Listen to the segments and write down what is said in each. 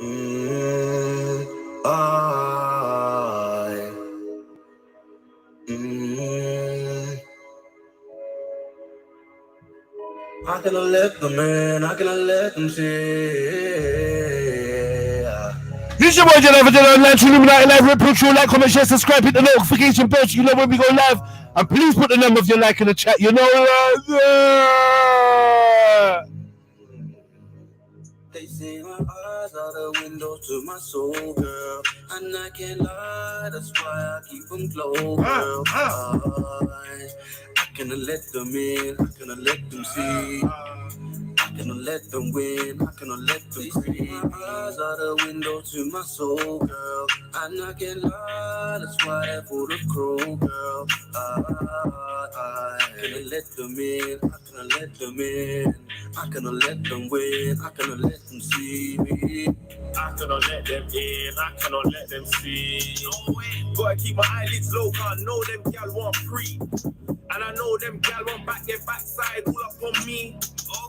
I cannot let them in, I cannot let them see. This is your boy Genealogy online, Trilluminati live, REDPILLTRILL, like, comment, share, subscribe, hit the notification bell so you know when we go live. And please put the number of your like in the chat, you know. They say my eyes are the window to my soul, girl. And I can't lie, that's why I keep them closed, girl. I cannot let them in, I cannot let them see. I cannot let them win, I cannot let them see. My eyes are the window to my soul, girl. And I can't lie, that's why they're full of crow, girl. I cannot let them in, I cannot let them in. I cannot let them win, I cannot let them see me. I cannot let them in, I cannot let them see. No way. Gotta keep my eyelids low, cause I know them gal want free. And I know them gal want back their backside all up on me.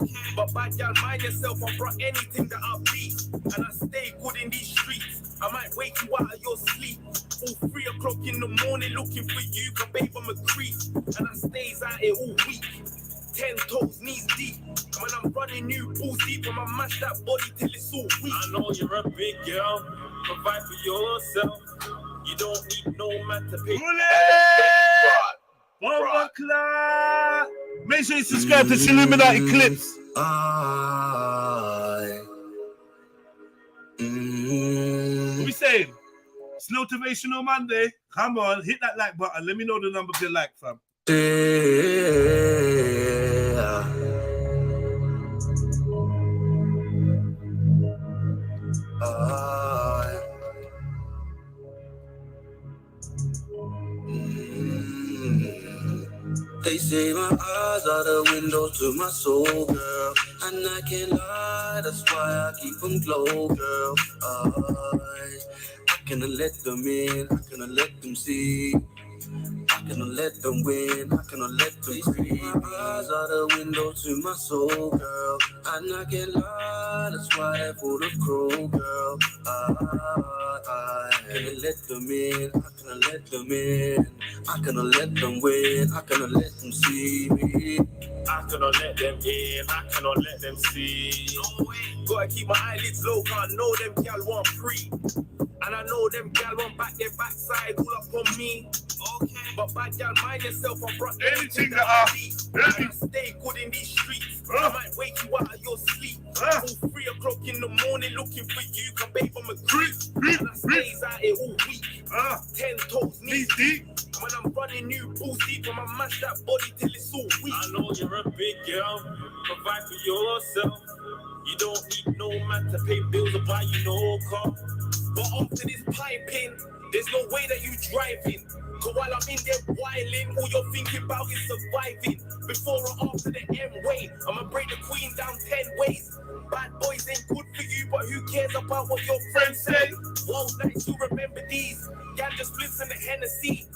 Okay. But bad gal, mind yourself, I brought anything that I beat. And I stay good in these streets. I might wake you out of your sleep. All 3 o'clock in the morning looking for you, cause babe I'm a creep. And I stays out here all week. 10 toes, knees deep. When I'm running you, balls deep, I'ma mash that body till it's all weak. I know you're a big girl, provide for yourself. You don't need no man to pay. Make sure you subscribe to Trilluminati Clips. What we saying? It's Motivational Monday. Come on, hit that like button. Let me know the number of your like, fam. They say my eyes are the window to my soul, girl. And I can't lie, that's why I keep them closed, girl. I cannot let them in, I cannot let them see. I cannot let them win, I cannot let them see. My eyes are the window to my soul, girl. And I can't lie, that's why they're full of crow, girl. I cannot let them in, I cannot let them in. I cannot let them win, I cannot let them see me. I cannot let them in, I cannot let them see. No way. Gotta keep my eyelids low, cause I know them gal want free. And I know them gal want back their backside all up on me. Okay. But bad gal, mind yourself, I brought anything that I beat. And I stay good in these streets. I might wake you out of your sleep. All 3 o'clock in the morning looking for you, cause babe I'm a creep. And I stays out here all week. 10 toes, knees deep. When I'm running you, balls deep, I'ma mash that body till it's all weak. I know you're a big girl, provide for yourself. You don't need no man to pay bills or buy you no car. But after this piping, there's no way that you driving. Cause while I'm in there wilding, all you're thinking about is surviving. Before or after the M way, I'ma break the queen down 10 ways. Bad boys ain't good for you, but who cares about what your friends say? Won't nights you remember these. Gal just flips in the Hennessy.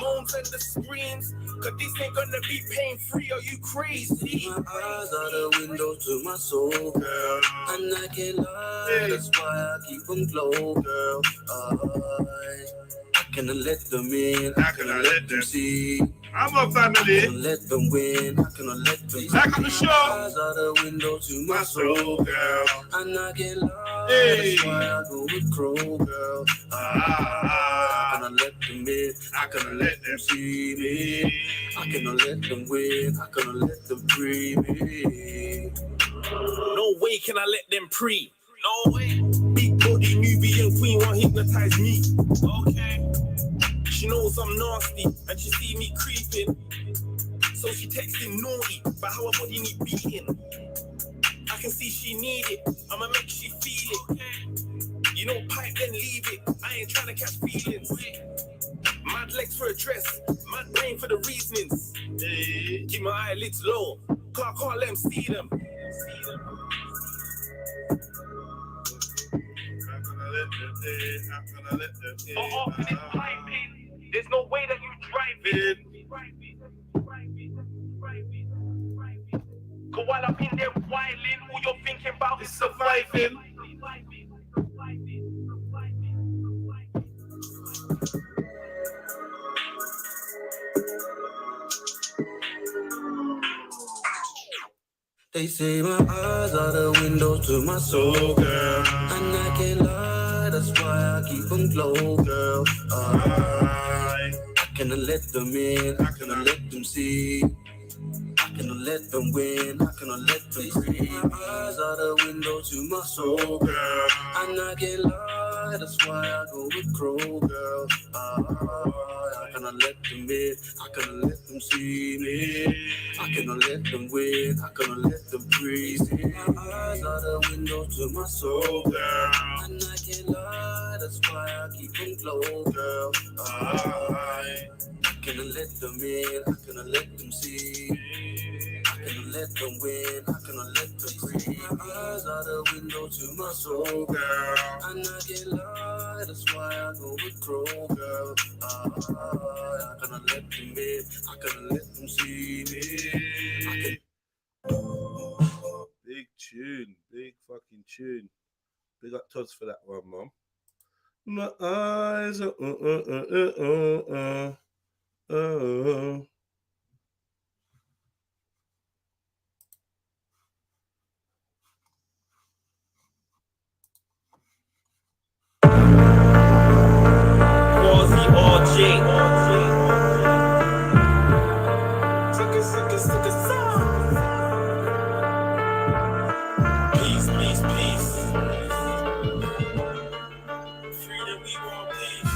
Moans and the screams, cause this ain't gonna be pain free. Are you crazy? My eyes are the window to my soul, girl. And I can't lie, that's why I keep them closed, girl. I cannot let them in, I cannot let them see. I'm a family. I cannot let them win, I cannot let them see. Back on the show. My eyes are the window to my soul, girl. And I can't lie, that's why I go with crow, girl. I cannot let them in, I cannot let them see me. I cannot let them win, I cannot let them free me. No way can I let them pre. No way. Big body, Nubian queen won't hypnotize me. Okay. She knows I'm nasty and she see me creeping. So she texting naughty about how her body need beating. I can see she need it, I'ma make she feel it. You know, pipe then leave it. I ain't trying to catch feelings. Mad legs for a dress, mad brain for the reasonings. Keep my eyelids low, cause I can't let them see them. After this piping, there's no way that you driving. Cause while I'm in there wilding, all you're thinking about is surviving. They say my eyes are the windows to my soul, girl. And I can't lie, that's why I keep them closed, girl. I cannot let them in, I cannot let them see. I cannot let them win, I cannot let them see. My eyes are the window to my soul, girl. And I can't lie, that's why I go with Crow, girl. I cannot let them in, I cannot let them see me. I cannot let them win, I cannot let them breathe. My eyes are the window to my soul, girl. And I can't lie, that's why I keep them closed, girl. I cannot let them in, I cannot let them see. I cannot let them win, I cannot let them breathe. My eyes are the window to my soul, girl. And I can't lie, that's why I go with Crow, girl. I cannot let them in, I cannot let them see me. Big tune, big fucking tune. Big up Tods for that one, mum. My eyes are Peace, peace, peace. Freedom, we want peace.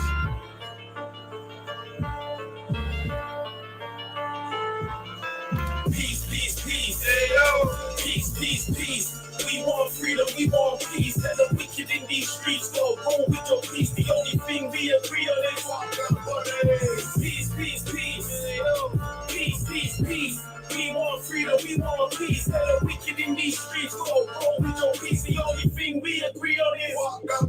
Peace, peace, peace. Hey, yo. Peace, peace, peace. We want freedom, we want peace. Let the wicked in these streets go. Roll with your peace. The only thing we agree on is what it is. Peace, peace, peace. Hey, yo. Peace, peace, peace. We want freedom, we want peace. Let the wicked in these streets go. Roll with your peace. The only thing we agree on is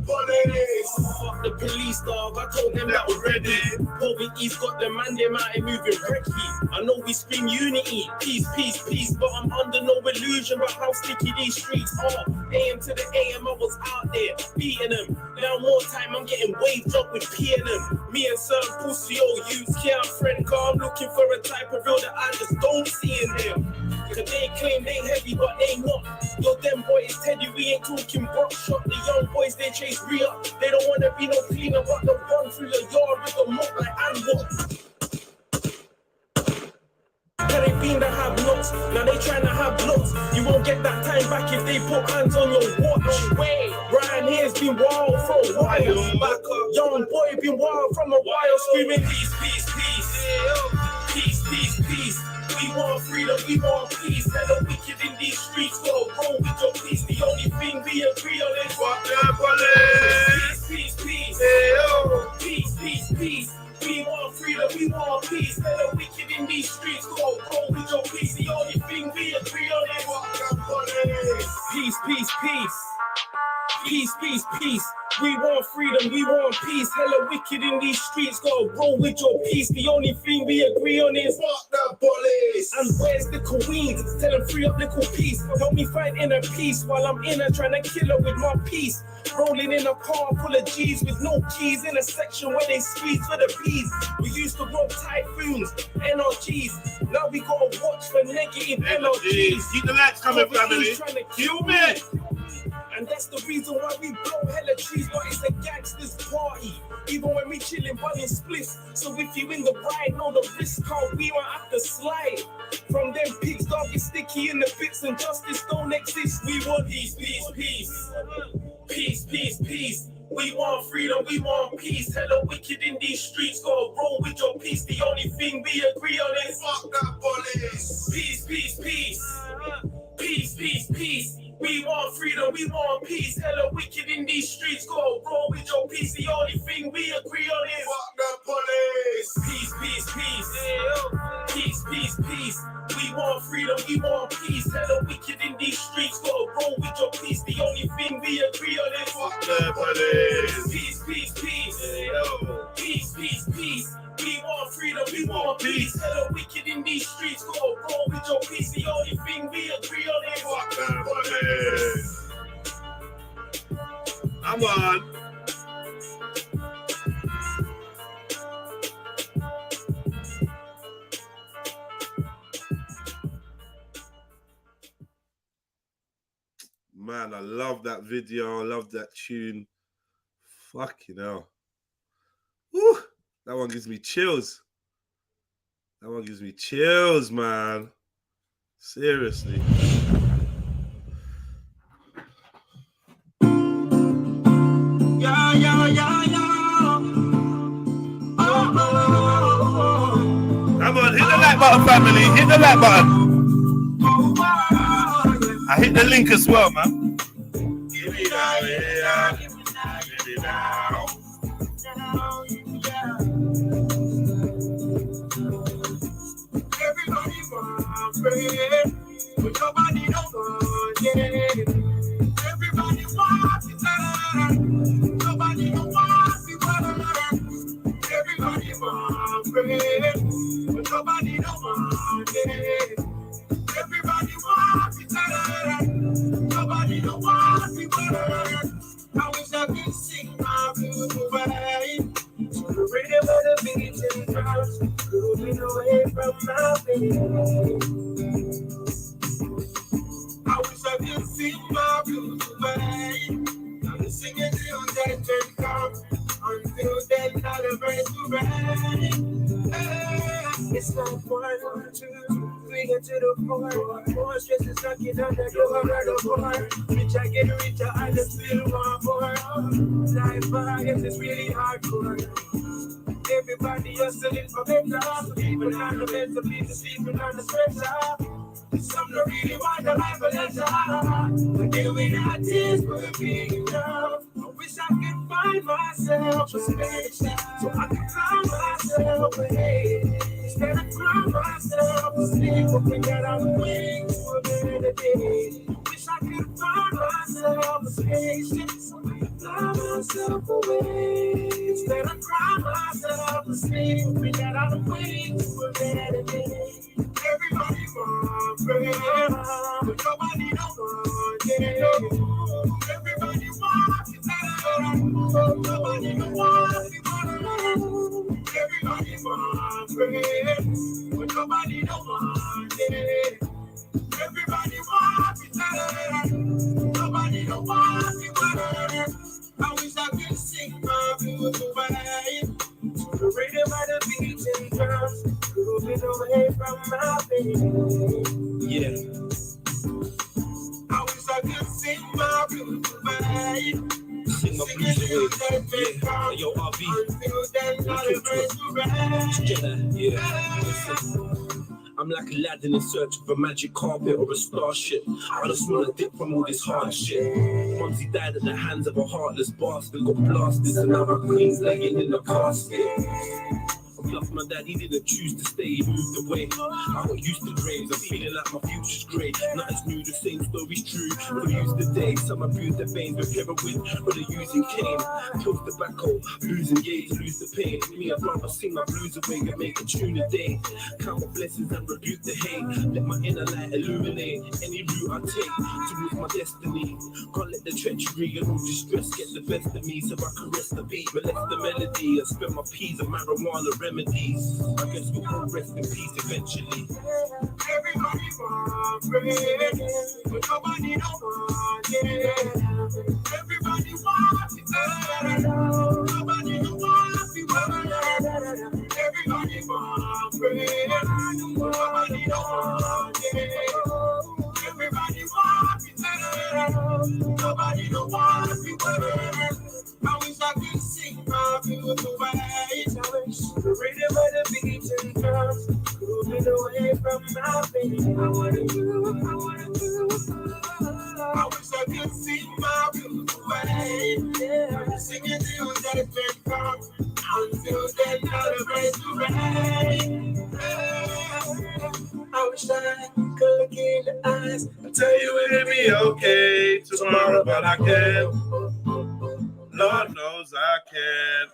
what it is. Fuck the police dog, I told them that already. Poverty's got the man, them out and moving recce. I know we scream unity, peace, peace, peace, but I'm under no illusion about how sticky these streets are. AM to the AM, I was out there beating them. Now more time, I'm getting waved up with them. Me and certain pussy old youths can't friend, cause I'm looking for a type of real that I just don't see in them. Cause they claim they heavy, but they not. Yo, them boys Teddy, we ain't talking Brock shot. The young boys, they chase re-up. They don't wanna be no cleaner, but they run through the yard with a mop like and what? They been to have looks, now they trying to have looks. You won't get that time back if they put hands on your watch. Wait, Ryan here's been wild for a while. Back up, young boy been wild from a while, screaming peace, peace, peace. Peace, peace, peace. We want freedom, we want peace. Let the wicked in these streets go. Roll with your peace. The only thing we agree on is fuck the police. Peace, peace, peace. Peace, peace, peace. We want freedom, we want peace. Let the wicked in these streets go. Roll with your peace. The only thing we agree on is fuck the police. Peace, peace, peace. Peace, peace, peace. We want freedom, we want peace. Hella wicked in these streets, go roll with your peace. The only thing we agree on is fuck the police. And where's the queens? Tell them free up little peace. Help me find inner peace while I'm in her trying to kill her with my peace. Rolling in a car full of G's with no keys in a section where they squeeze for the bees. We used to roll typhoons, NRGs. Now we gotta watch for negative NRGs. Keep the lights coming, family. Trying to kill me. And that's the reason why we blow hella trees, but it's a gangster's party. Even when we chillin', running splits. So if you in the ride, know the risk, how we won't have to slide. From them pigs, dog is sticky in the bits and justice don't exist. We want peace, peace, peace. Peace, peace, peace. We want freedom, we want peace. Hella wicked in these streets, go roll with your peace. The only thing we agree on is fuck that police. Peace, peace, peace. Peace, peace, peace. We want freedom, we want peace. Hella wicked in these streets, go roll with your peace. The only thing we agree on is fuck the police. Peace, peace, peace. Peace, peace, peace. We want freedom, we want peace. Hella wicked in these streets, go roll with your peace. The only thing we agree on is fuck the police. Peace, peace, peace. Peace, peace, peace. We want freedom, we want peace. Hella wicked in these streets, go roll with your peace. The only thing we agree on is fuck the police. I'm on. I love that video. I love that tune. Fucking hell. Woo! That one gives me chills. That one gives me chills, man. Seriously. Yeah, yeah, yeah, yeah. Oh, oh, Come on, hit the like button, family. Hit the like button. I hit the link as well, man. give me that, yeah, give me that. Everybody want bread, but nobody don't want it. Everybody wants it, nobody don't want it. Everybody want bread, but nobody don't want it. Everybody wants it, nobody don't want it. I wish I could sing my blues away to the rhythm of the beats and drums, moving away from my baby. I wish I could sing my blues away. I'm singing till that can come. Until then, I'll embrace the rain. It's like 1, 2, 3 into the 4. More stress is knocking on the door of the door. Rich I get richer, I just feel want more. Life, I guess it's really hardcore. Everybody hustling for better. People on the bed, so people sleeping on the stretcher. Some don't really want the life of leisure. But they win our tears for being enough. I wish I could find myself a space so I could cry myself away. Instead of cry myself asleep, hoping that I'm waiting for a better day. I wish I could find myself a space so I could fly myself away. Instead of cry myself asleep, hoping that I'm waiting for a better day. Everybody wants bread, but nobody don't want it. Everybody wants it, nobody don't want it. Everybody wants bread, but nobody don't want it. Everybody wants it, nobody don't want it. I wish I could sing my blues away to the rhythm of the beats and drums, moving away from my baby. Yeah. I wish I could sing my blues away. Sing my blues away. Yeah. Yo, RB. Jedi. Yeah. Listen. I'm like Aladdin in search of a magic carpet or a starship. I just wanna dip from all this hard shit. Mumsy died at the hands of a heartless bastard, got blasted, and now my queen's laying in the casket. Plus my dad, he didn't choose to stay, he moved away. I got used to graves, I'm feeling like my future's grey. Nothing's new, the same story's true. We use the day, some abuse the veins with heroin, but they're using cane. Pills, tobacco, losing yays, lose the pain. Me, I'd rather sing my blues away and make a tune a day. Count the blessings and rebuke the hate. Let my inner light illuminate any route I take towards my destiny. Can't let the treachery and all distress get the best of me, so I can rest the beat, molest the melody, and spend my peas and marijuana remedies. I guess we will rest in peace eventually. Everybody wants bread, but nobody don't want it. Everybody wants it, nobody don't want it. Everybody wants bread, but nobody don't want it. Everybody wants it, nobody don't want it. I wish I could sing my blues away. I wish the rhythm of the beats and drums, moving away from my baby. I wanna do. I wish I could sing my blues away. I'm singing tunes that have been come. Until then, I'll embrace the rain. I wish I could look in the eyes and tell you it'll be okay tomorrow, but I can't. Lord knows I can.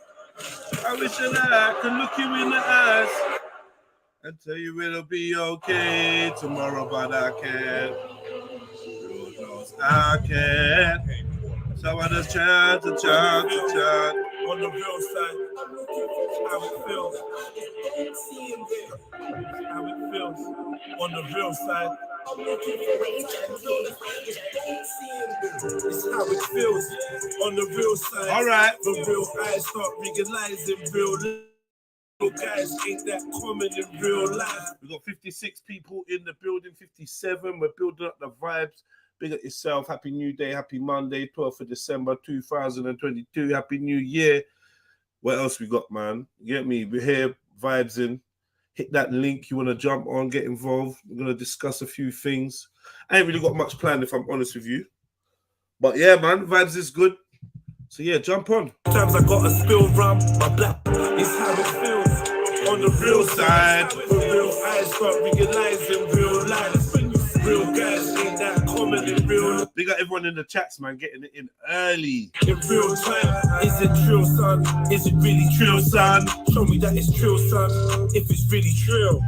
I wish that I could look you in the eyes and tell you it'll be okay tomorrow, but I can't. Lord knows I can. So I just chant. On the real side, how it feels. How it feels on the real side. It's how it feels on the real side. All right. The real eyes start realizing real guys ain't that common in real life. We got 56 people in the building, 57. We're building up the vibes. Big up yourself. Happy New Day. Happy Monday, 12th of December, 2022. Happy New Year. What else we got, man? You get me? We're here, vibes in. Hit that link. You want to jump on, get involved. We're going to discuss a few things. I ain't really got much planned, if I'm honest with you. But yeah, man, vibes is good. So yeah, jump on. Sometimes I got a spill rum, my black is how it feels on the real side. The real eyes start realizing real life. Real guys ain't that common in real life. Big up everyone in the chats, man, getting it in early. In real time, is it trill, son? Is it really trill, son? Show me that it's trill, son. If it's really trill.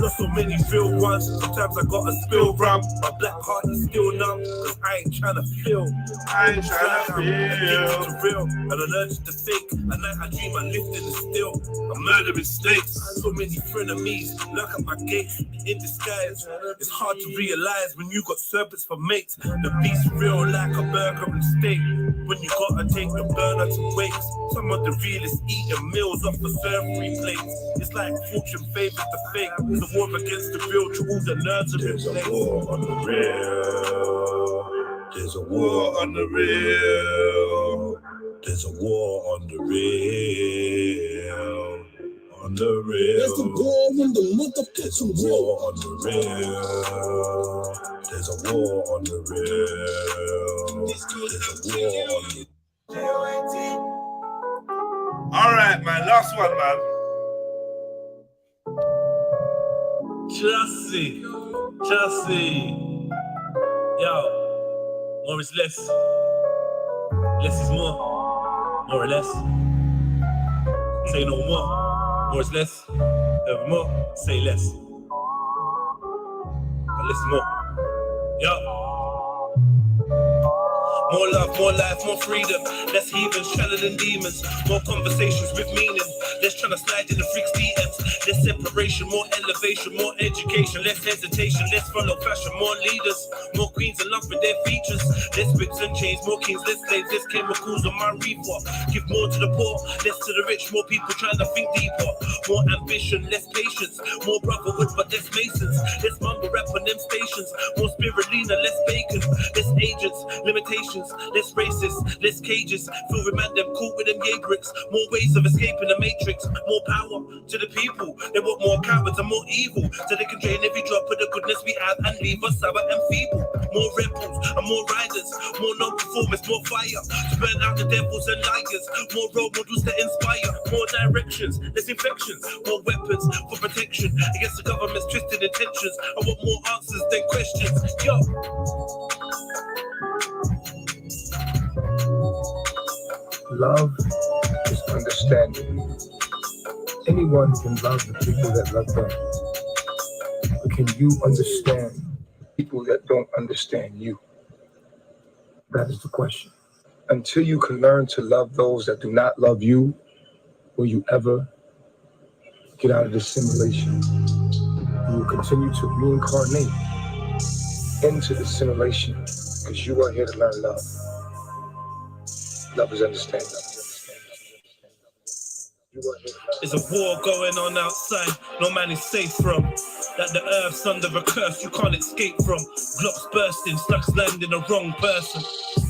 Lost so many real ones. Sometimes I got a spill rum. My black heart is still numb. Cause I ain't trying to feel. I ain't trying to feel. To real, and allergic to fake. At night I dream I'm lifting the still. I'm murdering snakes. So many frenemies lurk at my gates in disguise. It's hard to realize when you got serpents for mates. The beast real like a burger and steak. When you gotta take the burner to wakes. Some of the realest eating meals off the surgery plates. It's like fortune favors the fake. The war against the real to all the nerves of it. There's a war on the real. There's a war on the real. There's a war on the real. On the real. There's a war on the motherfucking war on the real. There's a war on the real. There's a war on the All right, man. Last one, man. Chelsea. Yo, more is less. Less is more. More or less. Say no more. More is less. Evermore. Say less. But less is more. Yo. More love, more life, more freedom. Less heathens, channeling demons. More conversations with meaning. Less trying to slide in the freaks' DMs. Less separation, more elevation, more education. Less hesitation, less follow fashion. More leaders, more queens in love with their features. Less whips and chains, more kings, less slaves. Less chemicals on my reefer. Give more to the poor, less to the rich. More people trying to think deeper. More ambition, less patience. More brotherhood, but less masons. Less mumble rap on them stations. More spirulina, less bacon. Less agents, limitations. Less racist, less cages. Feel with man them caught with them yay bricks. More ways of escaping the matrix. More power to the people. They want more cowards and more evil. So they can drain every drop of the goodness we have and leave us sour and feeble. More rebels and more riders. More non-performance, more fire. To burn out the devils and liars. More role models to inspire. More directions, less infections. More weapons for protection against the government's twisted intentions. I want more answers than questions. Yo. Love is understanding. Anyone can love the people that love them. But can you understand people that don't understand you? That is the question. Until you can learn to love those that do not love you, will you ever get out of this simulation? You will continue to reincarnate into the simulation because you are here to learn love. Love is understanding. There's a war going on outside, no man is safe from. That the earth's under a curse you can't escape from. Blocks bursting, slugs landing the wrong person.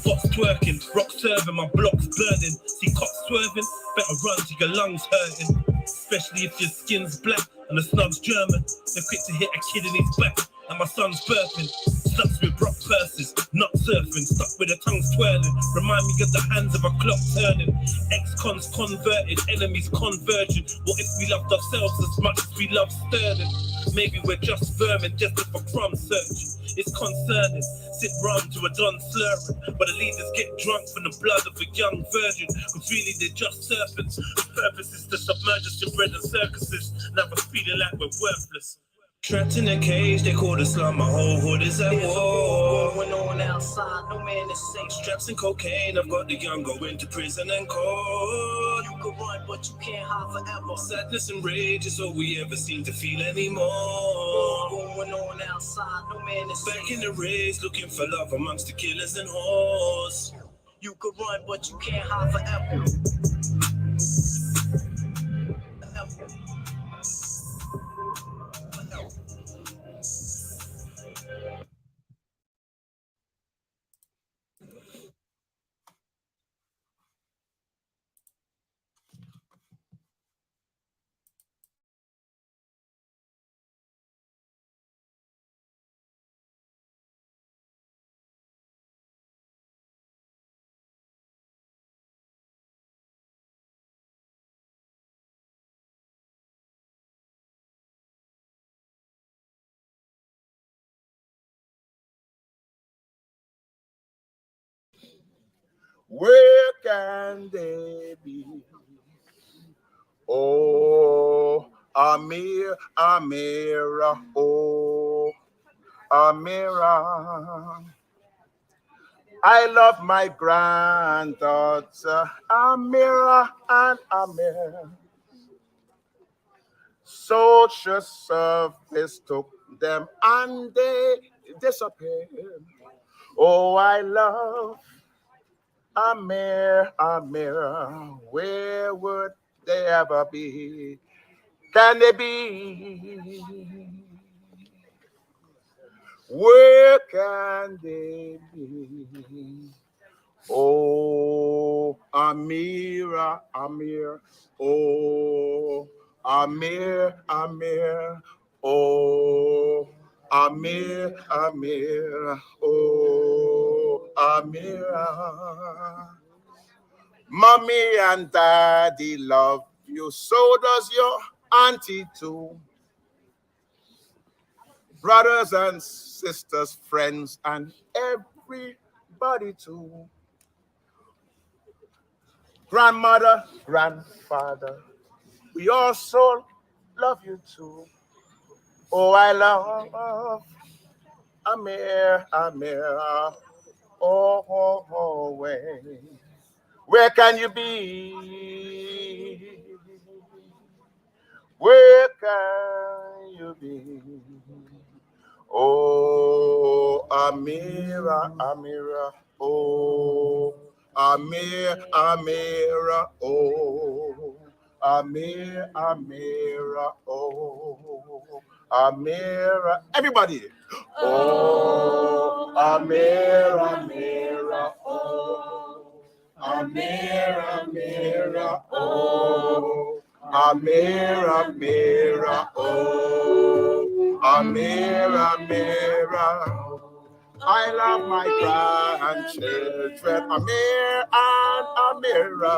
Bots twerking, rock serving, my blocks burning. See cops swerving, better run till your lungs hurting. Especially if your skin's black and the snug's German. They're quick to hit a kid in his back and my son's burping. Slugs with rock purses, not surfing, stuck with their tongues twirling. Remind me of the hands of a clock turning. Ex-cons converted, enemies converging. What if we loved ourselves as much as we love Sterling? Maybe we're just vermin, desperate for crumb searching. It's concerning, sit rum to a Don slurring. But the leaders get drunk from the blood of a young virgin. Cause really they're just serpents. The purpose is to submerge us in bread and circuses. Now we're feeling like we're worthless. Trapped in a cage, they call the slum, my whole hood is at war. Going on outside, no man is safe. Straps and cocaine, I've got the young going to prison and court. You can run, but you can't hide forever. Sadness and rage is all we ever seem to feel anymore. Going on outside, no man is Back safe. in the race, looking for love amongst the killers and whores. You can run, but you can't hide forever. Where can they be? Oh, Amir, Amira, oh, Amira. I love my granddaughter, Amira and Amir. Social service took them and they disappeared. Oh, I love Amir, Amira. Where would they ever be? Can they be? Where can they be? Oh, Amira, Amir. Oh, Amir, Amir. Oh, Amir, Amir. Oh, Amira. Mommy and daddy love you, so does your auntie too. Brothers and sisters, friends, and everybody too. Grandmother, grandfather, we also love you too. Oh, I love Amir, Amir. Oh, oh, oh, where can you be? Where can you be? Oh, Amira, Amira, oh, Amir, Amira, oh, Amir, Amira, oh, Amira, everybody. Oh, Amira, Amira, oh, Amira, Amira, oh, Amira, Amira, oh. Amira, Amira, I love my grandchildren, Amir and Amira.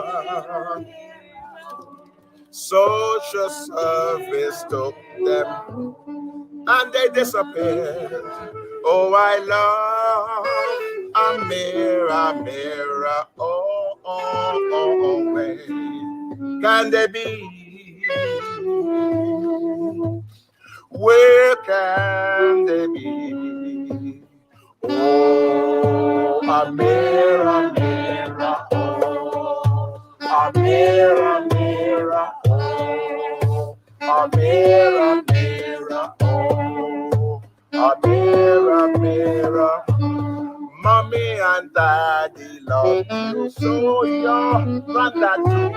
Social service took them and they disappeared. Oh, I love Amira, Amira, oh, oh, oh, where can they be? Where can they be? Oh, Amira, Amira, oh, Amira, Amira, oh, Amira, Amira, oh, Amira, Amira. Mommy and daddy love you, so your granddad too.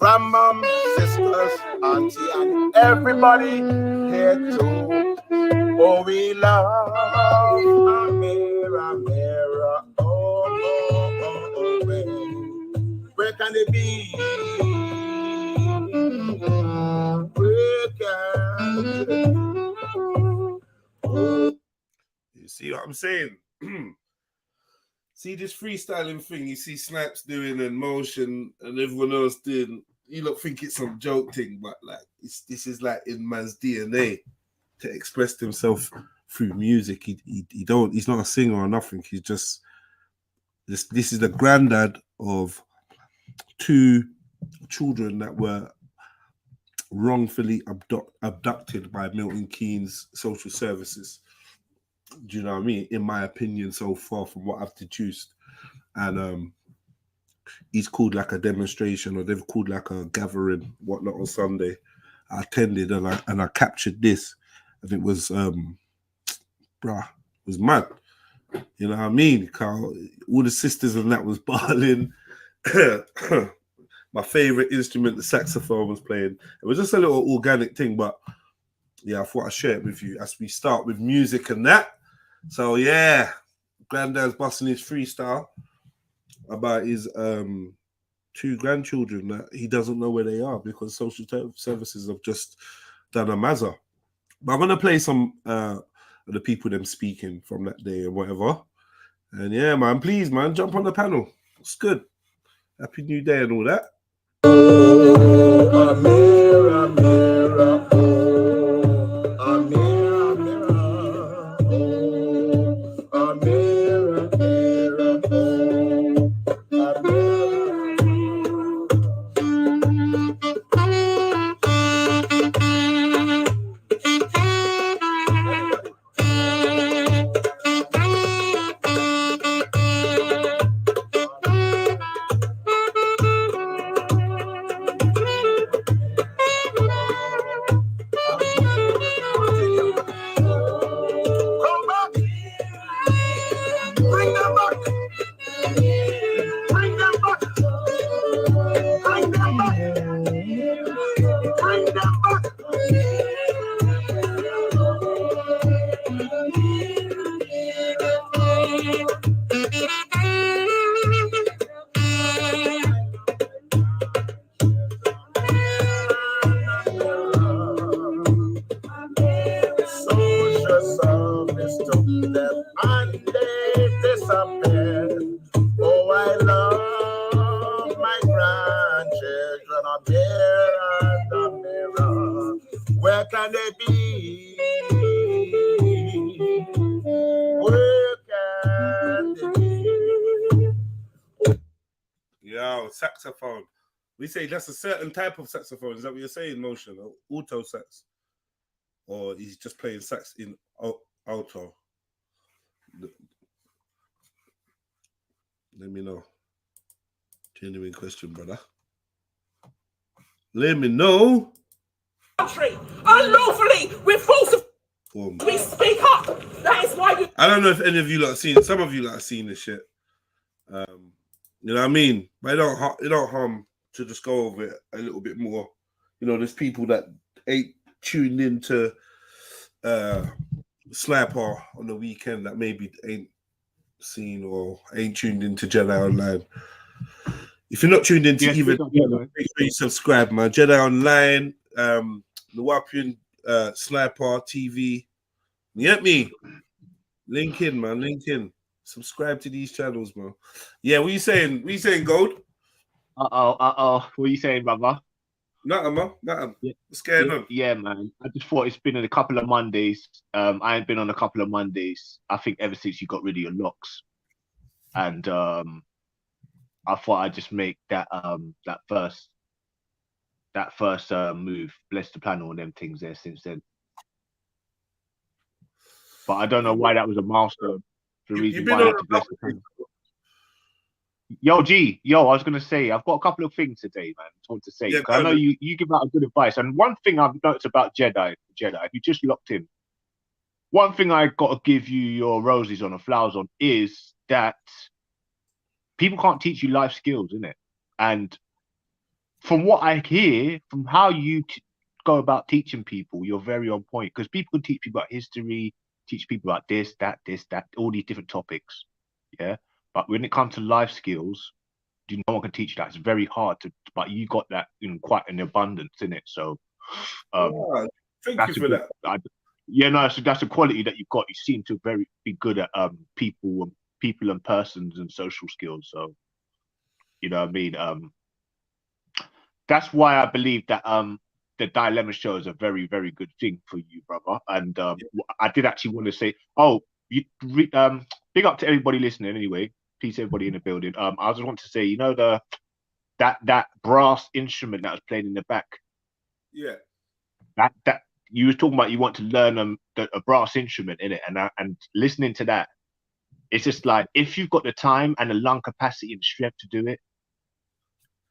Grandmom, sisters, auntie, and everybody here too. Oh, we love Amira, Amira. Oh, oh, oh, oh, where can it be? Where can it be? You see what I'm saying? See this freestyling thing you see Snipes doing and Motion and everyone else doing. You lot think it's some joke thing, but like this is like in man's DNA to express himself through music. He's not a singer or nothing. He's just this is the granddad of two children that were wrongfully abducted by Milton Keynes social services. Do you know what I mean? In my opinion, so far from what I've deduced. And he's called like a demonstration, or they've called like a gathering, whatnot, on Sunday. I attended and I captured this, and it was it was mad. You know what I mean? Carl, all the sisters and that was bawling. My favorite instrument, the saxophone, was playing. It was just a little organic thing, but yeah, I thought I'd share it with you as we start with music and that. So yeah, Granddad's busting his freestyle about his 2 grandchildren that he doesn't know where they are because social services have just done a mazza. But I'm gonna play some of the people them speaking from that day and whatever. And yeah, man, please, man, jump on the panel. It's good. Happy New Day and all that. Oh, mirror, mirror, oh, a mirror, mirror, oh, a mirror, mirror, oh, a mirror. Saxophone. We say that's a certain type of saxophone. Is that what you're saying, Motion? Alto sax? Or he's just playing sax in alto? Let me know. Genuine question, brother. Let me know. Unlawfully, we're forced to we speak up. That is why I don't know if any of you lot have seen. Some of you lot have seen this shit. You know what I mean? But it don't harm to just go over it a little bit more. You know, there's people that ain't tuned into Sniper on the weekend that maybe ain't seen or ain't tuned into Jedi Online. If you're not tuned into either, make sure you subscribe, man. Jedi Online, the Wapian Sniper TV. You get me? Link in, man. Link in. Subscribe to these channels, man. Yeah, what you saying? What you saying, Gold? What are you saying, brother? Nothing, man. Nothing. Yeah. What's going on? Yeah, man. I just thought it's been a couple of Mondays. I ain't been on a couple of Mondays. I think ever since you got rid of your locks. And I thought I'd just make that first move, bless the plan, all them things there since then. But I don't know why that was a milestone. The reason why I had to bless the plan. Yo, G, I was gonna say I've got a couple of things today, man. I want to say, yeah, I know you give out good advice, and one thing I've noticed about Jedi, if you just locked in, one thing I got to give you your roses on or flowers on is that people can't teach you life skills, innit? And from what I hear, from how you go about teaching people, you're very on point, because people can teach people about history, teach people about this, that, all these different topics, yeah. But when it comes to life skills, no one can teach that. It's very hard to, but you got that in quite an abundance in it. So, thank you for that. So that's a quality that you've got. You seem to be good at people and persons and social skills. So, you know what I mean. That's why I believe that the Dilemma show is a very, very good thing for you, brother. And I did actually want to say, big up to everybody listening anyway. Peace, everybody in the building. I just want to say, you know, that brass instrument that was played in the back, Yeah. That you were talking about, you want to learn a brass instrument in it, and listening to that, it's just like, if you've got the time and the lung capacity and strength to do it,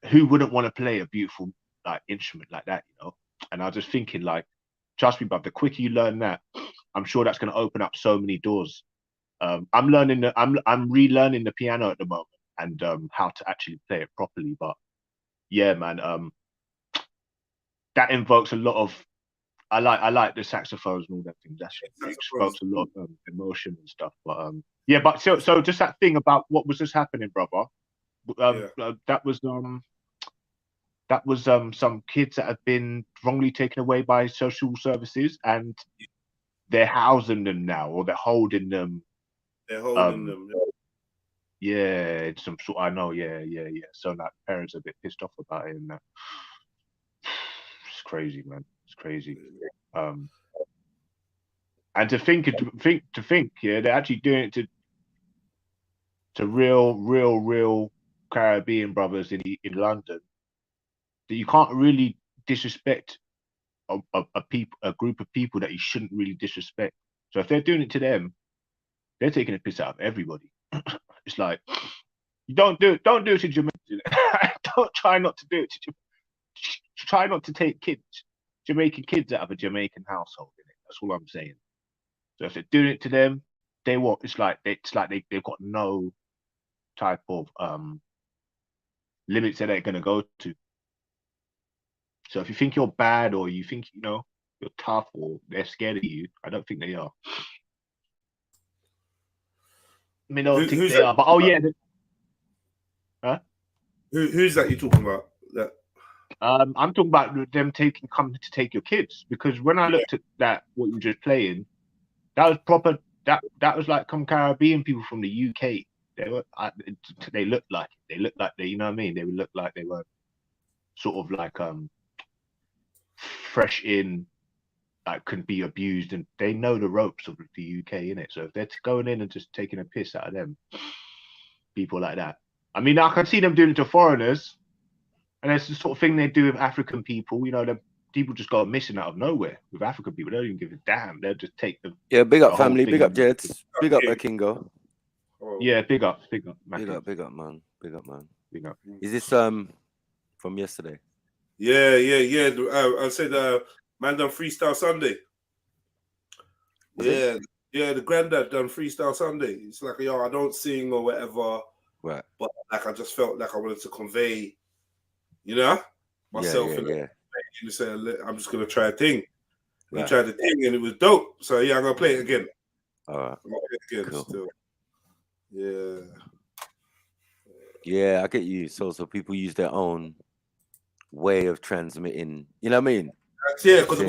who wouldn't want to play a beautiful like instrument like that, you know? And I was just thinking, like, trust me, but the quicker you learn that, I'm sure that's going to open up so many doors. I'm relearning the piano at the moment, and how to actually play it properly. But yeah, man, that invokes a lot of. I like the saxophones and all that things. That shit evokes a lot of emotion and stuff. But yeah, but so just that thing about what was just happening, brother. That was some kids that have been wrongly taken away by social services, and they're housing them now, or they're holding them. They're holding them. Yeah, it's some sort. I know. Yeah. So like, parents are a bit pissed off about it, and that. It's crazy, man. It's crazy. And to think, yeah, they're actually doing it to real Caribbean brothers in London. That you can't really disrespect a group of people that you shouldn't really disrespect. So if they're doing it to them, they're taking a piss out of everybody. It's like, you don't do it to Jamaican. Don't try not to do it to Jamaican. Try not to take Jamaican kids out of a Jamaican household. That's all I'm saying. So if they're doing it to them, it's like they've got no type of limits that they're gonna go to. So if you think you're bad, or you think, you know, you're tough, or they're scared of you, I don't think they are. I mean, I don't think they are. But oh yeah, huh? Who's that you're talking about? That I'm talking about them coming to take your kids, because when I looked at that, what you were just playing, that was proper. That was like some Caribbean people from the UK. They looked like you know what I mean. They would look like they were sort of like fresh in, like, could be abused, and they know the ropes of the UK, innit? So if they're going in and just taking a piss out of them, people like that. I mean, I can see them doing it to foreigners, and it's the sort of thing they do with African people. You know, the people just go missing out of nowhere. With African people, they don't even give a damn. They'll just take them. Yeah, big up family, big up Jeds, big up Kingo. Yeah, big up, big up, man, big up, man. Big up. Is this from yesterday? Yeah. I said, man done Freestyle Sunday. Yeah, the granddad done Freestyle Sunday. It's like, yo, I don't sing or whatever, right? But like, I just felt like I wanted to convey, you know, myself. You say, I'm just gonna try a thing. We tried the thing and it was dope. So yeah, I'm gonna play it again. All right. I'm gonna play it again still. Yeah. Yeah, I get you. So people use their own way of transmitting. You know what I mean? Yeah, because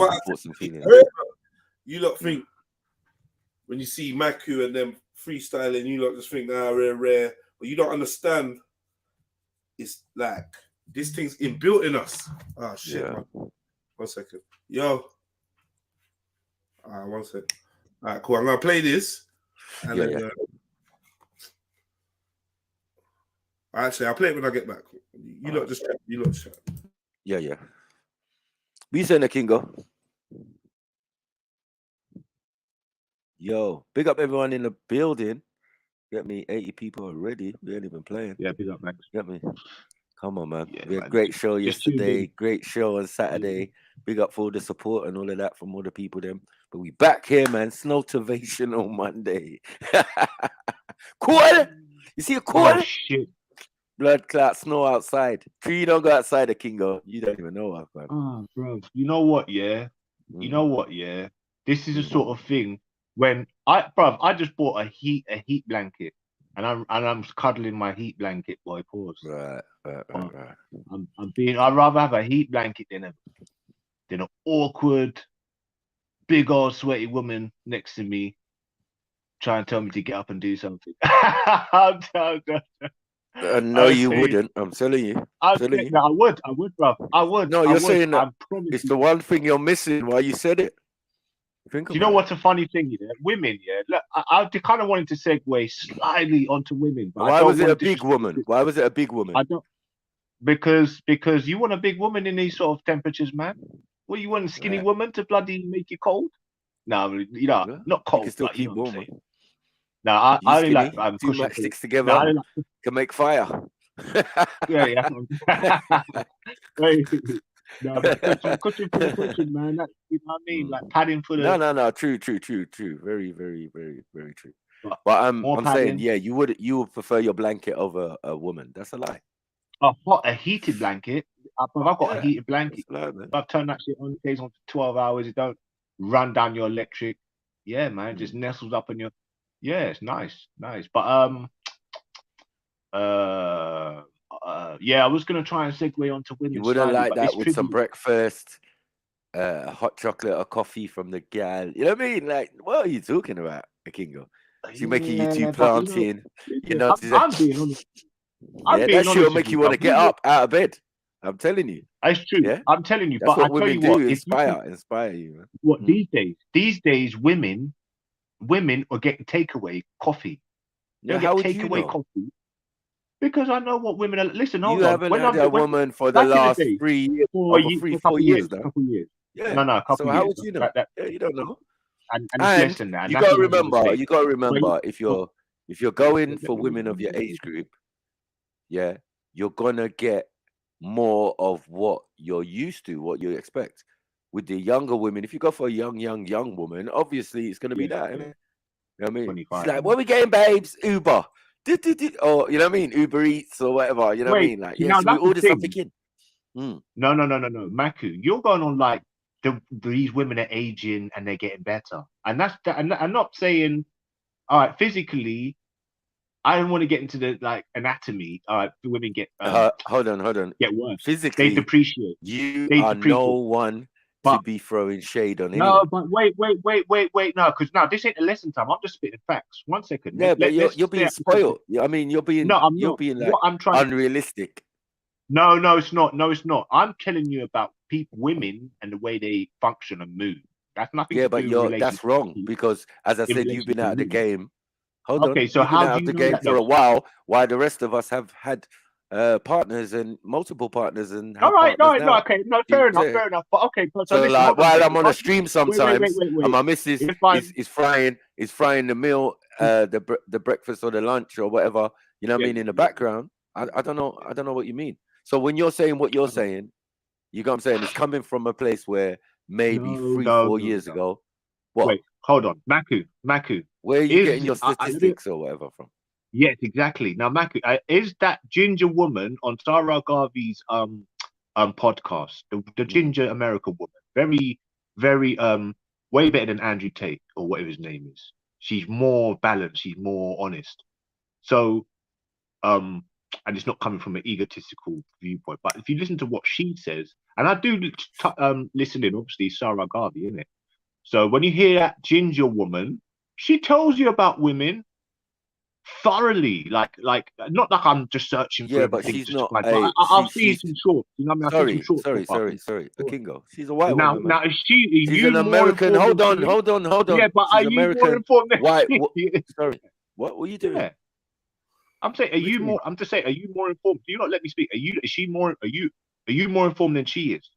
you lot think when you see Maku and them freestyling, you lot just think, rare. But you don't understand. It's like this thing's inbuilt in us. Oh shit, man. 1 second. Yo. One second. All right, cool. I'm gonna play this. And actually, I'll play it when I get back. You lot just chat. Yeah. We saying the Kingo. Yo, big up everyone in the building. Get me 80 people already. We ain't even playing. Yeah, big up, Max. Get me. Come on, man. Yeah, we had a great show yesterday. Great show on Saturday. Big up for all the support and all of that from all the people them. But we back here, man. Snowtivation on Monday. Cool. You see a cool? Oh, shit. Blood clot snow outside. You don't go outside the Kingo. You don't even know what, man. Oh, bro. You know what, yeah? You know what, yeah? This is a sort of thing when I just bought a heat blanket, and I'm cuddling my heat blanket, boy. Pause. Right. I'd rather have a heat blanket than an awkward, big old sweaty woman next to me trying to tell me to get up and do something. No, you wouldn't. I'm telling you. I would, bro. I would. No, you're saying that it's the one thing you're missing. Why you said it? You know what's a funny thing? Yeah, women. Yeah, look, I kind of wanted to segue slightly onto women. But why was it a big woman? Why was it a big woman? I don't. Because you want a big woman in these sort of temperatures, man. What, you want a skinny woman to bloody make you cold? No, you know, not cold. You can still but, keep you know warm. No, I only skinny, like two cushion. matchsticks together. No, I only like, can make fire. yeah. No, but cushion for the cushion, man. That, you know what I mean? Like padding for the. No. True. Very, very, very, very true. But I'm saying, yeah, you would prefer your blanket over a woman. That's a lie. A heated blanket. I've got a heated blanket. I've turned that shit on. It stays on for 12 hours. It don't run down your electric. Yeah, man. It just nestles up in your. Yeah, it's nice. But yeah, I was gonna try and segue onto women. You wouldn't like that with some breakfast, hot chocolate or coffee from the gal. You know what I mean? Like, what are you talking about, Kingo? She making you two planting. You know, I'm being honest. That shit'll make you want to get up out of bed. I'm telling you. It's true. Yeah? I'm telling you. That's but what I tell women you what, inspire you. Man. What these days, women are getting takeaway coffee. They get takeaway coffee. Because I know what women are. Listen, hold on. You haven't had a woman for the last 3 years, four years now. A couple years. Yeah. No, a couple so years. how would you know? Yeah, you don't know. And it's less than that. You got to remember, if you're going for women of your age group, yeah, you're gonna get more of what you're used to, what you expect. With the younger women, if you go for a young woman, obviously it's gonna be that, isn't it? You know what I mean? 25. She's like, what are we getting, babes? Uber. Or you know what I mean? Uber Eats or whatever. You know what I mean? Like, yeah, so we order something in. No, Maku, you're going on like these women are aging and they're getting better, and that's that. And I'm not saying, all right, physically, I don't want to get into the like anatomy. All right, women get hold on, get worse. Physically, they depreciate. You are no one to be throwing shade on anyone. No, but wait. No, because now this ain't a lesson time. I'm just spitting facts. 1 second. Yeah, but you're being spoiled. I mean, you're being. No, I'm you're not. being like unrealistic. No, it's not. No, it's not. I'm telling you about women and the way they function and move. That's nothing. Yeah, to do but with that's wrong because, as I said, you've been out of the game. Hold on. So you've been out of the game for a while the rest of us have had partners and multiple partners and all right, no, okay, no, fair enough. But okay, so like while I'm on a stream sometimes, and my missus is frying the meal, the breakfast or the lunch or whatever, you know what I mean, in the background. I don't know what you mean. So when you're saying what you're saying, you know what I'm saying, it's coming from a place where maybe 3-4 years ago. What? Wait, hold on, Maku. Where are you getting your statistics or whatever from? Yes, exactly. Now, Maku, is that ginger woman on Sarah Garvey's podcast, the ginger American woman, very, very way better than Andrew Tate or whatever his name is. She's more balanced. She's more honest. So, and it's not coming from an egotistical viewpoint. But if you listen to what she says, and I do listen in, obviously, Sarah Garvey, isn't it? So when you hear that ginger woman, she tells you about women thoroughly, like not like I'm just searching for. Yeah, but she's not. I'll see some shorts. You know what I mean? Sorry, Kingo. She's a white woman. Now she's an American. Hold on. Yeah, but she's are you more informed than white? Sorry, what were you doing? Yeah. I'm saying, I'm just saying, are you more informed? Do you not let me speak? Are you more informed than she is?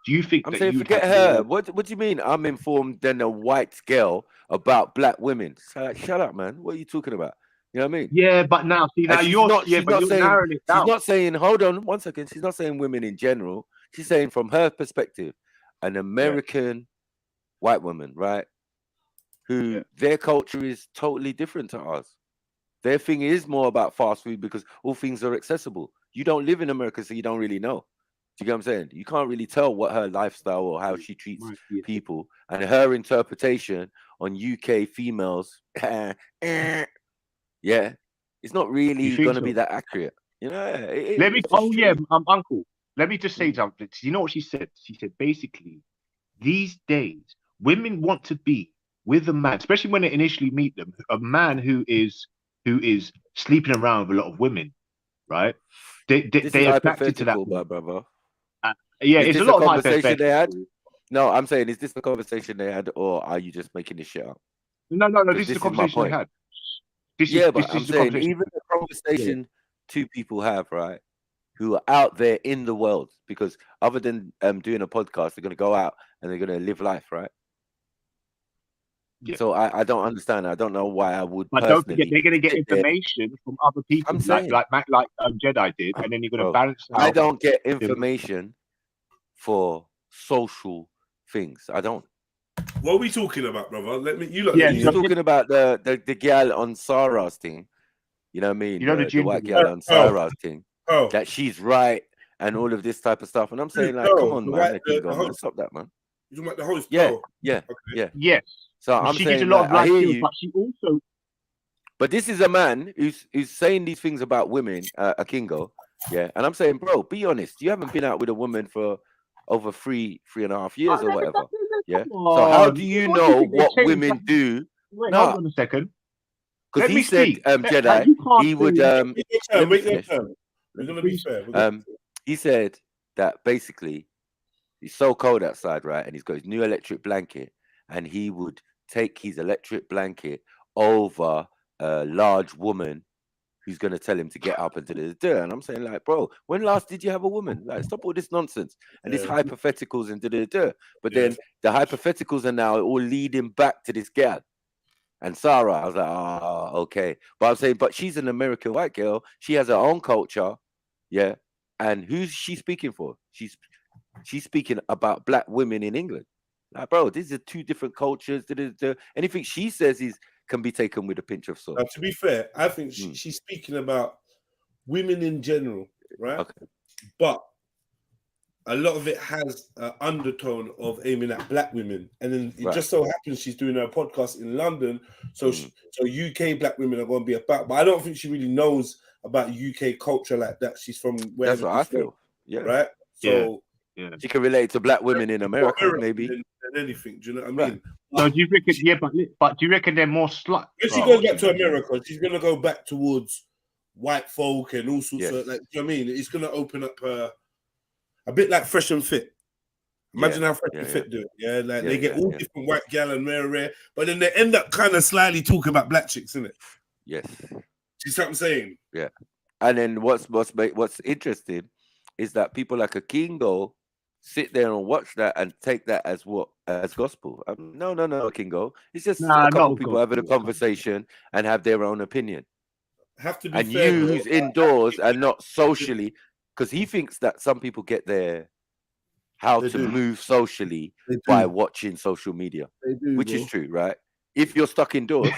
Do you think I'm saying forget her? What do you mean? I'm informed than a white girl about black women. Shut up, man. What are you talking about? You know what I mean? Yeah, but now see now you're narrowing it down. She's not saying. Hold on, 1 second. She's not saying women in general. She's saying from her perspective, an American white woman, right? Who their culture is totally different to ours. Their thing is more about fast food because all things are accessible. You don't live in America, so you don't really know. Do you get what I'm saying? You can't really tell what her lifestyle or how she treats people, and her interpretation on UK females. Yeah, it's not really going to be that accurate. You know, Uncle. Let me just say something. You know what she said? She said basically, these days women want to be with a man, especially when they initially meet them, a man who is sleeping around with a lot of women, right? They are attracted to that, brother. It's a lot of conversation they had. No, I'm saying, is this the conversation they had, or are you just making this shit up? No. This is the conversation they had. But I'm saying even the conversation two people have, right? who are out there in the world, because other than doing a podcast, they're going to go out and they're going to live life, right? Yeah. So I don't understand. I don't know why I would. But don't forget, they're going to get information from other people, I'm saying, like JEDI did, and then you're going to balance out. I don't get information for social things. I don't. What are we talking about, brother? Let me. You look. Yeah, you're talking about the gal on Sarah's thing. You know what I mean? You know the white gal on Sarah's thing. That she's right and all of this type of stuff. And I'm saying, like, come on, man, stop that, man. You talking about the host? Yeah, okay. Yes. So and I'm she saying, did a lot of I hear skills, you, but she also. But this is a man who's saying these things about women, a Kingo, yeah. And I'm saying, bro, be honest. You haven't been out with a woman for over 3.5 years or whatever. Yeah. So how do you know what women do? Wait, hold on a second. Because he said, JEDI, he would. We're gonna be fair. He said that basically it's so cold outside, right? And he's got his new electric blanket, and he would take his electric blanket over a large woman who's going to tell him to get up and do the. And I'm saying, like, bro, when last did you have a woman? Like, stop all this nonsense and this hypotheticals and But then the hypotheticals are now all leading back to this girl. And Sarah, I was like, oh, okay. But I'm saying, but she's an American white girl. She has her own culture. Yeah. And who's she speaking for? She's speaking about black women in England. Like, bro, these are two different cultures. Anything she says can be taken with a pinch of salt. To be fair, I think she's speaking about women in general, right? Okay. But a lot of it has an undertone of aiming at black women, and then it just so happens she's doing her podcast in London, so UK black women are going to be about. But I don't think she really knows about UK culture like that. She's from where. That's what I feel. Yeah. Right. So she can relate to black women in America, maybe. Than anything. Do you know what I mean? So do you reckon? Yeah, but do you reckon they're more slut? If she goes back to America, she's going to go back towards white folk and all sorts of like. Do you know what I mean? It's going to open up a bit like Fresh and Fit. Imagine how Fresh and Fit do it. Yeah, like they get all different white gal and rare, but then they end up kind of slyly talking about black chicks, isn't it? Yes. Do you see what I'm saying? Yeah. And then what's interesting is that people like a Kingo sit there and watch that and take that as what? As gospel. No, Kingo. It's just a couple of people having a conversation and have their own opinion. Have to be and fair, you who's indoors and not socially, because he thinks that some people get their move socially by watching social media, which is true, right? If you're stuck indoors,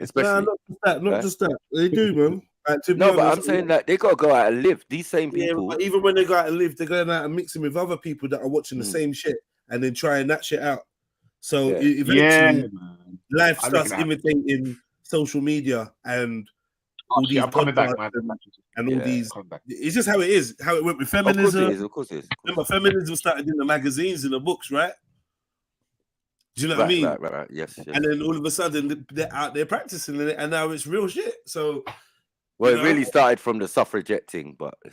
especially. Not just that. They do, man. But I'm saying that they got to go out and live. These same people. But even when they go out and live, they're going out and mixing with other people that are watching the same shit and then trying that shit out. So eventually, life starts imitating social media and all these podcasts and all these. It's just how it is. How it went with feminism. Of course it is. Remember, feminism started in the magazines and the books, right? Do you know what I mean? Right. Yes. And then all of a sudden, they're out there practicing it, and now it's real shit. So. Well, it really started from the suffragette thing, but I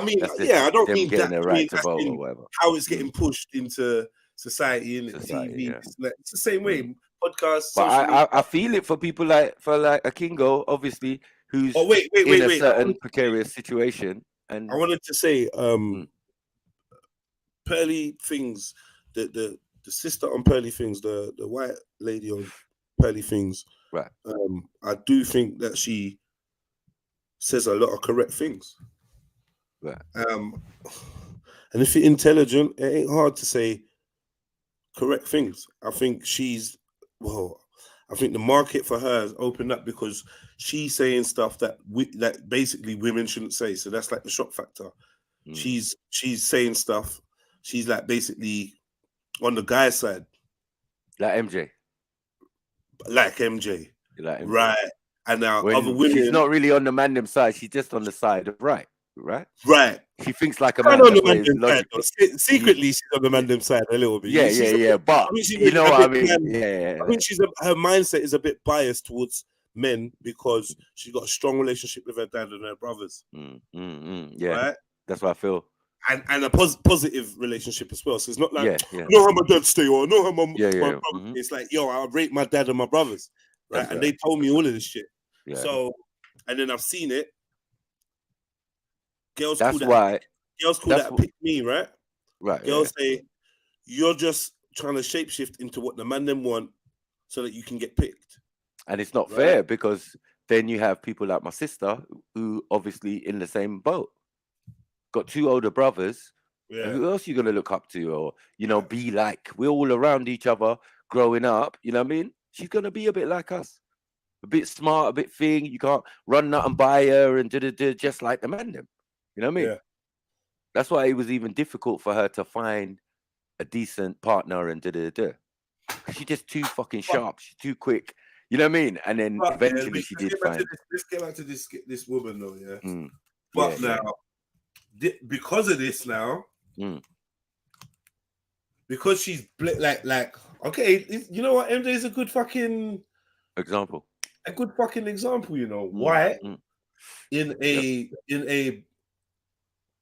mean, I don't mean that. The right to vote or whatever. How it's getting pushed into society and TV. Yeah. It's the same way. Podcasts. But I feel it for people like a Kingo, obviously, who's in a certain precarious situation. And I wanted to say, Pearly Things, the sister on Pearly Things, the white lady on Pearly Things. Right. I do think that she says a lot of correct things. Right. And if you're intelligent, it ain't hard to say correct things. I think I think the market for her has opened up because she's saying stuff that basically women shouldn't say. So that's like the shock factor. She's saying stuff. She's like basically on the guy's side. Like MJ. Right. And now other women, she's not really on the mandem side. She's just on the side of right. She thinks like a man. On the mandem side, secretly, she's on the mandem side a little bit. Yeah. But you know what I mean? I think her mindset is a bit biased towards men because she's got a strong relationship with her dad and her brothers. Yeah, right? That's what I feel. And a positive relationship as well. So it's not like know how my dad stay or know how my brother. It's like I rate my dad and my brothers. Right? And they told me all of this shit. Yeah. So, and then I've seen it. Girls That's call why. Girls call that pick me, right? Right. Girls say you're just trying to shapeshift into what the man them want so that you can get picked. And it's not fair because then you have people like my sister who obviously in the same boat. Got 2 older brothers. Yeah. Who else you gonna look up to or be like? We're all around each other growing up. You know what I mean? She's gonna be a bit like us, a bit smart, a bit thing. You can't run out and buy her and just like the man them. You know what I mean? Yeah. That's why it was even difficult for her to find a decent partner and She's just too fucking sharp. She's too quick. You know what I mean? And then eventually she did find. Let's get back to this woman though, yeah. But now, because of this now, because she's like okay, you know what? MJ is a good fucking example. A good fucking example, Why? In a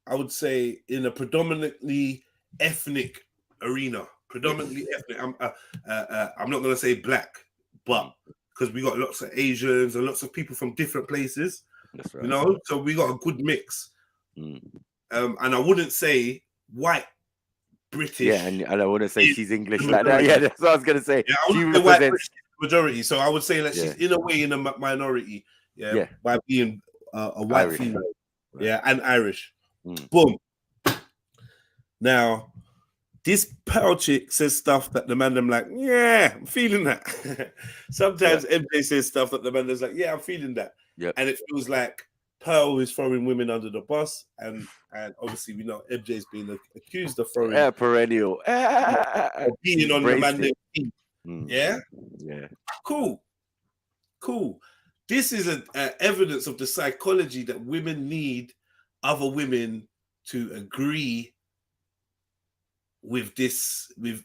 I would say in a predominantly ethnic arena, predominantly ethnic. I'm not gonna say black, but because we got lots of Asians and lots of people from different places, that's right. So we got a good mix. And I wouldn't say white British. Yeah, and I wouldn't say she's English like that. Yeah, that's what I was gonna say. Yeah, she represents majority, so I would say that she's in a way in a minority. Yeah. By being a white Irish. female. Right. Yeah, and Irish. Boom. Now, this Pearl chick says stuff that the man them like, yeah, I'm feeling that. Sometimes MJ says stuff that the man is like, yeah, I'm feeling that. Yeah. And it feels like Pearl is throwing women under the bus, and obviously we know MJ's been accused of throwing perennial being on the man team. Yeah. Cool. This is an evidence of the psychology that women need other women to agree with this, with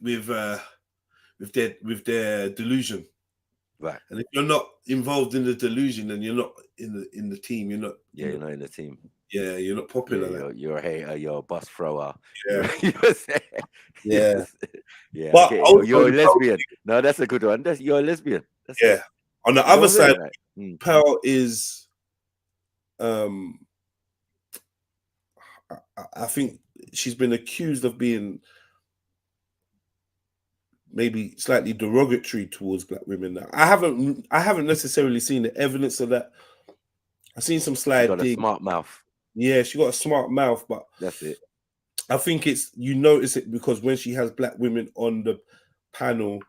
their delusion. Right. And if you're not involved in the delusion, then you're not in the team. You're not. Yeah, you're not in the team. Yeah, you're not popular. You're a hater. You're a bus thrower. Yeah. Yeah. But okay. You're a lesbian. No, that's a good one. You're a lesbian. That's it. On the other side, Pearl is, I think she's been accused of being maybe slightly derogatory towards black women. Now, I haven't necessarily seen the evidence of that. I've seen some slide. Got a smart mouth. Yeah, she got a smart mouth, but that's it. I think you notice it because when she has black women on the panel,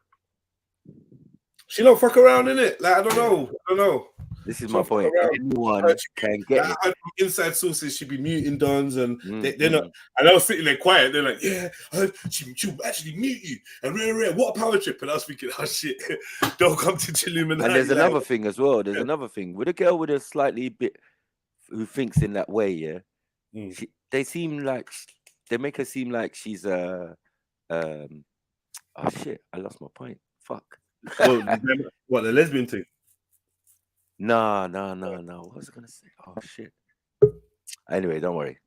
she don't fuck around in it. Like I don't know. This is my point. Anyone can get it. Inside sources, she be muting dons, and they're not. And I was sitting there quiet. They're like, "Yeah, she'll actually mute you." And what a power trip! And I was thinking, "Oh shit, don't come to Trilluminati." And there's another thing as well. There's another thing with a girl with a slightly bit who thinks in that way. Yeah, they make her seem like she's a. Oh shit! I lost my point. Fuck. What the lesbian thing? No. What was I gonna say? Oh shit. Anyway, don't worry.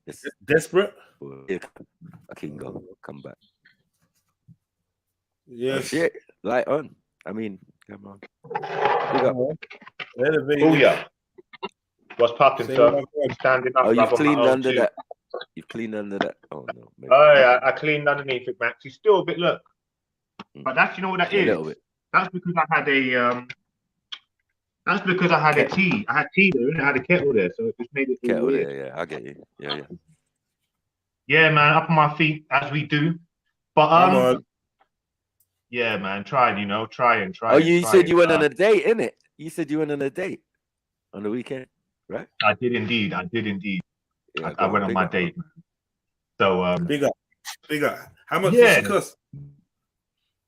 Desperate. I can go. Come back. Yeah. Oh, shit. Light on. I mean, come on. Oh yeah. What's popping, sir? Standing up. Oh, you've cleaned under that. You've cleaned under that. Oh no. Maybe. Oh yeah, I cleaned underneath it, Max. It's still a bit look. But that's what that is. A little bit. That's because I had a That's because I had a tea. I had tea there, and I had a kettle there, so it just made it kettle weird. there. Yeah, I get you. Yeah. Yeah, man, up on my feet as we do. But yeah, man, try and try. Oh, you said you went on a date, innit? You said you went on a date on the weekend, right? I did indeed. Yeah, I went on my date, man. So big up. How much did she cost?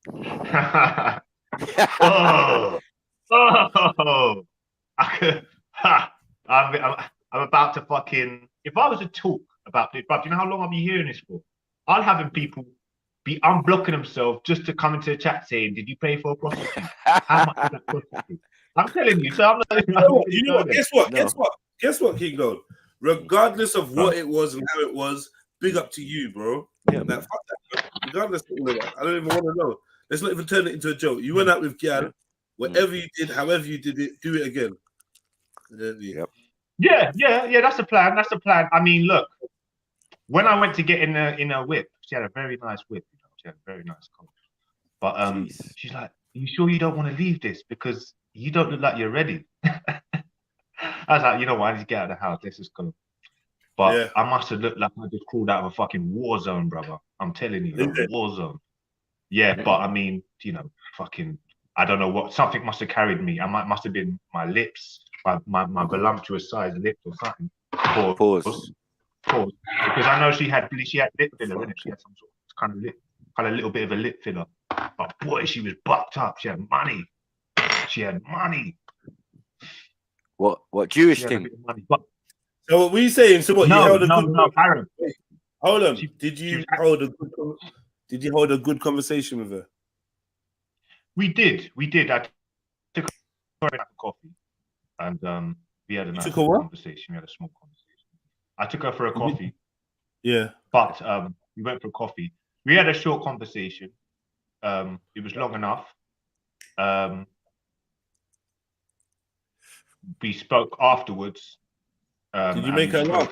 I'm about to fucking. If I was to talk about this, but do you know how long I'll be hearing this for? I'll having people be unblocking themselves just to come into the chat saying, "Did you pay for a prostitute? How much is that prostitute?" I'm telling you. So I'm not. You know what? Guess what, King Gold? Regardless of what it was and how it was, big up to you, bro. Yeah, fuck that. Regardless of all of that, I don't even want to know. Let's not even turn it into a joke. You went out with Gyal. Whatever you did, however you did it, do it again. Yep. Yeah. That's the plan. That's the plan. I mean, look, when I went to get in a whip, she had a very nice whip. You know, she had a very nice car. But she's like, "You sure you don't want to leave this because you don't look like you're ready?" I was like, you know what? I need to get out of the house. Let's just go. But I must have looked like I just crawled out of a fucking war zone, brother. I'm telling you, a war zone. Yeah, but I mean, you know, fucking, I don't know what, something must have carried me. Must have been my lips, my voluptuous sized lips or something. Pause. Because I know she had lip filler in it. She had some sort of kind of a little bit of a lip filler. But boy, she was bucked up. She had money. What Jewish thing? So what were you saying? So what? No, Aaron. Hold on. Did you hold a good conversation with her? We did. I took her for coffee, and we had a nice conversation. We had a small conversation. I took her for a coffee. Yeah. But we went for coffee. We had a short conversation. It was long enough. We spoke afterwards. Did you make her laugh?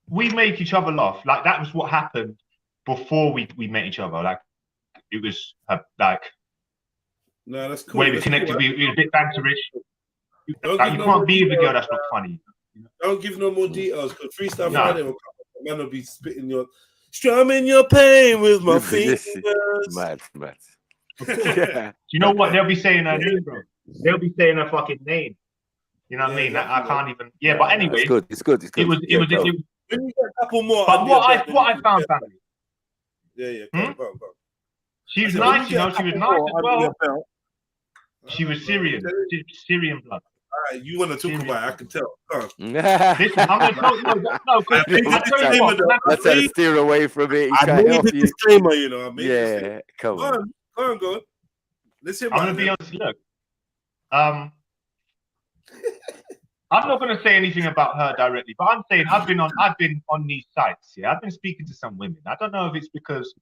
We made each other laugh. Like that was what happened before we met each other. Like it was like. No, that's cool. Where we connected, cool. We were a bit banterish. You can't be with a girl that's not funny. Don't give no more details because Freestyle Friday will come up. Man will be spitting your, strumming your pain with my fingers. Mad. Yeah. You know what? They'll be saying her name, bro. They'll be saying her fucking name. You know what I mean? Exactly. I can't even. Yeah, but anyway, it's good. It was. When you get a couple more. But what I found, family. Yeah. Go. She's nice, you know. She was nice as well. She was Syrian. Syrian blood. All right, you want to talk about it? I can tell. Listen, I'm gonna tell Let's try to steer away from it. I made the disclaimer, you know. Yeah, come on. Go on. Let's hear. I'm gonna be honest. Look, I'm not gonna say anything about her directly, but I'm saying I've been on these sites. Yeah, I've been speaking to some women. I don't know if it's because,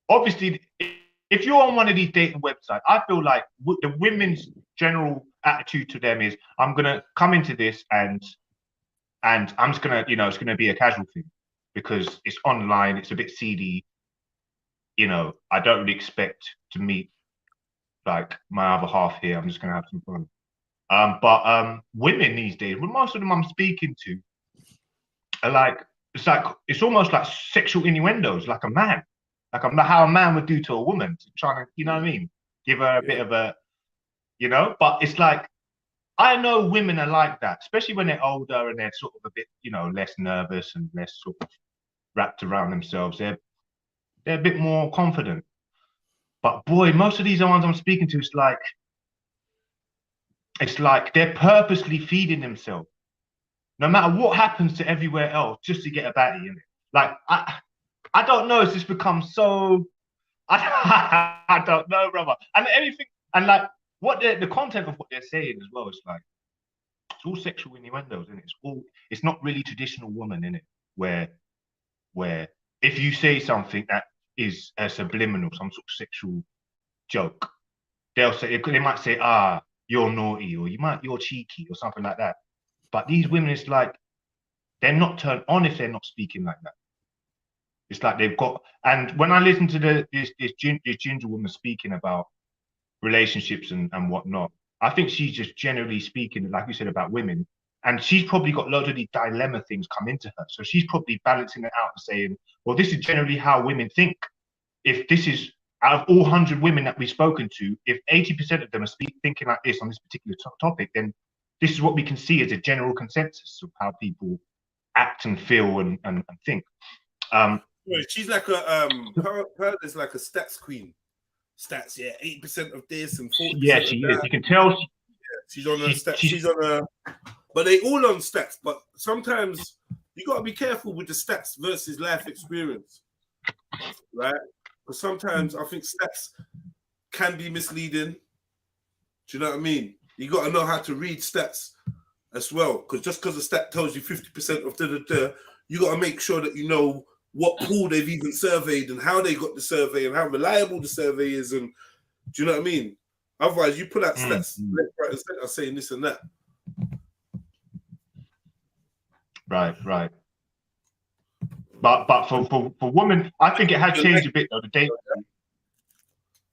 obviously, if you're on one of these dating websites, I feel like the women's general attitude to them is, I'm gonna come into this and I'm just gonna, you know, it's gonna be a casual thing because it's online, it's a bit seedy. You know, I don't really expect to meet like my other half here. I'm just gonna have some fun. But women these days, well, most of them I'm speaking to are like, it's almost like sexual innuendos, like a man. Like how a man would do to a woman, trying to, you know what I mean? Give her a bit of a, you know? But it's like, I know women are like that, especially when they're older and they're sort of a bit, you know, less nervous and less sort of wrapped around themselves. They're a bit more confident. But boy, most of these ones I'm speaking to, it's like they're purposely feeding themselves. No matter what happens to everywhere else, just to get a baddie in it. Like, I don't know. It's just become so. I don't know, brother. And everything, and like what the content of what they're saying as well. It's like it's all sexual innuendos, and it's not really traditional woman in it. Where if you say something that is a subliminal, some sort of sexual joke, they might say, you're naughty, or you're cheeky, or something like that. But these women, it's like they're not turned on if they're not speaking like that. It's like they've got, and when I listen to this ginger woman speaking about relationships and whatnot, I think she's just generally speaking, like you said, about women, and she's probably got loads of these dilemma things come into her. So she's probably balancing it out and saying, well, this is generally how women think. If this is, out of all 100 women that we've spoken to, if 80% of them are thinking like this on this particular topic, then this is what we can see as a general consensus of how people act and feel and think. She's like a Pearl is like a stats queen. Stats, 8% of this and 40%. Yeah, she is. You can tell she's on a stats. She's on a, but they all on stats. But sometimes you got to be careful with the stats versus life experience, right? Because sometimes I think stats can be misleading. Do you know what I mean? You got to know how to read stats as well. Because just because a stat tells you 50% of you got to make sure that you know what pool they've even surveyed and how they got the survey and how reliable the survey is. And do you know what I mean? Otherwise, you pull out stats left, right, and center saying this and that. Right. But for women, I think it has changed a bit though.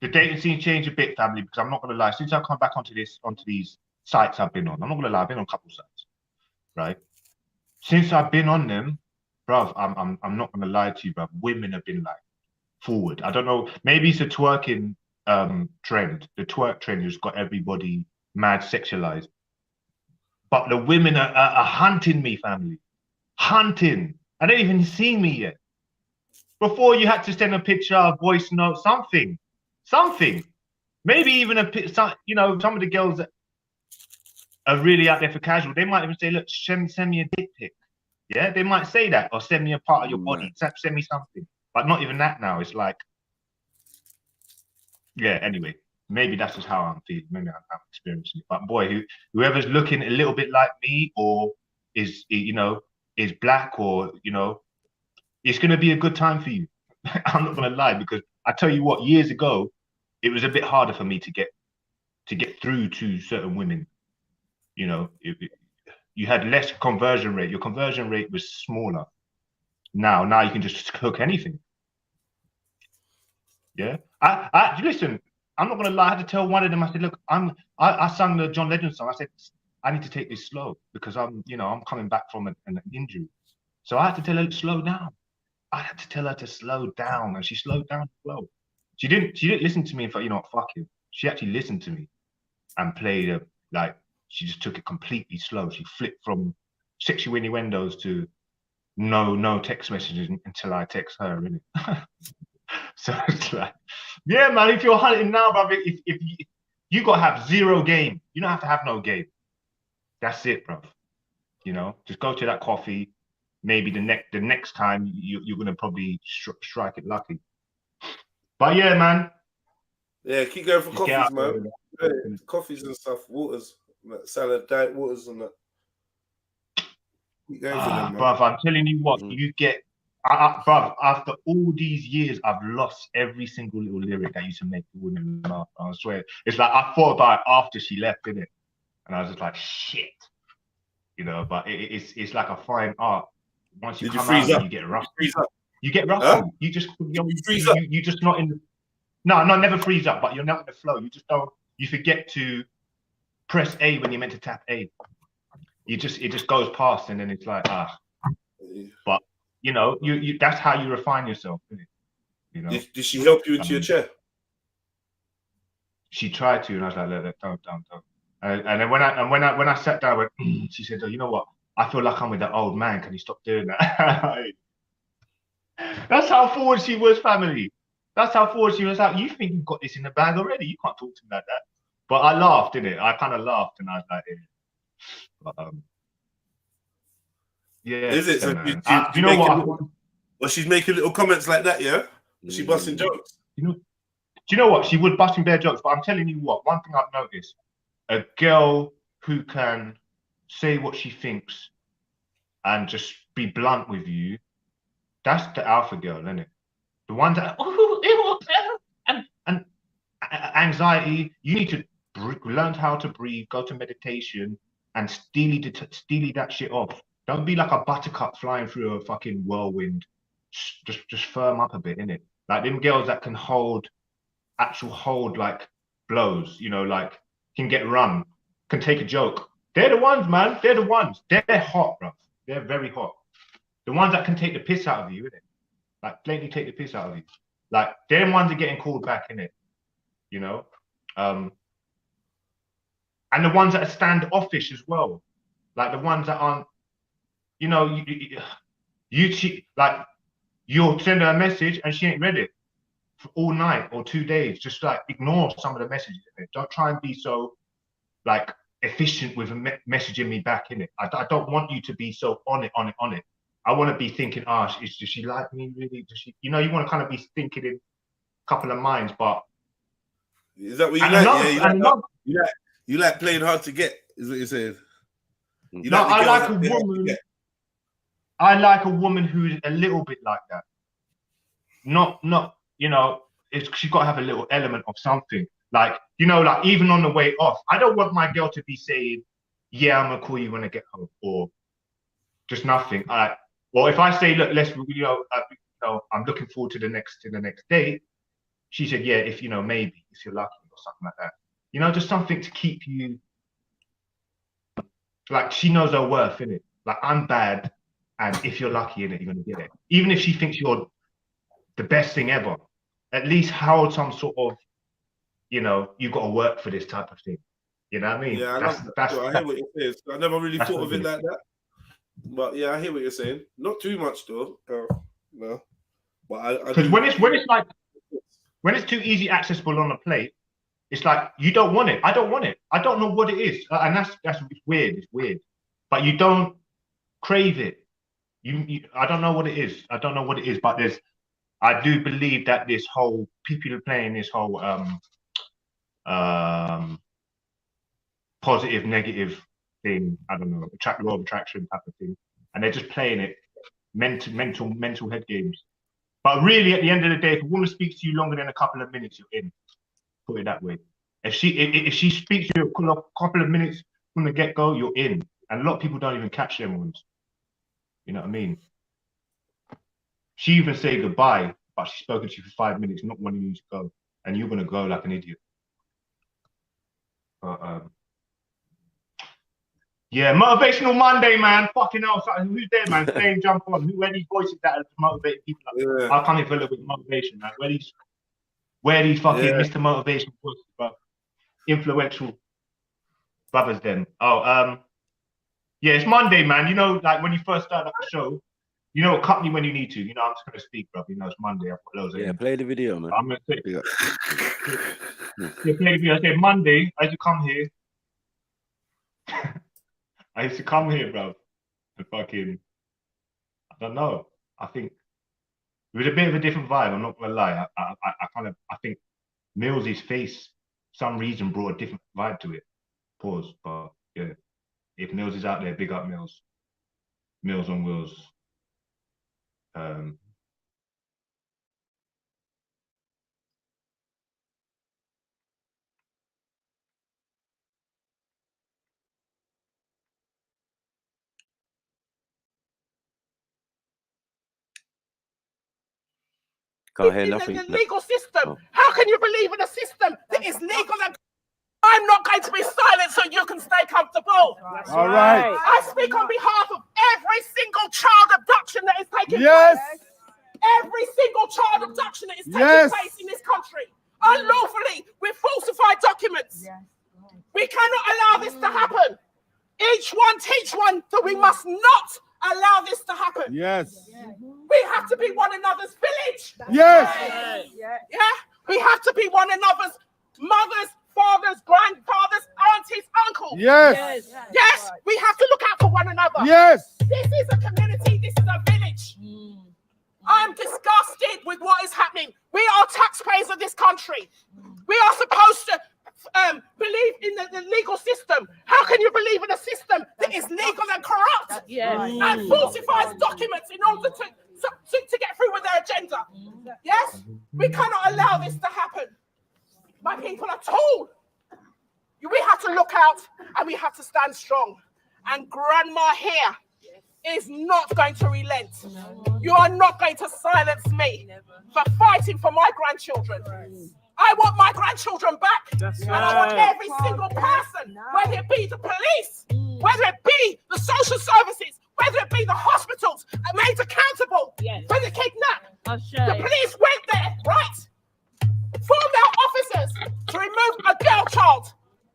The dating scene changed a bit, family, because I'm not gonna lie. Since I've come back onto these sites I've been on, I'm not gonna lie, I've been on a couple sites, right? Since I've been on them, bruv, I'm not gonna lie to you, bruv. Women have been like forward. I don't know, maybe it's a twerking trend. The twerk trend has got everybody mad sexualized. But the women are hunting me, family. Hunting. I don't even see me yet. Before you had to send a picture, a voice note, something. Maybe even you know, some of the girls that are really out there for casual, they might even say, look, send me a dick pic. Yeah, they might say that, or send me a part of your body, send me something. But not even that now. It's like, yeah, anyway, maybe that's just how I'm feeling. Maybe I'm experiencing it. But boy, whoever's looking a little bit like me, or is, you know, is black, or, you know, it's going to be a good time for you. I'm not going to lie, because I tell you what, years ago, it was a bit harder for me to get through to certain women. You know, you had less conversion rate. Your conversion rate was smaller. Now you can just cook anything. Yeah. I listen, I'm not going to lie. I had to tell one of them, I said, look, I sung the John Legend song. I said, I need to take this slow because I'm coming back from an injury. So I had to tell her to slow down. I had to tell her to slow down, and she slowed down slow. She didn't listen to me and thought, you know what, fuck it. She actually listened to me and played like, she just took it completely slow. She flipped from sexy windows to no text messages until I text her, really. So it's like, yeah, man, if you're hunting now, brother, if you got to have zero game. You don't have to have no game. That's it, bro. You know, just go to that coffee. Maybe the next time you're gonna probably strike it lucky. But yeah, man. Yeah, keep going for coffees, man. Yeah, coffees and stuff, waters, salad, diet waters, and that. Keep going for them, man. Bruv, I'm telling you what, you get. Bruv, after all these years, I've lost every single little lyric that used to make the women laugh. I swear, it's like I thought about it after she left, innit? And I was just like, shit, you know. But it's like a fine art. Once you come out, you get rough. You get rough. Huh? You just you just not in the. No, never freeze up. But you're not in the flow. You just don't. You forget to press A when you're meant to tap A. It just goes past, and then it's like But you know, you that's how you refine yourself, isn't it? You know. Did she help you into your chair? She tried to, and I was like, don't. And then when I sat down, she said, oh, you know what? I feel like I'm with that old man. Can you stop doing that? That's how forward she was, family. That's how forward she was. Like, you think you've got this in the bag already? You can't talk to me like that. But I laughed, didn't it? I kind of laughed, and I was like, yeah. Is it? So you know what? Well, she's making little comments like that, yeah? She busting jokes. Do you know what? She would busting bare jokes, but I'm telling you what, one thing I've noticed, a girl who can say what she thinks and just be blunt with you, that's the alpha girl, isn't it? The ones that and anxiety, you need to learn how to breathe, go to meditation, and steely that shit off. Don't be like a buttercup flying through a fucking whirlwind. Just firm up a bit, innit? Like them girls that can hold like blows, you know, like can get run, can take a joke. They're the ones, man. They're the ones. They're hot, bro. They're very hot. The ones that can take the piss out of you, innit? Like blatantly take the piss out of you. Like they're the ones that are getting called back, innit? You know? And the ones that are standoffish as well. Like the ones that aren't, you know, like you'll send her a message and she ain't read it for all night or 2 days. Just like ignore some of the messages in it. Don't try and be so like efficient with messaging me back in it. I don't want you to be so on it. I want to be thinking, does she like me really? Does she, you know, you want to kind of be thinking in a couple of minds, but is that what you like? You like playing hard to get, is what you're saying? I like a woman. I like a woman who's a little bit like that. Not, you know, she's got to have a little element of something. Like, you know, like even on the way off, I don't want my girl to be saying, yeah, I'm gonna call you when I get home, or just nothing. Well, if I say, look, let's, I'm looking forward to the next date. She said, yeah, if maybe if you're lucky or something like that. Just something to keep you. Like, she knows her worth, innit? Like, I'm bad, and if you're lucky, innit, you're gonna get it. Even if she thinks you're the best thing ever, at least hold some sort of, you've got to work for this type of thing. You know what I mean? Yeah, I hear what you're saying. I never really thought of it like that. But yeah, I hear what you're saying. Not too much though. No. But because when it's too easy accessible on a plate, it's like you don't want it. I don't want it. I don't know what it is, and that's weird. It's weird, but you don't crave it. I don't know what it is. I don't know what it is, but I do believe that this whole people are playing this whole positive, negative thing. I don't know, law of attraction type of thing, and they're just playing it mental head games. But really, at the end of the day, if a woman speaks to you longer than a couple of minutes, you're in. Put it that way. If she speaks to you a couple of minutes from the get go, you're in. And a lot of people don't even catch them ones. You know what I mean? She even say goodbye, but she's spoken to you for 5 minutes, not wanting you to go, and you're gonna go like an idiot. But yeah, Motivational Monday, man. Fucking hell, who's there, man? Stay and jump on. Where these voices that are motivating people? I'll come in for a little bit of motivation, man. Where these fucking Mr. Motivation voices, bro? Influential brothers, then. Yeah, it's Monday, man. Like when you first start up the show, cut me when you need to. I'm just gonna speak, bro. It's Monday. I've got loads of play the video, man. I'm gonna say, play the video. I said Monday. I used to come here. I used to come here, bro. And fucking, I don't know. I think it was a bit of a different vibe. I'm not gonna lie. I think Millsy's face, some reason, brought a different vibe to it. Pause. But yeah, if Mills is out there, big up Mills. Mills on Wheels. In the legal system. How can you believe in a system that is legal? And I'm not going to be silent so you can stay comfortable. All right. I speak on behalf of every single child abduction that is taking place. Every single child abduction that is taking place in this country. Unlawfully, with falsified documents. We cannot allow this to happen. Each one teach one that we must not allow this to happen. We have to be one another's village. Yeah. We have to be one another's mothers, fathers, grandfathers, aunties, uncles. Yes. We have to look out for one another. This is a community. This is a village. I'm disgusted with what is happening. We are taxpayers of this country. We are supposed to believe in the legal system. How can you believe in a system that is legal and corrupt and falsifies documents in order to get through with their agenda? Yes, we cannot allow this to happen. My people are told. We have to look out and we have to stand strong. And Grandma here is not going to relent. You are not going to silence me for fighting for my grandchildren. I want my grandchildren back. And I want every single person, whether it be the police, whether it be the social services, whether it be the hospitals, made accountable for the kidnap. The police went there, right? 4 male officers to remove a girl child.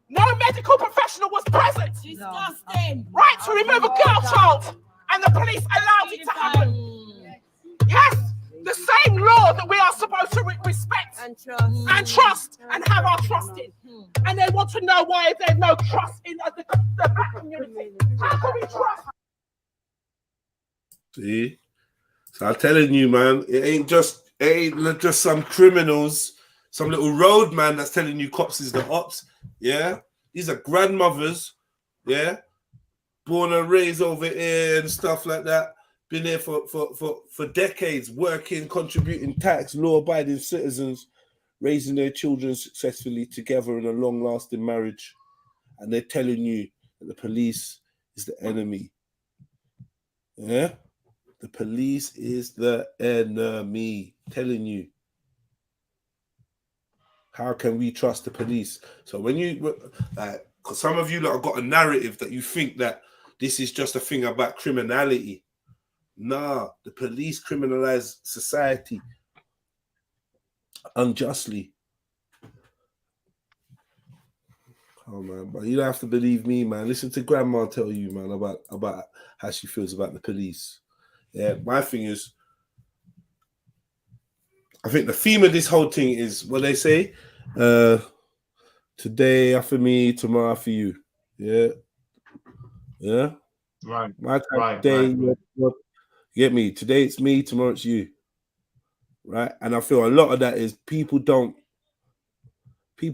No medical professional was present. Disgusting. Right, to remove a girl child. And the police allowed it to happen. Yes, the same law that we are supposed to respect and trust and have our trust in. And they want to know why there's no trust in the black community. How can we trust? See? So I'm telling you, man, it ain't just some criminals, some little roadman that's telling you cops is the ops. Yeah, these are grandmothers. Yeah, born and raised over here and stuff like that. Been there for decades, working, contributing tax, law-abiding citizens, raising their children successfully together in a long-lasting marriage. And they're telling you that the police is the enemy. Yeah, the police is the enemy. Telling you. How can we trust the police? So when you, because some of you lot have got a narrative that you think that this is just a thing about criminality. Nah, the police criminalize society unjustly. Oh man, but you don't have to believe me, man. Listen to Grandma tell you, man, about how she feels about the police. Yeah, my thing is, I think the theme of this whole thing is what they say. Today for me, tomorrow for you. Yeah. Yeah. Right. My time today, get me. Today it's me, tomorrow it's you. Right. And I feel a lot of that is people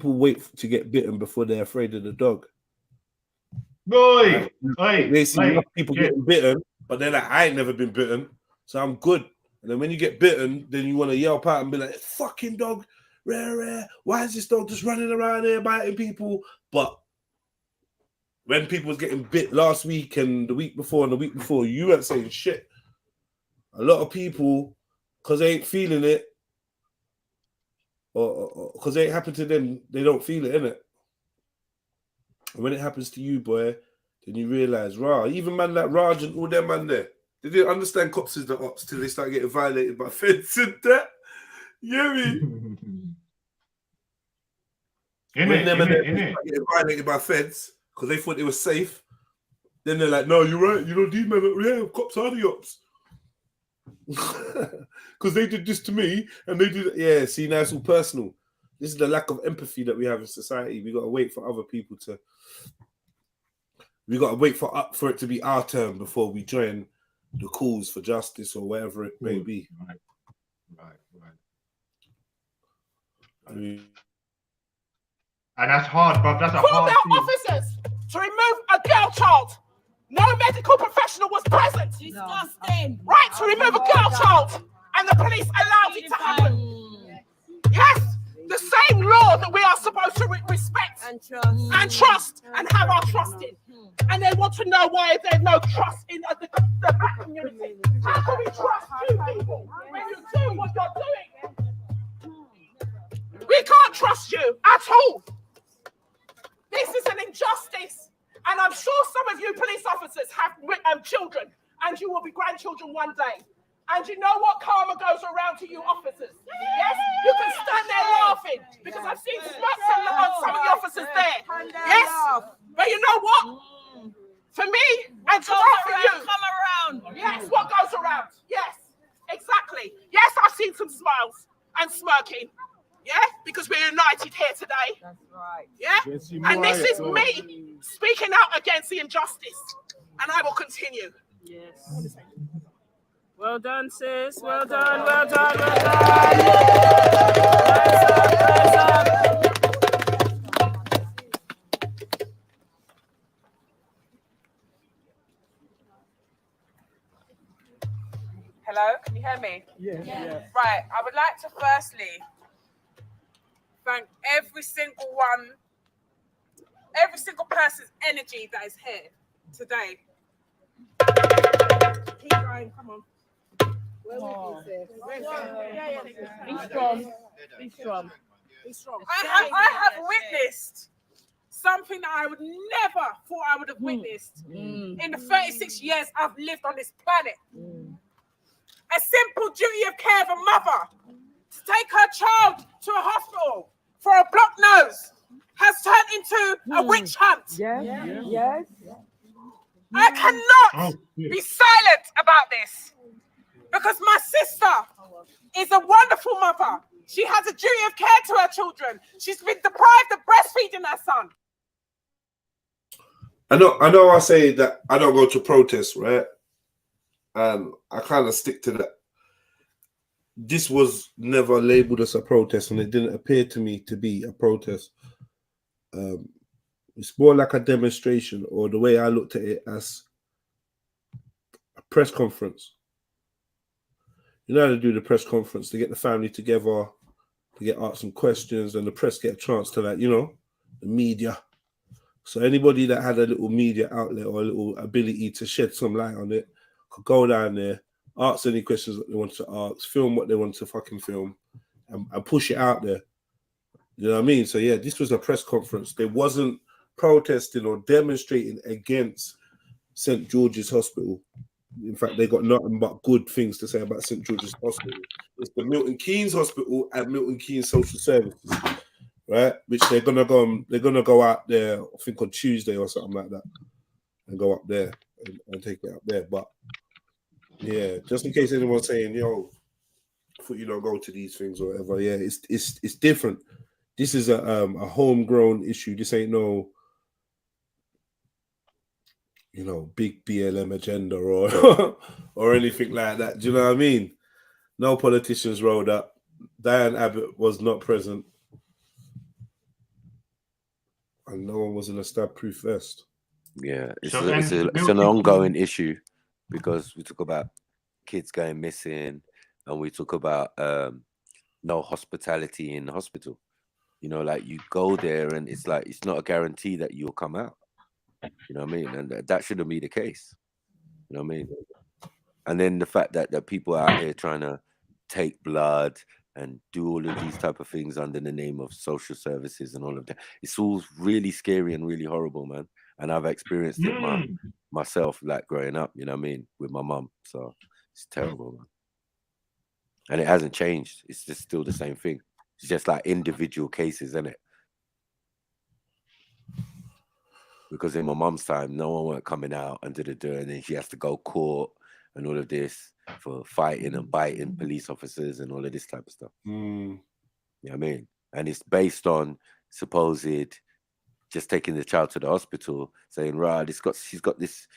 wait to get bitten before they're afraid of the dog. Boy, right? They see enough people getting bitten, but they're like, I ain't never been bitten, so I'm good. And then when you get bitten, then you want to yelp out and be like, fucking dog, rare. Why is this dog just running around here biting people? But when people was getting bit last week and the week before, you weren't saying shit. A lot of people, because they ain't feeling it, or because it ain't happened to them, they don't feel it, innit? And when it happens to you, boy, then you realise, even man like Raj and all them man there, they didn't understand cops is the ops till they start getting violated by feds and that. You hear me? When them and them start getting violated by feds because they thought they were safe, then they're like, no, you're right, you know, these men, yeah, cops are the ops. Because they did this to me and they did, yeah, see, now it's all personal. This is the lack of empathy that we have in society. We got to wait for other people to, we got to wait for it to be our turn before we join the calls for justice or whatever it may be. Right. And that's hard, bro. That's a hard thing. Officers to remove a girl child. No medical professional was present. Disgusting. Right, to remove a girl child. And the police allowed it to happen. Yes, the same law that we are supposed to respect and trust and have our trust in. And they want to know why there's no trust in the black community. How can we trust you people when you do what you're doing? We can't trust you at all. This is an injustice. And I'm sure some of you police officers have children, and you will be grandchildren one day. And you know what karma goes around to you officers? Yes, you can stand there laughing because I've seen smirks on some of the officers there. Yes, but you know what? For me and tomorrow for you. Come around. Yes, what goes around? Yes, exactly. Yes, I've seen some smiles and smirking. Yeah, because we're united here today. That's right. Yeah, and this is me speaking out against the injustice, and I will continue. Yes. Well done, sis. Well done. Well done. Well done. Rise up. Hello, can you hear me? Yes. Right, I would like to firstly thank every single person's energy that is here today. Keep going, come on. Be strong. Be strong. Be strong. I have witnessed something that I would never thought I would have witnessed in the 36 years I've lived on this planet. A simple duty of care of a mother to take her child to a hospital for a blocked nose has turned into a witch hunt. Yes. I cannot be silent about this because my sister is a wonderful mother. She has a duty of care to her children. She's been deprived of breastfeeding her son. I know I say that I don't go to protests, right? And I kind of stick to that. This was never labeled as a protest, and it didn't appear to me to be a protest. It's more like a demonstration, or the way I looked at it as a press conference. You know how to do the press conference, to get the family together, to get asked some questions, and the press get a chance to, like, you know, the media. So anybody that had a little media outlet or a little ability to shed some light on it could go down there, ask any questions that they want to ask, film what they want to fucking film, and push it out there. You know what I mean? So yeah, this was a press conference. They wasn't protesting or demonstrating against St. George's Hospital. In fact, they got nothing but good things to say about St. George's Hospital. It's the Milton Keynes Hospital and Milton Keynes Social Services, right? Which they're gonna go out there, I think on Tuesday or something like that, and go up there and take it up there. But yeah, just in case anyone's saying, yo, I thought you don't go to these things or whatever. Yeah, it's different. This is a homegrown issue. This ain't no, you know, big BLM agenda or or anything like that. Do you know what I mean? No politicians rolled up. Diane Abbott was not present. And no one was in a stab-proof vest. Yeah, it's an ongoing issue, because we talk about kids going missing, and we talk about no hospitality in the hospital. You know, like you go there and it's like, it's not a guarantee that you'll come out. You know what I mean? And that shouldn't be the case. You know what I mean? And then the fact that people are out here trying to take blood and do all of these type of things under the name of social services and all of that. It's all really scary and really horrible, man. And I've experienced it myself, like growing up, you know what I mean, with my mum. So it's terrible, man. And it hasn't changed. It's just still the same thing. It's just like individual cases, isn't it? Because in my mum's time, no one weren't coming out under the door, and then she has to go court and all of this for fighting and biting police officers and all of this type of stuff. You know what I mean? And it's based on supposed just taking the child to the hospital, saying, right, she's got this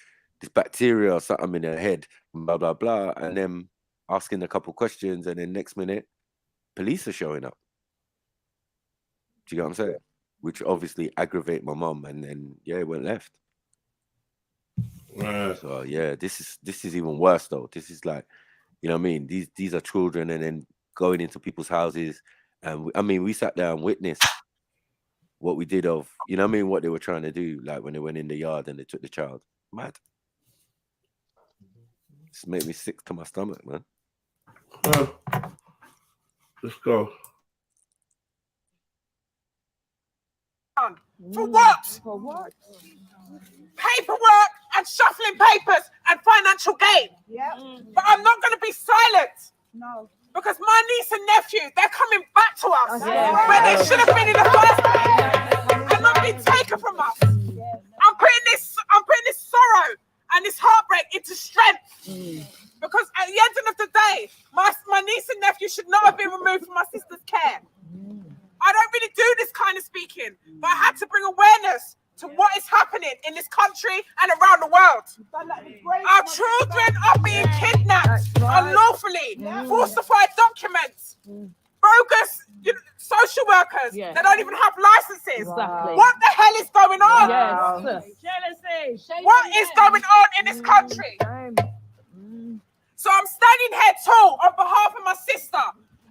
bacteria or something in her head, blah, blah, blah, and then asking a couple questions, and then next minute, police are showing up. Do you get what I'm saying? Which obviously aggravate my mum, and then yeah, it went left. Right. So yeah, this is even worse though. This is like, you know what I mean? These are children, and then going into people's houses, and I mean, we sat there and witnessed what we did of, you know what I mean, what they were trying to do, like when they went in the yard and they took the child. Mad. This made me sick to my stomach, man. Let's go. For what? For what? Paperwork and shuffling papers and financial gain. Yeah. But I'm not going to be silent. No. Because my niece and nephew, they're coming back to us where they should have been in the first place and not being taken from us. I'm putting this sorrow and this heartbreak into strength. Because at the end of the day, my niece and nephew should not have been removed from my sister's care. I don't really do this kind of speaking, but I had to bring awareness to what is happening in this country and around the world. Our children are being kidnapped unlawfully, falsified documents, bogus social workers that don't even have licenses. What the hell is going on? What is going on in this country? So I'm standing here too on behalf of my sister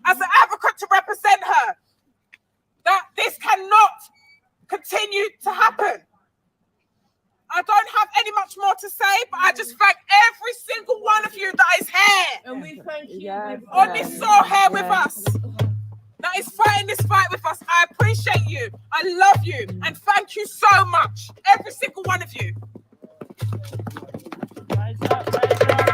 as an advocate to represent her, that this cannot continue to happen. I don't have any much more to say, but I just thank every single one of you that is here. And we thank you on this soul here with us, that is fighting this fight with us. I appreciate you. I love you. And thank you so much. Every single one of you. Rise up, rise up.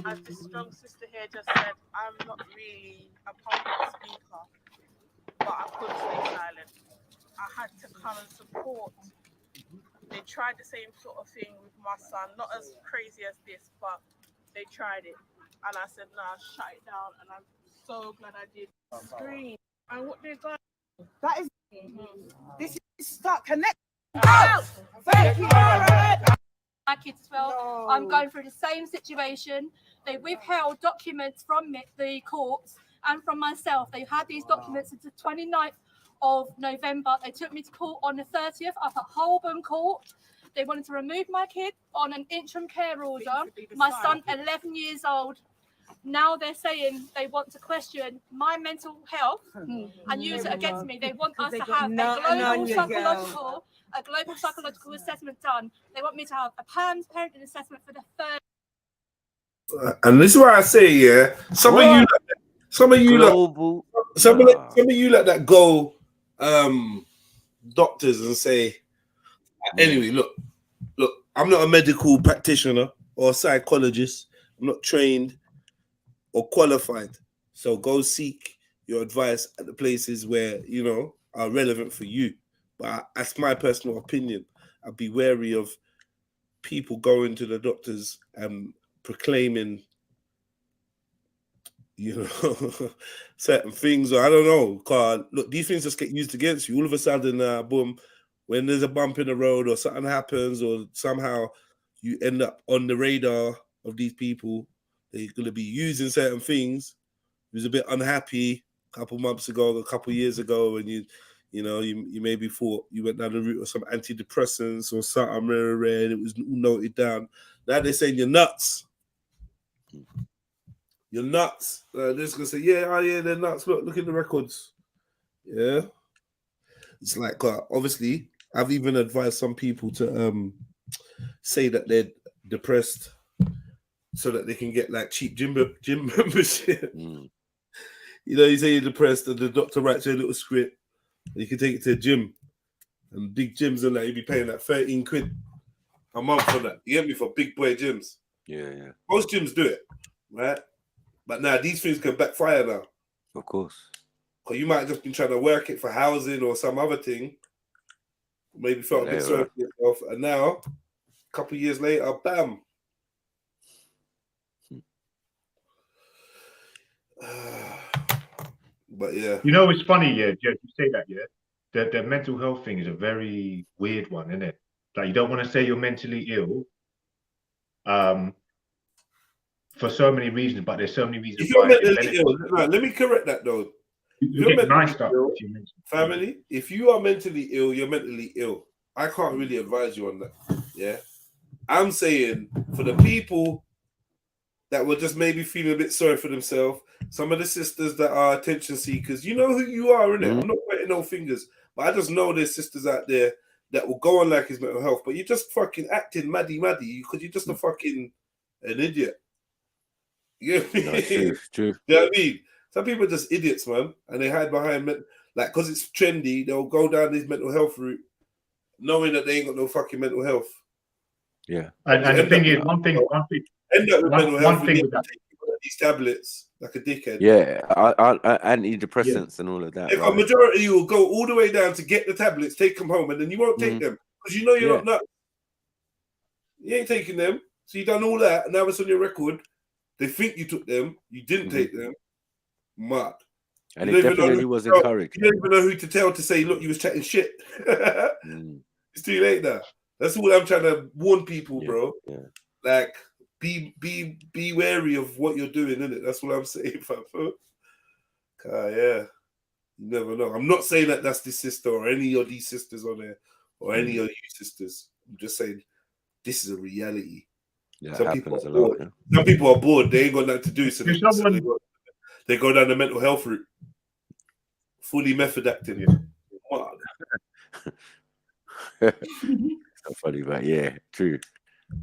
As this strong sister here just said, I'm not really a public speaker, but I couldn't stay silent. I had to come and support. They tried the same sort of thing with my son, not as crazy as this, but they tried it. And I said, no, shut it down. And I'm so glad I did. Screen. And what they got. That is, this is start connecting. Thank you. My kids as well. I'm going through the same situation. They withheld documents from the courts and from myself. They had these documents since the 29th of November. They took me to court on the 30th up at Holborn Court. They wanted to remove my kid on an interim care order. My son, 11 years old. Now they're saying they want to question my mental health and use it against me. They want us to have a global psychological assessment done. They want me to have a parenting assessment for the third. And this is why I say, yeah, some of you let that go, doctors, and say, anyway, look, I'm not a medical practitioner or a psychologist. I'm not trained or qualified. So go seek your advice at the places where, you know, are relevant for you. But that's my personal opinion. I'd be wary of people going to the doctors and proclaiming, you know, certain things, or I don't know. Cause look, these things just get used against you. All of a sudden, boom, when there's a bump in the road or something happens, or somehow you end up on the radar of these people, they're going to be using certain things. You was a bit unhappy a couple months ago, a couple years ago, and you maybe thought you went down the route of some antidepressants or something, and it was noted down. Now they're saying you're nuts. You're nuts. They're just going to say, yeah, they're nuts. Look at the records. Yeah. It's like, obviously, I've even advised some people to say that they're depressed so that they can get like cheap gym membership. You know, you say you're depressed and the doctor writes you a little script and you can take it to a gym. And big gyms and that, you'd be paying like 13 quid a month for that. You get me? For big boy gyms. Yeah. Most gyms do it, right? But now these things can backfire now. Of course. Because you might have just been trying to work it for housing or some other thing. Maybe felt a bit sorry for yourself. And now, a couple of years later, bam. But yeah. You know, it's funny, yeah, you say that, yeah? The mental health thing is a very weird one, isn't it? Like, you don't want to say you're mentally ill for so many reasons, but there's so many reasons. If you're mentally ill, let me correct that though. Family, if you are mentally ill, you're mentally ill. I can't really advise you on that. Yeah. I'm saying for the people that were just maybe feeling a bit sorry for themselves, some of the sisters that are attention seekers, you know who you are, innit? I'm not pointing no fingers, but I just know there's sisters out there that will go on like his mental health, but you're just fucking acting maddy because you're just a fucking an idiot. You know what I mean? True. You know what I mean? Some people are just idiots, man, and they hide behind like because it's trendy. They'll go down this mental health route, knowing that they ain't got no fucking mental health. Yeah, and the thing is, one thing. End up with mental health. These tablets like a dickhead. Yeah, antidepressants and all of that. If a majority of you will go all the way down to get the tablets, take them home, and then you won't take them because you know you're not nuts. You ain't taking them, so you done all that, and now it's on your record. They think you took them, you didn't take them. Mad. And it definitely was encouraged. You don't even know who to tell to say, look, you was chatting shit. It's too late now. That's all I'm trying to warn people, bro. Yeah. Like, be wary of what you're doing, innit? That's what I'm saying, fam. Yeah. You never know. I'm not saying that that's this sister or any of these sisters on there or any of you sisters. I'm just saying this is a reality. Yeah, some people are bored. Yeah. Some people are bored. They ain't got nothing to do. So they go down the mental health route. Fully method acting. So funny, but yeah, true.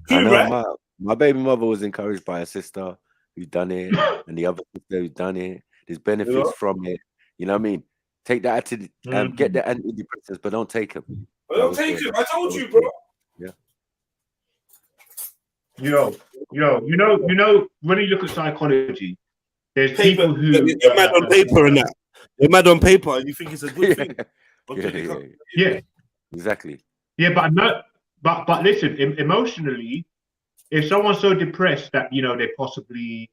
True, right? My baby mother was encouraged by a sister who done it, and the other sister who done it. There's benefits from it. You know what I mean? Take that to get the antidepressants, but don't take them. But don't take them. I told you, bro. Yeah. You know, when you look at psychology, there's people who you're mad on paper and that. You're mad on paper, and you think it's a good thing. Yeah, exactly. Yeah, but listen, emotionally, if someone's so depressed that they possibly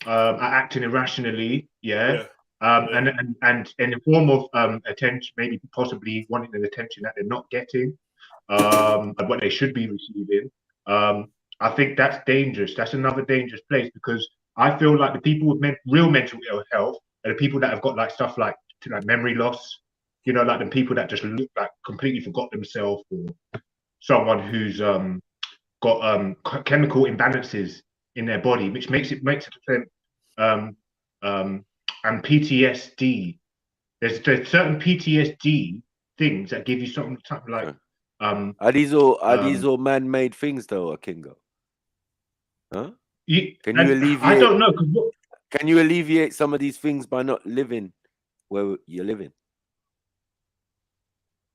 are acting irrationally, and in the form of attention, maybe possibly wanting an attention that they're not getting, what they should be receiving. I think that's dangerous. That's another dangerous place because I feel like the people with real mental ill health are the people that have got like stuff like memory loss. You know, like the people that just look like completely forgot themselves, or someone who's got chemical imbalances in their body, which makes it and PTSD. There's certain PTSD things that give you something like. Are these all man-made things though, Kingo? Huh? Can you alleviate? I don't know. Can you alleviate some of these things by not living where you're living?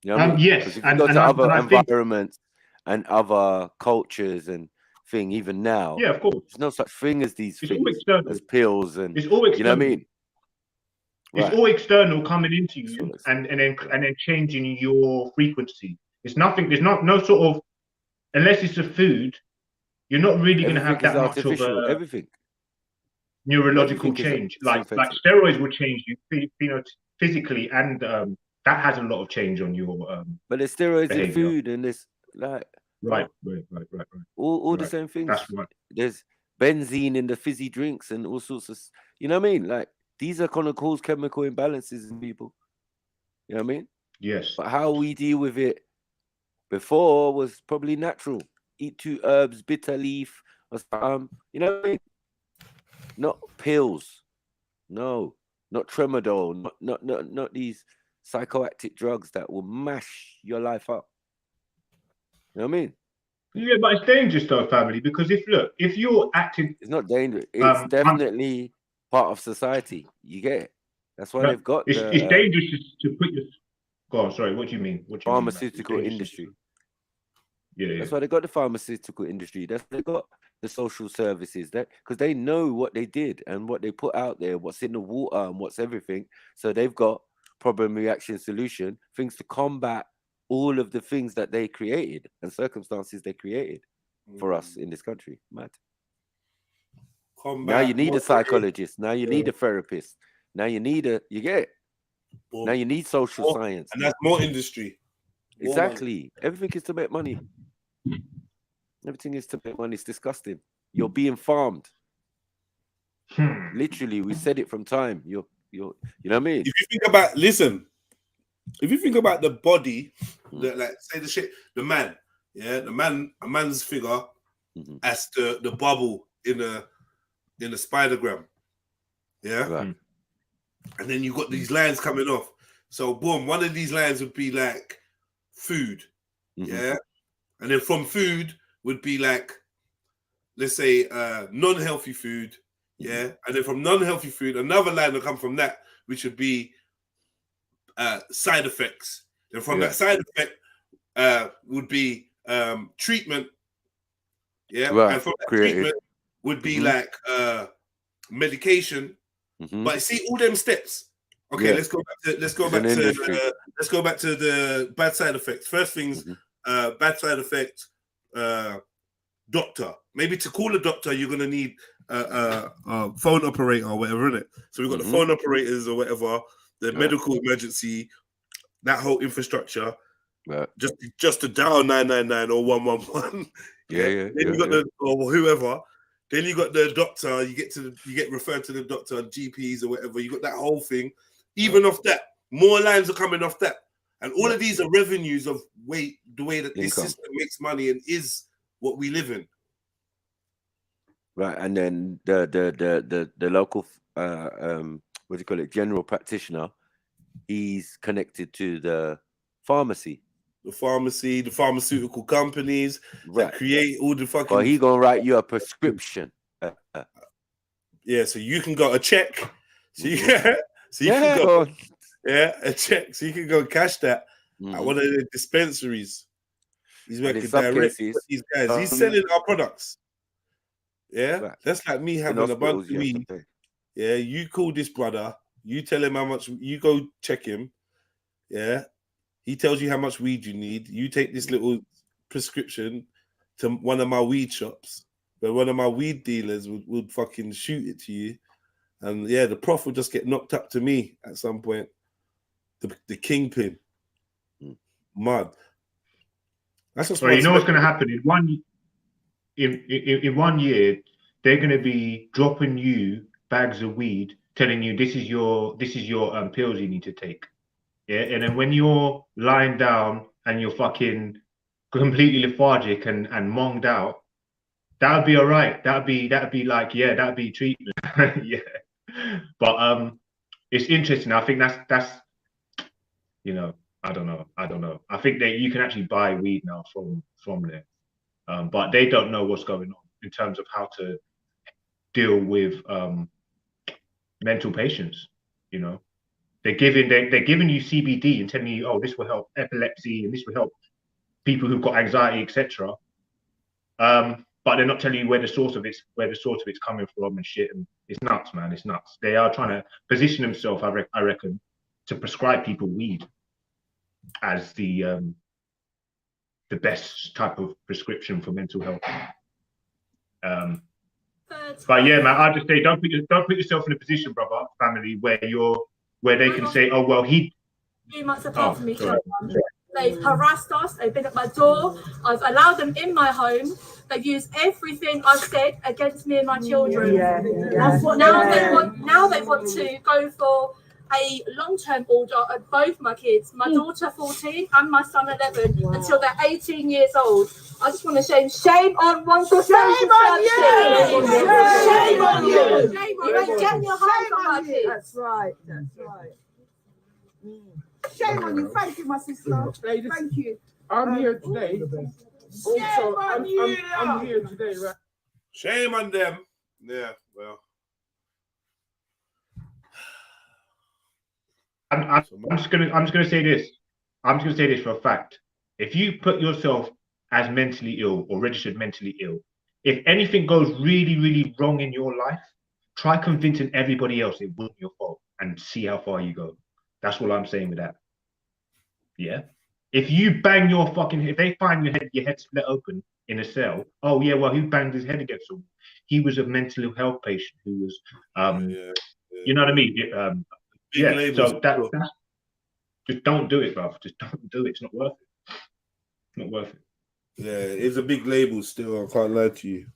You know what I mean? Yes, if you go to other environments and other cultures and thing, even now, yeah, of course, there's no such thing as these it's things as pills, and it's all external. You know what I mean? It's all external coming into you and then changing your frequency. It's nothing. There's no sort of, unless it's a food, you're not really going to have that much of a neurological change. Like steroids will change you, physically, and that has a lot of change on your. But there's steroids in food, and there's like right. All the same things. That's right. There's benzene in the fizzy drinks and all sorts of. You know what I mean? Like these are gonna cause chemical imbalances in people. You know what I mean? Yes. But how we deal with it before was probably natural. Eat 2 herbs, bitter leaf, or you know what I mean? Not pills. No, not tramadol. Not these psychoactive drugs that will mash your life up. You know what I mean? Yeah, but it's dangerous though, family, because if you're acting, it's not dangerous. It's definitely part of society. You get it. That's why they've got. It's dangerous to put your. Go on. Sorry. What do you mean? Pharmaceutical industry. Yeah. That's why they got the pharmaceutical industry. That's why they got the social services. That because they know what they did and what they put out there, what's in the water and what's everything. So they've got problem, reaction, solution, things to combat all of the things that they created and circumstances they created for us in this country. Mad. Now you need a psychologist. Now you need a therapist. Now you need you get it. Now you need social science. And that's more industry. Exactly. Everything is to make money. Everything is to make money. It's disgusting. You're being farmed. Literally, we said it from time. You know what I mean? If you think about, if you think about the body, like say the man, yeah, a man's figure as the bubble in a spidergram, yeah, right. And then you got these lines coming off. So boom, one of these lines would be like food, yeah, and then from food would be like, let's say non-healthy food, yeah, and then from non-healthy food another line will come from that, which would be side effects. And from that side effect would be treatment, yeah, right. and from that treatment would be like medication. But you see all them steps. Okay, let's go back to the bad side effects. First things, bad side effect, doctor. Maybe to call a doctor, you're gonna need a phone operator or whatever, innit? So we've got the phone operators or whatever, the medical emergency, that whole infrastructure. Right. Just to dial 999 or 111. Then you got the or whoever. Then you got the doctor. You get referred to the doctor, GPs or whatever. You got that whole thing. Even off that, more lines are coming off that, and all of these are revenues of the way that this system makes money and is what we live in. Right, and then the local what do you call it, general practitioner, he's connected to the pharmacy. The pharmaceutical companies that create all the fucking. Well, he gonna write you a prescription. Yeah, so you can go a check. So you can go, a check. So you can go cash that at one of the dispensaries. He's working directly with these guys. He's selling our products. Yeah, that's like me having a bunch of weed. Yeah, you call this brother. You tell him how much. You go check him. Yeah. He tells you how much weed you need. You take this little prescription to one of my weed shops, where one of my weed dealers would fucking shoot it to you. And yeah, the prof would just get knocked up to me at some point. The kingpin. Mud. That's what's you know what's going to happen in one year, they're going to be dropping you bags of weed telling you this is your pills you need to take. Yeah, and then when you're lying down and you're fucking completely lethargic and monged out, that would be all right. That'd be like, yeah, that'd be treatment. Yeah. But it's interesting. I think that's you know, I don't know. I think that you can actually buy weed now from there. But they don't know what's going on in terms of how to deal with mental patients, you know. They're giving you CBD and telling you, oh, this will help epilepsy and this will help people who've got anxiety, etc. But they're not telling you where the source of it's coming from and shit. And it's nuts, man. It's nuts. They are trying to position themselves, I reckon, to prescribe people weed as the best type of prescription for mental health. But yeah, man, I just say don't put yourself in a position, brother, family, where they can say, oh well, he. 2 months apart from each other. They've harassed us. They've been at my door. I've allowed them in my home. They've used everything I've said against me and my children. That's what now they want to go for a long-term order of both my kids, my daughter 14 and my son 11, until they're 18 years old. I just want to say shame on one for shame on you. Shame on you. You ain't getting your hands on my kids. That's right. Shame on you. Thank you, my sister. Thank you. I'm here today. Also, I'm here today, right? Shame on them. Yeah, well. I'm just gonna say this. I'm just gonna say this for a fact. If you put yourself as mentally ill or registered mentally ill, if anything goes really, really wrong in your life, try convincing everybody else it wasn't your fault and see how far you go. That's what I'm saying with that. Yeah. If you bang your if they find your head split open in a cell, oh yeah, well, who banged his head against someone? He was a mental health patient who was, you know what I mean? Yeah. So that's just don't do it, bruv. Just don't do it. It's not worth it. It's not worth it. Yeah, it's a big label still. I can't lie to you.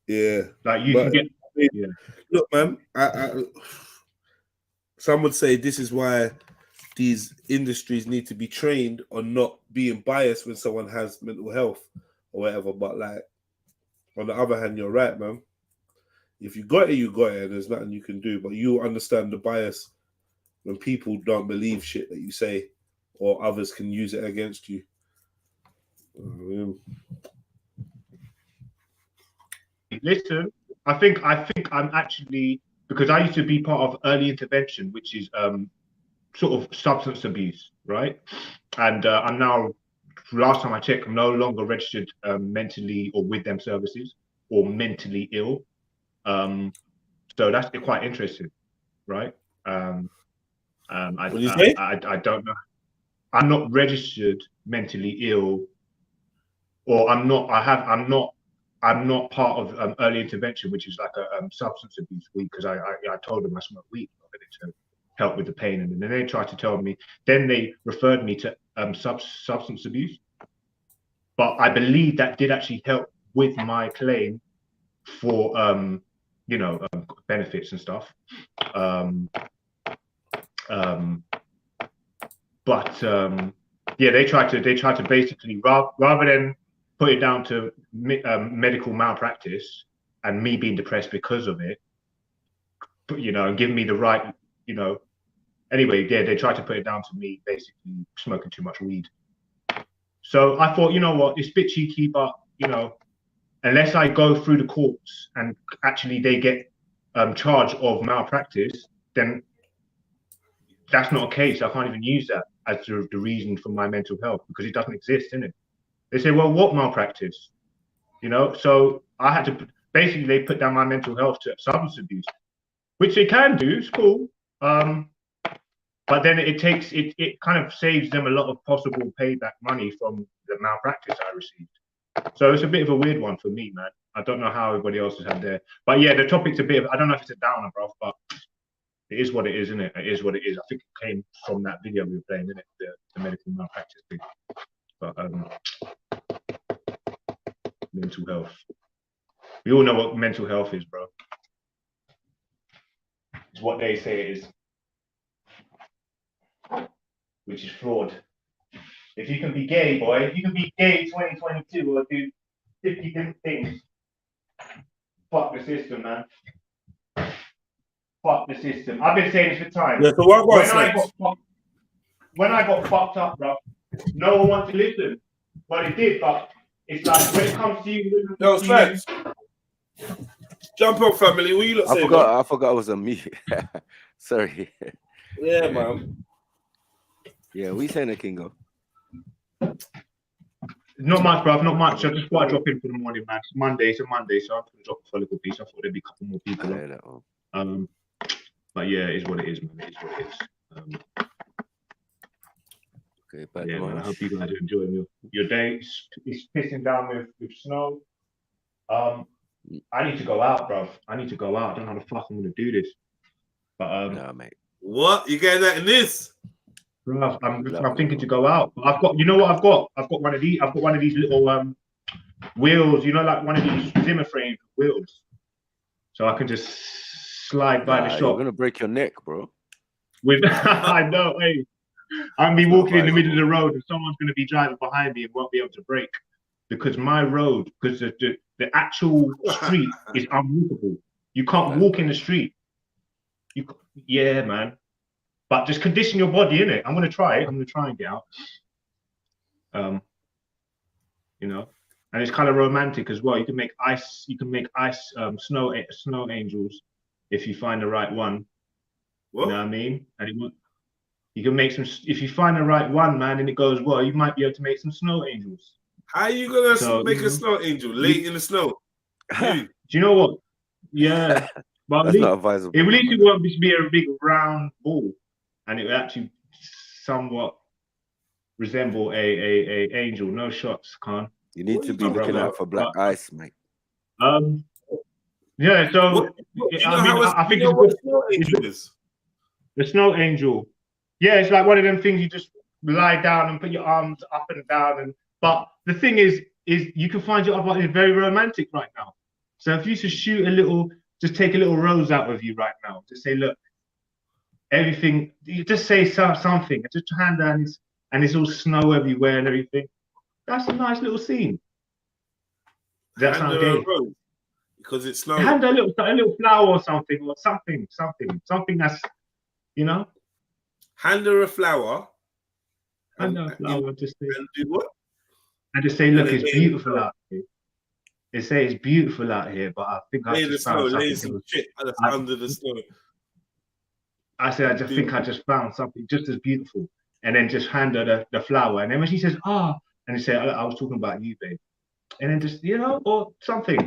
Yeah. Like you can get. Yeah. Look, man. Some would say this is why these industries need to be trained on not being biased when someone has mental health or whatever. But like, on the other hand, you're right, man. If you got it, you got it. And there's nothing you can do. But you understand the bias when people don't believe shit that you say, or others can use it against you. Listen, I think I'm actually, because I used to be part of early intervention, which is sort of substance abuse, right? And I'm now, last time I checked, I'm no longer registered mentally or with them services or mentally ill. So that's quite interesting, right? I don't know. I'm not registered mentally ill, or I'm not part of early intervention, which is like a substance abuse week, because I told them I smoke weed to help with the pain, and then they tried to tell me. Then they referred me to substance abuse, but I believe that did actually help with my claim for benefits and stuff. Yeah, they tried to basically rather than put it down to medical malpractice and me being depressed because of it, but, and giving me the right, anyway, yeah, they tried to put it down to me basically smoking too much weed. So I thought, you know what, it's a bit cheeky, but unless I go through the courts and actually they get charged of malpractice, then that's not a case. I can't even use that as the reason for my mental health, because it doesn't exist, innit? They say, well, what malpractice? So I had to, basically they put down my mental health to substance abuse, which they can do, it's cool. But then it kind of saves them a lot of possible payback money from the malpractice I received. So it's a bit of a weird one for me, man. I don't know how everybody else has had there. But yeah, the topic's a bit of, I don't know if it's a downer, bro, but it is what it is, isn't it? It is what it is. I think it came from that video we were playing, isn't it? The medical malpractice thing. But mental health. We all know what mental health is, bro. what they say it is, which is flawed. If you can be gay, boy, if you can be gay 2022 or do 50 different things, fuck the system, man. Fuck the system. I've been saying this for time. Yeah, so when I got fucked up, bro, no one wanted to listen. Well, it did, but it's like when it comes to you, no, Snacks. Jump up, family. What you look saying? I forgot I was on mute. Sorry. Yeah, man. Yeah, we saying a Kingo. Not much, bro. Not much. I just want to drop in for the morning, man. It's Monday. It's a Monday, so I'm gonna drop for a little piece. I thought there'd be a couple more people. But yeah, it is what it is, man. It is what it is. Okay, but yeah, man, I hope you guys are enjoying your day. It's pissing down with snow. I need to go out, bro. I need to go out. I don't know how the fuck I'm gonna do this. But nah, mate. What? You getting that in this? Bro, I'm thinking to go out. I've got, you know what I've got? I've got one of these. I've got one of these little wheels. You know, like one of these Zimmer frame wheels. So I can just slide by the shop. You're gonna break your neck, bro. With I know, hey. I'm be walking in the middle of the road and someone's gonna be driving behind me and won't be able to brake. Because my road, because the actual street is unwalkable. You can't walk in the street. Yeah, man. But just condition your body, innit? I'm gonna try it. I'm gonna try and get out. You know, and it's kind of romantic as well. You can make ice. You can make ice snow angels if you find the right one. What? You know what I mean? And you can make some. If you find the right one, man, and it goes well, you might be able to make some snow angels. How are you gonna make a snow angel late in the snow? Do you know what? Yeah, but that's not advisable. It really won't be a big round ball, and it will actually somewhat resemble a angel. No shots, Khan. You need to be looking out for black ice, mate. Yeah. So I think it's the snow angel. Yeah, it's like one of them things you just lie down and put your arms up and down. But the thing is you can find your other is very romantic right now. So if you just shoot just take a little rose out of you right now. Just say, look, everything. You just say something. Just hand down and it's all snow everywhere and everything. That's a nice little scene. Does that sound gay? Because it's snowing. Hand a little flower or something that's, you know. Hand her a flower. Hand her a flower. Just say, and do what? And just say, look, it's beautiful out here. They say it's beautiful out here, but I think I just found something. Under the snow. I said, I think I just found something just as beautiful. And then just hand her the flower. And then when she says, and they say, I was talking about you, babe. And then just, you know, or something.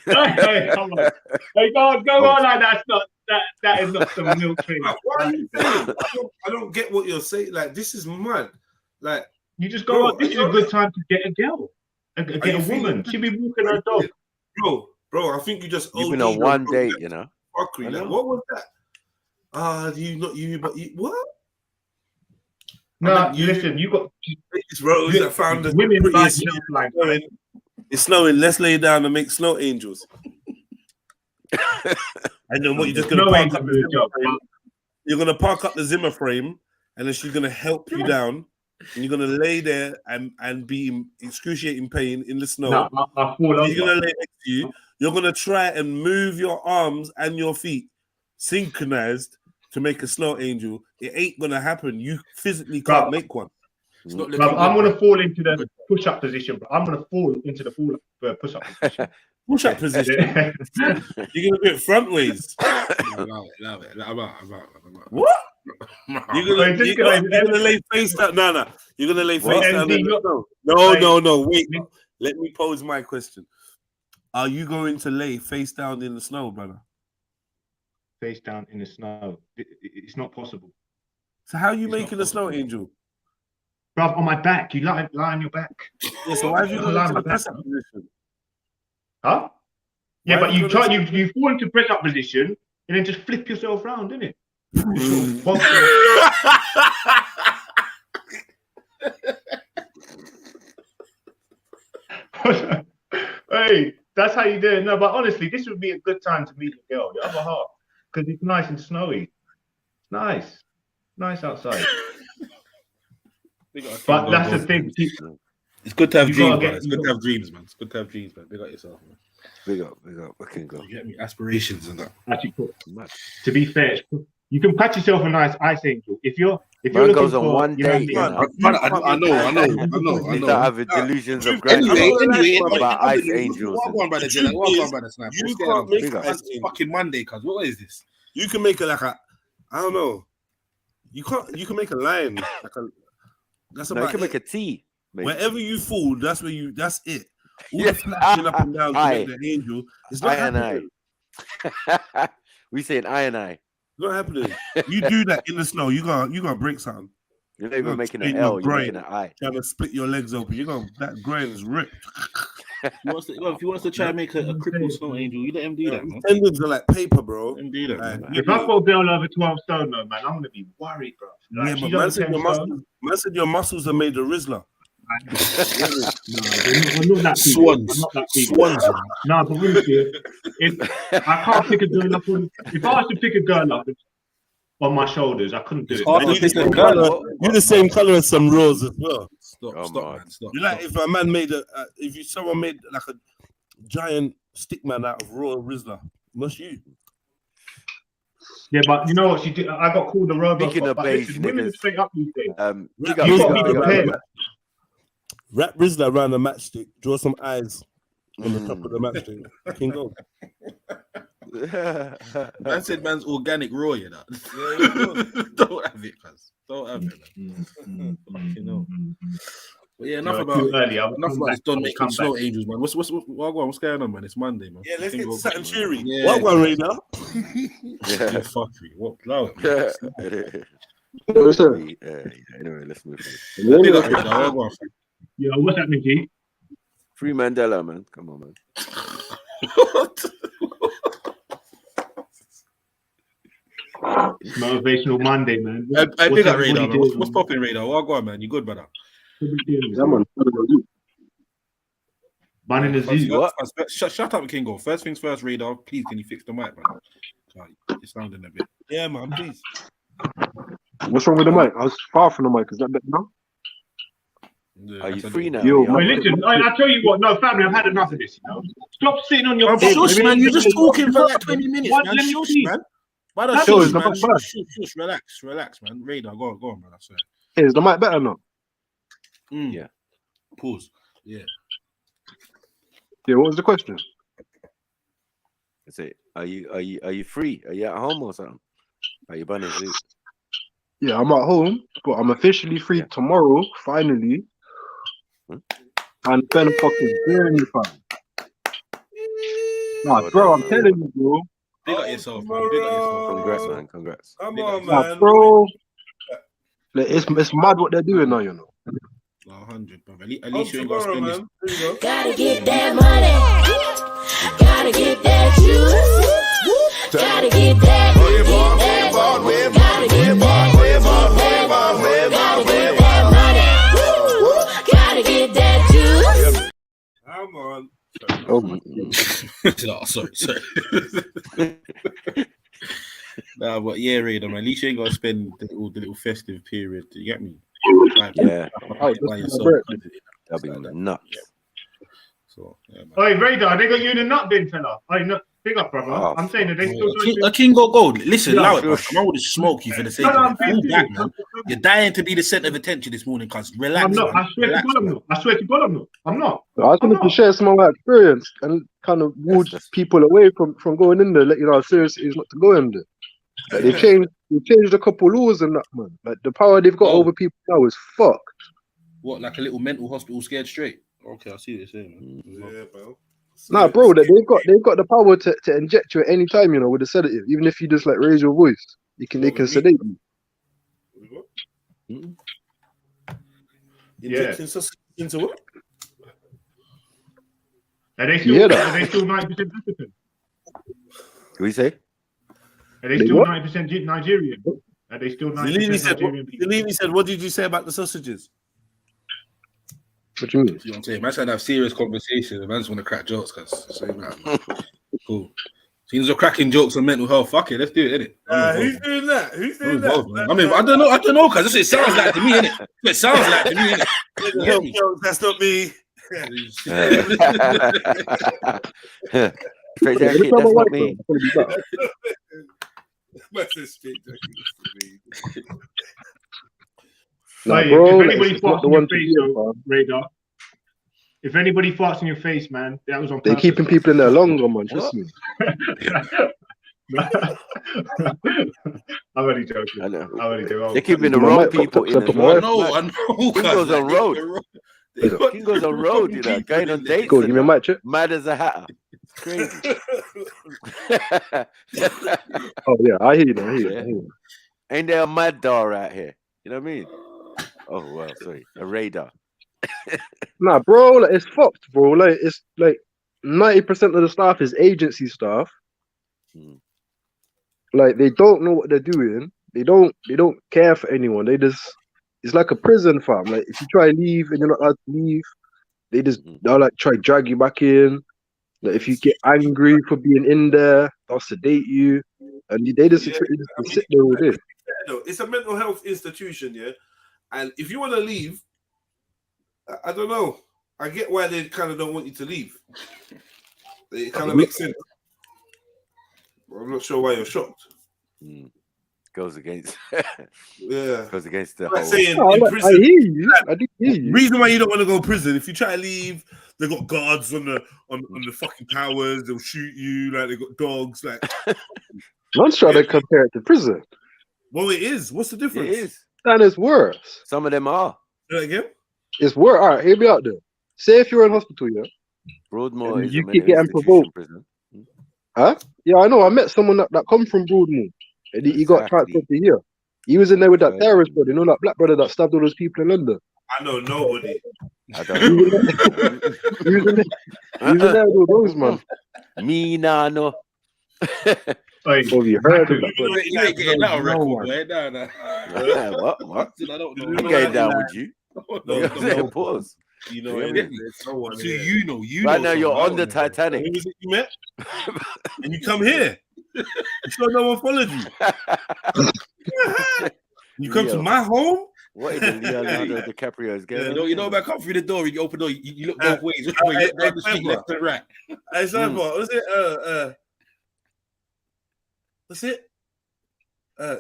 Hey, come on. Hey, go on like that's not that is not some milk thing. What are you saying? I don't get what you're saying. Like, this is mad. Like, you just go on. This is a good time to get a girl, get a woman. She'll be walking her dog. Bro, I think you just you've been on one date, you know. Fuckery. Like, what was that? But you what? No, listen, you got this rose that found the women like it's snowing. Let's lay down and make snow angels. And then what? You're just gonna park up the Zimmer frame. You're gonna park up the Zimmer frame, and then she's gonna help you down, and you're gonna lay there and be in excruciating pain in the snow. She's gonna lay next to you. You're gonna try and move your arms and your feet synchronized to make a snow angel. It ain't gonna happen. You physically can't make one. It's not I'm gonna fall into the push-up position, but I'm gonna fall into the push-up position. Push-up position. You're gonna do it front ways. Love it. What? You're gonna lay face down. No. You're gonna lay face down in the snow. No. Wait. Let me pose my question. Are you going to lay face down in the snow, brother? Face down in the snow. It's not possible. So how are you making a snow angel? Bro, on my back. You lie on your back. Yeah, so why have you gone into the press-up position? Huh? Yeah, but you fall into press-up position and then just flip yourself around, innit? Hey, That's how you do it. No, but honestly, this would be a good time to meet the girl, the other half, because it's nice and snowy. It's nice outside. But that's the thing. It's good to have dreams, man. It's good to have dreams, man. It's good to have dreams, man. Big up yourself, man. Big up. I can go. You get me? Aspirations and that. Actually, to be fair, you can patch yourself a nice ice angel if you're Man looking goes on for one date. I know. Having delusions of grandeur. Anyway, about ice angels. What by the Sniper? You can't make it fucking Monday, cuz what is this? You can make it like a, I don't know. You can make a line. That's about you can make a T. Wherever you fall, that's it. All the flashing up and down to make the angel. It's not happening. We saying I and I. It's not happening. You do that in the snow, you gotta break something. You're not even making an L, you're making an I. Trying to split your legs open. That grain is ripped. If he wants to try and make a crippled snow angel, you let him do that, man. Tendons are like paper, bro. Let him do that, man. If I've got a girl over 12 stone, though, man, I'm gonna be worried, bro. Like, yeah, but man said your muscles are made of Rizzler. I'm not that Swans. Swans. No, but honestly, I can't pick a girl up on. If I was to pick a girl up on my shoulders, I couldn't do it. You're the same color as some rose as well. Stop, man. You like if a man made someone made like a giant stick man out of raw Rizzler, must you? Yeah, but you know what she did? I got called a robot. Speaking of beige, women straight up these days. You got to be prepared. Wrap Rizzler around the matchstick. Draw some eyes on the top of the matchstick. Can go. Man said man's organic raw, you know. Don't have it, cuz. Don't have it. You know. But yeah, enough about this done making snow angels, man. What's going on, man? It's Monday, man. Yeah, let's get to Saturn Fury. Yeah. What one, Radar? Yeah, fuck you. What cloud? Anyway, let's move on. Yeah, what's happening, G? Free Mandela, man. Come on, man. It's Motivational Monday, man. I big up Radar, man. What's popping, Radar? What go on, man? You good, brother? Yeah, man. Man in the zoo. Shut up, Kingo. First things first, Radar. Please, can you fix the mic, man? It's sounding a bit. Yeah, man. Please. What's wrong with the mic? I was far from the mic. Is that better now? Yeah, are you free now? Listen, I tell you what, no, family, I've had enough of this, you know. Stop sitting on your shush, man. You're just talking for like 20 minutes, man. Shush, man. Shush, relax, man. Radar, go on, man. I swear. Is the mic better now? Yeah. Pause. Yeah. Yeah, what was the question? That's it. Are you free? Are you at home or something? Are you bunning it? Yeah, I'm at home, but I'm officially free tomorrow, finally. And then fucking journey, fam. Nah, bro, I'm telling you, bro. Big up yourself, man. Big up yourself. Congrats, man. Congrats. Come on, man. Nah, bro. Like, it's mad what they're doing now, you know. 100, bro. At least you ain't got to spend this. Gotta get that money. Gotta get that juice. Gotta get that. Gotta get that. Gotta get that money. Gotta get that juice. Come on. Sorry. Nah, but yeah, Radar, man. At least you ain't got to spend the little festive period. You get me? Like, yeah. By yourself. That'll be nuts. Yeah. So, yeah, man. Hey, Radar, they got you in the nut bin, fella. Hey, no, big up, brother. I'm saying that they still A king go gold. Listen, loud, bro. I would smoke you for the sake of it. Fall back, man. You're dying to be the center of attention this morning, cuz. Relax. I'm not. Man. I swear to God, I'm not. I swear to God, I'm not. I'm not. I was going to share some of my experience and kind of ward people away from going in there, let you know how serious it is not to go in there. Like, they've changed a couple laws and that, man. Like, the power they've got over people now is fucked. What, like a little mental hospital scared straight? Okay, I see what you're saying, man. Yeah, bro. Nah, bro, they've got the power to inject you at any time, you know, with a sedative. Even if you just like raise your voice, they can sedate you. Injecting into what? Are they still 90% African? What do you say? Are they still 90% Nigerian? Are they still 90% Nigerian people? Zelini said, what did you say about the sausages? What do you mean? You know what I'm saying? Man trying to have serious conversations. Man just want to crack jokes, cause cool. Seems you're cracking jokes on mental health. Fuck it, let's do it, innit? Who's doing that? Who's doing that? Man. I mean, I don't know, cause that's what it sounds like to me, innit? It sounds like to me, innit? That's not me. Straight jacket, that's not me. Nah, Hey, bro, if anybody it's not farts the in one your to face, do, though, man. Radar. If anybody farts in your face, man, that was on They're purpose. keeping people in there longer, man. Trust me. I'm only joking. I know. I'm only joking. They're keeping the My wrong mic fucked people up, in so I as put my well. wife- I know. King goes on road. King goes on road, you know, going on dates. Go, give me a mic check. Mad as a hatter. It's crazy. Oh yeah, I hear you. I hear you. Ain't there a mad dar out here? You know what I mean? Oh well, sorry, a radar. Nah, bro, like, it's fucked, bro. Like it's like 90% of the staff is agency staff. Like they don't know what they're doing. They don't care for anyone. They just, it's like a prison, fam. Like if you try to leave and you're not allowed to leave, they'll like try to drag you back in. Like if you get angry for being in there, they'll sedate you, and they just expect you to sit there all day. It's a mental health institution, yeah. And if you want to leave, I don't know. I get why they kind of don't want you to leave. It kind of makes sense. I'm not sure why you're shocked. Goes against, goes against the like whole. saying Oh, in like, prison. I hear you. I do hear you. Reason why you don't want to go to prison, if you try to leave, they got guards on the fucking towers. They'll shoot you. Like they got dogs. Like Man's trying to compare it to prison. Well, it is. What's the difference? It is. And it's worse. Some of them are. Say that again? It's worse. All right, hear me out there. Say if you're in hospital, yeah. Broadmoor and is you a keep mental getting institution provoked. prison. Huh? Yeah, I know. I met someone that come from Broadmoor, and he got transferred to here. He was in there with that terrorist brother, you know, that black brother that stabbed all those people in London. I know nobody. I don't know. He was in there with those, man. Me nah no. Oh, you heard of that? You ain't getting that on record, boy. No. What? I don't know. I'm getting down with you. No. Pause. You know, you know. Right now, you're on the Titanic. Who was it you met? And you come here. You sure no one followed you? You come to my home? What is it, Leonardo DiCaprio's game? You know, if I come through the door, you open the door, you look both ways. Which way? You look down the street, left and right. Hey, Simon, what's it? What's it?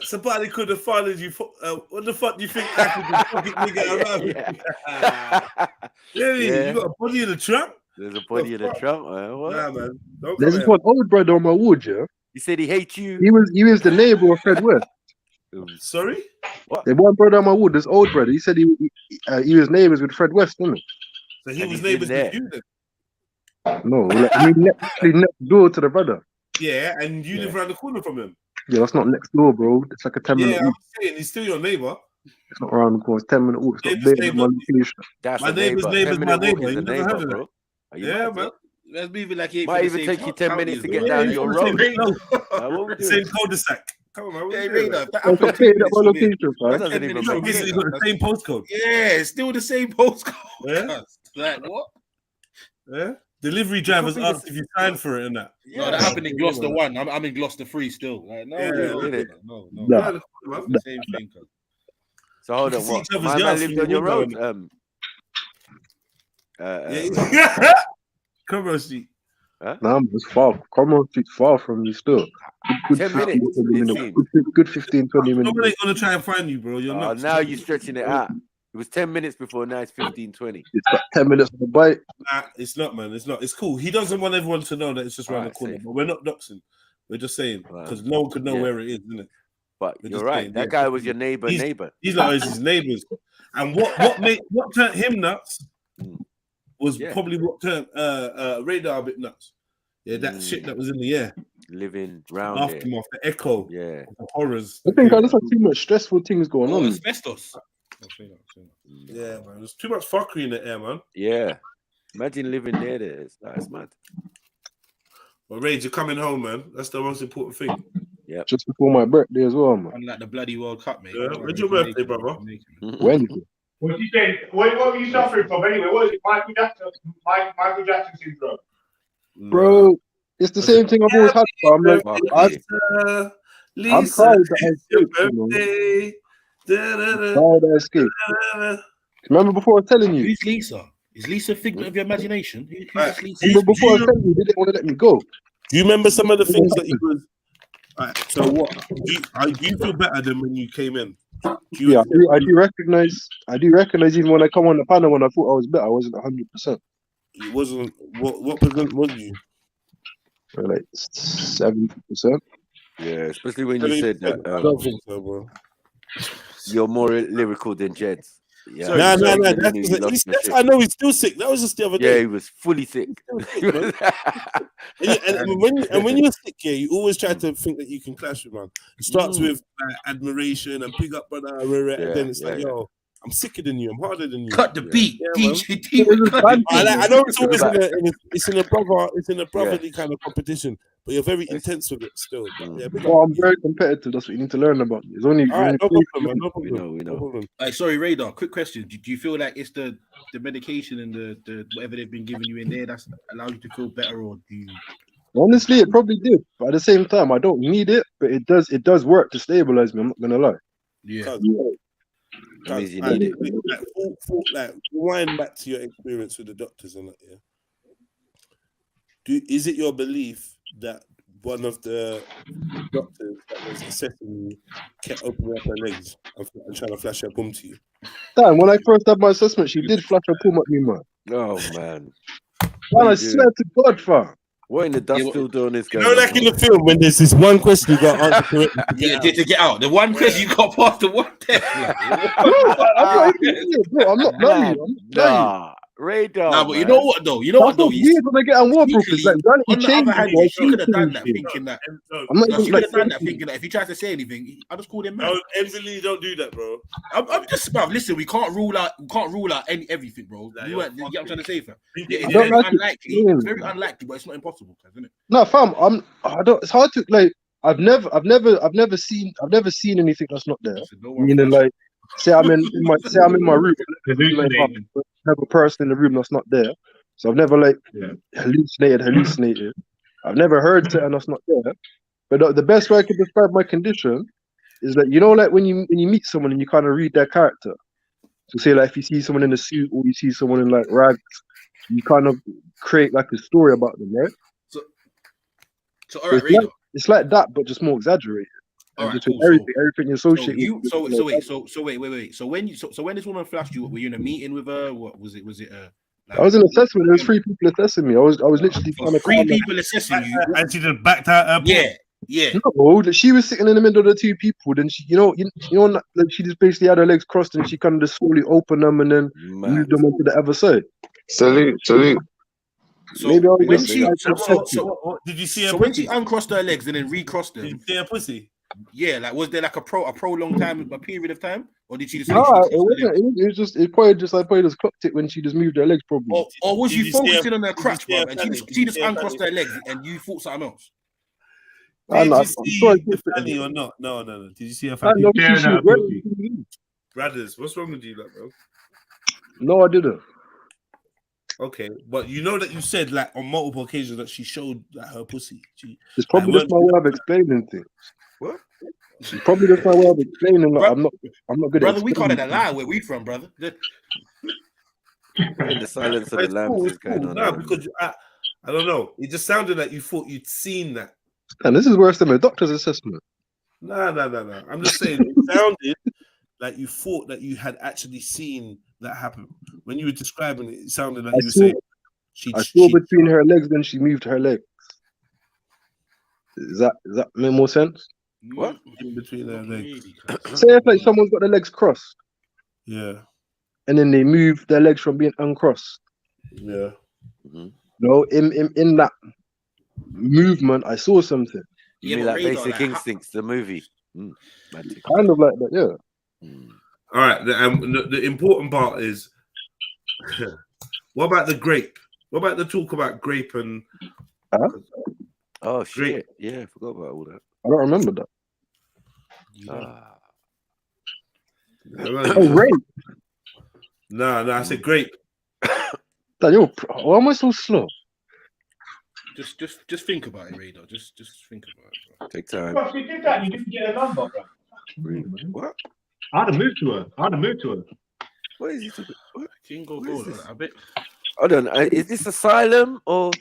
Somebody could have followed you. What the fuck do you think happened to fucking nigga around? Really? Yeah. You got a body in the trunk? There's a body in the trunk. What? Nah, man. Don't There's come this here. one old brother on my wood, yeah. He said he hates you. He was the neighbor of Fred West. Sorry? What? The one brother on my wood, this old brother. He said he was neighbors with Fred West, didn't he? So he was neighbors with you then? No, like, I mean, actually next door to the brother. Yeah, and you live around the corner from him. Yeah, that's not next door, bro. It's like a 10-minute Yeah, walk. I'm saying he's still your neighbor. It's not around the corner. It's 10-minute walk. It's not Neighbor's there. neighbor. That's My a neighbor's neighbor. neighbor's 10 my minute walk neighbor. is You a never neighbor, heard of bro. that? Are you Yeah, mad? man. Let's move it like he ain't Might from even the take same you 10 county minutes to as get well. down Yeah, your from the road. same- What we The same doing? cul-de-sac. Come on, man. Hey, What we doing, Radar, man? that That's happened a 10 pay that minutes my from here. location, That fam. doesn't 10 even minutes make from Basically here. got the same postcode. Yeah, it's still the same postcode. Yeah? Like what? Yeah? Delivery drivers be the- asked if you signed for it and that. No, that happened in Gloucester 1. I'm in Gloucester 3 still. Like, no, Yeah, no. Nah. The same thing. Cause So hold You on, can see what? each other's My man yards lived from on your the road. window, yeah. Come on, Street. Nah, man, it's far. Come on, it's far from me still. Good 10 15, minutes, 20 it minutes. seems. Good 15, 20 minutes. Nobody's gonna try and find you, bro. You're nuts. Now you're stretching it out. It was 10 minutes before, now it's 15, 20. It's like 10 minutes on the bike. Nah, it's not, man. It's not. It's cool. He doesn't want everyone to know that it's just around Alright, the corner. safe. But we're not doxing. We're just saying Right. because no one could know Yeah. where it is, isn't it? But We're you're just right. saying, That yeah. guy was your neighbor. He's like his neighbors. And what turned him nuts was Yeah. probably what turned Radar a bit nuts. Yeah, that shit that was in the air. Living round Aftermath, the echo, Yeah. the horrors. I think I just have too much stressful things going on. Asbestos. Yeah, man. There's too much fuckery in the air, man. Yeah. Imagine living there. That's mad. But Rage, you're coming home, man. That's the most important thing. Yeah. Just before my birthday as well, man. Unlike the bloody World Cup, mate. Yeah. When's your birthday, brother? Wednesday. What you saying? What were you suffering from anyway? What is it? Michael Jackson syndrome. Bro, it's the same thing I've always had. But I'm like, I'm proud that I escaped. Proud I escaped. Remember before I was telling you? Who's Lisa? Is Lisa a figment of your imagination? Who's Lisa? Remember before I was telling you, they didn't want to let me go. Do you remember some of the things that you was? So what? Do you feel better than when you came in? I do recognize even when I come on the panel when I thought I was better, I wasn't 100%. You wasn't. What percent was you? Like 70%. Yeah, especially when you said that. I don't think so, bro. You're more lyrical than Jeds. Yeah, no. I know he's still sick. That was just the other day. Yeah, he was fully sick. and when you're sick, yeah, you always try to think that you can clash with man. It starts with admiration and pick up, brother, and then it's like, yo, I'm sicker than you. I'm harder than you. Cut the beat, DJ. I know it's always in a brotherly kind of competition, but you're very intense with it still. Yeah, I'm very competitive. That's what you need to learn about. It's only no problem. We know. Sorry, Radar. Quick question: do you feel like it's the medication and the whatever they've been giving you in there that's allowed you to feel better, or do you? Honestly, it probably did, but at the same time, I don't need it. But it does work to stabilize me. I'm not gonna lie. Yeah. Rewind back to your experience with the doctors and that. Yeah. Is it your belief that one of the doctors that was assessing you kept opening up her legs and trying to flash her bum to you? Dan, when I first had my assessment, she did flash her bum at me, man. Oh man. Man, I swear to God, fam. What in the dust still doing this guy? You know, like in the film when there's this one question you got to answer correctly to get out. The one question you got past the one test. I'm not lying. Radar. Nah, but you know what though? You know what though? Weird when I get on war proof. Like, on the other hand, she could have done that thinking that. She could have done that thinking that if he tries to say anything, I just call him man. No, absolutely don't do that, bro. I'm just, bro. Listen, we can't rule out everything, bro. You get what I'm trying to say, fam. It's very unlikely. It's very unlikely, but it's not impossible, isn't it? No, fam. It's hard to like. I've never seen anything that's not there. Meaning, like, say I'm in my room. Have a person in the room that's not there. So I've never hallucinated. I've never heard something that's not there. But the best way I can describe my condition is that, you know, like when you meet someone and you kind of read their character. So say like if you see someone in a suit or you see someone in like rags, you kind of create like a story about them, right? So all right, it's like that, but just more exaggerated. All right, cool. Everything you associate. So wait. So when this woman flashed you, were you in a meeting with her? What was it? I was in assessment. There was 3 people assessing me. I was literally trying to 3 people assessing you, and she just backed out. Yeah. No, she was sitting in the middle of the 2 people. Then she, you know, like she just basically had her legs crossed and she kind of just slowly opened them and then moved them onto the other side. Salute. So maybe when did you see her? So when she uncrossed her legs and then recrossed them, did you see her pussy? Yeah, like was there like a prolonged time, a period of time, or did she just? No, it wasn't. It probably just clocked it when she just moved her legs, probably. Or was you focusing on her crotch, bro, and she just uncrossed her legs, and you thought something else? Did you see the fanny or not? No. Did you see her fanny? Brothers, what's wrong with you, like, bro? No, I didn't. Okay, but you know that you said like on multiple occasions that she showed like, her pussy. It's probably just my way of explaining things. What? It's probably just my way of explaining. Like, I'm not good. Brother, we call it a lie where we from, brother. In the silence of the lambs is going on. No, because I don't know. It just sounded like you thought you'd seen that. And this is worse than a doctor's assessment. No. I'm just saying it sounded like you thought that you had actually seen that happen. When you were describing it, it sounded like you were saying I saw between her legs when she moved her legs. Does that make more sense? What? In between her legs. Say if like someone's got their legs crossed. Yeah. And then they move their legs from being uncrossed. Yeah. Mm-hmm. No, in that movement, I saw something. You mean like Basic Instincts, the movie? Kind of like that, yeah. All right. The important part is, what about the grape? What about the talk about grape and? Oh shit! Yeah, I forgot about all that. I don't remember that. Ah. Oh, rape. No, I said grape. Yo, why am I so slow? Just think about it, Radar. Just think about it, bro. Take time. Bro, if you did that, you didn't get a number, bro. What? I'd have moved to her. What is he talking? What? Kingo, I bet. Hold on. Is this asylum or?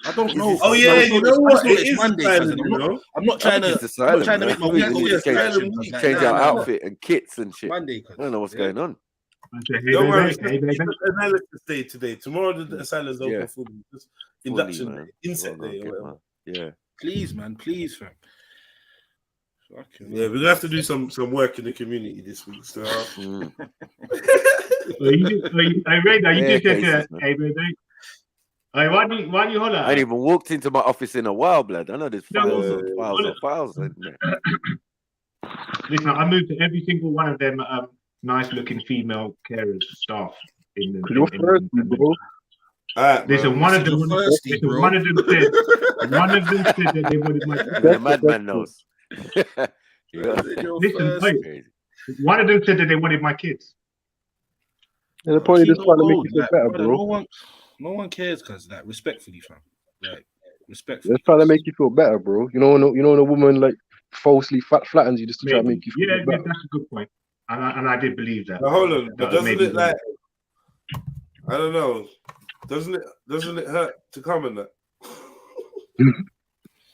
I don't know. Oh yeah, you know what? It is Monday, asylum, I'm not trying to make my week change our outfit and kits and shit. Monday, I don't know what's going on. Don't worry, it's analysis day today. Tomorrow the asylum's open for just induction, inset day or whatever. Yeah. Please, man, please, fam. Yeah, we're gonna have to do some work in the community this week. So, you did get hey, baby. Hey, why do you holler? I ain't even walked into my office in a while, blood. I know there's files in there. Listen, I moved to every single one of them nice-looking female carers staff in the. You're thirsty, bro. Listen, one of them said that they wanted my. The madman knows. Listen, wait. One of them said that they wanted my kids. Yeah, they're probably just trying to make you feel better, bro. No one cares, cause that respectfully, fam. Like respectfully. They're trying to make you feel better, bro. You know when a woman like falsely flattens you just to try to make you feel better. Yeah, that's a good point. And I did believe that. Now, hold on, but doesn't it like I don't know? Doesn't it hurt to comment that?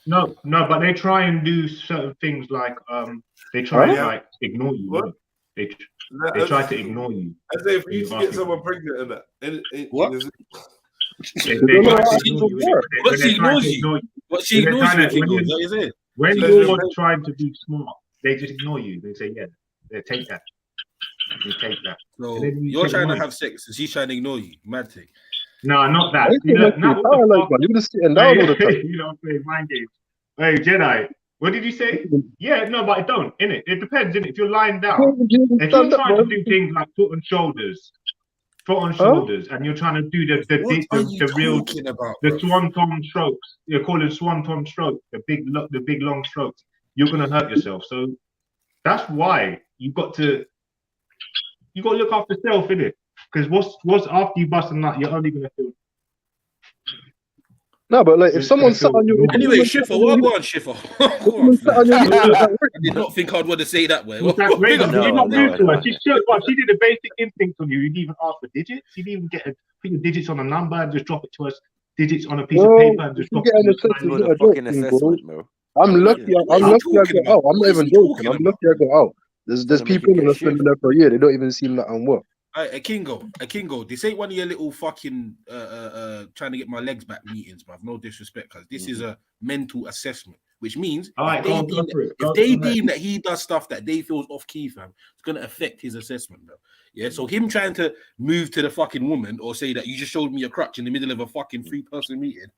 No, but they try and do certain things like they try and like ignore you. What? They try to ignore you. I say for you to get someone pregnant and that. What? What she ignores you. When you're trying to be smart, they just ignore you. They say, yeah, they take that. They take that. So you're trying to have sex and she's trying to ignore you. Mad thing. No, not that. You're just sitting down all the time. You know what I'm saying? Mind games. Hey, Jedi. What did you say? Yeah, no, but I don't, innit? It depends, innit? If you're lying down, if you're trying to do things like foot on shoulders, and you're trying to do the real swan-tom strokes, you're calling swan-tom strokes, the big long strokes, you're gonna hurt yourself. So that's why you got to look after yourself, innit? Because what's after you bust a nut, you're only gonna feel. No, but like if someone sat on you. Anyway, Schiffer, what go on, Schiffer? I did not think I'd want to say that way. She did a basic instinct on you. You didn't even ask for digits. You didn't even put your digits on a number and just drop it to us. Digits on a piece of paper and just drop it to us. I'm lucky I go out. I'm not even joking. I'm lucky I go out. There's people that are spending there for a year. They don't even seem that unwell. A Kingo, this ain't one of your little fucking trying to get my legs back meetings, bruv. No disrespect, cause this is a mental assessment, which means if they deem that he does stuff that they feel is off key, fam, it's gonna affect his assessment, bro. Yeah, so him trying to move to the fucking woman or say that you just showed me a crutch in the middle of a fucking 3-person meeting,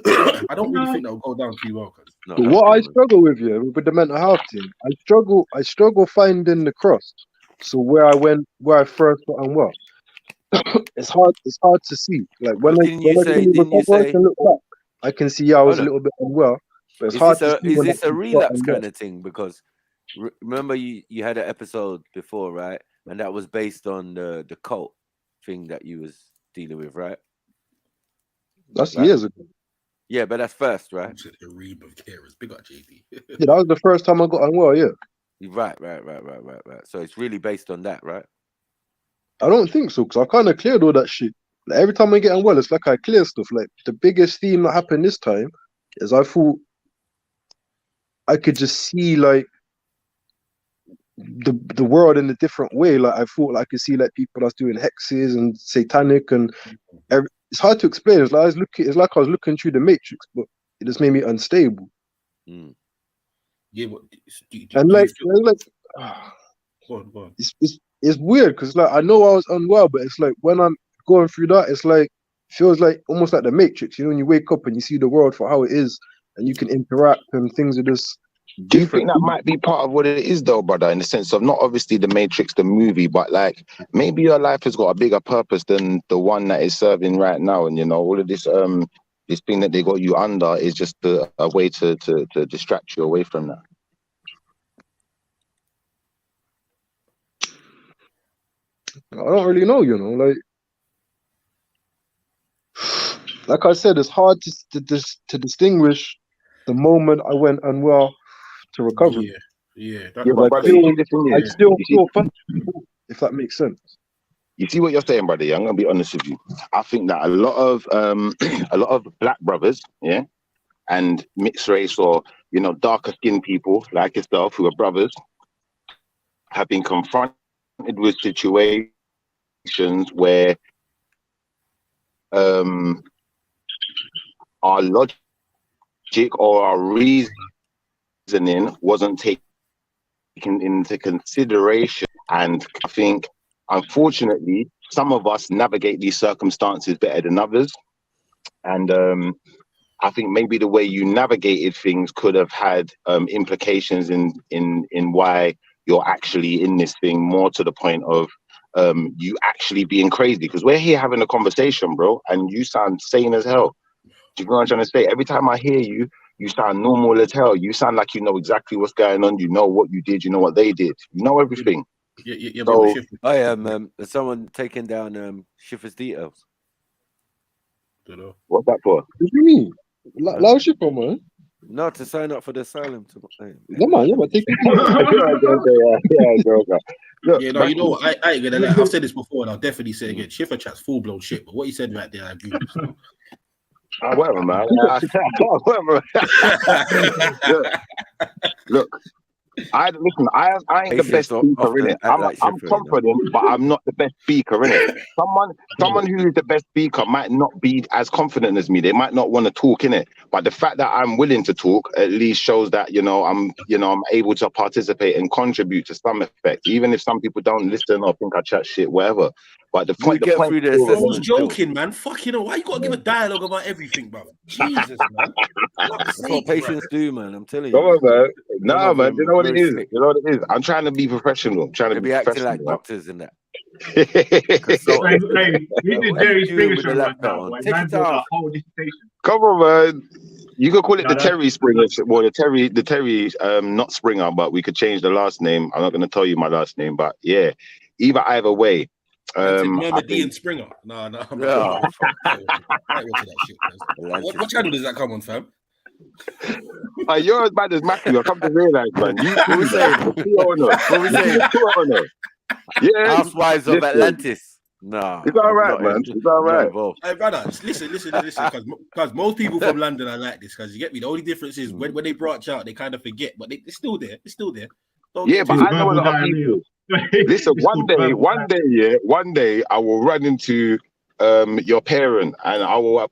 I don't really think that will go down too well. What I struggle with with the mental health thing, I struggle finding the cross. So where I first got unwell, it's hard to see. Like when I look back, I can see I was a little bit unwell. But it's hard to see. Is this a relapse kind of thing? Because remember you had an episode before, right? And that was based on the cult thing that you was dealing with, right? That's years ago. Yeah, but that's first, right? The ream of carers. Big up, JD. Yeah, that was the first time I got unwell. Yeah. Right. So it's really based on that, right? I don't think so, because I kind of cleared all that shit. Like, every time I get unwell, it's like I clear stuff. Like the biggest theme that happened this time is I thought I could just see like the world in a different way. Like I thought I could see like people that's doing hexes and satanic and it's hard to explain. It's like I was looking through the Matrix, but it just made me unstable. Yeah, but go on. It's weird because like I know I was unwell, but it's like when I'm going through that, it's like feels like almost like the Matrix. You know, when you wake up and you see the world for how it is, and you can interact and things are just. Do you think that might be part of what it is, though, brother? In the sense of not obviously the Matrix, the movie, but like maybe your life has got a bigger purpose than the one that is serving right now, and you know all of this this thing that they got you under is just a way to distract you away from that. I don't really know, you know, like I said, it's hard to distinguish the moment I went unwell to recovery. Yeah. But brother, I still feel fun, if that makes sense. You see what you're saying, brother? Yeah, I'm gonna be honest with you. I think that a lot of black brothers, yeah, and mixed race or darker skinned people like yourself who are brothers have been confronted with situations where our logic or our reasoning wasn't taken into consideration, and I think unfortunately some of us navigate these circumstances better than others, and I think maybe the way you navigated things could have had implications in why you're actually in this thing, more to the point of you actually being crazy, because we're here having a conversation, bro, and you sound sane as hell. Do you know what I'm trying to say? Every time I hear you, you sound normal as hell. You sound like you know exactly what's going on. You know what you did. You know what they did. You know everything. Yeah. So, I am someone taking down Schiffer's details. What's that for? What do you mean? Loud Schiffer, man. No, to sign up for the asylum. Yeah, man, take it. Yeah, no, you know what? I ain't gonna lie. I've said this before, and I'll definitely say it again. Schiffer chat's full blown shit, but what he said right there, I agree with. Whatever, man. Whatever. Look, I ain't the best speaker in it. I'm confident, but I'm not the best speaker in it. Someone who is the best speaker might not be as confident as me. They might not want to talk in it, but the fact that I'm willing to talk at least shows that I'm able to participate and contribute to some effect, even if some people don't listen or think I chat shit, whatever. But the point I was joking, man. Fuck, why you gotta give a dialogue about everything, bro? Jesus, man. That's what patients do, man. I'm telling you. Come on, man. Nah, man. You know what it is? You know what it is? I'm trying to be professional. I'm trying to be acting professional. like doctors in that. Hey, we did Jerry Springer show right now. Take it off. Come on, man. You could call it the Terry Springer. Well, the Terry, not Springer, but we could change the last name. I'm not going to tell you my last name, but yeah, either way. Murmur D and Springer. No. I ain't watching that shit, man. What channel does that come on, fam? You're as bad as Matthew. I come to realize, man. What we saying? Yeah. Housewives of Atlantis. No, it's all right, man. It's all right. Hey, brother, listen. Because most people from London are like this. Because you get me. The only difference is when they branch out, they kind of forget, but it's still there. It's still there. Yeah, but I know a lot of people. Listen, one day I will run into your parent, and I will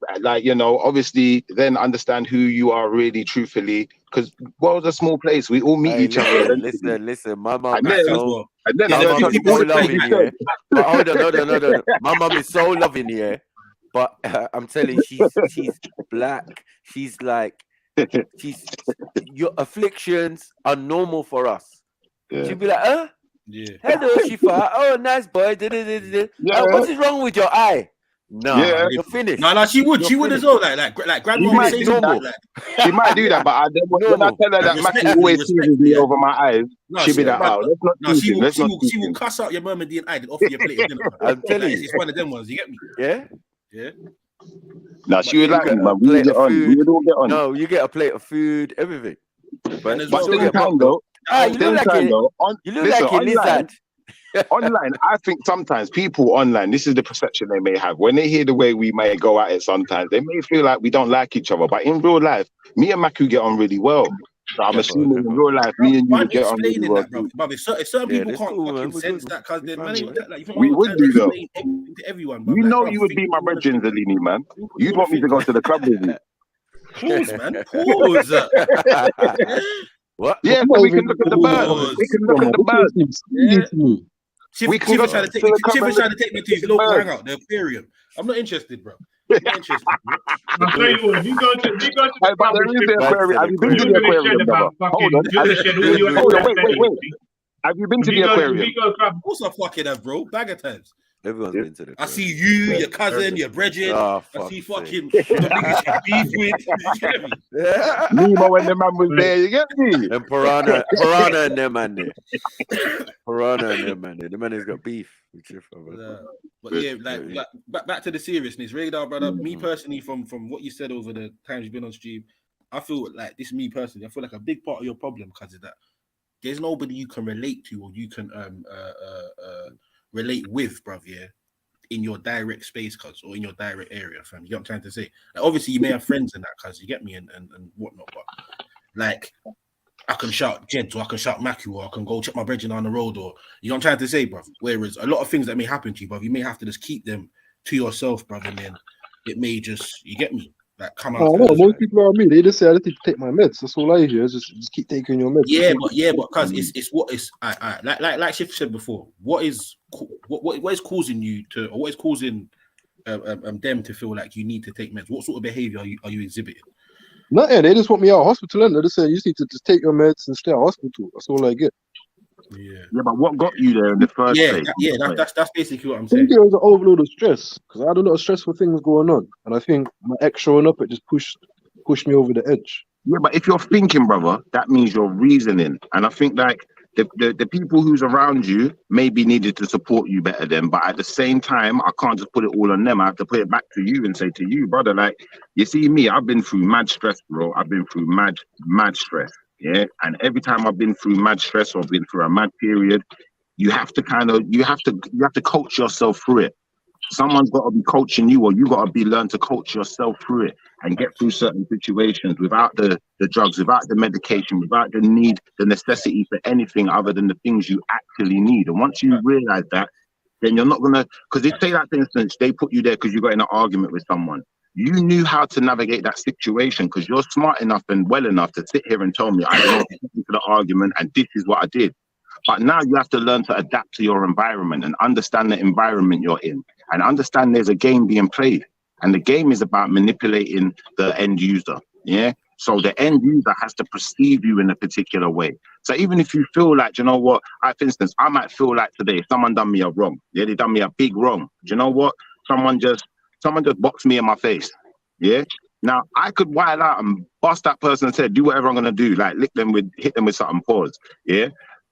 obviously then understand who you are really, truthfully, because world's a small place. We all meet each other. Listen, my mum. And then so loving here. But hold on. My mum is so loving here, but I'm telling you, she's black. She's like, your afflictions are normal for us. Yeah. She'd be like, huh? Yeah. Hello, Shifa. Oh, nice boy. Yeah. What is wrong with your eye? No, you're finished. No, she would as well. Like grandma might say normal. She might do that, but when I tell her that Matthew always sees me over my eyes, she'll be like, "Oh, let's not." She will cuss out your mum and eye and offer you a plate of dinner. I'm telling you, it's one of them ones. You get me? Yeah. No, she would like me, man. We would all get on. No, you get a plate of food, everything. But same time though. You look like a lizard. Online, I think sometimes people online, this is the perception they may have. When they hear the way we may go at it sometimes, they may feel like we don't like each other. But in real life, me and Maku get on really well. So I'm assuming in real life, me and you would get on really well. But if certain people can't fucking sense that, because they're we would do though. To everyone, you know you would be my brethren, Zalini, man. You'd want me to go to the club with you. Pause, man. Pause. What? Yeah, so we can look at the birds. We can look at the birds. Schiffer trying to take me to his local hangout, the aquarium. I'm not interested, bro. I'm not interested. I'll tell you what, you go to the aquarium. Have you been to the aquarium, brother? Hold on. Wait. Have you been to the aquarium? Of course I fucking have, bro. Bag of times. Everyone's been to the I crib. see you, your cousin, your brethren. Oh, I see fuck's fucking the niggas you beef with. You get me? Nemo when the man was there, you get me? And Piranha and them man there. Piranha and them man there. The man has got beef. But yeah, like back to the seriousness, Radar, brother. Me personally, from what you said over the times you've been on stream, I feel like this. Me personally, I feel like a big part of your problem, because of that, there's nobody you can relate to or you can relate with, bruv. Yeah, in your direct space, cuz, or in your direct area, fam. You know what I'm trying to say? Like, obviously, you may have friends in that, cuz, you get me, and whatnot, but like, I can shout Jed, or I can shout Macu, or I can go check my brethren on the road, or you know what I'm trying to say, bruv. Whereas a lot of things that may happen to you, bruv, you may have to just keep them to yourself, bruv, and then it may just, you get me, like come out. No, most people are me. They just say I need to take my meds. That's all I hear. Just keep taking your meds. Yeah, but cuz it's what is like Shift said before. What is causing you to, or what is causing them to feel like you need to take meds? What sort of behavior are you exhibiting? Nothing. They just want me out of hospital, and they just say you just need to just take your meds and stay out of hospital. That's all I get. Yeah, but what got you there in the first place? That's basically what I'm I saying. think it was an overload of stress because I had a lot of stressful things going on, and I think my ex showing up, it just pushed me over the edge. Yeah, but if you're thinking, brother, that means you're reasoning, and I think like the people who's around you maybe needed to support you better than, but at the same time, I can't just put it all on them. I have to put it back to you and say to you, brother, like, you see me, I've been through mad stress, bro. I've been through mad stress. Yeah, and every time I've been through mad stress or been through a mad period, you have to coach yourself through it. Someone's got to be coaching you, or you got to be learn to coach yourself through it and get through certain situations without the drugs, without the medication, without the necessity for anything other than the things you actually need. And once you realize that, then you're not gonna, because they say that, for instance, they put you there because you got in an argument with someone. You knew how to navigate that situation because you're smart enough and well enough to sit here and tell me, I don't know into the argument and this is what I did. But now you have to learn to adapt to your environment and understand the environment you're in and understand there's a game being played. And the game is about manipulating the end user. Yeah. So the end user has to perceive you in a particular way. So even if you feel like, you know what, for instance, I might feel like today someone done me a wrong. Yeah, they done me a big wrong. Do you know what? Someone just boxed me in my face. Yeah. Now I could wild out and bust that person and say, do whatever I'm gonna do, like hit them with something, pause. Yeah.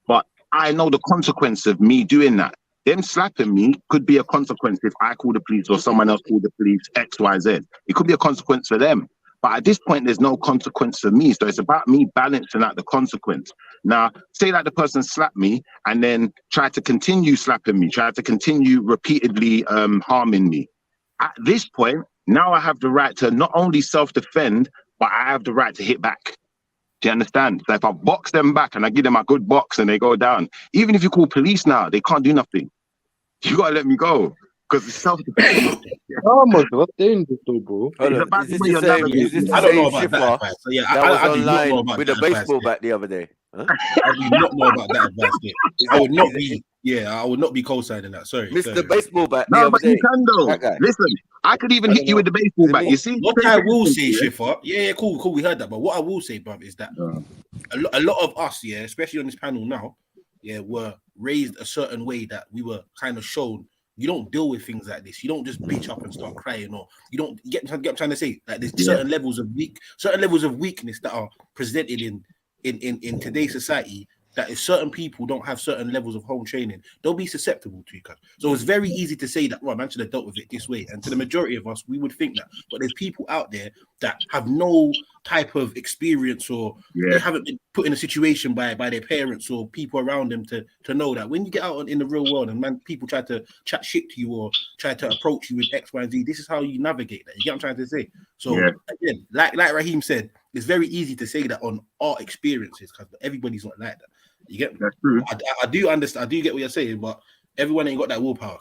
But I know the consequence of me doing that. Them slapping me could be a consequence if I call the police or someone else call the police, X, Y, Z. It could be a consequence for them. But at this point, there's no consequence for me. So it's about me balancing out the consequence. Now, say that the person slapped me and then tried to continue slapping me, tried to continue repeatedly harming me. At this point, now I have the right to not only self-defend, but I have the right to hit back. Do you understand? So if I box them back and I give them a good box and they go down, even if you call police now, they can't do nothing. You gotta let me go because it's self-defense. Oh my God, dangerous though, bro. I don't know about that. So yeah, I was online with a baseball bat the other day. Huh? I do not know about that advice. I would not be. Yeah, I would not be co-signing that. Sorry, Mr. Baseball bat. No, but you can though. Listen, I could even hit you with the baseball bat. You see, what I will say, Shiffer. Yeah, cool. We heard that, but what I will say, bruv, is that a lot of us, yeah, especially on this panel now, yeah, were raised a certain way that we were kind of shown. You don't deal with things like this. You don't just bitch up and start crying, or you don't get what I'm trying to say. Like there's certain levels of weakness that are presented in today's society. That if certain people don't have certain levels of home training, they'll be susceptible to it. So it's very easy to say that, well, man should have dealt with it this way. And to the majority of us, we would think that. But there's people out there that have no type of experience, or they haven't been put in a situation by their parents or people around them to know that when you get out in the real world and people try to chat shit to you or try to approach you with X, Y, and Z, this is how you navigate that. You get what I'm trying to say? So again, like Raheem said, it's very easy to say that on our experiences because everybody's not like that. You get me? That's true. I do understand. I do get what you're saying, but everyone ain't got that willpower.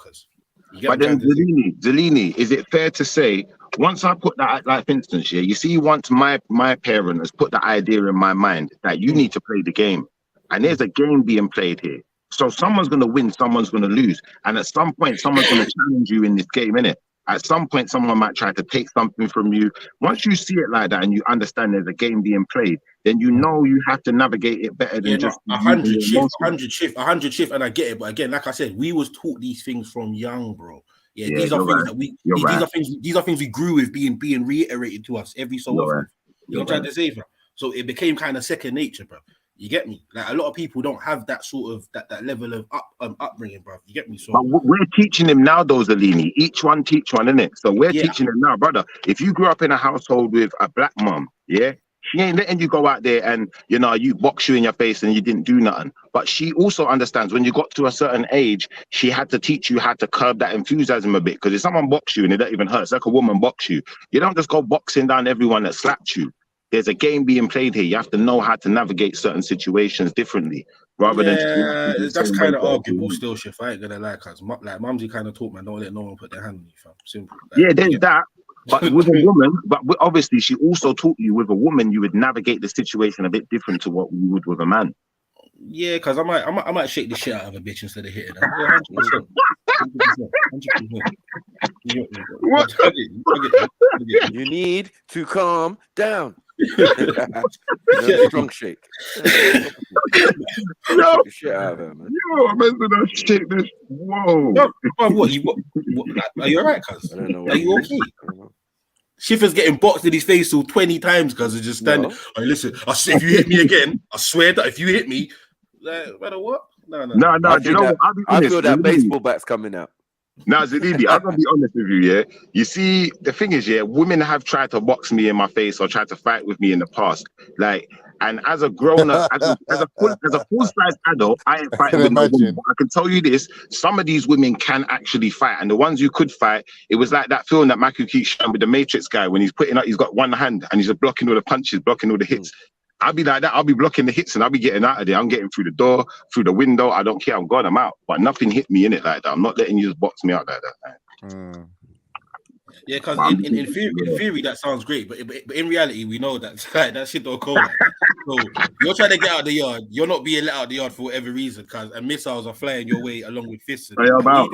But then, Zelini, is it fair to say once I put that, like for instance, you see, once my parent has put the idea in my mind that you need to play the game, and there's a game being played here. So someone's going to win, someone's going to lose, and at some point, someone's going to challenge you in this game, innit? At some point, someone might try to take something from you. Once you see it like that and you understand there's a game being played, then you know you have to navigate it better than just 100 shift, and I get it. But again, like I said, we was taught these things from young, bro. Yeah, these are things that these are things we grew with being reiterated to us every so often. You know what I'm trying to say, bro? So it became kind of second nature, bro. You get me? Like a lot of people don't have that sort of that level of upbringing, bro. You get me? So but we're teaching them now, those Alini. Each one teach one, innit? So we're teaching them now, brother. If you grew up in a household with a black mom, yeah, she ain't letting you go out there and you box you in your face and you didn't do nothing. But she also understands when you got to a certain age, she had to teach you how to curb that enthusiasm a bit. Because if someone box you and it don't even hurt, it's like a woman box you. You don't just go boxing down everyone that slapped you. There's a game being played here. You have to know how to navigate certain situations differently, rather than that's kind of arguable still, Chef. I ain't gonna lie, cause like Mumsy kind of taught me, don't let no one put their hand on you, fam. Simple. Like, there's that. But with a woman, obviously she also taught you with a woman you would navigate the situation a bit different to what you would with a man. Yeah, cause I might shake the shit out of a bitch instead of hitting her. Yeah, 100%. You need to calm down. Strong shake. No, shit out of her, man. Shake this. Whoa. No, what, are you alright, cuz? Are you okay? Schiffer's getting boxed in his face till 20 times because he's just standing. No. Hey, listen, if you hit me again, I swear that if you hit me, like, matter what? No. I feel that baseball bat's coming out. Now, Zedidi, I'm gonna be honest with you, yeah. You see, the thing is, yeah, women have tried to box me in my face or tried to fight with me in the past. Like, and as a grown up, as a full-size adult, I ain't fighting with no woman. But I can tell you this: some of these women can actually fight, and the ones who could fight, it was like that film that Michael keeps showing with the Matrix guy when he's putting up, he's got one hand and he's just blocking all the punches, blocking all the hits. I'll be like that. I'll be blocking the hits and I'll be getting out of there. I'm getting through the door, through the window. I don't care. I'm gone. I'm out. But nothing hit me in it like that. I'm not letting you just box me out like that. Yeah, because in theory that sounds great, but in reality we know that that shit don't go like that. So you're trying to get out of the yard. You're not being let out of the yard for whatever reason, and missiles are flying your way along with fists. I'm out.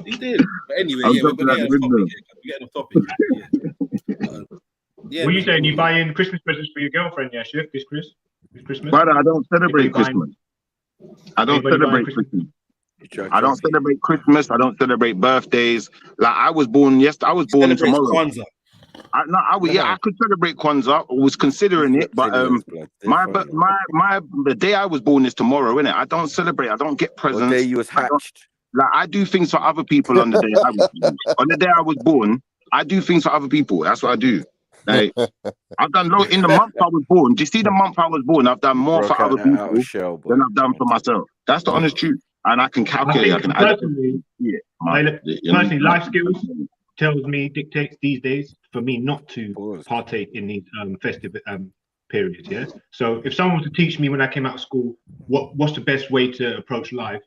He did. But anyway, we're getting off topic. Yeah. What are you saying? You buying Christmas presents for your girlfriend, yeah, Chef, this Christmas? Brother, I don't celebrate Christmas. I don't celebrate Christmas. I don't celebrate Christmas. I don't celebrate birthdays. Like I was born tomorrow. I could celebrate Kwanzaa. I was considering it, but the day I was born is tomorrow, innit? I don't celebrate. I don't get presents. The day you was hatched. I do things for other people on the day I was born. On the day I was born, I do things for other people. That's what I do. Like I've done in the month I was born. Do you see the month I was born? I've done more for other people than I've done for myself. That's the honest truth, and I can calculate. I can personally, life skills dictates these days for me not to partake in these festive periods. Yeah. So if someone was to teach me when I came out of school, what's the best way to approach life?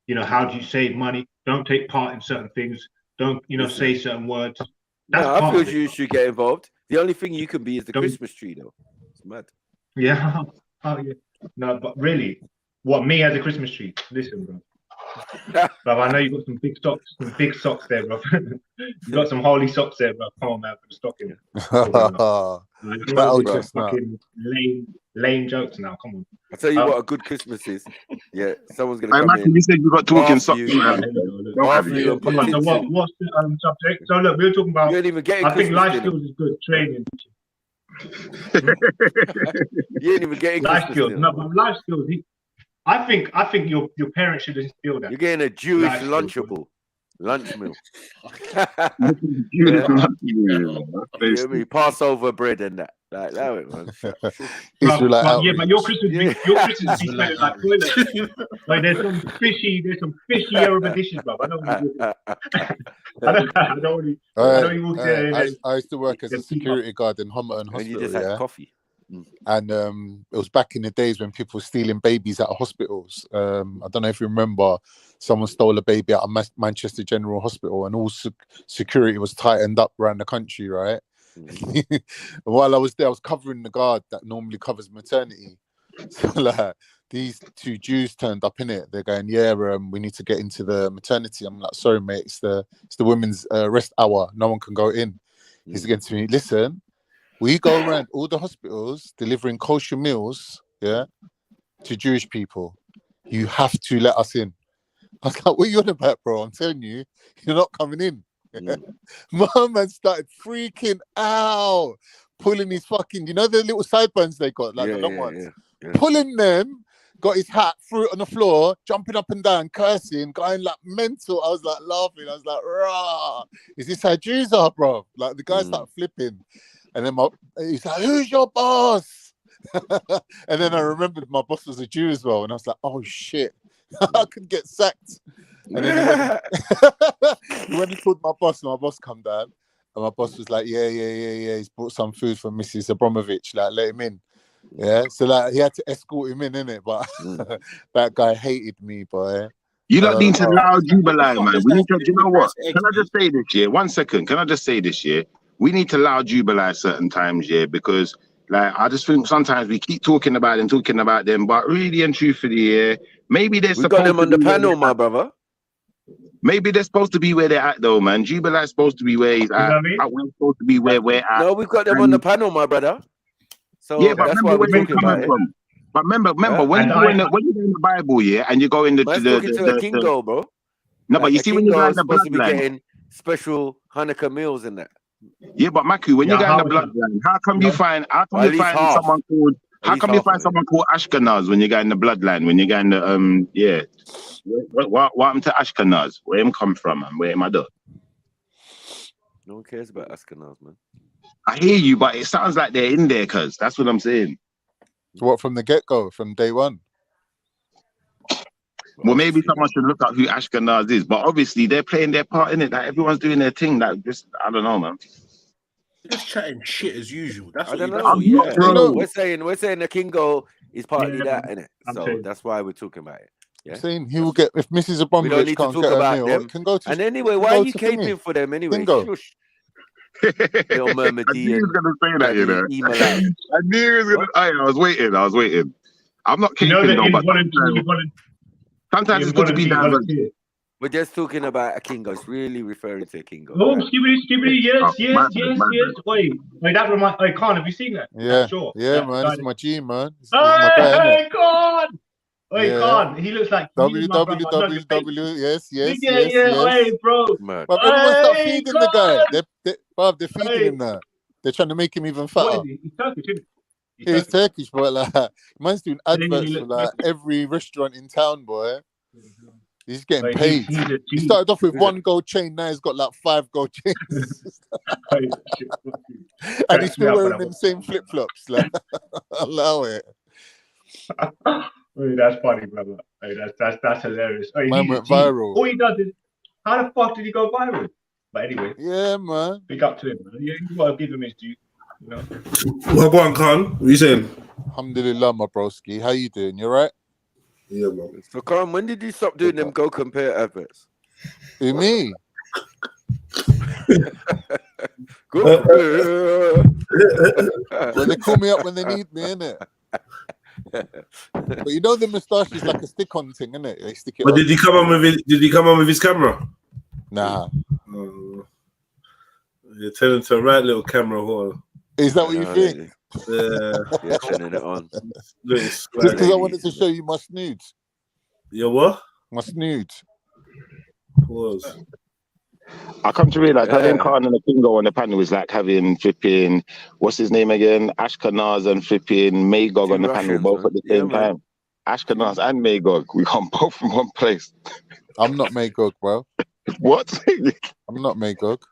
How do you save money? Don't take part in certain things. Don't say certain words. I feel you should get involved. The only thing you can be is the Christmas tree, though. It's mad. Yeah. Oh, yeah. No, but really, me as a Christmas tree? Listen, bro. Bro, I know you got some big socks there, bro. You got some holy socks there, bro. Come on, man, for the stocking. Fucking lame jokes now. Come on. I tell you what, a good Christmas is. Yeah, someone's gonna come in. You said you got talking socks. So what's the subject? So look, we were talking about. I think life skills is good training. You ain't even getting life skills. No, but life skills. I think your parents should instill that. You're getting a Jewish lunchable. Lunch meal. Passover bread and that. Like that, man. But your Christmas is smelling like toilet. Like there's some fishy Yoruba dishes, bro. I used to work as a security guard in Homerton Hospital. And you just had coffee. And it was back in the days when people were stealing babies out of hospitals. I don't know if you remember, someone stole a baby out of Manchester General Hospital, and all security was tightened up around the country, right? While I was there, I was covering the guard that normally covers maternity. So like these two Jews turned up in it. They're going, yeah, we need to get into the maternity. I'm like, sorry, mate, it's the women's rest hour. No one can go in. He's again to me, listen, we go around all the hospitals delivering kosher meals, yeah, to Jewish people. You have to let us in. I was like, what are you on about, bro? I'm telling you, you're not coming in. My man started freaking out, pulling his fucking, you know, the little sideburns they got, like the long ones. Pulling them, got his hat, threw it on the floor, jumping up and down, cursing, going like mental. I was like laughing. I was like, rah, is this how Jews are, bro? Like the guy started flipping. And then he's like, who's your boss? And then I remembered my boss was a Jew as well. And I was like, oh shit, I could get sacked. And then he went and told my boss, and my boss come down. And my boss was like, yeah, he's brought some food for Mrs. Abramovich, like let him in. Yeah, so like he had to escort him in, innit? But that guy hated me, boy. You don't need to allow Jubilee, man. We need to, you know what? Can I just say this, yeah? 1 second. Can I just say this, yeah? We need to allow Jubilee certain times, yeah, because like I just think sometimes we keep talking about them, but really and truthfully, yeah, maybe they're supposed to got them on the panel, my brother. Maybe they're supposed to be where they're at, though, man. Jubilee's supposed to be where he's at. We're supposed to be where we're at. No, we've got them on the panel, my brother. So yeah, but that's remember why where we're you're talking coming about from. But remember, when you're in the Bible, yeah, and you go in to a Kingo, bro. No, but you see when you go in the supposed to be bloodline, getting special Hanukkah meals in that. yeah, but Maku, when you go in the bloodline, how come you find someone called Ashkenaz when you go in the bloodline? When you go in the what happened to Ashkenaz? Where him come from, and where him I do? No one cares about Ashkenaz, man. I hear you, but it sounds like they're in there, cuz that's what I'm saying. What, from the get-go, from day one? Well, maybe someone should look up who Ashkenaz is, but obviously they're playing their part in it. Like everyone's doing their thing. Like just, I don't know, man. Just chatting shit as usual. That's I what don't you know. We're saying the Kingo is partly that, innit? So that's why we're talking about it. Yeah? I'm saying he will get, if Mrs. Abramovich can't get a meal, it can go to. And anyway, why are you caping for them anyway? Shush. Little Murmedy. I knew he was gonna say that, you know. I knew he was gonna. I was waiting. I'm not caping though, but sometimes it's good to be diverse. We're just talking about a Kingo. It's really referring to a Kingo. Oh, skibbity, yes. Wait, that reminds. Hey, Khan, have you seen that? Yeah, sure. Yeah, man. This is my G, man. Hey, Khan. Wait, Khan. He looks like www. Yes. Hey, bro. But everyone start feeding the guy. They're feeding him now. They're trying to make him even fatter. He's Turkish, isn't he? He's Turkish, but like, man's doing adverts for like every restaurant in town, boy. He's getting paid. He started off with 1 gold chain. Now he's got like 5 gold chains. And he's still wearing them same flip flops. Like, allow it. Hey, that's funny, brother. Hey, that's hilarious. Hey, man went viral. All he does is, how the fuck did he go viral? But anyway, yeah, man. Big up to him, man. You gotta give him his due. You know. Well, go on, Khan. What are you saying? Alhamdulillah, my broski. How you doing? You right? Yeah, man. So, Khan, when did you stop doing them Go Compare adverts? Who, me? Go Well, they call me up when they need me, innit? But you know the moustache is like a stick-on thing, innit? They stick it. But did he come on with his camera? Nah. You're telling to a right little camera hole. Is that what you think? Yeah, turning it on. Just because I wanted to show you my snoods. Your what? My snoods. Was. I come to realize having Khan and the Kingo on the panel is like having flipping, what's his name again? Ashkenaz and flipping Magog on the panel, both at the same time. Ashkenaz and Magog, we come both from one place. I'm not Magog, bro. What? I'm not Magog.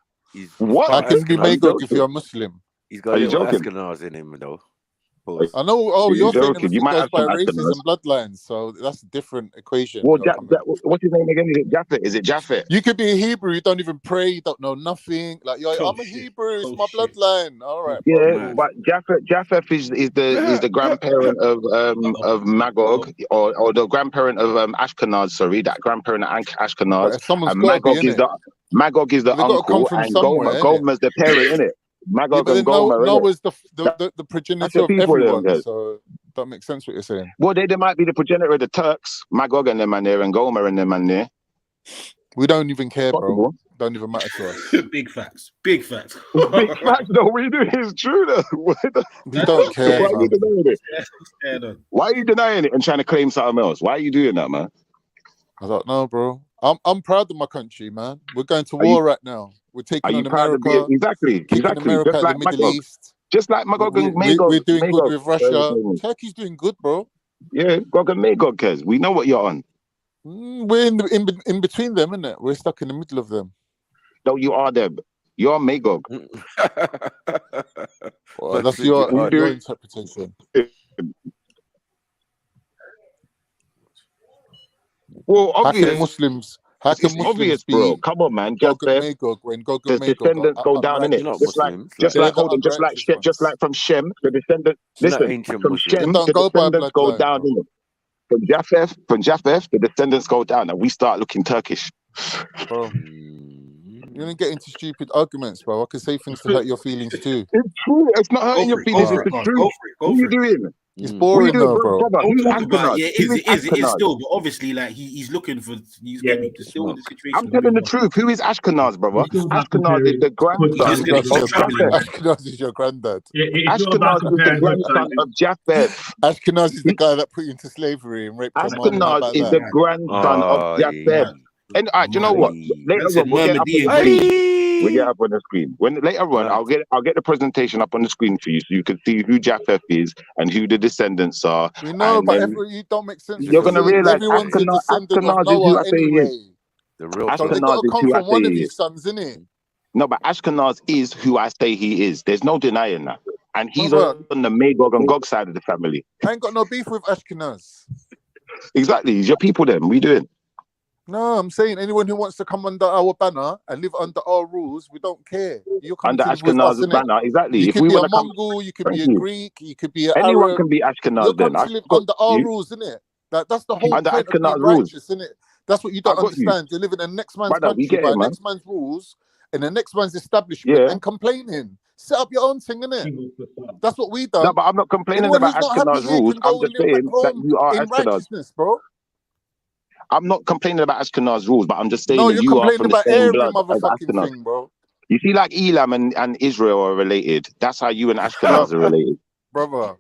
What? I can be Magog if you're a Muslim. He's got a little Ashkenaz in him, though. I know. Oh, you're saying you might goes have by some races Ashkenaz. and bloodlines, so that's a different equation. Well, what's his name again? Is it Japheth? Is it Japheth? You could be a Hebrew. You don't even pray. You don't know nothing. Like, I'm a Hebrew. It's my bloodline. All right. Yeah, but Japheth is the grandparent of Magog or the grandparent of Ashkenaz. Sorry, that grandparent of Ashkenaz. And Magog is the uncle, and Gomer's the parent, isn't it? Magog and Gomer. Noah's the progenitor of everyone. So Don't make sense what you're saying. Well, they might be the progenitor of the Turks, Magog and them man there, and Gomer and them man there. We don't even care, Possible. bro. Don't even matter to us. Big facts. Big facts. Big facts, though. What you doing is true, though. We don't care. Why are you denying it? Why are you denying it and trying to claim something else? Why are you doing that, man? I don't know, bro. I'm proud of my country, man. We're going to war right now. We're taking on America. Exactly. America Just at like the Middle East. Just like Magog and Magog. We're doing good with Russia. Turkey's doing good, bro. Yeah, Gog and Magog, Kez. We know what you're on. We're in between them, isn't it? We're stuck in the middle of them. No, you are them. You're Magog. Well, that's your interpretation. Well, obvious. How can it's Muslims obvious, be bro. Come on, man. Gog and Magog when Gog and Magog descendants go down in it. Just like from Shem, the descendants. Listen, from Shem, the descendants go down in it. From Japheth, the descendants go down, and we start looking Turkish. Bro, you don't get into stupid arguments, bro. I can say things to hurt your feelings too. It's true. It's not hurting your feelings. It's the truth. What are you doing? It's boring though, bro. It is still, but obviously, like he's looking for. He's getting still in the situation. I'm telling the truth. Who is Ashkenaz, brother? Ashkenaz is the grandson of Japheth. Ashkenaz is your granddad. Ashkenaz is the grandson of Japheth. Ashkenaz is the guy that put you into slavery and raped your mom. Ashkenaz is the grandson of Japheth. And do you know what? Later on, we'll get up on the screen. When later on, I'll get the presentation up on the screen for you, so you can see who Japheth is and who the descendants are. We know, but you don't make sense. You're gonna realize everyone's a descendant of Noah anyway. The real. So they got to come from one of his sons, innit? No, but Ashkenaz is who I say he is. There's no denying that, and he's on the Magog and Gog side of the family. I ain't got no beef with Ashkenaz. Exactly, it's your people. Then we doing. No, I'm saying anyone who wants to come under our banner and live under our rules, we don't care. You're under Ashkenaz's banner, exactly. You if could we be a want Mongol, you could be a Greek, you could be an anyone Arab. can be Ashkenaz. You're then to live under our rules, isn't it? That's the whole under point Ashkenaz of being rules, righteous, isn't it? That's what you don't understand. You're living in the next man's country by next man's rules and the next man's establishment and complaining. Set up your own thing, innit? That's what we done. No, but I'm not complaining about Ashkenaz rules. I'm just saying that you are Ashkenaz. Bro. I'm not complaining about Ashkenaz rules, but I'm just saying that you you're are from the about same every blood as motherfucking Ashkenaz. thing, bro. You see, like Elam and Israel are related. That's how you and Ashkenaz are related, brother.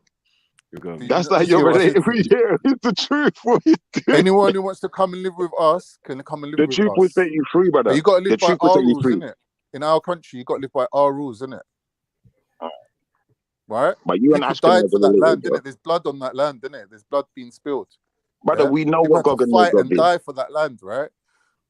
That's how you're related. Yeah, it's the truth. Anyone who wants to come and live with us can come and live with us. The truth will set you free, brother. But you got to live by our rules, innit? In our country, you got to live by our rules, innit? Right? But you and Ashkenaz died for that land, innit? There's blood on that land, innit? There's blood being spilled. Brother, we know what Gog and Magog and die for that land, right?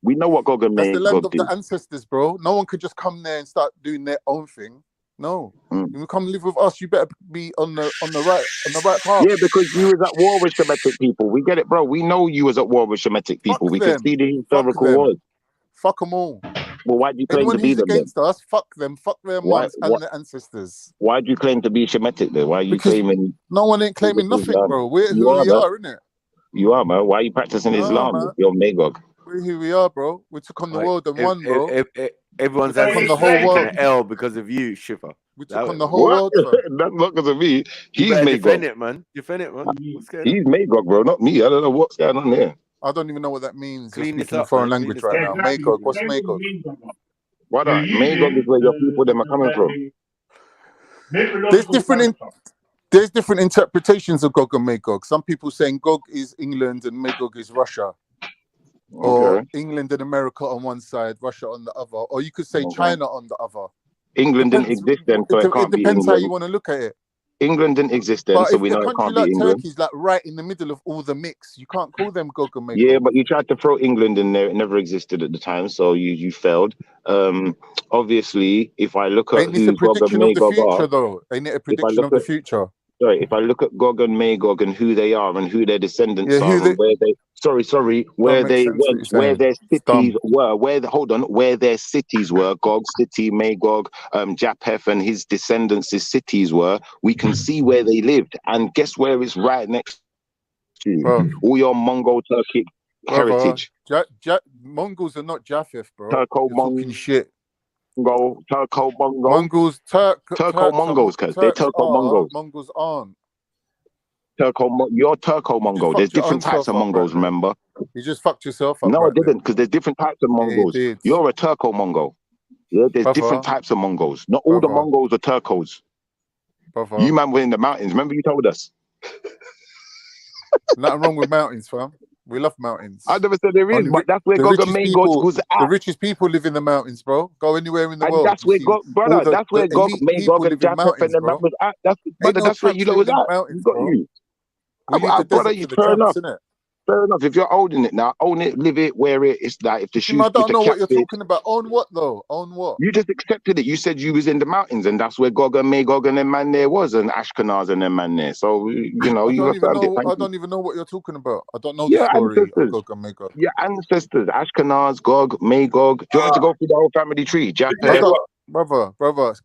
We know what Gog and Magog That's the land of the ancestors, bro. No one could just come there and start doing their own thing. No, if you come live with us, you better be on the right path. Yeah, because you was at war with Shemitic people. We get it, bro. We know you was at war with Shemitic people. We can see the historical wars. Fuck them all. Well, why do you claim to be them? Against us, fuck them. Fuck their moms and their ancestors. Why do you claim to be Shemitic then? Why are you claiming? No one ain't claiming nothing, bro. We're who we are, innit? You are, man. Why are you practicing Islam? You're Magog. We're who we are, bro. We took on the world and won, bro. Everyone's on the whole world an L because of you, Shiva. We took on the whole world. That's not because of me. He's Magog. Defend it, man. Defend it, man. He's Magog, bro, not me. I don't know what's going on there. I don't even know what that means. Clean You're this up, foreign man. language right now. Magog. What's Magog? What? Magog is where your people them are coming from. There's different interpretations of Gog and Magog. Some people saying Gog is England and Magog is Russia. Or England and America on one side, Russia on the other. Or you could say China on the other. England didn't exist then, so it can't be depends England. how you want to look at it. England didn't exist then, so we know it can't be England. Turkey's like right in the middle of all the mix. You can't call them Gog and Magog. Yeah, but you tried to throw England in there. It never existed at the time, so you failed. Obviously, if I look at who Gog and Magog are, ain't it a prediction of the future? Sorry, if I look at Gog and Magog and who they are and who their descendants are, and where they where they went, where their cities were, where their cities were, Gog city, Magog, Japheth and his descendants' cities were, we can see where they lived. And guess where it's right next to? All your Mongol Turkic heritage. Mongols are not Japheth, bro. Turco-Mongol shit. Turco-Mongol. Mongols, Turco-Mongols, because they're Turco-Mongols. Mongols aren't. You're Turco Mongol. There's different types of Mongols, remember? You just fucked yourself up. No, I didn't, because there's different types of Mongols. Yeah, You're a Turco Mongol. Yeah, there's different types of Mongols. Not all the Mongols are Turcos. You man were in the mountains. Remember you told us? Nothing wrong with mountains, fam. We love mountains. I never said there is, but that's where Gog and Magog was at. The richest people live in the mountains, bro. Go anywhere in the world. That's where Gog, brother. That's where Gog, Magog, and Japheth and the man was at. That's where you lot was at. Mountains, got you. Brother, you fair enough. Fair enough. If you're owning it now, own it, live it, wear it. It's like if the shoes. I don't know what you're talking about. Own what though? Own what? You just accepted it. You said you was in the mountains, and that's where Gog and Magog and them man there was, and Ashkenaz and them man there. So you know, you affirmed it. I don't even know what you're talking about. I don't know the story of Gog and Magog. Your ancestors, Ashkenaz, Gog, Magog. Do you want to go through the whole family tree? Japheth. Brother,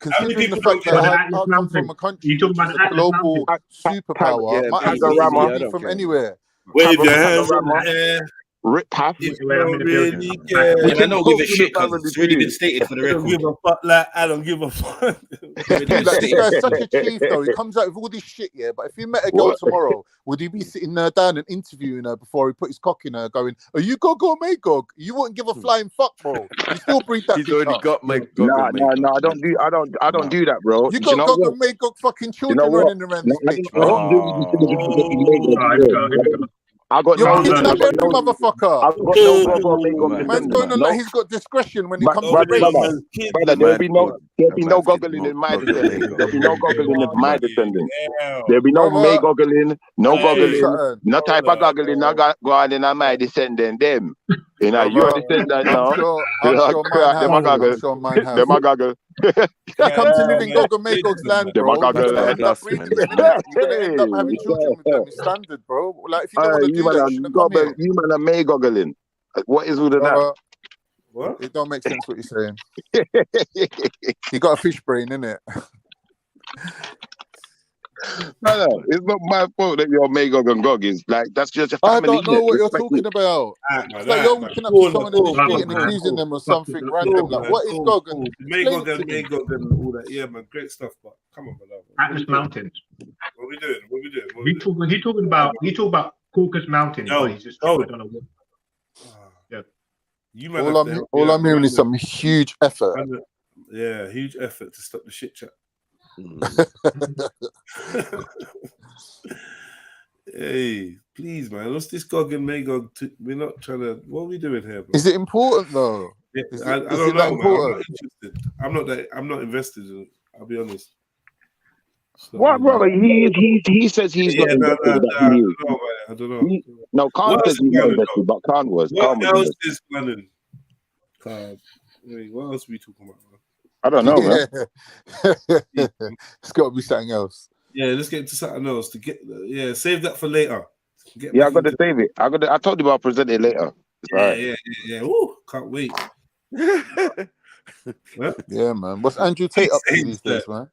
considering the fact that I come from a country which is a global superpower, my ancestors can be from anywhere. Wave your hands in the air. Rip half. I don't give a shit because it's already been stated for the record. I don't give a fuck. Like I don't give a fuck. This guy's such a chief though. He comes out with all this shit, yeah. But if he met a girl tomorrow, would he be sitting there down and interviewing her before he put his cock in her, going, "Are you Gog or Magog?" You wouldn't give a flying fuck, bro. You still breed that. He's already got Magog. No, I don't do that, bro. You got Gog and Magog fucking children running around this bitch, bro. I got no motherfucker. I got no Gog or Magog. Man's going on like he's got discretion when he comes to race. Brother, there'll be no goggling in my descendants. There'll be no goggling in my descendants. There'll be no May goggling, no goggling, no type of goggling, no go on in my descendant. Them, you know, you're descendant now. Them a goggle. You come to live in Gog and Magog's land, bro. You're gonna end up having children with them. It's standard, bro. Like if you don't want to do that, you shouldn't come here. You man are May goggling. What is all of that? What? It don't make sense what you're saying. You got a fish brain, innit? No, it's not my fault that you're Magog and Gog. Is like that's just a family. I don't know what you're talking about. It's like you're looking up to someone in the street and accusing them of something random. Like, what is Gog and Magog and all that? Yeah, man, great stuff. But come on, brother. Atlas Mountains. What we doing? He talking about Caucasus Mountains. No, he's just, I don't know what. Yeah. All I'm hearing is some huge effort. Yeah, huge effort to stop the shit chat. Hey, please, man. What's this Gog and Magog? We're not trying to. What are we doing here, bro? Is it important though? Yeah, I don't know, man. I'm not interested. I'm not invested in it. I'll be honest. What, brother? He says he's not invested. I don't know. No, Khan says he's not invested, but Khan was. What else is planning? What else are we talking about, man? I don't know, man. It's got to be something else. Yeah, let's get into something else to get. Yeah, save that for later. I got to save it. I told you about present it later. Yeah. Ooh, can't wait. Yeah, man. What's Andrew Tate up to these days, man?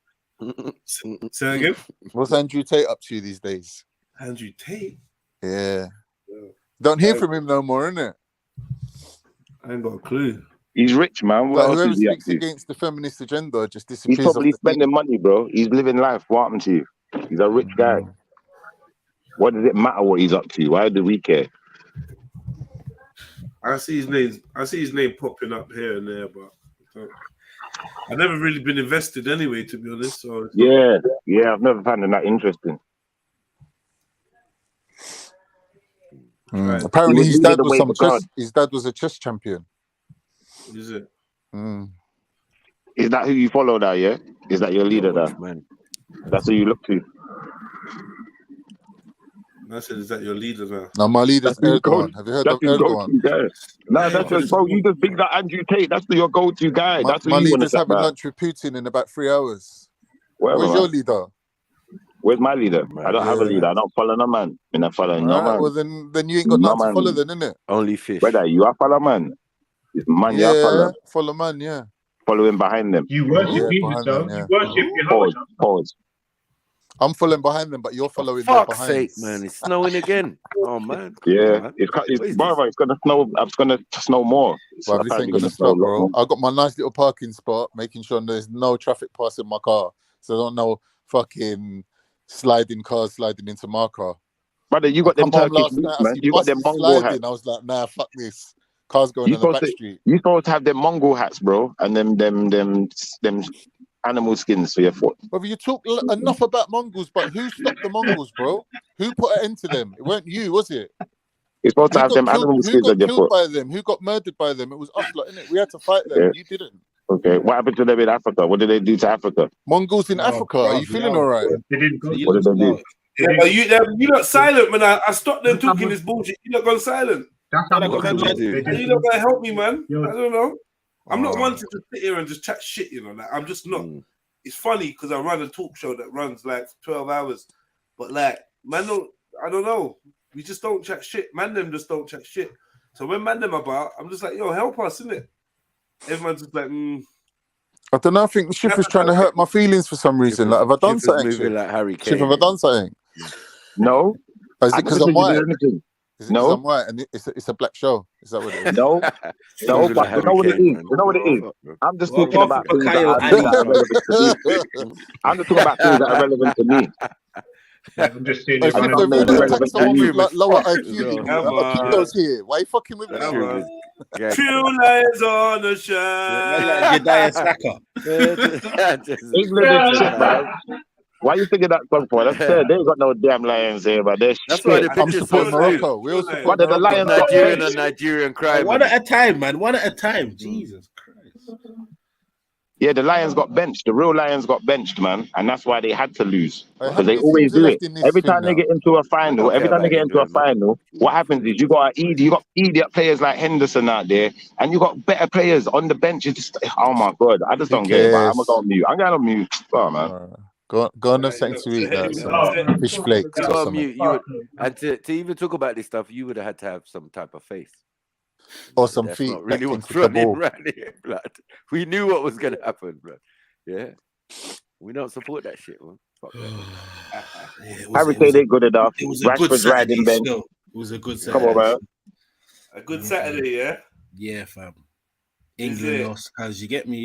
Say again. What's Andrew Tate up to these days? Andrew Tate. Yeah. Don't hear from him no more, innit? I ain't got a clue. He's rich, man. Like, whoever speaks against the feminist agenda just disappears. He's probably spending money, bro. He's living life. What happened to you? He's a rich guy. What does it matter what he's up to? Why do we care? I see his name popping up here and there, but I've never really been invested anyway, to be honest. So yeah, I've never found it that interesting. Right. Apparently, his dad was a chess champion. Is it? Is that who you follow now? Yeah, is that your leader now? Man, that's who you look to. I said, is that your leader now? No, my leader's Erdogan. Have you heard of Erdogan? No, that's just bro. You just think that Andrew Tate. That's your go-to guy. That's my leader's having lunch with Putin in about 3 hours. Where's your leader? Where's my leader? I don't have a leader. I don't follow no man. I'm not following no man. Well, then you ain't got nothing to follow, then, innit? Only fish. Brother, you are follow man. It's man, you are follow man, yeah. Following behind them. You worship Jesus, though. You worship your Pause. I'm following behind them, but you're following them behind. Fuck's sake, man! It's snowing again. Oh man. Yeah, man. It's gonna snow. It's gonna snow more. Well, this ain't gonna stop, bro. I got my nice little parking spot, making sure there's no traffic passing my car, so I don't know fucking sliding cars, sliding into my car. Brother, you got them Turkish last night, boots, I man. see You got them buses Mongol hats. sliding. I was like, nah, fuck this. Cars going on the back street. You supposed to have them Mongol hats, bro, and them animal skins for your foot. Brother, you talk enough about Mongols, but who stopped the Mongols, bro? Who put an end to them? It weren't you, was it? You're supposed to have them animal skins on your foot. Who got killed by them? Who got murdered by them? It was us, lot, innit? We had to fight them. Yeah. You didn't. Okay, what happened to them in Africa? What did they do to Africa? Mongols in Africa. Are you feeling all right? What did they do? Yeah, you not silent when I stopped them talking this bullshit. You not gone silent. You not gonna help me, man. I don't know. I'm not one to just sit here and just chat shit, you know. Like, I'm just not. It's funny because I run a talk show that runs like 12 hours, but like, man, I don't know. We just don't chat shit. Man, them just don't chat shit. So when man them about, I'm just like, yo, help us, innit? Everyone's just like, I don't know. I think Shiv is trying to hurt my feelings for some reason. Like, have I done something? Shiv? Like Harry Shiv, have I done something? No. Is it because I'm white? Is it no. because I'm white and it's a black show? Is that what it is? No. No, but you know what it is? You know what it is? I'm just talking about things that are relevant to me. I'm just talking about things that are relevant to me. I'm just saying. Like someone with like lower IQ. Akito's here. Why are you fucking with me? True lions on the shine. England is shit, man. Why are you thinking that song for? That's fair. They ain't got no damn lions here, but they're That's shit. why the picture's so Morocco. We also What did the lions Nigerian and Nigerian crime. One at a time, man. One at a time. Jesus Christ. Yeah, the Lions got benched. The real Lions got benched, man, and that's why they had to lose because they always do it. Every time they get into a final, what happens is you got idiot players like Henderson out there, and you got better players on the bench. It's just, oh my god, I just don't get it. But I'm gonna go on mute. I'm going on mute. Oh man. Go on, have something to eat, like some fish flakes or something. And to even talk about this stuff, you would have had to have some type of faith. Or some That's feet. not really what's running around here, blood. We knew what was gonna happen, blood. Yeah, we don't support that shit, man. Fuck that. I would say they're good enough. It was a good Saturday. It was a good Saturday. Come on, man. A good Saturday, yeah. Yeah, fam. England lost, as you get me,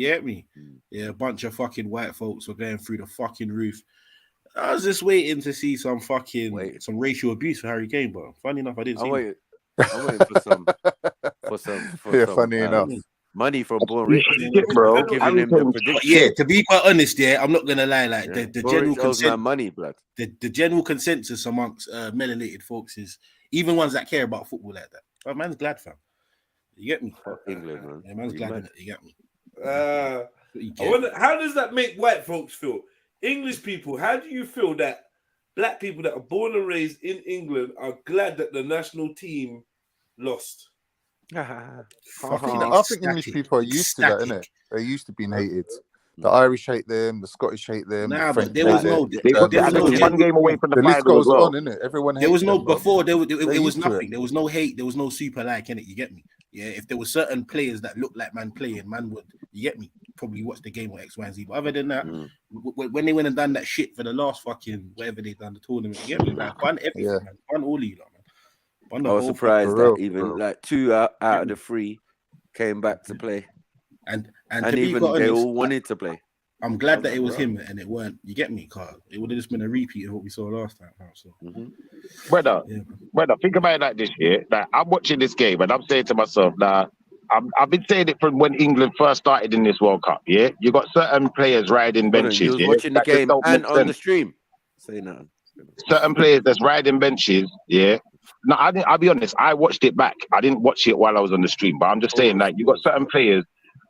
Yeah, a bunch of fucking white folks were going through the fucking roof. I was just waiting to see some racial abuse for Harry Kane, but funny enough, I didn't see it. I'm waiting for some funny enough. Money from Born Rich, bro. Giving him the prediction. Yeah, to be quite honest, I'm not gonna lie. Like the general consensus, money, blood. The general consensus amongst melanated folks is even ones that care about football like that. But man's glad, fam. You get me? Fuck England, man. Yeah, man's glad. You get me? I wonder, how does that make white folks feel? English people, how do you feel that black people that are born and raised in England are glad that the national team lost? I think English people are used to that, innit? They're used to being hated. The Irish hate them, the Scottish hate them. Nah, the but there was no. one game away from the list final goes as well. on, innit? Everyone. There was no them, before. It was nothing. There was no hate. There was no super like, innit? You get me? Yeah. If there were certain players that looked like man playing, man would. You get me? Probably watch the game or X, Y, and Z. But other than that, when they went and done that shit for the last fucking whatever they done the tournament, you get me? Like, fun everything, man. Fun all you, man. I was surprised that even like 2 out of the 3 came back to play, and even they all wanted to play. I'm glad that it was him and it weren't. You get me, Carl? It would have just been a repeat of what we saw last time. So, brother, think about it like this year. That I'm watching this game and I'm saying to myself, I've been saying it from when England first started in this World Cup. Yeah, you got certain players riding benches. You was watching the game and on the stream. Say nothing. Certain players that's riding benches. Yeah. No, I'll be honest. I watched it back. I didn't watch it while I was on the stream, but I'm just saying, like, you got certain players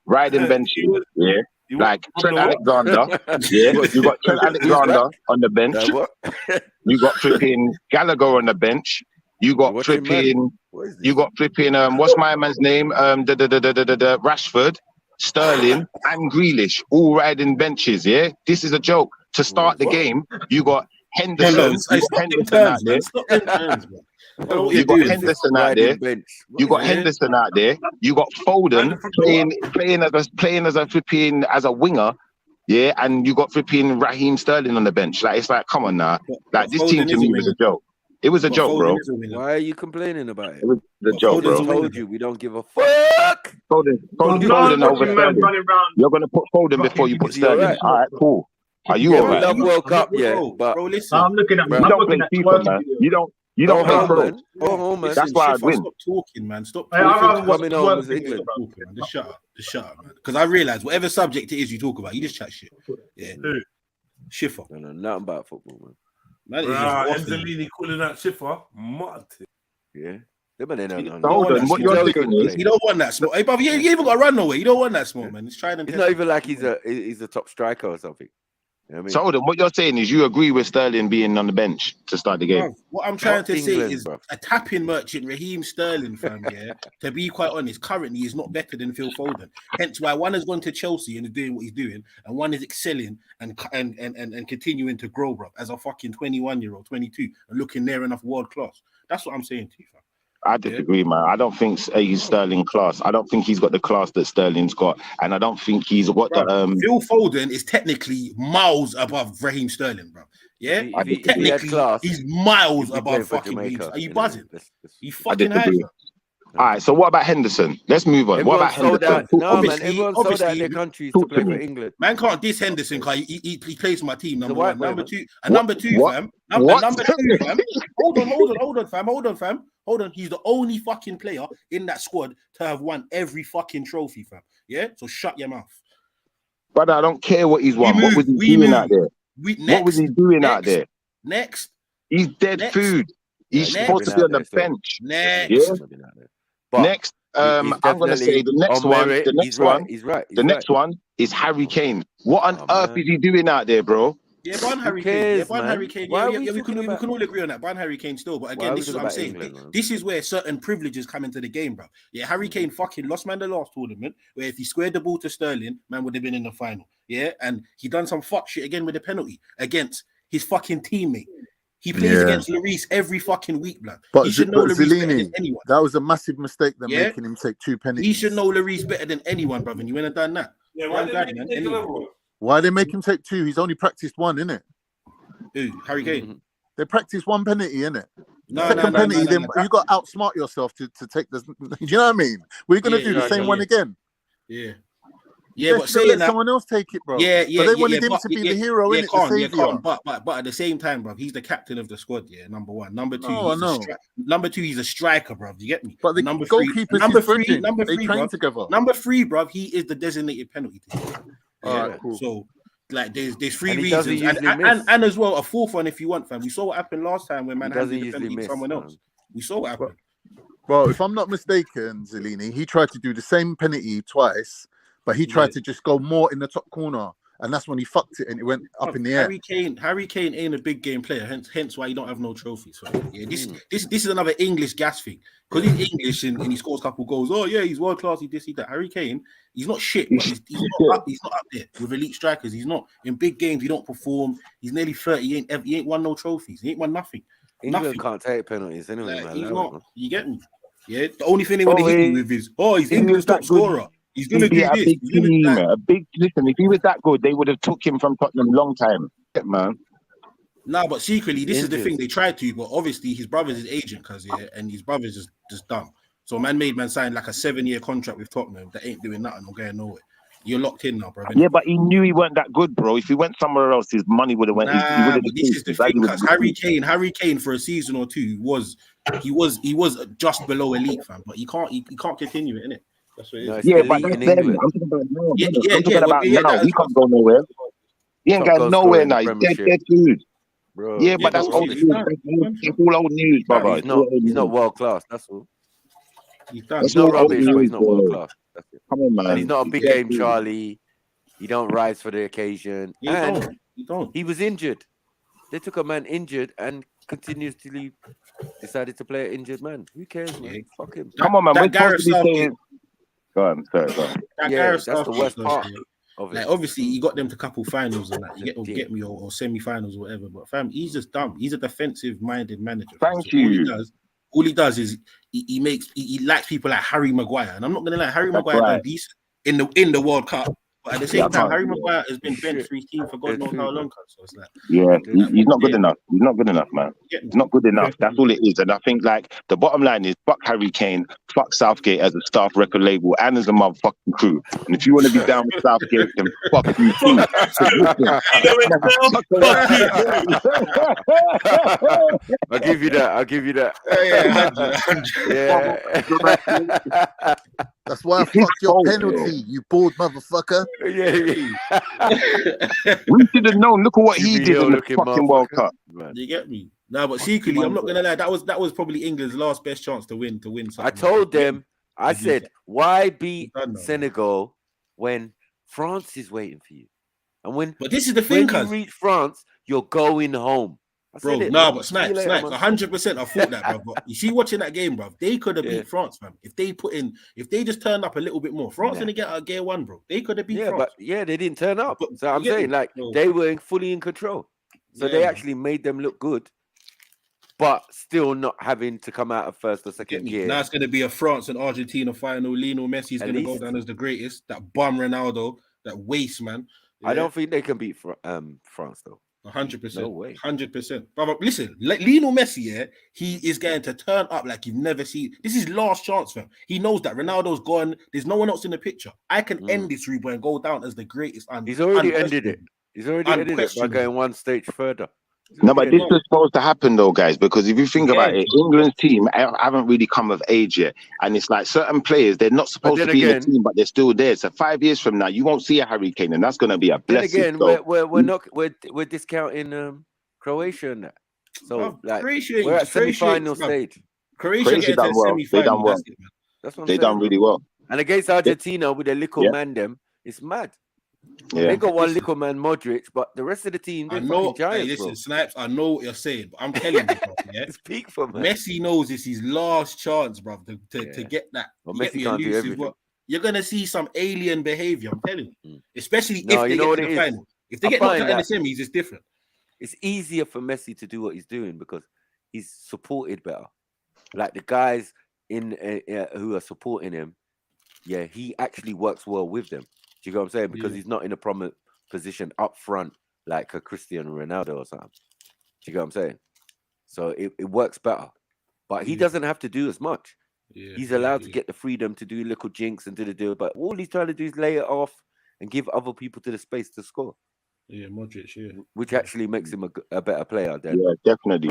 riding benches. Yeah. Like Trent Alexander, you got Trent Alexander on the bench. You got flipping Gallagher on the bench. You got flipping. What's my man's name? Rashford, Sterling, and Grealish all riding benches. Yeah, this is a joke. To start the game, you got Henderson. Out there. You got Henderson out there. You got Henderson out there. You got Foden playing as a winger. Yeah, and you got flipping Raheem Sterling on the bench. Like, it's like, come on now. Like, this team to me was a joke. It was a joke, bro. Why are you complaining about it? It was a joke, bro. I told you we don't give a fuck. Foden over Sterling. You're gonna put Foden before you put Sterling. All right, cool. Are you all right? Love World Cup, yeah. But bro, listen. I'm looking at. You I'm don't looking play at FIFA, man. You don't play pro. man. That's why I win. Stop talking, man. Stop I'd talking. rather watch Coming the home World as Cup. England. Stop talking, man. Just shut up, man. Because I realise whatever subject it is you talk about, you just chat shit. Yeah. Schiffer. No, nothing about football, man. Angelini calling out Schiffer. Martin. Yeah. What you're saying is you don't want that smoke. Hey, brother, you even got to run away. You don't want that smoke, man. It's trying to. It's not even like he's a top striker or something. You know what I mean? So hold on, what you're saying is you agree with Sterling being on the bench to start the game? Bro, what I'm trying to say is a tapping merchant, Raheem Sterling, fam, yeah, to be quite honest, currently is not better than Phil Foden. Hence why one has gone to Chelsea and is doing what he's doing, and one is excelling and continuing to grow, bro, as a fucking 21-year-old, 22, and looking near enough world class. That's what I'm saying to you, fam. I disagree, man. I don't think he's Sterling class. I don't think he's got the class that Sterling's got, and I don't think he's got the. Phil Foden is technically miles above Raheem Sterling, bro. Yeah, technically he's miles above fucking Raheem. Are you buzzing? You fucking high. All right, so what about Henderson? Let's move on. What about Henderson? Everyone sold out their countries to play for England. Man can't diss Henderson because he plays for my team. Number one. Number two, number two, fam. Hold on, fam. Hold on. He's the only fucking player in that squad to have won every fucking trophy, fam. Yeah? So shut your mouth. Brother, I don't care what he's won. What was he doing out there? What was he doing out there? Next. He's dead food. He's supposed to be on the bench. Next. Yeah? Next, I'm going to say the next one. The next one. The next one is Harry Kane. What on earth is he doing out there, bro? Yeah, ban Harry Kane. Yeah, ban Harry Kane. Yeah, we can all agree on that. Ban Harry Kane still. But again, this is what I'm saying. This is where certain privileges come into the game, bro. Yeah, Harry Kane fucking lost man the last tournament, where if he squared the ball to Sterling, man would have been in the final. Yeah, and he done some fuck shit again with the penalty against his fucking teammate. He plays against Lloris every fucking week, blood. But he should know Lloris better Zellini, than anyone. that was a massive mistake, making him take 2 penalties. He should know Lloris better than anyone, brother. And you wouldn't have done that. Yeah, why they make him take 2? He's only practiced 1, innit? Who? Harry Kane? They practiced 1 penalty, innit? No, Second penalty, then you got to outsmart yourself to take this. You know what I mean? We're going to do the same one again. Yeah. Yeah, but saying that, someone else take it, bro. Yeah. But they wanted him to be the hero, innit? The savior. But at the same time, bro, he's the captain of the squad. Yeah, number one. Number two, number two, he's a striker, bro. You get me? But the number goalkeepers, number three, train together. Number 3, bro, he is the designated penalty taker. All right, cool. So, like, there's 3 reasons, and as well a 4th one if you want, fam. We saw what happened last time when man handed the penalty to someone else. We saw what happened. Bro, if I'm not mistaken, Zellini, he tried to do the same penalty twice. But he tried to just go more in the top corner, and that's when he fucked it and it went up in the air. Harry Kane ain't a big game player, hence why you don't have no trophies. So, yeah, this is another English gas thing because he's English and he scores a couple goals. Oh yeah, he's world class. He this, he that. Harry Kane, he's not shit, but he's not up there with elite strikers. He's not in big games. He don't perform. He's nearly 30. He ain't won no trophies. He ain't won nothing. England can't take penalties anyway, like, man. He's not. You get me? Yeah. The only thing they want to hit me with is he's England's top scorer. He's gonna do this. Listen, if he was that good, they would have took him from Tottenham a long time, man. No, but secretly, this is the thing they tried to. But obviously, his brother's his agent, and his brother's just dumb. So man sign like a 7-year contract with Tottenham that ain't doing nothing or going nowhere. You're locked in now, bro. Yeah, but he knew he weren't that good, bro. If he went somewhere else, his money would have went. But this is the thing, because Harry Kane for a season or two was just below elite, fam. But he can't continue it, innit? That's what it is. Yeah, but that's them. I'm talking about now. I'm talking about now. He can't go nowhere. He ain't going nowhere now. He's dead food. Bro. Yeah, but that's old news. That's all old news, brother. He's not world class. That's all. He's done. He's not rubbish, but he's not world class. Come on, man. And he's not a big game Charlie. He don't rise for the occasion. He don't. He was injured. They took a man injured and continuously decided to play an injured man. Who cares, man? Fuck him. Come on, man. We're supposed to be saying... Go on, sorry, go on. That's the worst part. Like, obviously, he got them to couple finals and that. You get me or semi-finals or whatever. But fam, he's just dumb. He's a defensive-minded manager. Thank you. All he does is he likes people like Harry Maguire, and I'm not gonna lie, Harry Maguire done decent in the World Cup. But at the same time, Harry Maguire has been benched for his team for God knows how long. So it's like, he's not good enough. He's not good enough, man. He's not good enough. That's all it is. And I think like the bottom line is fuck Harry Kane, fuck Southgate as a staff record label and as a motherfucking crew. And if you want to be down with Southgate, then fuck you too. I'll give you that. I'll give you that. Yeah. That's why I fucked your penalty, you bald motherfucker. We should have known. Look at what he did in the fucking World Cup. You get me? No, but secretly, I'm not gonna lie. That was probably England's last best chance to win something. I told them. I said, why beat Senegal when France is waiting for you? And but this is the thing, when you reach France, you're going home. Bro, no, but Snipes, 100%. I thought that, bro. But you see, watching that game, bro, they could have beat France, man. If they just turned up a little bit more, France gonna get out of gear one, bro. They could have beat France. But they didn't turn up. So I'm saying, like, they were fully in control. So they actually made them look good, but still not having to come out of first or second gear. Now it's gonna be a France and Argentina final. Lionel Messi is gonna go down as the greatest. That bum Ronaldo, that waste man. I don't think they can beat France though. 100%. No way. 100%. But listen, Lionel Messi, he is going to turn up like you've never seen. This is last chance for him. He knows that Ronaldo's gone. There's no one else in the picture. I can end this Rebo and go down as the greatest. He's already ended it. He's already ended it by going one stage further. No, but this is supposed to happen though, guys, because if you think about it, England's team haven't really come of age yet. And it's like certain players, they're not supposed to be in the team, but they're still there. So 5 years from now, you won't see a Harry Kane, and that's going to be a blessing. Again, we're discounting Croatia and that. So like, we're at semi-final stage. Croatia done well. They done well. They done really well. And against Argentina with a little man, it's mad. Yeah. They got one little man, Modric, but the rest of the team, they're fucking giants, listen, Snipes, I know what you're saying, but I'm telling you, bro, it's peak for man. Messi knows it's his last chance, bro, to get that. Well, Messi can't do everything. You're gonna see some alien behavior. I'm telling you, especially if they get to the final. If they get knocked out in the semis, it's different. It's easier for Messi to do what he's doing because he's supported better. Like the guys who are supporting him, he actually works well with them. Do you get what I'm saying? Because he's not in a prominent position up front like a Cristiano Ronaldo or something. Do you get what I'm saying? So it works better. But he doesn't have to do as much. He's allowed to get the freedom to do little jinks and do the deal. But all he's trying to do is lay it off and give other people to the space to score. Yeah, Modric, which actually makes him a better player. Than definitely.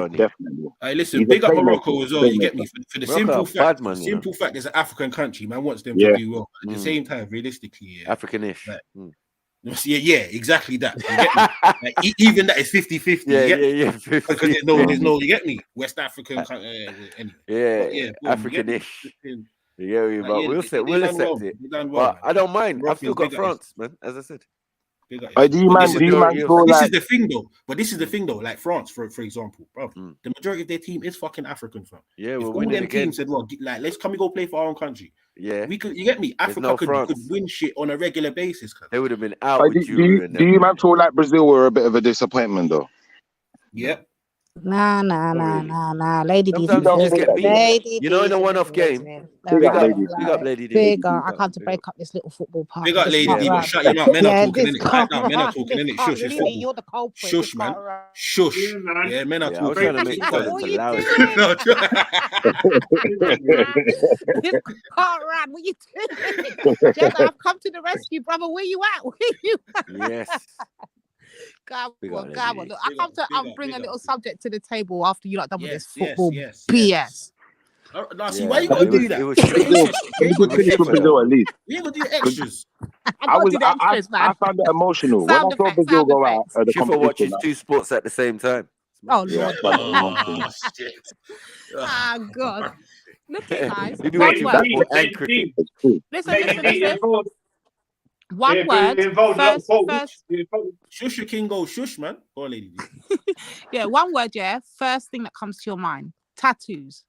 Hey, listen, big up Morocco as well. You get me? For the simple fact, there's an African country, man, wants them to do well. At the same time, realistically, Africanish. Yeah, exactly that. You get me? Like, even that is 50-50. Yeah. Because there's no, you get me? West African, Africanish. But we'll accept it. But I don't mind. I've still got France, man. As I said. This is the thing though. But this is the thing though. Like France, for example, bro, the majority of their team is fucking African, fam. Yeah, if all them teams said, "Well, like, let's come and go play for our own country." Yeah, we could. You get me? Africa could win shit on a regular basis. They would have been out. Do you man feel like Brazil were a bit of a disappointment though? Yep. Nah. Lady D. You know, in a one-off game. Big up Lady D. Big up. I come to break up this little football party. Big up Lady D. But shut your mouth. Men are talking, innit? Right now, men are talking, innit? Shush. It's football. You're the culprit. Shush, man. Shush. Yeah, men are talking. I'm trying to make it loud. This can't run. What you doing? Jezza, I've come to the rescue, brother. Where you at? Yes. God, look, I come to bring a little subject to the table after you done with this football BS. No, see, why you gotta do that? Brazil at least. We ain't gonna do extras. I found it emotional. When I saw Brazil go out at the competition, watches two sports at the same time. Oh Lord. Oh God. Look at guys. Listen. One word. First. Shush, your king go shush, man. Go on, lady. Yeah, one word. Yeah, first thing that comes to your mind: tattoos.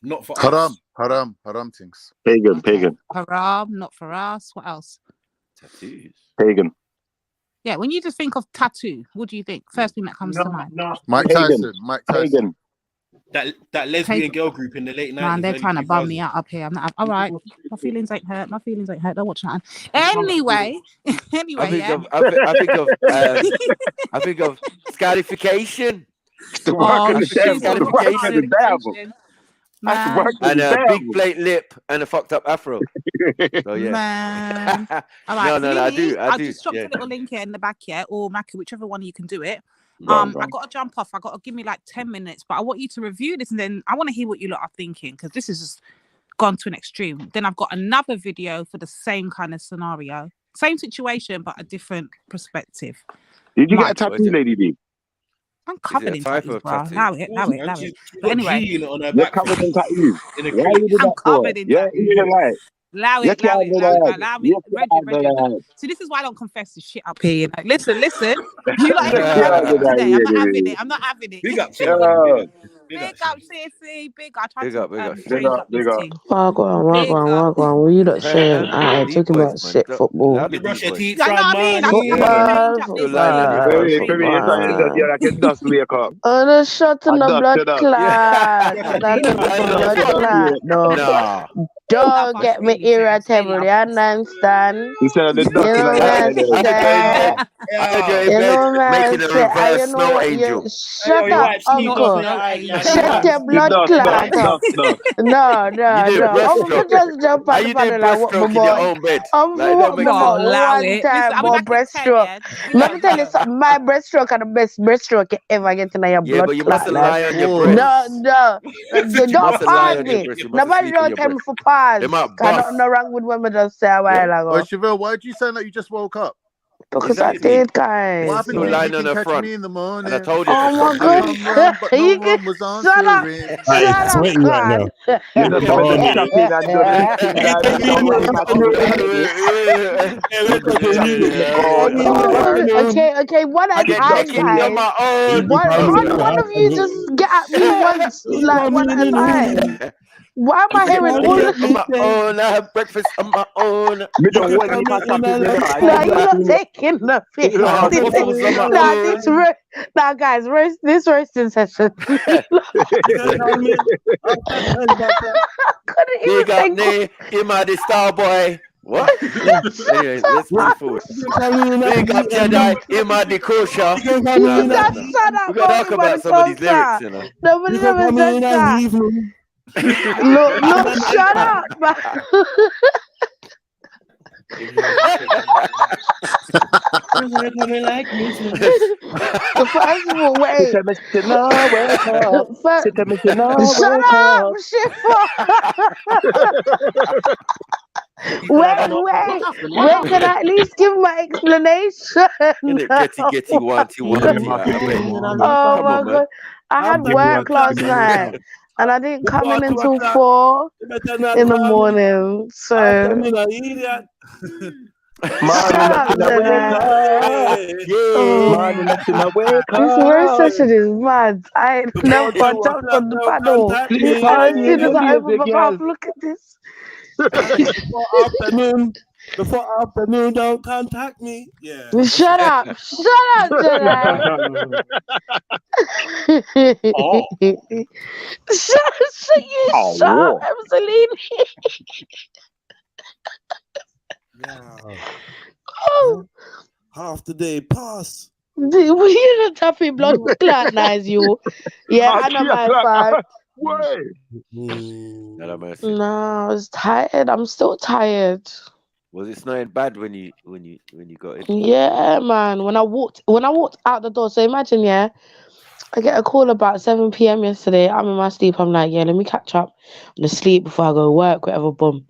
Not for haram, us. haram things. Pagan. Haram, not for us. What else? Tattoos. Pagan. Yeah, when you just think of tattoo, what do you think? First thing that comes to mind. Mike Tyson. that lesbian girl group in the late 90s. Man, they're trying to bum me out up here. I'm not all right. My feelings ain't hurt. My feelings ain't hurt. Don't watch that. Anyway, yeah. I think of scarification. Scarification. And a big plate lip and a fucked up afro. So yeah. Man. All right. No, I do. I'll just drop a little link here in the back, yeah, or Maka, whichever one you can do it. I got to jump off. I got to give me like 10 minutes, but I want you to review this and then I want to hear what you lot are thinking because this is just gone to an extreme. Then I've got another video for the same kind of scenario, same situation, but a different perspective. Did you get a tattoo, Lady B? I'm covered in tattoos, bro. Allow it. But anyway, you're covered in tattoos. Why you do I'm that for? covered in Yeah, tattoos. Allow it. Allow me. Reggie. See, this is why I don't confess this shit up here. You know? Listen. You like today? I'm not having it. Big up, Big up, CC. Big up. Big up. Wagwan. What you not saying? I'm talking about shit football. You brush your teeth, On a shot in the blood clot. No. Don't get me irritable, you understand? You said the You know what I'm saying? Shut up, uncle. Shut your blood clot up. No. I'm just jump on the panel like what my boy. One time more breaststroke. Let me tell you something. My breaststroke are the best breaststroke you ever get in your blood clot. Yeah, but you mustn't lie on your breast. No. Don't pause me. Nobody don't tell me for pause. Nothing wrong with what I just say a while ago. But Chevelle, why do you sound like you just woke up? Because I did, guys. What happened? Lying on the front. Me in the morning. And I told you. Oh my god! You can shut up, Okay. One at a time, guys. One of you just get at me once, like one at a time. Why am I hearing all of on my own? I have breakfast on my own. No, you're not taking the piss. Now, guys, this roasting session. Big up, Nay. Him are the star boy. What? Anyway, let's move forward. Big up, Jedi. Him are the kosher. We gotta talk about some of these lyrics, you know. Nobody ever said that. Look, shut up, man. First of all, wait. Shut up, shit. Wait, can I at least give my explanation? Getty, wanty. Oh my god. I had work last night. And I didn't come in until 4 in the morning. So this roast session is mad. I never jumped on the panel. As soon as I open my mouth, look at this. Before afternoon, don't contact me. Yeah. Shut up, Jedi. Shut up, absolutely. Half the day pass. We not happy blood clot nice you. Yeah, I know my fault. No, I was tired. I'm still tired. Was it snowing bad when you got in? Yeah, man. When I walked out the door, so imagine, yeah, I get a call about 7 p.m. yesterday. I'm in my sleep. I'm like, yeah, let me catch up on the sleep before I go to work, whatever. Boom.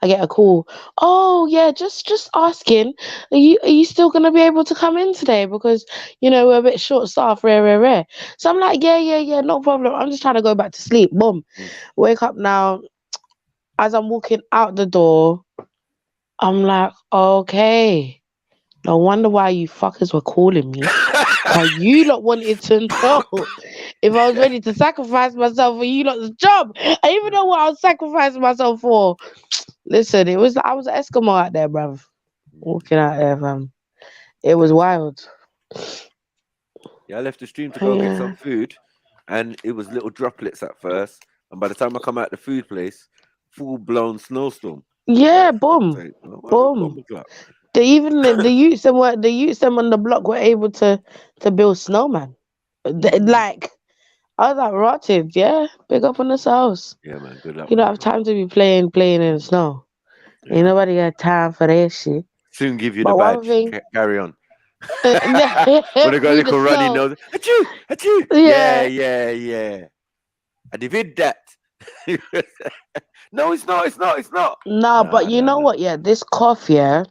I get a call. Oh yeah, just asking. Are you still gonna be able to come in today? Because we're a bit short staffed. Rare. So I'm like, yeah, no problem. I'm just trying to go back to sleep. Boom. Wake up now. As I'm walking out the door, I'm like, okay. No wonder why you fuckers were calling me. Because you lot wanted to know if I was ready to sacrifice myself for you lot's job. I even know what I was sacrificing myself for. Listen, I was an Eskimo out there, bruv. Walking out there, fam. It was wild. Yeah, I left the stream to go get some food. and it was little droplets at first, and by the time I come out the food place, full blown snowstorm. Yeah, boom, boom. They even the youths them on the block were able to build snowman. Like I was like, rotted, yeah. Big up on this house. Yeah, man. Good luck. You don't have time to be playing in the snow. Yeah. Ain't nobody got time for that shit. Soon give you the badge. Carry on. When I got a little runny nose. Achoo. Yeah. I did that. No, it's not. Nah, but you know what? Yeah, this cough, yeah,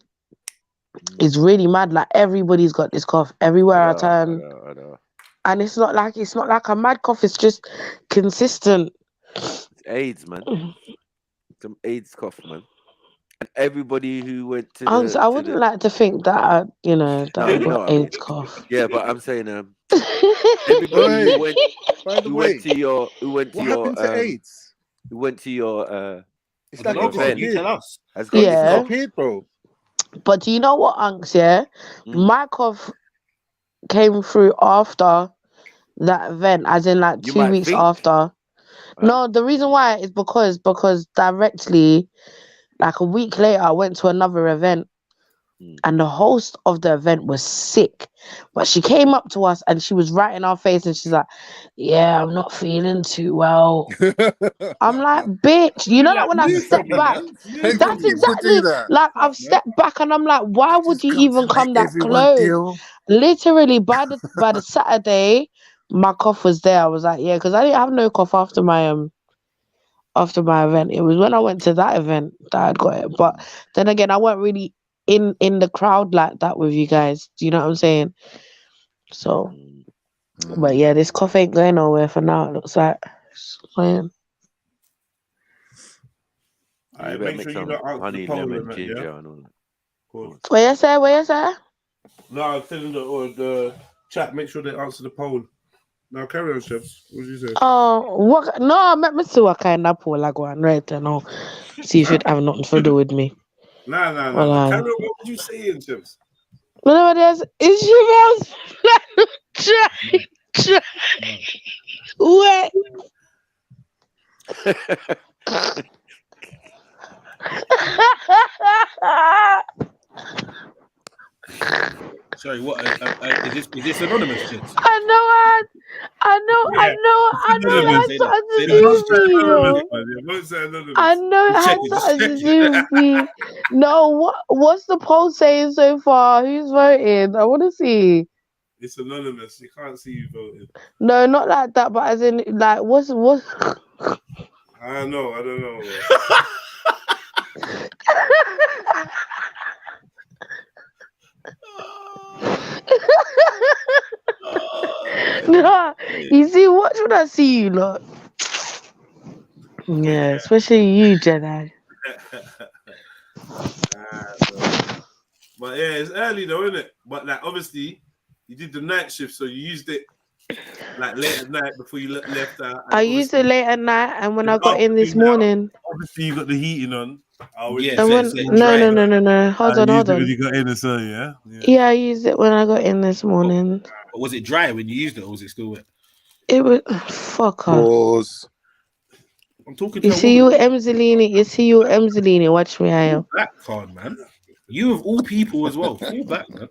is really mad. Like everybody's got this cough everywhere I turn. I know. And it's not like a mad cough. It's just consistent. It's AIDS, man. Some AIDS cough, man. And everybody who went to I wouldn't like to think that I got AIDS cough. Yeah, but I'm saying everybody who went to your AIDS? Who went to your it's like event. You tell us. Has got Yeah. Bro. But do you know what, Unks, yeah? My cough came through after that event, as in like 2 weeks after. No, the reason why is because directly, like a week later, I went to another event, and the host of the event was sick. But she came up to us and she was right in our face, and she's like, "Yeah, I'm not feeling too well." I'm like, "Bitch, you know that when I step back, that's exactly like I've stepped back, and I'm like, why would you even come that close?" Literally by the Saturday, my cough was there. I was like, yeah, because I didn't have no cough after my event. It was when I went to that event that I'd got it. But then again, I weren't really in the crowd like that with you guys. Do you know what I'm saying? So, but yeah, this cough ain't going nowhere for now. It looks like. Alright, make sure you don't answer the poll, yeah? Cool. Where you say? No, I was telling the chat, make sure they answer the poll. Now carry on, chefs. What did you say? What? No, let me see what kind of poll I go on right now. See if it have nothing to do with me. Nah. Carry on, what did you say, chefs? No, there's issues. Try. Wait. Sorry, what? Is this anonymous, shit? I know. I know it has something to do with me. No, what's the poll saying so far? Who's voting? I want to see. It's anonymous. You can't see you voting. No, not like that, but as in, like, what's... I don't know. No, you see, watch when I see you, look. Yeah, especially you, Jedi. But yeah, it's early though, isn't it? But like, obviously, you did the night shift, so you used it like late at night before you left out. I used it late at night, and when I got in this morning. Obviously, you got the heating on. No. Hold on. When you got in, so yeah. Yeah, I used it when I got in this morning. But was it dry when you used it, or was it still wet? It was fuck off. Pause. I'm talking. You see you, Emzelini. Watch me, I am. Black card, man. You of all people as well. Fall back, man.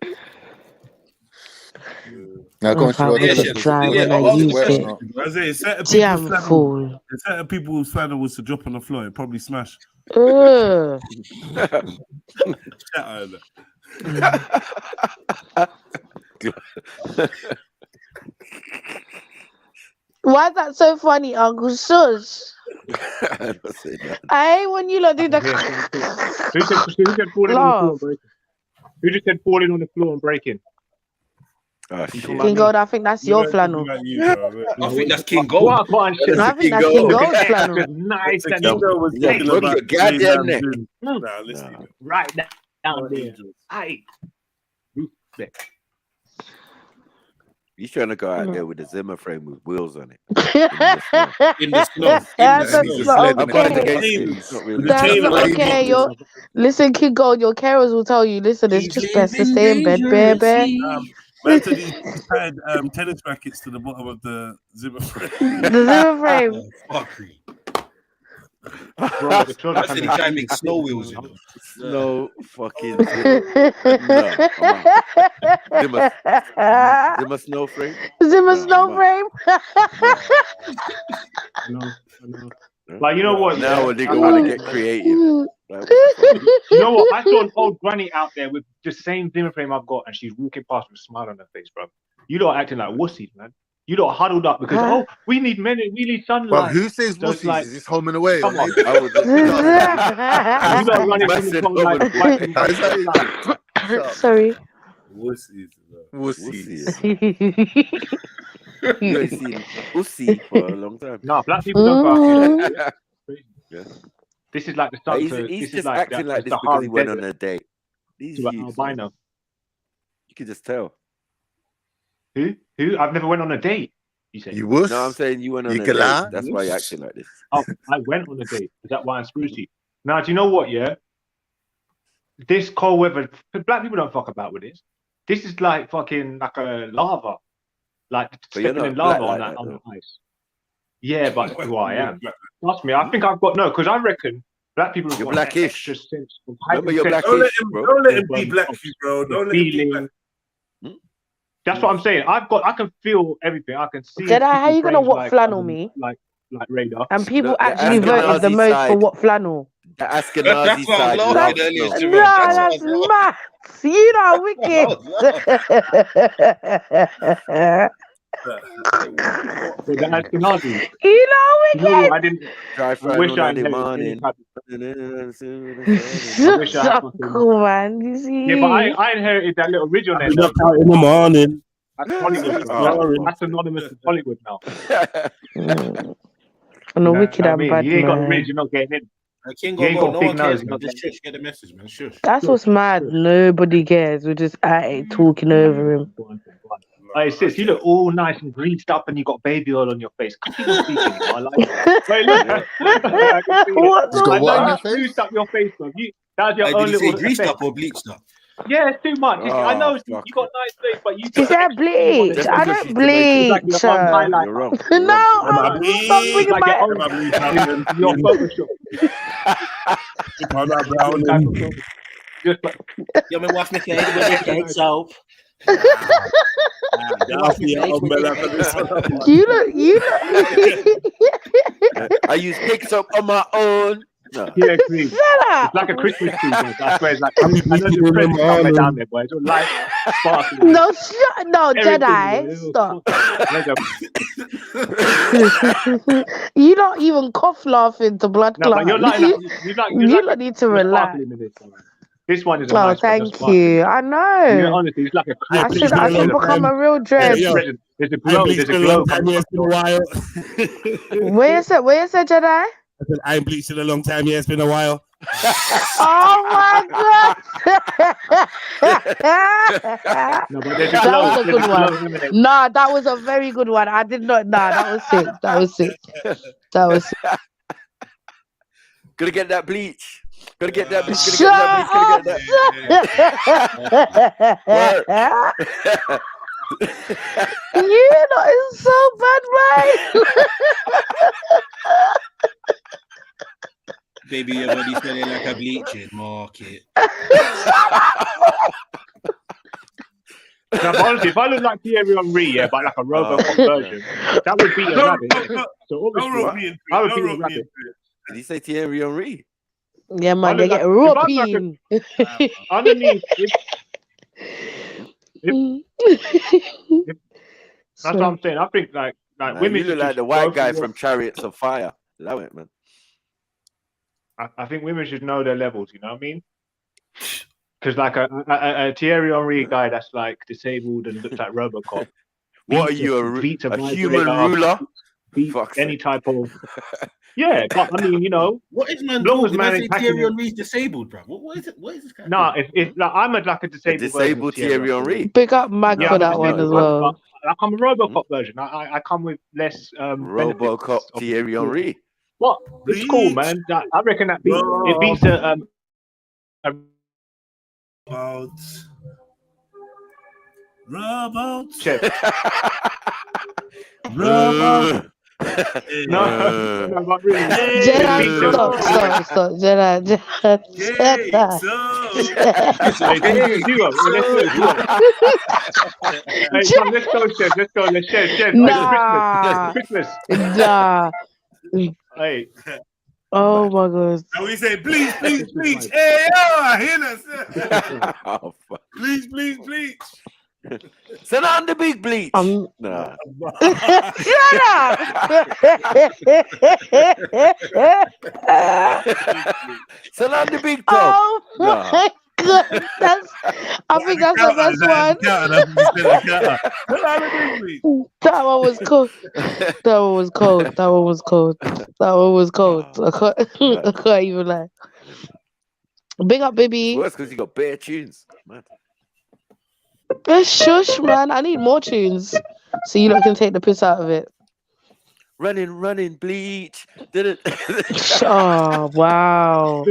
Now go into dry when I used it. Certain people's flannel was to drop on the floor, it probably smashed. Why is that so funny, Uncle Shush? I hate when you lot do the. Who said falling on the floor and breaking? Who just said falling on the floor and breaking? King Gold, I think that's your flannel. I think that's King Gold. I think that's King Gold's flannel. Nice. Right down there. Aye. He's trying to go out there with a Zimmer frame with wheels on it. In the snow. That's okay. Listen, King Gold, your carers will tell you, listen, it's just best to stay in bed, bear. Man said he's tied tennis rackets to the bottom of the zipper frame. The zipper frame. Fuckery. Bro, I said he trying to make snow wheels, you know. No fucking zipper. No, Zimmer snow frame. Zimmer snow frame. Like, you know what? Now a nigga want to get creative. Like, You know what? I saw an old granny out there with the same Zimmer frame I've got, and she's walking past with a smile on her face, bro. You lot are acting like wussies, man. You lot are huddled up because we need sunlight. But who says So it's wussies? like, Is this home and away? come on. You You lot running from the cold like Sorry. Wussies. Wussies. You ain't seen Uzi for a long time. No, black people don't go out. Yeah. This is like the start. He's This just is like acting like this the because he went desert on a date. These to an youths, albino. you can just tell. Who? I've never went on a date. You say You wuss? No, I'm saying you went on You a can date. lie. That's why you're acting like this. Oh, I went on a date. Is that why I'm sprucey? Now, do you know what? Yeah, this cold weather. Black people don't fuck about with this. This is like fucking like a lava, like But you're stepping in not lava black on like that that, on though. the ice. Yeah, but who I am. Trust me, I think I've got no, because I reckon black people have You're got blackish. an extra sense of Remember, you're hypersensitivity Don't let blackish, him, bro. don't let him be of, black, of bro. Don't let him be feeling. black. That's what I'm saying. I can feel everything. I can see. Jedi, how you gonna brains what flannel me? like Radar. And people Look, the actually voted the Ashkenazi most side. for what flannel? The Ashkenazi That's what I side was loves laughing earlier, snow. Shivam. No, That's what I that's was mad. You know, wicked. But the Ashkenazi. You know, You know what? I didn't. Dry I fry wish on I the inherited any morning. type of. I wish I Shut had up, fucking. cool, man. You see? Yeah, but I inherited that little ridge on there. Been up out in the morning. That's Hollywood. That's synonymous with Hollywood now. I'm a wicked I and mean, bad you ain't got the man. ridge, you're not getting in. King You ain't go, got no big one nose, cares, you're man. not Just getting shush, get the message, man. Shush. That's what's mad. Nobody cares. We're just at it talking over him. Hey, sis, you look all nice and greased up and you got baby oil on your face. Can't even speak anymore. I like it. Wait, look. I can see What it. He's got I what know on you your face? spruced up your face, bro. That was your Did own he say little greased effect. up or bleached up? Yeah, it's too much. I know Oh, you fuck. got nice face, but you She put said extra cream on bleach. it. Just I because don't she's Jamaican. It's like bleach. your own highlighter. You're wrong. No, You're wrong. stop bringing It's like your my. own in your Photoshop. Just like, You me wash my face with the cake soap. You look. I use cake soap on my own. No. yeah, cream. Shut It's up. like a Christmas tree, boy. I swear it's like I know the presents somewhere down there, boy. It's all light, sparkling. No, no, Everything, Jedi. little Stop. Like You don't even cough laughing to blood no, but you're clot. like You lot need to you're relax. sparkling in this one. This one is a Oh, nice one. You're thank sparkling. you. I Yeah, know. honestly, it's like a I Christmas should tree. become a real dread. There's a glow. There's a glow coming from your while. Where you said, Jedi? I said, I ain't bleached in a long time. Yeah, it's been a while. Oh my god! No, but there's a That glow. was a There's good a glow one. emanating. Nah, that was a very good one. I did not. Nah, that was sick. That was sick. That was sick. Gotta get that bleach. Gotta get that bleach. Shut up! You know, it's so bad, right? Baby, your body smelling like a bleaching market. No, but honestly, if I look like Thierry Henry, yeah, but like a Robocop version, that would be a rabbit. So obviously, I would be a rabbit. Did he say Thierry Henry? Yeah, man, they get if I'm roping. Underneath, that's what I'm saying. I think like Nah, women you look should like just the white go guy for from Chariots of Fire. Love it, man. I think women should know their levels. You know what I mean? Because like a Thierry Henry guy that's like disabled and looks like Robocop. What are you, a human ruler? Any type of yeah, but I mean, you know, what is man? Long as Man man say ain't packing Thierry it. Henry's disabled, bro. What is it? What is this guy? No, if like, I'm like a disabled version of Thierry Henry. Pick up Mag Yeah, for I'm a that one as disabled one, well. but I'm a Robocop version. I come with less Robocop Thierry Henry. What? It's cool, man. I reckon that beats it beats a Rubber. Chef. Rubber. No, but really. Jedi, stop. Jedi. Hey, can you do a duo? Let's do a duo. Hey, come, let's go, Chef. Let's go. Let's Chef. Nah. Christmas. Nah. Hey. Oh my God. And we say, bleach. Hey, yo, I hear that. Oh, fuck. Bleach. Send on the big bleach. Nah. Shut up. Send on the big top. Oh my God. I think that's the best one. That one was cool. That one was cold. I can't even lie. Big up, baby. It's worse because you got bare tunes. Man. Shush, man. I need more tunes so you lot can take the piss out of it. Running, bleach. Did it? Oh, wow.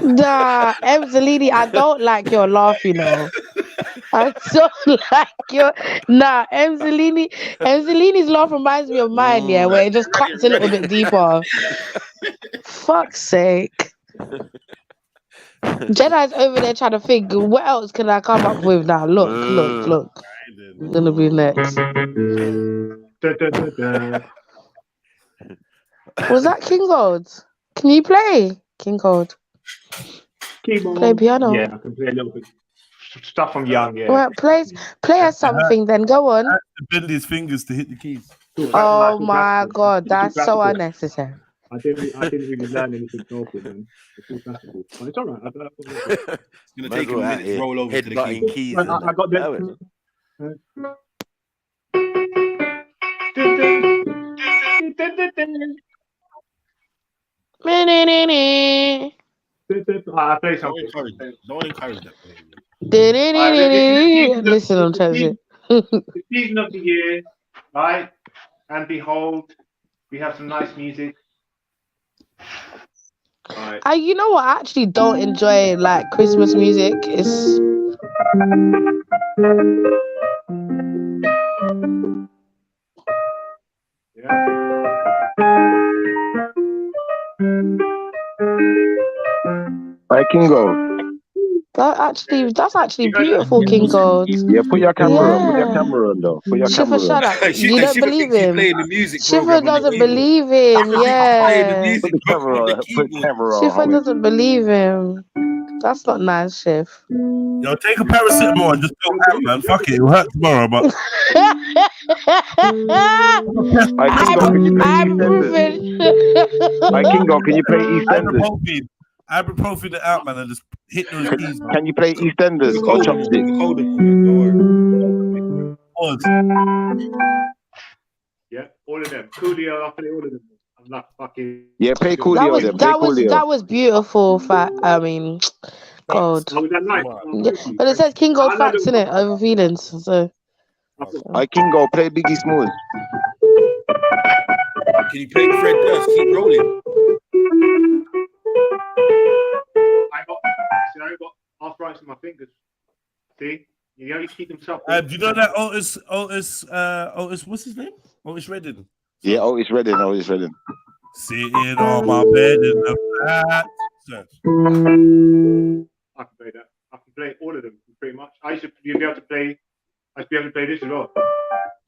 Nah, Emzalini, I don't like your laugh, you know. I don't like your... Nah, Emzalini's laugh reminds me of mine, yeah, where it just cuts a little bit deeper. Fuck's sake. Jedi's over there trying to think, what else can I come up with now? Look. I'm gonna be next. Was that King Gold? Can you play King Gold? Play piano? Yeah, I can play a little bit. Stuff from young, yeah. Well, play us something then. Go on. I have to bend his fingers to hit the keys. Oh my God, that's so unnecessary. I didn't really learn anything awful, man. It's all right. It's gonna take him a minute to roll over to the keys. I got the. I play something. Don't encourage that. Listen, I'm telling you. The season of the year, right? And behold, we have some nice music. Right. You know what? I actually don't enjoy like Christmas music. It's Hi, Kingo. That's actually beautiful, King Gold. Yeah, put your camera on. Put your camera on, though. Put your Shifa, camera shut on. up. You don't believe him. Shifa doesn't Shifa believe him. Yeah. Put the camera on. Put the camera on. Shifa doesn't believe him. That's not nice, Shif. Yo, take a paracetamol and just go out, man. Fuck it, it'll hurt tomorrow, but. Kingo, can you play EastEnders? Ibuprofen it out, man, and just hit those keys. Can you play EastEnders or Chopsticks? Yeah, all of them. Coolio, I'll play all of them. I'm not fucking. Yeah, play Coolio. That was beautiful. Gold. But it says King Gold facts in it over feelings. So. Kingo, play Biggie Smalls. Can you play Fred Durst? Keep rolling. I got arthritis in my fingers. See? You only keep them sharp. Do you know that Otis, what's his name? Otis Redding. Yeah, Otis Redding. Sitting on my bed in the flat. I can play that. I can play all of them pretty much. I used to be able to play this as well.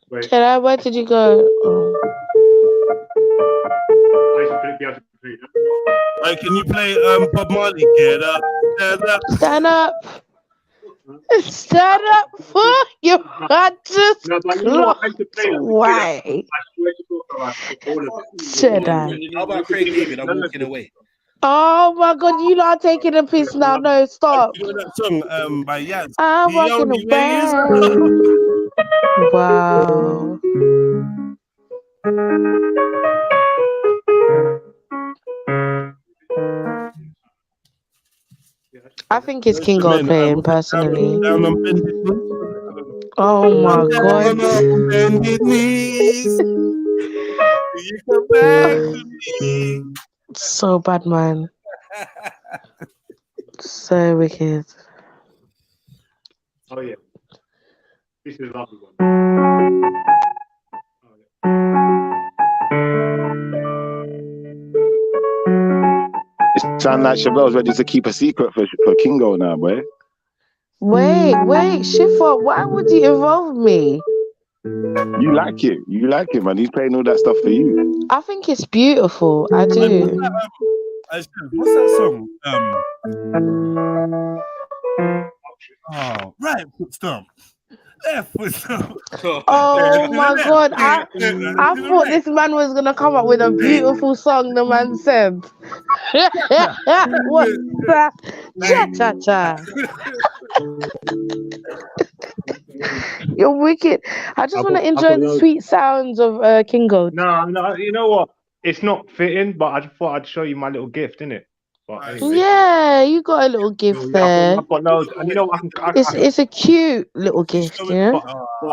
Wait. Where did you go? Oh. I used to be able to play that. Hey, can you play Bob Marley? Get up, stand up. Stand up for you. I just why? Jedi. How about Craig David? I'm walking away. Oh my God, you lot are taking a piss now. No, stop. You know that song by Yacht? I'm walking away. Wow. I think it's King Gold playing personally. Oh my God. You come back to me. So bad, man. So wicked. Oh yeah. This is a lovely one. It sounds like Chevelle ready to keep a secret for Kingo now, boy. Wait, Schiffer, why would you involve me? You like it, man. He's playing all that stuff for you. I think it's beautiful. I do. What's that song? Oh, right foot stomp. Left foot stomp. Oh my God! I thought this man was gonna come up with a beautiful song. The man said, "What's that? Cha cha cha." You're wicked. I just want to enjoy the sweet sounds of Kingo. No, you know what? It's not fitting, but I just thought I'd show you my little gift, innit? But anyway. Yeah, you got a little gift there. I've got loads, and you know It's a cute little gift, you know. You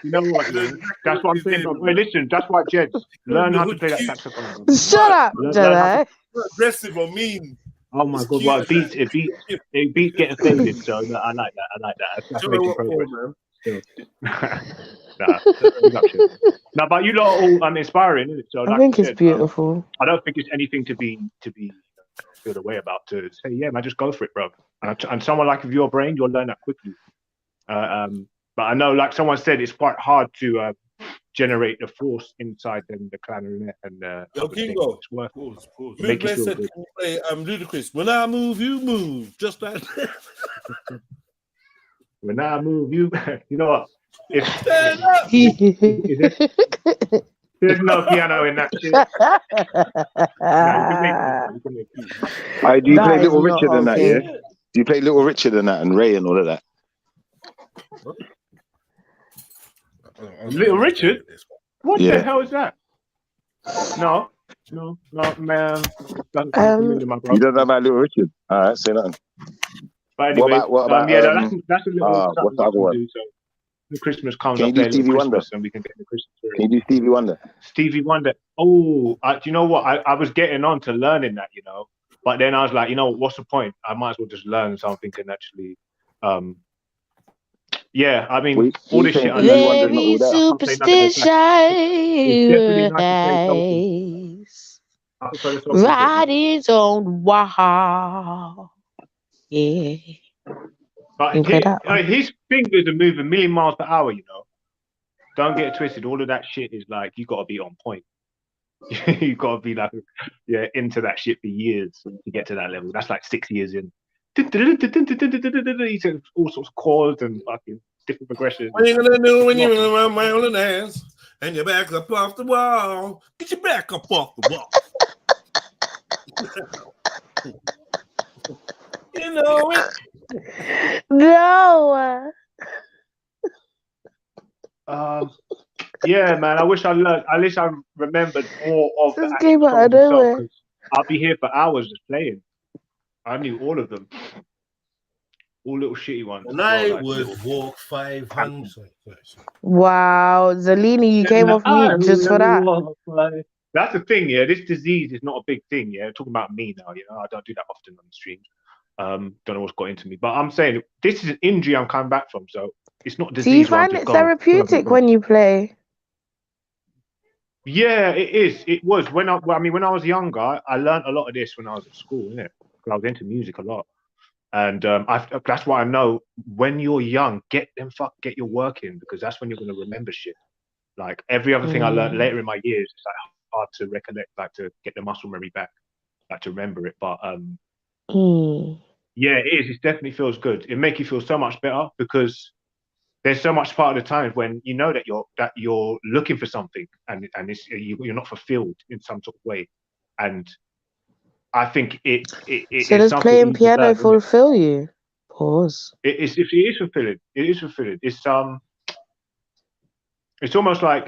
know what? That's what I'm saying. Wait, listen. That's why, Jed, learn how to play that saxophone. Shut up, Jedi. Aggressive or mean. Oh my God! Well, it beats getting faded. So I like that. That's making progress. No, but you lot are all inspiring, isn't it? So I think it's beautiful. I don't think it's anything to be feel away about. To say, yeah, man, just go for it, bro. And someone like with your brain, you'll learn that quickly. But I know, like someone said, it's quite hard to generate the force inside the clarinet and Yo, Kingo. It's worth Pause. Make it feel said, good. Play, Ludacris. When I move, you move. Just like When I move, you know what? There's no piano in that shit. Do you play Little Richard and that, yeah? Do you play Little Richard and that and Ray and all of that? Little Richard? What the hell is that? No, man. You don't know about Little Richard? All right, say nothing. But anyway, what about that's a little what's the other one? Do, so the Christmas comes Can up you do there, Stevie Wonder? And we can get the Christmas spirit. Can you do Stevie Wonder? Stevie Wonder. Oh, do you know what? I was getting on to learning that, you know, but then I was like, you know, what's the point? I might as well just learn something and actually, yeah. I mean, all this shit. Very superstitious. Riding on the wall. Yeah. But his fingers are moving a million miles per hour, you know. Don't get it twisted. All of that shit is like, you got to be on point. You got to be like, into that shit for years to get to that level. That's like 6 years in. He said all sorts of chords and fucking different progressions. What are you gonna do when you're around my own ass and you're back up off the wall? Get your back up off the wall. You know it. No. Yeah, man. I wish I learned. At least I remembered more of this the game. I know it. I'll be here for hours just playing. I knew all of them. All little shitty ones. And I would walk 500. Wow, Zalini, you came off mute just for that. That's the thing, yeah. This disease is not a big thing, yeah. Talking about me now, you know, I don't do that often on the stream. Don't know what's got into me, but I'm saying this is an injury I'm coming back from, so it's not disease. Do you find it therapeutic when you play? Yeah, it is. It was when I was younger. I learned a lot of this when I was at school, innit? Because I was into music a lot, and that's why I know when you're young, get your work in, because that's when you're going to remember shit. Like every other thing I learned later in my years, it's like hard to recollect, like to get the muscle memory back, like to remember it. But yeah, it is. It definitely feels good. It makes you feel so much better because there's so much part of the time when you know that you're looking for something and you're not fulfilled in some sort of way, and I think it so does playing piano fulfill you? Pause. It is fulfilling. It is fulfilling. It's almost like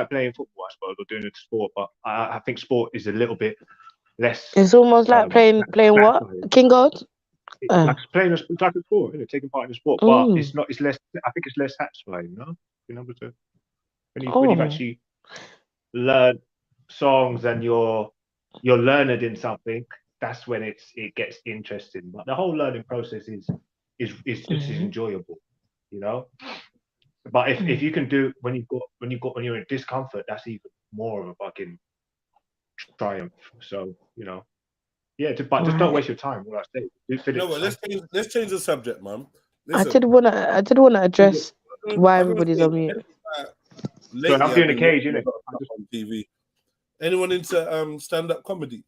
playing football, I suppose, or doing a sport. But I think sport is a little bit less. It's almost like playing what? King God. Like playing a type of sport, you know, taking part in a sport, but it's not. It's less. I think it's less satisfying, you know, being able to when you've actually learned songs and you're learned in something. That's when it gets interesting. But the whole learning process is is just as enjoyable, you know. But if you can do when you're in discomfort, that's even more of a fucking triumph. So you know, yeah. But just don't waste your time. What I say. No, but let's change the subject, man. I did wanna address why everybody's on mute. So I'm doing a cage, innit? On TV. Anyone into stand-up comedy?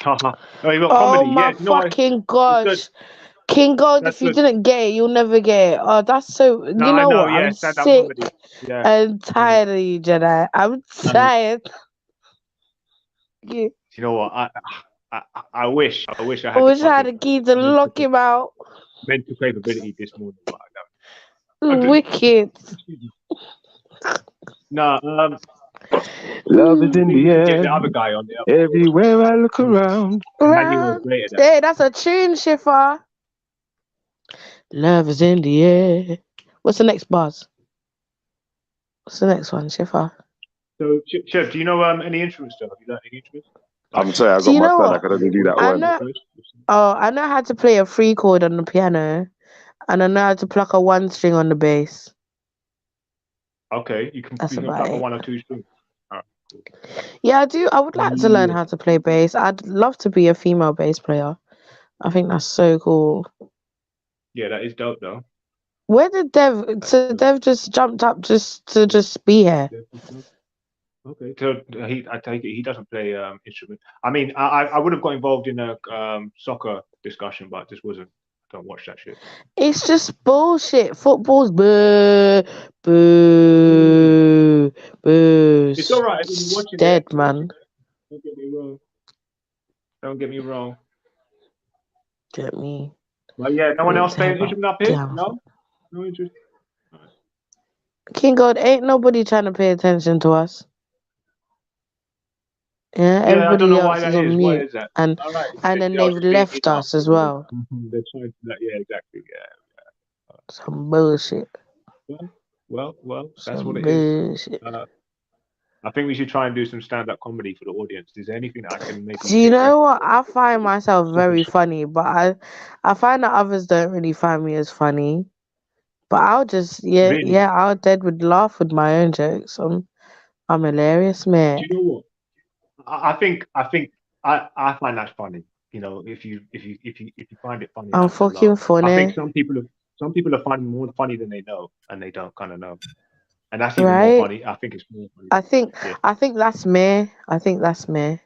Oh, you got Oh comedy. my fucking gosh. King God, if you didn't get it, you'll never get it. Oh, that's so. You know what? I'm sick and tired of you, Jedi. I'm tired. You know what? I wish I had. I wish I had a key to lock him out. Mental capability this morning, but Wicked. No, love is in the air. The other guy on the everywhere I look around. Hey, that's a tune, Shiffer. Love is in the air. What's the next buzz? What's the next one, Shiffer? So, Chef, do you know any instruments? Have you learned any instruments? I'm sorry, I got my son. I couldn't do that one. I know how to play a 3 chord on the piano, and I know how to pluck a 1 string on the bass. Okay, you can pluck a 1 or 2 strings. Right. Yeah, I do. I would like to learn how to play bass. I'd love to be a female bass player. I think that's so cool. Yeah, that is dope, though. Where did Dev? So Dev just jumped up just to be here. Okay, so I take it he doesn't play instrument. I mean, I would have got involved in a soccer discussion, but just wasn't. I don't watch that shit. It's just bullshit. Football's boo, boo, boo. It's all right. When you're watching dead, man. Don't get me wrong. Don't get me wrong. Get me. Well, yeah. No one else playing instrument up here. Damn. No interest. King God, ain't nobody trying to pay attention to us. Yeah, everybody else is on mute, and then they've left us as well. They're trying to, yeah, exactly, yeah. Some bullshit. Well, that's what it is. I think we should try and do some stand-up comedy for the audience. Is there anything that I can make? Do you know what? I find myself very funny, but I find that others don't really find me as funny. But I'll just I'll dead would laugh with my own jokes. I'm hilarious, man. Do you know what? I think I find that funny. You know, if you find it funny, I'm fucking funny. I think some people are finding more funny than they know, and they don't kind of know, and that's even more funny. I think it's more funny. I think that's me. I think that's me.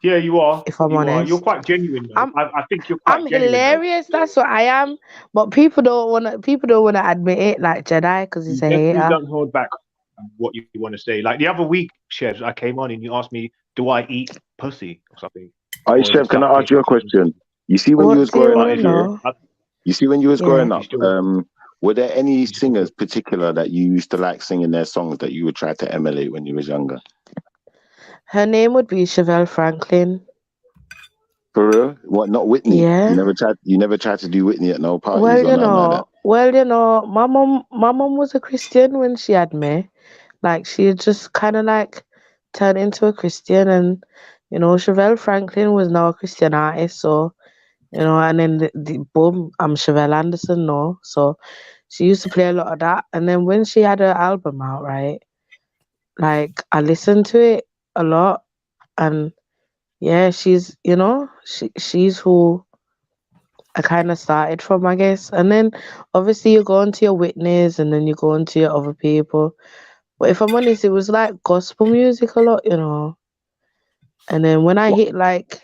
Yeah, you are. If I'm honest, you're quite genuine. I think you're quite genuine. I'm hilarious. That's what I am. But people don't wanna admit it, like Jedi, because he's a hater. Don't hold back what you want to say. Like the other week, Chef, I came on and you asked me, do I eat pussy or something? Hi, Chef, can I ask you a question? You see when you was growing up, were there any singers particular that you used to like singing their songs that you would try to emulate when you was younger? Her name would be Chevelle Franklin. For real? What, not Whitney? Yeah. You never tried to do Whitney at no parties Well, or nothing like that? Well, you know, my mom was a Christian when she had me. Like, she just kind of like turned into a Christian, and you know, Chevelle Franklin was now a Christian artist, so you know, and then boom, I'm Chevelle Anderson now. So she used to play a lot of that, and then when she had her album out, right, like I listened to it a lot, and yeah, she's, you know, she's who I kind of started from, I guess. And then obviously you go into your Whitneys, and then you go into your other people. But if I'm honest, it was like gospel music a lot, you know. And then when I hit like,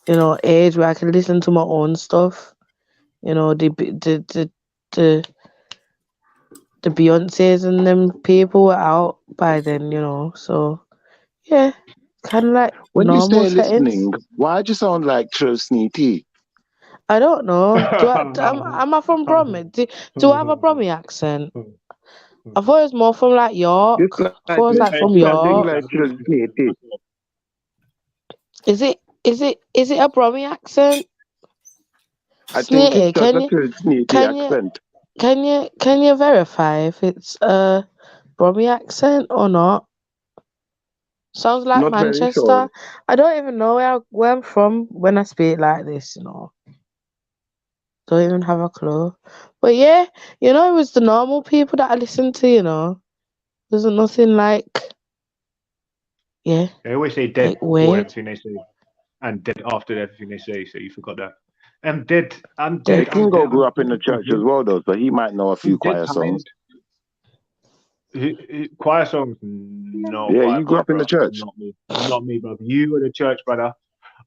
you know, age where I can listen to my own stuff, you know, the Beyonces and them people were out by then, you know. So yeah, kind of like when normal you say settings. listening, why do you sound like Trilluminati? I don't know. Am I from Bromley? Do I have a Bromley accent? I thought it was more from like York. I thought it was like from York. Is it a Bromley accent? I think it's Can you verify if it's a Bromley accent or not? Sounds like Not very Manchester. sure. I don't even know where I'm from when I speak like this, you know. Don't even have a clue. But yeah, you know, it was the normal people that I listened to, you know. There's nothing like, yeah. They always say dead like before weird. everything they say, and dead after everything they say. So you forgot that. I'm dead. I'm Yeah, dead. I'm Kingo dead. grew up in the church as well, though, so he might know a few I'm dead choir songs. tired. Choir songs? No Yeah, choir you grew songs, up in the bro. church. Not me, brother. You were the church, brother.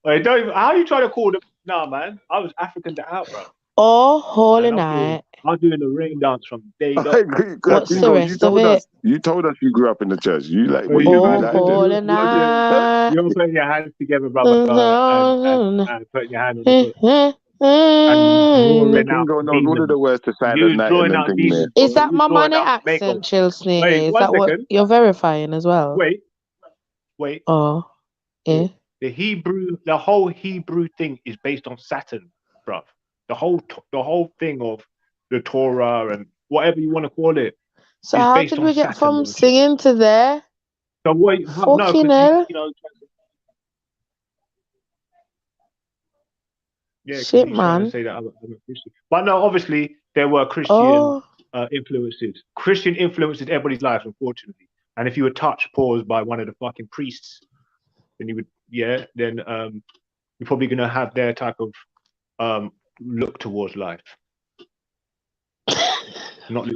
Wait, don't even, how are you trying to call them? Nah, man. I was African to out, bro. Oh, holy night. I'm doing the rain dance from day dot. What's the rest of it? You told us you grew up in the church. You like Well, what you Oh, be like? holy night. You're putting your hands together, brother, and putting your hand on the foot. And Kingo knows all of the words to Silent Night and them things, mate. Is that my money accent, Chill Snake? Wait, Is one that what second. you're verifying as well? Wait. Oh, yeah. The whole Hebrew thing is based on Saturn, bruv. The whole thing of the Torah and whatever you want to call it. So is how based did on we get Saturn, from worship. singing to there? So what? No, Fucking because hell. you know. Yeah, because Shit, he's trying to man. say that I'm a Christian. But no, obviously there were Christian influences. Christian influences everybody's life, unfortunately. And if you were touched, paused by one of the fucking priests, then you would, then you're probably gonna have their type of look towards life. Not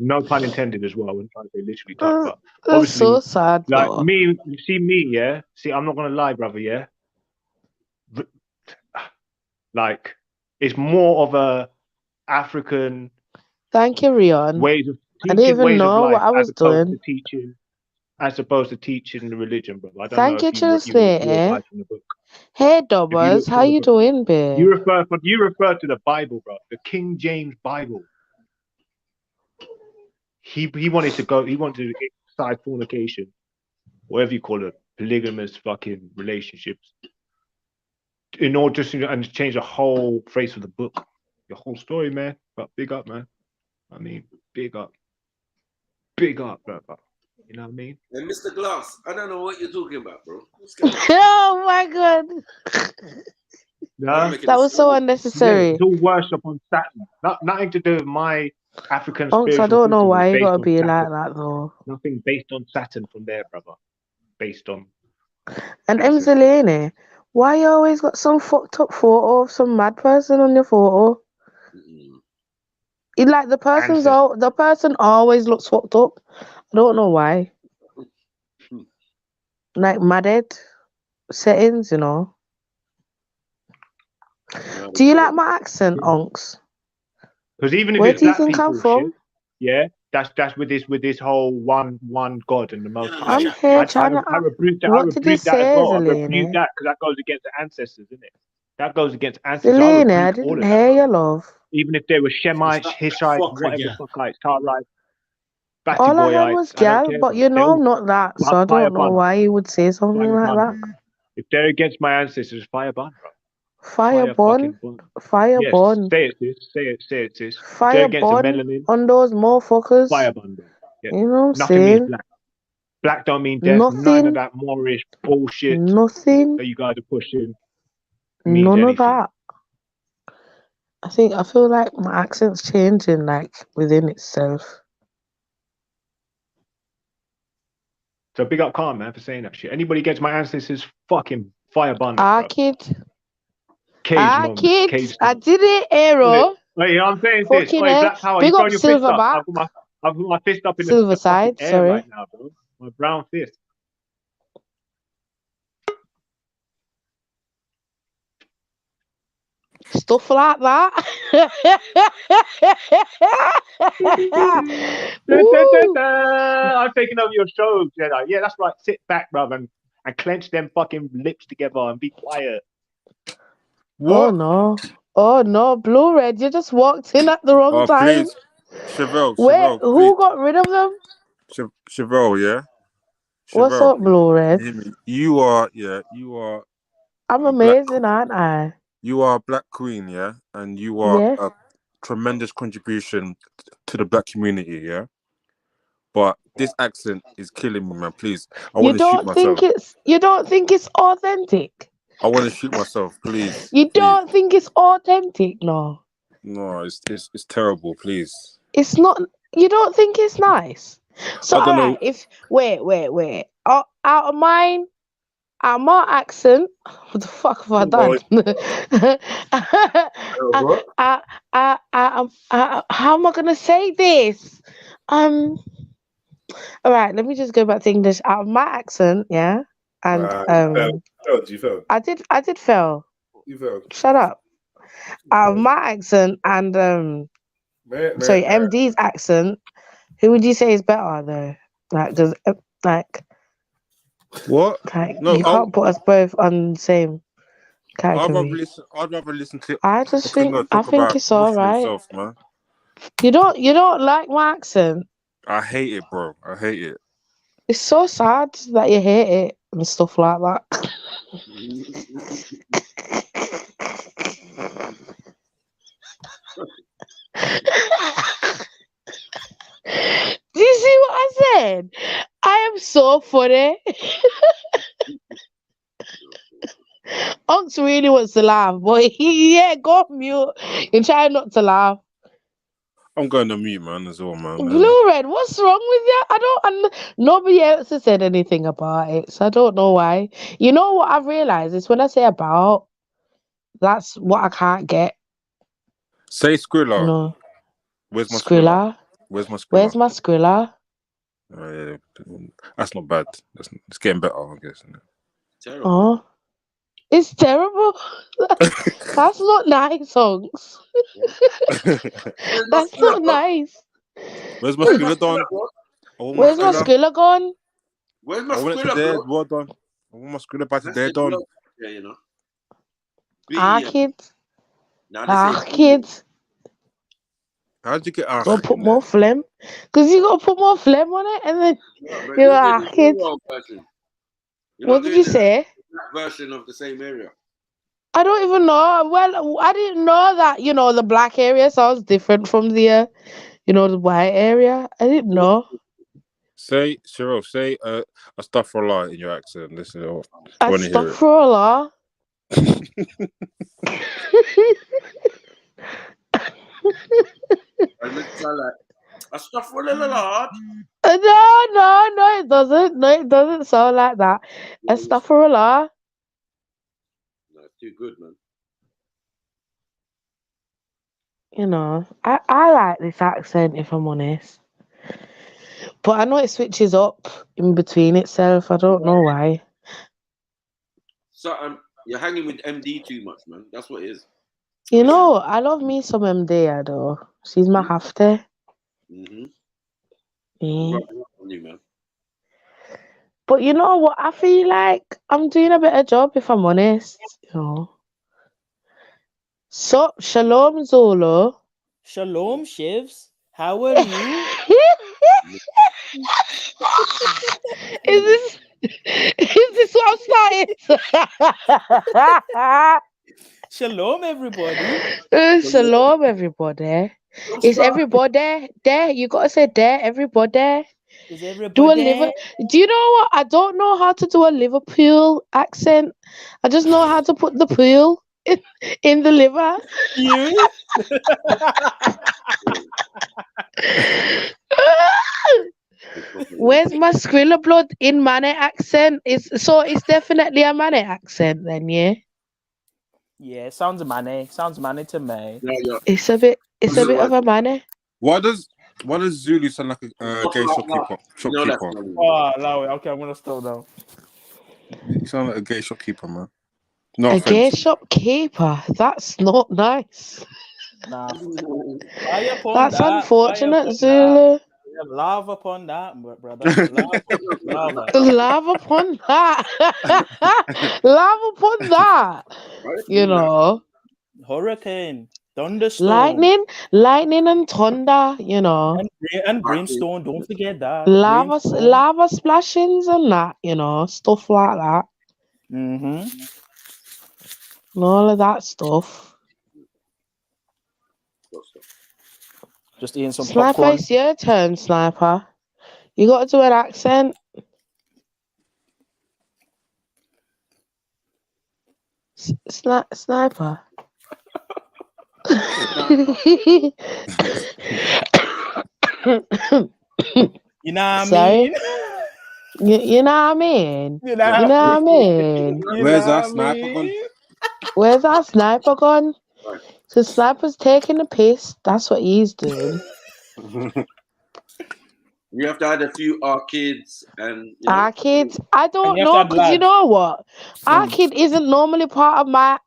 no pun intended as well. I wouldn't try to say literally touched, but That's obviously, so sad, like though. me, you see me, yeah. See, I'm not gonna lie, brother, yeah. Like, it's more of a African Thank you, Rion. ways of I didn't even ways of know what life I was doing. as opposed to teaching the religion, bro. I don't know Thank you, if Chill you drew Snake. advice from the book. Hey, If you Dobbers, look how you doing, babe? you refer to the Bible, bro, the King James Bible. He wanted to excite fornication, whatever you call it, polygamous fucking relationships, in order to change the whole face of the book, the whole story, man. But big up, man. I mean, big up, bro. You know what I mean? And Mr. Glass, I don't know what you're talking about, bro. What's going on? Oh my god. Yeah. That was so unnecessary. Yeah, it's all worship on Saturn. Nothing to do with my African Unks, I spiritual don't know system. why you Based gotta on be Saturn. like that, though. Nothing based on Saturn from there, brother. Based on. And Emzelene, why you always got some fucked up photo of some mad person on your photo? It, like the person always looks fucked up. I don't know why. Like madded settings, you know. Do you like my accent, Unks? Because even if Where it's do you black think I'm people, from? shit, yeah, that's with this whole one God and the Most High. I'm here trying to. I rebuke that. What did you say, as well. I Zelene? rebuke that because that goes against the ancestors, isn't it? That goes against ancestors. Zelene, I all didn't of hear that. you, love. Even if they were Shemites, Hittites, whatever the fuckites, Tarrites, Batty All I heard Boyites, was I don't gal, care. but you know I'm not that, so I don't know why you would say something like that. If they're against my ancestors, fire burn, bro. Fire burn, fire Yes, burn, say it, sis. If they're fire against the burn melanin, on those motherfuckers. fire burn, bro. Yeah. You know what I'm Nothing means saying? black. Black don't mean death. None of Nothing. that Moorish bullshit Nothing. that you guys are pushing means None anything. of that. I feel like my accent's changing, like within itself. So big up Khan, man, for saying that shit. Anybody against my ancestors, fucking fire burn. Kid. Cage moment. Kid. Cage I did it, Aero. Wait, you know what I'm saying? Fucking Wait, Black Power, big you up throwing your fist up. Silverback. I've got my fist up in the Silver fucking side, air sorry. right now, bro. My brown fist. Stuff like that. I'm taking over your show, Jedi. Yeah, that's right. Sit back, brother, and clench them fucking lips together and be quiet. What? Oh no, Blue Red, you just walked in at the wrong time. Please, Chevelle. Wait, who got rid of them? Chevelle, yeah. What's Chevelle, up, Blue Red? you are. I'm amazing, aren't I? You are a black queen, yeah, and you are a tremendous contribution to the black community, yeah. But this accent is killing me, man. Please, I want to shoot myself. You don't think it's authentic? I want to shoot myself, please. You don't think it's authentic, no? No, it's terrible. Please. It's not. You don't think it's nice? So I don't know. if wait. Out of my accent, what the fuck have I done? How am I gonna say this? All right, let me just go back to English. Out of my accent, yeah, and you failed. I did fail. You failed. Shut up. Out of my accent and sorry, MD's accent. Who would you say is better though? Like, does what? Like, no, you can't put us both on the same category. I'd rather listen to. I think it's all right. Himself, man. You don't like my accent? I hate it, bro. I hate it. It's so sad that you hate it and stuff like that. Do you see what I said? I am so funny. Unks really wants to laugh, but yeah, go on mute. You're trying not to laugh. I'm going to mute, man, as well, man. Blue Red, what's wrong with you? Nobody else has said anything about it, so I don't know why. You know what I've realised is when I say about, that's what I can't get. Say Skrilla. No. Where's my Skrilla? Where's my Skrilla? Where's my Skrilla? Oh, yeah. That's not bad. It's getting better, I guess. Isn't it? Terrible. Oh, it's terrible. That's not nice, Hunks. That's not nice. Where's my Skrilla done? Where's my Skrilla gone? Where's my Skrilla there? Well done. I want my Skrilla back to there done. Yeah, you know. Kids. Kids. How'd you get Don't put more phlegm. Because you got to put more phlegm on it and then you're kids. What did you say? Version of the same area. I don't even know. Well, I didn't know that, the black area sounds different from the, the white area. I didn't know. Say, Cheryl, say astaghfirullah in your accent. Listen, I want to hear it. Astaghfirullah. Astaghfirullah. No, it doesn't. No, it doesn't sound like that. Astaghfirullah. No, it's too good, man. I like this accent, if I'm honest. But I know it switches up in between itself. I don't know why. So you're hanging with MD too much, man. That's what it is. I love me some MD, though. She's my hafte. Mm-hmm. Yeah. On you, man. But you know what? I feel like I'm doing a better job, if I'm honest. So, Shalom Zolo. Shalom Shivs. How are you? Is this what I'm starting? Shalom, everybody. Shalom, everybody. Is everybody there? You gotta say there, everybody. Is everybody? Do you know what? I don't know how to do a Liverpool accent. I just know how to put the pool in the liver. You? Where's my Skrilla blood in Mane accent? It's definitely a Mane accent then, yeah? Yeah, it sounds Mane. Sounds Mane to me. Yeah. It's a bit of a Mane. Why does Zulu sound like a gay shopkeeper? Oh, allow it. Okay, I'm gonna stop now. You sound like a gay shopkeeper, man. Gay shopkeeper? That's not nice. Nah. That's unfortunate, Zulu. Love upon that, brother. Love. Love upon that. Love upon that. Hurricane, thunderstorm, lightning and thunder. and brimstone. Don't forget that. Lava splashings and that. Stuff like that. Mm-hmm. And all of that stuff. Just eating some Sniper, popcorn. it's your turn, Sniper. You got to do an accent. Sniper. You know what I Sorry? mean? You know what I mean? You know You know what I mean? Where's our sniper gone? Where's our sniper gone? So sniper's taking the piss. That's what he's doing. We have to add a few our kids and Our kids, I don't you have to know, add because you lads. know what? Our kid isn't normally part of my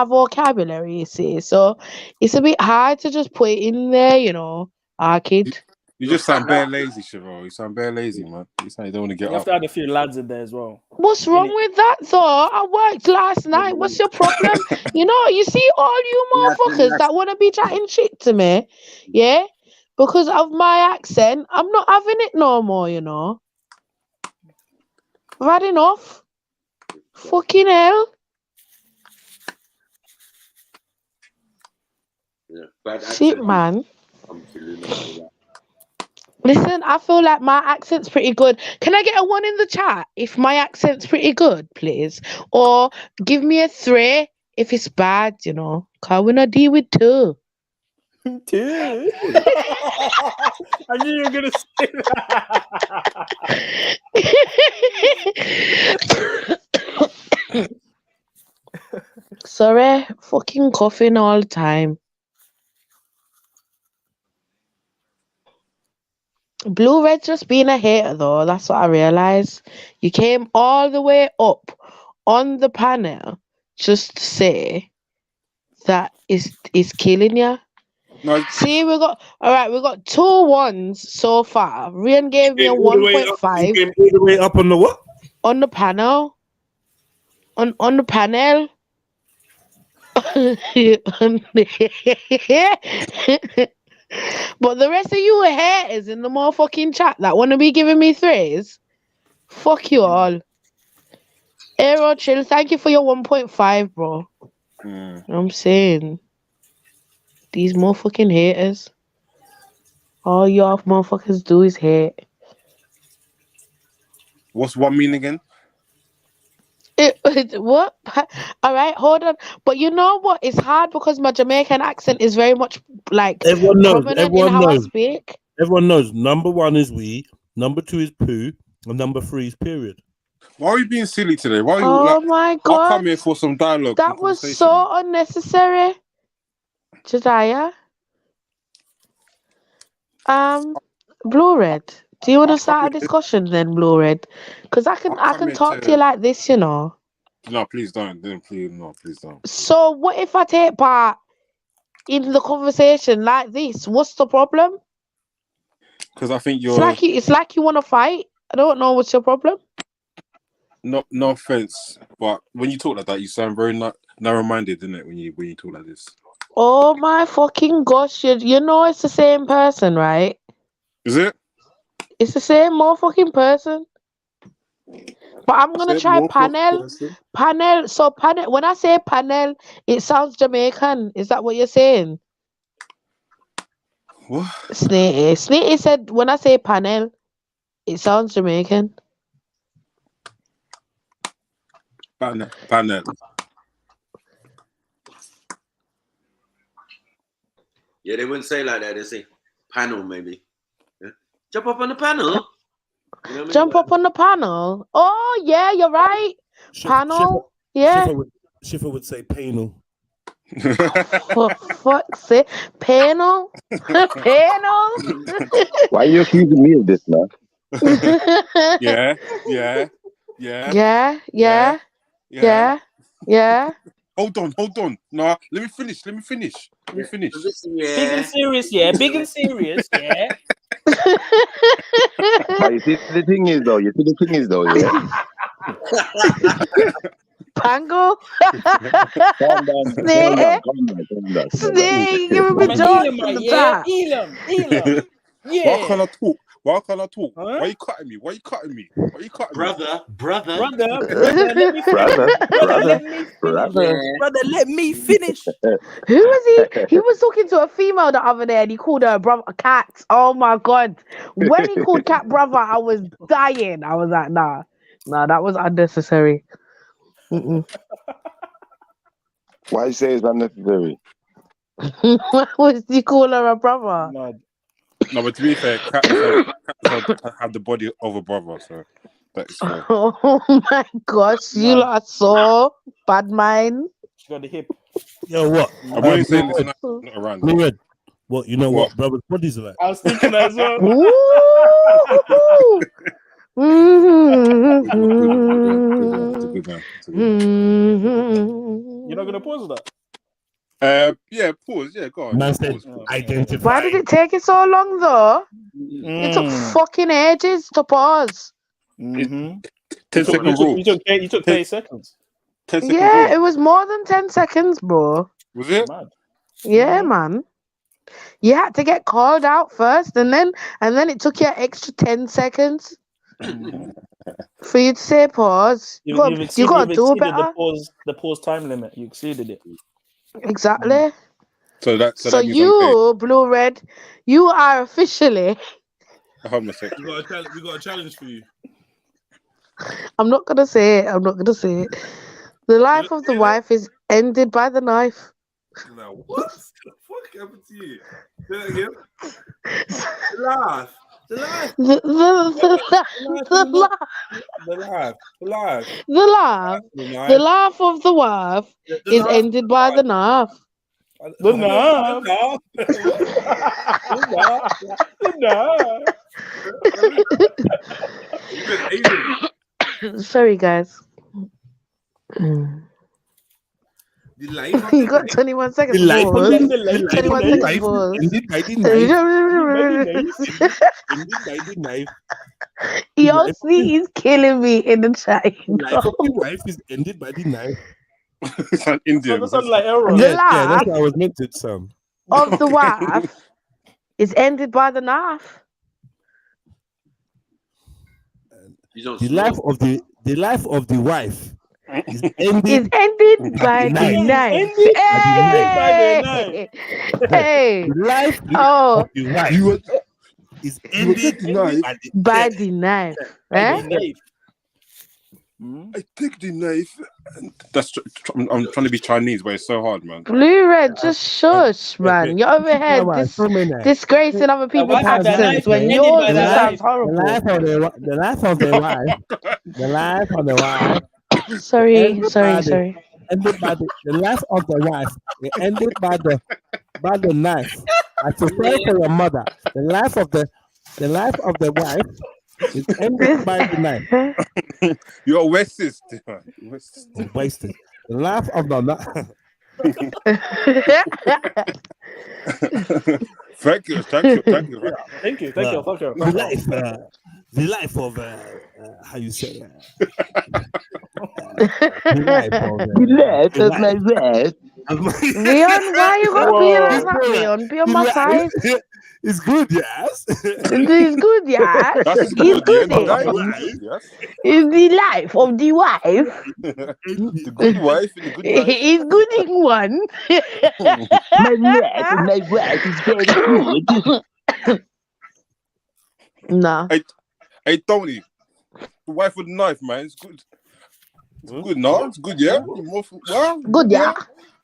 vocabulary, you see. So it's a bit hard to just put it in there, you know. Our kid. You just sound bare lazy, Cheryl. You sound bare lazy, man. You sound you don't want to get You have up. to add a few lads in there as well. What's wrong with that though? I worked last night. What's your problem? You know, you see all you motherfuckers that want to be chatting shit to me, yeah? Because of my accent, I'm not having it no more, you know. I've had enough. Fucking hell. Yeah, bad Shit, accent. man. I'm feeling all that. Listen, I feel like my accent's pretty good. Can I get a 1 in the chat if my accent's pretty good, please? Or give me a 3 if it's bad, you know. Cause we're not deal with 2. 2? I knew you were gonna say that. Sorry, fucking coughing all the time. Blue Red's just being a hater though, that's what I realised. You came all the way up on the panel just to say that is killing you. No. See, we got 2 1s so far. Rian gave me a 1.5. You came all the way up on the what? On the panel. On the panel. But the rest of you are haters in the motherfucking chat that want to be giving me 3s. Fuck you all. Aero Chill, thank you for your 1.5, bro. You know what I'm saying? These motherfucking haters. All y'all motherfuckers do is hate. What's 1 mean again? What? All right, hold on. But you know what? It's hard because my Jamaican accent is very much like Everyone knows. prominent Everyone in how knows. I speak. Everyone knows. Number 1 is we. Number 2 is poo. And number 3 is period. Why are you being silly today? Why are you Oh my god! I'll come here for some dialogue. That was so unnecessary, Jediah. Blue Red. Do you want to start a discussion then, Blue Red? Because I can talk to you like this, you know. No, please don't. Please don't. So what if I take part in the conversation like this? What's the problem? Because I think you're. It's like you want to fight. I don't know what's your problem. No offense, but when you talk like that, you sound very narrow-minded, isn't it? When you talk like this. Oh my fucking gosh! You know it's the same person, right? Is it? It's the same motherfucking person. But I'm gonna try panel. Panel. So panel. When I say panel, it sounds Jamaican. Is that what you're saying? What? Snitty said when I say panel, it sounds Jamaican. Panel. Yeah, they wouldn't say like that. They say panel, maybe. Yeah. Jump up on the panel. You know what I mean? Jump up on the panel. Oh yeah, you're right. Panel. Yeah. Schiffer would say panel. For fuck's sake, panel. Panel. Why are you accusing me of this, man? Yeah. Hold on. No, let me finish. Big and serious, yeah. Big and serious, yeah. But you see the thing is though, yeah. Pango. Calm down. Snake, give him a joke in the back. Elam. Yeah. Why can't I talk? Why can't I talk? Why are you cutting me? Why are you cutting me? Why are you cutting me? Brother, let me let me finish. Who was he? He was talking to a female the other day and he called her brother a cat. Oh my god. When he called cat brother, I was dying. I was like, nah, that was unnecessary. Mm-mm. Why you say it's unnecessary? Why would you call her a brother? No, but to be fair, cats have the body of a brother, so that is fair. Oh my gosh, you lot are so bad mind. She got the hip. Yo, what? I'm only saying this not around. Red. What? You know what brothers' bodies are like? I was thinking that as well. You're not gonna pause that? Yeah, pause. Yeah, go on. Man said, identify. Why did it take you so long though? It took fucking ages to pause. 10 second rule. You took 30 seconds. 10 second Yeah, rule. it was more than 10 seconds, bro. Was it? Yeah, man. You had to get called out first, and then it took you an extra 10 seconds for you to say pause. You got to do better. The pause time limit. You exceeded it. Exactly. So that means you, Blue Red, you are officially. Homosexual. We got a challenge for you. I'm not gonna say it. The life of the wife is ended by the knife. Now, what the fuck happened to you? Say that again. Laugh. The life of the wife is ended by the knife. Sorry, guys. You got 21 seconds. The life pause. of 21 the seconds. life Pause. ended by the knife. Your sleep is killing me in the chat. The life of the wife is ended by the knife. It's an Indian. Like The yeah, life that's what I was meant to sound. of the wife is ended by the knife. The life of the wife is ended by the knife. Hey. The life of the wife is ended by the knife. I take the knife. I'm trying to be Chinese, but it's so hard, man. Blue Red, just shush, man. You're over here disgracing other people's accents when yours sounds horrible. The life of the wife. Sorry. Ended by the life of the wife. It ended by the knife. I prefer for your mother. The life of the wife is ended by the knife. You're racist. Wasted. The life of the Thank you. The life of how you say Leon, why you gotta be like that, Leon? Be on my side. It's good, yes. It's good, yes. It's good. It's the life of the wife. The good wife and the good wife. It's good in one. My wife is very good. Nah. Hey, Tony. The wife with the knife, man. It's good. It's good, no? It's good, yeah? Good, yeah.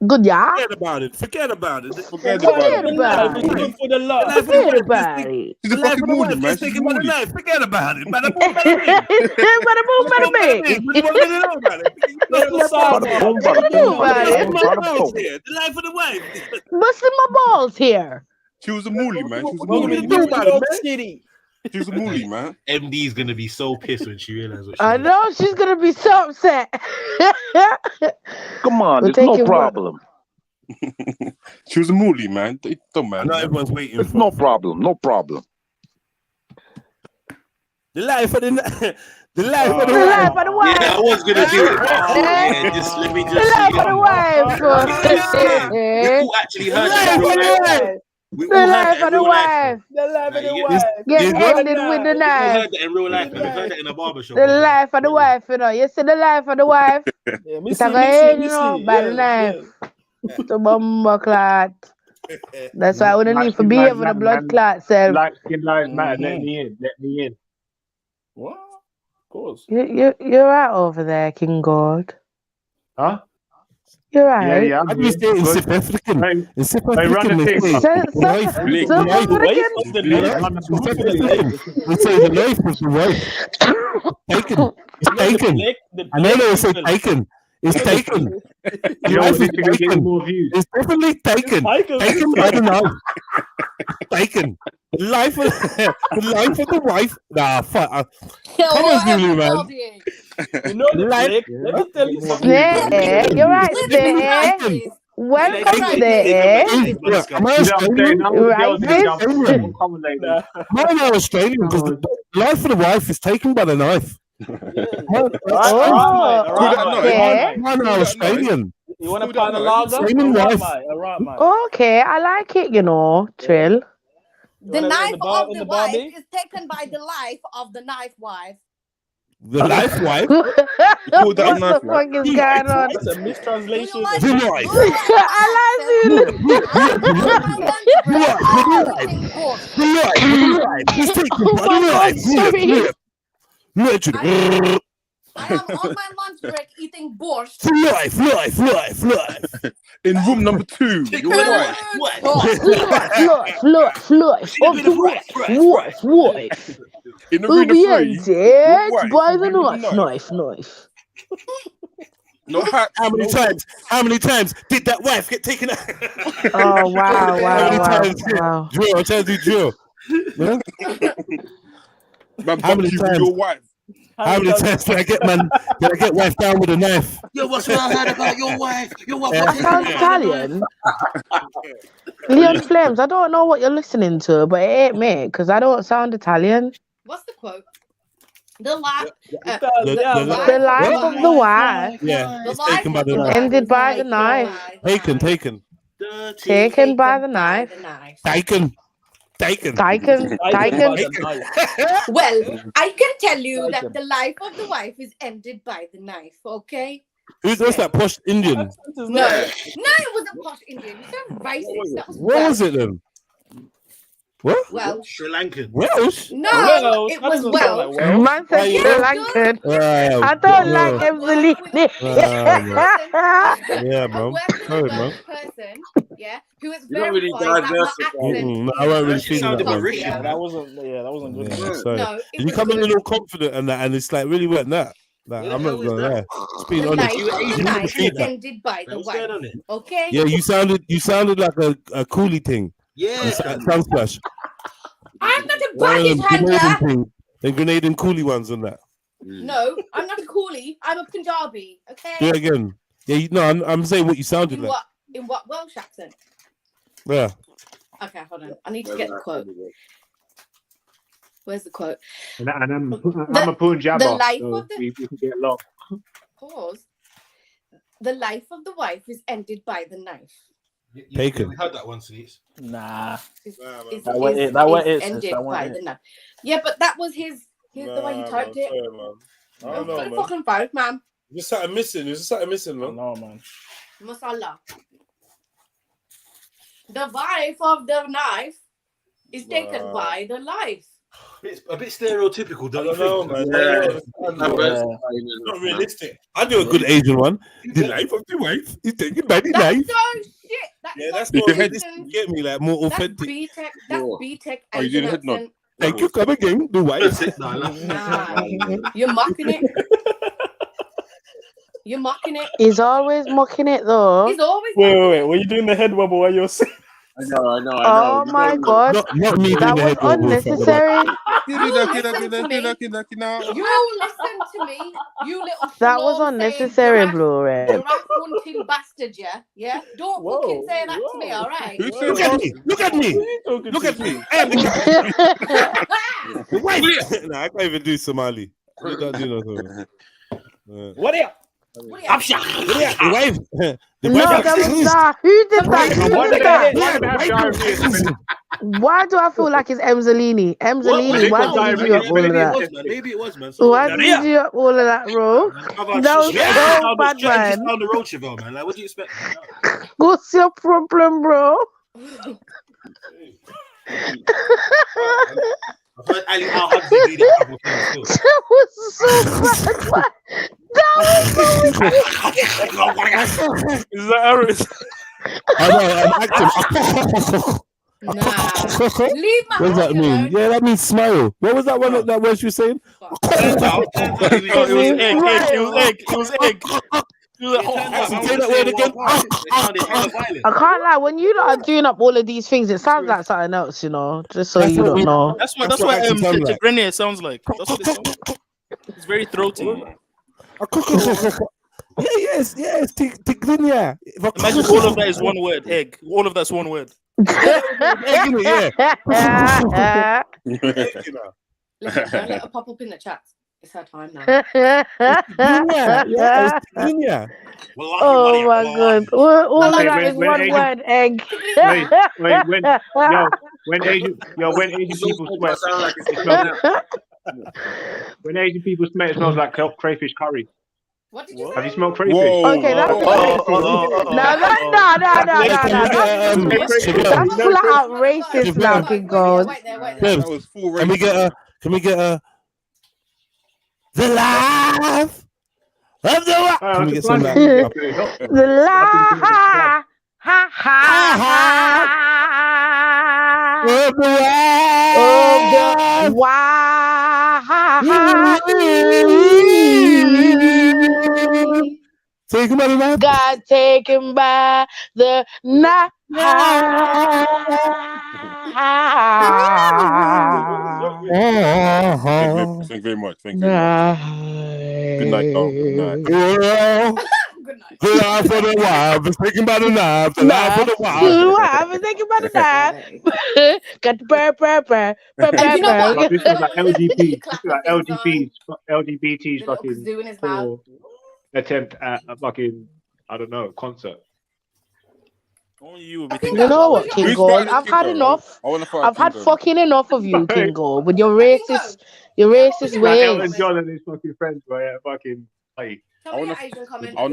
Good, yeah. Forget about it. Forget about it. Forget about it. She's a fucking movie, man. She's a movie. Forget about it. Bada boom, bada bing. The life of the wife. Busting my balls here. She was a moolie, man. She was a moolie. She was a moolie, man. MD's gonna be so pissed when she realizes what she I know she's gonna be so upset. Come on, there's no problem. She was a moolie, man. It don't matter. Not everyone's waiting. It's no problem. No problem. The life of the wife. Yeah, I was gonna do it. Yeah, just let me just. The life of the wife. You actually heard that. We The all heard life that of in the real life. wife. The life of the Like, wife. Get ended with the We all knife. heard that in real life, man. We've heard that in a barbershop. The life of the wife, you know. You see the life of the wife. Yeah, It's a end, you know, by the knife. yeah. To bumbo clot. That's why I wouldn't need to be here for the blood clot self. Like skin lives matter. Let me in. Let me in. What? Of course. You're right over there, King Gold. Huh? You're right. Yeah, How do you say it in South African? In South African, they say life. They say the life of the wife. Taken. It's taken. I know they say taken. It's taken. The life is taken. It's definitely taken. Taken by the knife. Taken. The life of the wife. Nah, fuck. Come on, Zulu, man. You know the life. Let me tell you something. You're right, Snake. Welcome, Snake. I'm Australian. I'm Australian because the life of the wife is taken by the knife. I'm Australian. You want to find a lager? Okay, I like it, you know, Trill. The knife of the wife is taken by the life of the knife wife. The life wife? What the fuck is going on? It's a mistranslation. The wife. I like it. The life. It's taken by the life. I am on my lunch break eating borscht. Life. In room number 2. Your wife. Wife. In arena 3. By the knife. No hats. How many times did that wife get taken out? Oh wow. Drill, I'm trying to do drill. How many times? Your wife. How many times did I get wife down with a knife? Yo, what's what I heard about your wife? Your wife. That sounds Italian. Leon Flames, I don't know what you're listening to, but it ain't me, because I don't sound Italian. What's the quote? The life of the wife. Yeah, it's taken by the knife. Ended by the knife. Taken. Taken by the knife. Taken. Well, I can tell you that the life of the wife is ended by the knife, okay? Who's that posh Indian? No, it wasn't posh Indian. You're so racist. That was What was it then? What? Welsh. Sri Lankan. Welsh? No, it was Welsh. Man said Sri Lankan. I don't like absolutely. Yeah, bro. Sorry, bro. Person, yeah, who is You don't really verified that my diversify. accent. I won't really feel that. Yeah, that wasn't good. Sorry. No, And you come in a little confident and that, and it's like really went that. Like, I'm not gonna lie. Just being The honest. life of the knife is ended by the wife. Okay. Yeah, you sounded like a coolie thing. Yeah. Sunsplash. I'm not a baggage handler. The grenade and coolie ones and that. No, I'm not a coolie. I'm a Punjabi. Okay. Do it again. Yeah, I'm saying what you sounded In like. what? In what Welsh accent? Yeah. Okay, hold on. I need to get the quote. Where's the quote? And I'm a Punjabi. The life so of the we can get along. pause. The life of the wife is ended by the knife. Taken. We heard that one, Sleeves. Nah. Is That went it. That went it. ended That by went the it. knife. Yeah, but that was the way he typed it. Sorry, man. I don't know, man. Fucking both, man. There's something missing, man. No, man. Masala. The wife of the knife is taken by the life. It's a bit stereotypical, don't you know, think? man. Not realistic. I do a good Asian one. The life of the wife is taken by the knife. So shit. That's more realistic. Get me like more authentic. That's B-Tech. That's B-Tech. Are you doing Asian head nod? accent. Thank you. Come again. The wife. You're mocking it. You're mocking it. He's always mocking it though. He's always. Wait. Were you doing the head wobble while you're saying? I know. Oh my god. Not me That doing was the head unnecessary. You listen to me. You little. That was unnecessary, Blue You Red. until bastard, yeah. Don't fucking say that to me, all right? Look at me. Look at me. Look at me. I am the wife. Nah, I can't even do Somali. I can't do nothing. What up? The wife. The No, wife. that was not. Who did that? Who did that? that? Why do I feel like it's Emzalini? Emzalini, why did you do up all of that? Maybe it was, man. Why did you do up all of that, bro? That was so bad, man. Down the road, Chevelle, man. Like, what do you expect? What's your problem, bro? I've heard Ali Al Hudson do that couple times too. That was so bad, man. That was so bad. Is that Aris? I know, I'm acting. Leave my What does that mean? Yeah, that means smile. What was that one? That word she was saying? It was egg. Say that word again. I can't lie. When you are doing up all of these things, it sounds like something else, you know. Just so you don't know. That's what Tigrania sounds like. That's what it sounds like. It's very throaty. Yes, Tigrinya. Imagine all of that is one word. Egg. All of that's one word. Listen, don't let her pop up in the chat. It's her time now. Oh my god. All of that is one word, egg. When Asian people sweat, when Asian people sweat, it smells like crayfish curry. What did you Have you smelled crayfish? Okay, that's racist. No. That's full out racist now, King Gold. Can we get a the life of the world? Can we get some like the life of the Take him by the night. God take him by the night. Thank you very much. Good night, dog. Good night. The life for the wife is taken by the knife. The life for the wife is taken by the knife. Got the burr. This is like LGBT. This is like LGBT's fucking attempt at a fucking, I don't know, concert. You know what, King Gold? I've had enough. I've had fucking enough of you, King Gold, with your racist ways. Elton John and his fucking friends, right? Fucking like. I want to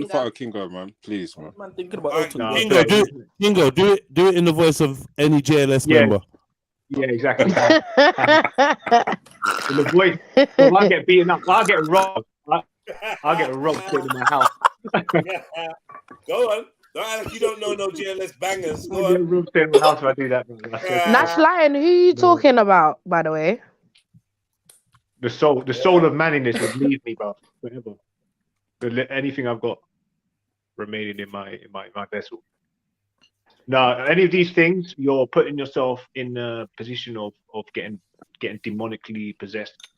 fight a Kingo, man. Please, man. Thinking about Elton. Kingo, do it in the voice of any JLS member. Yeah, exactly. In the voice. If I get beaten up, I'll get robbed. I'll get robbed straight in my house. Go on. Don't act like you don't know no GLS bangers. Go I'll get on. robbed straight in my house if I do that. Nash Lion, who are you talking about, by the way? The soul of manliness would leave me, bro. Forever. Anything I've got remaining in my vessel. No, any of these things, you're putting yourself in a position of getting demonically possessed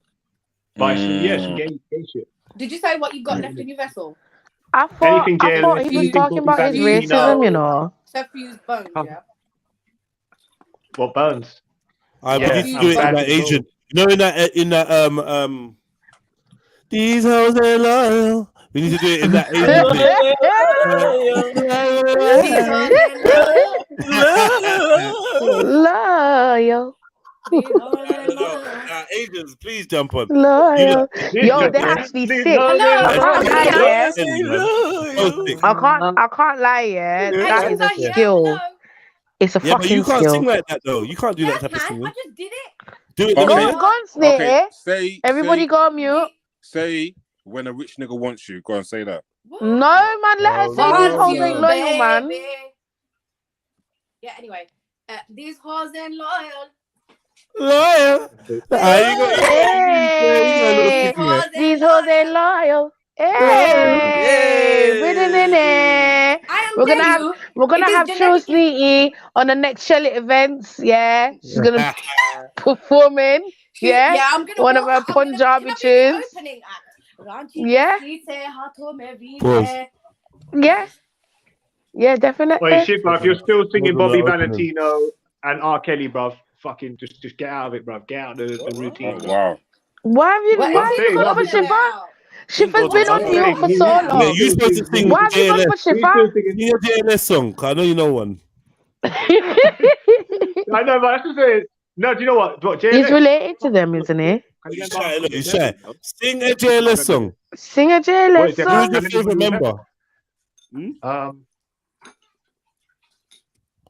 by some gay shit. Did you say what you got left in your vessel? I thought he was talking about his racism, you know. Suffused bones, yeah. What bones? We need to do it in that Asian. You know, in that these hoes are loyal. We need to do it in that Loyal. Asians, please jump on. Loyal. Yo, they're actually sick. I can't lie, yeah. That is a skill. It's a fucking skill. But you can't sing like that though. You can't do that type of singing. I just did it. Do it. Go on, snake. Okay. Everybody go on mute. Say when a rich nigga wants you. Go and say that. No, man. Let her say these hoes ain't loyal, man. Yeah. Anyway, these hoes ain't loyal. Loyal. These hoes ain't loyal. We're gonna have Trill Sneaky on the next Shelley events. Yeah, she's gonna performing. Yeah, I'm gonna one of her Punjabi tunes. Yeah. Yeah, definitely. Wait, shit, bro. If you're still singing Bobby Valentino and R. Kelly, bro, fucking just get out of it, bro. Get out of the routine. Oh, wow. Why have you pushing, bro? Shifa's been on you for so Yeah, long. you supposed to sing Why have you gone for Shifa? Sing your JLS song, 'cause I know you know one. I know, but I have to say, no, do you know what? He's related to them, isn't he? He's shy, look, he's shy. Sing a JLS song. Sing a JLS song. Who's your favorite member?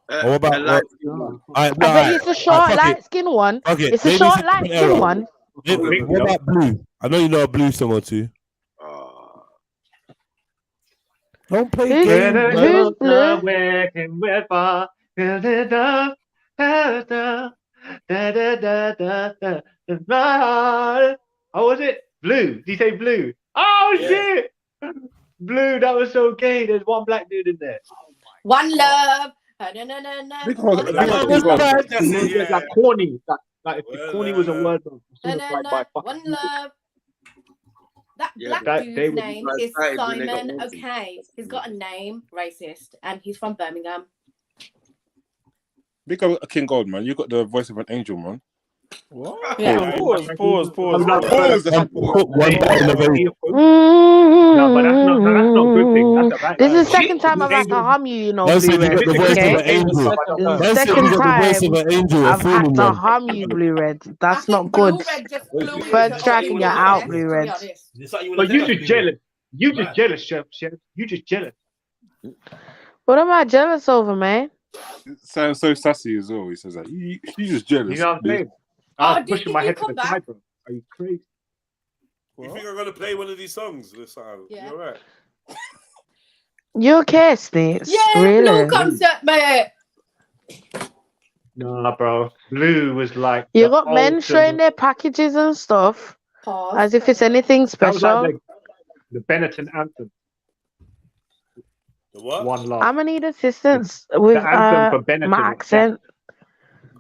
What about what? I bet it's a short, light skin one. Okay, It's a maybe short, it's light different skin era. one. What about Blue? I know you know a Blue song or two. Don't play games, man. Who's Blue? Oh, was it Blue? Did you say Blue? Oh shit! Blue, that was so gay. There's one black dude in there. One love. Like corny. Like if corny was a word. One love. That black they dude's would name be is excited when they got Simon. naughty. Okay, he's got a name, racist, and he's from Birmingham. Big up King Gold, man. You got the voice of an angel, man. What? Yeah. Pause. Pause. One No, but that's not good thing. That's a right. This is the second time I've had to harm you, you know, Man said Blue you Red. got the voice Okay? of an angel. This is Man the said you second got the voice of time an angel. I've had Fooling to man. harm you, Blue Red. That's not good. Third track and you're out, Blue Red. But you just jealous. You just jealous, Chef. You just jealous. What am I jealous over, man? Sounds so sassy as well. He says that. You just jealous. You know what I'm saying? I was pushing my head to the side, bro. Are you crazy? You think I'm gonna play one of these songs this time? Yeah. You're right. You okay, Sneaks? Yeah, Really? Blue concert, mate. Nah, bro. Blue was like You the got men ultimate- showing their packages and stuff as if it's anything That was special. like the Benetton anthem. The what? One love. I'm gonna need assistance with The anthem for Benetton. my accent.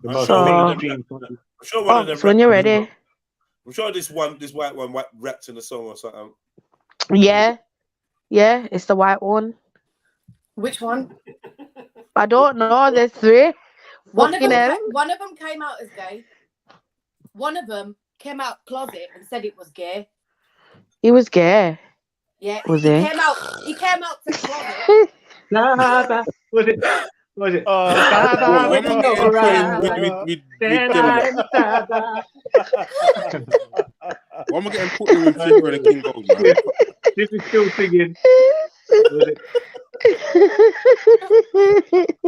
The most So- mainstream. I'm sure one of them. So when you're ready. I'm sure this white one rapped in a song or something. Yeah. Yeah, it's the white one. Which one? I don't know. There's three. One of Fucking hell. them came out as gay. One of them came out closet and said it was gay. He was gay. Yeah, Was he he? came out to closet. Was it? Was it? Why am I getting put in with Flipper and King Gold, man? This is still singing.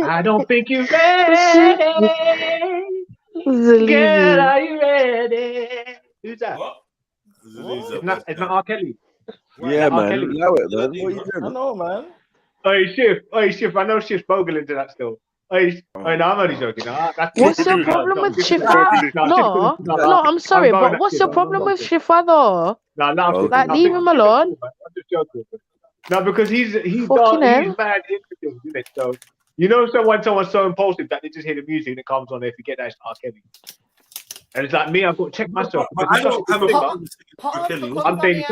I don't think you're ready. Girl, are you ready? Who's that? It's not R. Kelly. Yeah, R. man. Kelly. Allow it, man. What are you I doing? know, man. Hey, Shift. I know Shift's bogling to that still. Hey, no, I'm only joking. What's your problem with Shifa? No, I'm sorry, but what's your problem with Shifa though? No, Like, leave him alone. I'm just joking. No, because he's Fucking hell. he's mad into things, isn't it? So you know, someone's so impulsive that they just hear the music and it comes on. They forget that it's R. Kelly. And it's like me, I've got to check myself. But I don't have a problem with R. Kelly. I'm saying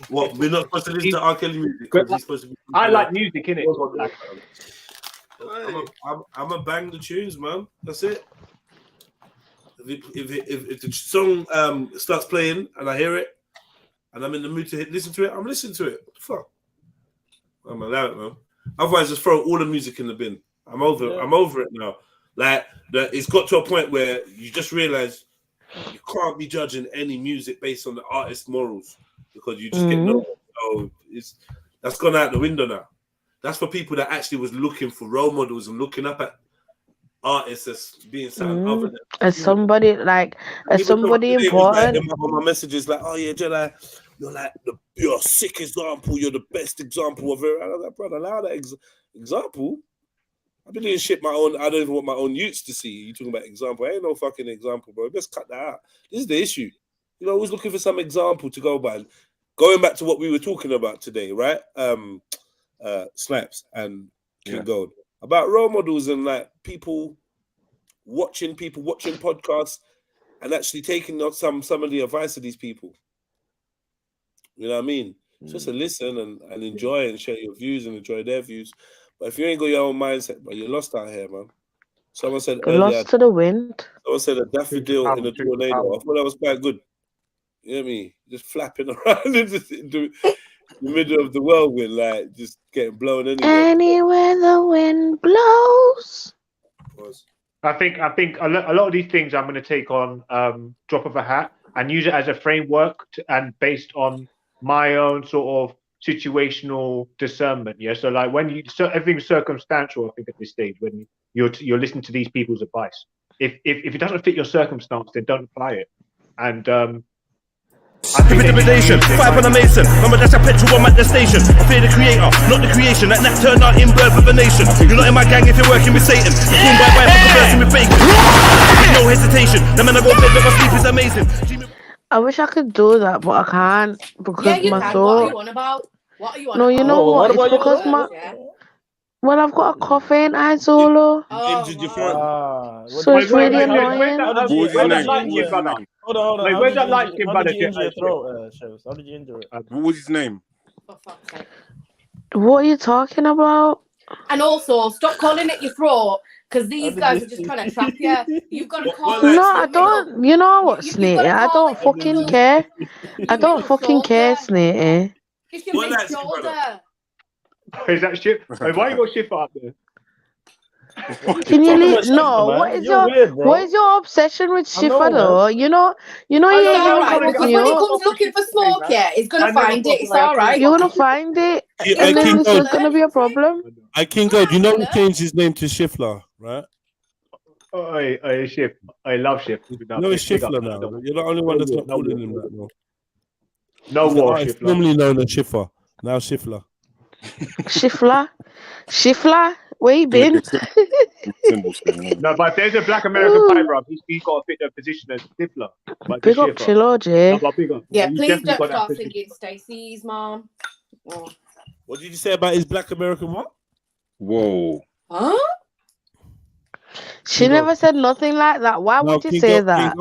What? We're not supposed to listen to R. Kelly music. 'Cause he's supposed to be. I like music, innit? Like, I'm a bang the tunes, man. That's it. If the song starts playing and I hear it and I'm in the mood to listen to it, I'm listening to it. What the fuck? I'm allowed it, man. Otherwise, just throw all the music in the bin. I'm over it now. Like it's got to a point where you just realize you can't be judging any music based on the artist's morals because you just get no. So that's gone out the window now. That's for people that actually was looking for role models and looking up at artists as being something other than As somebody important. My message is like, oh yeah, Jedi, you're a sick example. You're the best example of it. I was like, brother, allow that example. I've been doing shit my own. I don't even want my own youths to see. You talking about example? I ain't no fucking example, bro. Let's cut that out. This is the issue. You know, always looking for some example to go by. Going back to what we were talking about today, right? Slaps and King Gold about role models and like people watching podcasts and actually taking some of the advice of these people. You know what I mean? Just to listen and enjoy and share your views and enjoy their views. But if you ain't got your own mindset, bro, you're lost out here, man. Someone said earlier, lost to the wind. someone said a daffodil in a tornado. I thought that was quite good. You know what I mean? Just flapping around in the middle of the whirlwind, like just getting blown anywhere. Anywhere the wind blows. I think a lot of these things I'm going to take on drop of a hat and use it as a framework and based on my own sort of situational discernment. Yeah, so like when everything's circumstantial. I think at this stage when you're listening to these people's advice, if it doesn't fit your circumstance, then don't apply it. And Intimidation, five on a mason. Remember that's a petrol I'm at the station. I fear the creator, not the creation. That turned out in birth of a nation. You're not in my gang if you're working with Satan. You're cool by I'm conversing with bacon. No hesitation. The man I go bed, but my sleep is amazing. I wish I could do that, but I can't because you my can. throat. What are you on about? What are you on No, about? you know what? It's because well, I've got a cough, ain't I, Solo? So it's really annoying. Where's that light skin brother? Hold on. Where's that light skin brother? How did you injure your throat, Shevs? How did you injure it? What was his name? What are you talking about? And also, stop calling it your throat, because these guys are just trying to trap you. You've got to call it. No, I don't. You know what, Snatey? I don't fucking care. I don't fucking care, Snatey. It's your big shoulder. Is that shit? Hey, why you got shit up there? Can you leave? No, what is your obsession with Shifa though? You know you ain't gonna come because me when he up. comes looking for smoke, yeah, he's gonna find it. It's all right. You're gonna find it, and then it's not gonna be a problem. King God, you know he changed his name to Shifler, right? I Shif. I love Shif. No, it's Shifler now. You're the only one that's not calling him that now. No more Shifler. Formerly known as Shiffer, now Shifler. Shifler, where you been? No, but if there's a black American pie, bro, he's got to fit the position as Shifler. Big up Trilogy. Yeah, please don't start singing Stacey's mom. What did you say about his black American what? Whoa. Huh? She never said nothing like that. Why would you say that?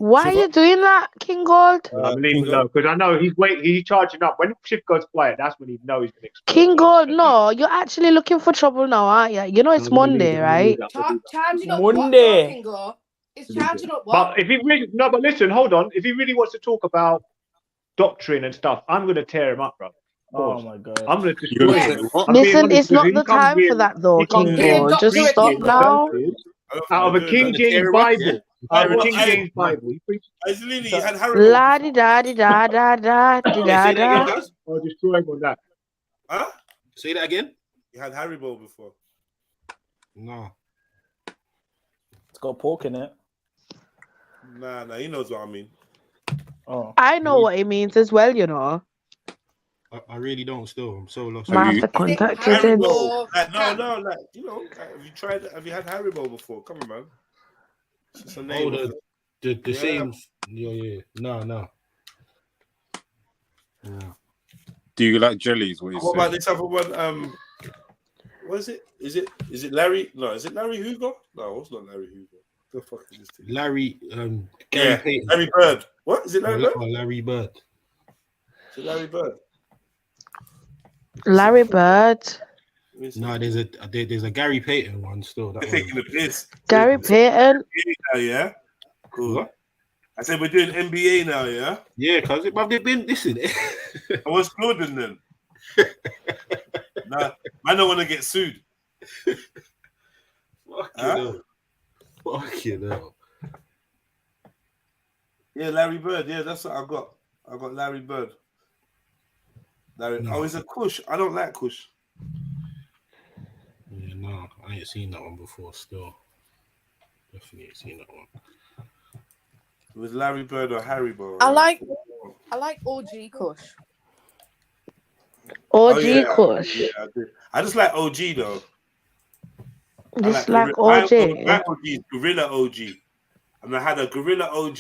Why are you doing that, King Gold? I'm leaving though, because I know he's charging up. When Shift goes quiet, that's when he knows he's gonna explode. King Gold, no, you're actually looking for trouble now, aren't you? You know it's Monday, right? Charging up Monday. What, it's charging up what? But if he really but listen, hold on. If he really wants to talk about doctrine and stuff, I'm gonna tear him up, bro. Oh my God! I'm gonna destroy him. Listen, it's not the time for that though, King Gold. Just stop now. Out of a King James Bible. Out of a King James Bible. La di da di da da da di da da. I'll destroy him on that. Huh? Say that again. You had Haribo before. No. It's got pork in it. Nah, he knows what I mean. Oh. I know what it means as well, you know. I really don't still. I'm so lost. Might have to contact you then. No, you know, have you had Haribo before? Come on, man. It's a name. The same. Yeah. No. Yeah. Do you like jellies? What about this other one? What is it? Is it Larry? No, is it Larry Hoover? No, it's not Larry Hoover. The fuck is this thing? Larry. Larry Bird. What is it? Larry Bird. Larry Bird. Is it Larry Bird? Larry Bird. No, there's a Gary Payton one still. That taking the piss. Gary Payton. Yeah. Cool. What? I said we're doing NBA now, yeah. Yeah, cause they've been listening. I was Claudin then. Nah, I don't want to get sued. Fucking hell. Yeah, Larry Bird. Yeah, that's what I got. I got Larry Bird. Oh, it's a Kush. I don't like Kush. Yeah, no, I ain't seen that one before. Still, definitely ain't seen that one. It was Larry Bird or Haribo. I like OG Kush. OG Kush. Yeah, I just like OG though. Just like OG. My OG is Gorilla OG, and I had a Gorilla OG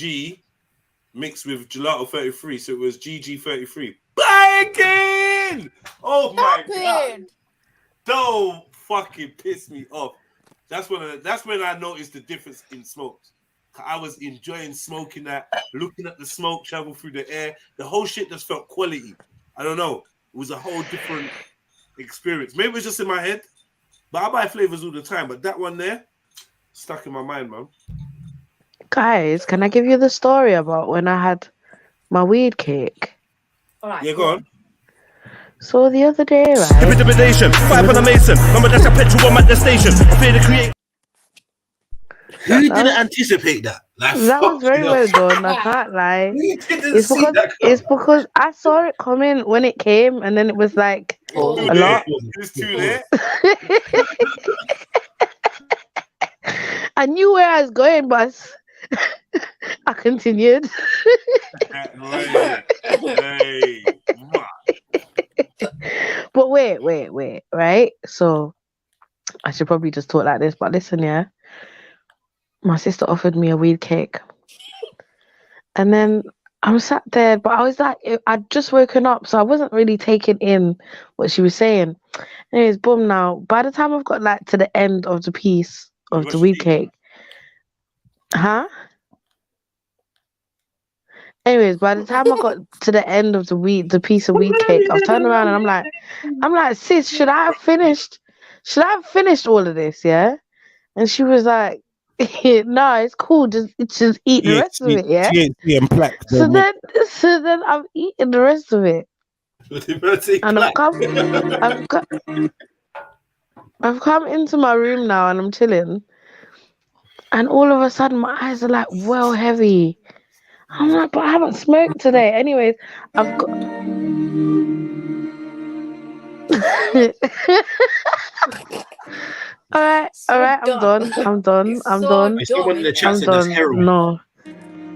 mixed with Gelato 33, so it was GG 33. Banging! Oh my God! Don't fucking piss me off. That's when I noticed the difference in smokes. I was enjoying smoking that, looking at the smoke travel through the air. The whole shit just felt quality. I don't know. It was a whole different experience. Maybe it was just in my head, but I buy flavors all the time. But that one there, stuck in my mind, man. Guys, can I give you the story about when I had my weed cake? All right. Yeah, go on. So the other day, right? Intimidation, fight on a mason. Remember that's a petrol bomb at the station. I fear the create. Who didn't anticipate that? Like, That was very fucking well hell. done. I can't lie. We didn't It's see because that it's because I saw it coming when it came, and then it was like a lot. It's too late. I knew where I was going, but I continued. But wait, right? So I should probably just talk like this, but listen, yeah. My sister offered me a weed cake. And then I was sat there, but I was like, I'd just woken up, so I wasn't really taking in what she was saying. Anyways, boom, now, by the time I've got like to the end of the piece of the weed cake, Anyways, by the time I got to the end of the piece of weed cake, I've turned around and I'm like, sis, should I have finished all of this, yeah? And she was like, no, it's cool, just eat the rest of it, yeah? THC and plaque. So then I've eaten the rest of it. And I've come into my room now and I'm chilling. And all of a sudden my eyes are like well heavy. I'm like, but I haven't smoked today. Anyways, I've got all right, I'm done. Someone in the chat said that's heroin.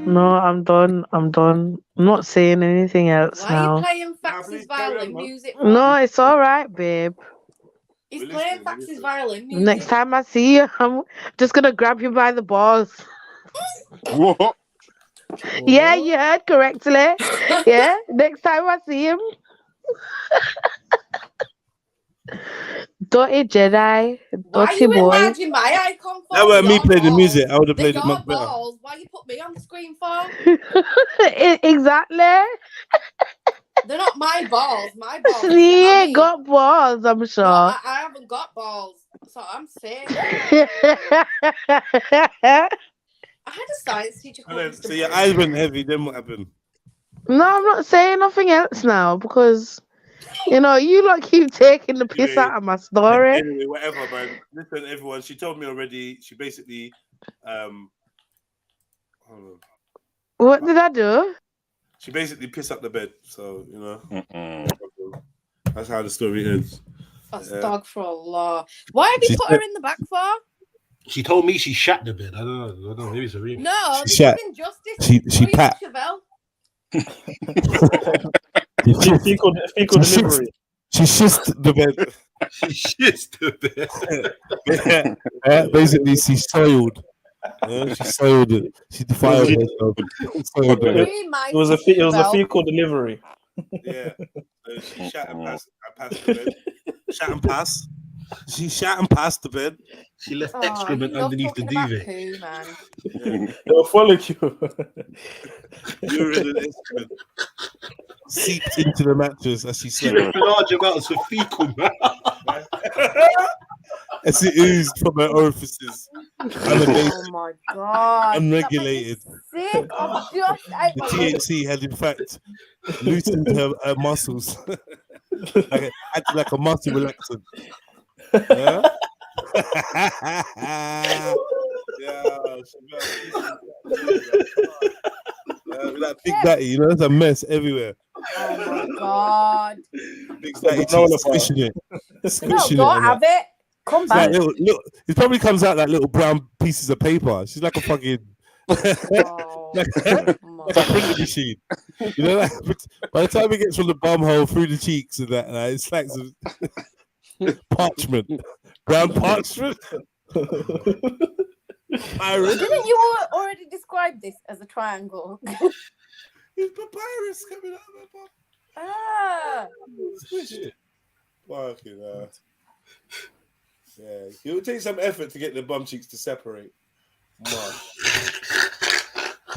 No, I'm done. I'm not saying anything else Why now. are you playing Fax's violin music? No, it's all right, babe. He's playing Fax's violin music. Next time I see you, I'm just gonna grab you by the balls. What? Yeah, you heard correctly. Yeah, next time I see him. Dirty Jedi, Why dirty you boy. enlarging my icon for? That were me Your playing the balls. music. I would have played They're it much your better. balls. Why you put me on the screen for? Exactly. They're not my balls. My balls. He ain't got balls, I'm sure. No, I haven't got balls. So I'm saying. I had a science teacher called Mr. So your eyes went heavy. Then what happened? No, I'm not saying nothing else now because, you lot keep taking the piss out of my story. Anyway, whatever, man. Listen, everyone. She told me already. She basically, hold on. What did I do? She basically pissed up the bed. So that's how the story ends. Astaghfirullah. Why have you put her in the back for? She told me she shat the bed. I don't know. Maybe it's a real. No, She shat. She pat. Fecal delivery. She shissed the bed. She shissed the bed. Basically, she soiled. She soiled it. She defiled herself. It was a fecal delivery. Yeah. So she shat and passed the bed. Shat and pass. She shat and passed the bed. She left excrement underneath the duvet. Poo, man. Yeah. They'll follow you. Urine and excrement seeped into the mattress as she She slept. left large amounts of fecal, man. As it oozed from her orifices. Oh my god. Unregulated. Sick of just The THC had in fact loosened her muscles. Acted like a muscle relaxant. Yeah? That big daddy, that's a mess everywhere. Oh my god. Big daddy squishing it. Squishing No, it. don't have it. Come back. Like it probably comes out like little brown pieces of paper. She's like a fucking like a printing machine. You know, like, by the time it gets from the bum hole through the cheeks and that, it's like some parchment. Brown parchment. Didn't you already describe this as a triangle? It's papyrus coming out of my bum. Ah. Shit. Fucking hell. Yeah, it would take some effort to get the bum cheeks to separate.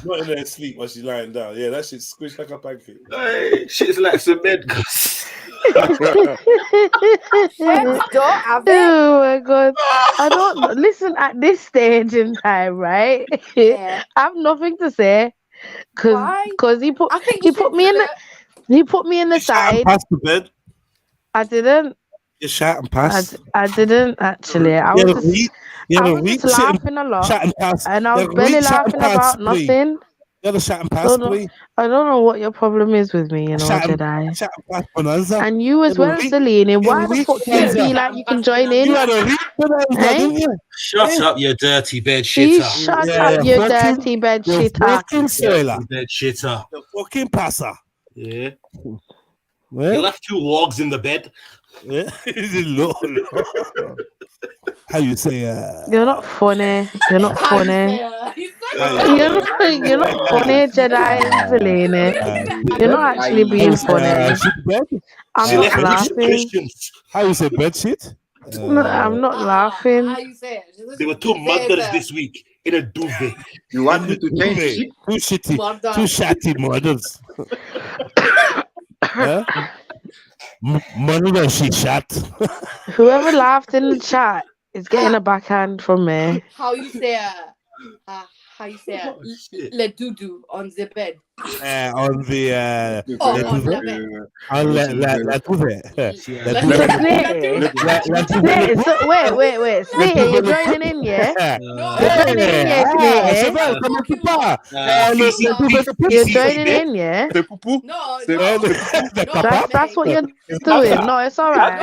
Not in her sleep while she's lying down. Yeah, that shit's squished like a pancake. Hey, shit's like cement. Don't have it. Oh my god. I don't listen at this stage in time, right? Yeah. I have nothing to say. Why? Because he put I think you should me in the side. Past the bed. I didn't. You shot and pass. I didn't actually. I was just laughing a lot. Shot and pass. And I was barely laughing about nothing. You had a shot and pass, please. I don't know what your problem is with me, you know, Jedi. Shot and pass bonanza. And you as well, Zelini. Why the fuck do you feel like you can join in? You had a real bonanza, didn't you? Shut up, you dirty bed You shitter. shut up, you dirty bed shitter. Dirty bed shitter. The fucking passer. Yeah. Well, You left 2 logs in the bed. Yeah. How you say? You're not funny. You're not funny. You're not funny, Jedi and Zelini. You're not actually being funny. I'm not laughing. How you say bed shit? I'm not laughing. How you say it? There were 2 mothers this week in a duvet. You want me to change it? 2 shitty, 2 shatty mothers. Mother, she shot. Whoever laughed in the chat is getting a backhand from me. How you say le doudou on the bed. On the Wait. Snake, you're joining in, yeah? You're joining in, yeah, You're joining in, yeah? That's what you're doing. No, it's alright.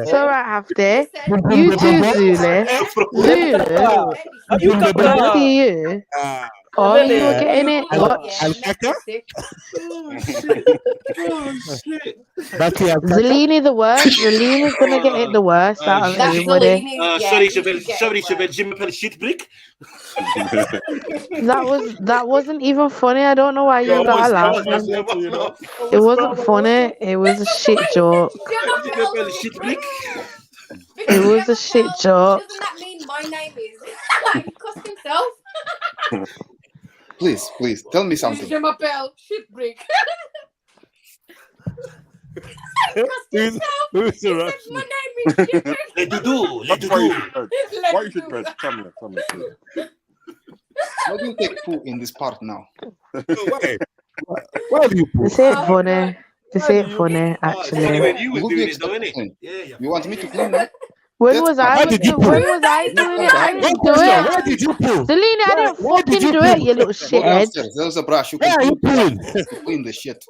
It's alright, Hafte. You too, Zulu. See you. Oh, you were getting it. Zelini the worst. Zelini's gonna get it the worst out of everybody. Sorry, Chevelle, Jim shit brick. That wasn't even funny. I don't know why you got laughing. It wasn't funny. It was a shit joke. It was a shit joke. Doesn't that mean my name is? Like, he cussed himself. Please, tell me something. Jim shit brick. Who's the Russian? My name is shit brick. Let do. Why you should bed? Tell me. Why do you take poo in this part now? Why do you poo? This ain't funny. This ain't funny, actually. You want me to clean that? When was I doing it? I didn't do it. Why did you poo? Zelini, I didn't fucking do it, you little shithead. There's a brush. You can clean the shit.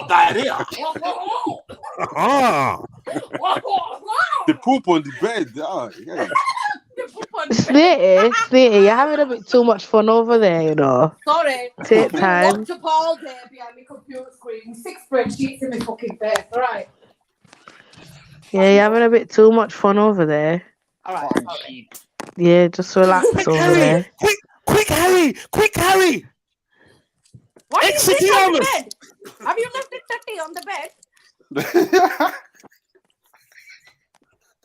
Diarrhea. The poop on the bed. Snitty, you're having a bit too much fun over there, you know. Sorry. Take time. Locked up all day behind my computer screen. 6 spreadsheets in my fucking face. All right. Yeah, you're having a bit too much fun over there. All right. Yeah, just relax over there. Quick, Harry! Why are you sitting on the bed? Have you left the teddy on the bed?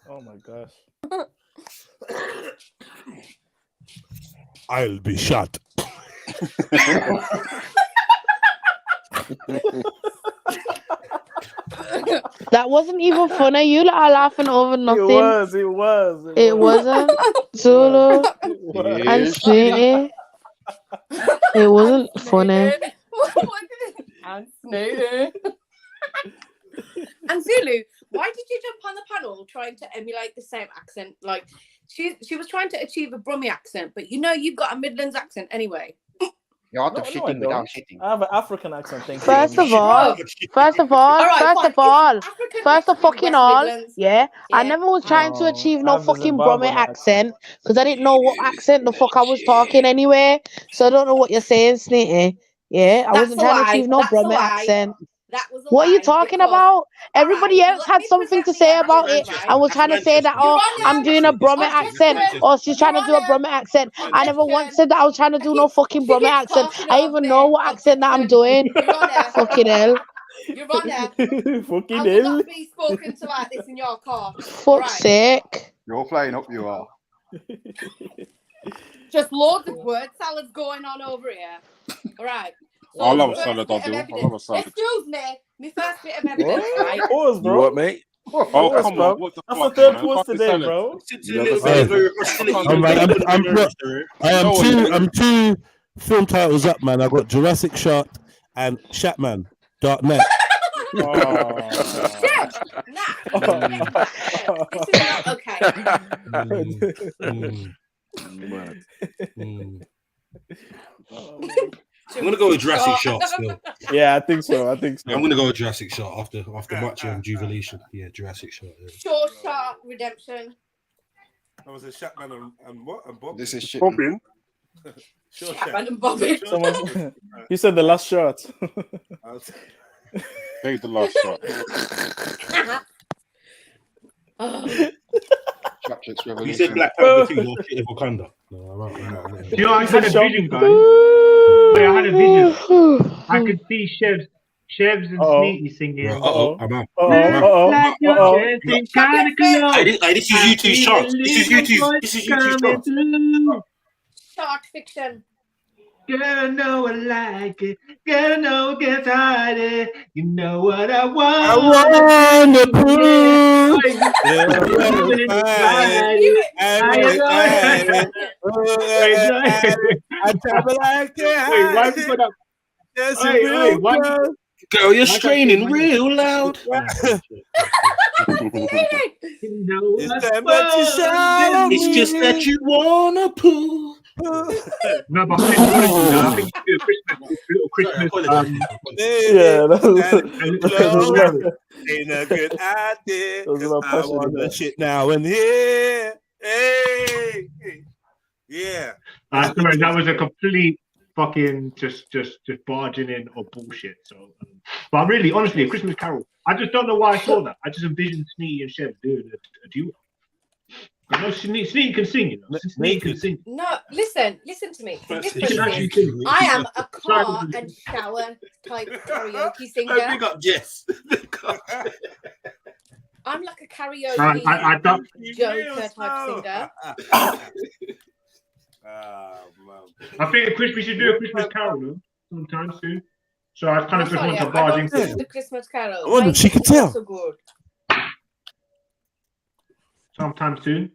Oh my gosh. I'll be shot. That wasn't even funny. You are laughing over nothing. It was. It wasn't. Zulu and Snitty. It wasn't funny. And Snitty. And Zulu, why did you jump on the panel trying to emulate the same accent? Like she was trying to achieve a Brummie accent, but you know you've got a Midlands accent anyway. You're out of shitting without shitting. I have an African accent. Thank you. First of all, yeah, I never was trying to achieve no fucking Brummie accent because I didn't know what accent the fuck I was talking anyway. So I don't know what you're saying, Snitty. Yeah, I wasn't trying to achieve no Brummie accent. What are you talking about? Everybody else had something to say about it. I was trying to say that, oh, I'm doing a Brummie accent, or she's trying to do a Brummie accent. I never once said that I was trying to do no fucking Brummie accent. I even know what accent that I'm doing. Fucking hell. You're on there. Fucking I will not be spoken to like this in your car. Fuck's sake. You're flying up, you are. Just loads of word salads going on over here. All right. I love a salad, I do. I love a salad. Excuse me, my first bit of evidence, right? You Pause, bro. what, mate? Oh, Pause, come bro. on. What the That's fuck, the third man? pause Fucking today, salad. bro. I'm two film titles up, man. I got Jurassic Shark and Shatman, Dark Knight. This is not okay. I'm gonna go with Jurassic Shark still. Yeah, I think so. I'm gonna go with Jurassic Shark after much rejuvenation. Yeah, Jurassic Shark. Yeah. Short Shark Redemption. That was a Shatman and what? And Bob? This is shit. Bobbin. Shatman and Bobbin. You said the last shot. Take the last shot. You said Black Panther 2 or shit in Wakanda. You know, I had a vision, guys. Wait, I had a vision. I could see Chevs and Sneaky singing. This is YouTube's chance. This is YouTube's chance. Shark fiction. Girl, know I like it. Girl, know get tired. You know what I want. I want to prove. I travel like Girl, you're straining real loud. It's just that you wanna pull. No, but I think you do Christmas. Ain't a good idea. I want the shit now and here. Hey. Yeah. Sorry, that was a complete fucking just barging in or bullshit. So, but really, honestly, a Christmas Carol. I just don't know why I saw that. I just envisioned Sneaky and Chev doing a duo. I know Sneaky can sing, you know. Sneaky can sing. No, listen to me. I am a car and shower type karaoke singer. Big up Jess. I'm like a karaoke I don't. Joker type singer. I think we should do a Christmas Carol sometime soon. So I kind of just want to barge into the Christmas Carol. I wonder if she could tell. So good. Sometime soon.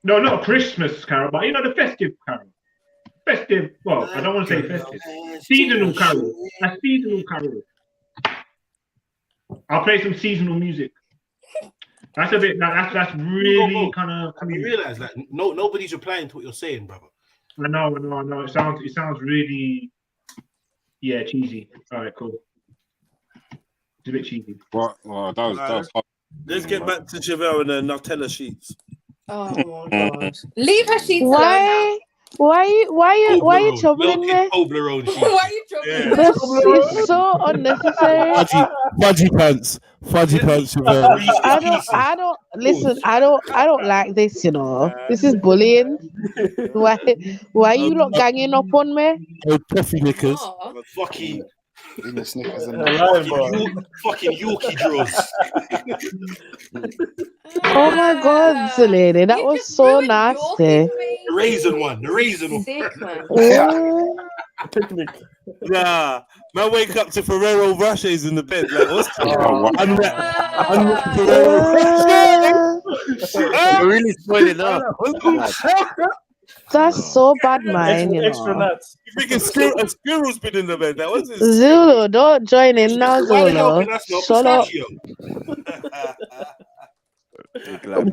No, not a Christmas Carol, but you know the festive Carol. Festive. Well, I don't want to say festive. Seasonal Carol. A seasonal Carol. I'll play some seasonal music. That's a bit. That's really kind of. You realize that nobody's replying to what you're saying, brother. I know. It sounds really. Yeah, cheesy. All right, cool. It's a bit cheesy. Well, that was hard. Let's get back to Chevelle and the Nutella sheets. Oh my god! Leave her sheets alone. Why are you troubling me? Why are you troubling me? It's so unnecessary. Fudgy pants, Chevelle. I don't like this, you know. This is bullying. Why you not ganging up on me? Oh, toffee knickers. Fucking in the Snickers and fucking Yorkie drawers. Oh my god, lady, that was so nasty. The raisin one. Sick, man. Picnic. Nah, man, wake up to Ferrero Rochers in the bed. Like, what's unwrap You're really spoiling up. That's so bad, man. Extra nuts. You think a squirrel's been in the bed? That was Zulu, don't join in now, Zulu. Shut up.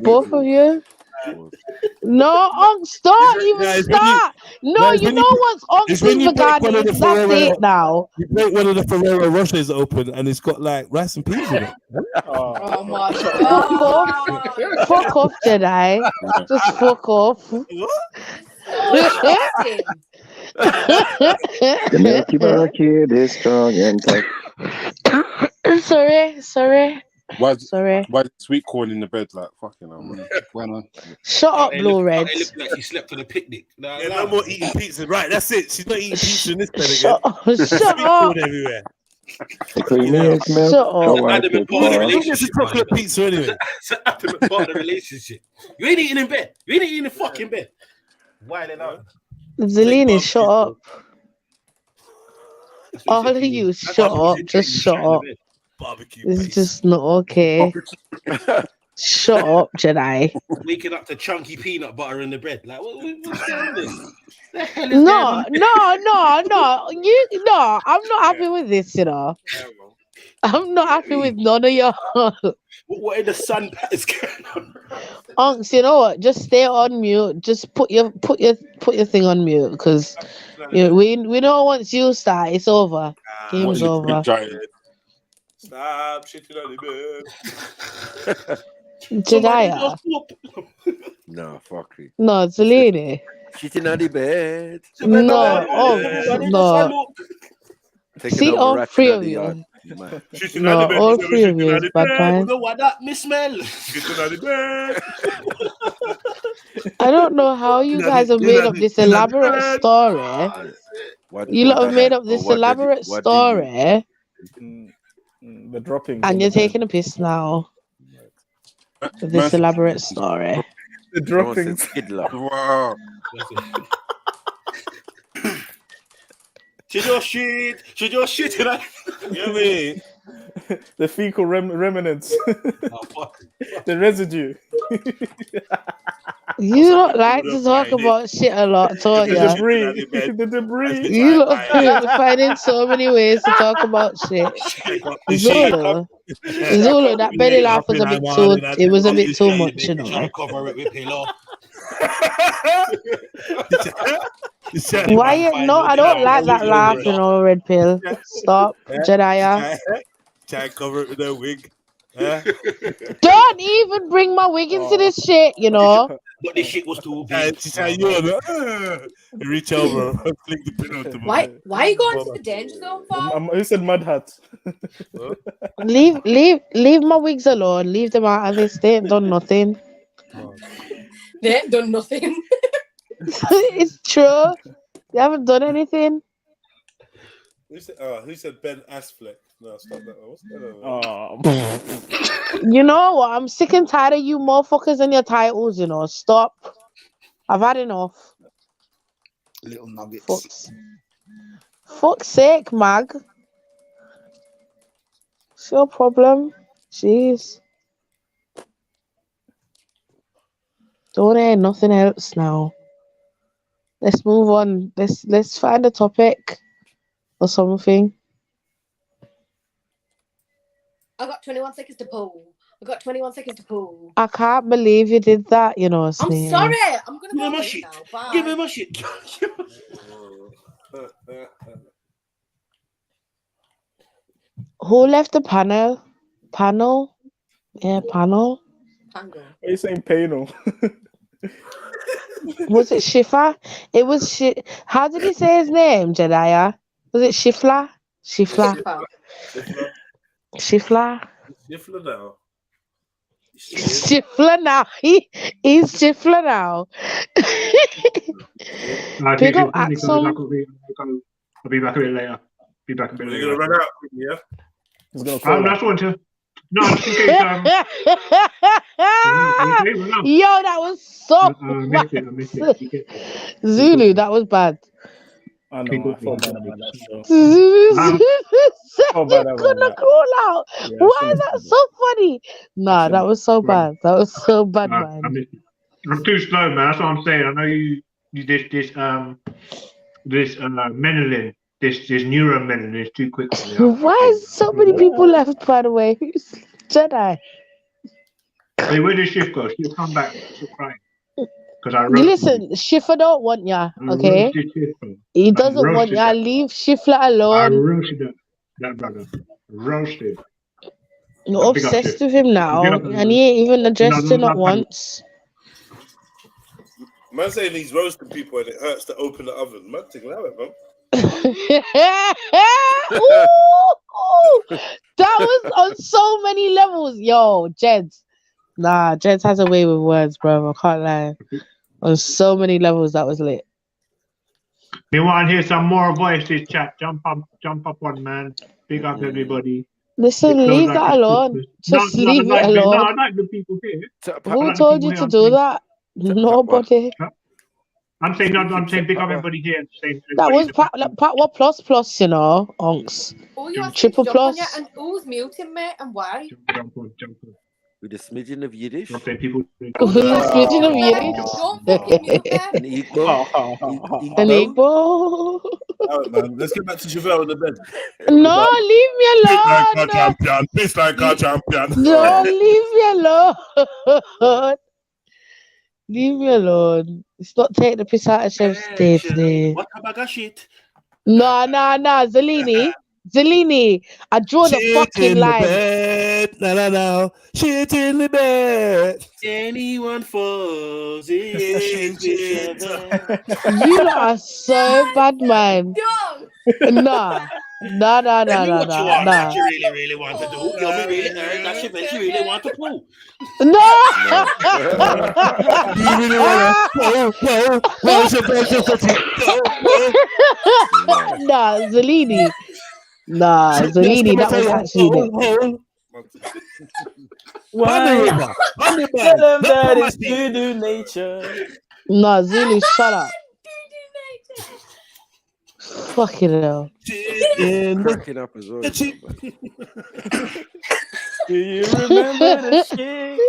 Both of you. No, Unks, don't even start. No, you know what's Unks is regarding. That's it now. You break one of the Ferrero Rochers open and it's got like rice and peas in it. Oh my god. Fuck off, Jedi. Just fuck off. Milky Bar kid is strong and tough. Sorry. Why sweet corn in the bed? Like fucking hell, man. Shut up, Blue Red. It looked like she slept on a picnic. No more eating pizza. Right, that's it. She's not eating pizza in this bed again. Shut up. Everywhere. Shut up. It's a chocolate pizza anyway. It's an ultimate part of the relationship. You ain't eating in bed. You ain't eating in the fucking bed. Why they not? Zelini, shut up. All of you, shut up. Just shut up. Barbecue This is just not okay. Shut up, Jedi. Waking up to chunky peanut butter in the bread. Like, what's going on this? The hell is No, going on? no. I'm not happy with this, you know. I'm not happy with none of y'all. What in the sun is going on? Unks, you know what? Just stay on mute. Just put your thing on mute, because we know once you start, it's over. Game's over. Stop shitting on the bed. Jediah. No, fuck it. No, it's a lady. Shitting on the bed. No, no. See, all three of you. No, all three of you is bad man. What that me smell? I don't know how you guys have made up this elaborate story. You lot have made up this elaborate story. The dropping. And you're taking a piss now. With this elaborate story. The droppings. Wow. She just shit. You know what I mean? The fecal remnants. The residue. You don't like to talk about shit a lot, don't you? The debris. You lot finding so many ways to talk about shit. Zulu, that belly laugh was a bit too. It was a bit too much, you know. Cover it with pillow. Why you? No, I don't like that laugh, you know, Red Pill. Stop, Jediah. Try and cover it with a wig. Don't even bring my wig into this shit, you know. But this shit was too big. Reach over and fling the pin out. Why are you going to the danger zone for? Who said mud hat? Leave my wigs alone. Leave them out of this. They ain't done nothing. They ain't done nothing. It's true. They haven't done anything. Who said Ben Affleck? No, stop that. What's that? You know what? I'm sick and tired of you motherfuckers and your titles, you know. Stop. I've had enough. Little nuggets. Fuck's sake, Mag. What's your problem? Jeez. Don't hear nothing else now. Let's move on. Let's find a topic or something. I got 21 seconds to pull. I can't believe you did that, you know. I'm Sneaky. sorry. I'm gonna go my away shit. now. Bye. Give me my shit. Who left the panel? Panel? Yeah, panel. Pango. Are you saying panel? Was it Shifa? It was How did he say his name, Jediah? Was it Shifla? Shifla. Shifla now. Shifla now. He's Shifla now. Pick up Axel. I'll be back a bit later. You're gonna run out, yeah? I'm not going to. No, just in case. Yo, that was so bad. I missed it. Zulu, that was bad. I know. I feel bad about that show. He's gonna crawl out. Yeah, Why is that so funny? Nah, that was so bad. That was so bad, man. I'm too slow, man. That's what I'm saying. I know you this melanin, this neuromelanin is too quick for me. Why is so many people left, by the way? Jedi. Hey, where did Shift go? She'll come back. She'll cry. Listen, Shifla don't want ya, okay? He doesn't want ya. Leave Shifla alone. I roasted that brother. Roasted. You're obsessed with him now, and he ain't even addressed you not once. Man saying he's roasting people and it hurts to open the oven. Man, take it out, man. That was on so many levels. Yo, Jeds. Nah, Jeds has a way with words, bro. I can't lie. On so many levels, that was lit. We want to hear some more voices, chat. Jump up one, man. Big up everybody. Listen, leave that alone. Just leave it alone. No, I like the people here. Who told you to do that? Nobody. I'm saying big up everybody here. That was part what plus, you know, onks. Oh, you asked Triple me to jump on plus. you, and who's muting me, and why? Jump on. With a smidgen of Yiddish. I'm saying people. With a smidgen of Yiddish. Don't fucking mute me. An Igbo. An Igbo. Man, let's get back to Chevelle in the bed. No, leave me alone. Peace like our champion. No, leave me alone. Leave me alone. It's not take the piss out of Chef's day today. What a bag of shit. No, Zellini, I draw the fucking line. No. Shit in the bed. Anyone falls in. You lot are so bad, man. Nah. That you really want to do. You'll be really heard that you really want to pull. No. You really want to Nah, Zellini. Zellini, that was actually Why? Tell them that it's doo-doo nature. Nah, Zulu, shut up. Fucking hell. Cracking up as well. Do you remember the shit?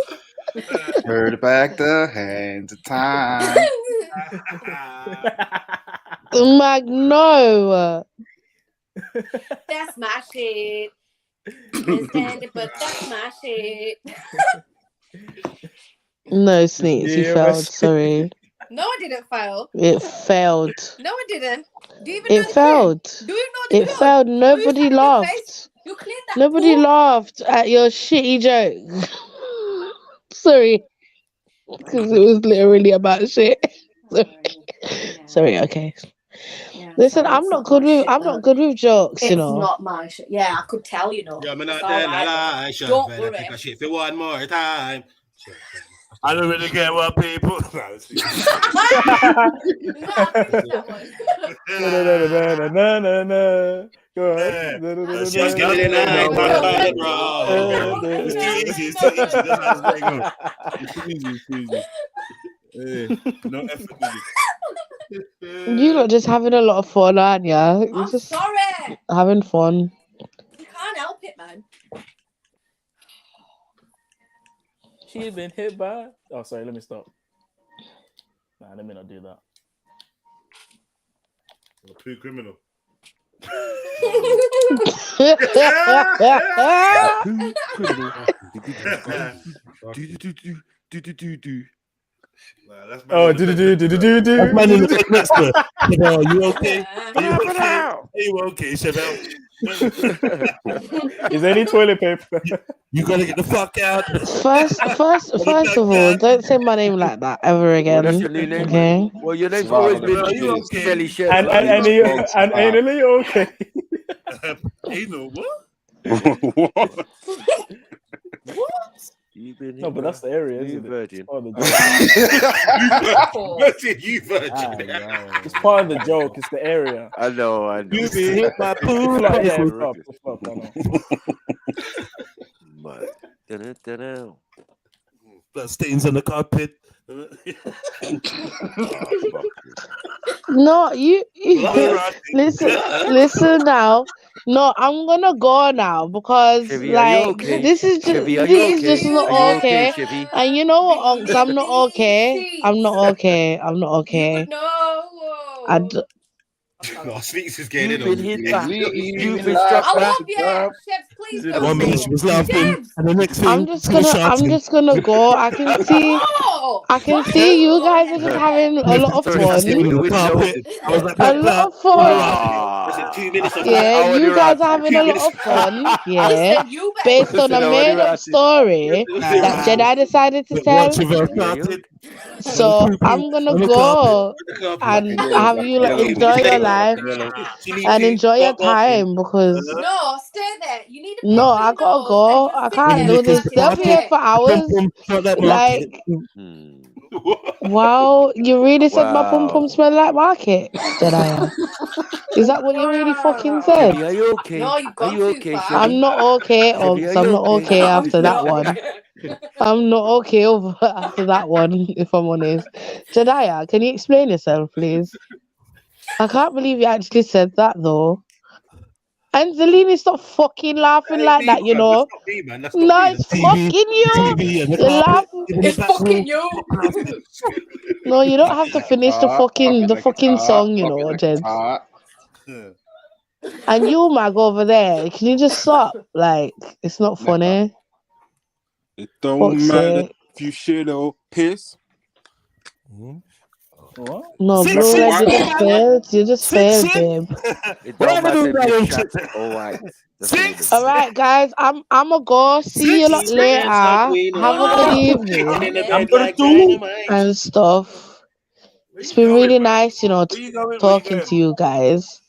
Turn back the hands of time. Magno. That's my shit. But that's my shit. No, Sneaks, you failed. Sorry. No, I didn't fail. It failed. No, I didn't. Do you even It know the failed. clue? Do you know the It clue? failed. Nobody laughed. You cleared that. Nobody laughed at your shitty joke. Sorry. Because it was literally about shit. Sorry, okay. Yeah, listen, I'm not good with jokes, you know. It's not my shit. Yeah, I could tell, you know. Yeah, me not It's all tell a right. lie. Don't Better worry. take a shit for one more time. I don't really care what people. Just give me the night, it's too easy. It's too easy. That's how it's going on. It's too easy. No effort with it. You're not just having a lot of fun, aren't you? You're just Sorry. having fun. You can't help it, man. She's been hit by. Oh, sorry. Let me stop. Nah, let me not do that. Poo criminal. Oh, do. That's man in the bed next to her. Chevelle, you okay? Are you okay, Chevelle? Is there any toilet paper? You gotta get the fuck out. First of all, don't say my name like that ever again. Well, that's your new name, okay? man. Well, your name's always been Shelly Chef. And are you okay? Anal, what? What? No, but that's the area, isn't it? Virgin. You virgin. It's part of the joke. It's the area. I know. You been hit by poo. Yeah, stop. I know. Blood stains on the carpet. No, you listen now. No, I'm gonna go now because Chevy, are you okay? this is just Chevy, are this you is okay? just not Are you okay. okay, Chevy? And you know what, Unks? I'm not okay. I'm not okay. I'm not okay. No. No, Sneaks is getting You've in been on hit you. by. You've been struck I by. love you, Chefs. Please. One minute she was laughing, and the next thing I'm just gonna go. I can see you guys are just having a lot of fun. I was like, A lot of fun. Yeah, you guys are having a lot of fun. Yeah, based on a made-up story that Jedi decided to tell. So I'm gonna go and have you like enjoy your life and enjoy your time because No, stay there. You need to. no, I gotta go. I can't do this. They'll be here for hours. Like, wow, you really said my pum pum smell like market, Jedi? Is that what you really fucking said? Are you okay? No, you've Are gone you too okay, far. Chevy? I'm not okay, Chevy, Ox. are I'm you not okay after that one. I'm not okay over after that one, if I'm honest. Jediah, can you explain yourself, please? I can't believe you actually said that, though. And Zelini, stop fucking laughing like that, you know. That's not me, man. That's not No, me. it's That's fucking you. TV and the You're carpet. laughing. It's fucking you. No, you don't have to finish the fucking song, you know, Jed. And you, Mag, over there, can you just stop? Like, it's not funny. It don't Fuck's matter sake. if you shit or piss. No, Blue Red, you just failed. You just failed, babe. It don't matter if you're shot or white. All right, guys, I'm gonna go. See you lot later. Have a good evening and stuff. It's been really nice, you know, talking to you guys.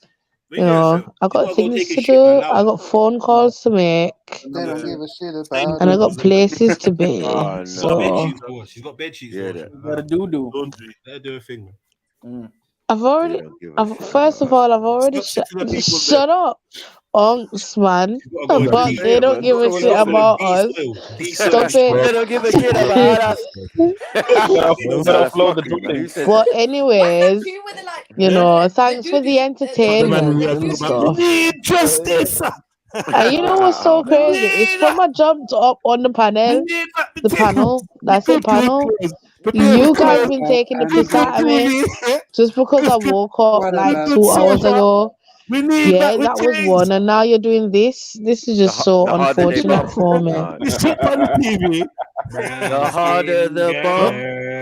You know, I got things to do. I got phone calls to make, They don't give a shit about and I got places to be. She's got bed So sheets, boy. She's got bed sheets. Yeah, Got a doo-doo. They're doing a thing, man. I've already. First of all, I've already shut up, unks, man. But they don't give a shit about us. Stop it. They don't give a shit about us. But anyways, you know, thanks for the entertainment and stuff. Justice. And you know what's so crazy? It's from I jumped up on the panel. The panel. That's it, panel. You guys been taking the piss out of me just because I woke up like 2 hours ago. Yeah, that was one, and now you're doing this. This is just so unfortunate for me. Shit on the TV. The harder the bomb,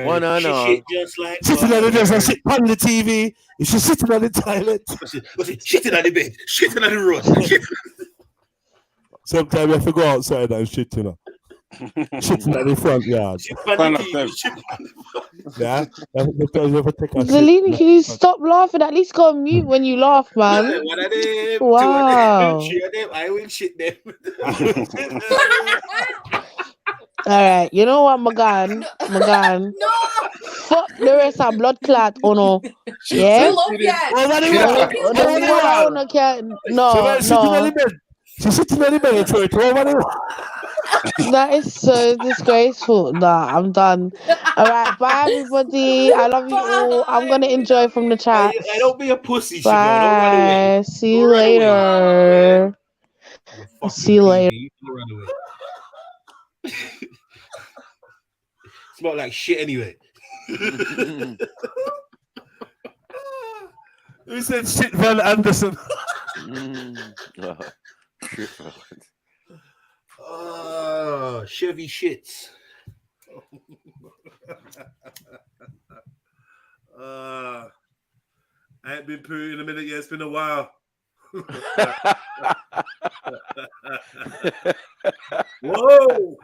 one and all. Sitting on the desk and shit on the TV. If she's sitting on the toilet. Shitting on the bed. Shitting on the road. Sometimes you have to go outside and shit, you know. Shitting at the front yard. Yeah. Zelini, can you stop laughing? At least go on mute when you laugh, man. One of them, Wow. 2 of them, 3 of them. I will shit them. All right, you know what, Magan? Fuck the rest of blood clot, oh no. Yeah? No. She's sitting on the bed. That is so disgraceful. Nah, I'm done. All right, bye everybody. I love you all. I'm gonna enjoy from the chat. I don't be a pussy. Bye. See you later. See you later. Smell like shit anyway. Who said shit Van Anderson? Oh, Chevy shits. I ain't been pooing in a minute yet. It's been a while. Whoa.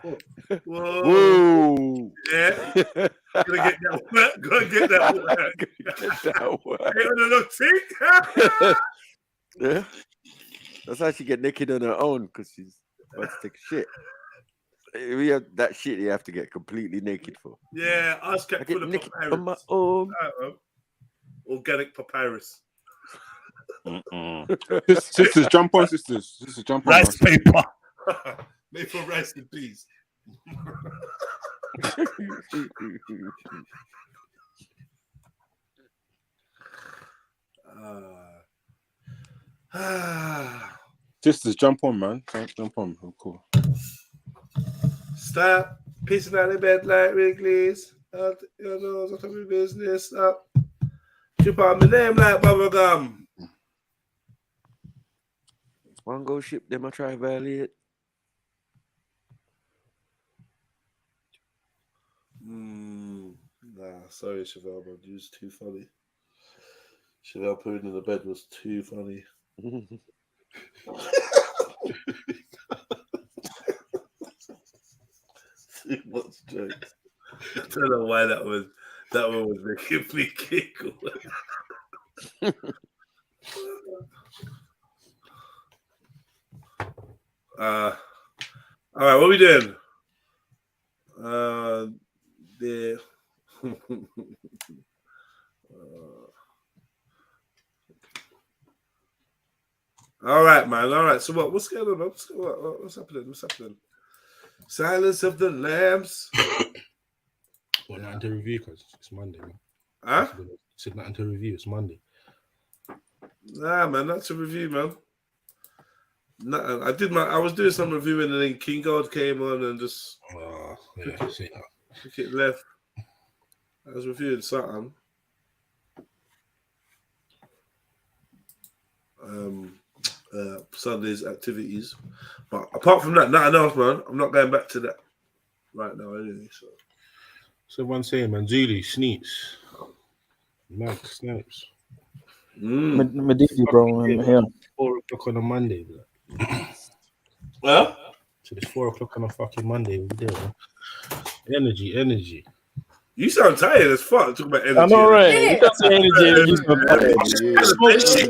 Yeah. Gotta get that work. Ain't on a little tick. Yeah. That's how she get naked on her own, because she's about to take a shit. We have that shit you have to get completely naked for. Yeah, I was kept full of papyrus. On my own. Organic papyrus. Sisters, jump on, sisters. Sisters, jump on. Rice paper. Made from rice and peas. Sisters, jump on, man. Jump on. Oh, cool. Stop pissing out of bed like Wrigley's. You know, it's not my business. Stop. Chip on my name like bubblegum. One go ship them a try violate. Nah, sorry, Chevelle, but you was too funny. Chevelle pooing in the bed was too funny. Too much jokes. I don't know why that one was making me giggle. All right, what are we doing? All right, man. All right. So what's going on? What's happening? Silence of the Lambs. Well, nothing to review because it's Monday, man. Huh? Said nothing to review. It's Monday. Nah, man, not to review, man. Nah, I was doing some reviewing and then King Gold came on and just took it left. I was reviewing something. Sunday's activities. But apart from that, nothing else, man. I'm not going back to that right now anyway. So everyone's saying, man, Zulu, Sneaks, Max, Snipes. Medidi, bro, I'm here. 4 o'clock on a Monday, bro. Well? So it's 4 o'clock on a fucking Monday. We're there, man. Energy. You sound tired as fuck. Talking about energy. I know, right? You got some energy.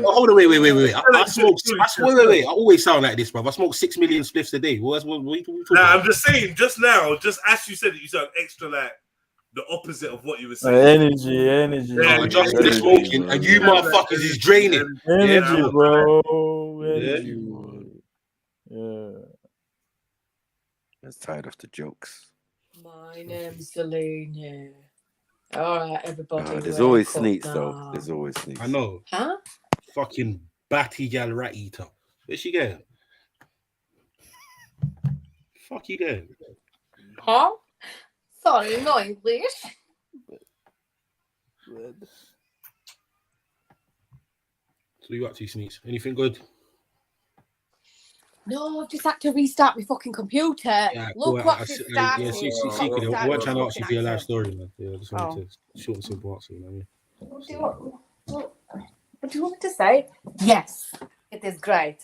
Hold on, wait. I smoke. Wait. I always sound like this, bro. I smoke 6 million spliffs a day. What are you talking about? I'm just saying. Just now, just as you said it, you sound extra like the opposite of what you were saying. Energy. Yeah, just smoking, and you motherfuckers is draining. Energy, bro. Energy. Yeah. I'm tired of the jokes. My name's Selena. All right, everybody. There's always sneaks, though. There's always sneaks. I know. Huh? Fucking batty gal rat eater. Where's she going? Fuck you going? Huh? Sorry, no English. So you up to, Sneaks? Anything good? No, I've just had to restart my fucking computer. Yeah, Look what it's started. Yeah, secret. I want to know actually for your life story, man. Yeah, I just wanted to short and simple answer, you know what I mean? What do you want me to say? Yes, it is great.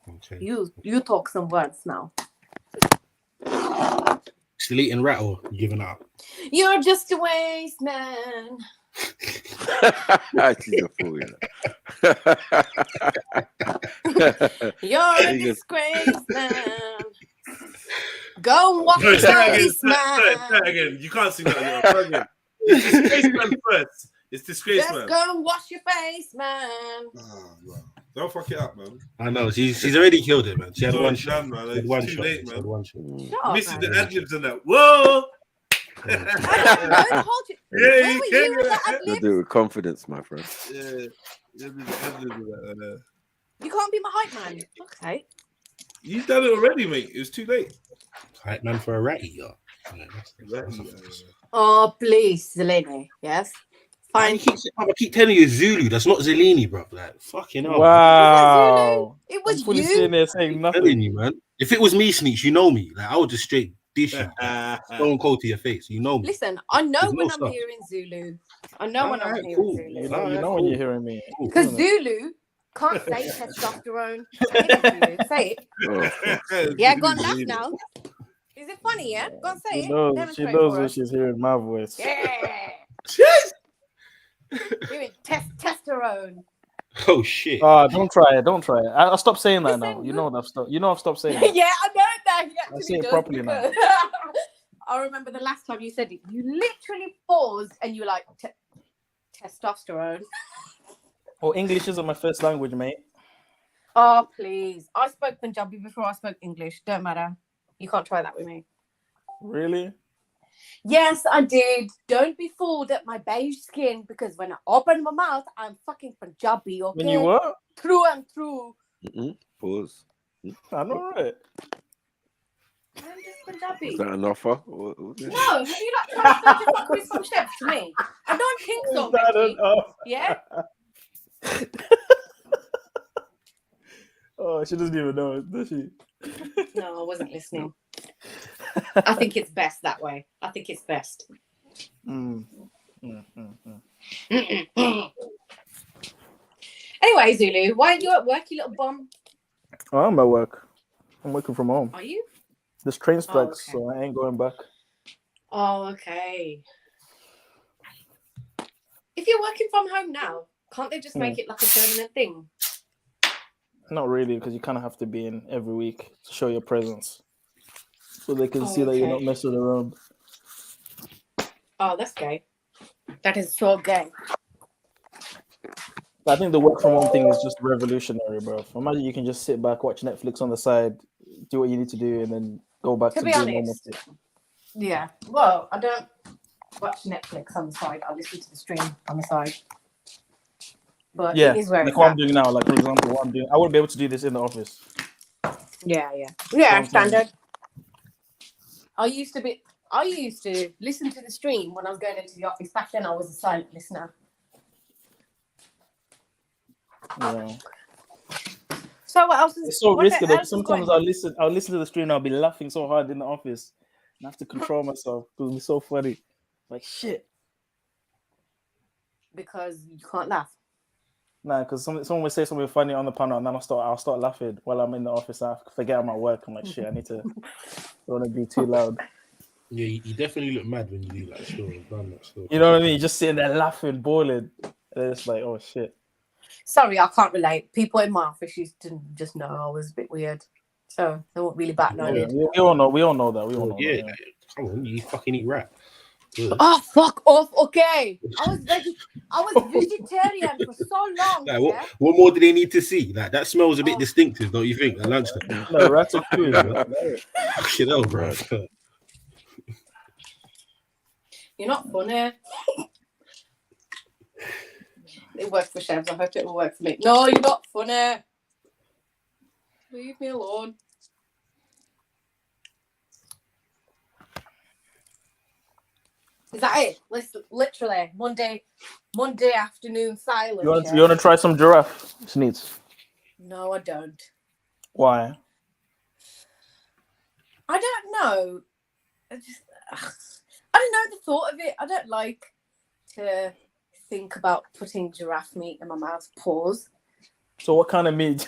Okay. You talk some words now. Still eating rat or you giving up? You're just a waste man. She's a fool, You're a disgrace man. Go and wash your face, man. Say it again. You can't sing that again. It's disgrace man first. It's disgrace man. Just go and wash your face, man. Don't fuck it up, man. I know she's already killed it, man. She had one shot, man. It's one too shot. late, man. One shot. Missing the ad-libs and that. Whoa! You do it with confidence, my friend. Yeah. You can't be my hype man. Okay. You've done it already, mate. It was too late. Hype man for a rat eater. Oh, please, Zelene. Yes. Fine. I keep telling you, Zulu. That's not Zelini, bro. Like, fucking hell. Wow. It was I'm fully you. sitting there saying I'm nothing. telling you, man. If it was me, Sneaks, you know me. Like, I would just straight dish you. Stone cold to your face. You know me. Listen, I know There's when no I'm stuff. hearing Zulu. I know when I'm Alright, hearing cool. Zulu. You know when you're hearing me. Because Zulu can't say testosterone. Say it. Yeah, go on, laugh now. Is it funny, yeah? Go on, say She it. knows Demonstrate when for us. she's hearing my voice. Yeah. Doing testosterone. Oh shit. Don't try it. I'll stop saying that now. You know I've stopped saying that. Yeah, I know that. I say it properly now. I remember the last time you said it. You literally paused and you were like, testosterone. Oh, English isn't my first language, mate. Oh, please. I spoke Punjabi before I spoke English. Don't matter. You can't try that with me. Really? Yes, I did. Don't be fooled at my beige skin because when I open my mouth, I'm fucking Punjabi, okay? When you what? Through and through. Pause. I know, right? I'm just Punjabi. Is that an offer? No, have you not transferred your fucking some chefs to me? I don't think so, Becky. Yeah? Oh, she doesn't even know it, does she? No, I wasn't listening. I think it's best that way. I think it's best. Anyway, Zulu, why are you at work, you little bum? Oh, I'm at work. I'm working from home. Are you? There's train strikes, okay. so I ain't going back. Oh, okay. If you're working from home now, can't they just make it like a permanent thing? Not really, because you kind of have to be in every week to show your presence, so they can see that you're not messing around. Oh, that's gay. That is so gay. I think the work from home thing is just revolutionary, bro. Imagine you can just sit back, watch Netflix on the side, do what you need to do, and then go back To to be doing normal honest, shit. yeah. Well, I don't watch Netflix on the side. I listen to the stream on the side. But Yeah, it is where like it's what at. I'm doing now. Like for example, what I'm doing, I wouldn't be able to do this in the office. Yeah. Sometimes. Standard. I used to listen to the stream when I was going into the office. Back then, I was a silent listener. Yeah. So what else is? It's so what risky though. else is Sometimes going I'll listen to the stream and I'll be laughing so hard in the office, and I have to control myself because it'll be so funny. Like shit. Because you can't laugh. Nah, because someone will say something funny on the panel, and then I'll start laughing while I'm in the office. I forget I'm at work. I'm like, shit, I need to. Don't want to be too loud. Yeah, you definitely look mad when you do that story. You know what I mean? Just sitting there laughing, boiling, and it's like, oh shit. Sorry, I can't relate. People in my office used to just know I was a bit weird, so they won't really bat an eyelid. We all know that. We all know that. Yeah. Come on, you fucking eat rat. Oh, fuck off. Okay. I was vegetarian for so long. Like, what more do they need to see? Like, that smells a bit distinctive, don't you think? At lunchtime. No, rats are good. Fucking hell, bro. You're not funny. It worked for Chefs. I hope it will work for me. No, you're not funny. Leave me alone. Is that it? Literally Monday afternoon silence. You want to try some giraffe sneets? No, I don't. Why? I don't know. I don't know the thought of it. I don't like to think about putting giraffe meat in my mouth. Pause. So what kind of meat?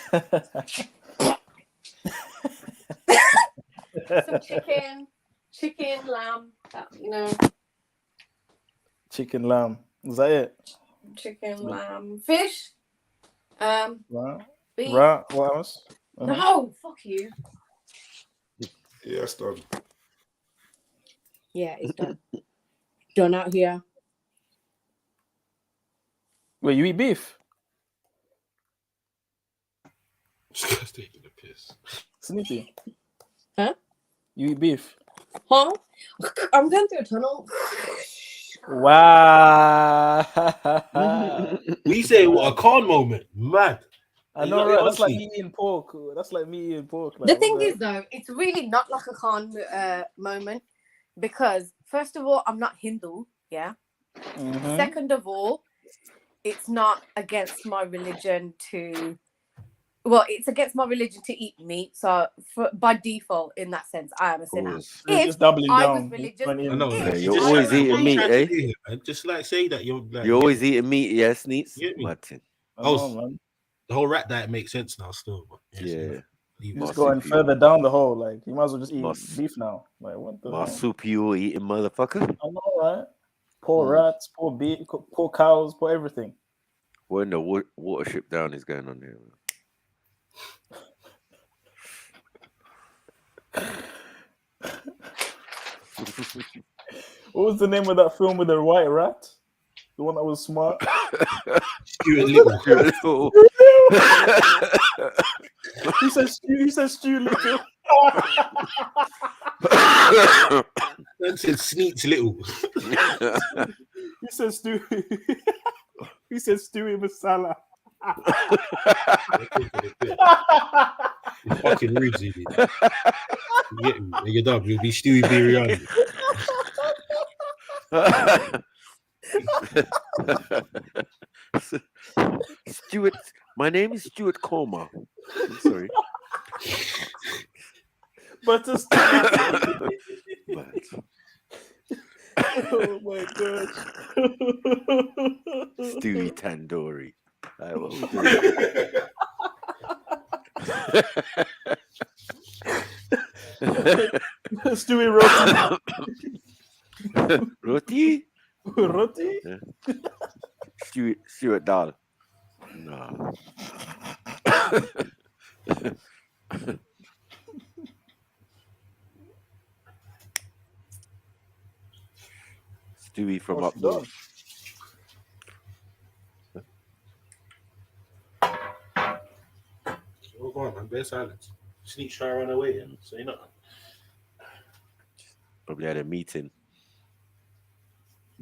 Some chicken, lamb. Chicken, lamb. Is that it? Chicken, lamb, fish. Beef. Rat. What else? No, fuck you. Yeah, it's done. Yeah, it's done. Done out here. Wait, you eat beef? Just taking the piss. Sneaky. Huh? You eat beef? Huh? I'm going through a tunnel. Wow. We say what a calm moment. Mad. I know, right? That's like me eating pork. That's like me eating pork. Like, The thing is, though, it's really not like a Khan moment because, first of all, I'm not Hindu, yeah? Mm-hmm. Second of all, it's not against my religion to... Well, it's against my religion to eat meat, so by default, in that sense, I am a sinner. Just doubling I down. was religious, You're always eating meat, eh? Just like say that you're always eating meat, yes, Neats? The whole rat diet makes sense now, still. But yeah. You're just going further down the hole. Like, you might as well just eat beef now. Like, what the Marsupial eating motherfucker. I know, right? Poor rats, poor beef, poor cows, poor everything. When the watership down is going on there. What was the name of that film with the white rat? The one that was smart? Stuart Little. He says Stuart Little. That said Sneaks Little. He says Stewie. He says Stewie Masala. Fucking rude, you did. You're done. You'll be Stewie Biryani. Stuart, my name is Stuart Coma. I'm sorry. But oh my god. Stewie Tandoori. Stewie Roti. Roti? Roti? Yeah. Stuart Dahl. No. Stewie from up north. Oh, go on, man. Bear silence. Sneak try to run away, and so you know. Probably had a meeting.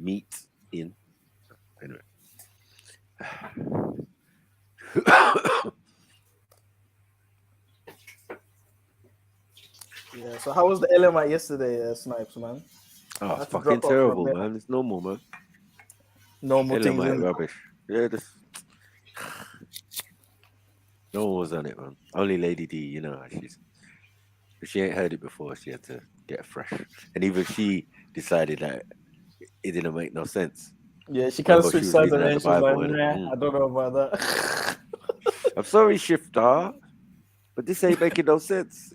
Anyway. Yeah. So how was the LMI yesterday, Snipes, man? Oh, it's fucking terrible, man. It's normal, man. Normal things. Rubbish. Yeah, this. No one was on it, man. Only Lady D, you know, she ain't heard it before. She had to get fresh, and even she decided that it didn't make no sense. Yeah, she kind of switched sides and then she's like, nah, I don't know about that. I'm sorry, Shifter, but this ain't making no sense.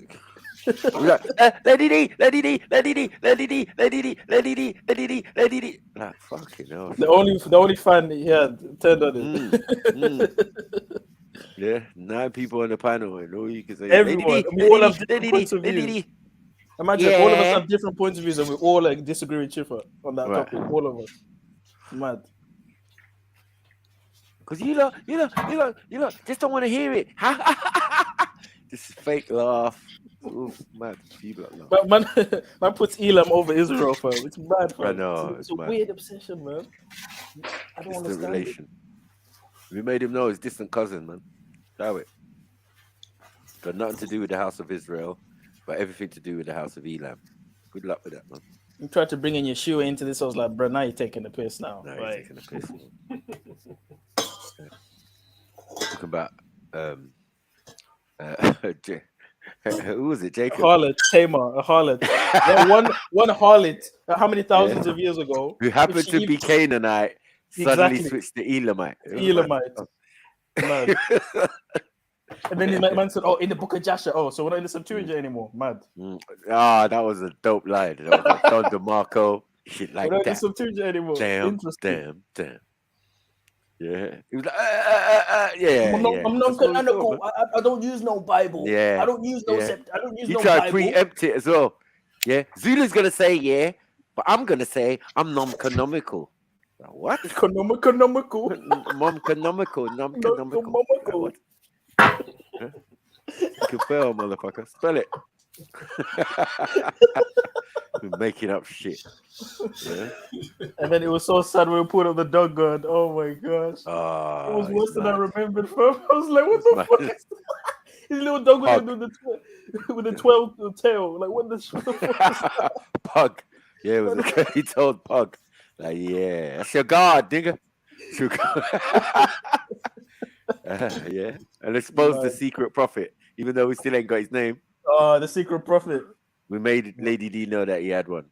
Like, Lady D, Lady D, Lady D, Lady D, Lady D, Lady D, Lady D, Lady D. Like, fucking hell. The only fan he had turned on it. Yeah, 9 people on the panel, and all you can say, everyone. We all have different points of view. Imagine all of us have different points of views, and we all like disagree with Chiffer on that topic. All of us, mad. Because you lot just don't want to hear it. This fake laugh. Oof, mad. But man puts Elam over Israel, fam. It's mad, fam. I know. It's a weird obsession, man. I don't understand relation. We made him know his distant cousin, man. Show it. Got nothing to do with the house of Israel, but everything to do with the house of Elam. Good luck with that, man. You tried to bring in Yeshua into this. I was like, bro, now you're taking the piss now. No, you're taking the piss. Talking about who was it? Jacob? Harlot, Tamar, a harlot. one harlot. How many thousands of years ago? Who happened to be Canaanite, suddenly switched to Elamite. Elamite. Mad. And then the man said, "Oh, in the book of Joshua. Oh, so we're not in the Septuagint anymore." Mad. That was a dope line. That was like Don DeMarco, shit like we're not that. in the Septuagint anymore. Damn. Yeah. He was like, yeah. I'm not canonical. I don't use no Bible. Yeah. I don't use no I don't use you no try Bible. to preempt it as well. Yeah. Zulu's gonna say yeah, but I'm gonna say I'm non-canonical. What? Canonical. Non-canonical. What? You can spell, motherfucker. Spell it. We're making up shit. Yeah. And then it was so sad when we put up the dog gun. Oh my gosh. It was worse than I remembered from. I was like, what the fuck is that? His little dog with the 12 tail. Like, what the fuck is that? Pug. Yeah, it was a curly toed pug. Like, yeah, that's your guard, nigga. Yeah, and expose the secret prophet, even though we still ain't got his name. Oh, the secret prophet. We made Lady D know that he had one.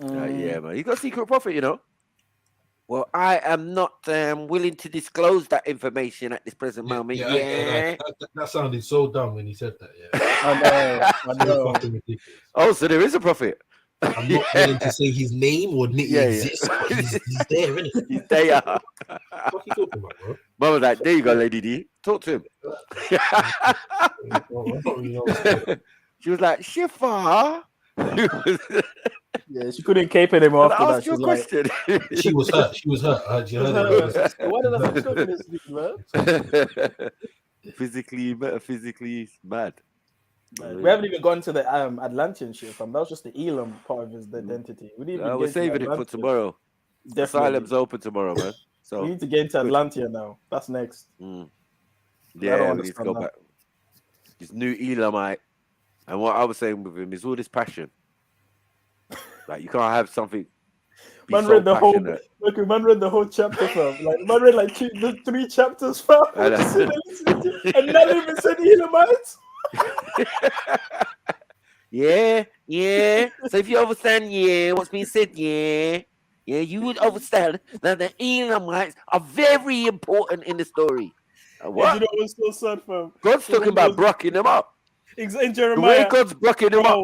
Yeah, man, he got a secret prophet, you know. Well, I am not willing to disclose that information at this present moment. That sounded so dumb when he said that. Yeah, I know. Oh, so there is a prophet. I'm not willing to say his name or he exists. But he's there, isn't he? He's there. What are you talking about, bro? Mum was like, there you go, Lady D. Talk to him. She was like, Shifa. Yeah, she couldn't cape anymore after that. Ask you a question. She was hurt. She was hurt. Why did I fuck up this week, man? Physically, metaphysically mad. We haven't even gone to the Atlantean shit, fam. That was just the Elam part of his identity. We're saving it for tomorrow. Definitely. Asylum's open tomorrow, man. So we need to get into Atlantia now. That's next. Yeah, we need to go back. This new Elamite, and what I was saying with him is all this passion. Like, you can't have something. Man read the whole. Look, man read the whole chapter, fam. Like, man read like 3 chapters, fam. And none even said Elamites. Yeah. So if you understand, what's being said, you would understand that the Elamites are very important in the story. What? You know what's so sad, fam? God's talking about brocking them up. In Jeremiah, the way God's brocking them up,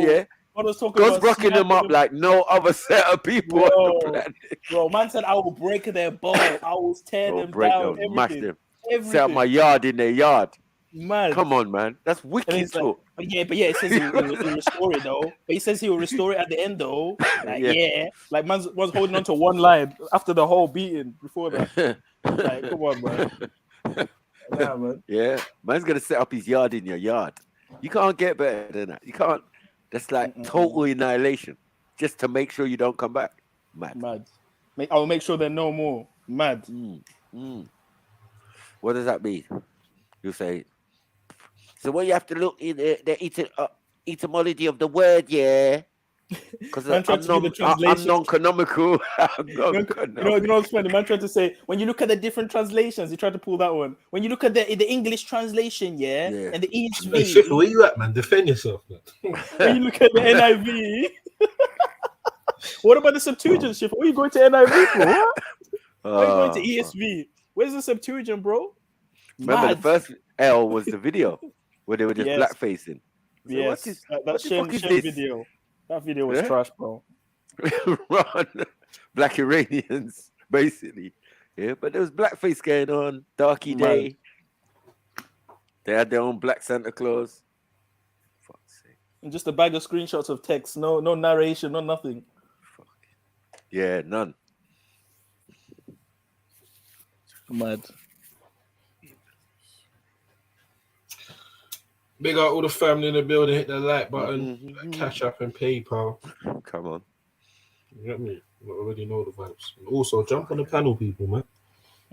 God's brocking them up like no other set of people on the planet. Bro, man said, I will break their bow. I will tear them down. Mash them. Set up my yard in their yard. Man. Come on, man. That's wicked talk. But yeah, it says he'll restore it though. But he says he will restore it at the end though. Like, like man's holding on to one line after the whole beating before that. Like, come on, man. Yeah, man. Yeah, man's gonna set up his yard in your yard. You can't get better than that. You can't. That's like total annihilation, just to make sure you don't come back. Mad. I'll make sure they're no more. Mad. What does that mean? You say. So what you have to look in the etymology of the word, yeah. Because I'm non-canonical. You know what's funny? Man tried to say, when you look at the different translations, he tried to pull that one. When you look at the English translation, yeah. And the ESV. Hey, Shifter, where you at, man? Defend yourself, man. When you look at the NIV. What about the Septuagint, Shifter? Where are you going to NIV for? Why are you going to ESV? Where's the Septuagint, bro? Remember, the first L was the video where they were just blackfacing. Yes, that Shem video. That video was trash, bro. Run. Black Iranians, basically. Yeah, but there was blackface going on. Darky Day. They had their own black Santa Claus. Fuck's sake. And just a bag of screenshots of text. No narration, no nothing. Yeah, none. Mad. Big up all the family in the building. Hit the like button, Cash App and PayPal. Come on. You get me? You already know the vibes. And also, jump on the panel, people, man.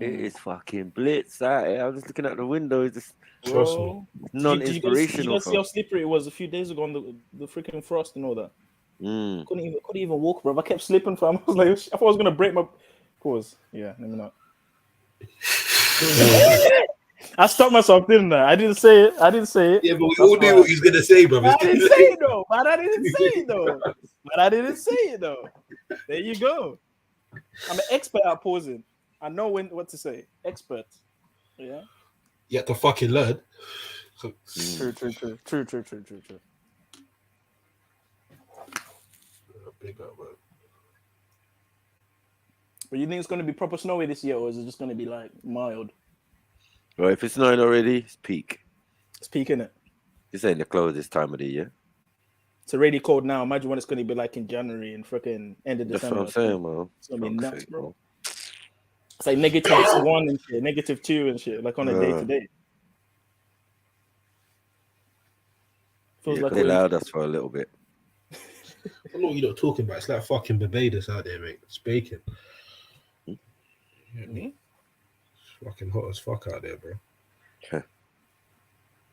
It is fucking blitz out here. I was just looking out the window. It's just trust me. Non-inspirational. You guys see how slippery it was a few days ago on the freaking frost and all that. Couldn't even walk, bro. I kept slipping, fam. I was like, I thought I was gonna break my pause. Yeah, maybe not. I stopped myself, didn't I? I didn't say it. Yeah, but we all knew what he was gonna say, bro. I didn't say it though. But I didn't say it though. There you go. I'm an expert at pausing. I know what to say. Expert. Yeah. You have to fucking learn. True. Big up, man. But you think it's gonna be proper snowy this year, or is it just gonna be like mild? Well, if it's snowing already, it's peak. It's peak, innit? This ain't the coldest time of the year. It's already cold now. Imagine what it's going to be like in January and freaking end of December. That's what I'm saying, man. It's going to be nuts, bro. It's like -1 and shit, -2 and shit, like on a day-to-day. Feels like they allowed us for a little bit. I don't know what you're talking about. It's like fucking Barbados out there, mate. It's baking. You get me? It's fucking hot as fuck out there, bro.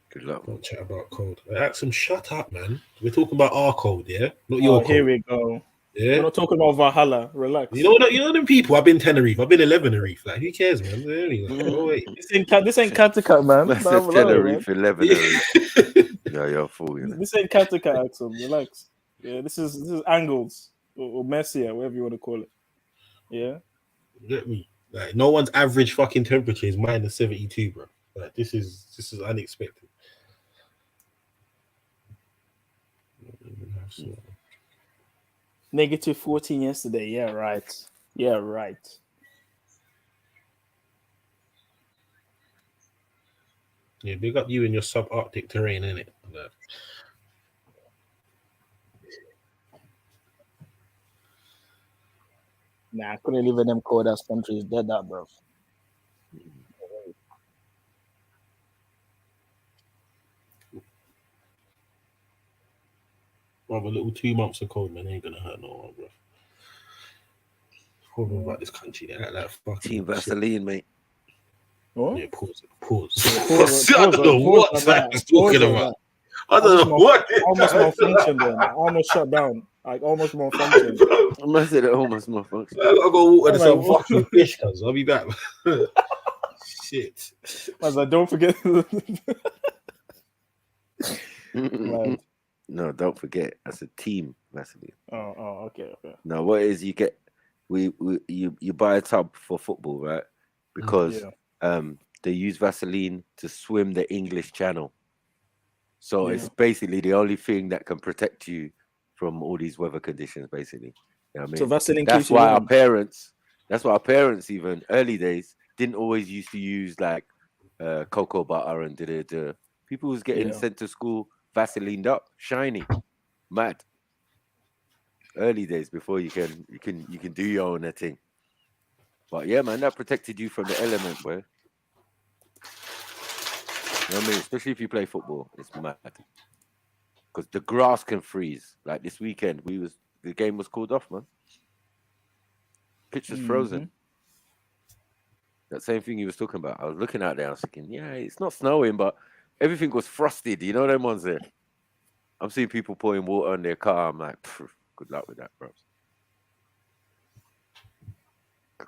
Good luck. Don't chat about cold. Axum, shut up, man. We're talking about our cold, yeah? Not your cold. Here we go. Yeah? We're not talking about Valhalla. Relax. You know them people. I've been Tenerife. I've been 11 Tenerife. Like, who cares, man? Oh, wait. This ain't Kattegat, man. That's Tenerife, 11 Tenerife. No, you're a fool. You know? This ain't Kattegat, Axum. Relax. Yeah, this is Angles or Messier, whatever you want to call it. Yeah. Get me? Like, no one's average fucking temperature is -72, bro. Like, this is unexpected. -14 yesterday. Yeah, right. Yeah, big up you in your subarctic terrain, innit? Nah, I couldn't live in them cold ass countries. Dead that, bro. Bro, a little 2 months of cold, man, ain't gonna hurt no one, bro. Problem about this country, they act like fucking Team Vaseline, mate. What? Yeah, pause. I don't know what he's talking about. I don't know what. Almost malfunction, then. Almost shut down. Like almost malfunction. I said it almost malfunction. I gotta go water to some fucking fish, cuz I'll be back. Shit. I was like, don't forget. Right. No, don't forget. That's a team Vaseline. Oh, okay. Now, what is you get? You buy a tub for football, right? Because they use Vaseline to swim the English Channel. So it's basically the only thing that can protect you from all these weather conditions, basically. You know what I mean? So Vaseline that's why our parents, even early days, didn't always used to use like cocoa butter and people was getting sent to school Vaselined up, shiny, mad. Early days before you can do your own thing. But yeah, man, that protected you from the element, boy. You know what I mean? Especially if you play football, it's mad. Because the grass can freeze. Like this weekend, the game was called off, man. Pitch was frozen. That same thing you was talking about. I was looking out there, I was thinking, yeah, it's not snowing, but everything was frosted. You know them ones there? I'm seeing people pouring water on their car. I'm like, good luck with that, bro.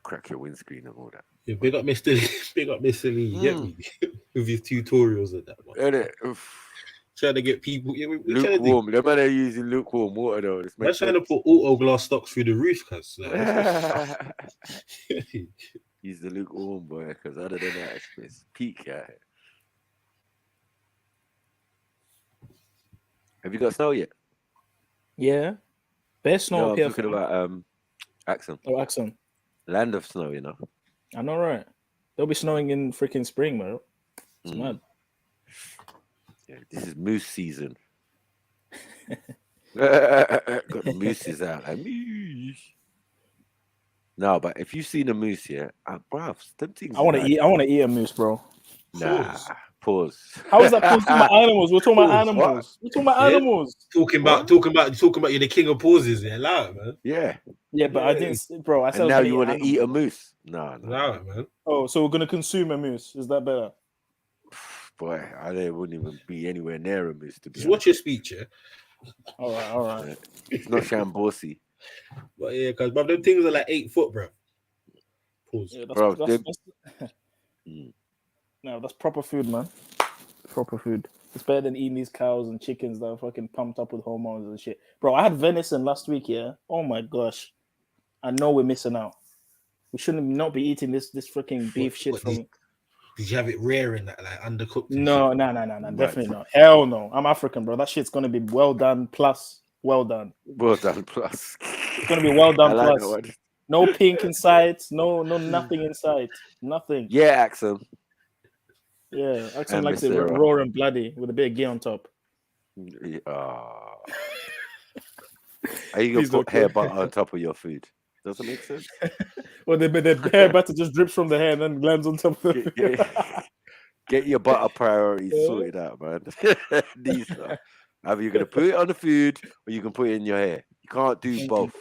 Crack your windscreen and all that. Yeah, big up Mr. Lee, you get me? With his tutorials and that one. Trying to get people lukewarm. The man are using lukewarm water though. I'm trying to put auto glass stocks through the roof, cuz. Use the lukewarm boy, because other than that, it's peak out here. Have you got snow yet? Yeah. There's snow No, up here. I'm talking about Axon. Oh, Axon. Land of snow, you know. I know, right? They'll be snowing in freaking spring, bro. It's mad. Yeah, this is moose season. Got the mooses out. Like, moose. No, but if you've seen a moose here, bruv, them things. I want to eat a moose, bro. Nah, pause. How is that talking about animals? We're talking about animals. We're talking about animals. Talking about you're the king of pauses, yeah, allow it, man. Yeah. Yeah, but I didn't, bro. I said. And now you want to eat a moose? No, allow it, man. Oh, so we're gonna consume a moose? Is that better? Boy, I wouldn't even be anywhere near a moose to be. Just watch your speech, yeah. All right. It's not Shambosi. But yeah, because them things are like 8 foot, bro. Pause. Yeah, bro. No, that's proper food, man. Proper food. It's better than eating these cows and chickens that are fucking pumped up with hormones and shit. Bro, I had venison last week, yeah. Oh my gosh. I know we're missing out. We shouldn't not be eating this freaking beef shit from. Did you have it rare in that, like undercooked? No, definitely not. Hell no. I'm African, bro. That shit's gonna be well done plus well done. Well done plus. It's gonna be well done plus. No pink inside. No nothing inside. Nothing. Yeah, Axel. Yeah, Axel likes it raw and bloody with a bit of ghee on top. Are you gonna put hair butter on top of your food? Doesn't make sense. Well, the hair butter just drips from the hair and then lands on top of the food. Get your butter priorities sorted out, man. These are. Either you're gonna put it on the food or you can put it in your hair. You can't do both.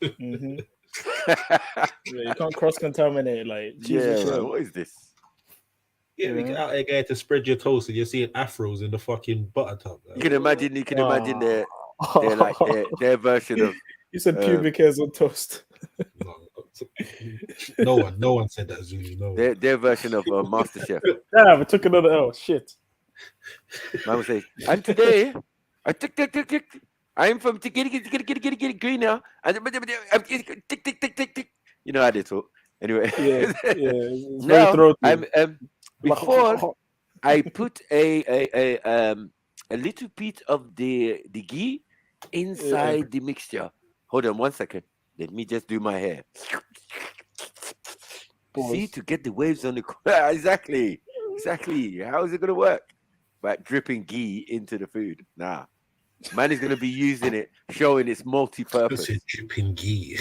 Mm-hmm. You can't cross-contaminate. Like, Jesus, man, what is this? Yeah, we get out there going to spread your toast and you're seeing afros in the fucking butter tub. You can imagine their version of. You said pubic hairs on toast. No one said that, Zulu. No. Their version of MasterChef. Yeah, we took another L. Shit. Man would say, and today I tick. I'm from get green now. You know how they talk. Anyway. Yeah. Now I'm before I put a little bit of the ghee inside the mixture. Hold on 1 second. Let me just do my hair. Pause. See, to get the waves on the exactly. How is it gonna work? By dripping ghee into the food. Nah. Man is gonna be using it, showing its multi-purpose. Dripping ghee.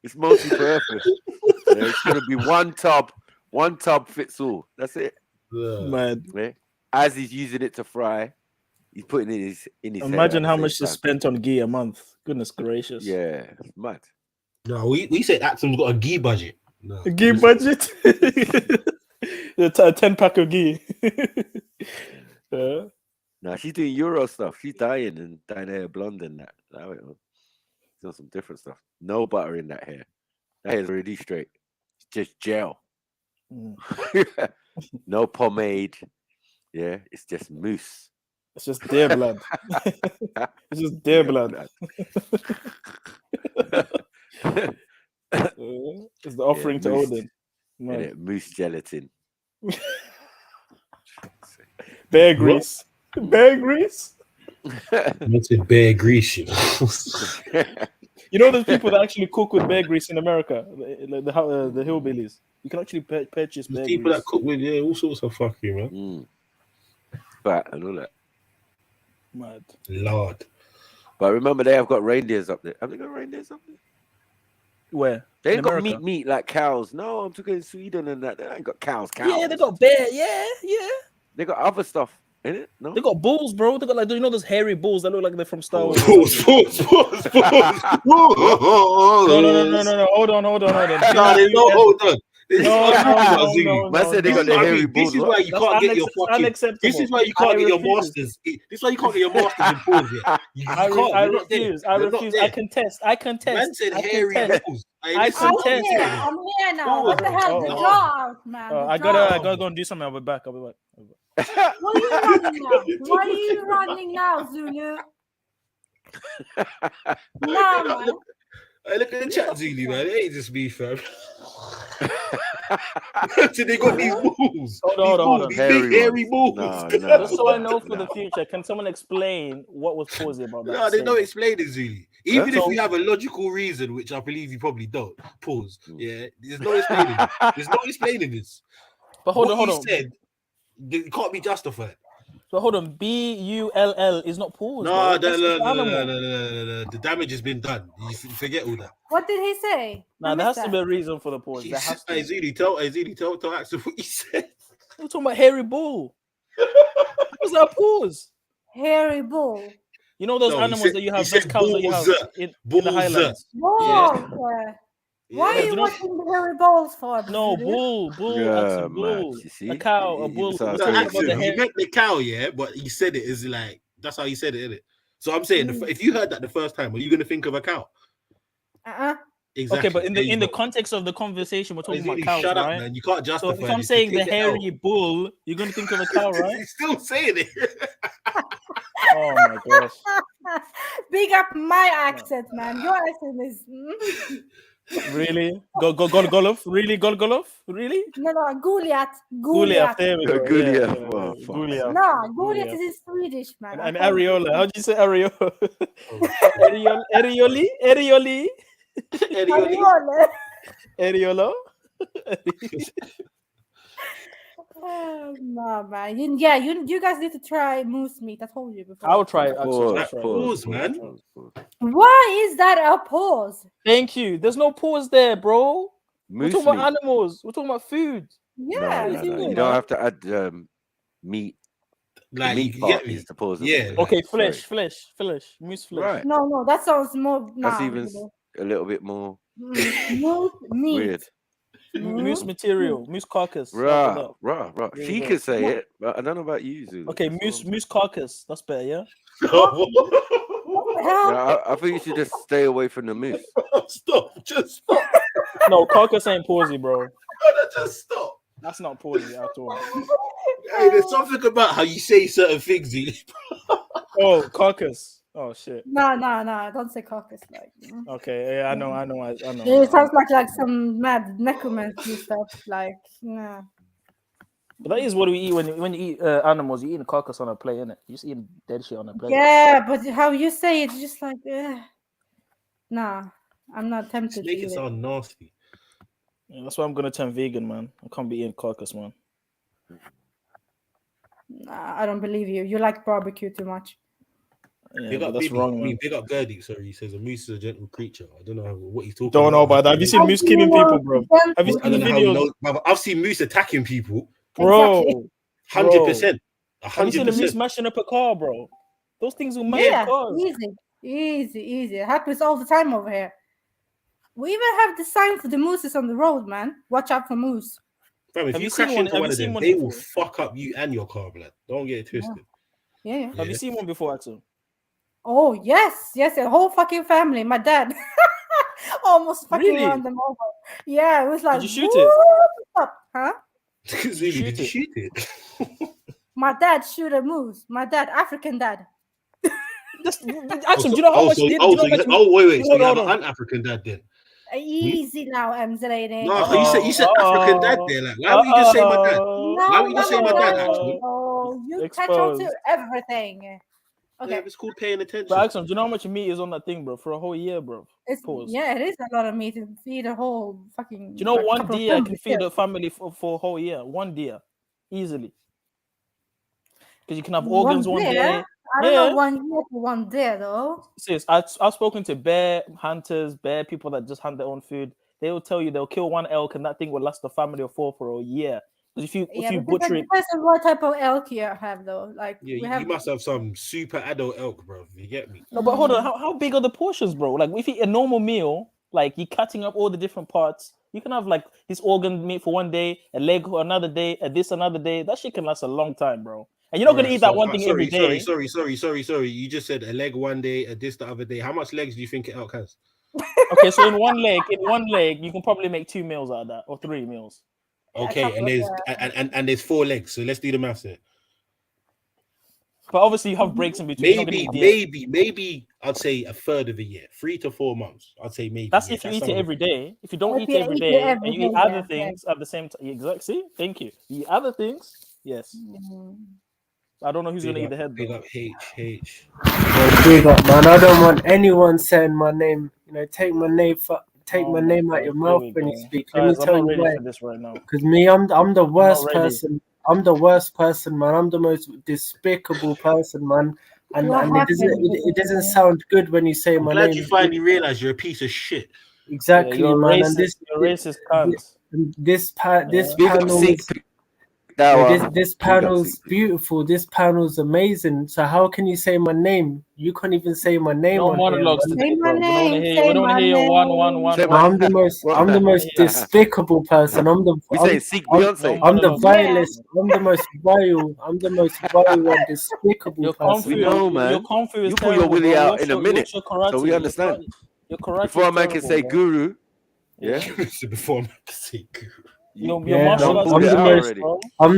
It's multi-purpose. It's gonna be one tub fits all. That's it. Man. Yeah. As he's using it to fry, he's putting it in his Imagine how much is spent on ghee a month. Goodness gracious. Yeah, mad. No, we said Axel's got a ghee budget. No. A ghee budget? A 10-pack of ghee. Nah, she's doing Euro stuff. She's dyeing her hair blonde and that. She's doing some different stuff. No butter in that hair. That hair's already straight. It's just gel. No pomade. Yeah, it's just mousse. It's just deer blood. It's just deer blood. It's the offering to Odin. Mousse gelatin. Bear grease. Bear grease? What's it, bear grease? You know? You know those people that actually cook with bear grease in America? Like the hillbillies. You can actually purchase bear people grease. That cook with all sorts of fucking, man. Fat and all that. Mad. Lord. But remember, they have got reindeers up there. Have they got reindeers up there? Where? They In ain't got America? meat like cows. No, I'm talking Sweden and that. They ain't got cows. Yeah, they got bear. Yeah. They got other stuff in it. No, They got bulls, bro. They got like, you know, those hairy bulls that look like they're from Star Wars. Pause. No. Hold on. No, there's no hold on. No. Man said they got the hairy bulls. This is why you can't get your fucking. This is why you can't get your masters. This is why you can't get your masters in pause. Yeah, I refuse. I contest. Man said hairy bulls. I contest. I'm here now. What the hell? The jaw, man. I gotta go and do something. I'll be back. Why are you running now, Zulu? No, man. Hey, look at the chat, Zulu, man. It ain't just me, fam. So they got these bulls. Hold on. These big hairy bulls. No. Just so I know for the future, can someone explain what was pausy about that? No, they don't explain it, Zulu. Even if we have a logical reason, which I believe you probably don't. Pause. Yeah, there's no explaining. There's no explaining this. But hold on. Said, it can't be justified. So hold on, BULL is not pause. No. The damage has been done. You forget all that. What did he say? Nah, there has to be a reason for the pause. There has to. Hey, Zulu, tell Axel what he said. We're talking about hairy bull. What's that pause? Hairy bull. You know those animals that you have, those cows that you have in the Highlands. Why are you watching the hairy balls for? No, bull. Yeah, bull. A cow, a bull. He meant the cow, yeah, but he said it as like that's how he said it, isn't it? So I'm saying, if you heard that the first time, are you gonna think of a cow? Exactly. Okay, but in the context of the conversation, we're talking about cows, shut right? up, man. You can't justify. So if I'm saying the hairy bull, you're gonna think of a cow, right? He's still saying it. Oh my gosh. Big up my accent, man. Your accent is really Golgolov? Really Golgolov? Really? No, Goliath. There we go. Goliath. No, Goliath is in Swedish, man. And areola. How do you say areola? Areoli. Areola. No, man. You guys need to try moose meat. I told you before. I'll try it. Pause, man. Why is that a pause? Thank you. There's no pause there, bro. Moose We're talking about animals. We're talking about food. Yeah, no. You don't have to add meat. Like meat part is the pause. Yeah. Okay, flesh. Moose flesh. Right. No, that sounds more. That's even a little bit more moose meat. weird. Moose material, moose carcass. Right. She can say it, but I don't know about you, Zulu. Okay, moose carcass. That's better, yeah? I think you should just stay away from the moose. Just stop. No, carcass ain't pausey, bro. Just stop. That's not pausey at all. Hey, there's something about how you say certain things, Zulu. Oh, carcass. Oh shit. No, don't say carcass. Like. Okay, yeah, I know. It sounds like some mad necromancy stuff. Like, nah. But that is what we eat when you eat animals. You eat a carcass on a plate, innit? You just eating dead shit on a plate. Yeah, but how you say it's just like, nah, I'm not tempted. Make it sound nasty. Yeah, that's why I'm gonna turn vegan, man. I can't be eating carcass, man. Nah, I don't believe you. You like barbecue too much. Yeah, that's wrong, man. Big up Gerdy. Sorry, he says a moose is a gentle creature. I don't know what he's talking about. Don't know about that. Have you seen moose killing people, bro? Have you seen the videos? I've seen moose attacking people, bro. 100%. Have you seen a moose mashing up a car, bro? Those things will mash cars. Easy. It happens all the time over here. We even have the sign for the mooses on the road, man. Watch out for moose. Fam, if you crash into one of them, they will fuck up you and your car, blood. Don't get it twisted. Yeah. Have you seen one before, Axel? Oh, yes, a whole fucking family. My dad almost fucking run them over. Yeah, it was like, did you shoot it? Huh? Did you shoot it? My dad shoot a moose. My dad, African dad. Axel, do you know how much? Wait. So you have an African dad then? Easy now, lady. No, you said African dad there. Like, why would you just say my dad? Why would you just say my dad, actually? Oh, you catch on to everything. Okay. Yeah, it's called paying attention. But Axel, do you know how much meat is on that thing, bro? For a whole year, bro. Yeah, it is a lot of meat to feed a whole fucking. Do you know one deer can feed a family for a whole year? One deer, easily. Because you can have organs one day, I don't know 1 year for 1 day though. Sis, I've spoken to bear hunters, bear people that just hunt their own food. They will tell you they'll kill one elk and that thing will last the family of 4 for a year. Because if you butcher it, depends on what type of elk you have though. Like Yeah, you must have some super adult elk, bro. You get me? no, but hold on, how big are the portions, bro? Like if you eat a normal meal, like you're cutting up all the different parts, you can have like this organ meat for 1 day, a leg for another day, a this another day. That shit can last a long time, bro. And you're not gonna eat that one thing every day. Sorry. You just said a leg 1 day, a this the other day. How much legs do you think an elk has? Okay, so in one leg, you can probably make 2 meals out of that, or 3 meals. Okay, and there's 4 legs. So let's do the maths here. But obviously you have breaks in between. Maybe I'd say a third of the year, 3 to 4 months. I'd say maybe. That's if you eat it every day. If you don't eat it every day and you eat other things at the same time, exactly. See, thank you. You eat other things, yes. I don't know who's gonna eat the head. Big up H. Big up, man. I don't want anyone saying my name. You know, take my name out your mouth when you speak. Let me tell you why. Because me, I'm the worst person. I'm the worst person, man. I'm the most despicable person, man. And it doesn't sound good when you say my name. I'm glad you finally realize you're a piece of shit. Exactly, you're man. Racist, And this racist cunt. This panel's beautiful. This panel's amazing. So how can you say my name? You can't even say my name. No on monologues here, today, man. bro. We don't hear one. I'm the most despicable person. I'm the vilest. I'm the most vile. I'm the most vile and despicable person. We know, man. You pull your willy out in a minute, so we understand. Before a man can say guru, yeah. Before a man can say guru. I'm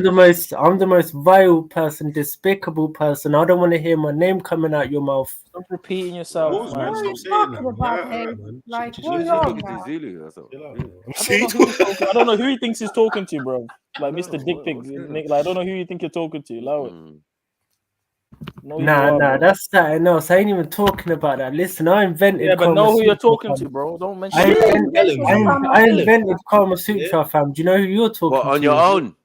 the most vile person, despicable person. I don't want to hear my name coming out your mouth. Stop repeating yourself, man. Stop saying that. Like, I don't know who he thinks he's talking to, bro. Like Mr. Dick Pig. Like, I don't know who you think you're talking to. Allow it. Nah, that's something else. I ain't even talking about that. Listen, I invented. Yeah, but know who you're talking to, bro. Don't mention. I invented Kama Sutra, fam. Do you know who you're talking to? On your own?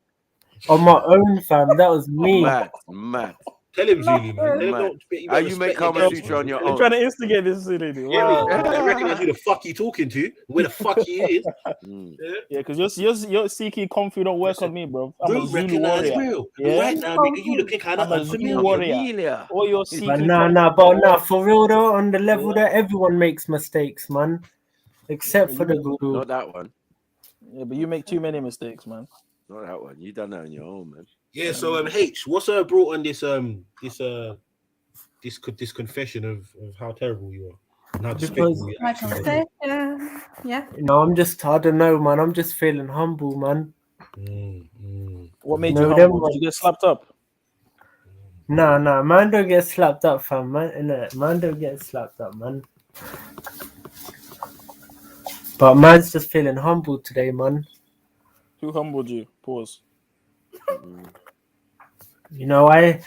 On my own, fam. That was me. Mad. Tell him, Zulu, man. How you make Kama Sutra on your own? You're trying to instigate this, Zulu. Wow. I recognize who the fuck you talking to, where the fuck he is. Yeah, because your Sikhi comfy don't work on me, bro. I'm a Zulu warrior. Real. Yeah? Right now, nigga, you looking kind of Zulu warrior. Or your Sikhi. But nah, for real though, on the level that everyone makes mistakes, man. Except for the guru. Not that one. Yeah, but you make too many mistakes, man. Not that one. You done that on your own, man. Yeah, so H, what's brought on this this confession of how terrible you are and how despicable you are? Yeah. No, I don't know, man. I'm just feeling humble, man. What made you humble? Did you get slapped up? Nah, man don't get slapped up, fam. Man don't get slapped up, man. But man's just feeling humble today, man. Who humbled you? Pause. You know, I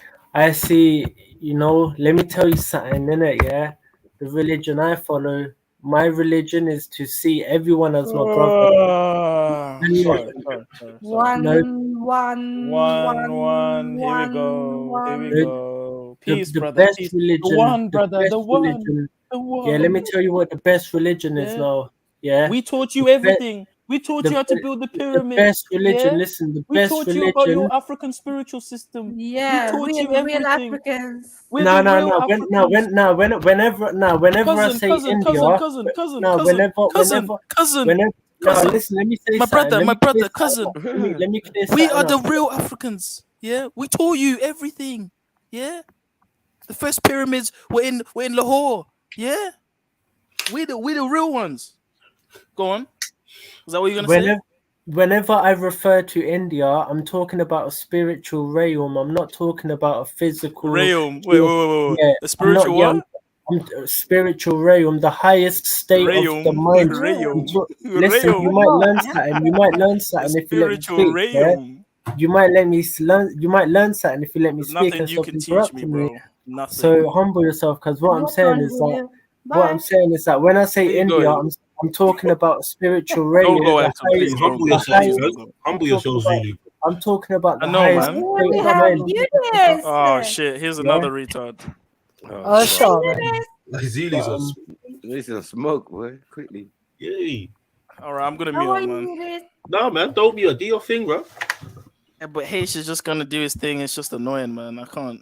see, you know, let me tell you something, innit, yeah? The religion I follow, my religion is to see everyone as my brother. Sorry. One. Here we go. Peace, the brother. Best Peace. religion, The one, brother. The one. Religion. Yeah, let me tell you what the best religion is now. Yeah. We taught you everything. We taught you how to build the pyramid. The best religion, listen, the best religion. We taught you about your African spiritual system. Yeah, we taught you real everything. Africans. Whenever I say India, listen, let me say my something. brother, cousin. Let me clear We something are the up. real Africans. Yeah, we taught you everything. Yeah, the first pyramids were in Lahore. Yeah, we the real ones. Go on. Is that what you're gonna say? Whenever I refer to India, I'm talking about a spiritual realm. I'm not talking about a physical realm. Wait. Yeah, a spiritual what? I'm spiritual realm, the highest state of the mind. Listen, you might learn something. You might learn something if you let me speak. Yeah? You might learn. You might learn something if you let me speak and stop interrupting me. Nothing. So humble yourself, because what I'm saying is that. What I'm saying is that when I say India, I'm talking about spiritual realm. Humble yourself, Zulu. I'm talking about the I know, highest man. state of Hell, mind. Eunice. Oh shit! Here's Yeah. another retard. Oh, shut up, man. Zulu's But, on. This is a smoke, boy. Quickly. Yeah. All right, I'm gonna How mute are up, you, man. Eunice? No, man, don't be a do your thing, bro. Yeah, but H is just gonna do his thing. It's just annoying, man. I can't.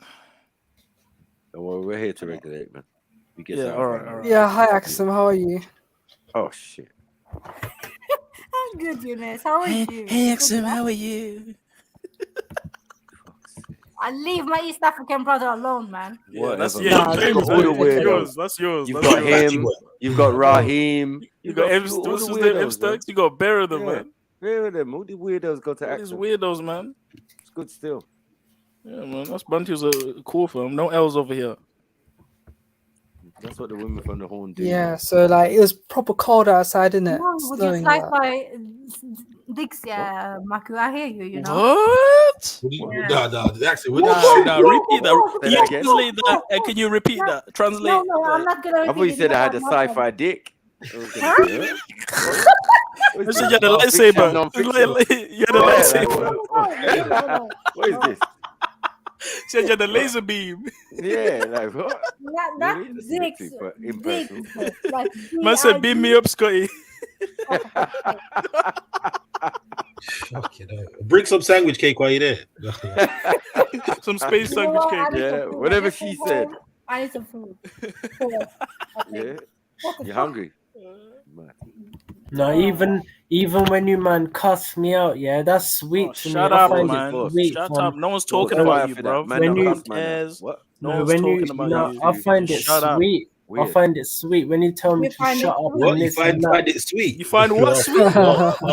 Don't worry, we're here to regulate, man. We get Yeah, something all right, done. all right. Yeah, hi Axum, how are you? Oh shit. I'm good, Eunice. How are you? Hey, Axum, how are you? I leave my East African brother alone, man. Yeah, that's Whatever, yeah. man. You You've claim got all the that's weirdos. yours. That's yours. You've That's got yours. him. You've got Raheem. You got all what's the his name? weirdos, man. M-Stux. You got bury them, Yeah, man. bury them. All the weirdos go to All these Axum. weirdos, man. It's good still. Yeah, man. That's Bunty's a cool film. No L's over here. That's what the women from the horn do. Yeah, so like it was proper cold outside, innit? No, would you Snowing slide that. by Dix, yeah, Maku? I hear you, you know. What? No, actually, Nah, repeat that. Say Can you that again. translate that? And can you repeat that? Translate. No, I'm not gonna I repeat thought you it. said I had a No, I'm not sci-fi dick. You said you had a lightsaber. You had a lightsaber. What is this? Said you had a laser beam. Yeah, like what? Not Really? That's Dix. sexy, but impersonal. Like Man said, beam me up, Scotty. Fucking hell. Bring some sandwich cake while you're there. Some space You know sandwich what? I cake. need Yeah, some food. whatever I just she came said. home. I need some food. Yeah. What the You fuck? hungry? no, even when you man cuss me out, yeah, that's sweet to me. Shut I up, find man. it sweet, Shut fam. up. No one's Shots talking So, about fired you, for bro. that. Man, when don't you cuss, man. cares. What? No no, one's when you, talking about know, you. I find it Just shut up. sweet. I Weird. find it sweet when you tell me You to find shut it up sweet? What? and You this and that. find it sweet? You find what sweet? I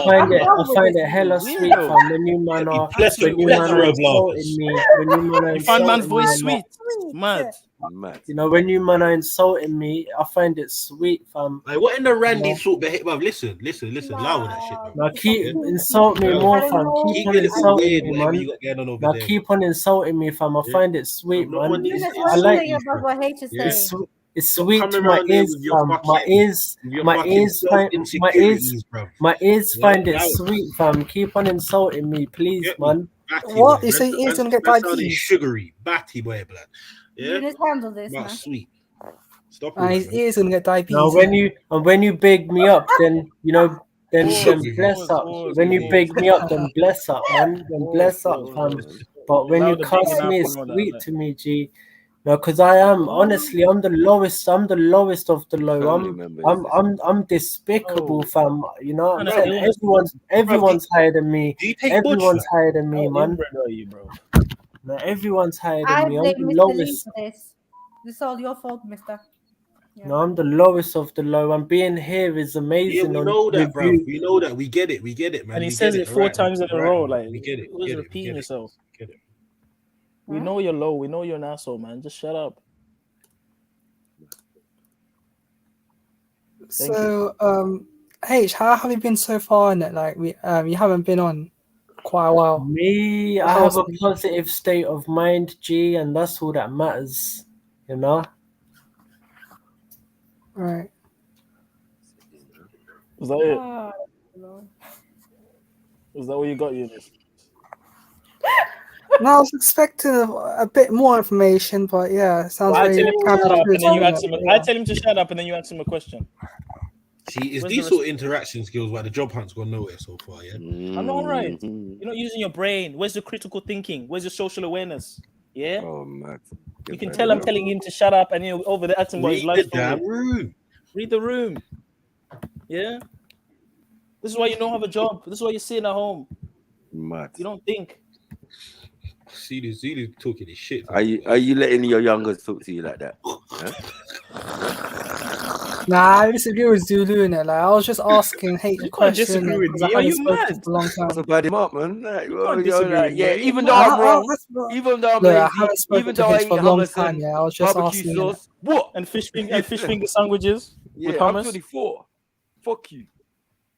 find it. wrong I with find this it hella sweet, Weirdo. fam. When you man are, when you man are insulting me, when you man are You find man's insulting voice me, sweet. Mad. Mad. you know, when you man are insulting me, I find it sweet, fam. Like, what in the Randy Yeah. sort behave? Bruv, listen. Allow that shit, bro. Now keep Yeah? insult me Bro, more, I don't fam. know. Keep keep on getting insulting weird, me, whatever man. you got going on over Now there. keep on insulting me, fam. I Yeah? find it sweet, No man. one needs Eunice, to what I are you like saying about what H is Yeah? saying? it's Stop sweet coming to my around there ears, with your fam. My ears self insecurities, bro. my ears Yeah? find it Allow it. sweet, fam. Keep on insulting me, please, Get me? man. Batty What? boy. You say he's gonna get Man sounding diabetes? sugary. Batty boy, blood. Yeah? Eunice, handle this, Not man. sweet. Stop all His that, man. ears gonna get diabetes. Now when you big me up, then you know then bless up. When you big me up, then bless up, man. Then bless up, fam. But when Allow you the cuss bigging up me, and it's all that, sweet like. to me, G. No, because I am honestly, I'm the lowest. I'm the lowest of the low. Family member. I'm despicable, fam. You know what I'm What saying? kind of Everyone's higher than me. Do you take bush, Everyone's fam? higher than me, How man. inbred are you, bro? No, everyone's higher I than me. I'm blame the Mr. Lee lowest. for this. This is all your fault, mister. No, I'm the lowest of the low. And being here is Yeah, amazing. we on know that, with bro. you. We know that. We get it, man. And he We says get it 4 alright, times in a alright, row. man. Like, we get it. always We repeating yourself. Get it. We know you're low. We know you're an asshole, man. Just shut up. So, H, how have you been so far in it? Like you haven't been on quite a while. Me, I have a positive state of mind, G, and that's all that matters. You know. Right. Is that it? Is that what you got, Eunice? No, I was expecting a bit more information, but yeah, it sounds Well, I very tell him to shut up, and then you ask him. yeah. I tell him to shut up, and then you ask him a question. See, it's Where's these the sort of interaction skills why the job hunt's gone nowhere so far, yeah? I know, right? You're not using your brain. Where's your critical thinking? Where's your social awareness? Yeah. Oh man. You can tell I'm telling him to shut up, and you're over there acting about his life Read the damn room. Read the room. Yeah. This is why you don't have a job. This is why you're sitting at home. Mad. You don't think. See this talking this shit. Are you letting your youngers talk to you like that? Huh? Nah, I disagree with Zulu in it. Like I was just asking H a question. disagree with because I me. Are haven't you spoken mad? for a long time. So bad him up, man. Like, well, can't you're disagree like, with yeah, me. even though I'm wrong, even though I'm Look, I lazy, haven't spoken even to though I H eat for a long hummus time. and Yeah, I was just barbecue asking. sauce. What? And fish finger sandwiches Yeah, with I'm hummus. 24. Fuck you.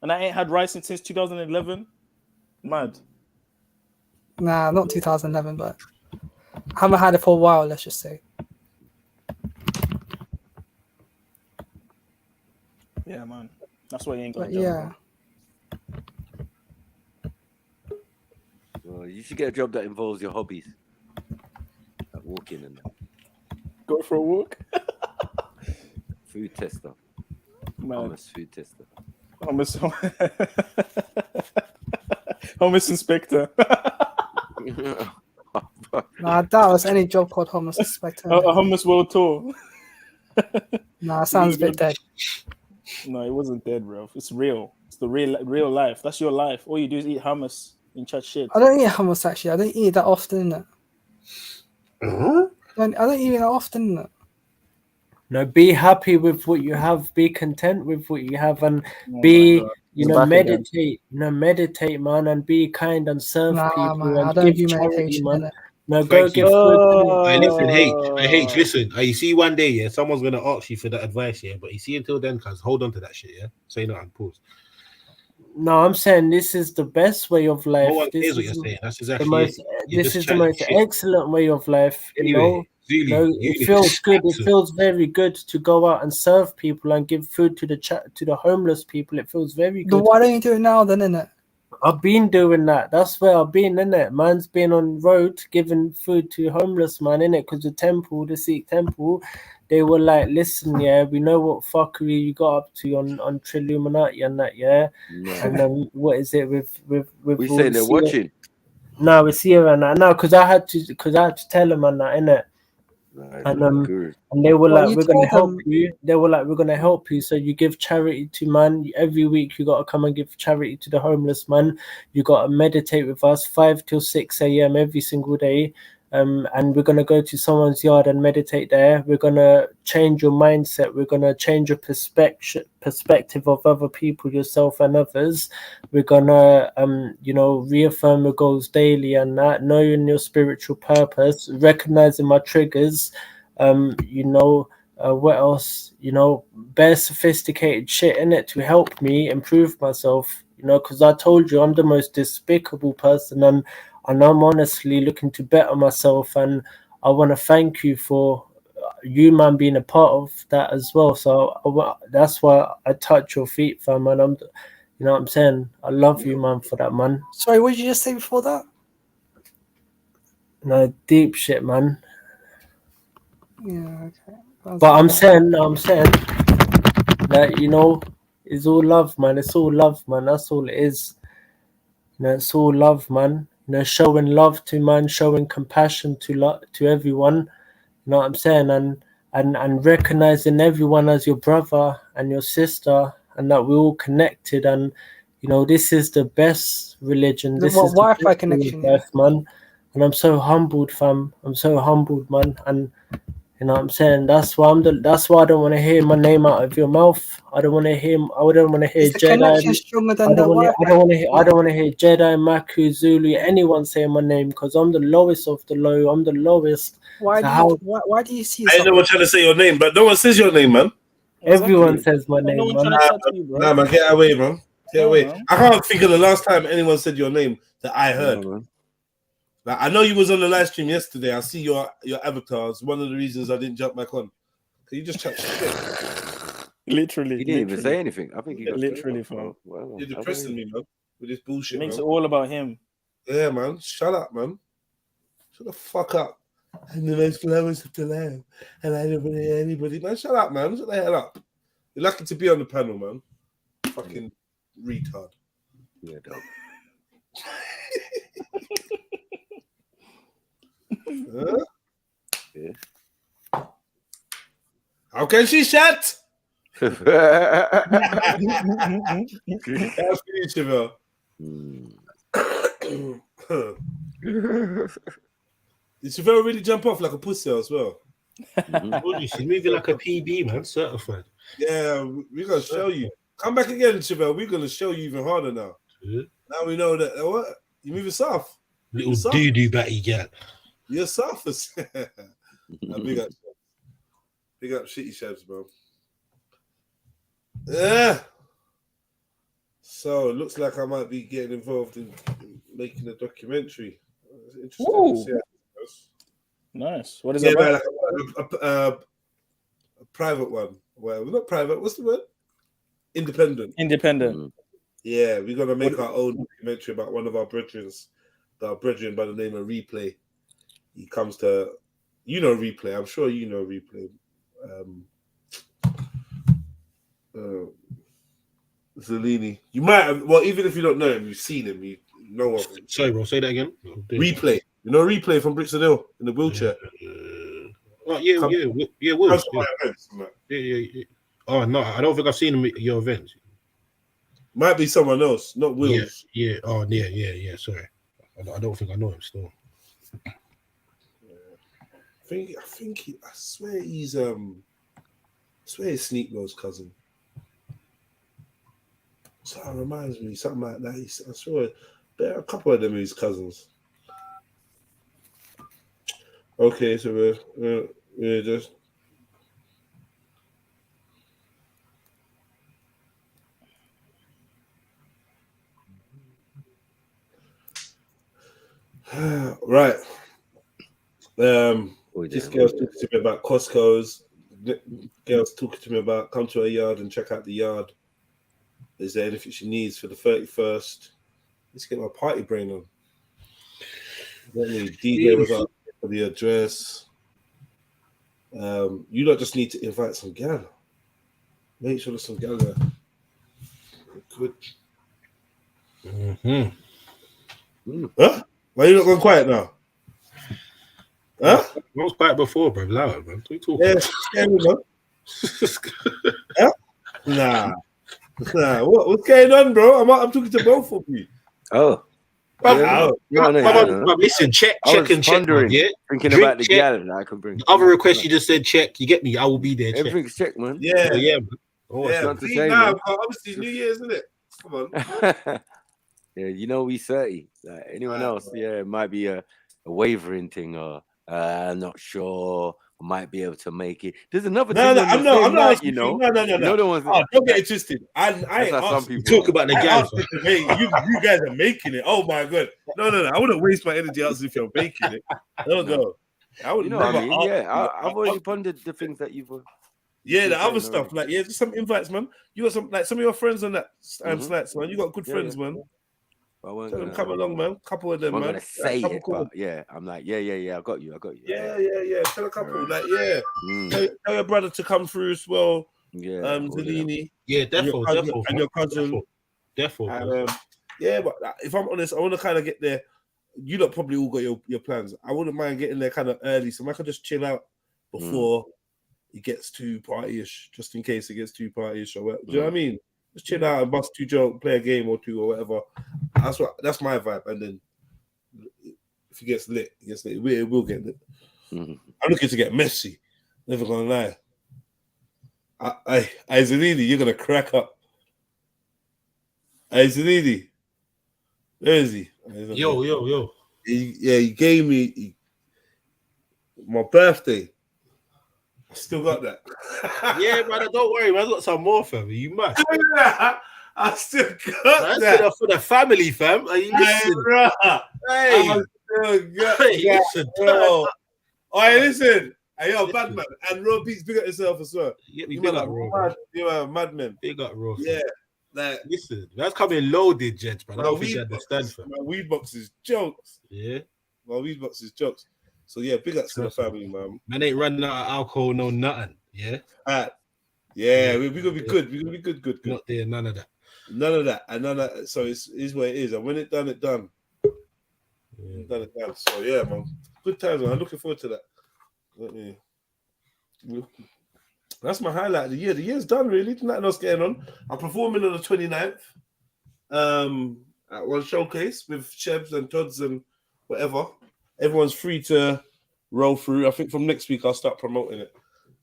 And I ain't had rice since 2011. Mad. Nah, not 2011, but I haven't had it for a while. Let's just say. Yeah, man. That's why you ain't got But a job. yeah. Well, You should get a job that involves your hobbies, like walking and that. Go for a walk. Food tester. Man. Hummus food tester. Hummus inspector. Nah, that was any job called Hummus Inspector. A hummus world tour. Nah, sounds a bit dead. No, it wasn't dead, bro. It's real. It's the real life. That's your life. All you do is eat hummus and chat shit. I don't eat hummus actually. I don't eat it that often. I don't eat it that often. No, be happy with what you have. Be content with what you have, and be, meditate. Meditate, man, and be kind and serve people man, I and don't give do charity, meditation, man. innit? No, go Thank give you. food. Hey, listen, listen. You see, one day, yeah, someone's gonna ask you for that advice, yeah. But you see, until then, cuz hold on to that shit, yeah. Say no and pause. No, I'm saying this is the best way of life. No one This cares what is you're saying. That's the exactly most. it. You're This just is the chatting most shit. excellent way of life. Anyway, Zulu, it feels good. It feels very good to go out and serve people and give food to the homeless people. It feels very good. But why don't you do it now then, innit? I've been doing that. That's where I've been, innit? Man's been on road giving food to homeless man, innit? Because the Sikh temple, they were like, listen, yeah, we know what fuckery you got up to on Trilluminati and that, yeah. No. And then what is it with We all say the they're Sierra- watching. No, we see her and that. No, because I had to tell them and that, innit? And they were Well, like, you we're gonna told help them- you. They were like, we're gonna help you. So you give charity to man. Every week you gotta come and give charity to the homeless man. You gotta meditate with us 5 till 6 a.m. every single day. And we're gonna go to someone's yard and meditate there. We're gonna change your mindset. We're gonna change your perspective of other people, yourself and others. We're gonna reaffirm your goals daily and that, knowing your spiritual purpose, recognizing my triggers. What else? Bare sophisticated shit in it to help me improve myself. Because I told you I'm the most despicable person, and I'm honestly looking to better myself, and I want to thank you for you, man, being a part of that as well. So that's why I touch your feet, fam, and you know what I'm saying? I love you, man, for that, man. Sorry, what did you just say before that? No, deep shit, man. Yeah, okay. But I'm saying that, it's all love, man. It's all love, man. That's all it is. It's all love, man. Showing love to man, showing compassion to everyone. You know what I'm saying? And recognizing everyone as your brother and your sister, and that we're all connected. And this is the best religion. This is the Wi-Fi best connection, life, man. And I'm so humbled, fam. I'm so humbled, man. And you know what I'm saying? That's why I don't want to hear my name out of your mouth. I don't want to hear Is the Jedi. connection stronger than I don't the want Wi-Fi? to hear Jedi, Maku, Zulu, anyone saying my name, because I'm the lowest of the low. I'm the lowest. Why do you see I ain't no one trying to say your name, but no one says your name, man. Everyone says my name, No one man. trying to chat to you, bro. Nah, man, get away, man. Get away. man. I can't think of the last time anyone said your name that I heard. Like, I know you was on the live stream yesterday. I see your avatars. One of the reasons I didn't jump back on. Can you just chat shit? Literally. He didn't even say anything. I think he got literally, fam. Well, You're depressing me, man, with this bullshit. It makes man. it all about him. Yeah, man. Shut up, man. Shut the fuck up. I'm the most lowest of the land, and I don't want to hear anybody. Man, shut up, man. Shut the hell up. You're lucky to be on the panel, man. Fucking retard. Yeah, dog. Yeah. How can she chat? That's you, Chevelle. Did Chevelle really jump off like a pussy as well? She's moving like a PB, man. Certified. Yeah, we're gonna show you. Come back again, Chevelle. We're gonna show you even harder now. Yeah. Now we know that what you moving soft. Little doo-doo batty gal. You're soft. Big up shitty chefs, bro. Yeah. So it looks like I might be getting involved in making a documentary. It's interesting to see how it goes. Nice. What is it about? Like a private one. Well, not private. What's the word? Independent. Independent. Yeah, we're gonna make our own documentary about one of our brethren got a brethren by the name of Replay. He comes to, Replay. I'm sure you know Replay. Zellini. You might have, well, even if you don't know him, you've seen him. You know of him. Sorry, bro. Say that again. Replay. You know Replay from Brixton Hill in the wheelchair. Oh yeah, Will. Yeah. Oh no, I don't think I've seen him at your events. Might be someone else, not Will. Yeah. Oh yeah. Sorry, I don't think I know him still. I swear he's Sneak Will's cousin. So it reminds me something like that. I swear there are a couple of them his cousins. Okay, so we're just right. This girl's talking to me about Costco's. Girl's talking to me about come to her yard and check out the yard. Is there anything she needs for the 31st? Let's get my party brain on. DJ was up for the address. You don't just need to invite some gal. Make sure there's some gal there. Good. Huh? Why are you not going quiet now? Huh? I was quiet before, bro. Loud, man. What are you talking about? Nah. What's going on, bro? I'm talking to both of you. Oh. Listen, check and check. Yeah, thinking about the gal that I can bring. The other request you just said, check. You get me? I will be there. Everything's check, man. Yeah, man. Obviously, New Year's, isn't it? Come on. Yeah, we 30. Like anyone else, it might be a wavering thing, or I'm not sure. I might be able to make it. There's another thing. I'm not. No. The ones don't get it twisted. I some people talk about the gal. You guys are making it. Oh my god. No. I wouldn't waste my energy as if you're making it. No. I would. What I mean? Yeah, I've already pondered the things that you've. The other stuff, like just some invites, man. You got some of your friends on that snacks, man. You got good friends, man. Tell them come along, man. Couple of them, man. I'm gonna say it, but I'm like, yeah. I got you. Yeah. Tell a couple, like, tell your brother to come through as well. Yeah, Zellini. Yeah, definitely. And your cousin. Definitely. But if I'm honest, I want to kind of get there. You lot probably all got your plans. I wouldn't mind getting there kind of early, so I can just chill out before it gets too partyish, just in case it gets too partyish or whatever. Do you know what I mean? Just chill out and bust 2 jokes, play a game or 2 or whatever. That's my vibe. And then if it gets lit, it will get lit. I'm looking to get messy. Never gonna lie. Zellini, you're gonna crack up. Zellini, where is he? Yo. He gave me my birthday. I still got that. Yeah, brother, don't worry, man. I got some more, fam. You must. I still got that. For the family, fam. Hey, listen. I still got that. Listen. Hey, yo, bad man. And Raw Beats, big up yourself as well. Big up Raw. You're a madman. Big up Raw. Yeah. Like, listen, that's coming loaded, Jets, man. I don't think you understand, fam. My weed box is jokes. Yeah. My weed box is jokes. So yeah, big ups to the family, man. Man ain't running out of alcohol, no nothing. Yeah. We're gonna be good. We're gonna be good. Not there, none of that. And none of that. So it's what it is. And when it done, it done. Done. So yeah, man. Good times, man. I'm looking forward to that. That's my highlight of the year. The year's done, really. Nothing else going on. I'm performing on the 29th. At one showcase with Chebs and Todds and whatever. Everyone's free to roll through. I think from next week I'll start promoting it.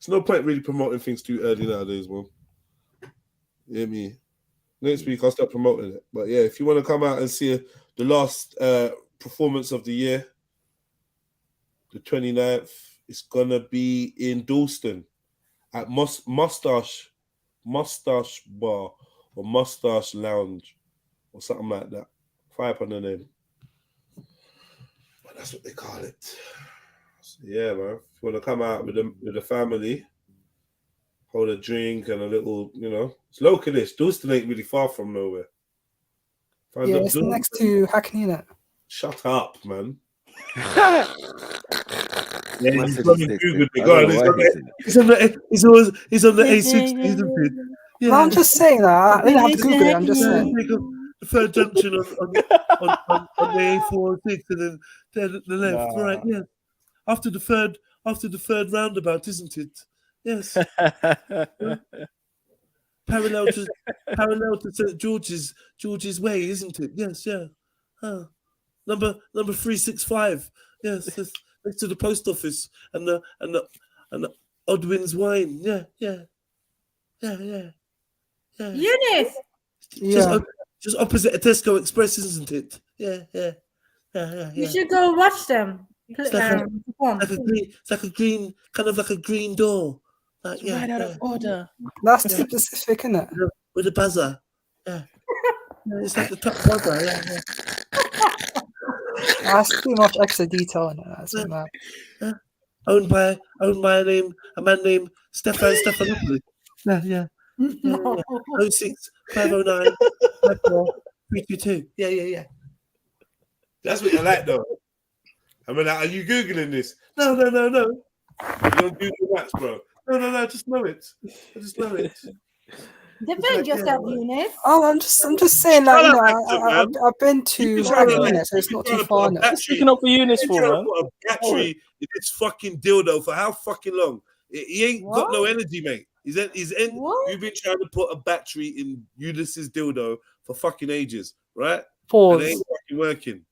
There's no point really promoting things too early nowadays, man. You hear me? Next week I'll start promoting it. But yeah, if you want to come out and see the last performance of the year, the 29th, it's gonna be in Dalston at Mustache Bar or Mustache Lounge or something like that. Fire up on the name. That's what they call it. So yeah, man. If you want to come out with the family, hold a drink and a little, it's localish. Dalston ain't really far from nowhere. It's next to Hackney, innit? Shut up, man. Yeah, he's running Google. He's on the A6, isn't it? No, I'm just saying that. I didn't have to Google it. I'm just saying. The third junction on the A406, and then the left, right, yeah. After the third roundabout, isn't it? Yes. Parallel to St. George's Way, isn't it? Yes, yeah. Number 365. Yes, next to the post office and the Odwin's wine. Yeah. Eunice. Just opposite a Tesco Express, isn't it? Yeah. You should go watch them. It's like a green, kind of like a green door. Like, right out of order. That's too specific, isn't it? With a buzzer. Yeah. It's like the top buzzer. Yeah. That's too much extra detail in it. That's mad. Owned by a man named Stefano. Yeah. 06 509 54 322. Yeah. That's what you like, though. I mean, are you Googling this? No. You don't Google Maps, bro. No, just know it. I just know it. Defend yourself, Eunice. Oh, I'm just saying, like, you know, I've been to Hackney, so it's not too far. Speaking up for Eunice, for man. Put a battery in this fucking dildo for how fucking long? He ain't got no energy, mate. You've been trying to put a battery in Eunice's dildo for fucking ages, right? Pause. And it ain't fucking working.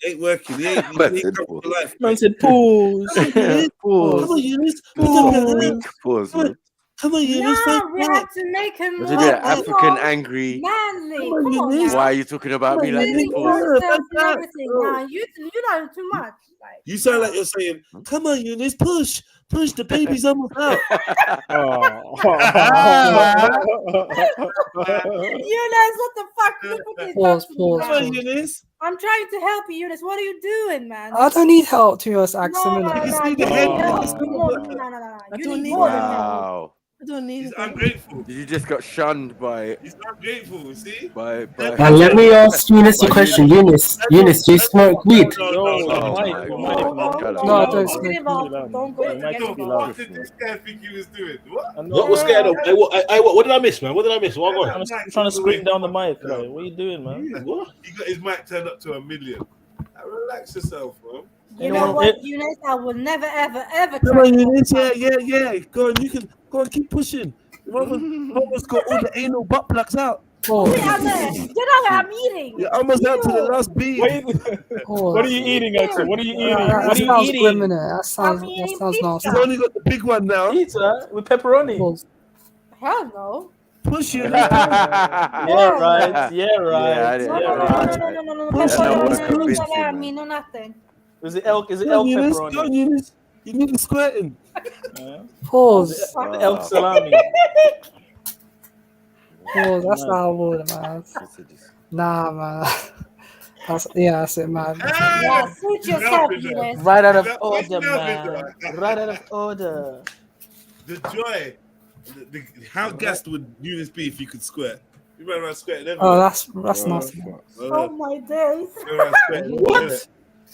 Ain't working. He ain't coming to life. Man said pause. Come on, Eunice. Pause. Come on, Eunice. No, we have to make him more African angry. Manly. Come on, why are you talking about me like this? You know too much. You sound like you're saying, "Come on, Eunice, push, the baby's almost out." Eunice, what the fuck? Look what Pause. Come on, Eunice. I'm trying to help you, Eunice. What are you doing, man? I don't need help, to be honest, accent. No. I don't need Wow. I don't need He's ungrateful. You just got shunned by. He's ungrateful. See. By let me ask Eunice a question. Eunice, do you smoke weed? No, I don't smoke. What did this guy think he was doing? What was going on? What did I miss, man? What did I miss? What I'm trying to scream down the mic. Like, what are you doing, man? What? He got his mic turned up to 1 million. Relax yourself, bro. You know what, Eunice? I will never, ever. Come on, Eunice. Yeah. Go on, you can go on, keep pushing. Almost got all the anal butt plugs out. You know what I'm eating. You're almost out to the last bead. What are you eating, Axel? What are you eating? That sounds grim, innit? That sounds nasty. He's only got the big one now. Pizza with pepperoni. Hell no. Push you. Yeah, right. No salami, no nothing. Is it elk pepperoni? Go on, Eunice. You need the squirting. Pause. The elk salami. Pause. That's not how I would, man. Nah, man. That's it, man. Yeah, suit yourself, Eunice. Right out of order, man. Right out of order. The joy. How gassed would Eunice be if you could squirt? You run around squirting everywhere. Oh, that's nasty. Oh my days.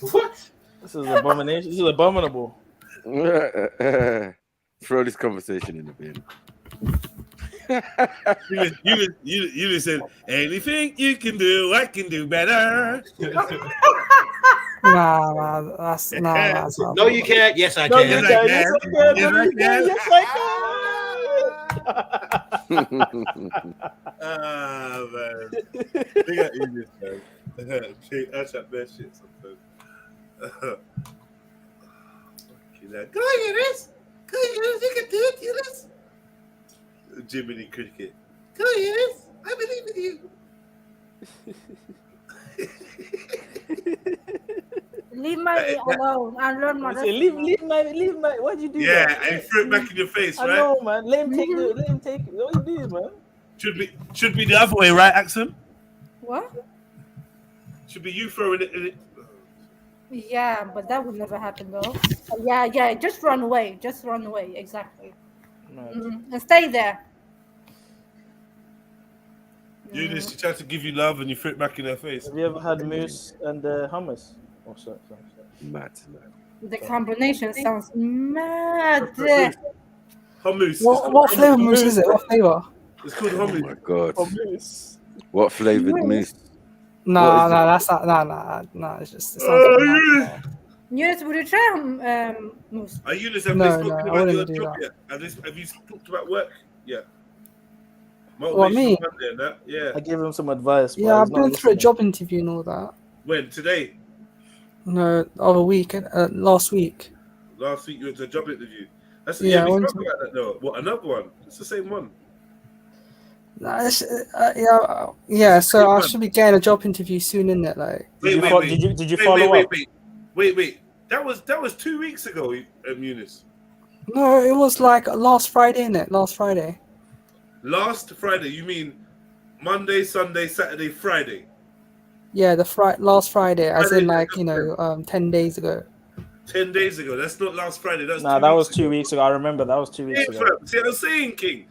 What? This is abomination. This is abominable. Throw this conversation in the bin. You said anything you can do, I can do better. Nah, man. That's not. No, you can't. Yes, I No, can. you can. Yes, I can. Ah, man. They got English, man. I chat that shit sometimes. Go on, Eunice. Go on, Eunice. You can do it, Eunice. Jiminy Cricket. Go on, Eunice. I believe in you. Leave my alone and learn my recipe. Leave my. Why'd you do that? Yeah, and threw it back in your face, right? I know, man. Let him take it. What you do, man? Should be the other way, right, Axel? What? Should be you throwing it in it. Yeah, but that would never happen though. Yeah. Just run away. Exactly. And stay there. Eunice, she tried to give you love and you threw it back in her face. Have you ever had mousse and hummus? Oh, sorry. Mad. The combination sounds mad. Hummus. What flavour mousse is it? What flavour? It's called hummus. Oh my god. Hummus. What flavored mousse? Nah, that's not. Nah. It's just. It sounds like mad. Yes, would you try mousse? Are you have No, they spoken I about your wouldn't do job that. yet? Have you talked about work yet? What, me? Monday and that? Yeah. I gave him some advice. Yeah, I've been through a job interview and all that. When? Today? No, the other week, last week. Last week you went to a job interview. That's Yeah, we I went spoke about that though. What, another one? It's the same one. Nah, yeah. So I should be getting a job interview soon, isn't it? Like, Did you follow up? Wait. That was 2 weeks ago, Eunice. no, it was like last Friday, innit? Last Friday. Last Friday, you mean Monday, Sunday, Saturday, Friday? Yeah, last Friday, as Friday, in like 10 days ago. 10 days ago. That's not last Friday. That's Nah, that was 2 weeks ago. I remember that was 2 weeks ago. See what I'm saying, King?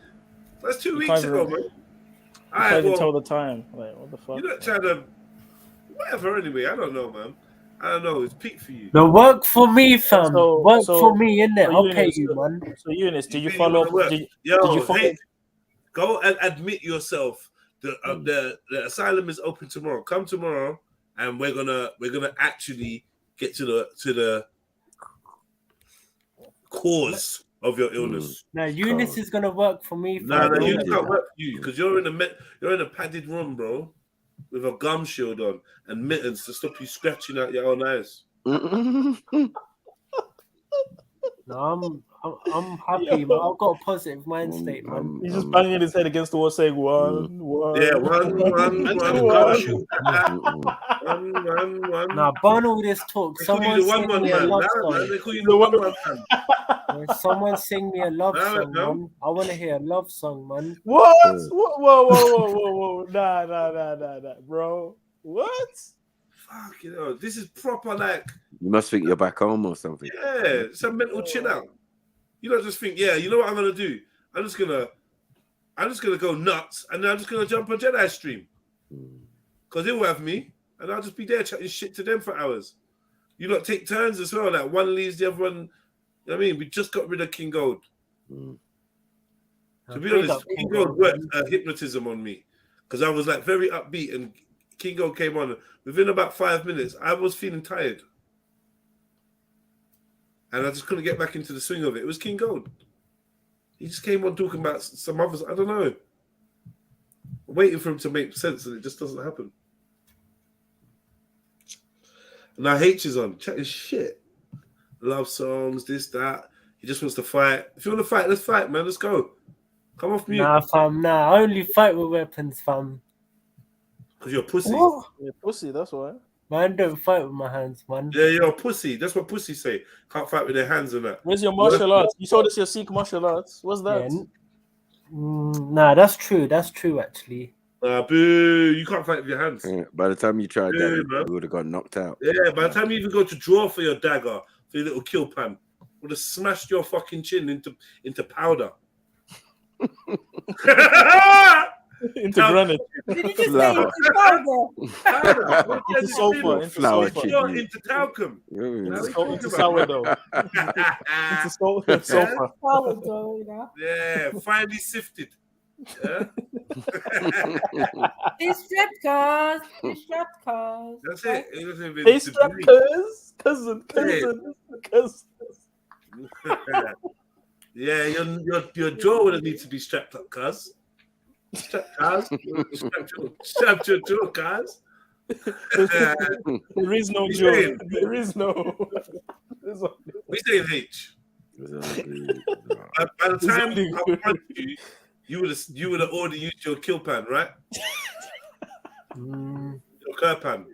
That's 2 You weeks can't ago, even- man. You can't even tell the time. Like, what the fuck? You're not trying to. Whatever, anyway. I don't know, man. I don't know. It's peak for you. No, work for me, fam. Work so- for me, innit? so I'll pay Eunice- you, man. So Eunice, did you Really follow wanna work. up? Did Yo, you follow? hey, go and admit yourself. The asylum is open tomorrow. Come tomorrow, and we're gonna actually get to the cause of your illness. No, Eunice is gonna work for me. No, fam. you can't work for you because you're in a padded room, bro, with a gum shield on and mittens to stop you scratching out your own eyes. No, I'm happy, man. I've got a positive mind state, man. He's just banging his head against the wall, saying one. Yeah, one. Nah, burn all this talk. They call Someone you the sing one me a man. love Nah, man, song. they call you the one man. Yeah, someone sing me a love Nah, song, no. man. I want to hear a love song, man. What? Whoa. Nah, bro. What? Fuck, this is proper, like, You must think you're back home or something. yeah, it's a mental chill out. You don't just think, yeah, you know what I'm gonna do? I'm just gonna go nuts, and then I'm just gonna jump on Jedi stream because they'll have me, and I'll just be there chatting shit to them for hours. You lot take turns as well. Like one leaves the other one. You know what I mean, we just got rid of King Gold. To be honest, King Gold worked hypnotism on me because I was like very upbeat, and King Gold came on. Within about 5 minutes, I was feeling tired. And I just couldn't get back into the swing of it. It was King Gold. He just came on talking about some others. I don't know. I'm waiting for him to make sense, and it just doesn't happen. And now H is on, chatting shit. Love songs, this, that. He just wants to fight. If you want to fight, let's fight, man. Let's go. Come off mute. Nah, fam, nah. I only fight with weapons, fam. Because you're a pussy. You're pussy, that's why. Man, don't fight with my hands, man. Yeah, you're a pussy. That's what pussies say. Can't fight with their hands and that. Where's your martial arts? You told us your Sikh martial arts. What's that? Yeah, nah, that's true. That's true, actually. Boo. You can't fight with your hands. Yeah, by the time you tried Yeah, that, man. you would have got knocked out. Yeah, by the time you even go to draw for your dagger, for your little kill pan, would have smashed your fucking chin into powder. Into granite. Did you just say into powder? Into sulfur. Into talcum. Into sourdough. Into sulfur. Sourdough, you know. Yeah, finely sifted. Yeah. Distract cars. That's it. It doesn't even They strap cousin. Yeah, your jaw would need to be strapped up, cuz. Strap your jaw, cuz. There is no jaw. There is no. We say H. By the time I punch you, you would have already used your kill pan, right? Your cur pan.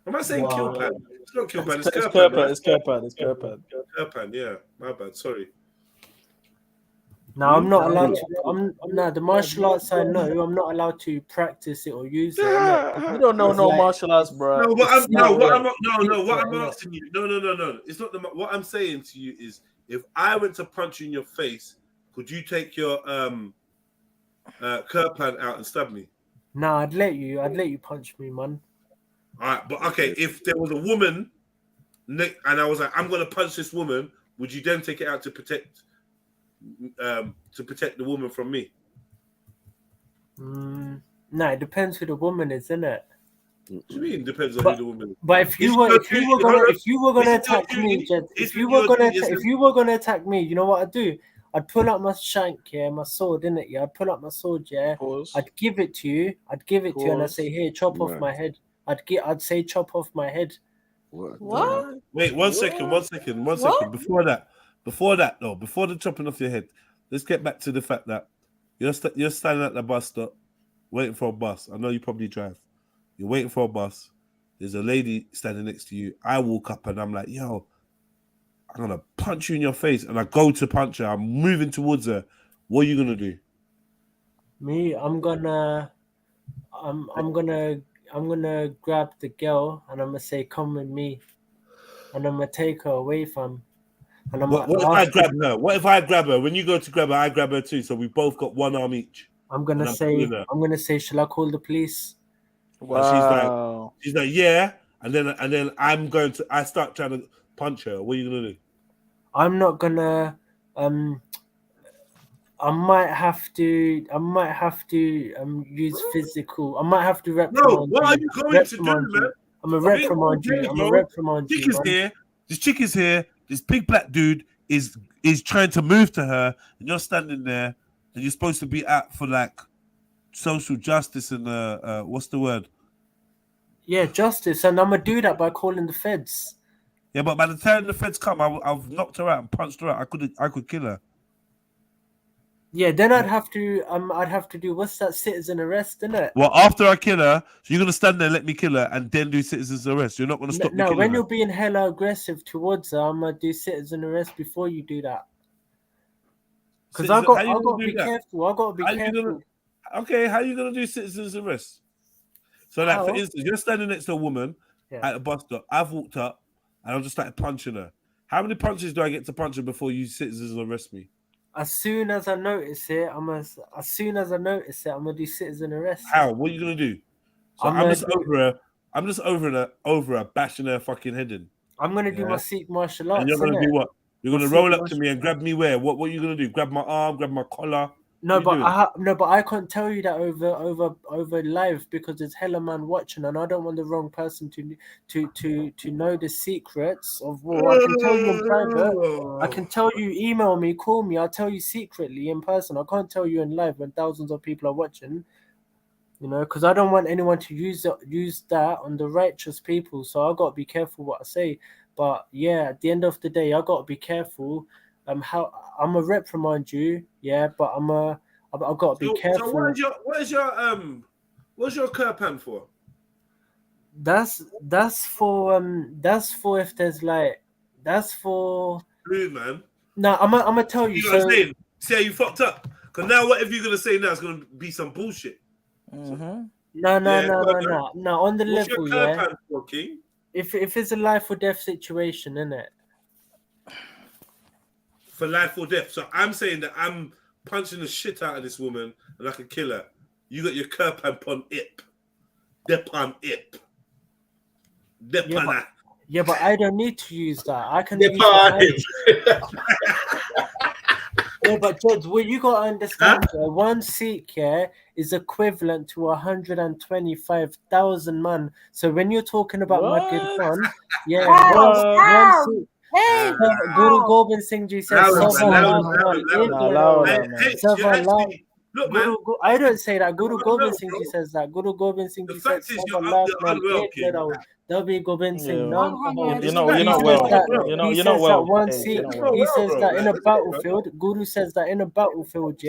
Am I saying kill pan? It's not kill pan. It's cur pan. Right? It's cur pan. It's cur pan. Cur pan. Yeah, my bad. Sorry. No, I'm not allowed to. The martial arts I know, I'm not allowed to practice it or use it. You don't know no martial arts, bro. No, what I'm asking you. No. It's not what I'm saying to you is, if I went to punch you in your face, could you take your cur pan out and stab me? Nah, I'd let you punch me, man. All right, but okay, if there was a woman, and I was like, I'm gonna punch this woman, would you then take it out to protect the woman from me? Nah, it depends who the woman is, innit? What do you mean? Depends on who the woman is. But if you were gonna attack me, Jed, if you were gonna attack me, you know what I'd do? I'd pull out my shank, yeah, my sword, innit? Yeah, I'd pull out my sword, yeah. Pause. I'd give it to you, and I'd say, here, chop off my head. I'd say, chop off my head. What? Wait, one second. Before that, before the chopping off your head, let's get back to the fact that you're standing at the bus stop, waiting for a bus. I know you probably drive. You're waiting for a bus. There's a lady standing next to you. I walk up and I'm like, yo, I'm gonna punch you in your face. And I go to punch her. I'm moving towards her. What are you gonna do? Me, I'm gonna grab the girl and I'm gonna say, come with me, and I'm gonna take her away from. And I'm what if I grab her? What if I grab her? When you go to grab her, I grab her too. So we both got one arm each. I'm gonna say, shall I call the police? Wow. She's like, yeah, and then I start trying to punch her. What are you gonna do? I'm not gonna. I might have to use physical. I might have to reprimand. No, what are you going to do, man? I'm a reprimand you. This chick is here. This big black dude is trying to move to her, and you're standing there, and you're supposed to be out for like social justice and what's the word? Yeah, justice, and I'm gonna do that by calling the feds. Yeah, but by the time the feds come, I've knocked her out and punched her out. I could kill her. Yeah, then I'd have to do what's that, citizen arrest, innit? Well, after I kill her, so you're gonna stand there, let me kill her, and then do citizen's arrest. You're not gonna stop me killing when her. you're being hella aggressive towards her, I'm gonna do citizen arrest before you do that. Because I got to be careful. I got to be careful. Okay, how are you gonna do citizen's arrest? So, like, for instance, you're standing next to a woman at a bus stop. I've walked up and I've just started punching her. How many punches do I get to punch her before you citizens arrest me? As soon as I notice it, I'm gonna do citizen arrest. How? What are you gonna do? So I'm just over her, bashing her fucking head in. I'm gonna do my Sikh martial arts. And you're gonna do what? You're gonna roll up to me and grab me where? What are you gonna do? Grab my arm, grab my collar? No, but I can't tell you that over live because there's hella man watching, and I don't want the wrong person to know the secrets of war. I can tell you in private. I can tell you, email me, call me. I'll tell you secretly in person. I can't tell you in live when thousands of people are watching. You know, because I don't want anyone to use that on the righteous people. So I got to be careful what I say. But yeah, at the end of the day, I got to be careful. How I'm a reprimand you, yeah, but I've got to be careful. So what's your Kirpan for? That's for if there's like that's for Blue man. No, I'm gonna tell you. You know what I'm saying? See how you fucked up? Because now whatever you're gonna say now is gonna be some bullshit. No. On the what's level, your yeah. Kirpan for, King? If it's a life or death situation, innit? For life or death. So I'm saying that I'm punching the shit out of this woman and I can kill her. You got your Kirpan pon ip. Depan ip. Depana. Yeah, but I don't need to use that. I can use that. Yeah, but Judge, what you got to understand, one Sikh, is equivalent to 125,000 man. So when you're talking about my good fun, one Sikh. Guru Gobind Singh Ji says, I don't say that. Guru Gobind Singh Ji says that. Guru Gobind Singh Ji says, Dabi Gobind Singh. You're not well. You're not well. One Sikh, he says that in a battlefield, Guru says that in a battlefield,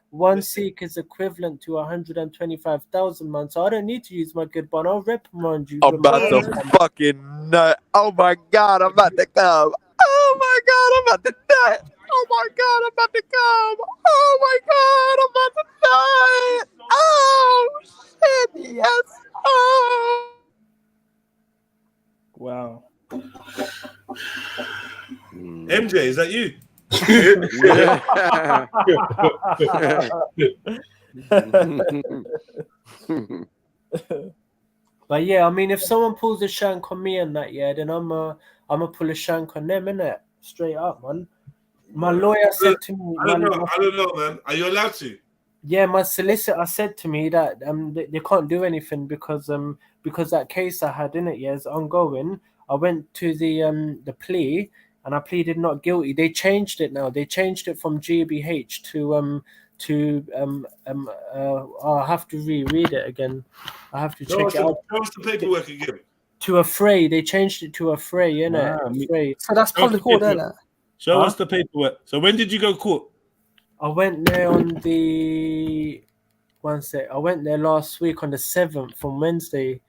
one Sikh is equivalent to 125,000 man. So I don't need to use my good one. I'll reprimand you. I'm about to fucking nut. Oh my God, I'm about to come. Oh my God, I'm about to nut. Oh my God, I'm about to come. Oh my God, I'm about to nut. Oh shit, yes. Oh. Wow. MJ, is that you? But yeah, I mean, if someone pulls a shank on me and that, yeah, then I'm gonna pull a shank on them, innit? Straight up, man. My lawyer said to me, I don't know, man. Are you allowed to? Yeah, my solicitor said to me that they can't do anything because that case I had in it, yeah, is ongoing. I went to the plea and I pleaded not guilty. They changed it now. They changed it from GBH to I'll have to reread it again. I have to check it out. Show us the paperwork again. To a fray. They changed it to a fray, innit? Fray. So that's public order, isn't it? Show us the paperwork. So when did you go court? I went there on the one sec. I went there last week on the 7th from Wednesday.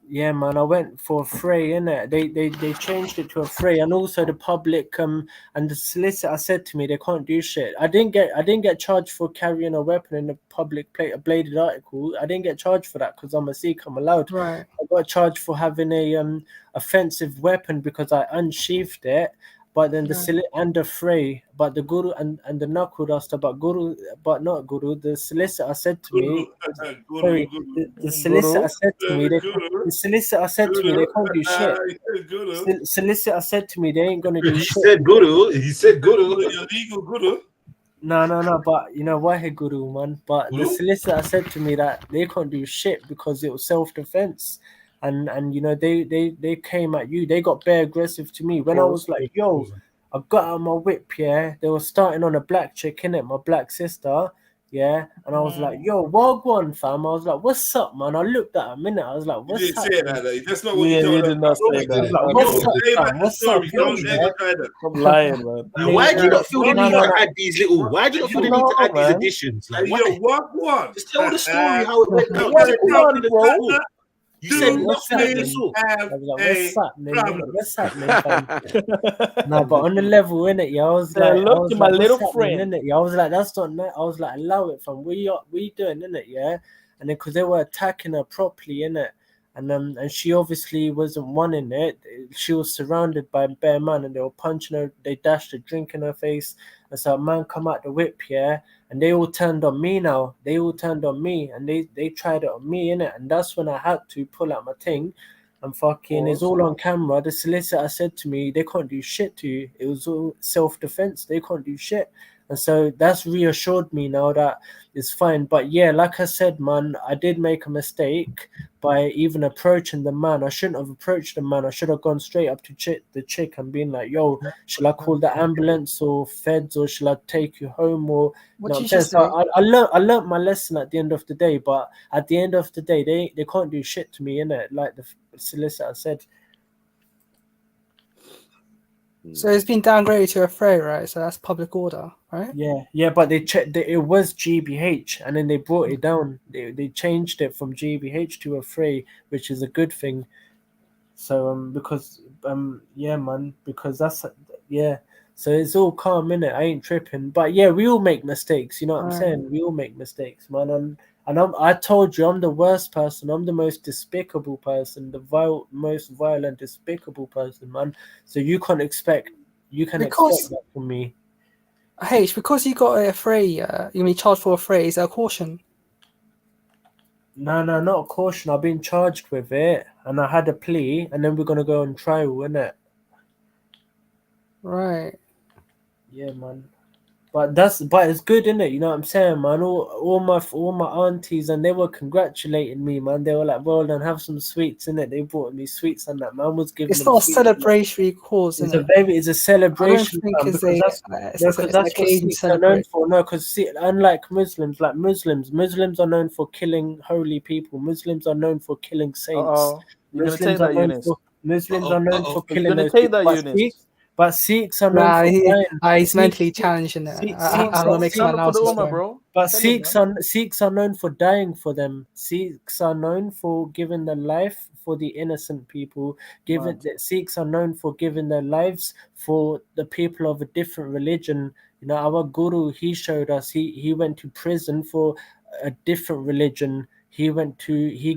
Yeah, man, I went for a fray, innit? They changed it to a fray, and also the public and the solicitor said to me they can't do shit. I didn't get charged for carrying a weapon in the public a bladed article. I didn't get charged for that because I'm a Sikh, I'm allowed. Right. I got charged for having a offensive weapon because I unsheathed it. But then and the fray, but the guru and the knuckle duster, but guru, but not guru. The solicitor said to me, the solicitor said to me, the solicitor said to me they can't do shit. Solicitor said to me they ain't gonna do shit. He said guru. He said guru. Illegal guru. No, but you know why he guru, man. But the solicitor said to me that they can't do shit because it was self-defense. And you know they came at you. They got bare aggressive to me when I was like, yo, I got out my whip. Yeah, they were starting on a black chick, innit, my black sister. Yeah, and I was like, yo, wagwan, fam. I was like, what's up, man? I looked at him, innit. I was like, what's up? You didn't say that, though. That's not what you told us. Did not say that. Like, what's up, fam? I'm lying, man. Why do you not feel the need to add these little? Why do you not feel the need to add these additions? Like, Yo, wagwan. Just tell the story how it went down. Bro. You said what's happening? What's happening? No, but on the level, innit? Yeah, I was like, look to my little friend, innit? Yeah, I was like, that's not. I was like, allow it, fam. We doing, innit? Yeah, and then because they were attacking her properly, innit? And she obviously wasn't wanting it. She was surrounded by bare man, and they were punching her. They dashed a drink in her face, and so a man come out the whip, yeah. And they all turned on me now. They all turned on me, and they tried it on me, innit? And that's when I had to pull out my thing, and fucking, it's all on camera. The solicitor said to me, they can't do shit to you. It was all self-defense. They can't do shit. And so that's reassured me now that it's fine. But yeah, like I said, man, I did make a mistake by even approaching the man. I shouldn't have approached the man. I should have gone straight up to the chick and been like, yo, shall I call the ambulance or feds, or shall I take you home? Or what you just so I learned my lesson at the end of the day. But at the end of the day, they can't do shit to me, innit? Like the solicitor said. So it's been downgraded to a fray, right? So that's public order, right? Yeah, but they checked. It was GBH, and then they brought it down. They changed it from GBH to a fray, which is a good thing. So because yeah, man, because that's So it's all calm, innit? I ain't tripping. But yeah, we all make mistakes. You know what I'm saying? We all make mistakes, man. I told you, I'm the worst person. I'm the most despicable person, the most violent, despicable person, man. So you can't expect, expect that from me. H, because you got a fray, you mean charged for a fray, is there a caution? No, not a caution. I've been charged with it, and I had a plea, and then we're gonna go on trial, innit? Right. Yeah, man. But it's good, innit? You know what I'm saying, man? All my aunties, and they were congratulating me, man. They were like, well done, have some sweets, innit? They brought me sweets, and that man was giving. It's not a celebratory cause, it's a celebration. I don't think that's what Sikhs are known for. No, because unlike Muslims, Muslims are known for killing holy people. Muslims are known for killing saints. Muslims are known for killing those people. But Sikhs are known for he's mentally challenged in it. But Sikhs are known for dying for them. Sikhs are known for giving their life for the innocent people. Sikhs are known for giving their lives for the people of a different religion. You know, our guru, he showed us. He went to prison for a different religion. He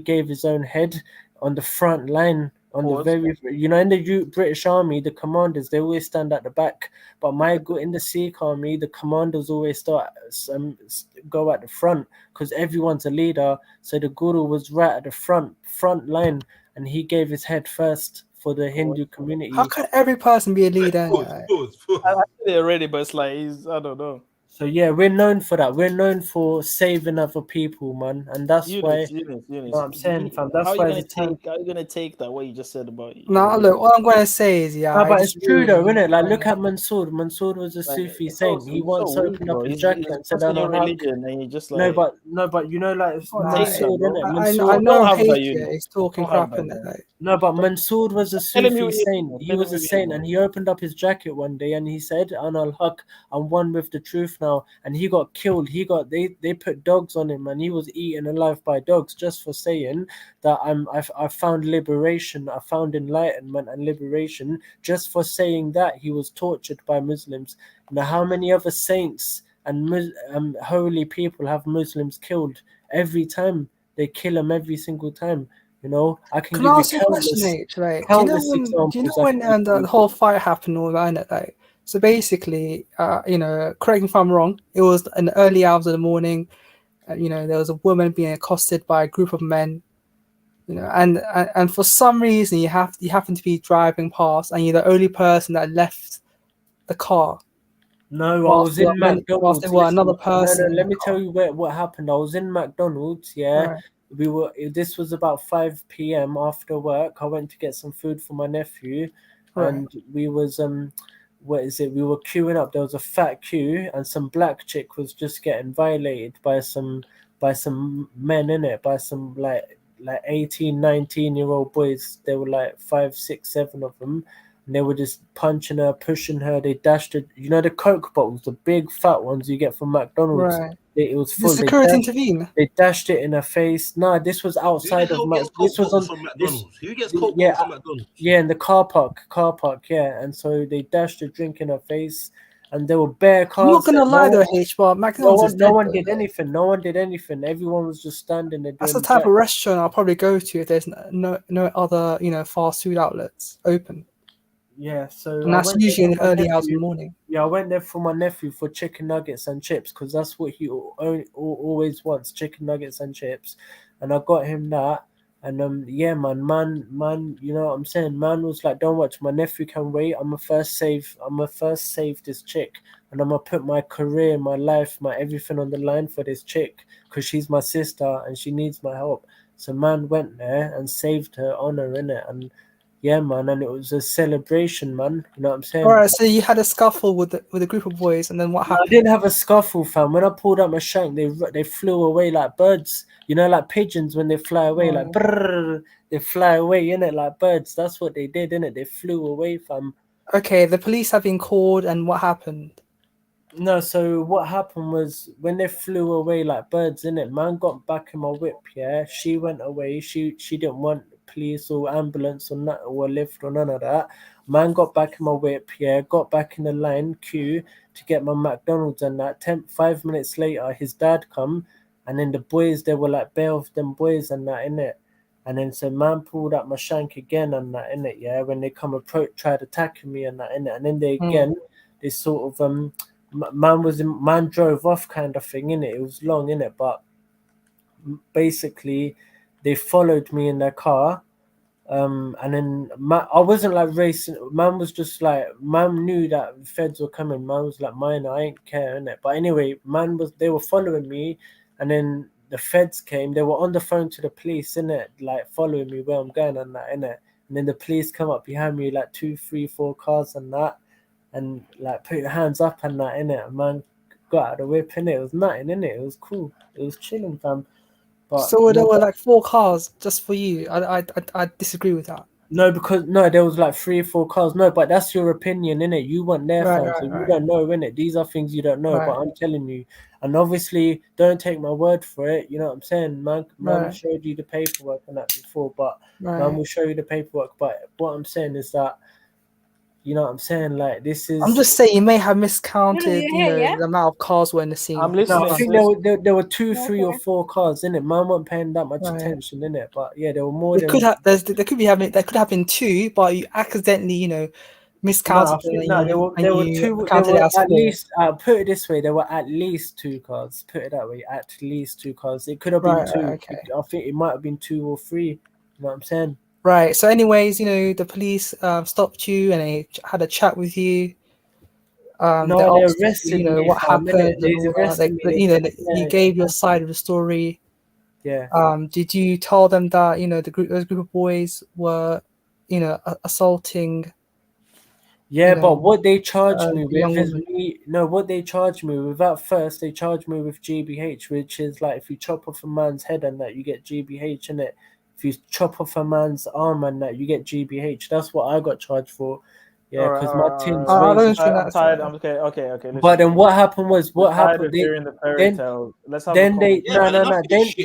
gave his own head on the front line On the very, in the British Army, the commanders, they always stand at the back. But in the Sikh Army, the commanders always go at the front because everyone's a leader. So the Guru was right at the front line, and he gave his head first for the Hindu community. How can every person be a leader? I said it already, but it's like I don't know. So yeah, we're known for that. We're known for saving other people, man, and that's why. You know what I'm saying, fam. That's how why are you gonna take that what you just said about you? No, look, all I'm gonna say is, but it's true though, isn't it? Like, look at Mansoor. Mansoor was a Sufi saint. He once opened up his jacket and said, "I know religion," and you just like no, but you know, like Mansoor, innit? I know he's talking crap in it. Like. No, but Mansoor was a Sufi saint. He was a saint, and he opened up his jacket one day and he said, "Ana al-Haq, I'm one with the truth now." And he got killed. They put dogs on him, and he was eaten alive by dogs just for saying that I found liberation, I found enlightenment and liberation. Just for saying that, he was tortured by Muslims. Now, how many other saints and holy people have Muslims killed? Every time they kill them, every single time. You know, I can ask you a question, H? Like, do you know when the whole fight happened, all that? Like, so basically, correct me if I'm wrong. It was in the early hours of the morning. There was a woman being accosted by a group of men. And for some reason, you happen to be driving past, and you're the only person that left the car. No, I was in McDonald's. There were another person. No, let me tell you what happened. I was in McDonald's. Yeah. Right. This was about 5 p.m. after work. I went to get some food for my nephew, and we was we were queuing up. There was a fat queue, and some black chick was just getting violated by some men in it, by some like 18, 19-year-old boys. There were like 5, 6, 7 of them. And they were just punching her, pushing her. They dashed it. You know the Coke bottles, the big fat ones you get from McDonald's. Right. It was full. Did security intervene? They dashed it in her face. Nah, this was outside of McDonald's. Who gets Coke bottles from McDonald's? Yeah, in the car park. Yeah, and so they dashed a drink in her face, and there were bare cars. I'm not gonna lie though, H. But McDonald's. No one did anything. No one did anything. Everyone was just standing there. That's the type of restaurant I'll probably go to if there's no other fast food outlets open. Yeah, so and that's usually in the early hours in the morning. Yeah, I went there for my nephew for chicken nuggets and chips because that's what he always wants, chicken nuggets and chips, and I got him that. And yeah, man, you know what I'm saying? Man was like, "Don't watch, my nephew can wait. I'm a first save this chick, and I'm gonna put my career, my life, my everything on the line for this chick because she's my sister and she needs my help." So man went there and saved her honor in it, and. Yeah, man, and it was a celebration, man. You know what I'm saying? All right, so you had a scuffle with a group of boys, and then what happened? I didn't have a scuffle, fam. When I pulled out my shank, they flew away like birds. You know, like pigeons when they fly away, like brrr, they fly away, innit, like birds. That's what they did, innit? They flew away, fam. Okay, the police have been called, and what happened? No, so what happened was when they flew away like birds, innit? Man got back in my whip, yeah. She went away. She didn't want police or ambulance or not or lift or none of that. Man got back in my whip, yeah, got back in the line queue to get my McDonald's and that. 5 minutes later, his dad come, and then the boys, they were like bare of them boys and that, innit? And then so man pulled out my shank again and that, innit, yeah, when they come tried attacking me and that, innit? And then they sort of man drove off kind of thing, innit? It was long, innit? But basically they followed me in their car, and then I wasn't like racing. Man was just like, man knew that feds were coming. Man was like, "Mine, I ain't care," innit? But anyway, they were following me, and then the feds came. They were on the phone to the police, innit? Like following me where I'm going and that, innit? And then the police come up behind me, like 2, 3, 4 cars and that, and like put your hands up and that, innit? And man got out of the whip, innit? It was nothing, innit? It was cool. It was chilling, fam. But, so there were like 4 cars just for you. I disagree with that. No, because there was like 3 or 4 cars. No, but that's your opinion, innit? You weren't there, fam, so you don't know, innit? These are things you don't know, but I'm telling you. And obviously, don't take my word for it. You know what I'm saying? Man showed you the paperwork and that before, but man will show you the paperwork. But what I'm saying is that You know what I'm saying? Like this is. I'm just saying you may have miscounted, the amount of cars were in the scene. I'm listening. No, I think there were 2, 3, or 4 cars in it. Man wasn't paying that much attention in it, but yeah, there were more. There could have been 2, but you accidentally, miscounted. There were 2. There were at least. Put it this way: there were at least 2 cars. Put it that way: at least 2 cars. It could have been 2. Okay. I think it might have been 2 or 3. You know what I'm saying? Right. So, anyways, the police stopped you and they had a chat with you. No, they asked, arrested me. What happened? You gave your side of the story. Yeah. Did you tell them that those group of boys were, assaulting? Yeah, but what they charged me with is what they charged me with at first, they charged me with GBH, which is like if you chop off a man's head and that you get GBH in it. If you chop off a man's arm and that you get GBH. That's what I got charged for. Yeah, because my team's I'm tired. I'm okay. Listen. But then what happened was happened. Hearing the fairy tale. Let's have then they Then they reduced.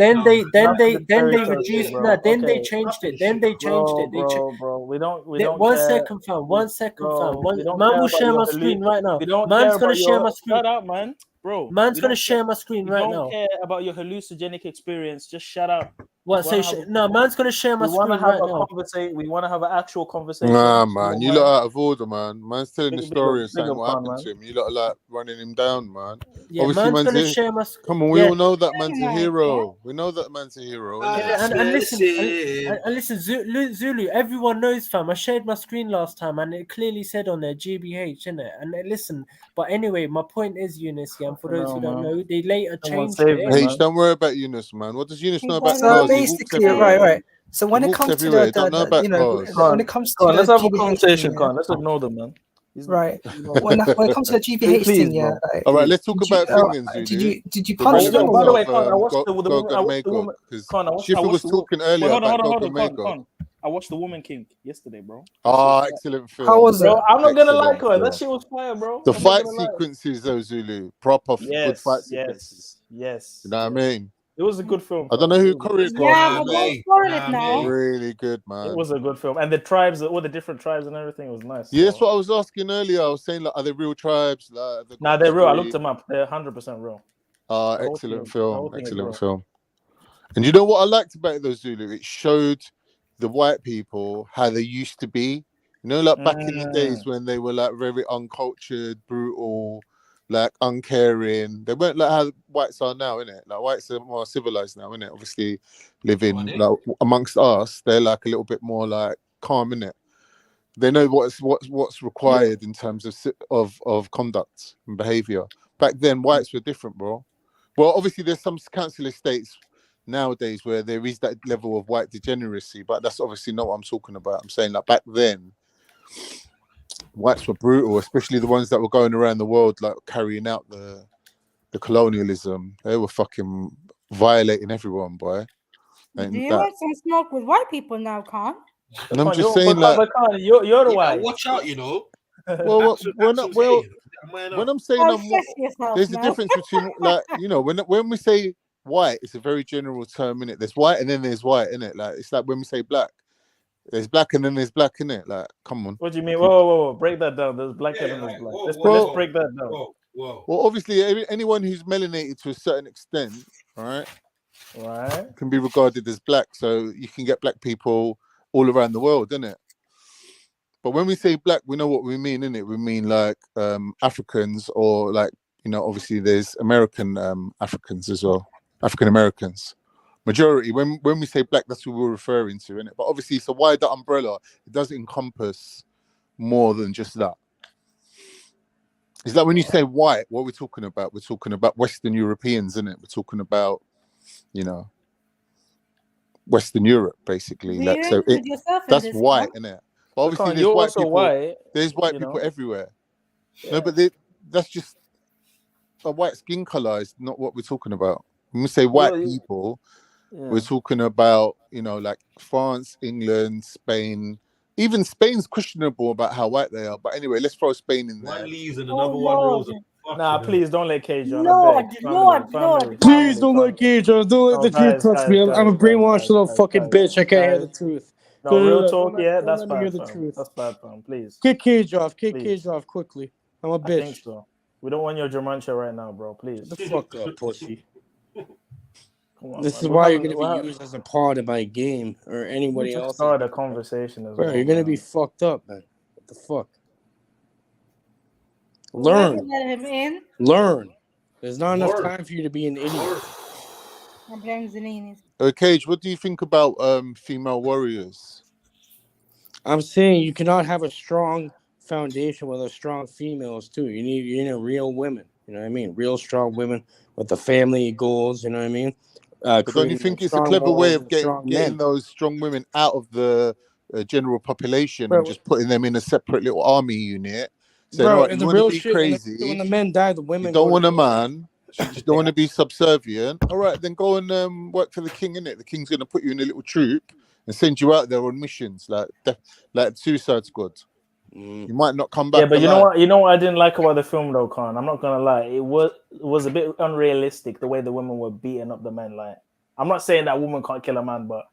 Then they changed it. Then they changed it. Bro. We don't. One second, fam. Man will share my screen right now. Man's gonna share my screen. Shut up, man. Bro. Man's gonna share my screen right now. Don't care about your hallucinogenic experience. Just shut up. What? Man's gonna share my screen right now. We want to have an actual conversation. Nah, man, you lot out of order, man. Man's telling the story and saying what happened to him. You lot are like running him down, man. Yeah, obviously, man's gonna share my screen. Come on, we all know that man's a hero. We know that man's a hero. And listen, Zulu. Everyone knows, fam. I shared my screen last time, and it clearly said on there GBH, innit? And listen, but anyway, my point is, Eunice. And for those who don't know, they later changed it. Hey, don't worry about Eunice, man. What does Eunice know about cars? Basically, right. So when it comes to when it comes to let's have a conversation, let's ignore them, man. Right. When it comes to the GBH thing, yeah. All right, let's talk about things. Did you punch them? By the way, I watched the woman. Shifa was talking earlier about Con. I watched The Woman King yesterday, bro. Excellent film. How was it? Bro, I'm not gonna like her. That shit was fire, bro. The fight sequences, though, Zulu, proper good fight sequences. Yes. You know what I mean? It was a good film. I don't know who choreographed. Yeah, but don't spoil it now. Really good, man. It was a good film, and the tribes, all the different tribes and everything was nice. Yeah, that's what I was asking earlier. I was saying, like, are they real tribes? Nah, they're real. I looked them up. They're 100% real. Excellent film. Excellent film. And you know what I liked about it, though, Zulu? It showed the white people how they used to be. You know, like back in the days when they were like very uncultured, brutal, like uncaring. They weren't like how whites are now, innit? Like whites are more civilized now, innit? Obviously, living like amongst us, they're like a little bit more like calm, innit? They know what's required in terms of conduct and behavior. Back then, whites were different, bro. Well, obviously, there's some council estates nowadays where there is that level of white degeneracy, but that's obviously not what I'm talking about. I'm saying like back then, whites were brutal, especially the ones that were going around the world like carrying out the colonialism. They were fucking violating everyone, boy. Do you want some smoke with white people now, Khan? And I'm just saying, like, you're the white. Watch out, you know. Well, when I'm saying there's a difference between, like, you know, when we say white, it's a very general term, innit? There's white and then there's white, innit? Like, it's like when we say black, there's black and then there's black, innit? Like, come on. What do you mean? Whoa. Break that down. There's black and then there's black. Let's break that down. Whoa. Well, obviously, anyone who's melanated to a certain extent, right, can be regarded as black. So you can get black people all around the world, innit? But when we say black, we know what we mean, innit? We mean like Africans, or like, you know, obviously there's American Africans as well. African Americans, majority. When we say black, that's what we're referring to, innit? But obviously, it's a wider umbrella. It does encompass more than just that. It's like when you say white, what we're talking about? We're talking about Western Europeans, innit? We're talking about, you know, Western Europe, basically. Like, so that's white, innit? But obviously, there's white people. There's white people everywhere. Yeah. No, but that's just a white skin color is not what we're talking about. When we say white people, we're talking about, you know, like France, England, Spain. Even Spain's questionable about how white they are. But anyway, let's throw Spain in there. One leaves and another one rolls. Nah, please don't let Cage on. Lord. Please don't let Cage on. Don't let the truth touch me. I'm a brainwashed little fucking bitch. I can't hear the truth. No, real talk, Don't yeah, that's let me hear bad, the fam. truth. That's bad, fam. Please. Kick Cage off. Kick Please. Cage off quickly. I'm a I think bitch. so. We don't want your Germantia right now, bro. Please. Shut the fuck up, pussy. Come on, This man. is why you're gonna be used as a part of my game or anybody just else. started a conversation as Bro, well. you're gonna man. be fucked up, man. What the fuck? Whoever Learn. let him in. Learn. There's not enough time for you to be an idiot. I blame Zanini. Cage, what do you think about female warriors? I'm saying you cannot have a strong foundation with a strong females too. You need real women. You know what I mean? Real strong women with the family goals. You know what I mean? But don't you think it's a clever way of getting men. those strong women out of the general population Bro, and just putting them in a separate little army unit? Saying, Bro, all right, and you the want to real be shit, crazy, when the men die, the women you don't go want to a man, you just don't want to be subservient. All right, then go and work for the king, innit? The king's going to put you in a little troop and send you out there on missions like Suicide Squad. You might not come back. Yeah, but alive. you know what? You know what I didn't like about the film, though, Khan. I'm not gonna lie. It was a bit unrealistic the way the women were beating up the men. Like, I'm not saying that woman can't kill a man, but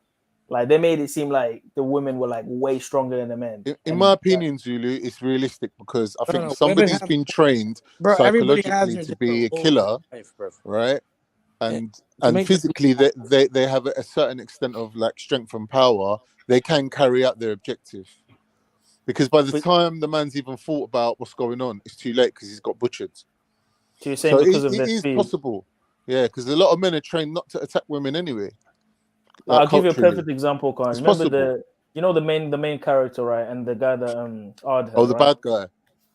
like they made it seem like the women were like way stronger than the men. In my opinion, Zulu, it's realistic because I think no, somebody's women have- been trained Bro, everybody has psychologically their to be a different killer, goals in life, bro. right? And to make the- physically, they have a certain extent of like strength and power. They can carry out their objective. Because by the time the man's even thought about what's going on, it's too late because he's got butchered. So you're saying because of it their is speed? possible. Yeah, because a lot of men are trained not to attack women anyway. I'll give you a culturally. perfect example, Khan. It's Remember possible. the main character, right? And the guy that Odd her, Oh, the right? bad guy.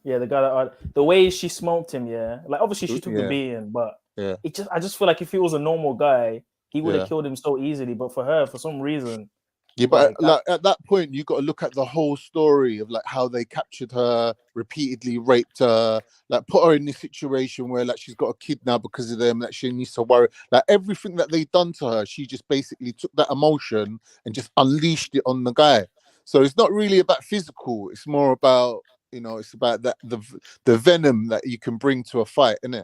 Yeah, the guy that the way she smoked him, yeah. Like obviously she took the Yeah. beating, but Yeah. I just feel like if he was a normal guy, he would have Yeah. killed him so easily. But for her, for some reason, Yeah, but like at that point, you got to look at the whole story of like how they captured her, repeatedly raped her, like put her in this situation where like she's got a kid now because of them, that she needs to worry. Like everything that they done to her, she just basically took that emotion and just unleashed it on the guy. So it's not really about physical; it's more about it's about the venom that you can bring to a fight, innit?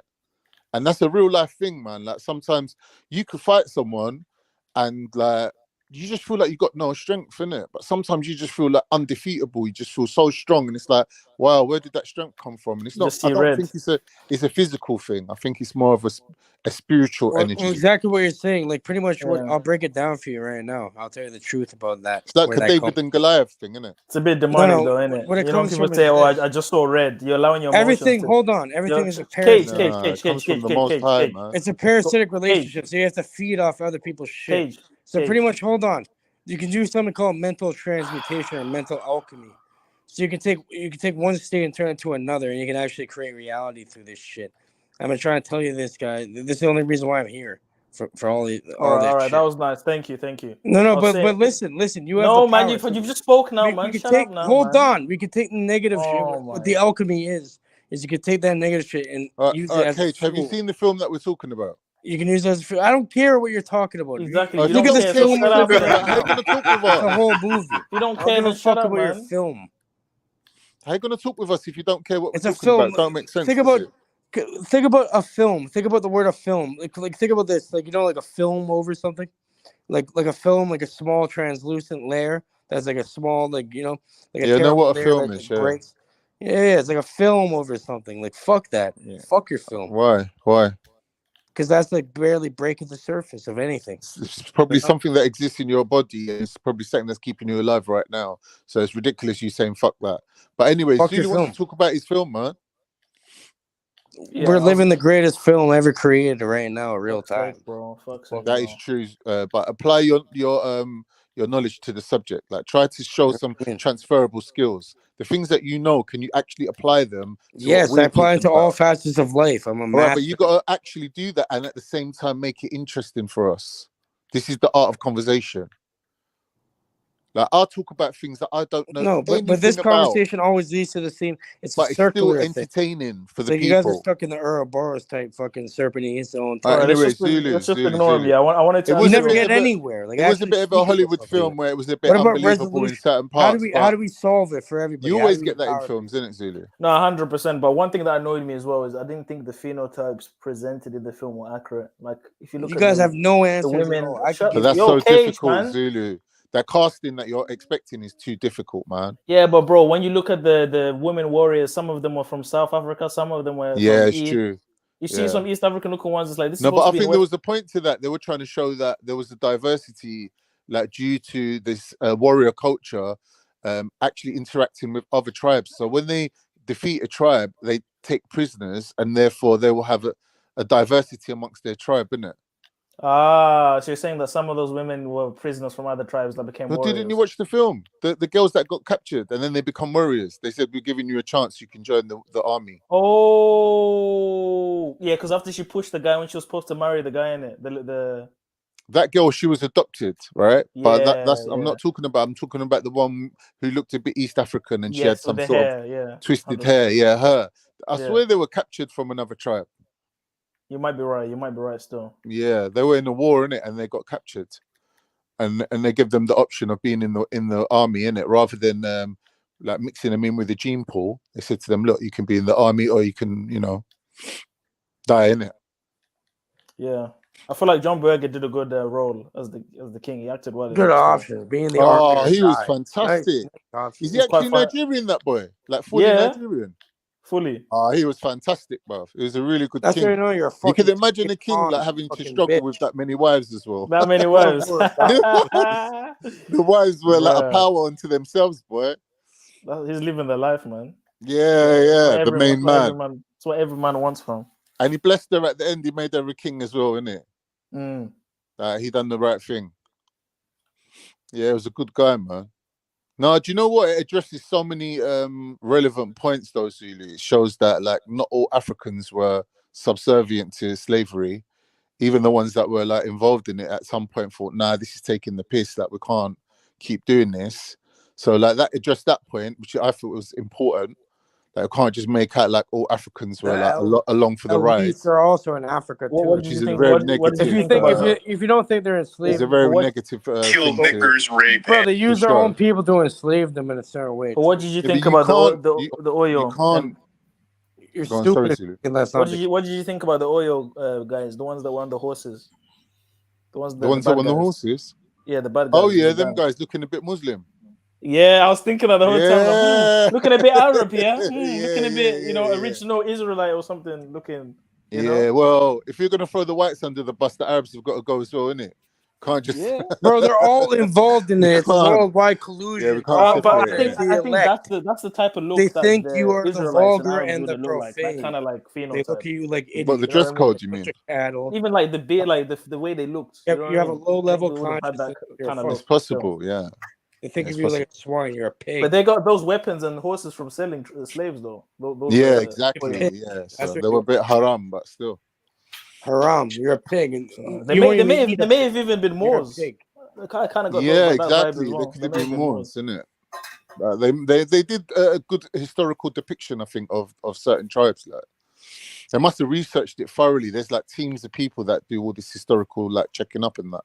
And that's a real life thing, man. Like sometimes you could fight someone, and like you just feel like you got no strength in it, but sometimes you just feel like undefeatable. You just feel so strong, and it's like, wow, where did that strength come from? And it's not. I don't think it's a physical thing. I think it's more of a spiritual energy. Well, exactly what you're saying. Like pretty much what I'll break it down for you right now. I'll tell you the truth about that. It's like a David and Goliath thing, isn't it? it's a bit demonic, though, isn't it? What it You know, comes people from say, is "Oh, this. I just saw red." You're allowing your Everything. emotions. Hold on. Everything is a cage. parasitic. It's a parasitic relationship. So you have to feed off other people's shit. Pretty much, hold on. You can do something called mental transmutation or mental alchemy. So you can take one state and turn it to another, and you can actually create reality through this shit. I've been trying to tell you this, guy. This is the only reason why I'm here for all this. All right, shit. that was nice. Thank you. No, but listen. You have no, the man. power. You've just spoken now, man. Shut up now. Hold on. We can take the negative shit. What the alchemy is you can take that negative shit and use it as Cage, a have you seen the film that we're talking about? You can use it as I don't care what you're talking about. Exactly. You look at this film. How you gonna talk with us? It's a whole movie. You don't I care, give a then shut fuck up, about your man. film. How you gonna talk with us if you don't care what we're It's a talking film. about? It don't make sense. Think about a film. Think about the word of film. Like think about this. Like like a film over something. Like a film, like a small translucent layer. That's like a small, like a I know what a film is. Breaks. Yeah, it's like a film over something. Like fuck that. Yeah. Fuck your film. Why? Because that's like barely breaking the surface of anything. It's probably something that exists in your body. And it's probably something that's keeping you alive right now. So it's ridiculous you saying fuck that. But anyway, Zulu wants to talk about his film, man. Yeah, we're living the greatest film ever created right now, real time, bro. That is true. But apply your knowledge to the subject. Like try to show some transferable skills. The things that you know, can you actually apply them? Yes, I apply it to all facets of life. I'm a master. Right, but you got to actually do that, and at the same time, make it interesting for us. This is the art of conversation. Like I'll talk about things that I don't know. No, but this conversation always leads to the same. It's but a circular it's still entertaining for the people. You guys are stuck in the Ouroboros type fucking serpentine zone. Anyway, let's just ignore him. Yeah, I wanted to. You never get anywhere. Like it was a bit of a Hollywood film where it was a bit unbelievable in certain parts. How do we solve it for everybody? You always get that in films, isn't it, Zulu? No, 100%. But one thing that annoyed me as well is I didn't think the phenotypes presented in the film were accurate. Like if you look, you guys have no answers. The women, but that's so difficult, Zulu. that casting that you're expecting is too difficult, man. Yeah, but bro, when you look at the women warriors, some of them were from South Africa, some of them were Yeah, from it's East. true. You see some East African looking ones. It's like this. No, is but I supposed to be think in there West. was a point to that. They were trying to show that there was a diversity, like due to this warrior culture, actually interacting with other tribes. So when they defeat a tribe, they take prisoners, and therefore they will have a diversity amongst their tribe, isn't it? Ah, so you're saying that some of those women were prisoners from other tribes that became No, warriors? didn't you watch the film? The girls that got captured and then they become warriors. They said, we're giving you a chance. You can join the army. Oh, yeah, because after she pushed the guy when she was supposed to marry the guy in it, That girl, she was adopted, right? But that's I'm yeah. not talking about. I'm talking about the one who looked a bit East African and she had Yes, some with the sort hair, of yeah, twisted 100%. hair. Yeah, her. I Yeah. swear they were captured from another tribe. You might be right. You might be right still. Yeah, they were in a war in it, and they got captured, and they give them the option of being in the army in it, rather than like mixing them in with the gene pool. They said to them, look, you can be in the army or you can, die in it. Yeah, I feel like John Berger did a good role as the king. He acted well. Good option. Being the Oh, army. he was fantastic. Nice. Is he actually Nigerian, that boy? Like fully Nigerian? Fully. Oh, he was fantastic, bro. It was a really good That's king. how you know you're a You fucking can imagine a king like having to struggle with that many wives as well. That many wives. The wives were like a Bruh. power unto themselves, boy. He's living the life, man. Yeah, the main man. That's what every man wants from. And he blessed her at the end. He made her a king as well, innit? He done the right thing. Yeah, it was a good guy, man. No, do you know what? It addresses so many relevant points, though, Zulu. It shows that, like, not all Africans were subservient to slavery. Even the ones that were, like, involved in it at some point thought, nah, this is taking the piss. Like, we can't keep doing this. So, like, that addressed that point, which I thought was important. Like, we can't just make out like all Africans were like along for the ride. Elites are also in Africa too. Which is a very negative. If you don't think they're enslaved, it's a very negative thing knickers, rape. Bro, they use their own people to enslave them in a certain way. But what did you think about the oil? You can't. You're stupid. What did you think about the oil guys? The ones that were on the horses. The ones that were on the horses. Yeah, the bad guys. Oh yeah, them guys looking a bit Muslim. Yeah, I was thinking of the whole time. Looking a bit Arab, looking a bit, original Israelite or something. Looking. You know? Well, if you're gonna throw the whites under the bus, the Arabs have got to go as well, innit? Can't just. Bro, they're all involved in it. It's worldwide collusion. Yeah, we can't but I think that's the type of look they that think the you are the Israelites vulgar and and the profane. that kind of like phenotype. They look at you like idiots. But the dress code, you mean? Cattle. Even like the beard, like the way they looked. You have a low level consciousness. It's possible, yeah. They think of you like a swine. You're a pig. But they got those weapons and horses from selling slaves, though. Yeah, exactly. Yeah, so they were a bit haram, but still. Haram, you're a pig. And they may have even been Moors. They kind of got exactly. Well. They could have been Moors, isn't it? They did a good historical depiction, I think, of certain tribes. Like, they must have researched it thoroughly. There's like teams of people that do all this historical like checking up and that,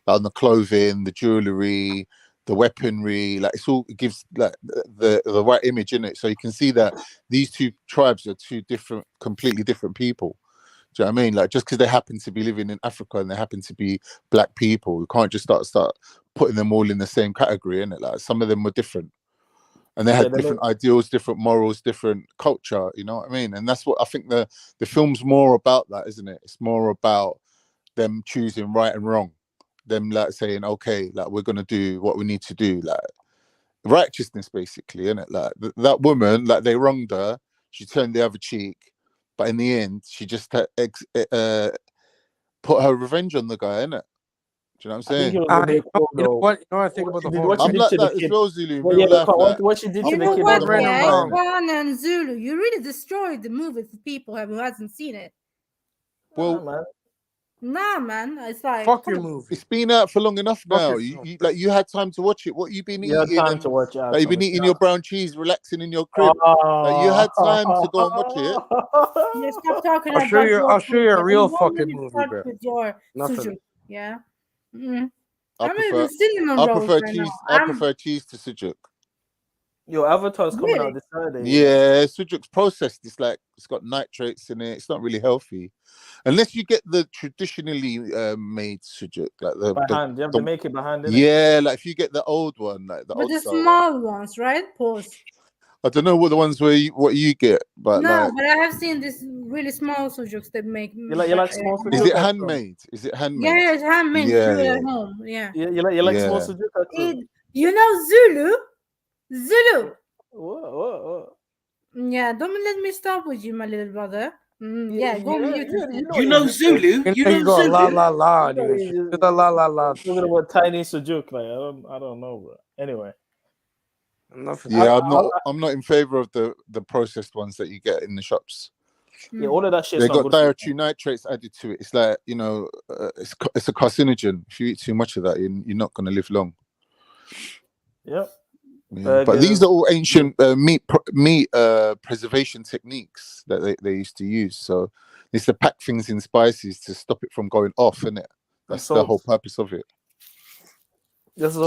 like on the clothing, the jewelry, the weaponry. Like it gives like the right image in it, so you can see that these two tribes are two completely different people. Do you know what I mean? Like, just because they happen to be living in Africa and they happen to be black people, we can't just start putting them all in the same category, innit? Like, some of them were different. And they had different ideals, different morals, different culture, you know what I mean? And that's what I think the film's more about, that, isn't it? It's more about them choosing right and wrong. Them like saying, okay, like we're gonna do what we need to do, like righteousness, basically, innit? Like that woman, like they wronged her, she turned the other cheek, but in the end, she just put her revenge on the guy, innit? Do you know what I'm saying? You know what I think about the whole. I'm like that as well, Zulu. What she did to the kid. Kwan and Zulu, you really destroyed the movie for people who hasn't seen it. Well, nah, man, it's like fuck your movie. It's been out for long enough now. You had time to watch it. What you been eating? You had time to watch it. Like, you've been eating your brown cheese, relaxing in your crib. Like, you had time to go and watch it. Yeah, stop talking. I'll show you a real fucking movie, bro. With your Nothing. Yeah. I prefer cheese. I prefer cheese to sujuk. Your Avatar's coming out this Saturday. Yeah, sujuk's processed. It's like it's got nitrates in it. It's not really healthy, unless you get the traditionally made sujuk, like the By hand. You have to make it by hand, innit? Yeah, like if you get the old one, like the But old the style small ones, right? Pause. I don't know what the ones where what you get, but No, like, but I have seen this really small sujuks that make. You like small sujuk? is it handmade? Is it handmade? Yeah, it's handmade. Yeah, Do it yeah. at home. Yeah. You like small sujuk? You know Zulu? Zulu. What? Yeah, don't let me stop with you, my little brother. Yeah, go on mute. You know Zulu? You know got Zulu? la, dude. You got la. Talking about tiny sujuk, like I don't know, bro. Anyway. Yeah, I'm not in favor of the processed ones that you get in the shops. Yeah, all of that shit. They got dietary nitrates added to it. It's like, you know, it's a carcinogen. If you eat too much of that, you're not going to live long. Yep. Yeah. But these are all ancient meat preservation techniques that they used to use. So it's to pack things in spices to stop it from going off, isn't it? That's the whole purpose of it. That's the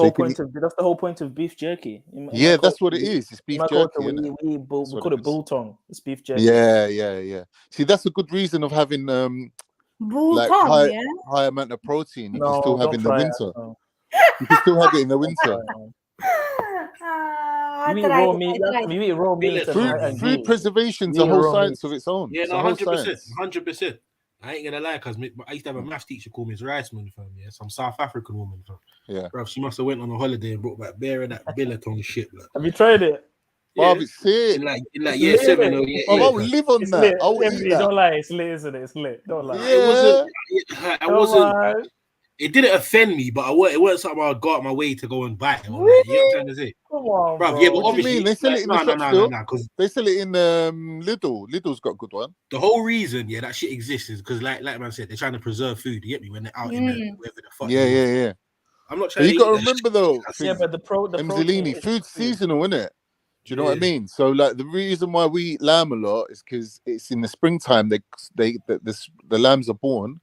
whole point of beef jerky. Yeah, that's what it is. It's beef jerky. We call it biltong. It's beef jerky. Yeah. See, that's a good reason of having like high amount of protein. You can still have in the winter. You can still have it in the winter. You eat raw meat. Food preservation's a whole science of its own. Yeah, it's no, 100%. 100%. I ain't gonna lie, cause I used to have a maths teacher call me as Riceman, fam. Yeah, some South African woman, fam. Yeah, bro, she must have went on a holiday and brought back bear and that billiton shit. Like. Have you tried it? Yeah. It's sick. In like year 7 or year 8. I will live on that. I will eat that. Don't lie, it's lit, isn't it? It's lit. Don't lie. Yeah. It wasn't. It didn't offend me, but it wasn't something I got my way to go and buy it. You know what I'm trying to say? Come on, bro. Yeah, but What do you obviously mean? They sell it in the shop still? because they sell it in Lidl. Lidl's got a good one. The whole reason, that shit exists is because, like man said, they're trying to preserve food. You get me when they're out in the wherever the fuck. Yeah. I'm not trying. You got to remember though. Yeah, but the Emzalini, food's seasonal, isn't it? Do you know what I mean? So like the reason why we eat lamb a lot is because it's in the springtime. The lambs are born,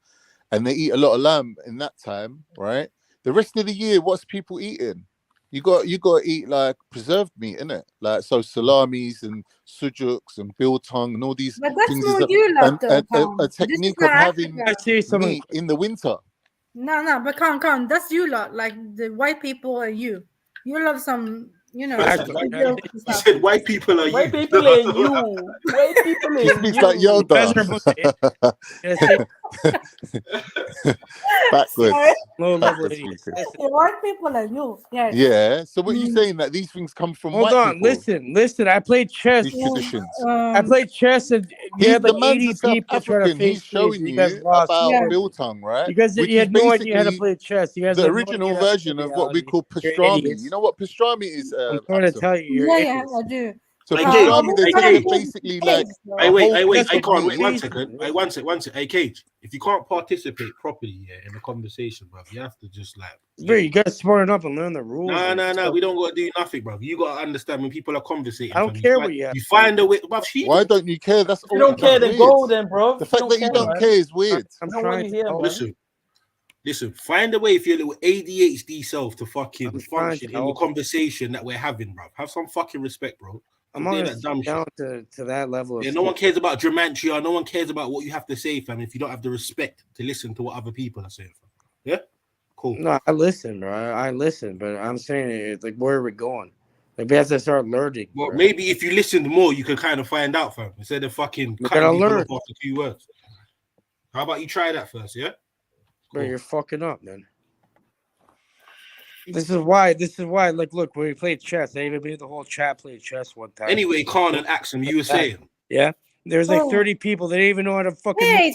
and they eat a lot of lamb in that time, right? The rest of the year, what's people eating? You got to eat like preserved meat, innit? Like so salamis and sujuks and biltong and all these things. A technique of having meat in the winter. No, but come. That's you lot, like the white people are you. You love some, you said white people are white people are you. White people are you. He speaks like Yoda. Backwards. White people are you. Yes. Yeah. So what are you saying, that these things come from Hold white on, people? listen. I played chess. These traditions. I played chess and you had like 80 people trying to He's showing you about biltong, right? Because you had no idea how to play chess. You guys the original version of what we call pastrami. You know what pastrami is? I'm trying to tell you. Yeah, I do. So pastrami, they're basically like. Wait, I can't. Wait 1 second. Wait, one second. Hey, Cage, if you can't participate properly in the conversation, bro, you have to just like. Bro, you gotta smarten up and learn the rules. No. We don't gotta do nothing, bro. You gotta understand when people are conversating. I don't care what you have. You find a way. Why don't you care? That's all. You don't care, then go then, bro. The fact that you don't care is weird. I'm trying to Listen, find a way for your little ADHD self to fucking function in the conversation that we're having, bro. Have some fucking respect, bro. I'm on that down to that level. Yeah, no one cares about Gematria. No one cares about what you have to say, fam, if you don't have the respect to listen to what other people are saying, fam. Yeah? Cool. No, I listen, bro. I listen, but I'm saying it's like, where are we going? Like, we have to start learning. Well, maybe if you listened more, you can kind of find out, fam, instead of fucking cutting people off after 2 words. How about you try that first, yeah? Bro, you're fucking up, man. This is why, like, look, when we played chess, I even made the whole chat play chess one time. Anyway, Khan and Axum, you were saying. Yeah? There's like 30 people that didn't even know how to fucking... Hey,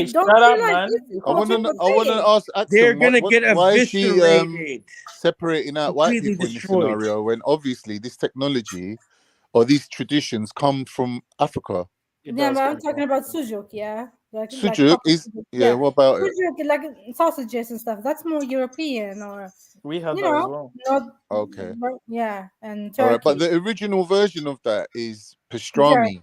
shut up, man. I want to ask Axum, they're going to get eviscerated. Separating out white people in this scenario when obviously this technology or these traditions come from Africa. Yeah, but I'm talking about sujuk, yeah? Sujuk is, what about it? Sujuk, like sausages and stuff. That's more European, or we have that as well. Okay. Yeah, and Turkey. All right, but the original version of that is pastrami.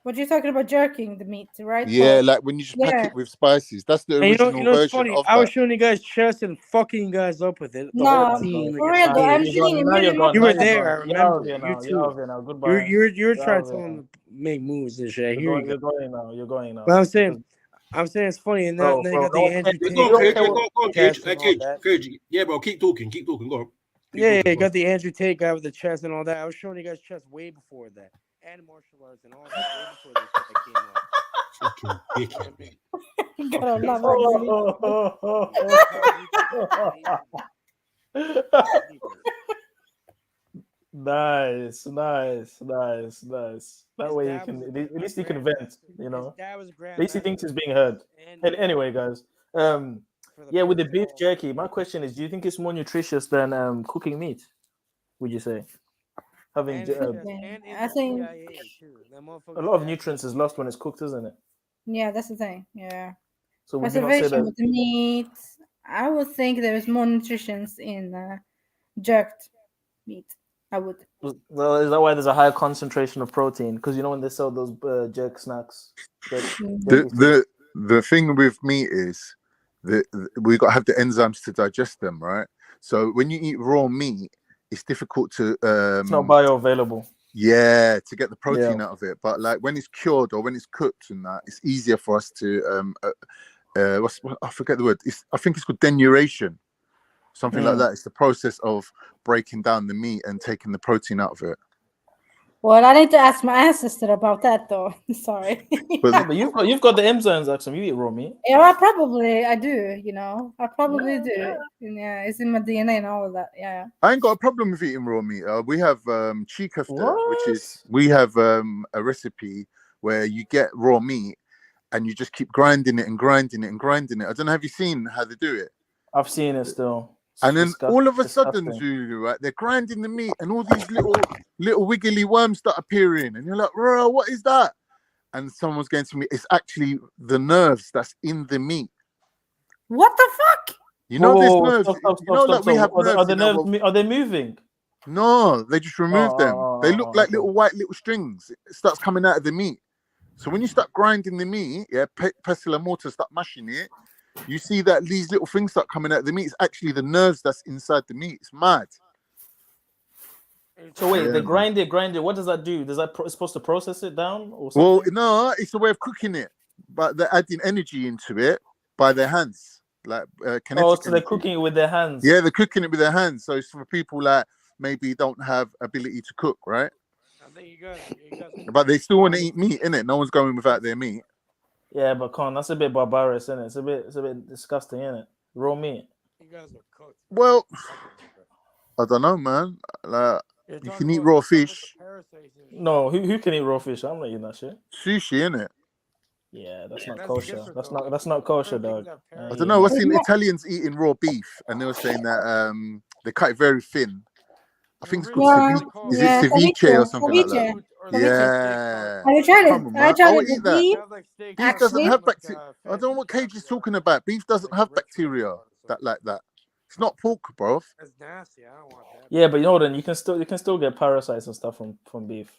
What you're talking about, jerking the meat, right? Yeah, like when you just pack it with spices. That's the And original it's version funny. of I was that. showing you guys chest and fucking you guys up with it. The No, whole team. for real though. I'm seeing Now you're gone. You Now were you're there. I gone. You're out remember. of here You now. too. You're out of here now. Goodbye. You're trying out to of tell here them to make moves and shit. You're Here going, you go. you're going now. You're going now. But I'm saying it's funny, and now you got the Andrew Tate. Go on, Cage. and Go on, chest Cage. and all that. Cage. Yeah, bro. Keep talking. Go on. Yeah, talking, you got the Andrew Tate guy with the chest and all that. I was showing you guys chest way before that, and martial arts and all that way before this shit came out. You gotta love Nice. That way you can, at least you can vent, you know. At least he thinks he's being heard. And anyway, guys, yeah, with the beef jerky, my question is, do you think it's more nutritious than cooking meat? Would you say? Having I think a lot of nutrients is lost when it's cooked, isn't it? yeah, that's the thing. Yeah. So would you not say Preservation that? with the meat. I would think there is more nutrition in jerked meat. I would. Well, is that why there's a higher concentration of protein? Because you know when they sell those jerk snacks. The thing with meat is that we got to have the enzymes to digest them, right? So when you eat raw meat, it's difficult to it's not bioavailable. Yeah, to get the protein out of it. But like when it's cured or when it's cooked and that, it's easier for us to I forget the word. I think it's called denuration, something like that. It's the process of breaking down the meat and taking the protein out of it. Well, I need to ask my ancestor about that, though. Sorry. But you've got the enzymes, Axum. You eat raw meat. Yeah, I do. You know, I probably do. And yeah, it's in my DNA and all of that. Yeah. I ain't got a problem with eating raw meat. We have chikafta, which is we have a recipe where you get raw meat and you just keep grinding it and grinding it and grinding it. I don't know. Have you seen how they do it? I've seen it still. And then all of a sudden, Zulu, right, they're grinding the meat and all these little wiggly worms start appearing. And you're like, bro, what is that? And someone's going to me, it's actually the nerves that's in the meat. What the fuck? You know, there's nerves. We have nerves. Are they moving? No, they just remove them. They look like little white strings. It starts coming out of the meat. So when you start grinding the meat, pestle and mortar, start mashing it, you see that these little things start coming out of the meat. It's actually the nerves that's inside the meat. It's mad. So wait, they grind it. What does that do? It's supposed to process it down or something? Well, no, it's a way of cooking it, but they're adding energy into it by their hands, like kinetic. So they're cooking it with their hands. Yeah, they're cooking it with their hands. So it's for people that maybe don't have ability to cook, right? But they still want to eat meat, innit? No one's going without their meat. Yeah, but that's a bit barbarous, isn't it? It's a bit disgusting, isn't it? Raw meat. Well, I don't know, man. Like, you can eat raw fish. No, who can eat raw fish? I'm not eating that shit. Sushi, innit? Yeah, that's not kosher. That's not kosher, dog. I don't know. I've seen Italians eating raw beef, and they were saying that they cut it very thin. I think it's called ceviche or something like that. Yeah. Have you tried it? I would eat that. Beef doesn't have bacteria. I don't know what Cage is talking about. Beef doesn't have bacteria like that. It's not pork, bro. That's nasty. I don't want that. Yeah, but you know, then you can still get parasites and stuff from beef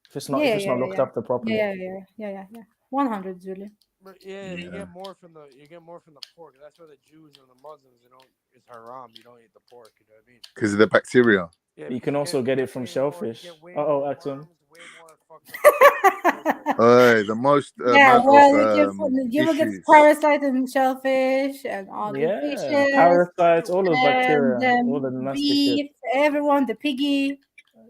if it's not looked after properly. Yeah. 100 Zulu. But you get more from the pork. That's why the Jews and the Muslims it's haram. You don't eat the pork. You know what I mean? Because of the bacteria. Yeah, you can also get it from shellfish. Axum. The most you will get parasites in shellfish and all the fishes. Parasites, all the bacteria, all the nasty beef, shit. everyone, the piggy.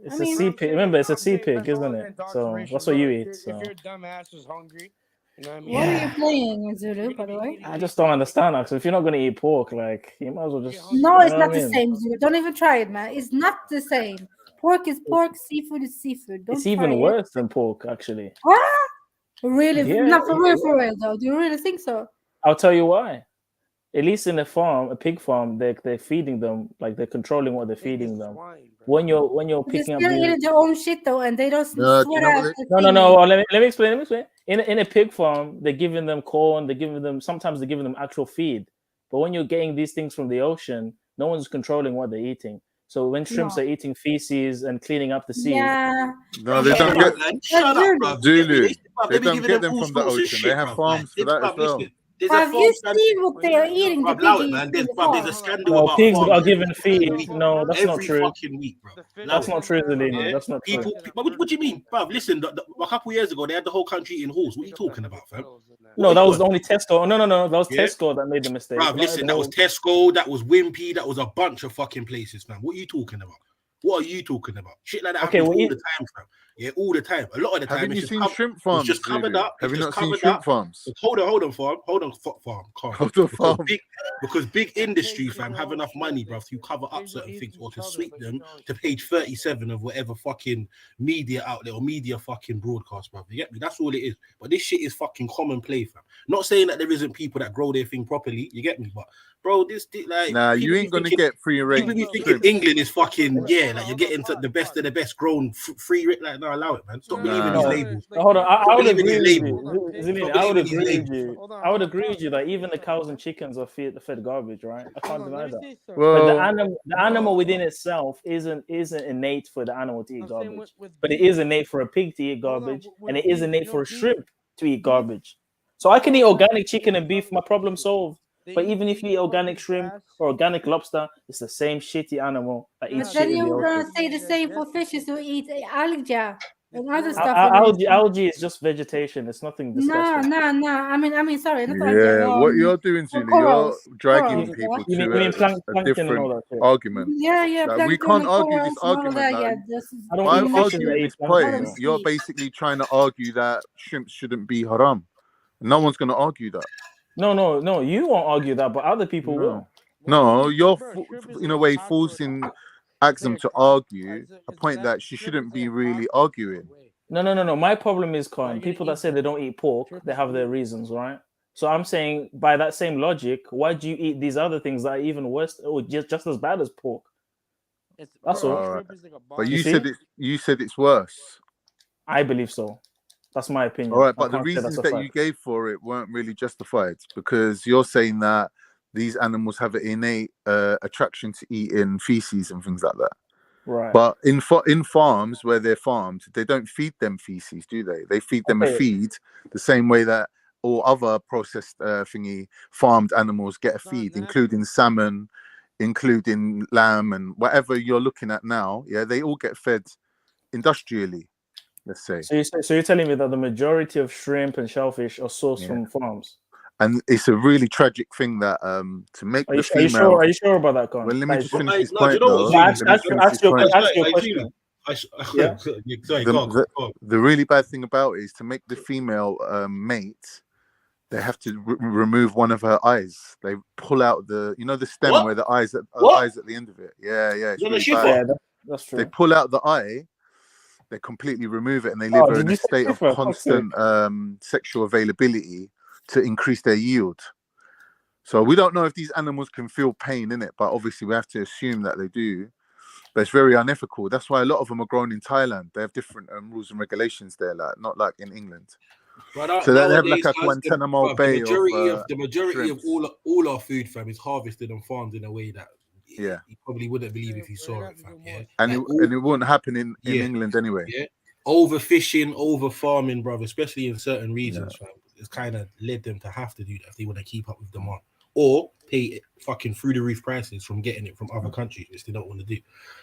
It's a sea pig. Remember, it's a sea pig, isn't it? So that's what you eat. So. If your dumb ass is hungry, you know what I mean? What are you playing, Zulu, by the way? I just don't understand, Axel. If you're not going to eat pork, like, you might as well just... No, it's not the same, Zulu. Don't even try it, man. It's not the same. Pork is pork, seafood is seafood. It's even worse than pork, actually. What? Really? Yeah, not for real, though. Do you really think so? I'll tell you why. At least in a pig farm, they're feeding them, like they're controlling what they're feeding them. When you're picking up, they're still eating their own shit though, and they don't sweat out. No. Let me explain. In a pig farm, they're giving them corn. Sometimes they're giving them actual feed. But when you're getting these things from the ocean, no one's controlling what they're eating. So when shrimps are eating feces and cleaning up the sea, No, they don't get. Shut up, bro. Zulu. They They don't get them from the ocean. They have farms for that as well. Have you seen what they are eating? The Allow it, piggies man. in There's, the bruv, there's a farm? scandal no, about pigs farms are given feed. No, that's not every true. fucking week, bro. That's not true, Zelini. That's not true. People, but what do you mean, bruv? Listen, a couple years ago, they had the whole country eating halls. What are you talking about, fam? No, that was only Tesco. No, that was Tesco that made the mistake. Bruv, listen, that was Tesco, that was Wimpy, that was a bunch of fucking places, fam. What are you talking about? What are you talking about? Shit like that happens all the time, fam. Yeah, all the time. A lot of the time, Haven't you seen shrimp farms? It's just covered up. Have you not seen covered shrimp up. farms? Hold on, farm. Hold on, farm. Calm. Hold on, farm. Because big industry, fam, have enough money, bruv, to cover up certain things or to sweep them to page 37 of whatever fucking media outlet or media fucking broadcast, bruv. You get me? That's all it is. But this shit is fucking common play, fam. Not saying that there isn't people that grow their thing properly. You get me? But bro, this like nah, you ain't gonna get free range. People be thinking England is fucking like you're getting to the best of the best grown free. Like no, allow it, man. Stop believing these labels. Hold on, I would agree with you. Zilini, I would agree with you. I would agree with you that even the cows and chickens are fed garbage, right? I can't deny that. Well, but the animal within itself isn't innate for the animal to eat garbage, but it is innate for a pig to eat garbage, and it is innate for a shrimp to eat garbage. So I can eat organic chicken and beef, my problem solved. But even if you eat organic shrimp or organic lobster, it's the same shitty animal that eats But then shit in the you're ocean. gonna say the same for fishes who eat algae and other stuff. Algae is just vegetation. It's nothing disgusting. No. I mean, sorry. Not yeah, what you're doing, Julie, you're dragging people You to mean a different argument. Yeah. Like, we can't argue this argument. I'm arguing this point. You're basically trying to argue that shrimp shouldn't be haram. No one's going to argue that. No. You won't argue that, but other people will. No, you're in a way forcing Axum to argue a point that she shouldn't be really arguing. No. My problem is, people that say they don't eat pork, they have their reasons, right? So I'm saying, by that same logic, why do you eat these other things that are even worse or just as bad as pork? That's all. Right. But you said it's worse. I believe so. That's my opinion. All right, but the reasons that you gave for it weren't really justified, because you're saying that these animals have an innate attraction to eating feces and things like that. Right. But in farms where they're farmed, they don't feed them feces, do they? They feed them a feed the same way that all other processed farmed animals get a feed, including salmon, including lamb, and whatever you're looking at now. Yeah, they all get fed industrially. Let's say. So you're telling me that the majority of shrimp and shellfish are sourced from farms, and it's a really tragic thing that to make the female. Are you sure about that, Con? Well, let me just finish this point. Ask your question. The really bad thing about it is to make the female mate. They have to remove one of her eyes. They pull out the stem where the eyes at the end of it. Yeah. It's really bad. That's true. They pull out the eye. They completely remove it, and they live in a state of constant sexual availability to increase their yield. So we don't know if these animals can feel pain in it, but obviously we have to assume that they do. But it's very unethical. That's why a lot of them are grown in Thailand. They have different rules and regulations there, not like in England. So they have like a Guantanamo Bay. The majority of all our food, fam, is harvested and farmed in a way that you probably wouldn't believe if you saw it, fam. Yeah, and it wouldn't happen in England anyway. Yeah, overfishing, over farming, brother, especially in certain regions, fam, it's kind of led them to have to do that if they want to keep up with demand, or pay fucking through the roof prices from getting it from other countries, which they don't want to do.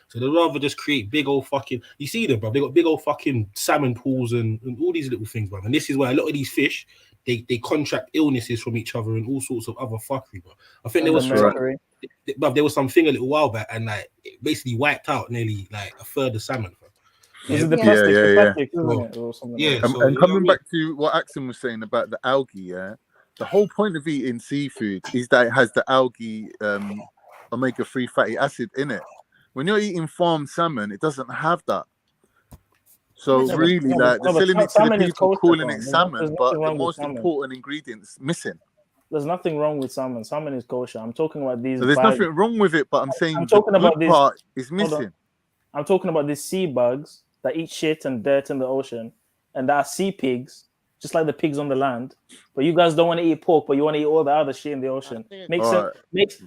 So they'd rather just create big old fucking. You see them, bro. They got big old fucking salmon pools and all these little things, bro. And this is why a lot of these fish. They contract illnesses from each other and all sorts of other fuckery, bro. I think there was something a little while back, and like it basically wiped out nearly like a third of salmon. Is it the plastic? And coming back to what Axum was saying about the algae, the whole point of eating seafood is that it has the algae omega-3 fatty acid in it. When you're eating farmed salmon, it doesn't have that. So really, like they're selling it to the people calling it salmon, but the most important ingredient's missing. There's nothing wrong with salmon. Salmon is kosher. I'm talking about these. So there's nothing wrong with it, but I'm saying the good part is missing. I'm talking about these sea bugs that eat shit and dirt in the ocean, and that are sea pigs just like the pigs on the land. But you guys don't want to eat pork, but you want to eat all the other shit in the ocean.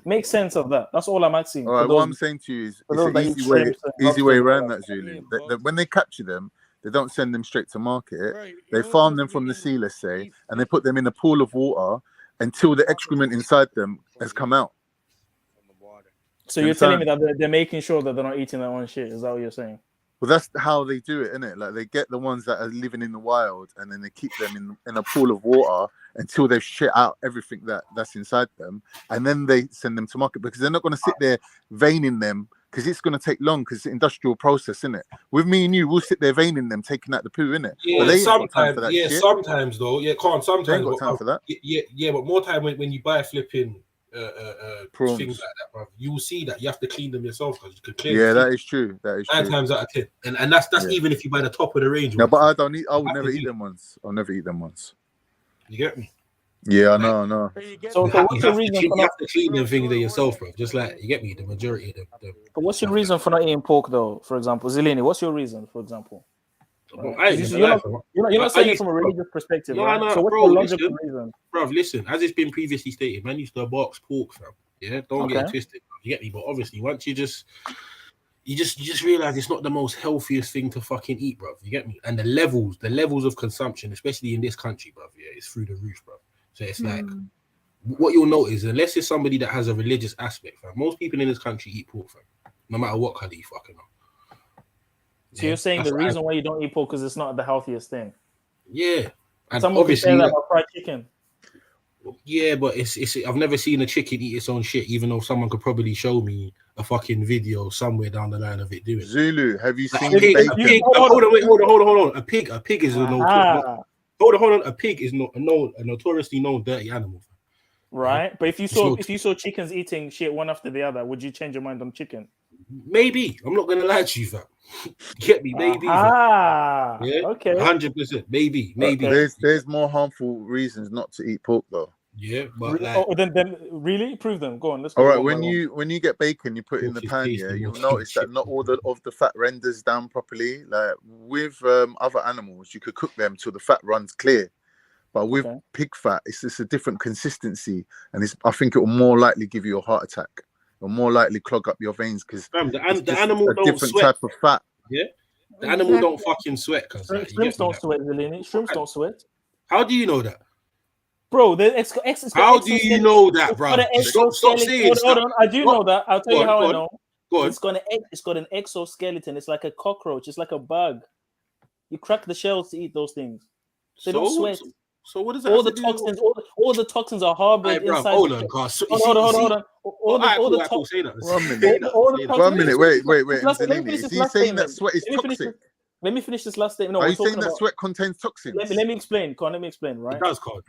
Make sense of that. That's all I'm asking. All right, what I'm saying to you is it's an easy way around that, Zulu. When they capture them, they don't send them straight to market. They farm them from the sea, let's say, and they put them in a pool of water until the excrement inside them has come out. So you're telling me that they're making sure that they're not eating their own shit? Is that what you're saying? Well, that's how they do it, isn't it? Like they get the ones that are living in the wild, and then they keep them in a pool of water until they've shit out everything that's inside them, and then they send them to market because they're not going to sit there veining them because it's going to take long because it's an industrial process, isn't it? With me and you, we'll sit there veining them, taking out the poo, innit? Yeah, but sometimes though. Yeah, sometimes. They ain't got time for that. Yeah, but more time when you buy flipping prawns, things like that, bro. You will see that you have to clean them yourself because you can clean. Yeah, that is true. That is 9 times out of 10, and that's even if you buy the top of the range. No, but I would never eat them once. I'll never eat them once. You get me? Yeah, I know. So what's your reason? You have to clean them things there yourself, bro. Just like you get me, the majority of them. But what's your reason for not eating pork, though? For example, Zilini, what's your reason? For example, you're not saying it from a religious perspective, right? So what's your logical reason? Bro, listen, as it's been previously stated, man used to box pork, fam. Yeah, don't get it twisted. You get me? But obviously, once you just realize it's not the most healthiest thing to fucking eat, bro. You get me? And the levels of consumption, especially in this country, bro, yeah, it's through the roof, bro. So it's like what you'll notice, unless it's somebody that has a religious aspect, fam, most people in this country eat pork, fam, no matter what color you fucking are. So you're saying the reason why you don't eat pork because it's not the healthiest thing? Yeah, and someone could say that about fried chicken. Yeah, but it's I've never seen a chicken eat its own shit, even though someone could probably show me a fucking video somewhere down the line of it doing. Zulu, have you seen bacon? Hold on. A pig is a Hold on. A pig is not a notoriously known dirty animal. Right, but if you saw chickens eating shit one after the other, would you change your mind on chicken? Maybe. I'm not gonna lie to you, fam. Get me, maybe. Yeah, okay. 100%. Maybe. There's more harmful reasons not to eat pork, though. Yeah, but then really prove them. Go on. Let's all right. When you get bacon, you put it in the pan. Yeah, you'll notice that not all of the fat renders down properly. Like with other animals, you could cook them till the fat runs clear. But with pig fat, it's just a different consistency, and I think it will more likely give you a heart attack. It'll more likely clog up your veins because the animal a don't different sweat. type of fat. Yeah, the animal don't fucking sweat. Shrimps don't sweat, Zelini. Shrimps don't sweat. How do you know that? Bro, how do you know that, bro? Stop saying. Hold on. I do know that. I'll tell you how I know. Go on. It's got an exoskeleton. It's like a cockroach. It's like a bug. You crack the shells to eat those things. They don't sweat. So what does that? All the toxins, all the toxins are harbored inside. Hold on, guys. Hold on. All the toxins. 1 minute. Wait. Is he saying that sweat is toxic? Let me finish this last statement. No, are you saying that sweat contains toxins? Let me explain. Let me explain. Right? It does, Con.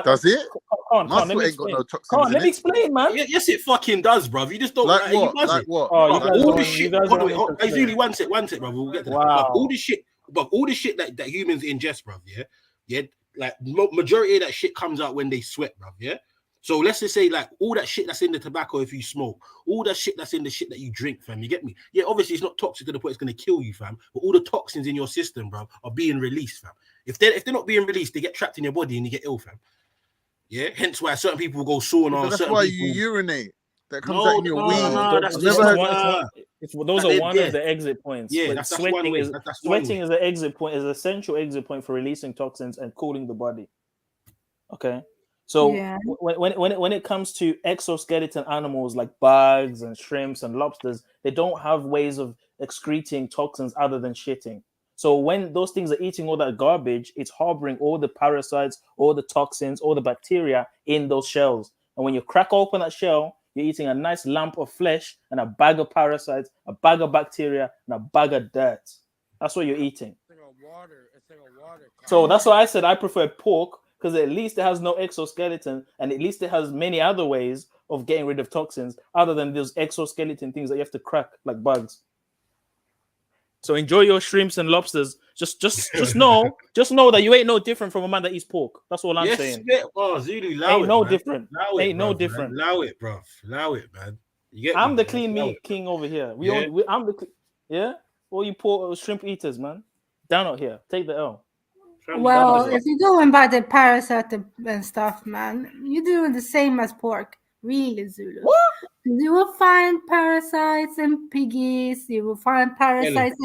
Does it? Let me explain. Let me explain, man. Yes, it fucking does, bro. You just don't like what? Like what? All this shit. I really want it, bro. We'll get to that. All this shit, that humans ingest, bro. Yeah. Like majority of that shit comes out when they sweat, bro. Yeah. So let's just say like all that shit that's in the tobacco if you smoke, all that shit that's in the shit that you drink, fam. You get me? Yeah, obviously it's not toxic to the point it's gonna kill you, fam. But all the toxins in your system, bro, are being released, fam. If they're not being released, they get trapped in your body and you get ill, fam. Yeah. Hence why certain people go sauna. That's why you urinate. That comes out in your wee. Those are one of the exit points. Yeah, that's sweating is an exit point, is an essential exit point for releasing toxins and cooling the body. Okay, so when it comes to exoskeleton animals like bugs and shrimps and lobsters, they don't have ways of excreting toxins other than shitting. So when those things are eating all that garbage, it's harboring all the parasites, all the toxins, all the bacteria in those shells. And when you crack open that shell, you're eating a nice lump of flesh and a bag of parasites, a bag of bacteria, and a bag of dirt. That's what you're eating. So that's why I said I prefer pork, because at least it has no exoskeleton, and at least it has many other ways of getting rid of toxins other than those exoskeleton things that you have to crack like bugs. So enjoy your shrimps and lobsters. Just know that you ain't no different from a man that eats pork. That's all I'm saying. Zulu, ain't no different. Ain't no different. Allow it, bro. Allow it, man. I'm the clean meat king over here. I'm the all you poor shrimp eaters, man. Down out here. Take the L. Well, if you're going by the parasite and stuff, man, you're doing the same as pork. Really, Zulu. What? You will find parasites in piggies. You will find parasites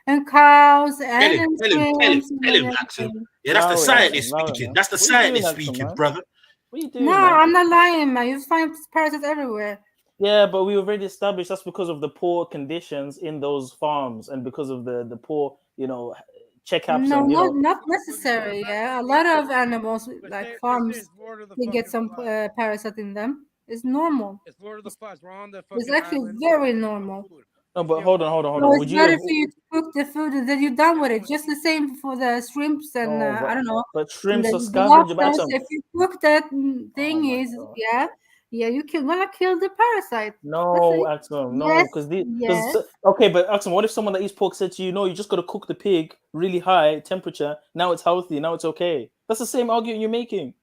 in cows and in shrimps. Tell him, Axel. Yeah, that's the scientist speaking. That's the scientist speaking, brother. What are you doing? No, man? I'm not lying, man. You find parasites everywhere. Yeah, but we already established that's because of the poor conditions in those farms and because of the poor, checkups. No, and, not necessary. Yeah, a lot of animals like farms, they get some parasite in them. It's normal. It's Lord of the Flies. We're on the fucking It's actually island. very normal. No, but hold on. So Would it's you? better for you to cook the food and then you're done with it. Just the same for the shrimps and I don't know. But shrimps the are scavengers. lobsters. If you cook that thing, you wanna kill the parasite. No, Axel, no, because okay, but Axel, what if someone that eats pork said to you, "No, you just got to cook the pig really high temperature. Now it's healthy. Now it's okay." That's the same argument you're making.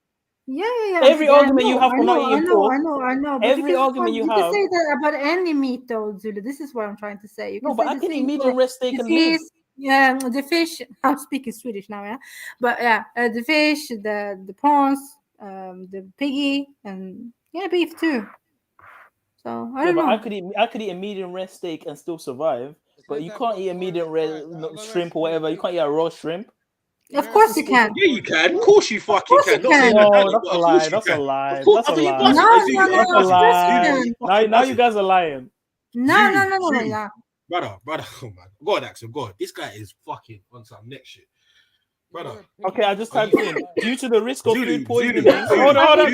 Yeah. Every argument you have for not eating pork. I know. Every argument you have. You can say that about any meat, though, Zulu. This is what I'm trying to say. You can but I can eat medium rare steak and fish. live. Yeah, the fish. I'm speaking Swedish now, yeah. But yeah, the fish, the prawns, the piggy, and beef too. So I don't know. I could eat a medium rare steak and still survive, but you can't eat a medium rare shrimp or whatever. You can't eat a raw shrimp. Of course you can. Yeah, you can. Of course you fucking can. No, that's a lie. That's a lie. That's a lie. No. Now you guys are lying. No. Brother, oh man. God, Axel, God. This guy is fucking on some next shit. Brother. Okay, I just typed in due to the risk of food poisoning. Hold on.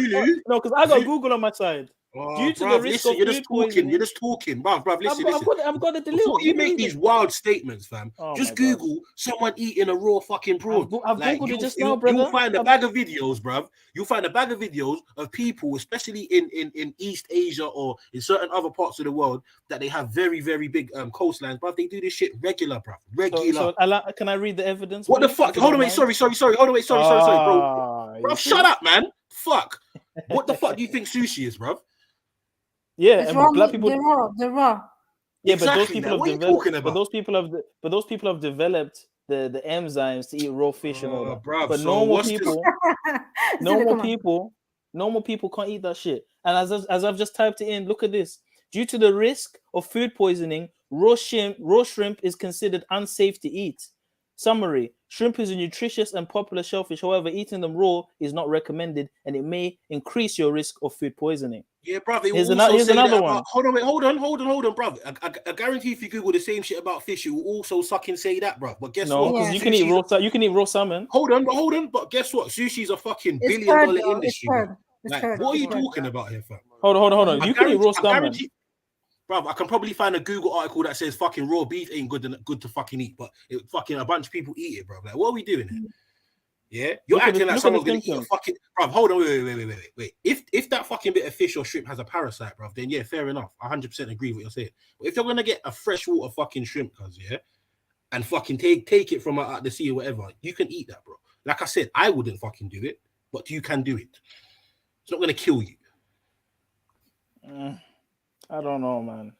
No, because I got Google on my side. Due to the risk of food poisoning. You're just talking, bruv. Listen. I've got the delivery. Before you make these wild statements, fam, just Google someone eating a raw fucking prawn. I've Googled it just now, brother. You'll find a bag of videos, bruv. You'll find a bag of videos of people, especially in East Asia or in certain other parts of the world, that they have very, very big coastlines, bruv. They do this shit regular, bruv. Regular. So, can I read the evidence? What the fuck? Hold on, wait. Sorry. Hold on, wait. Sorry, bro. Bruv, shut up, man. Fuck. What the fuck do you think sushi is, bruv? Yeah, and black people. They're raw. Yeah, exactly, but those people have developed the enzymes to eat raw fish and all that. Bruv, but normal people can't eat that shit. And as I've just typed it in, look at this. Due to the risk of food poisoning, raw shrimp is considered unsafe to eat. Summary: shrimp is a nutritious and popular shellfish. However, eating them raw is not recommended, and it may increase your risk of food poisoning. Yeah, brother. Here's another one. Hold on, brother. I guarantee if you Google the same shit about fish, you will also sucking say that, bro. But guess what? Because you can eat raw salmon. Hold on. But guess what? Sushi's a fucking billion-dollar industry. What are you talking about here, fam? Hold on. You can eat raw salmon. Bro, I can probably find a Google article that says fucking raw beef ain't good to fucking eat, but fucking a bunch of people eat it, bro. Like, what are we doing here? Yeah, you're acting like someone's gonna eat a fucking. Bro, hold on, wait. If that fucking bit of fish or shrimp has a parasite, bro, then yeah, fair enough. 100% agree with what you're saying. But if you're gonna get a freshwater fucking shrimp, and fucking take it from out the sea or whatever, you can eat that, bro. Like I said, I wouldn't fucking do it, but you can do it. It's not gonna kill you. I don't know, man.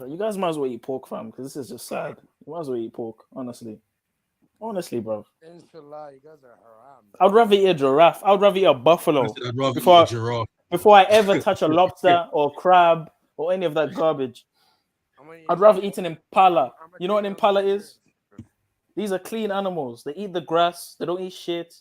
You guys might as well eat pork, fam, because this is just sad. You might as well eat pork, honestly, bro. Inshallah, you guys are haram. I'd rather eat a giraffe. I'd rather eat a buffalo before I ever touch a lobster or crab or any of that garbage. I'd rather eat an impala. You know what an impala is? These are clean animals. They eat the grass. They don't eat shit.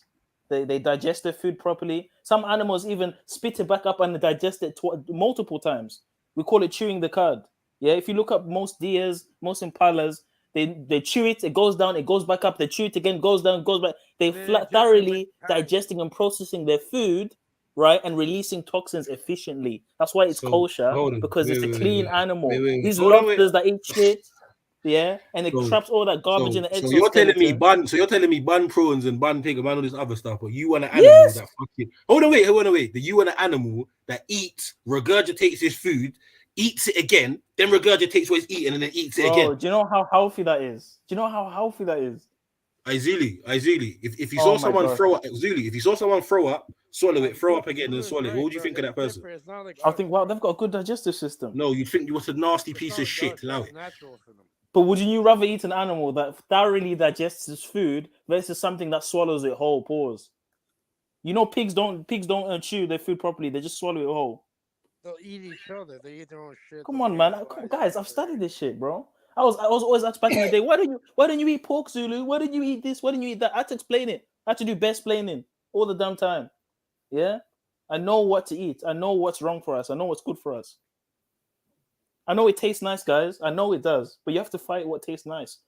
They digest their food properly. Some animals even spit it back up and digest it multiple times. We call it chewing the cud. Yeah, if you look up most deers, most impalas, they chew it, it goes down, it goes back up, they chew it again, goes down, goes back. They thoroughly digesting and processing their food, right, and releasing toxins efficiently. That's why it's kosher, because it's a clean animal. These lobsters that eat shit, yeah, and it traps all that garbage in the exoskeleton. So you're telling me bun prawns and bun pig and all this other stuff, but you want an animal that fucking hold on, wait. You want an animal that eats, regurgitates his food, eats it again, then regurgitates what he's eating and then eats it again. Do you know how healthy that is? Izuli. If you saw someone throw up, Zuli, if you saw someone throw up, swallow it, throw up again, and swallow it. What would you think of that person? I think, wow, they've got a good digestive system. No, you'd think you was a nasty piece of shit. Allow it. But would you rather eat an animal that thoroughly digests its food versus something that swallows it whole? Pause. You know, pigs don't chew their food properly. They just swallow it whole. They'll eat each other. They eat their own shit. Come on, man. Guys, I've studied this shit, bro. I was always asked back in the day, why don't you eat pork, Zulu? Why don't you eat this? Why don't you eat that? I had to explain it. I had to do best explaining all the damn time. Yeah? I know what to eat. I know what's wrong for us. I know what's good for us. I know it tastes nice, guys. I know it does. But you have to fight what tastes nice.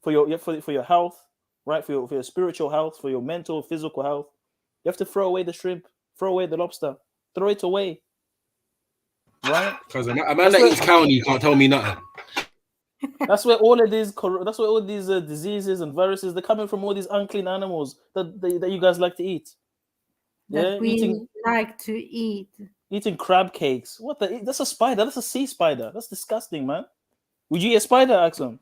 For your health, right? For your spiritual health, for your mental, physical health. You have to throw away the shrimp, throw away the lobster, throw it away. Right? Because a man that eats county can't tell me nothing. That's where all of these diseases and viruses, they're coming from all these unclean animals that you guys like to eat. That we like to eat. Eating crab cakes. What the? That's a spider. That's a sea spider. That's disgusting, man. Would you eat a spider, Axon?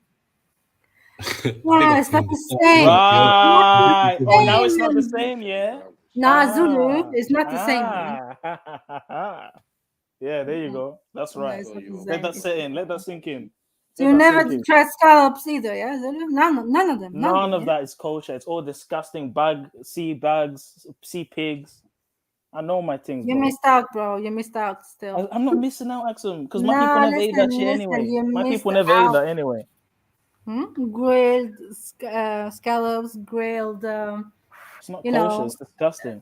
Yeah, it's not the same. Right. Oh, now it's not the same, yeah? Nah, Zulu, it's not the same. Man. Yeah, there you go. That's right. Let that sit in. Let that sink in. So you never tried scallops either, yeah? None of them. None of that is kosher. It's all disgusting. Sea bags, sea pigs. I know my things. You missed out, bro. You missed out still. I'm not missing out, Axum, because my people never ate that shit anyway. My people never ate that anyway. Grilled scallops, grilled. It's not kosher. It's disgusting.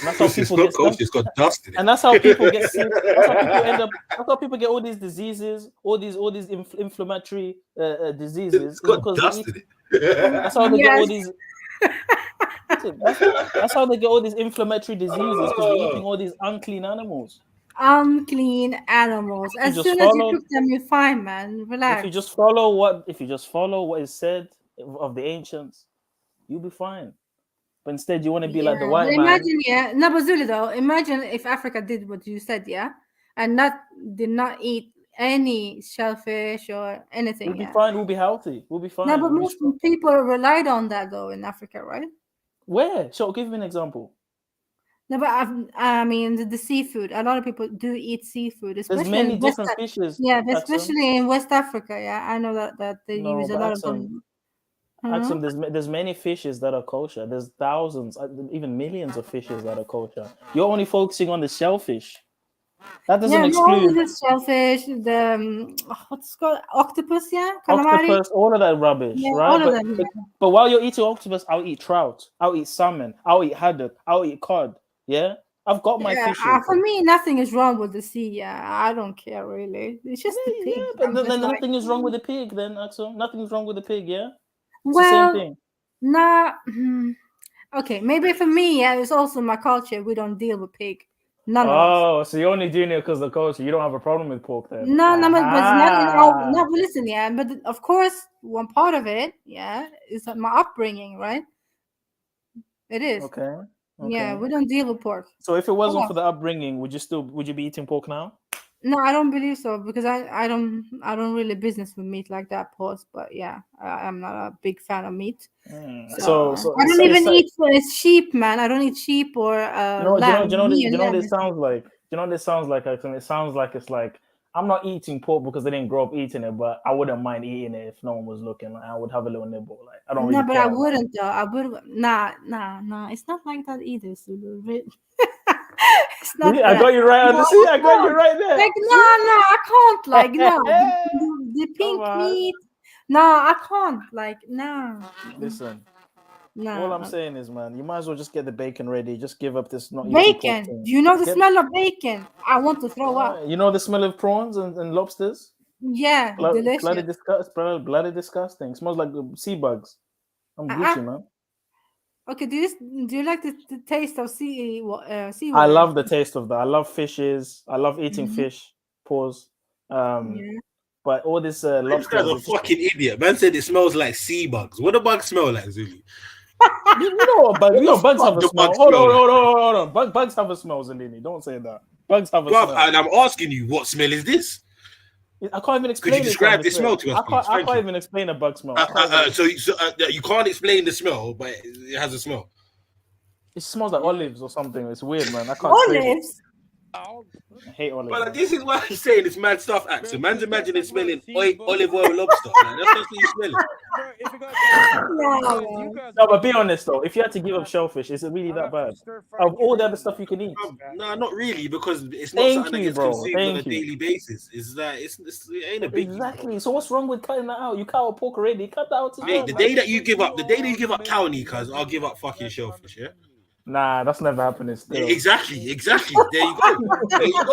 That's how people get kosher. It's got dust in it. And that's how people get sick. That's how people end up. That's how people get all these diseases, all these inflammatory diseases. It's got dust in it. That's how they get all these. That's how they get all these inflammatory diseases, because they're eating all these unclean animals. Unclean animals. As soon as you cook them, you're fine, man. Relax. If you just follow what is said of the ancients, you'll be fine. But instead, you want to be like the white man. Imagine, no, but Zulu though. Imagine if Africa did what you said, and did not eat any shellfish or anything. We'll be fine. We'll be healthy. We'll be fine. No, but most people relied on that though in Africa, right? Where? So give me an example. No, but I mean the seafood. A lot of people do eat seafood. There's many different fishes. Yeah, especially in West Africa. Yeah, I know that they use a lot of them. Axum, there's many fishes that are kosher. There's thousands, even millions of fishes that are kosher. You're only focusing on the shellfish. That doesn't exclude the shellfish, the what's it called, octopus, calamari. Octopus, all of that rubbish, right? All of them, but while you're eating octopus, I'll eat trout, I'll eat salmon, I'll eat haddock, I'll eat cod. Yeah, I've got my fish. For me, nothing is wrong with the sea. Yeah, I don't care really. It's just the pig. But then nothing is wrong with the pig. Then Axel, nothing is wrong with the pig. Yeah. It's well, the same thing. Nah. Okay, maybe for me, it's also my culture. We don't deal with pig. None of us. So you're only doing it because of the culture. You don't have a problem with pork then? No, but it's not. No, but listen, but of course, one part of it, is my upbringing, right? It is. Okay. Yeah, we don't deal with pork. So if it wasn't for the upbringing, would you be eating pork now? No, I don't believe so, because I don't really business with meat like that, pause. But yeah, I'm not a big fan of meat. So I don't even eat sheep, man. I don't eat sheep or lamb. Do you know what it sounds like? You know what it sounds like? It sounds like it's like I'm not eating pork because I didn't grow up eating it, but I wouldn't mind eating it if no one was looking. Like, I would have a little nibble. Like I don't. No, but I wouldn't though. I would. Nah. It's not like that either. So I got you right on the sea. I got you right there. Like, no, I can't. Like, no, the pink meat. No, I can't. Like, no. Listen. No. All I'm saying is, man, you might as well just get the bacon ready. Just give up this not bacon. Do you know the smell of bacon? I want to throw up. You know the smell of prawns and lobsters? Yeah, delicious. Bloody disgusting. It smells like sea bugs. I'm Gucci, man. Okay, do you like the taste of seawater? I love the taste of that. I love fishes. I love eating fish. Pause. But all this lobster. This guy's a fucking idiot. Man said it smells like sea bugs. What do bugs smell like, Zulu? You know what bugs? You know bugs have a smell. Hold on. Bugs have a smell, Zalini. Don't say that. Bugs have a smell. And I'm asking you, what smell is this? I can't even explain. Could you describe the smell to us? I can't even explain a bug smell. So you can't explain the smell, but it has a smell. It smells like olives or something. It's weird, man. I can't. Olives? I hate olive But oil. like, this is why he's saying it's mad stuff, accent. Man's imagining smelling olive oil lobster. Like, that's what he's smelling. No, but be honest though. If you had to give up shellfish, is it really that bad? Of all the other stuff you can eat. No, not really, because it's not Thank something that you, gets bro. consumed on a Thank you. daily basis. It's like it ain't a big Exactly. So what's wrong with cutting that out? You cut out pork already. Cut that out as Mate, well. the day that you give up cow meat, cuz I'll give up fucking shellfish, yeah? Nah, that's never happening still. Exactly. There you go. There you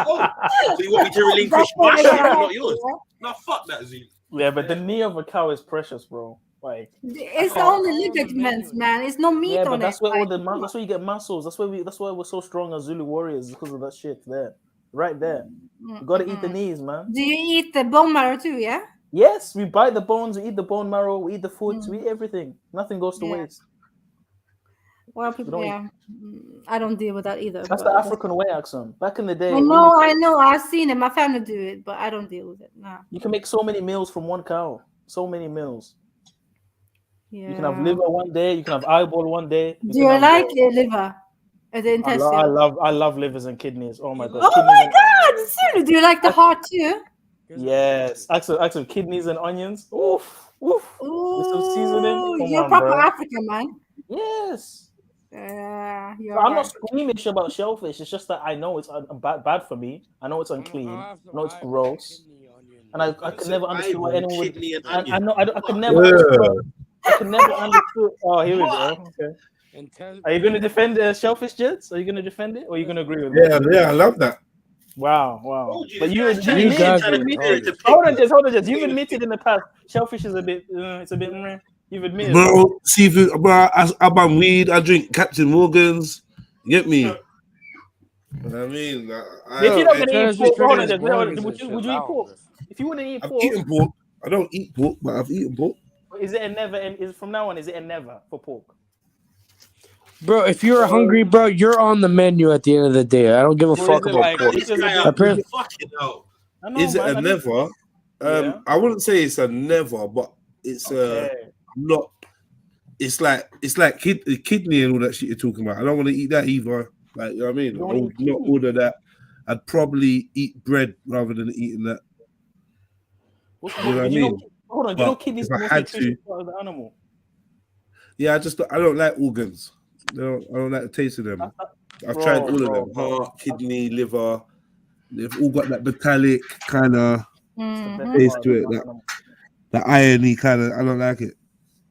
go. So you want me to relinquish my shit, but not yours? No, fuck that, Z. Yeah, but the knee of a cow is precious, bro. Like it's only ligaments, man. It's no meat yeah, but on that's it. where all the that's where you get muscles. That's why we're so strong as Zulu warriors, because of that shit there. Right there. You gotta eat the knees, man. Do you eat the bone marrow too, yeah? Yes, we bite the bones, we eat the bone marrow, we eat the foot, we eat everything. Nothing goes to waste. Well, people, I don't deal with that either. That's the African way, Axon. Back in the day. I know. I've seen it. My family do it, but I don't deal with it. No. You can make so many meals from one cow. So many meals. Yeah. You can have liver one day. You can have eyeball one day. Do you like liver? The intestine? I love livers and kidneys. Oh my god. Oh my god! Seriously, do you like the heart too? Yes. Axel, kidneys and onions. Oof. With some seasoning. You're proper African, man. Yes. You're I'm not squeamish about shellfish. It's just that I know it's bad for me. I know it's unclean. I know it's gross. And I could never understand why anyone would. I could never understand. Oh, here we go. Okay. Are you going to defend the shellfish, Jets? Are you going to defend it, or are you going to agree with me? Yeah, I love that. Wow. But you admitted. Hold on, Jets. You've admitted in the past shellfish is a bit. It's a bit. You've admitted, bro. Seafood, bro. I buy weed. I drink Captain Morgan's. You get me? I mean, if you're not gonna eat pork, would you eat pork? If you wouldn't eat pork, I've eaten pork. I don't eat pork, but I've eaten pork. Is it a never? Is from now on? Is it a never for pork? Bro, if you're hungry, bro, you're on the menu at the end of the day. I don't give a fuck about pork. Is it a never? I wouldn't say it's a never, but it's not. It's like kidney and all that shit you're talking about. I don't want to eat that either. Like, you know what I mean? I would not order that. I'd probably eat bread rather than eting that. You know what I mean? Hold on, do you know kidneys are the most nutritious part of the animal? Yeah, I don't like organs. I don't like the taste of them. I've tried all of them: heart, kidney, liver. They've all got that metallic kind of taste to it. That irony kind of. I don't like it.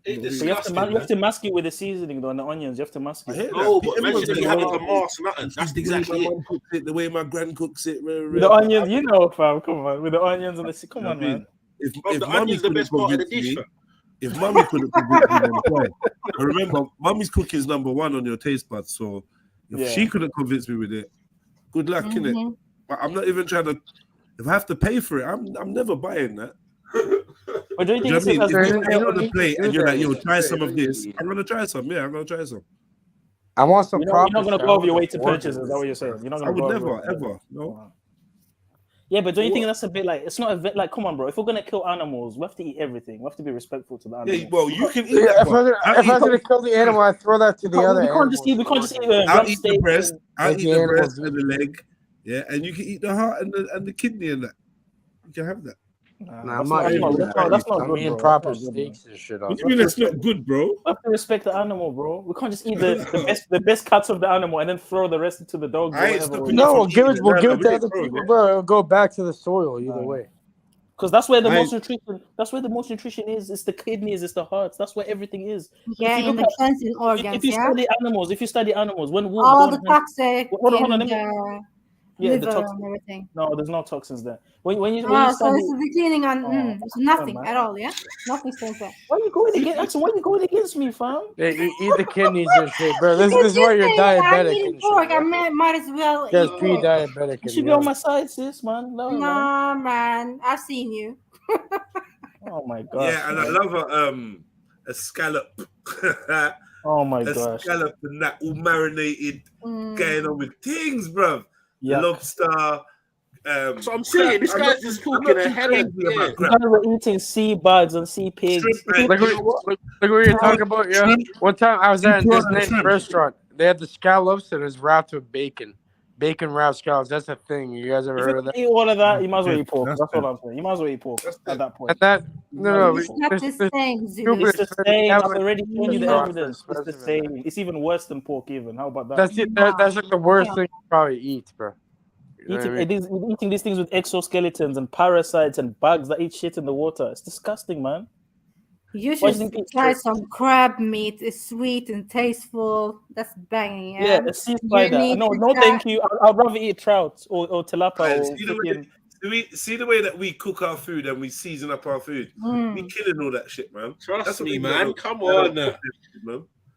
So you have to mask it with the seasoning though, and the onions. You have to mask it. No, but imagine you having to mask nothing. That's exactly it. The way my gran cooks it. The onions, you know, fam. Come on, with the onions and the come on, man. If the onions the best part of the dish. If Mummy couldn't convince me, then fine. I remember, Mummy's cooking is number one on your taste buds. So if she couldn't convince me with it, good luck, innit? But I'm not even trying to. If I have to pay for it, I'm never buying that. But do you think if you pay on the plate and you're like, yo, try some of this, I'm gonna try some. Yeah, I'm gonna try some. I want some. You're not gonna go over your way to purchase. Is that what you're saying? You're not gonna. I would never, ever. No. Yeah, but don't you think that's a bit like it's not a bit like come on, bro? If we're gonna kill animals, we have to eat everything. We have to be respectful to the animals. Yeah, well, you can eat. If I was gonna kill the animal, I throw that to the other. We can't just eat. We can't just eat. I'll eat the breast. I'll eat the breast and the leg. Yeah, and you can eat the heart and the kidney and that. You can have that. I'm not eating that. That's not good, bro. Proper steaks and shit. What do you mean that's not good, bro? We have to respect the animal, bro. We can't just eat the best cuts of the animal and then throw the rest to the dogs. No, we'll give it to other people, bro. It'll go back to the soil either way. Because that's where the most nutrition. That's where the most nutrition is. It's the kidneys. It's the hearts. That's where everything is. Yeah, in the cleansing organs. If you study animals, when all the toxic. Yeah, liver and everything. No, there's no toxins there. When you so study, it's the cleaning on it's nothing at all, yeah? Nothing stays there. Why are you going against me, fam? Yeah, you eat the kidneys and shit, bro. This is why you're diabetic. I'm eating pork. I might as well eat pre-diabetic. You should be on my side, sis, man. No, man. I've seen you. Oh my god. Yeah, and I love a scallop. Oh my gosh. A scallop and that all marinated, going on with things, bro. Lobster. So I'm saying this guy's just talking a hell of we're eating sea bugs and sea pigs. Look what you're talking about. Yeah. One time I was at a Disney restaurant. They had the scallops and it was wrapped with bacon. bacon wrapped scallops. That's a thing. You guys ever If heard you of that? eat all of that, you might as well eat pork. That's That's all I'm saying. You might as well eat pork at that point. And that no, It's not the same, Zulu. It's the same. I've already Stupid shown you the process, evidence. It's the same. It's even worse than pork. Even how about that? That's it. That's like the worst thing you probably eat, bro. You know what I mean? Eating these things with exoskeletons and parasites and bugs that eat shit in the water. It's disgusting, man. You should try some crab meat. It's sweet and tasteful. That's banging. Yeah, a sea spider. No, thank you. I'd rather eat trout or tilapia. Or see the way that we cook our food and we season up our food. We killing all that shit, man. Trust me, man. Come on, man.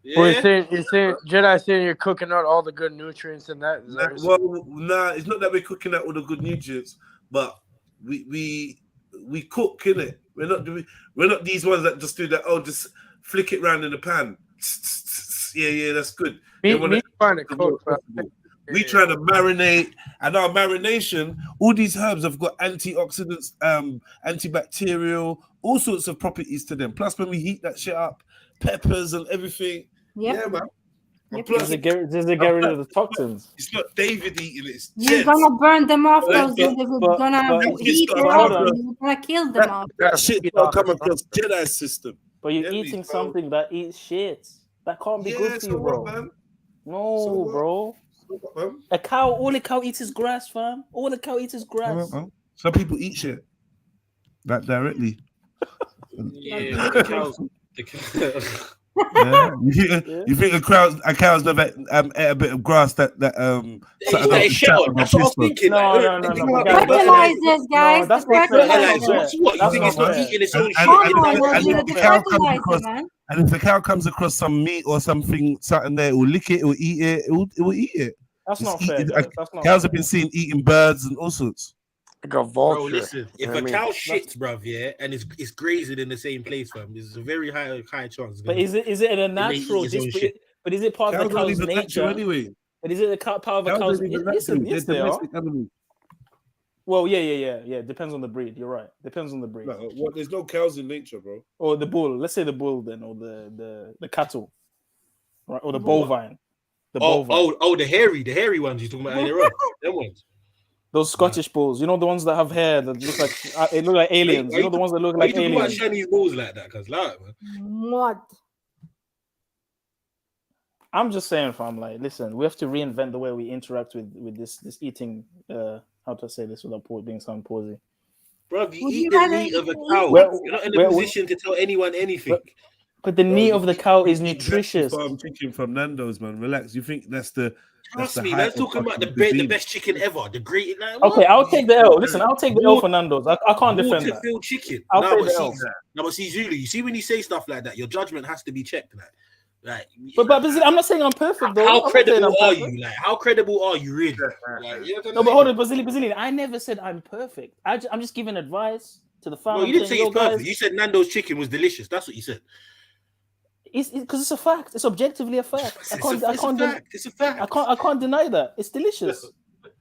Yeah. Well, you're saying Jedi saying you're cooking out all the good nutrients and that. Nah, it's not that we're cooking out all the good nutrients, but we cook, innit? We're not these ones that just do that. Oh, just flick it round in the pan. Yeah, that's good. Me trying to cook. We try to marinate, and our marination, all these herbs have got antioxidants, antibacterial, all sorts of properties to them. Plus, when we heat that shit up, peppers and everything. Yep. Yeah, man. Yep. Does it get rid of the toxins? It's not David eating it. It's You're gonna burn them off. Those we're gonna heat them up. You're gonna kill them off. That shit don't come across Jedi's system. But you're eating something that eats shit. That can't be good for you, bro. Man. No, bro. A cow, all a cow eats is grass, fam. All the cow eats is grass. Some people eat shit. That directly. Yeah, the cows. Yeah. You think a cow's never ate a bit of grass that That's what I was thinking. No. Fertilizers, guys. That's not fertilizers. What you think it's not eating its own shit? And if the cow comes across some meat or something there, it will lick it, it will eat it, it will eat it. That's not fair. Cows have been seen eating birds and all sorts. Like a vulture. Bro, listen, if a cow shits, bruv, yeah, and it's grazing in the same place, fam, there's a very high chance. But is it a natural? But is it part of the cow's nature? Anyway. But is it a part of the cow's? Yes, they are. Well, yeah. Depends on the breed. You're right. Depends on the breed. No, there's no cows in nature, bro. Or the bull. Let's say the bull then, or the cattle, right? Or the bovine. The hairy ones you're talking about earlier on. Them ones. Those Scottish bulls, you know, the ones that have hair that look like aliens. You know, the ones that look like aliens. You Chinese bulls like that, cause like, man. What? I'm just saying, fam. Like, listen, we have to reinvent the way we interact with this eating. How to say this without being sound posy? Bro, you eat the meat of a cow. You're not in a position to tell anyone anything. But the meat of the cow is nutritious. Farm chicken from Nando's, man. Relax. You think that's the? Trust me, man. Talking about the best chicken ever. The great. Like, okay, I'll take the L. Listen, I'll take the L for Nando's. I can't defend that. Water-filled chicken. I'll take the L. No, but see, Zulu, you see when you say stuff like that, your judgment has to be checked. Like, but I'm not saying I'm perfect though. How credible are you? Like, how credible are you really? No, but hold on, Bazili. I never said I'm perfect. I'm just giving advice to the family. No, you didn't say it's perfect. You said Nando's chicken was delicious. That's what you said. It's because it's a fact. It's objectively a fact. It's a fact. I can't deny that. It's delicious.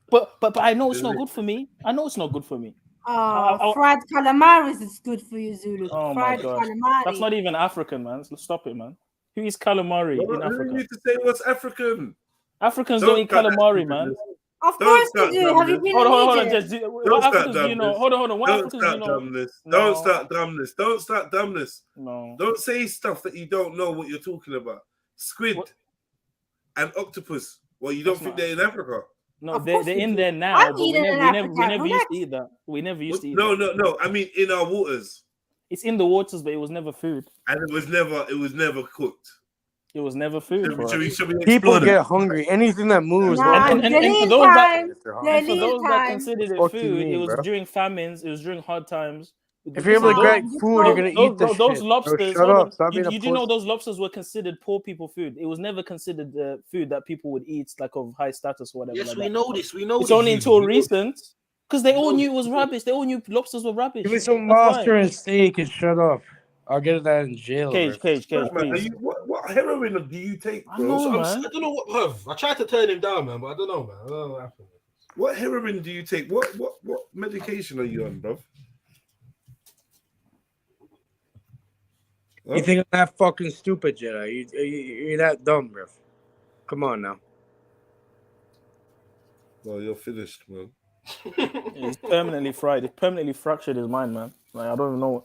But I know it's not good for me. Fried calamari is good for you, Zulu. Oh fried my gosh. calamari. That's not even African, man. Stop it, man. Who eats calamari in Africa? You need to say what's African. Africans don't eat calamari, man. Of course you do. Have you been Hold on, just what Africans do you know? Hold on. What Africans do you know? Don't start dumbness. Don't start dumbness. No. Don't say stuff that you don't know what you're talking about. Squid and octopus. Well, you don't think they're in Africa? No, they're in there now, but we never used to eat that. We never used to eat that. No. I mean, in our waters. It's in the waters, but it was never food. And it was never cooked. It was never food. Should we People get hungry. Anything that moves. And for those that considered it food, it was during famines. It was during hard times. If you're able to get food, you're gonna eat this those shit. lobsters. Shut up. You do know those lobsters were considered poor people food. It was never considered food that people would eat, like of high status or whatever. Yes, we know this. It's only until recent. Because they all knew it was rubbish. They all knew lobsters were rubbish. Give me some lobster and steak and shut up. I'll get that in jail. Cage, please. What heroin do you take, bro? I don't know what. I tried to turn him down, man, but I don't know, man. I don't know what happened. What heroin do you take? What medication are you on, bro? You think I'm that fucking stupid, Jedi? You're that dumb, bro. Come on now. Well, you're finished, man. He's permanently fried. He permanently fractured his mind, man. Like, I don't even know.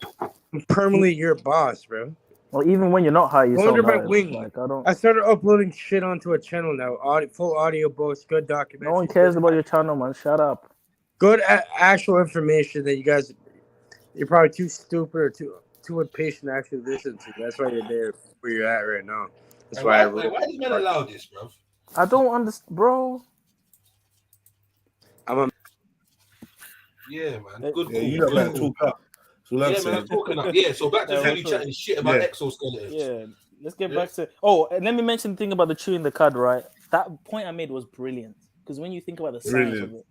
Permanently your boss, bro. Well, even when you're not high, you Go sound under my high. wing. Like, I don't. I started uploading shit onto a channel now. Full audio books, good documentaries. No one cares about your channel, man. Shut up. Good actual information that you're probably too stupid or too impatient to actually listen to. That's why you're there where you're at right now. That's why why does man allow this, bro? I don't understand, bro. Yeah, man. Good. Yeah, you know that talk up. Yeah, man, I'm talking up. Yeah, so back to Femi chatting shit about exoskeletons. Yeah, let's get back to. Oh, and let me mention the thing about the chewing the cud, right? That point I made was brilliant because when you think about the science of it,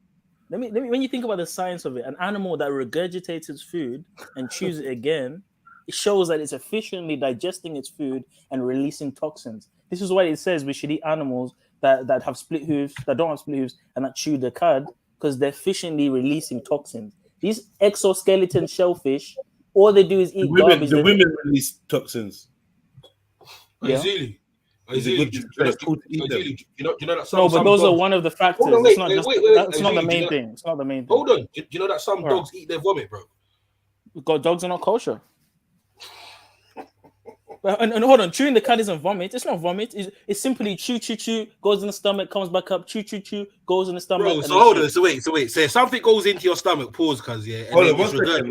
when you think about the science of it, an animal that regurgitates its food and chews it again, it shows that it's efficiently digesting its food and releasing toxins. This is why it says we should eat animals that have split hooves, that don't have split hooves, and that chew the cud because they're efficiently releasing toxins. These exoskeleton shellfish, all they do is eat garbage. The women release toxins. Yeah. You know that some, no, but those are one of the factors. It's not just that's not the main thing. It's not the main thing. Hold on. Do you know that some dogs eat their vomit, bro? Dogs are not kosher. And hold on, chewing the cud isn't vomit. It's not vomit. It's simply chew, goes in the stomach, comes back up, chew, goes in the stomach. Bro, so hold on, so wait. So if something goes into your stomach, pause, cuz yeah. Hold on,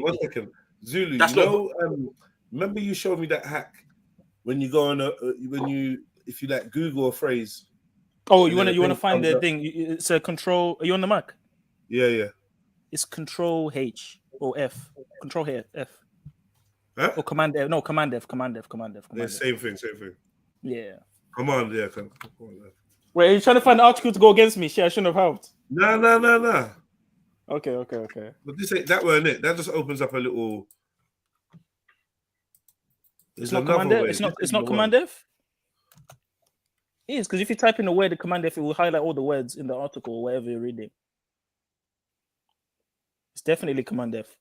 one second. Zulu, that's remember you showed me that hack when you go on if you like Google a phrase. Oh, you wanna find the thing? It's a control. Are you on the Mac? Yeah. It's Control H or F. Control F. Huh? Or Command F. No, Command F. Yeah, same thing. Yeah. Command, yeah. Wait, are you trying to find an article to go against me? Shit, I shouldn't have helped. No. Okay. But this ain't that weren't it. That just opens up a little. It's not Command F. It's not Command F. It is because if you type in the word Command F, it will highlight all the words in the article or whatever you're reading. It's definitely Command F.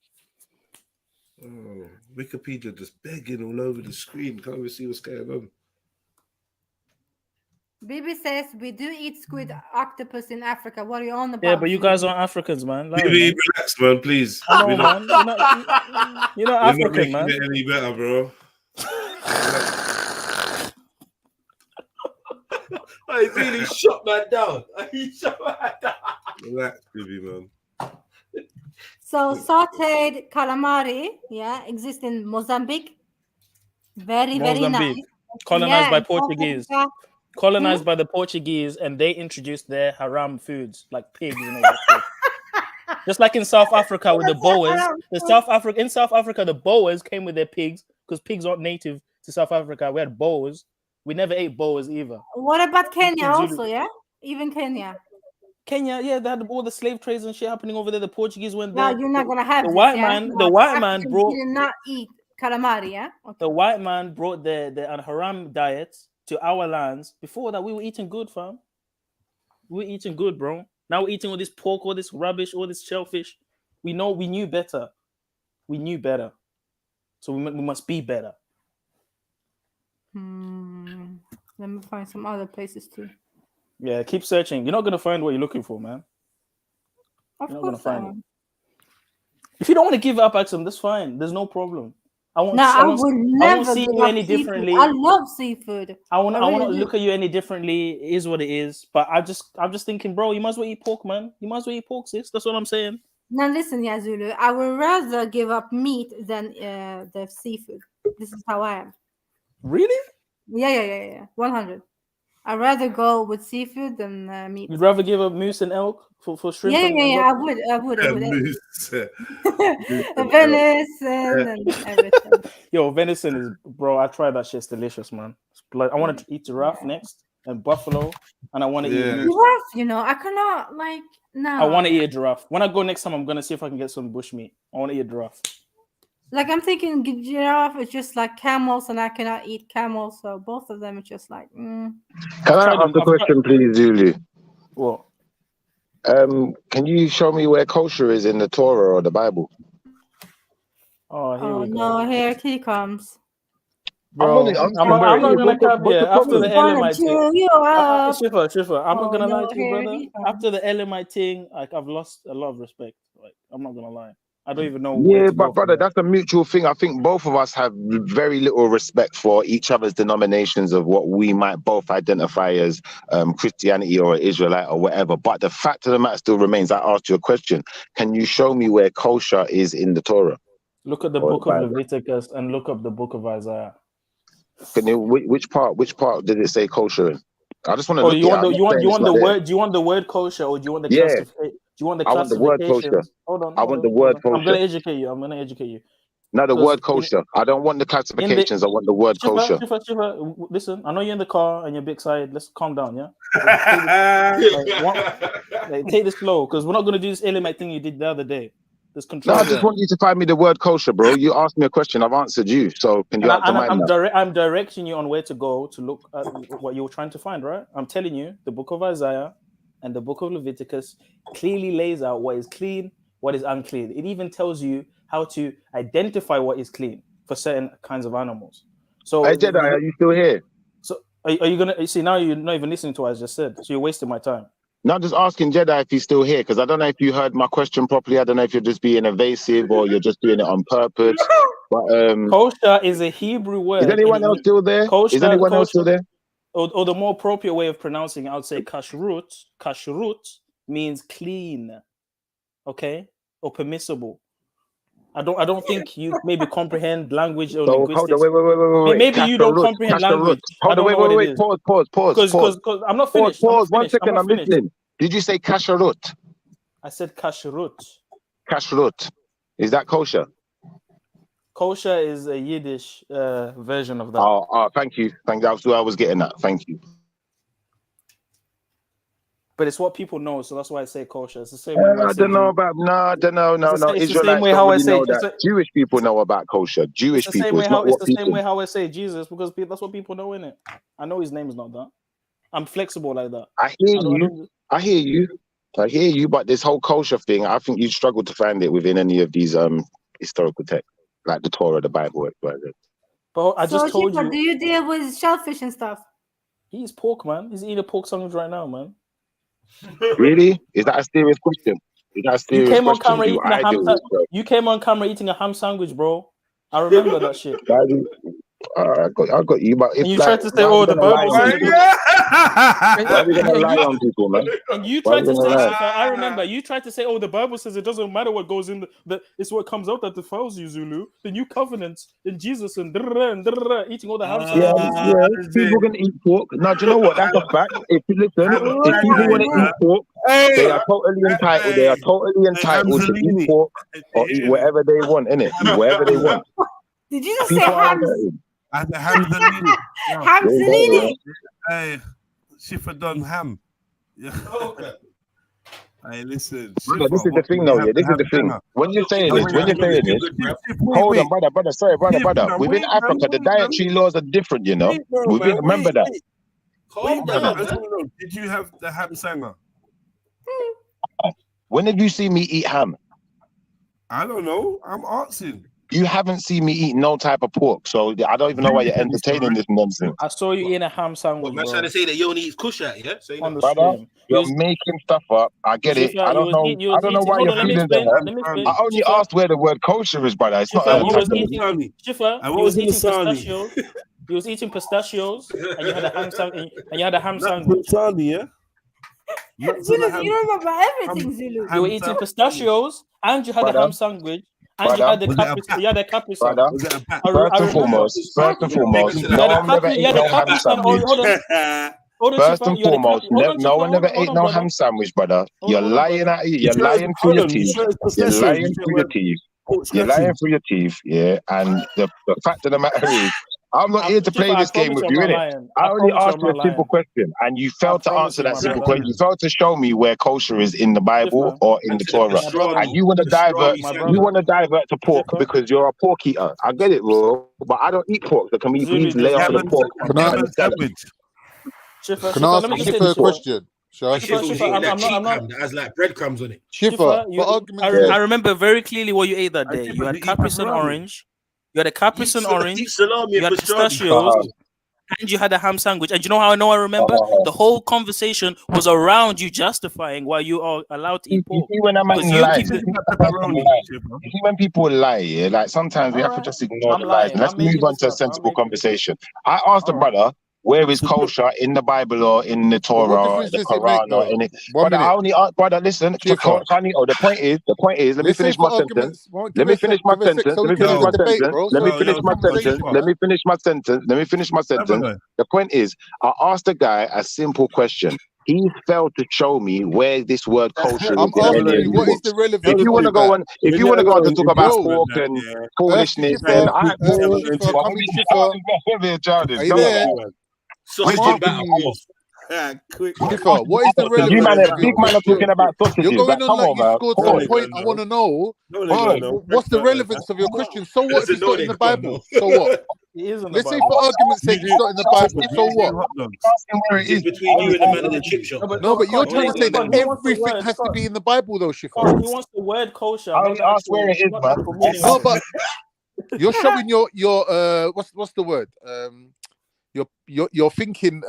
Oh, Wikipedia just begging all over the screen. Can't even see what's going on. Bibi says we do eat squid octopus in Africa. What are you on about? Yeah, but you guys aren't Africans, man. Bibi, relax, man, please. I know, man. You're not African, man. You're not making it any better, bro. I really shot man down. Relax, Bibi, man. So sauteed calamari, exists in Mozambique. Very nice. Colonized by Portuguese. Colonized by the Portuguese, and they introduced their haram foods like pigs and all that shit. Just like in South Africa with the Boers. In South Africa, the Boers came with their pigs because pigs aren't native to South Africa. We had Boers. We never ate Boers either. What about Kenya also, yeah? Even Kenya. Kenya, yeah, they had all the slave trades and shit happening over there. The Portuguese went there. No, you're not gonna have the white man brought. Did not eat calamari, yeah. Okay. The white man brought the haram diets to our lands. Before that, we were eating good, fam. We were eating good, bro. Now we're eating all this pork, all this rubbish, all this shellfish. We knew better. We knew better, so we must be better. Let me find some other places too. Yeah, keep searching. You're not gonna find what you're looking for, man. Of course I am. If you don't want to give up, Axum, that's fine. There's no problem. I won't see you any differently. I love seafood. I won't look at you any differently. It is what it is. But I'm just thinking, bro, you might as well eat pork, man. You might as well eat pork, sis. That's what I'm saying. Now listen, Zulu. I would rather give up meat than the seafood. This is how I am. Really? Yeah. 100. I'd rather go with seafood than meat. You'd rather give up moose and elk for shrimp? Yeah. I would. Moose. Venison and everything. Yo, venison is, bro. I tried that shit. It's delicious, man. I want to eat giraffe next and buffalo, and I want to eat giraffe. I cannot no. I want to eat a giraffe. When I go next time, I'm gonna see if I can get some bush meat. I want to eat a giraffe. Like I'm thinking giraffe is just like camels, and I cannot eat camels, so both of them are just like. Can I ask a question, please, Zulu? What? Can you show me where kosher is in the Torah or the Bible? Oh, here we go. No, here he comes. Bro, I'm not gonna cap here. After the Elamite thing, Shifa, I'm not gonna lie to you, brother. After the Elamite thing, like I've lost a lot of respect. Like I'm not gonna lie. I don't even know where Yeah, to go but brother, that's a mutual thing. I think both of us have very little respect for each other's denominations of what we might both identify as Christianity or Israelite or whatever. But the fact of the matter still remains. I asked you a question. Can you show me where kosher is in the Torah? Look at the book of Leviticus and look up the book of Isaiah. Can you, which part did it say kosher in? I just want to look you at want it. you want the word? Do you want the word kosher or do you want the classification? Do you want the I want the word kosher. Hold on. I want the word kosher. I'm gonna educate you. No, the word kosher. I don't want the classifications. I want the word kosher. Shifa, listen, I know you're in the car and you're a bit excited. Let's calm down, yeah? Take this slow, because we're not gonna do this Elamite thing you did the other day. There's control. No, I just want you to find me the word kosher, bro. You asked me a question, I've answered you. So can you I'm directing you on where to go to look at what you're trying to find, right? I'm telling you, the book of Isaiah and the book of Leviticus clearly lays out what is clean, what is unclean. It even tells you how to identify what is clean for certain kinds of animals. So, hey, Jedi, are you still here? So, are you gonna see now? You're not even listening to what I just said, so you're wasting my time. No, I'm just asking Jedi if he's still here, because I don't know if you heard my question properly. I don't know if you're just being evasive or you're just doing it on purpose. But kosher is a Hebrew word. Is anyone else still there? Is anyone else still there? Or the more appropriate way of pronouncing it, I would say kashrut. Kashrut means clean, okay, or permissible. I don't think you maybe comprehend language or linguistics. Hold on, wait. Maybe you don't comprehend language. Hold on, wait. Pause. Because I'm not finished. Pause. 1 second, I'm listening. Did you say kashrut? I said kashrut. Kashrut. Is that kosher? Kosher is a Yiddish version of that. Oh, thank you. That's what I was getting at. Thank you. But it's what people know, so that's why I say kosher. It's the same way. I don't know about. No. It's the same way how I say. Jewish people know about kosher. Jewish people. It's the same way how I say Jesus, because that's what people know, innit? I know his name is not that. I'm flexible like that. I hear you. But this whole kosher thing, I think you struggle to find it within any of these historical texts, like the Torah, the Bible, etc. But I just told you. Do you deal with shellfish and stuff? He's pork, man. He's eating a pork sandwich right now, man. Really? Is that a serious question? You came on camera eating a ham. You came on camera eating a ham sandwich, bro. I remember that shit. I got you, but if you tried to say, "Oh, the Bible says," why are we gonna lie on people, man? And you tried to say, I remember you tried to say, "Oh, the Bible says it doesn't matter what goes in it's what comes out that defiles you, Zulu. The new covenant in Jesus and eating all the ham sandwiches." People can eat pork. Now, do you know what? That's a fact. If you listen, if people want to eat pork, they are totally entitled. They are totally entitled to eat pork or eat whatever they want, innit? Eat whatever they want. Did you just say ham? Hamzalini. Hey, Shifa done ham. Hey, listen. Shifa, this is the thing, though. Yeah, this is the thing. When you're saying this, hold on, brother. Sorry, brother. Within Africa, the dietary laws are different. You know, remember that. Did you have the ham sanger? When did you see me eat ham? I don't know. I'm asking. You haven't seen me eat no type of pork, so I don't even know why you're entertaining this nonsense. I saw you eating a ham sandwich. I'm trying to say that you only eat kushat, yeah? So brother, you're making stuff up. I get it. I don't know. I don't know why you're feeling that. I only asked where the word kosher is, brother. It's not. He was eating pistachios, and you had a ham sandwich. And you had a ham sandwich. Zulu, you remember everything, Zulu. You were eating pistachios, and you had a ham sandwich. And you had the Capri Sun. First and foremost, no one never ate no ham sandwich. First and foremost, no one ever ate no ham sandwich, brother. You're lying at you. You're lying through your teeth. You're lying through your teeth. You're lying through your teeth, yeah. And the fact of the matter is, I'm not here to play this game with you, innit? I only asked you a simple question, and you failed to answer that simple question. You failed to show me where kosher is in the Bible or in the Torah. And you want to divert. You want to divert to pork because you're a pork eater. I get it, bro, but I don't eat pork. So can we please lay off the pork? Can I ask Shifa a question? That has like breadcrumbs on it. Shifa, I remember very clearly what you ate that day. You had Capri Sun orange. You had a Capri Sun orange. Eat salami You had and pastrami. pistachios. And you had a ham sandwich. And you know how I know I remember? The whole conversation was around you justifying why you are allowed to eat pork. You see when a man Because you lie, keep it. you see when people lie, yeah, like sometimes we have to just ignore the lies. Let's move on to a sensible conversation. I asked the brother, where is kosher in the Bible or in the Torah or the Quran or in it? But I only asked, brother, listen, the point is, let me finish my sentence. Let me finish my sentence. Let me finish my sentence. Let me finish my sentence. Let me finish my sentence. Let me finish my sentence. The point is, I asked the guy a simple question. He failed to show me where this word kosher is. I'm asking you, what is the relevance? If you want to go on, if you want to go on to talk about pork and foolishness, then I are you there? What is the relevance? You man, big man are talking about sausages. You're going on like you scored some point. I want to know what's the relevance of your question. So what if it's not in the Bible? So what? Let's say for argument's sake it's not in the Bible. So what? It's between you and the man in the chip shop. No, but you're trying to say that everything has to be in the Bible, though, Shifa. He wants the word kosher. I only asked where it is, man. No, but you're showing your what's the word? Your thinking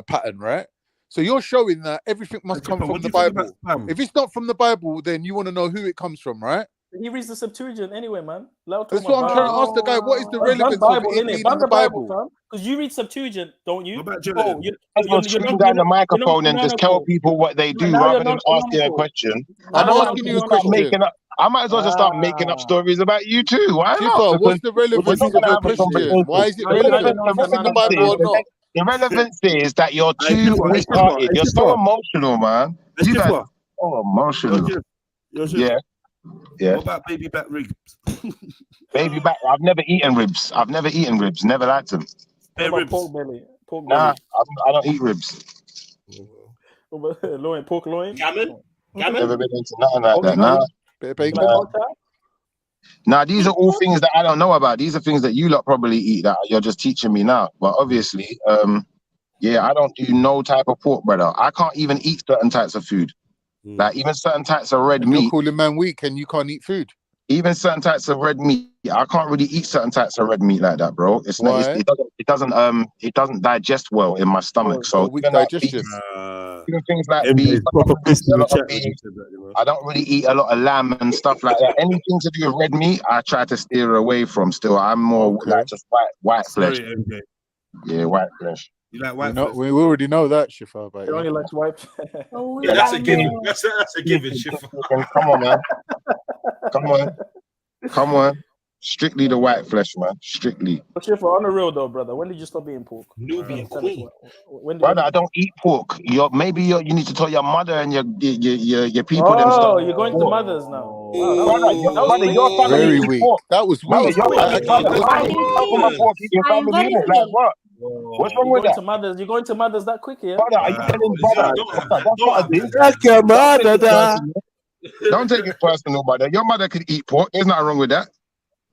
pattern, right? So you're showing that everything must come from the Bible. If it's not from the Bible, then you want to know who it comes from, right? He reads the Septuagint anyway, man. That's what I'm trying to ask the guy. What is the relevance of it being in the Bible? Because you read Septuagint, don't you? You're scream down the microphone and just tell people what they do rather than asking a question. I'm asking you a question. I might as well just start making up stories about you too. Why not? What's the relevance of your question? Why is it relevant? If it's in the Bible or not? The relevance is that you're too weak-hearted. You're so emotional, man. You guys are emotional. Yeah. Yeah. What about baby back ribs? Baby back. I've never eaten ribs. Never liked them. Pork belly. Nah, I don't eat ribs. Loin, pork loin. Gammon. Never been into nothing like that. Nah. Bit of bacon. Now, these are all things that I don't know about. These are things that you lot probably eat that you're just teaching me now. But obviously, yeah, I don't do no type of pork, brother. I can't even eat certain types of food. Like even certain types of red meat. You're calling man weak and you can't eat food. Even certain types of red meat, I can't really eat certain types of red meat like that, bro. It's not. It doesn't digest well in my stomach. So weak digestion. Even things like beef, I don't really eat a lot of lamb and stuff like that. Anything to do with red meat, I try to steer away from. Still, I'm more like just white flesh. Yeah, white flesh. You like white flesh? We already know that, Shifa. He only likes white. Yeah, that's a given. That's a given, Shifa. Come on, man. Come on. Strictly the white flesh, man. Strictly. But Shifa, on the real though, brother, when did you stop eating pork? Nubian queen. Brother, I don't eat pork. Maybe you need to tell your mother and your people. Oh, you're going to mothers now. Brother, your family very weak. That was weak. What's wrong with that? You're going to mothers that quick, yeah? Brother, are you telling brother? That's your mother. Don't take it personal, brother. Your mother could eat pork. There's nothing wrong with that.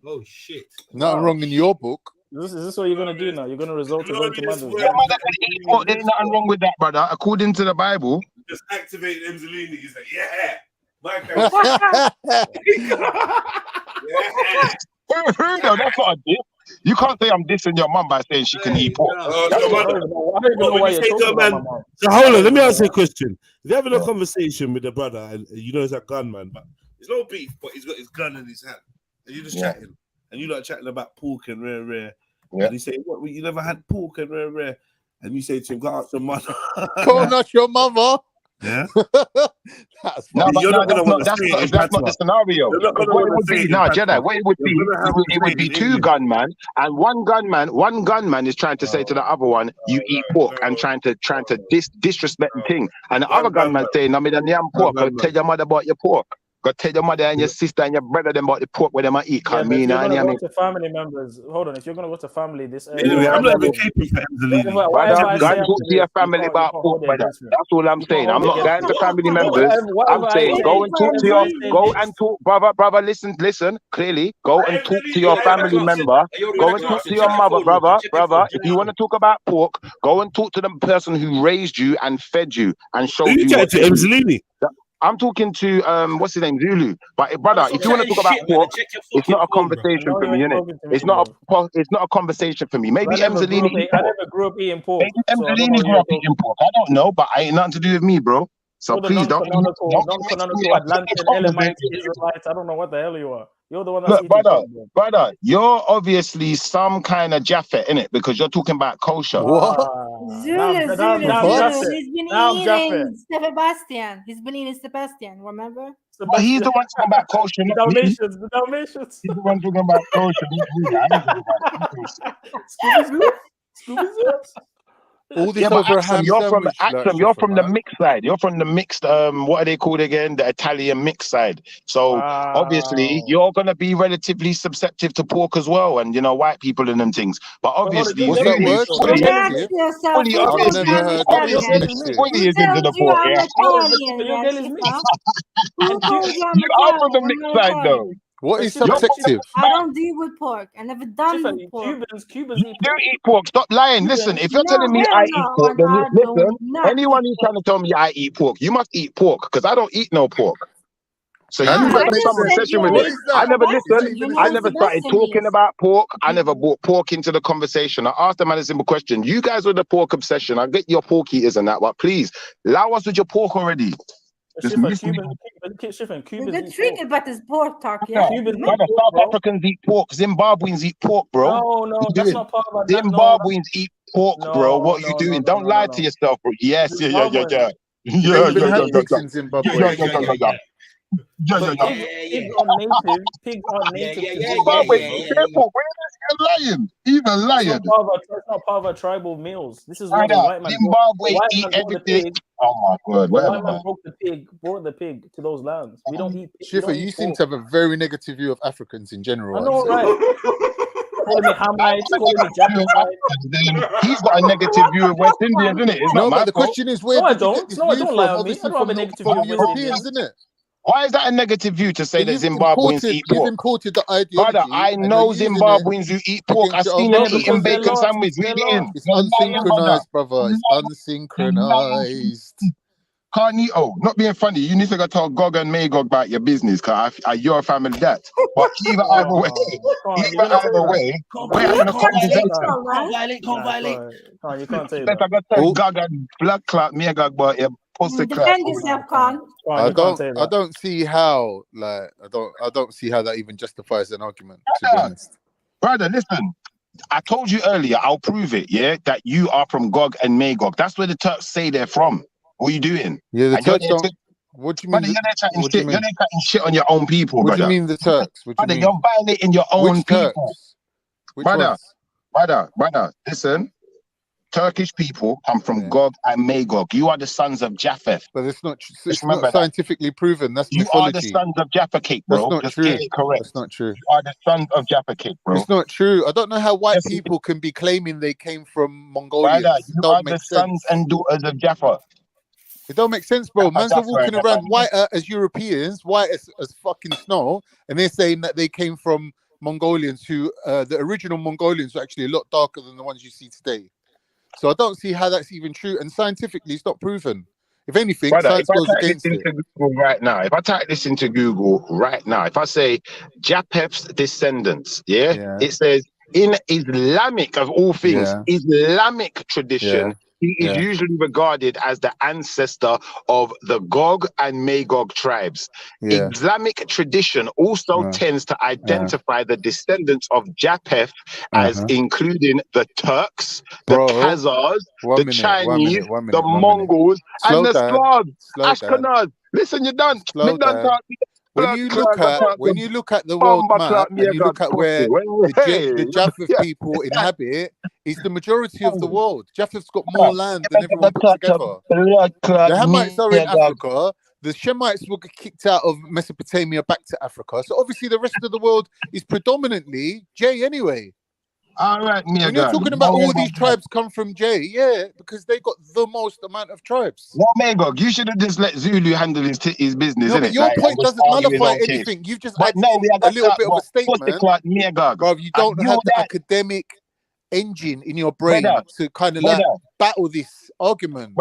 Oh shit! Nothing wrong in your book. Is this what you're gonna do now? You're gonna resort to going to mothers. Your mother could eat pork. There's nothing wrong with that, brother. According to the Bible. Just activate Emzalini. He's like, yeah. No, that's what I did. You can't say I'm dissing your mum by saying she can eat pork. So hold on, let me ask you a question. If you're having a conversation with the brother, and you know he's a gunman, but there's no beef, but he's got his gun in his hand, and you're just chatting, and you're like chatting about pork and rare, and he say, "What? You never had pork and rare," and you say to him, "Go ask your mother." Go not your mother. Yeah. That's not the scenario. What it would be, Jedi, what it would be, it would be two gunmen, and one gunman is trying to say to the other one, "You eat pork," and trying to disrespect the thing, and the other gunman saying, "I mean, I'm pork. Go tell your mother about your pork. Go tell your mother and your sister and your brother them about the pork where they might eat." If you're gonna go to family members, hold on. If you're gonna go to family, this anyway, I'm not even keeping Go and talk to your family about pork, brother. That's all I'm saying. I'm not going to family members. I'm saying go and talk to brother. Listen. Clearly, go and talk to your family member. Go and talk to your mother, brother. If you want to talk about pork, go and talk to the person who raised you and fed you and showed you. You to Emzalini. I'm talking to what's his name, Zulu. But brother, if you want to talk about pork, it's not a conversation for me, innit? It's not a conversation for me. Maybe Emzalini. I never grew up eating pork. Maybe Emzalini grew up eating pork. I don't know, but I ain't nothing to do with me, bro. So please don't non-canonical Atlantean Elamites, Israelites. I don't know what the hell you are. You're the one that's look, brother, you're obviously some kind of Japhet, innit? Because you're talking about kosher. Zulu. He's been eating Sebastian. He's been eating Sebastian, remember? But he's the one talking about kosher, not me. The Dalmatians. He's the one talking about kosher, not me. All this yeah, but over Axum, you're from the mixed side. You're from the mixed, what are they called again? The Italian mixed side. So obviously you're gonna be relatively susceptible to pork as well, and you know, white people and them things. But obviously, what's that word? Fully is into the pork. You are from the mixed side though. What is subjective? I don't deal with pork. I never done with pork. Cubans eat pork. Stop lying. Listen, if you're telling me I eat pork, then listen. Anyone who's trying to tell me I eat pork, you must eat pork because I don't eat no pork. So you had some obsession with it. I never listened. I never started talking about pork. I never brought pork into the conversation. I asked the man a simple question. You guys with the pork obsession. I get your pork eaters and that, but please allow us with your pork already. We're triggered about this pork talk, yeah. South Africans eat pork. Zimbabweans eat pork, bro. No, that's not part of that. Zimbabweans eat pork, bro. What are you doing? Don't lie to yourself, bro. Yes, yeah. Pigs aren't native. Even lion. It's not part of our tribal meals. This is where the white man eat everything. Oh my word! The white man brought the pig to those lands. We don't eat. Schiffer, you seem to have a very negative view of Africans in general. I know, right? Calling me Hamites, calling me Japanese. He's got a negative view of West Indians, isn't it? No, but the question is where did you get this view from? Obviously from Europeans, isn't it? Why is that a negative view to say that Zimbabweans eat pork? You've imported the ideology. Brother, I know Zimbabweans who eat pork. I've seen them eating bacon sandwich. It's unsynchronized, brother. It's unsynchronized. Not being funny, you need to go tell Gog and Magog about your business, because you're a family that. But either way, we're having a conversation. Can't violate. You can't say that. I got to tell Gog and Black Clout, Magog, but your pussy clout. Defend yourself, Khan. I don't see how, I don't see how that even justifies an argument, to be honest. Brother, listen. I told you earlier, I'll prove it, that you are from Gog and Magog. That's where the Turks say they're from. What are you doing? Yeah, the Turks don't. What do you mean? Brother, you're chatting shit on your own people, brother. What do you mean the Turks? Brother, you're violating your own people. Brother, listen. Turkish people come from Gog and Magog. You are the sons of Japheth. But it's not scientifically proven. That's mythology. You are the sons of Japheth, bro. That's not true. Get it correct. That's not true. You are the sons of Japheth, bro. It's not true. I don't know how white people can be claiming they came from Mongolia. Brother, you are the sons and daughters of Japheth. It don't make sense, bro. Man's are walking around white as Europeans, white as fucking snow, and they're saying that they came from Mongolians who, the original Mongolians were actually a lot darker than the ones you see today. So I don't see how that's even true, and scientifically it's not proven. If anything, science goes against it. If I type this into Google right now, if I say Japheth's descendants, it says in Islamic, of all things, Islamic tradition, he is usually regarded as the ancestor of the Gog and Magog tribes. Islamic tradition also tends to identify the descendants of Japheth as including the Turks, the Khazars, the Chinese, the Mongols, and the Slavs. Ashkenaz. Listen, you're done. When you look at the world map and you look at where the Japheth people inhabit, it's the majority of the world. Japheth's got more land than everyone put together. The Hamites are in Africa. The Shemites were kicked out of Mesopotamia back to Africa. So obviously the rest of the world is predominantly J anyway. All right, when you're talking about all these tribes come from J, because they got the most amount of tribes. Well, Magog, you should have just let Zulu handle his business. No, but your point doesn't nullify anything. You've just added a little bit of a statement. Bro, you don't have the academic engine in your brain to kind of battle this argument.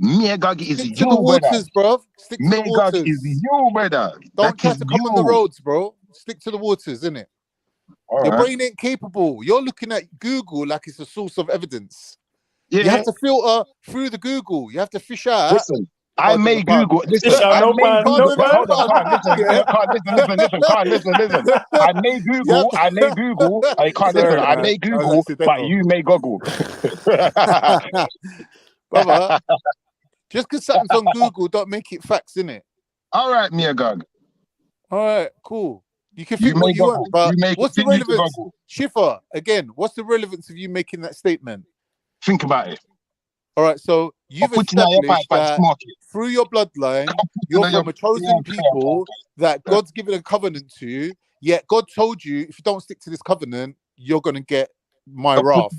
Megag is Stick you, to the brother. waters, bro. Stick to the Megag waters. is you, brother. Don't That try is to come on the you. roads, bro. Stick to the waters, innit? All Your right. brain ain't capable. You're looking at Google like it's a source of evidence. Yeah. You have to filter through the Google. You have to fish out. Listen, I may Google. Listen, I may Google. Hold on, Carl. Listen, Carl. Listen. I may Google. I can't listen. I may Google, but you may Google. Brother, just because something's on Google, don't make it facts, innit? All right, Megag. All right, cool. You can think what you want, but what's the relevance? Shifa, again, what's the relevance of you making that statement? Think about it. All right, so you've established that through your bloodline, you're from a chosen people that God's given a covenant to, yet God told you, if you don't stick to this covenant, you're going to get my wrath.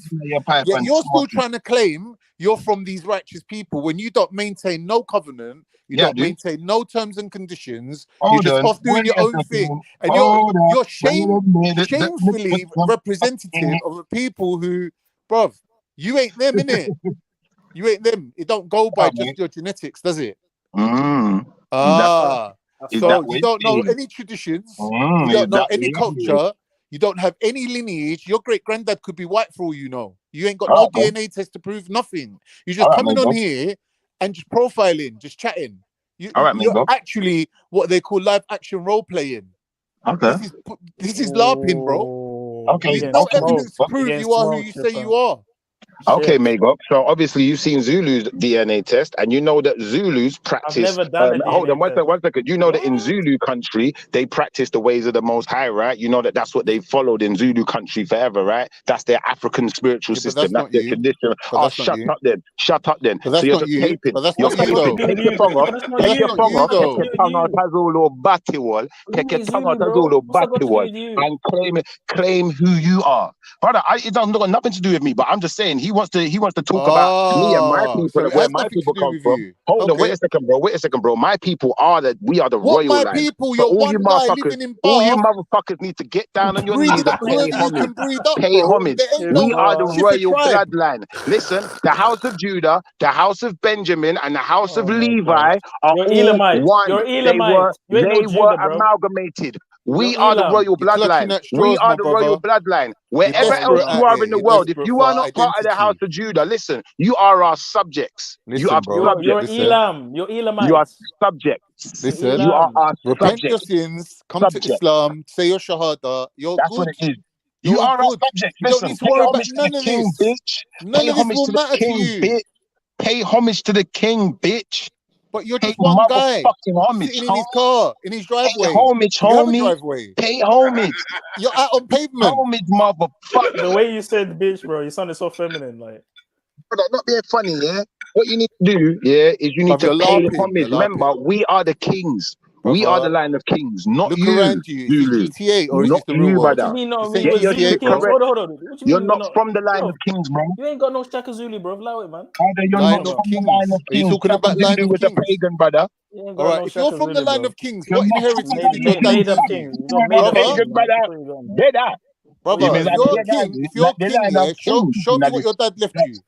Yet you're still trying to claim you're from these righteous people when you don't maintain no covenant, you don't maintain no terms and conditions, you're just off doing your own thing. And you're shamefully representative of the people who, bruv, you ain't them, innit? You ain't them. It don't go by just your genetics, does it? So you don't know any traditions, you don't know any culture, you don't have any lineage. Your great granddad could be white for all you know. You ain't got no DNA test to prove nothing. You're just coming on here and just profiling, just chatting. You're actually what they call live action role playing. This is LARPing, bro. There's no evidence to prove you are who you say you are. Okay, Megok. So obviously you've seen Zulu's DNA test, and you know that Zulus practice. Hold on, one second. You know that in Zulu country they practice the ways of the Most High, right? You know that that's what they followed in Zulu country forever, right? That's their African spiritual system. That's their tradition. Oh, shut up then. Shut up then. So you're just taping. You're taping. Take your tongue off. Take your tongue off. Take your tongue out as Zulu Batiwal. Take your tongue out as Zulu Batiwal, and claim who you are, brother. It don't got nothing to do with me, but I'm just saying he wants to talk about me and my people, so where my people come from. Hold on, wait a second, bro. My people we are the royal line. People, so you're one guy living in all you motherfuckers need to get down on your knees and pay homage. Pay homage. We are the royal bloodline. Listen, the house of Judah, the house of Benjamin, and the house of Levi are all one. They were amalgamated. We are the royal bloodline. We are the royal bloodline. Wherever else you are in the world, if you are not part of the house of Judah, listen, you are our subjects. You are subjects. You're Elam. You're Elamite. You are subjects. Listen, you are our repent subjects. your sins, come to Islam, say your shahada. That's good. what it is. You are our subjects. You don't need to worry about none of this. Bitch. None of this will matter to you. Pay homage to the king, bitch. But you're just one guy sitting in his car, in his driveway. Pay homage, homie. Pay homage. You're out on pavement. Homage, motherfucker. The way you said bitch, bro, you sounded so feminine, like. Brother, not being funny, yeah? What you need to do, yeah, is you need to pay homage. Remember, we are the kings. We are the line of kings, not you. Look around you. Is this GTA or is this the real world? Brother. Hold on. You're not from the line of kings, bro. You ain't got no Shaka Zulu, bro. Allow it, man. You're not from the line of kings. Are you talking about line of kings? A pagan, brother. All right, if you're from the line of kings, what inheritance did your dad leave you? Brother, if you're king, yeah, show me what your dad left you.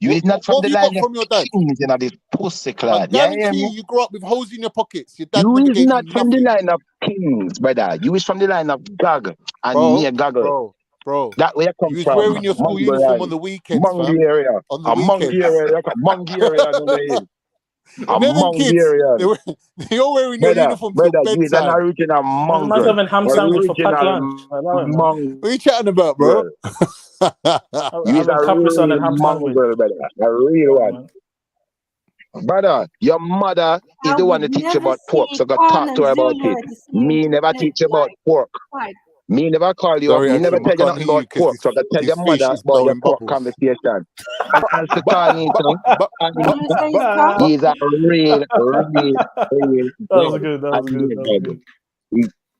You is not from the line of kings, this pussy clad. I guarantee you grew up with holes in your pockets. Your dad you is not from the line of kings, brother. You is from the line of Gag and me Gaggle. Bro, that way you come you was from. wearing your school uniform on the weekends, Monkey area. On the weekends. Monkey area. You're wearing your uniform till bedtime. You is an original mongrel. What are you chatting about, bro? You is a real mongrel, brother. A real one. Brother, your mother is the one that teach you about pork, so go talk to her about it. Me never teach you about pork. Me never call you up. Me never tell you nothing about pork, so I can tell your mother about your pork conversation. He's a real. That was good.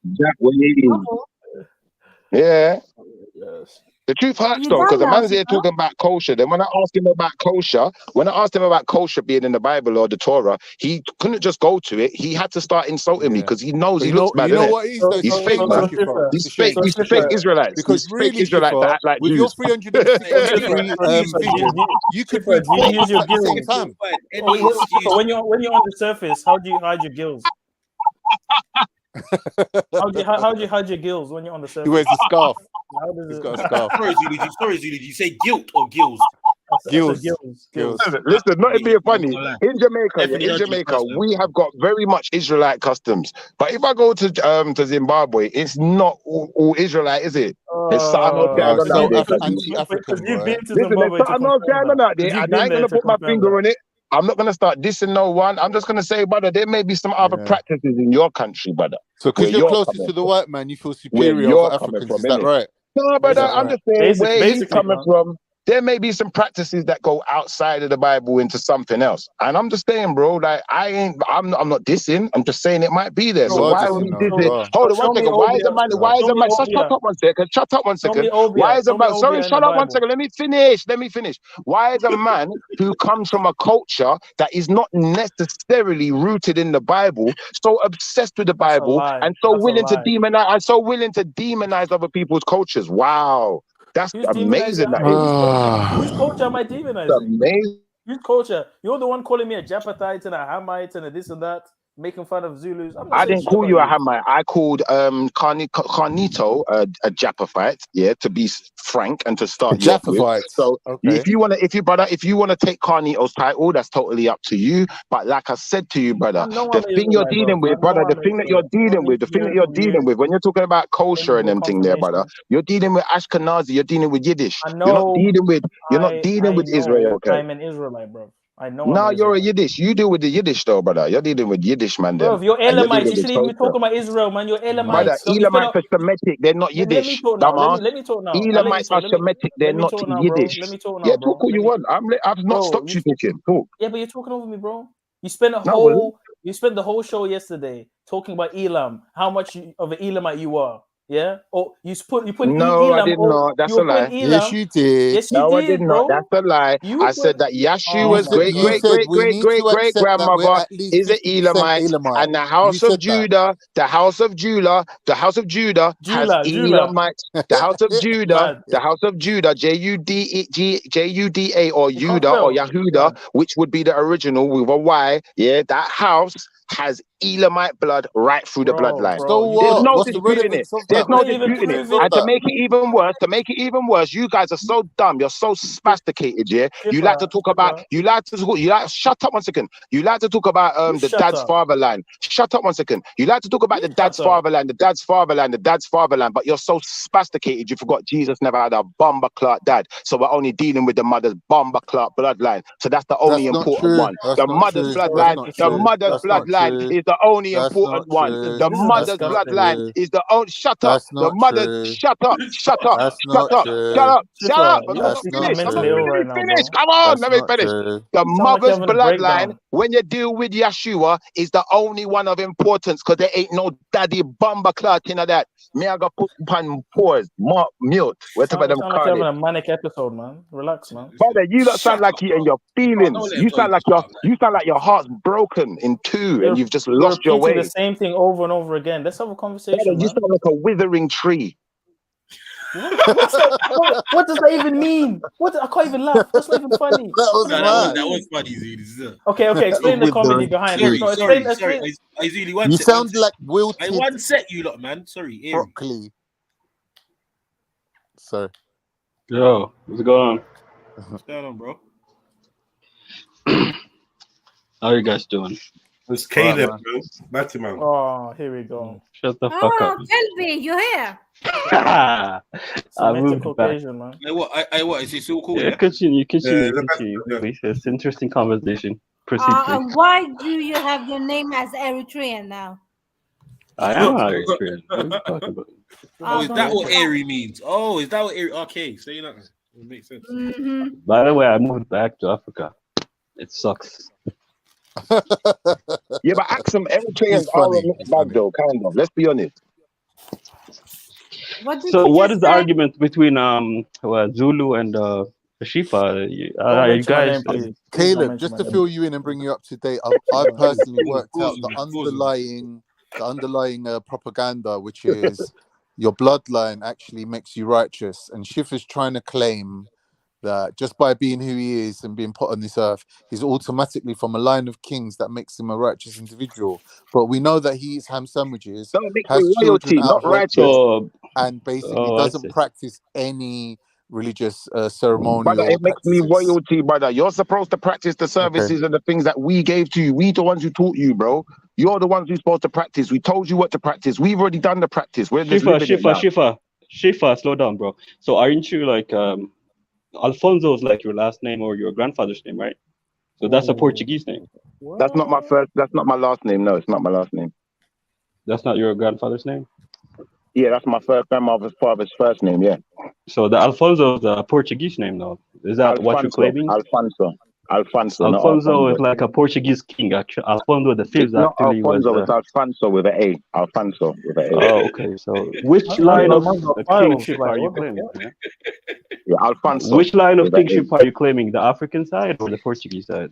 That way it is. Yeah. Yes. The truth hurts You though, because don't the know, man's here Sister. talking about kosher. Then when I asked him about kosher being in the Bible or the Torah, he couldn't just go to it. He had to start insulting me because he knows But he looks bad, you know innit? what it is though? He's It's a fake, shame, man. Shifa. It's a He's shame. fake Israelites. Because He's fake really, Israelites that Shifa, act like with your Jews. 360 vision, you could read Do you four use books your at the same gills? time. When you're on the surface, how do you hide your gills? How do you hide your gills when you're on the surface? He wears a scarf. How does He's it... got a scarf. Sorry, Zulu. Did you say guilt or gills? Gills. Listen, not it being funny. lie. In Jamaica, Definitely heard you Jamaica, cuss them. we have got very much Israelite customs. But if I go to Zimbabwe, it's not all Israelite, is it? There's something else going It's on out so there. anti-African, You've boy. been to Listen, there's Zimbabwe to something else confirm going on out there, that. You've and I been ain't there gonna to put my confirm finger that. on it. I'm not gonna start dissing no one. I'm just gonna say, brother, there may be some other practices in your country, brother. So because where you're closer coming to the from. white man, you feel Where superior you're over coming Africans. from, Is that innit? right? No, brother, I'm just saying where he's Basically, coming from. There may be some practices that go outside of the Bible into something else, and I'm just saying, bro. Like I'm not dissing. I'm just saying it might be there. You So are why are we dissing, though. You dissing? are. Hold on one Show me second. Why is Obia. a man? Show me Shut Obia. up one second. Shut up one Show second. me Obia. Why is a Show me man? Sorry, Obia in shut the up one Bible. second. Let me finish. Why is a man who comes from a culture that is not necessarily rooted in the Bible so obsessed with the That's a Bible lie. and so That's a willing to lie. demonize other people's cultures? Wow. That's Who's amazing. demonizing? That is. Whose culture am I That's demonizing? amazing. Whose culture? You're the one calling me a Japhethite and a Hamite and a this and that, making fun of Zulus. I'm not I saying didn't shit call about you a you. Hamite. I called Carnito a Japhethite. Yeah, to be frank and to start you off with. Japhethites. So Okay. if you wanna take Carnito's title, that's totally up to you. But like I said to you, brother, I know the I'm an thing you're Israelite, dealing bro. with, I brother, know the I'm thing that you're Israelite. I don't need to hear it from you. when you're talking about I kosher need and more them thing there, brother, confirmation. you're dealing with Ashkenazi, you're dealing with Yiddish. I You're not know. dealing with I Israel, know okay? I'm an Israelite, bro. I know I'm No, an you're a Israelite. Yiddish. You deal with the Yiddish though, brother. You're dealing with Yiddish man Bro, them. if you're And you're Elamites, dealing you with shouldn't even be culture. talking about Israel, man. You're Brother, Elamites. Don't you Elamites spell are Semitic. They're not Let me Yiddish. talk now. Dumbass. Let me talk now. I'll let you Elamites talk. are Semitic. They're Let me not talk now, bro. Yiddish. Let me talk Yeah, now, talk bro. what you want. I've not stopped you talking. Talk. Yeah, but you're talking over me, bro. You spent No, the whole show yesterday talking about Elam, how much of an Elamite you are. Yeah? Or you put no, I Elam. did not. That's You a were putting lie. Elam. Yes, you did. Yes, you No, I did did, not. bro. That's a lie. You I said that You Yeshua's said we need to great accept that we're grandmother at least is an 50% Elamite, Elamite. and the You house of said that. Judah, the house of Judah has Elamites. The house of Judah, Juda or You can't Judah or spell. Yahuda, which would be the original with a Y. Yeah, that house has Elamite blood right through the bloodline. So There's what? no What's the disputing it. relevance of There's that? no What's the disputing it. relevance of And to that? make it even worse, you guys are so dumb. You're so sophisticated, yeah. You like to talk about. Shut up one second. You like to talk about the shut dad's up. fatherland. Shut up one second. You like to talk about the dad's fatherland, but you're so sophisticated. You forgot Jesus never had a bomber clot dad, so we're only dealing with the mother's bomber clot bloodline. So that's the only That's not important true. one. That's The not mother's true. That's bloodline. not The true. mother's That's not bloodline true. is the only That's important not one. true. The This is mother's That's not bloodline true. is the only. Shut up. That's The not mother's. true. Shut up. Shut up. That's Shut not up. true. Shut up. Shut up. You That's are not mentally true. ill right now, bro. Come on, That's let me not finish. true. The You sound like you're mother's having a bloodline, breakdown. when you deal with Yeshua, is the only one of importance because there ain't no daddy bomber clot in that. Me, I got put on pause, mute, whatever You them sound like call you're it. having a manic episode, man. Relax, man. Brother, you lot sound Shut like up, you and bro. your feelings. You sound like your heart's broken in two and you've just You're lost your repeating the way. same thing over and over again. Let's have a Brother, conversation, you man. sound like a withering tree. What does that even mean? I can't even laugh. That's not even funny. That was funny, Zulu. Okay. Explain the comedy behind it. Sorry. Explain. Zulu, one You sec, sound like wilted one set, you lot, man. Sorry, Eerie. broccoli. Sorry. Yo, what's going on? What's going on, bro? How you guys doing? It's Caleb, bro. Matty man. Oh, here we go. Shut the fuck up. Kelby, you're here. I moved back. Caucasian, man. What? Is it still cool? Yeah, continue. Please, it's an interesting conversation. Proceed, please. Why do you have your name as Eritrean now? I am Eritrean. What are you talking about? Oh, is that what Eerie means? Oh, is that what Eerie? Okay, say that. It makes sense. By the way, I moved back to Africa. It sucks. Yeah, but ask some Eritreans are a mixed bag though, kind of. Let's be honest. What did So you what just is the say? argument between Zulu and Shifa? You guys, Caleb, just to fill you in and bring you up to date, I've personally worked out the underlying propaganda, which is your bloodline actually makes you righteous, and Shifa's trying to claim that just by being who he is and being put on this earth, he's automatically from a line of kings that makes him a righteous individual. But we know that he eats ham sandwiches, has children out of wedlock, and basically doesn't practice any religious Brother, ceremonial it makes me practices. royalty, brother. You're supposed to practice the services and the things that we gave to you. We the ones who taught you, bro. You're the ones who's supposed to practice. We told you what to practice. We've already done the practice. We're just living it now. Shifa, slow down, bro. So aren't you like Alfonso is like your last name or your grandfather's name, right? So that's a Portuguese name. That's not my first. That's not my last name. No, it's not my last name. That's not your grandfather's name? Yeah, that's my grandmother's father's first name. Yeah. So the Alfonso is a Portuguese name, though. Is that what you're claiming? Alfonso is like a Portuguese king, actually. Alfonso the Fifth not actually Alfonso, was. it's Alfonso with an A. Alfonso with an A. Oh, okay. So which line of kingship are you claiming? Yeah, Alfonso. Which line of with an A. kingship are you claiming? The African side or the Portuguese side?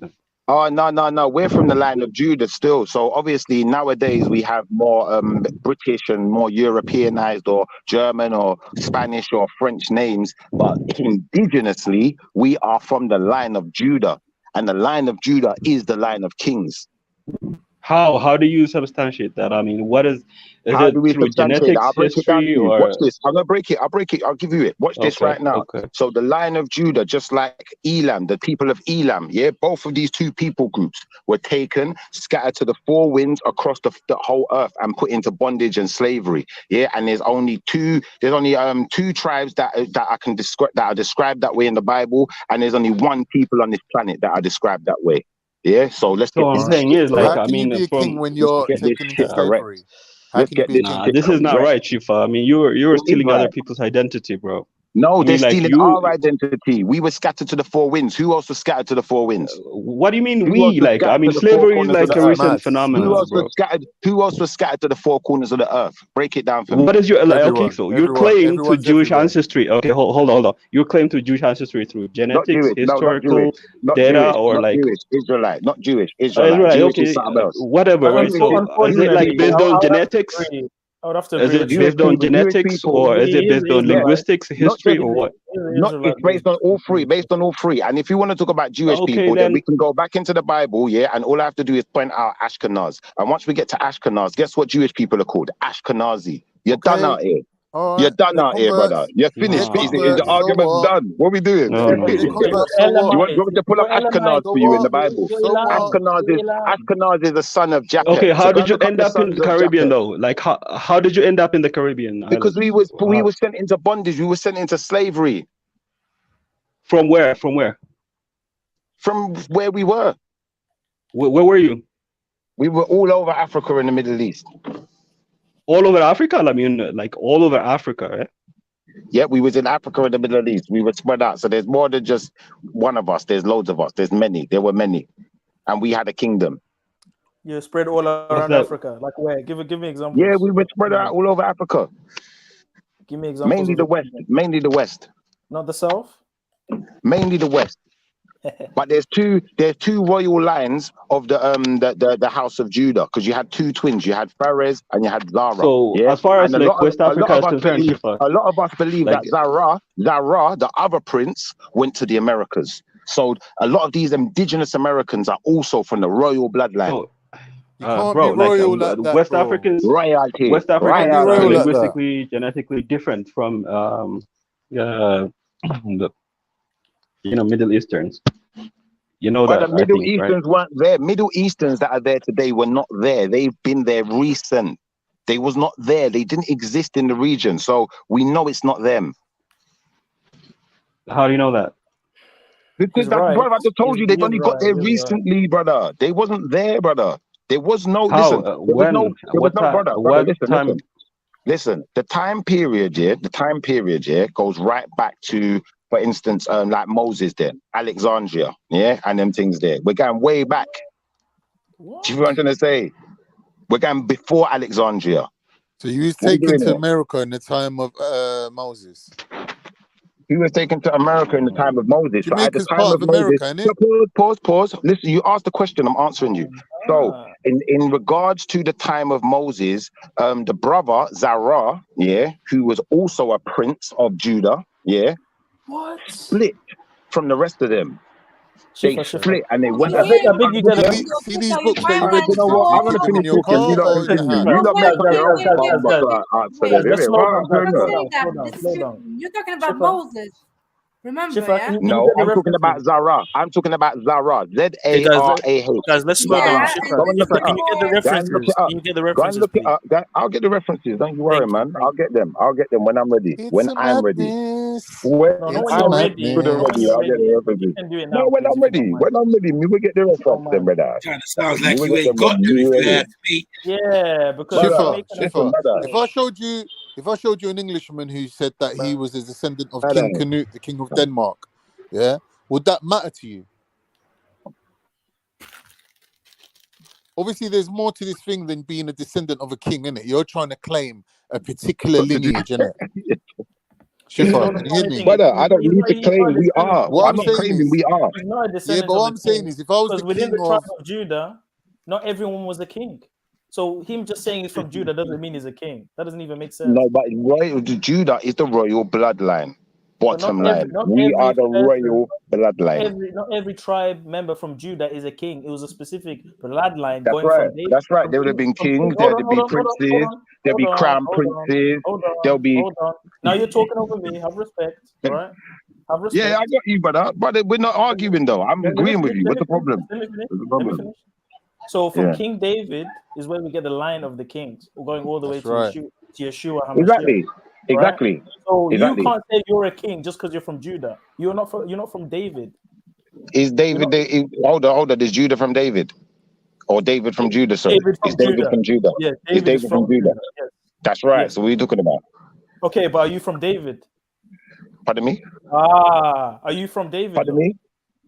Oh, no. We're from the line of Judah still. So obviously nowadays we have more British and more Europeanized or German or Spanish or French names. But indigenously, we are from the line of Judah. And the line of Judah is the line of kings. How do you substantiate that? I mean, How do we through substantiate that? genetics, I'll break it down to history, you. or Watch this. I'm gonna break it. I'll give you it. Watch this right now. So the line of Judah, just like Elam, the people of Elam, yeah, both of these two people groups were taken, scattered to the four winds across the whole earth and put into bondage and slavery. Yeah, and there's only two tribes that I can describe that are described that way in the Bible, and there's only one people on this planet that are described that way. Yeah, so let's get this. What I'm saying is, like, How can you be a king when you're taken into slavery? Let's get this. This is not right, Shifa. I mean, you're stealing other people's identity, bro. No, they're stealing our identity. We were scattered to the four winds. Who else was scattered to the four winds? What do you mean we? Like, I mean, slavery is like a recent phenomenon. Who else was scattered to the four corners of the earth? Break it down for me. What is your okay? So you're claiming to Jewish ancestry. Okay, hold on. You claim to Jewish ancestry through genetics, historical data, or like Jewish, Israelite, not Jewish, Israelite. Jewish okay, is something else. Whatever. Right? So is it like based on genetics? I would have to is it based on genetics or is it based on linguistics, history, or what? It's based on all three. Based on all three. And if you want to talk about Jewish people, then we can go back into the Bible, yeah. And all I have to do is point out Ashkenaz. And once we get to Ashkenaz, guess what Jewish people are called? Ashkenazi. You're done out here. Right. You're done out here, brother. You're finished. Is the argument done? What are we doing? No. You want me to pull up Ashkenaz for you in the Bible? Ashkenaz is the son of Jacob. Okay, how did you end up in the Caribbean though? Like how did you end up in the Caribbean? Because we were sent into bondage. We were sent into slavery. From where? From where? From where we were. Where were you? We were all over Africa and the Middle East. All over Africa? I mean, like all over Africa, right? Yeah, we was in Africa and the Middle East. We were spread out. So there's more than just one of us. There's loads of us. There's many. There were many. And we had a kingdom. You spread all around Africa. Like where? Give me examples. Yeah, we were spread out all over Africa. Give me examples. Mainly the West. Mainly the West. Not the South? Mainly the West. But there's two royal lines of the House of Judah, because you had two twins. You had Perez and you had Zara. So as far as like West Africa is concerned, a lot of us believe that Zara, the other prince, went to the Americas. So a lot of these indigenous Americans are also from the royal bloodline. Bro, like West Africans, royalty. West Africans are linguistically, genetically different from the Middle Easterns. You know but that. The Middle Easterns weren't there. Middle Easterns that are there today were not there. They've been there recent. They was not there. They didn't exist in the region. So we know it's not them. How do you know that? Because brother, I just told you they've only got there recently, brother. They wasn't there, brother. There was no Listen, the time period, goes right back to, for instance, like Moses there, Alexandria, yeah, and them things there. We're going way back. What? Do you know what I'm trying to say? We're going before Alexandria. So you was What we taken doing to here? America in the time of Moses. He was taken to America in the time of Moses. So at the Jamaica's time part of of Moses, America, innit? so pause. Listen, you asked the question, I'm answering you. So in regards to the time of Moses, the brother Zara, yeah, who was also a prince of Judah, yeah, split from the rest of them. They split and they went. See these books that you read You this know week. what? You I'm gonna keep them finish in your talking. car You lot or in the listen to me. house. You lot may put your own answer there. Let's slow down, Right, guys. You're talking about Moses. Remember, Shifa, yeah? no, I'm talking about Zara. I'm talking about Zara. Hey guys, Z-A-R-A-H. guys, let's slow down. Shifa, Go and look Shifa, it can up. you get the Go and references? look it up. Can you get the Go and references, look it please? up. I'll get the references. Don't you worry, Thank you. man. I'll get them. I'll get them when I'm ready. It's When a I'm ready. madness. When No, not when I'm you're ready. good and Not when ready, you're I'll get ready. the You references. can do it No, now, when please, I'm if you don't ready. mind. When I'm ready, me will get the reference Don't then, mind. brother. Kind of sounds Me like will you get ain't them got when them, you if you ready. ask me. Yeah, because you're Shifa, making Listen, Shifa. brother. If I showed you an Englishman who said that he was a descendant of Brother. King Canute, the King of Denmark, yeah, would that matter to you? Obviously, there's more to this thing than being a descendant of a king, innit? You're trying to claim a particular lineage, innit? Shifa, can you hear me? Brother, I don't need to claim. We are. What I'm I'm not saying claiming is, we are. He's not a yeah, descendant but of what a I'm saying king. is, if I was Because the within king the tribe of, of Judah, not everyone was a king. So him just saying he's from Judah doesn't mean he's a king. That doesn't even make sense. No, but Judah is the royal bloodline. But Bottom line. We are the royal bloodline. not every tribe member from Judah is a king. It was a specific bloodline That's going right. from David. That's right. There would have been kings, there'd be princes, there'd be crown princes, there'll be. Hold on. Now you're talking over me. Have respect, all right? Have respect. Yeah, I got you, brother. But we're not arguing though. I'm agreeing with you. What's the problem? Let me What's the problem? finish. So from Yeah. King David is where we get the line of the kings, going all the way to right. Yeshua HaMashiach. Exactly. Right? Exactly. So Exactly. you can't say you're a king just because you're from Judah. You're not from David. Is David? Hold on. Is Judah from David, or David from Judah? Sorry, is David from Judah? Yeah, Is David from Judah? Yes. That's right. Yes. So what are you talking about? Okay, but are you from David? Pardon me? Are you from David? Pardon me?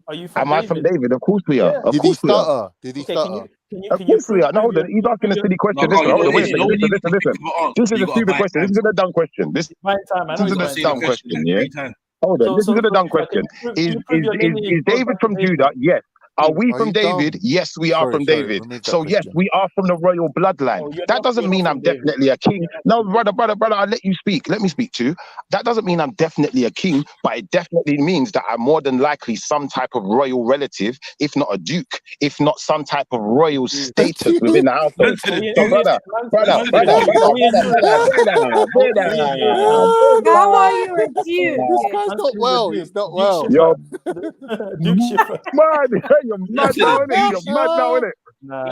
Are you from Am David? I from David? Of course we are. Yeah. Of Did he course we are. stutter? Did he stutter? Of course we are. No, hold on. He's asking a silly question. Listen, hold on. Wait a second. Listen. This is a stupid question. This is a dumb question. This is a dumb question. Yeah. Hold on. This is a dumb question. Is David from Judah? Yes. Are we from David? Yes, we are from David. So yes, we are from the royal bloodline. That doesn't mean I'm definitely a king. No, brother, I'll let you speak. Let me speak too. That doesn't mean I'm definitely a king, but it definitely means that I'm more than likely some type of royal relative, if not a duke, if not some type of royal status within the household. So brother. How are you a duke? This guy's not well. He's not well. Yo, Duke Schiffer. man, you're mad now, innit? You're mad now, innit?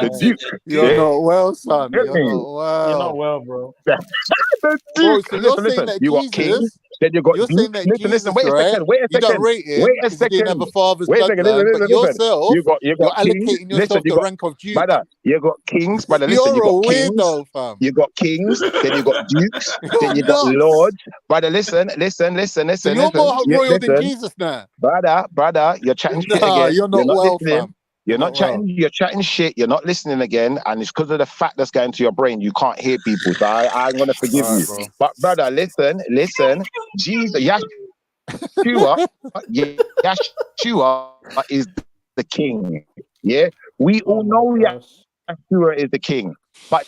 The Duke. You're not well, son. Get You're me? not well. You're not well, bro. The Bro, Duke. so you're saying Listen. that You got kings, Jesus, then you got you're saying dukes. that Listen, Jesus, wait a right? second. Wait a You don't second. rate him Wait a because he didn't have a second. father's Wait a second. bloodline, but Listen. yourself, You got you're kings. allocating Listen, yourself you the got rank of Duke. brother. You got kings, brother. Listen, You're you got a kings. weirdo, fam. You got kings, then you got dukes, then You're you got nuts. lords. Brother, listen. So you're more royal than Jesus now. Brother, you're chatting shit Nah, again. you're not well, listening. fam. You're not chatting. well. You're chatting shit. You're not listening again, and it's because of the fat that's going to your brain. You can't hear people, so I'm gonna forgive All right, you. bro. But brother, listen. Jesus, Yeshua is the king. Yeah, we all know Yeshua is the king, but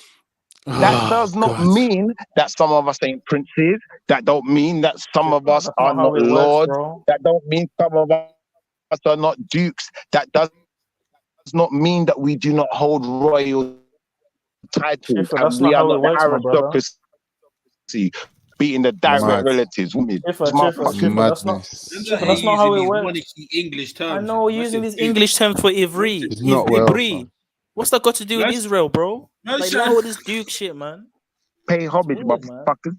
that does not mean that some of us ain't princes. That don't mean that some of us are not lords. That don't mean some of us are not dukes. That does not mean that we do not hold royal titles and we are not the aristocracy, being the direct relatives. That's not how it works. English terms. I know we're using these English terms for Ivri. It's not well, fam. What's that got to do with Israel, bro? Like sure. all this Duke shit, man. Pay homage, motherfuckers.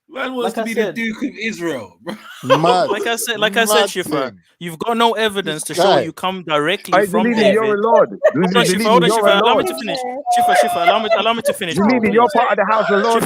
Man wants to be the Duke of Israel, bro. Mad. Like I said, Shifa, you've got no evidence to show guy. you come directly from You're David. a lord. Hold on, Shifa. Allow me to finish. Shifa, allow me to finish. You're part of the house of lords.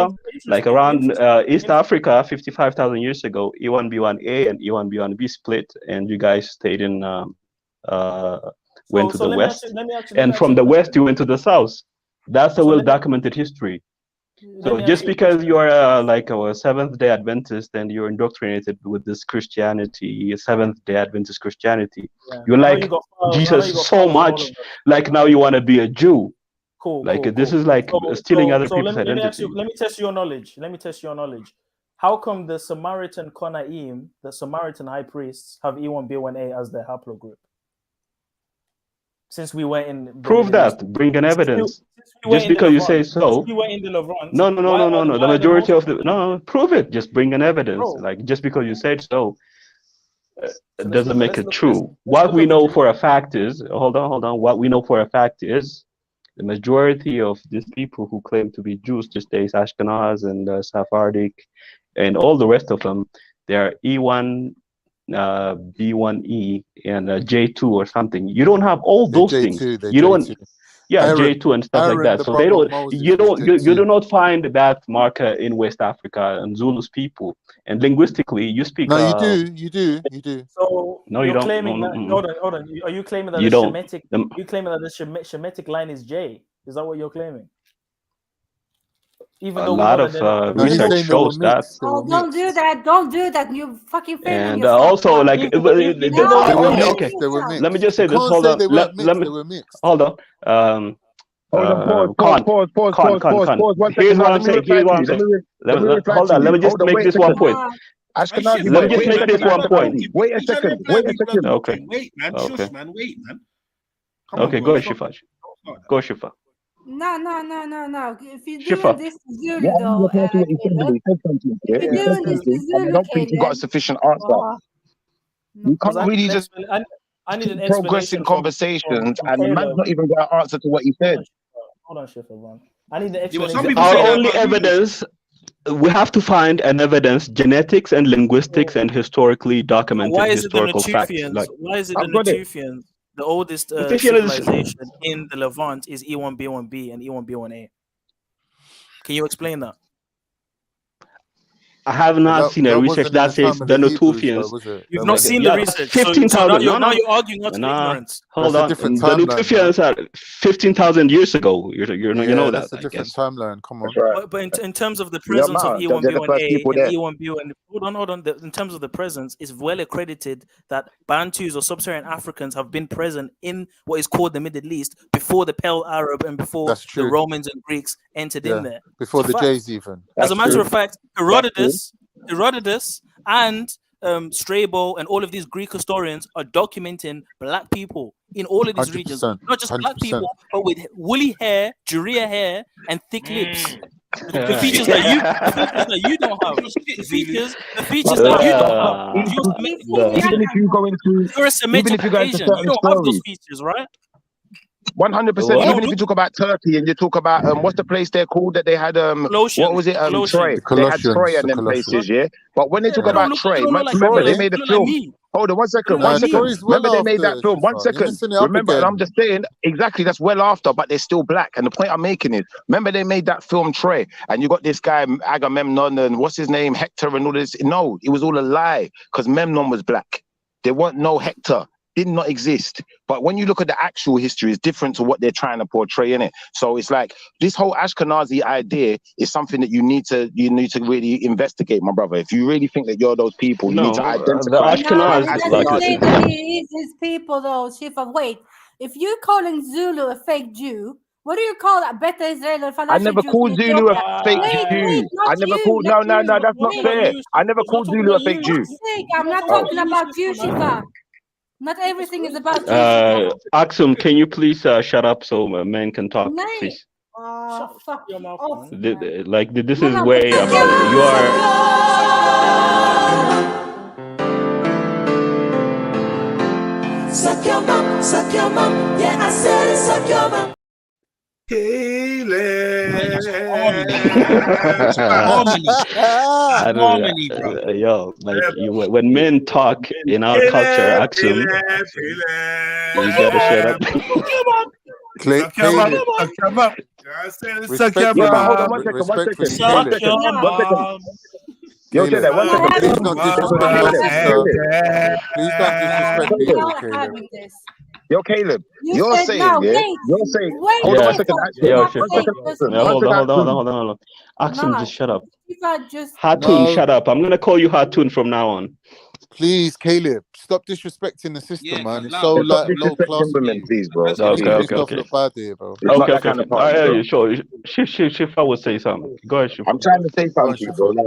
on. Like around East Africa, 55,000 years ago, E1B1A and E1B1B split, and you guys stayed in went to the West, and from the West you went to the South. That's a well-documented history. So just because you are like a Seventh-day Adventist and you're indoctrinated with this Christianity, Seventh-day Adventist Christianity, you like Jesus so much, like now you want to be a Jew. Cool. This is like stealing other people's let me identity. let me test your knowledge. How come the Samaritan Konaim, the Samaritan high priests, have E1B1A as their haplogroup? Since we were in prove that, bring an evidence. Just because you say so. We were in the Levant. No. The majority of the prove it. Just bring an evidence. Like just because you said so, it doesn't make it true. What we know for a fact is, hold on. What we know for a fact is, the majority of these people who claim to be Jews these days, Ashkenaz and Sephardic, and all the rest of them, they are E1. B1E and J2 or something. You don't have all those things. You don't. Yeah, Aaron, J2 and stuff like that. So they don't. You do not find that marker in West Africa and Zulus people. And linguistically, you speak. No, you do. So no, you don't. Claiming that, hold on. Are you claiming that you claiming that the Shemitic line is J? Is that what you're claiming? Even a lot of research shows that. Oh, don't do that. You fucking failing and yourself. Also, like, okay. Let me just say this. Hold on. Let me. Hold on. Pause. Here's what I'm saying. Hold on. Let me just make this one point. Ashkenazi, let me just make this one point. Wait a second. Okay. Wait, man. Shush, man. Wait, man. Okay, go, Shifa. Go, Shifa. No. If you're doing this to Zulu, though, I don't think you got a sufficient answer. You can't really just progress in conversations and man's not even got an answer to what he said. Hold on, Shifa, I need the explanation. Our only evidence, we have to find an evidence, genetics and linguistics and historically documented historical facts. Why is it the Natufians? The oldest civilization in the Levant is E1B1B and E1B1A. Can you explain that? I have not seen a research that says the Natufians. You've not seen the research. 15,000. Now you're arguing out of ignorance. Hold on. The Natufians are 15,000 years ago. You know that. That's a different timeline. Come on. But in terms of the presence of E1B1A and E1B1, hold on. In terms of the presence, it's well accredited that Bantus or Sub-Saharan Africans have been present in what is called the Middle East before the Pale Arab and before the Romans and Greeks entered in there. Before the Jays even. As a matter of fact, Herodotus and Strabo and all of these Greek historians are documenting black people in all of these regions. Not just 100%. Black people, but with woolly hair, Jurea hair, and thick lips. The features that you don't have. The features that you don't have. Even if you go into, you're a Semitic Asian, you don't have those features, right? 100%. Even if you talk about Turkey and you talk about what's the place they're called that they had what was it Troy? They had Troy and them places, yeah. But when they talk about Troy, remember they made a film. Hold on, one second. Remember they made that film. 1 second. Remember, and I'm just saying exactly that's well after, but they're still black. And the point I'm making is, remember they made that film Troy, and you got this guy Agamemnon and what's his name Hector and all this. No, it was all a lie because Memnon was black. There weren't no Hector. Did not exist. But when you look at the actual history, it's different to what they're trying to portray in it. So it's like this whole Ashkenazi idea is something that you need to really investigate, my brother. If you really think that you're those people, you need to identify. He is his people, though. Shifa, wait. If you're calling Zulu a fake Jew, what do you call that? Beta Israel? I never called Zulu a fake Jew. I never called. No, that's not fair. I never called Zulu a fake Jew. I'm not talking about you, Shifa. Not everything is about you. Aksum, can you please shut up so men can talk, please? Fuck your mouth. This is way about you are. Suck your mom, yeah, I said suck your mom. Harmony, bro. When men talk in our culture, Aksum, you gotta shut up. Yo, say that 1 second. Please don't disrespect people, Caleb. Yo, Caleb, You you're said saying, now. yeah, Wait, you're saying. wait, Hold on one wait. second, But Axel. Yeah, Tifa, One Shifa. second, just Axel. Yeah, One hold on, second, hold on, hold Axel. on, hold on, hold on. Axel, nah. just shut up. Tifa just. Hatun, No, shut up. I'm gonna call you Hatun from now on. please, Caleb, stop disrespecting the system, Yeah, man. cuz It's so Yeah, stop like low class disrespecting of women, you. please, bro. Man's You're got Okay, making okay, yourself okay. look bad here, bro. It's not Okay, that okay, kind okay. of party, Yeah, bro. yeah, sure. Shifa will say something. Go ahead, I'm Shifa. trying to say Go on, something to you, bro. Shifa. Like,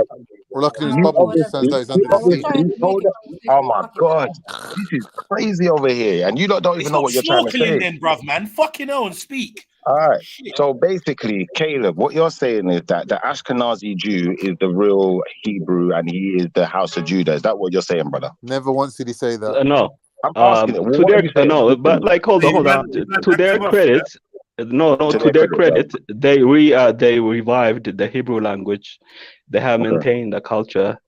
All I can do is you bubble. Whatever. Sounds obviously, like he's you under the I was sea. obviously, trying to make hold a up. conversation. Oh my Fucking God, hell. this is crazy over here, and you lot don't even know Stop what you're trying to snorkeling say. then, bruv, man. Fucking hell and speak. All right. Shit. So basically, Caleb, what you're saying is that the Ashkenazi Jew is the real Hebrew, and he is the house of Judah. Is that what you're saying, brother? Never once did he say that. No. I'm asking it. To What are you their saying? no, but like hold on, You hold ran on. To back their to off, credit, no, To to their their credit, credit, they revived the Hebrew language. They have okay. maintained the culture,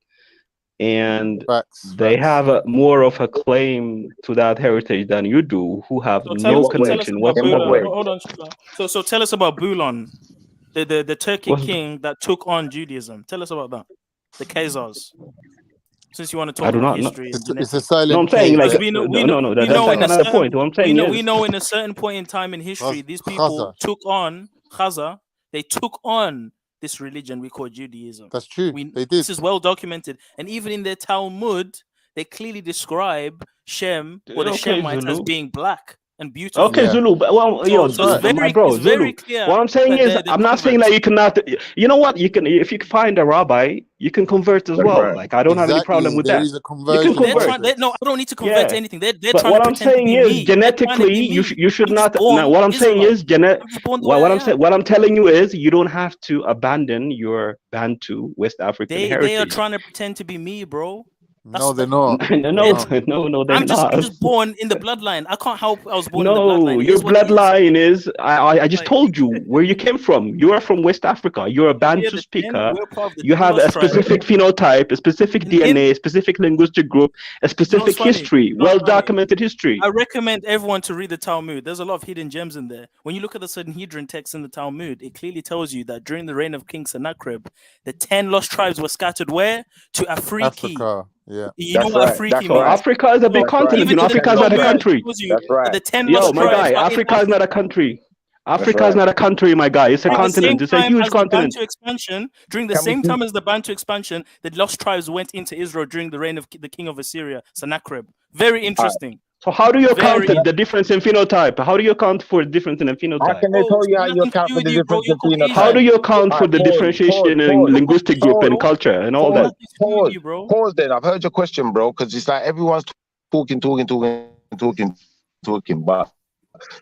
and Facts, they facts. have more of a claim to that heritage than you do, who have So no what way? tell us connection about In what whatsoever. way? Hold on. So tell us about Bulan, the Turkic What's king that took on Judaism. Tell us about that. The Khazars. Since you want to I talk do about not know. history and It's a genetics. No, I'm silent saying K. like Because we know that's in like a another certain point. What I'm saying we is know in a certain point in time in history, these people Chaza. took on Khaza. They took on this religion we call Judaism. That's true. They did. This is well documented, and even in their Talmud, they clearly describe Shem or the okay, Shemites as Zulu. being black and beautiful. Okay, Yeah. Zulu, but well, So it's my very bro, it's very Zulu. clear What I'm saying that is, they're I'm not saying converts. that you cannot. You know what? You can, if you can find a rabbi, you can convert as That's well. right. Like I don't have any problem Exactly. with There that. is a You can conversion They're convert. trying. No, process. I don't need to convert to Yeah. anything. They're But trying what to I'm pretend to saying be is, me. They're trying to genetically, be you me. you should I'm just not. Now, born what I'm saying Israelite. is, I'm just born the way I am. what I'm telling you is, you don't have to abandon your Bantu West African They are heritage. trying to pretend to be me, bro. No, they're not. No, they're I'm not. just born in the bloodline. I can't help. I was born in the No, bloodline. It your is what it is. bloodline is. I just Like told you where you came from. You are from West Africa. You're a Bantu speaker. We're part of the You 10 have a lost tribes. specific phenotype, a specific DNA, a specific linguistic group, a specific history, well-documented history. I recommend everyone to read the Talmud. There's a lot of hidden gems in there. When you look at the Sanhedrin text in the Talmud, it clearly tells you that during the reign of King Sennacherib, the 10 lost tribes were scattered where? To Afriki. Africa. Yeah. You know what Afriki means? Africa is a big continent. You know, Africa is not a country. The 10 Yo, lost my tribes guy, are in Africa is not a Africa. country. Africa is not a country, my guy. It's a continent. It's a huge continent. During the same time as the Bantu expansion, the lost tribes went into Israel during the reign of the king of Assyria, Sennacherib. Very interesting. So how do you account the difference in phenotype? How do you account for the difference in a phenotype? How can they tell you how you account for the difference in phenotype? How do you account for the differentiation in linguistic group and culture and all that? Pause then. I've heard your question, bro, because it's like everyone's talking, but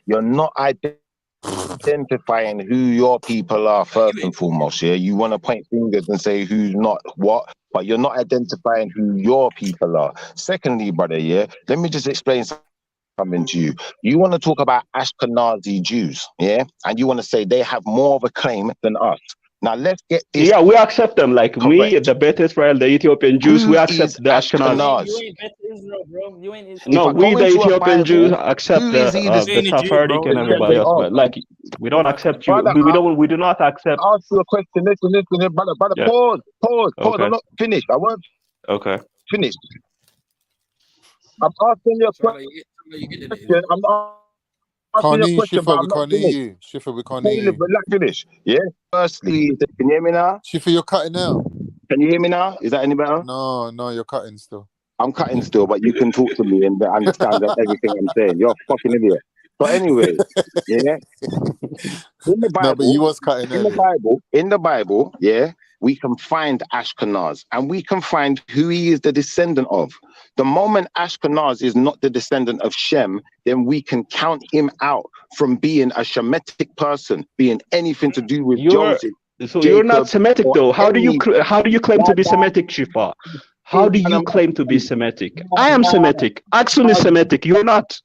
you're not identifying who your people are first and foremost. Yeah, you want to point fingers and say who's not what, but you're not identifying who your people are. Secondly, brother, yeah, let me just explain something to you. You want to talk about Ashkenazi Jews, yeah, and you want to say they have more of a claim than us. Now let's get this. Yeah, we accept them. Like me, the Beth Israel, the Ethiopian Jews, we accept the Ashkenaz. You ain't Beth Israel, bro. You ain't Israel. No, we the Ethiopian Jews accept the Sephardic and everybody else, but like we don't accept you. We do not accept. I'll ask you a question. Listen, brother. Yeah. Pause. Okay. I'm not finished. I won't Okay. finish. I'm asking you a question. I'm not asking you a question, but I'm not finished. Schiffer, we can't hear you. But let finish. Yeah. Firstly, can you hear me now? Schiffer, you're cutting out. Can you hear me now? Is that any better? No, you're cutting still. I'm cutting still, but you can talk to me and understand everything I'm saying. You're a fucking idiot. So anyway, yeah. In the Bible, No, but you was cutting in the Bible, yeah, we can find Ashkenaz and we can find who he is the descendant of. The moment Ashkenaz is not the descendant of Shem, then we can count him out from being a Shemitic person, being anything to do with Joseph. So you're not Semitic though. How do you claim to be Semitic, Shifa? How do you claim to be Semitic? I am Semitic. Axel is Semitic. You're not.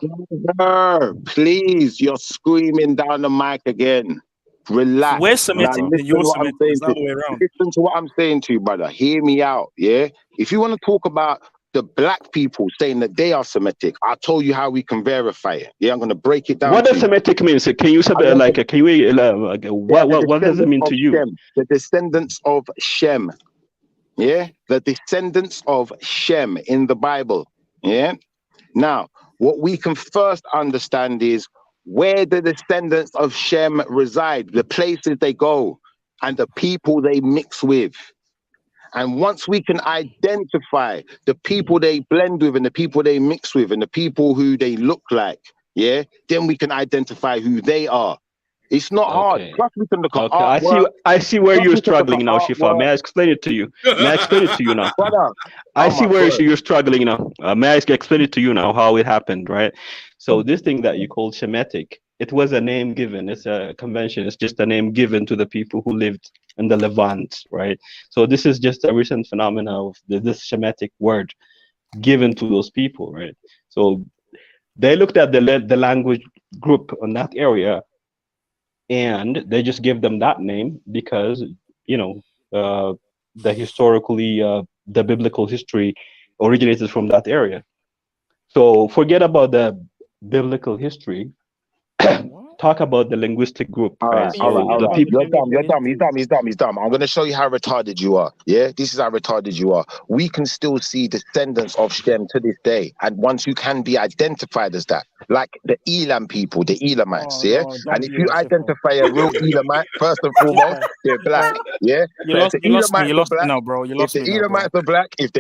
Please, you're screaming down the mic again. Relax. We're Semitic and you're Semitic. It's the other way around. Listen to what I'm saying to you, brother. Hear me out, yeah? If you want to talk about the black people saying that they are Semitic, I'll tell you how we can verify it. Yeah, I'm going to break it down. What does Semitic mean? So can you say what does it mean to you? Shem, the descendants of Shem. Yeah, the descendants of Shem in the Bible. Yeah. Now, what we can first understand is where the descendants of Shem reside, the places they go, and the people they mix with. And once we can identify the people they blend with and the people they mix with and the people who they look like, yeah, then we can identify who they are. It's not hard. Plus, we can look at artwork. I see where you're struggling now, Shifa. May I explain it to you? May I explain it to you now? Brother, I see where you're struggling now. May I explain it to you now how it happened, right? So this thing that you call Shemitic, it was a name given. It's a convention. It's just a name given to the people who lived in the Levant, right? So this is just a recent phenomenon of this Shemitic word given to those people, right? So they looked at the language group on that area, and they just give them that name because, you know, the historically, the biblical history originated from that area. So forget about the biblical history. Talk about the linguistic group. All right. You're dumb. He's dumb. I'm going to show you how retarded you are. Yeah, this is how retarded you are. We can still see descendants of Shem to this day, and once you can be identified as that, like the Elam people, the Elamites. And if you identify a real Elamite, first and foremost, they're black. Yeah, you lost me now, bro. If the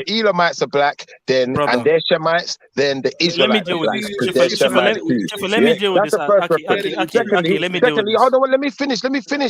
Elamites are black, then and they're Shemites, then the Israelites are black. Let me deal with this. Secondly, hold on, let me finish.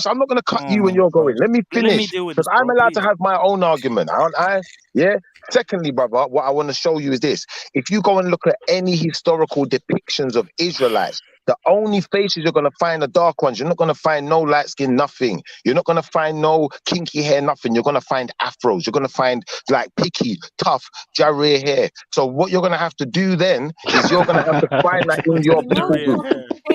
I'm not going to cut you when you're going. Let me finish, because I'm allowed to have my own argument, aren't I? Yeah. Secondly, brother, what I want to show you is this. If you go and look at any historical depictions of Israelites, the only faces you're going to find are dark ones. You're not going to find no light skin, nothing. You're not going to find no kinky hair, nothing. You're going to find afros. You're going to find like picky, tough, jarrah hair. So what you're going to have to do then is you're going to have to find that in your people group.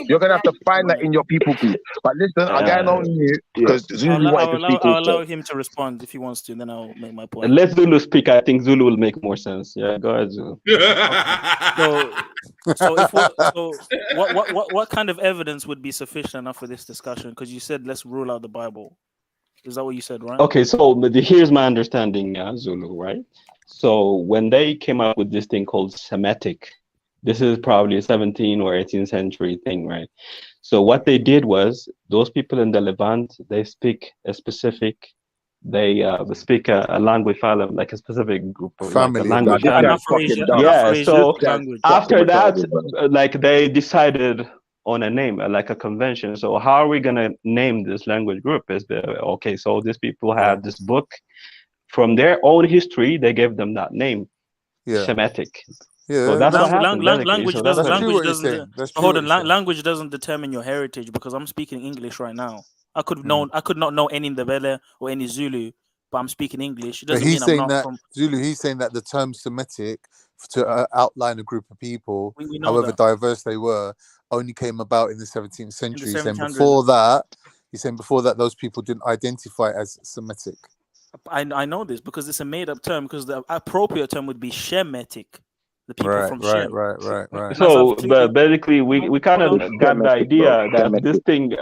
You're going to have to find that in your people group. But listen, I'm going on mute because Zulu wanted to speak. I'll allow him to respond if he wants to, then I'll make my point. Let Zulu speak. I think Zulu will make more sense. Yeah, go ahead, Zulu. What kind of evidence would be sufficient enough for this discussion? Because you said let's rule out the Bible. Is that what you said, right? Okay, so here's my understanding, Zulu, right? So when they came up with this thing called Semitic, this is probably a 17th or 18th century thing, right? So what they did was those people in the Levant, they speak a specific. They speak a language file, like a specific group of family language. So after that, like they decided on a name, like a convention. So how are we gonna name this language group? Okay, so these people have this book from their own history. They gave them that name, Shemitic. Yeah, so that's language doesn't determine your heritage, because I'm speaking English right now. I could not know any Ndebele or any Zulu, but I'm speaking English. It doesn't mean I'm not from Zulu. He's saying that the term Semitic to outline a group of people, however diverse they were, only came about in the 17th century. He's saying before that, those people didn't identify as Semitic. I know this because it's a made-up term, because the appropriate term would be Shemitic. The people from Shem. Right. So basically, we kind of got the idea that this thing,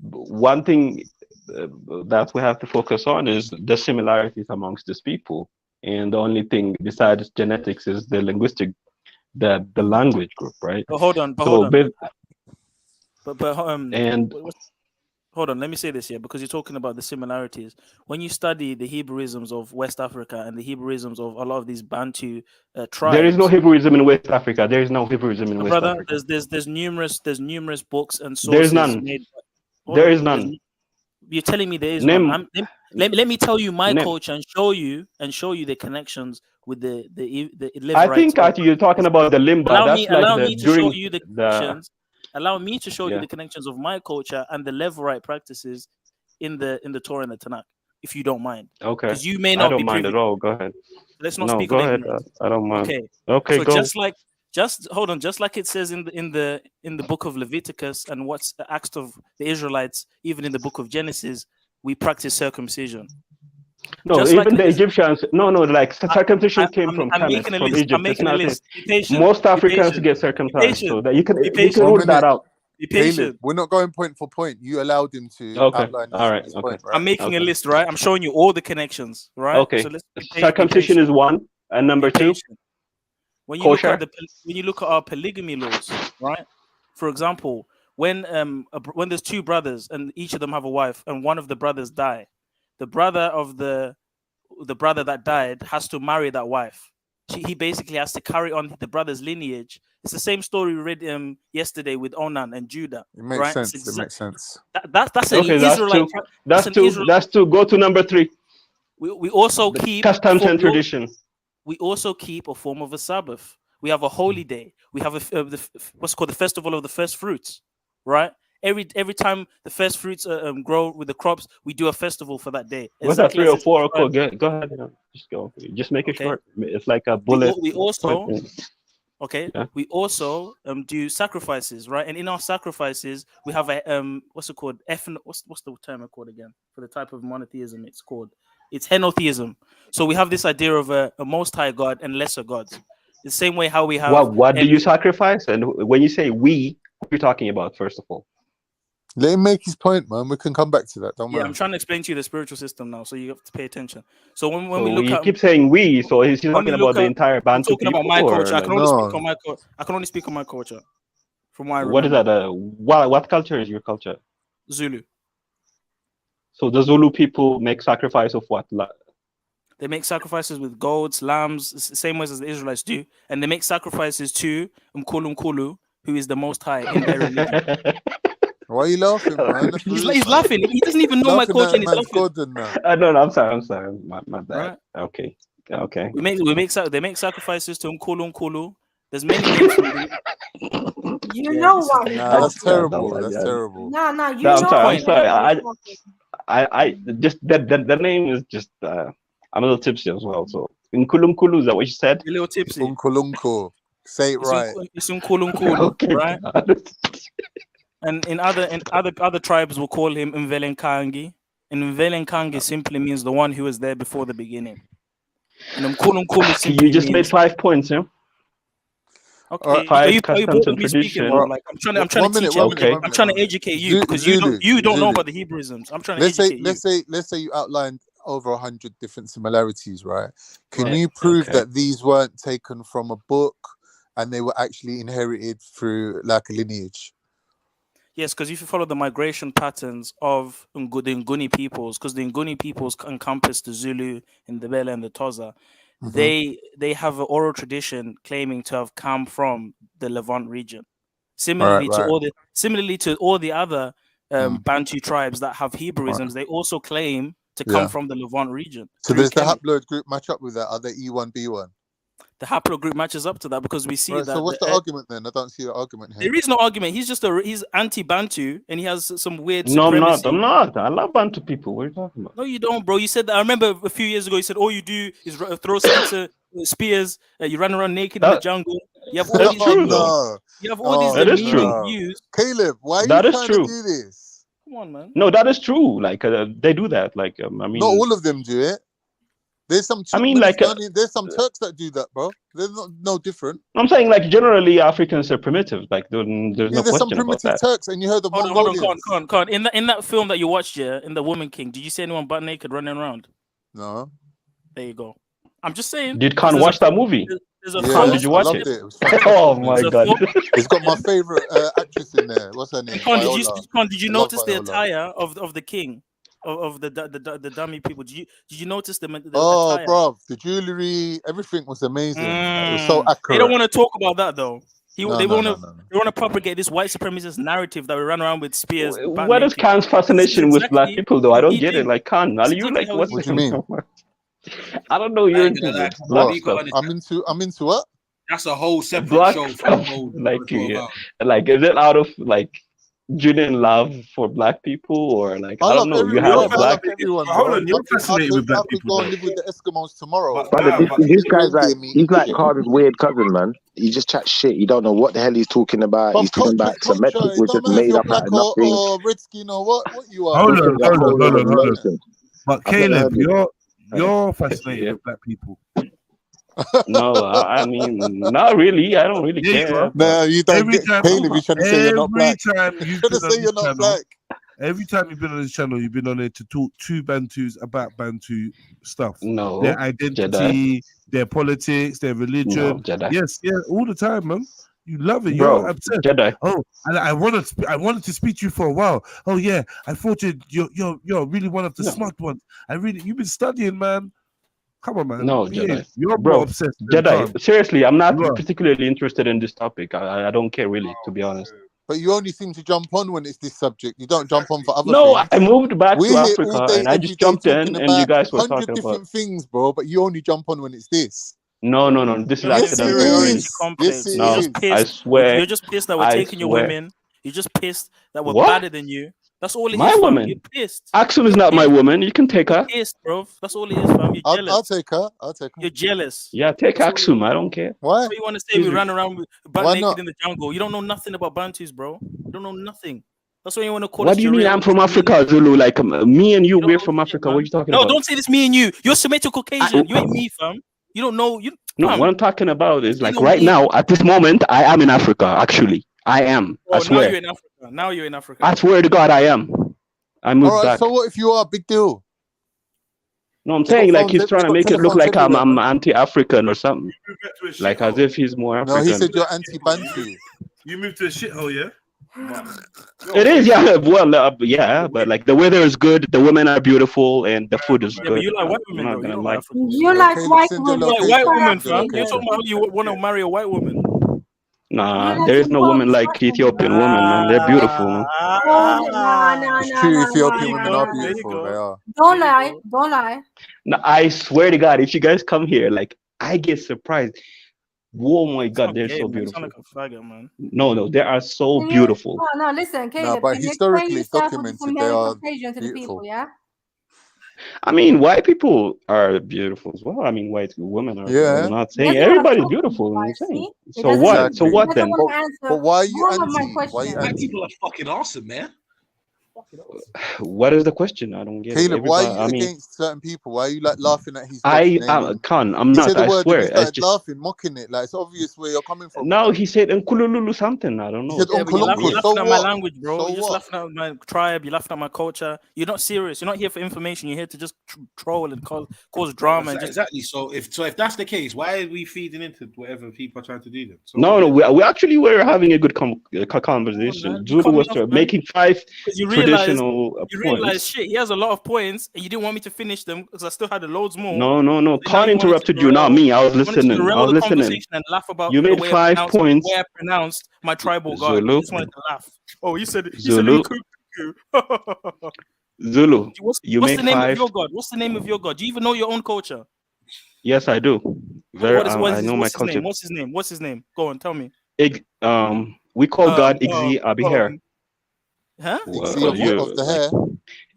one thing that we have to focus on is the similarities amongst these people, and the only thing besides genetics is the linguistic, the language group, right? But hold on. Hold on, let me say this here, because you're talking about the similarities. When you study the Hebrewisms of West Africa and the Hebrewisms of a lot of these Bantu tribes, there is no Hebrewism in West Africa. There is no Hebrewism in West Africa. There's numerous books and sources. There is none. There is none. You're telling me there is none. Let me tell you my culture and show you the connections with the I think you're talking about the Limba. Allow me to show you the connections. Allow me to show you the connections of my culture and the Levirate practices in the Torah and the Tanakh, if you don't mind. Okay. Because you may not be I don't mind at all. Go ahead. Let's not speak on ignorance. I don't mind. Okay. So go. just like it says in the book of Leviticus and what's asked of the Israelites, even in the book of Genesis, we practice circumcision. No, just even like the Egyptians. Like circumcision came from Egypt. I'm making a list. Most Africans get circumcised, so that you can rule that out. Be patient. Caleb, we're not going point for point. You allowed him to outline his point, right? I'm making a list, right? I'm showing you all the connections, right? Okay. So circumcision is one, and number two. when you look at our polygamy laws, right? For example, when there's two brothers and each of them have a wife, and one of the brothers die, the brother of the brother that died has to marry that wife. He basically has to carry on the brother's lineage. It's the same story we read yesterday with Onan and Judah. It makes right? sense. It makes sense. That's an Israelite. That's two. Go to number 3. We also keep customs and tradition. We also keep a form of a Sabbath. We have a holy day. We have what's called the festival of the first fruits, right? Every time the first fruits grow with the crops, we do a festival for that day. What's that 3 or 4? Cool. Go ahead. Just go. Just make it short. It's like a bullet. We also do sacrifices, right? And in our sacrifices, we have a what's it called? What's the term called again for the type of monotheism? It's henotheism. So we have this idea of a most high God and lesser gods. The same way how we have. What do you sacrifice? And when you say we, what are you talking about? First of all. Let him make his point, man. We can come back to that. Don't worry. I'm trying to explain to you the spiritual system now, so you have to pay attention. So when we look at, keep saying we, so he's talking about the entire Bantu people. I'm talking about my culture. I can only speak on my culture. I can only speak on my culture. From what I remember. What is that? What culture is your culture? Zulu. So the Zulu people make sacrifice of what? They make sacrifices with goats, lambs, same ways as the Israelites do, and they make sacrifices to Mkulu, who is the Most High in their religion. Why are you laughing, man? He's laughing. He doesn't even know my culture. And he's laughing. No, I'm sorry. My bad. Right? Okay. They make sacrifices to Mkulu. There's many names. You know what? That's terrible. That's terrible. No, you know. I'm sorry. I just the name is just. I'm a little tipsy as well. So Nkulu, is that what you said? A little tipsy. Unkulunku. Say it right. It's Nkulu, okay. Right? And in other tribes will call him Mvelenkangi. And Mvelenkangi simply means the one who was there before the beginning. And Nkulu simply you just made 5 points, yeah? Okay. Are you me speaking, like, I'm trying to teach you. Okay. I'm trying to educate you because you don't know about the Hebrewisms. I'm trying to educate you. Let's say you outlined over 100 different similarities, right? Can you prove that these weren't taken from a book and they were actually inherited through like a lineage? Yes, because if you follow the migration patterns of the Nguni peoples, because the Nguni peoples encompass the Zulu and the Bela and the Toza, they have an oral tradition claiming to have come from the Levant region. Similarly to all the other Bantu tribes that have Hebrewisms, they also claim to come from the Levant region. So does the haploid group match up with that? Are they E1, B1? The haplogroup matches up to that because we see that. So what's the argument then? I don't see the argument here. There is no argument. He's anti-Bantu and he has some weird. No, I'm not. I love Bantu people. What are you talking about? No, you don't, bro. You said that. I remember a few years ago. You said all you do is throw spears. You run around naked in the jungle. You have all these. You have all these demeaning views. Caleb, why are you trying to do this? Come on, man. No, that is true. Like they do that. Like I mean, not all of them do it. There's some. There's some Turks that do that, bro. They're no different. I'm saying like generally Africans are primitive. Like there's no question about that. There's some primitive Turks, and you heard of Mongolians. Hold on. In that film that you watched, in The Woman King, did you see anyone butt naked running around? No. There you go. I'm just saying. Did Khan watch that movie? Did you watch it? Oh my god! It's got my favorite actress in there. What's her name? Khan, did you notice the attire of the king? Of the dummy people. Did you notice the attire? Bro, the jewelry, everything was amazing. It was so accurate. They don't want to talk about that though. They want to propagate this white supremacist narrative that we run around with spears. What is Khan's fascination with black people though? I don't get it. Like Khan, are you like what do you mean? I don't know. You're into this black stuff. I'm into what? That's a whole separate show. Like is it out of like genuine love for black people or like I don't know? You have black everyone. Hold on, you're fascinated with black people. Go and live with the Eskimos tomorrow. This guy's like he's like Carter's weird cousin, man. He just chats shit. You don't know what the hell he's talking about. He's talking about Semitic, which is made up out of nothing. Or Redskin or what you are. Hold on. But Caleb, you're fascinated with black people. No, I mean, not really. I don't really care. No, you don't get Caleb. You're trying to say you're not black. You're trying to say you're not black. Every time you've been on this channel, you've been on it to talk to Bantus about Bantu stuff. No. Their identity, Jedi. their politics, their religion. No, Jedi. Yes, yeah, all the time, man. You love it. Bro, You're obsessed. Jedi. Oh, and I wanted to speak to you for a while. Oh yeah, I thought you're really one of the smart ones. You've been studying, man. Come on, man. No, Behave. Jedi. You're Bro, more obsessed. than Jedi. Khan. Seriously, I'm not You are. particularly interested in this topic. I don't care really, to be honest. But you only seem to jump on when it's this subject. You don't jump on for other No, things. I moved back We're to here Africa all day, and I every just day jumped talking in and you about guys were 100 talking different about. things, bro. But you only jump on when it's this. No. This is Yes, it accidental. Inferiority is. complex. Yes, it You're is. just pissed. I swear. You're just pissed that we're I taking your swear. women. You're just pissed that we're What? better than you. That's all it My is, fam. woman. You're pissed. Axum is You're not my pissed. woman. You can take her. You're pissed, bro. That's all it is, fam. You're jealous. I'll take her. I'll take her. You're jealous. Yeah, take That's all it Axum. is. I don't care. Why? That's what you want to say. We ran around butt Why naked not? in the jungle. You don't know nothing about Bantus, bro. You don't know nothing. That's why you want to call What us do you mean Sharia. I'm from Africa, Zulu? Like me and you, we're from Africa. What are you talking No, about? don't say this me and you. You're Semitic Caucasian. You ain't me, fam. You don't know. You No, fam. what I'm talking about is You like know right me. now, at this moment, I am in Africa, actually. I am. I Oh, now swear. you're in Africa. Now you're in Africa. I swear to God, I am. I moved All right. back. So what if you are? Big deal. No, I'm They got saying like phones. he's They trying to got make it look telephones like I'm everywhere, man. anti-African or something. Like as if he's more No, he African. said you're anti-Bantu. You moved to a shithole, yeah? It is, yeah. Well, yeah, but like the weather is good, the women are beautiful, and the food is Yeah, good. but you like white I'm women, not though. You gonna don't lie. like African. You like Caleb, white send your women. You like white location. women, Send your fam. You're location. talking about you want to marry a white woman. Nah, You there like is no some woman like white women. Ethiopian women, man. They're beautiful, man. It's true. Ethiopian women are There you beautiful. go. They are. Don't lie. Don't lie. No, I swear to God, if you guys come here, like I get surprised. Oh my God, they're Gay, so man. You sound beautiful. like a faggot, man. No, they are so Can you? beautiful. No, listen, Caleb. but Can you explain historically it's yourself with documented some they are Caucasian to the people? beautiful. Yeah. I mean, white people are beautiful as well. I mean, white women are. Yeah. I'm not saying That's what I'm everybody's talking beautiful. I'm about. saying. See, it So doesn't. what? So Exactly. what He then? doesn't want to answer But why are you one of my anti? Why are you questions. White anti? people are fucking awesome, man. What is the question? I don't get it. Caleb, why are Everybody. you I mean, against certain people? Why are you like laughing at his God's name? And Khan. I'm he not. said the I word and you swear. It's started just laughing, mocking it. Like it's obvious where you're coming from. no. He said Nkulululu something. I don't He know. said It's Yeah, but you're, Uncle something Uncle. you're weird. So laughing at my what? language, bro. So You're just what? laughing at my tribe. You're laughing at my culture. You're not serious. You're not here for information. You're here to just troll and cause drama and just. Exactly. So if that's the case, why are we feeding into whatever people are trying to do then? So No, we actually were having a good conversation. Man, you Zulu cut me was off, man. making 5 Because you traditional realize points. shit. He has a lot of points, and you didn't want me to finish them because I still had loads more. No. So now Khan you wanted to interrupted you, not derail- me. I was you wanted to listening. derail I was the listening. conversation and laugh about You the made way 5 I points. pronounced my tribal god. Zulu. You just wanted to laugh. Oh, he said Zulu. Zulu. What's You the made name of 5. your god? What's the name of your god? Do you even know your own culture? Yes, I do. I know my What's his culture. name? What's his name? What's his name? Go on, tell me. We call God Igzi Abiher. Huh? Igzi of the hair.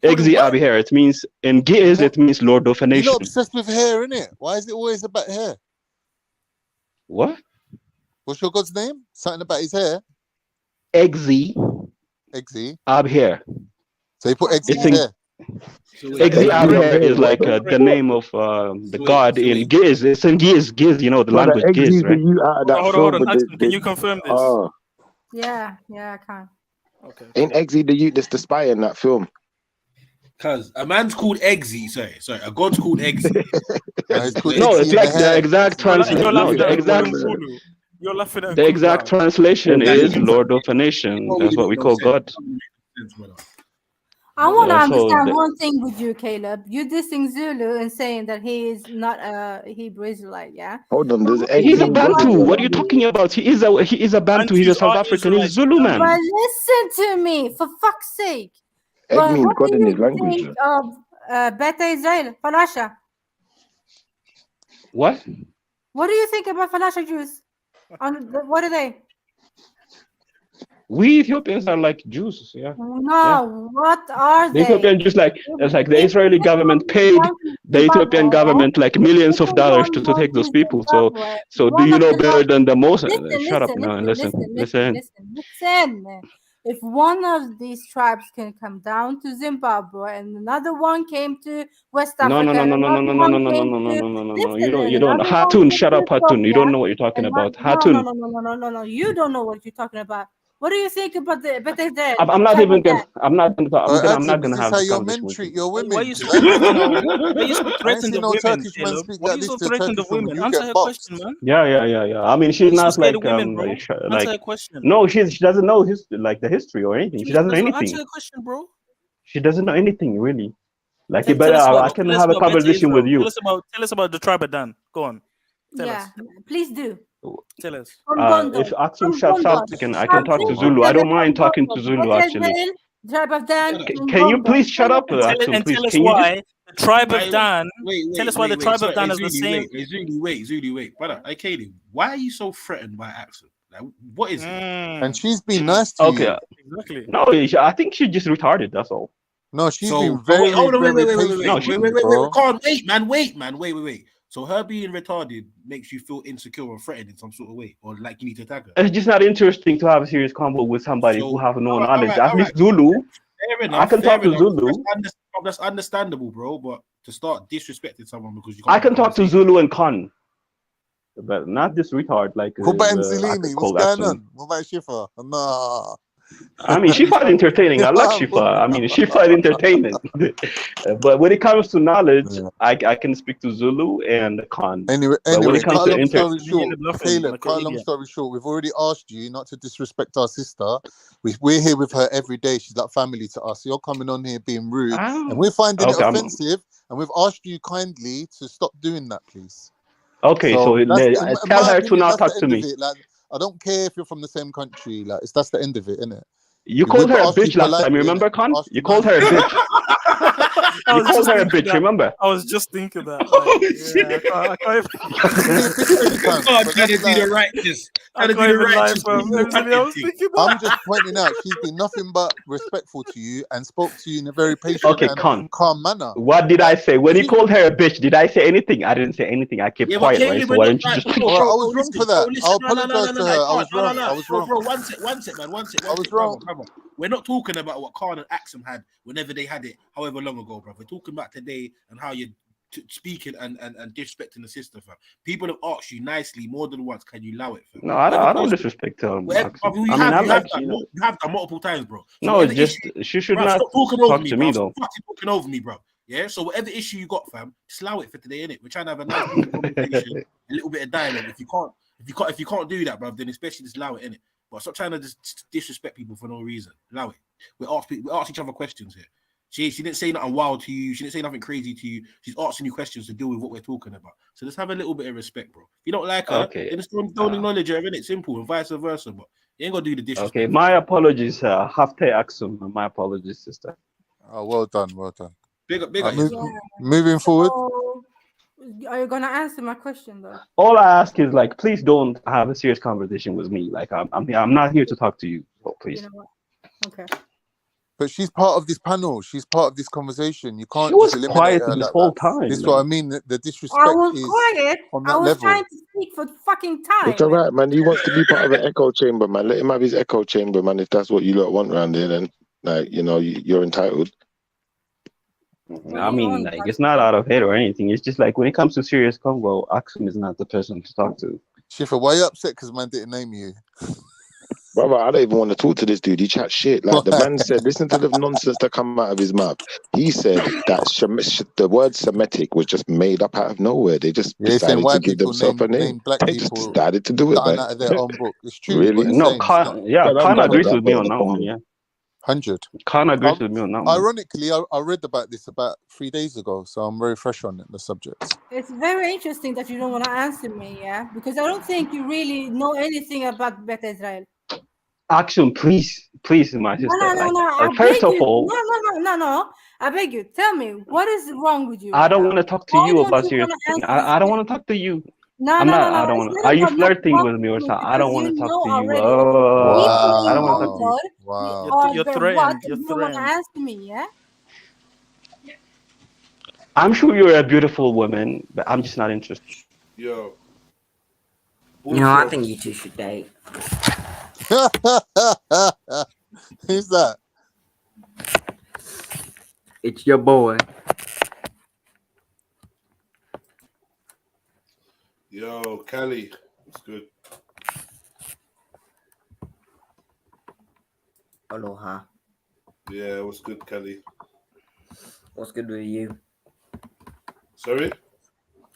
Igzi Abiher. It means in Giz, it means Lord of a You're nation. not obsessed with hair, innit? Why is it always about hair? What? What's your God's name? Something about his hair? Igzi Abiher. So you put Igzi It's in in hair. Igzi Abiher is like the name of the god in Giz. It's in Giz, you know, the language Giz, right? Hold on. Axel, can you confirm this? Oh, Yeah, I can. Okay. ain't Eggsy the youth that's the spy in that film? Because a man's called Eggsy, sorry, a god's called Eggsy. No, it's like the exact translation. No, the exact. You're laughing at The exact translation is Lord of a nation. That's what we call God. I want to Yeah, so understand the- one thing with you, Caleb. You're dissing Zulu and saying that he is not a Hebrew Israelite, yeah? Hold on, there's He's a Eggsy. Bantu. What are you talking about? He is a Bantu. He's a South African. He's Zulu man. But listen to me, for fuck's sake. Egg But means what God do in you his language. think of Beta Israel, Falasha? What? What do you think about Falasha Jews? What are they? We Ethiopians are like Jews, yeah. No, what are The they? Ethiopian just like it's like the Israeli government paid the Ethiopian government like millions of dollars to take those people. So do you know better than the most? Shut up now and listen. Listen. If one of these tribes can come down to Zimbabwe and another one came to West Africa, No. You don't. Hatun, shut up, Hatun. You don't know what you're talking about. Hatun. No. You don't know what you're talking about. What do you think about the better than? I'm not even gonna. I'm not gonna. I'm not Is gonna this have how this your conversation men with treat you. your women? Why are you so, 'Cause I ain't seen why are you so I ain't threatened seen of no women, Turkish man Caleb? speak Why are like you this so to a threatened Turkish of woman. women? You Answer get her boxed. question, man. Yeah. I mean, she's Why are you so not scared like of women, bro? Answer her like question. no, she doesn't know his like the history or anything. She doesn't know Answer anything. her question, bro. She doesn't know anything really. Like you Tell better. us I about can have a Better conversation with Israel. you. Tell us about the tribe of Dan. Go on. Tell us. Please do. Tell us. If Axum shuts up, I can talk to Zulu. I don't mind talking to Zulu actually. Tribe of Dan. Can you please shut up, Axum? Please, Tell us can you just? why the tribe of Dan. Wait. Tell us why the tribe of Dan is the same. Wait. Brother, Katie, why are you so threatened by accent? Like, what is it? And she's been nice to you. Exactly. No, I think she's just retarded. That's all. No, she's So, been very, very patient. No, she. Wait. So her being retarded makes you feel insecure or threatened in some sort of way, or like you need to attack her. It's just not interesting to have a serious convo with somebody who have no knowledge. At least Zulu. Zulu. Fair enough, I can talk to Zulu. That's understandable, bro. But to start disrespecting someone because you I can talk to Zulu and Khan, but not this retard like. What about Zilini? What's going on? What about Shifa? No. I mean, she find entertaining. I like Shifa. I mean, she find entertaining. But when it comes to knowledge, I can speak to Zulu and Khan. Anyway, when it comes cut to long story short, Caleb, cut long story short, we've already asked you not to disrespect our sister. We're here with her every day. She's like family to us. You're coming on here being rude, and we're finding it offensive. And we've asked you kindly to stop doing that, please. Okay, so tell her to not talk to me. Like, I don't care if you're from the same country. Like, that's the end of it, isn't it? You called her a bitch last time. You remember, Khan? You called her a bitch. You called her a bitch. Remember? I was just thinking that. I can't do the righteous. I'm just pointing out she's been nothing but respectful to you and spoke to you in a very patient and calm manner. What did I say? When you called her a bitch, did I say anything? I didn't say anything. I kept quiet, right? So why don't you just... I was wrong for that. I'll apologize to her. I was wrong. Bro, one sec, man. I was wrong. We're not talking about what Khan and Axum had whenever they had it, however long ago, bro. We're talking about today and how you're speaking and disrespecting the sister, fam. People have asked you nicely more than once, can you allow it, fam? No, I don't disrespect them. You have done multiple times, bro. So no, it's just she should not talk to me, though. Stop talking over me, bro. Yeah, so whatever issue you got, fam, just allow it for today, innit? We're trying to have a nice conversation, a little bit of dialogue. If you can't do that, bro, then especially just allow it, innit? But stop trying to just disrespect people for no reason. Allow it. We ask each other questions here. She didn't say nothing wild to you. She didn't say nothing crazy to you. She's asking you questions to deal with what we're talking about. So just have a little bit of respect, bro. If you don't like her, then just don't acknowledge her, innit? Simple, and vice versa. But you ain't gonna do the disrespect. Okay, my apologies, Hafte Axum. My apologies, sister. Oh, well done. Big up. Moving forward. Are you gonna answer my question though? All I ask is like, please don't have a serious conversation with me. Like, I'm not here to talk to you. So please. You know what? Okay. But she's part of this panel. She's part of this conversation. You can't. She was just quiet her this like whole that. time. This is what I mean. The disrespect I was is quiet. on that I was level. trying to speak for fucking time. It's all right, man. He wants to be part of an echo chamber, man. Let him have his echo chamber, man. If that's what you lot want around here, then like you're entitled. I mean, like, it's not out of hate or anything. It's just like when it comes to serious convo, Axum is not the person to talk to. Shifa, why are you upset because man didn't name you? Brother, I don't even want to talk to this dude. He chats shit. Like the man said, listen to the nonsense that come out of his mouth. He said that the word Semitic was just made up out of nowhere. They just decided to give themselves a name. They just decided to do it, man. Out of their own book. It's true. Really? No, Khan agrees with me on that one, yeah. 100. Khan agrees with me on that one. Ironically, I read about this about 3 days ago, so I'm very fresh on the subject. It's very interesting that you don't want to answer me, yeah? Because I don't think you really know anything about Bet Israel. Action, please, my sister. No. First of all, no. I beg you. Tell me, what is wrong with you? I don't want to talk to you about serious thing. I don't want to talk to you. No. I don't want to. Are you flirting with me or something? I don't want to talk to you. I don't want to talk to you. Wow. You're threatened. You don't want to answer me, yeah? I'm sure you're a beautiful woman, but I'm just not interested. Yo. I think you two should date. Who's that? It's your boy. Yo, Cali. It's good. Aloha. Yeah, what's good, Kelly? What's good with you? Sorry?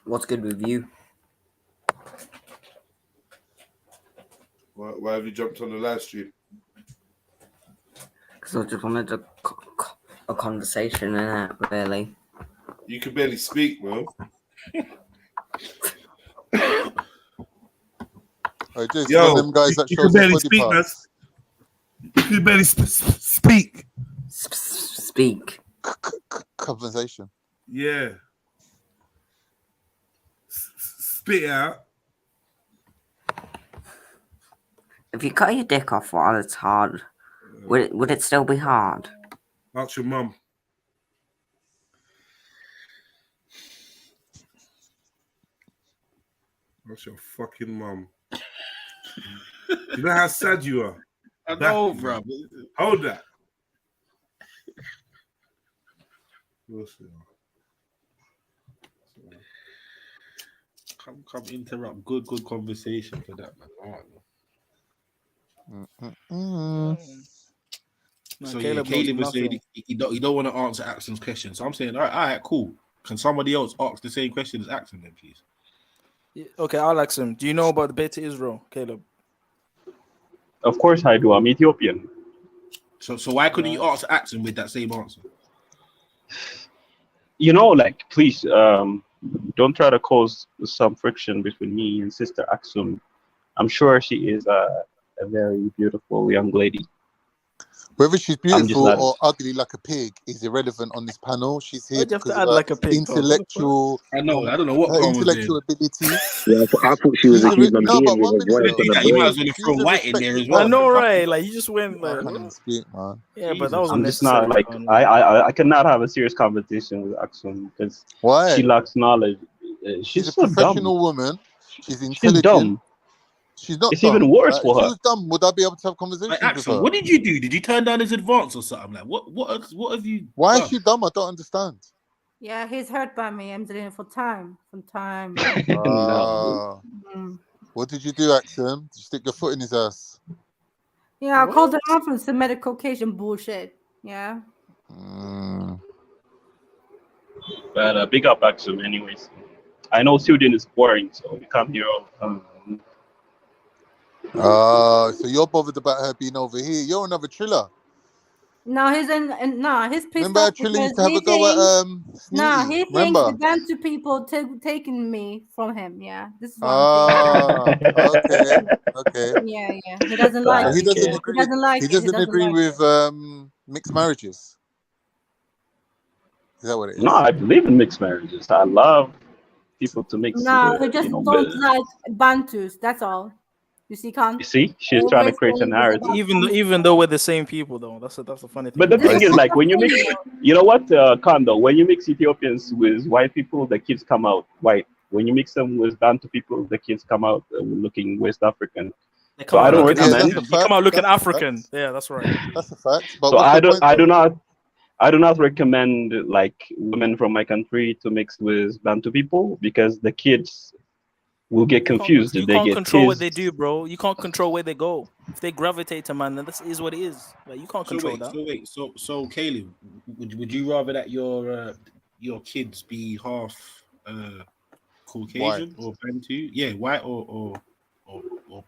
What's good with you? Why have you jumped on the live stream? Because I just wanted a conversation in it, really. You can barely speak, man. Yo, them guys that you shows can barely body speak, man. parts. You can barely speak. Speak. Conversation. Yeah. Spit it out. If you cut your dick off while it's hard, would it still be hard? Ask your mum. That's your fucking mum. You know how sad you are? I know, bro. Hold that. Come interrupt. Good conversation for that, man. All right. So yeah, Caleb was saying he don't want to answer Axon's question. So I'm saying, all right, cool. Can somebody else ask the same question as Axon then, please? Okay, I'll ask him. Do you know about the Beta Israel, Caleb? Of course I do. I'm Ethiopian. So why couldn't you ask Axon with that same answer? You know, like, please, don't try to cause some friction between me and Sister Axum. I'm sure she is a very beautiful young lady. Whether she's beautiful or ugly like a pig is irrelevant on this panel. She's here because of her intellectual. I know. I don't know what her intellectual ability. Yeah, I thought she was a human being with a voice and a You might brain. as well throw white in there as well. I know, right? Like you just went like. I can't even speak, man. Yeah, but that was I'm just not like I cannot have a serious conversation with Axum because she lacks knowledge. She's a so professional dumb. woman. She's intelligent. She's dumb. She's not. It's dumb. even worse Like, for her. If she was dumb, would I be able to have conversations with Axon, her? what did you do? Did you turn down his advance or something? Like what have you? Why done? is she dumb? I don't understand. Yeah, he's hurt by me. I'm doing it for time. From time. What did you do, Axum? Did you stick your foot in his ass? Yeah, I called him out for some medical Caucasian bullshit. Yeah. But big up Axum anyways. I know Sweden is boring, so we come here. So you're bothered about her being over here. You're another Triller. No, he's he's pissed Remember off Triller because used to have he a go at thinks, he thinks the Bantu people taking me from him. Yeah, this is what okay. Yeah. He doesn't like. So he doesn't it. agree. He doesn't like. He doesn't agree with mixed marriages. Is that what it is? No, I believe in mixed marriages. I love people to mix. No, he just don't like Bantus. That's all. You see, You see, she's trying to create a narrative. Even though we're the same people, though, that's the funny thing. But the thing is, like, when you mix, you know what, Kondo, when you mix Ethiopians with white people, the kids come out white. When you mix them with Bantu people, the kids come out looking West African. So I don't recommend. You come out looking African. Yeah, that's right. That's a fact. But so I do not recommend like women from my country to mix with Bantu people because the kids will get confused. You can't control what they do, bro. You can't control where they go. If they gravitate to man, then this is what it is. Like you can't control that. So Caleb, would you rather that your kids be half Caucasian or Bantu? Yeah, white or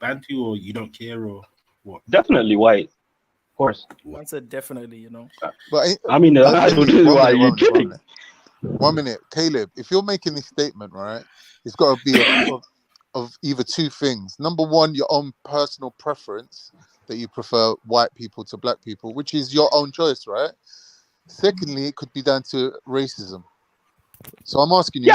Bantu, or you don't care, or what? Definitely white, of course. I said definitely, you know. But I mean, I don't know why you're kidding. 1 minute, Caleb. If you're making this statement, right, it's got to be of either two things. Number one, your own personal preference that you prefer white people to black people, which is your own choice, right? Secondly, it could be down to racism. So I'm asking you,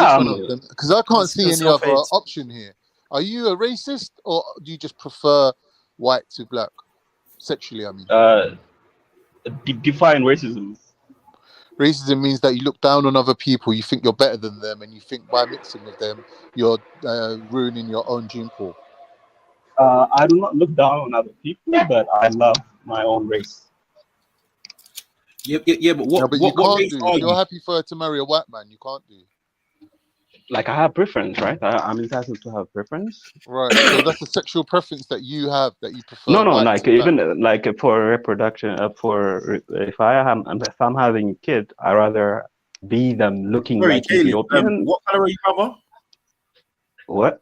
because I can't see any other option here. Are you a racist, or do you just prefer white to black sexually? I mean, define racism. Racism means that you look down on other people, you think you're better than them, and you think by mixing with them, you're ruining your own gene pool. I do not look down on other people, but I love my own race. Yeah, but what? No, but what you can't race do. are If you're you? happy for her to marry a white man, you can't do. Like I have preference, right? I'm entitled to have preference. Right. So that's a sexual preference that you have, that you prefer. No, white like to black. even like for reproduction, if I'm having a kid, I rather be them looking Sorry, like Caleb, Ethiopian. what color are you, brother? What?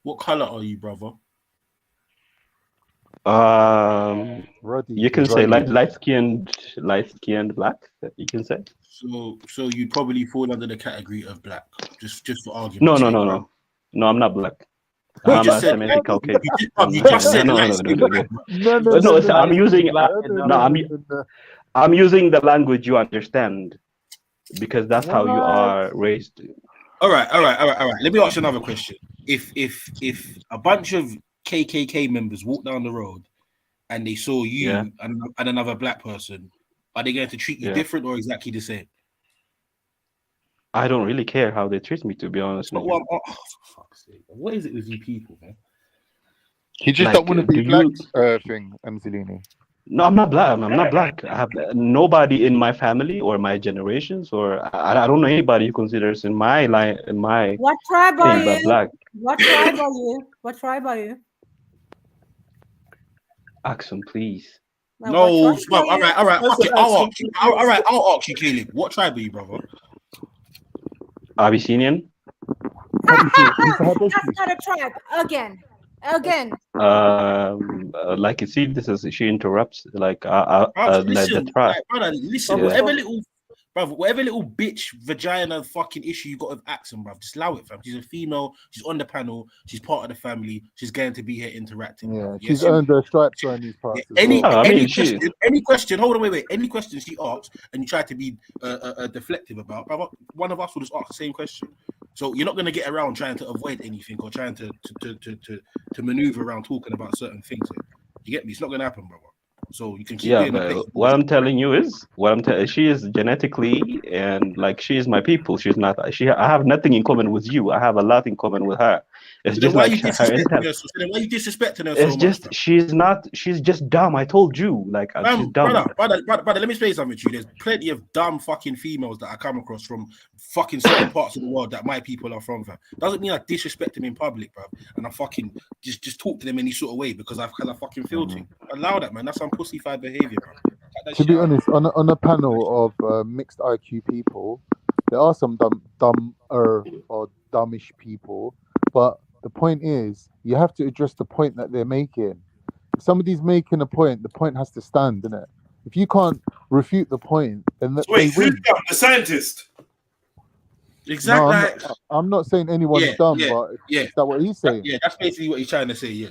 What color are you, brother? You can say light skinned black. You can say. So you probably fall under the category of black, just for argument's sake. No. No, I'm not black. You I'm just a said Semitic Caucasian. you just said light skin. I'm using the language you understand, because that's how you are raised. All right. Let me ask you another question. If a bunch of KKK members walk down the road and they saw you and another black person, are they going to treat you different or exactly the same? I don't really care how they treat me, to be honest with you. For fuck's sake. What is it with you people, man? He just don't want to be black thing, Anzolini. No, I'm not black. I'm not black. I have nobody in my family or my generations, or I don't know anybody who considers in my line, in my What tribe are you? Black. What tribe are you? What tribe are you? Action, please. No, all right. Okay, I'll ask you, Caleb. What tribe are you, brother? Abyssinian. That's not a tribe. Again. Like you see, she interrupts. Like Listen, the tribe. brother, listen. Whatever little bitch vagina fucking issue you got with Axon, bruv, just allow it, fam. She's a female. She's on the panel. She's part of the family. She's going to be here interacting. Yeah, she's earned her stripes around these parts. Any question? Hold on, wait. Any question she asks and you try to be deflective about, brother, one of us will just ask the same question. So you're not going to get around trying to avoid anything or trying to maneuver around talking about certain things. You get me? It's not going to happen, brother. So you can keep doing but what I'm telling you is, she is genetically, and like she is my people. She's not. I have nothing in common with you. I have a lot in common with her. It's just like her. Why you disrespecting her? It's just she's not. She's just dumb. I told you, like she's dumb. Brother, let me explain something to you. There's plenty of dumb fucking females that I come across from fucking certain parts of the world that my people are from. Fam. Doesn't mean I disrespect them in public, bro. And I fucking just talk to them any sort of way because I fucking feel to. Allow that, man. That's some pussyfied behavior, bro. To be honest, on a panel of mixed IQ people, there are some dumber or dumbish people, but the point is, you have to address the point that they're making. If somebody's making a point, the point has to stand, innit? If you can't refute the point, then wait, who's dumb? The scientist? Exactly. No, I'm not saying anyone's dumb, but is that what he's saying? Yeah, that's basically what he's trying to say, yeah.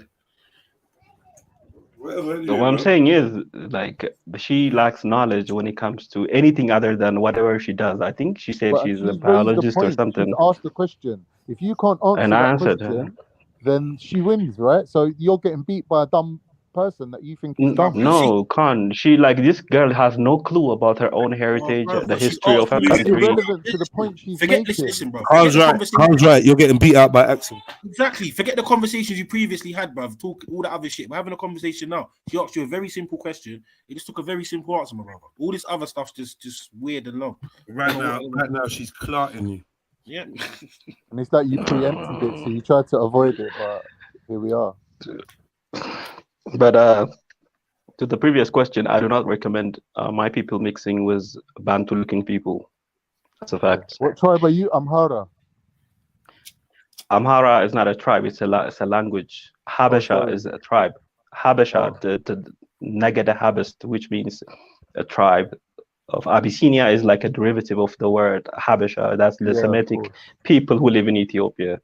So what I'm saying is, like, she lacks knowledge when it comes to anything other than whatever she does. I think she said she's a biologist or something. She's asked the question. If you can't answer that question, then she wins, right? So you're getting beat by a dumb person that you think is dumb. No, she like this girl has no clue about her own heritage, the history of her country. It's irrelevant to the point she's making. Listen, bro. Khan's right. You're getting beat out by Axel. Exactly. Forget the conversations you previously had, bruv. Talk all that other shit. We're having a conversation now. She asked you a very simple question. It just took a very simple answer, my brother. All this other stuff's just weird and long. Right now, she's clarting you. Yeah. And it's like you preempted it, so you tried to avoid it, but here we are. But to the previous question, I do not recommend my people mixing with Bantu-looking people. That's a fact. What tribe are you? Amhara. Amhara is not a tribe; it's a language. Habesha is a tribe. Habesha, the Negede Habest, which means a tribe of Abyssinia, is like a derivative of the word Habesha. That's the Semitic people who live in Ethiopia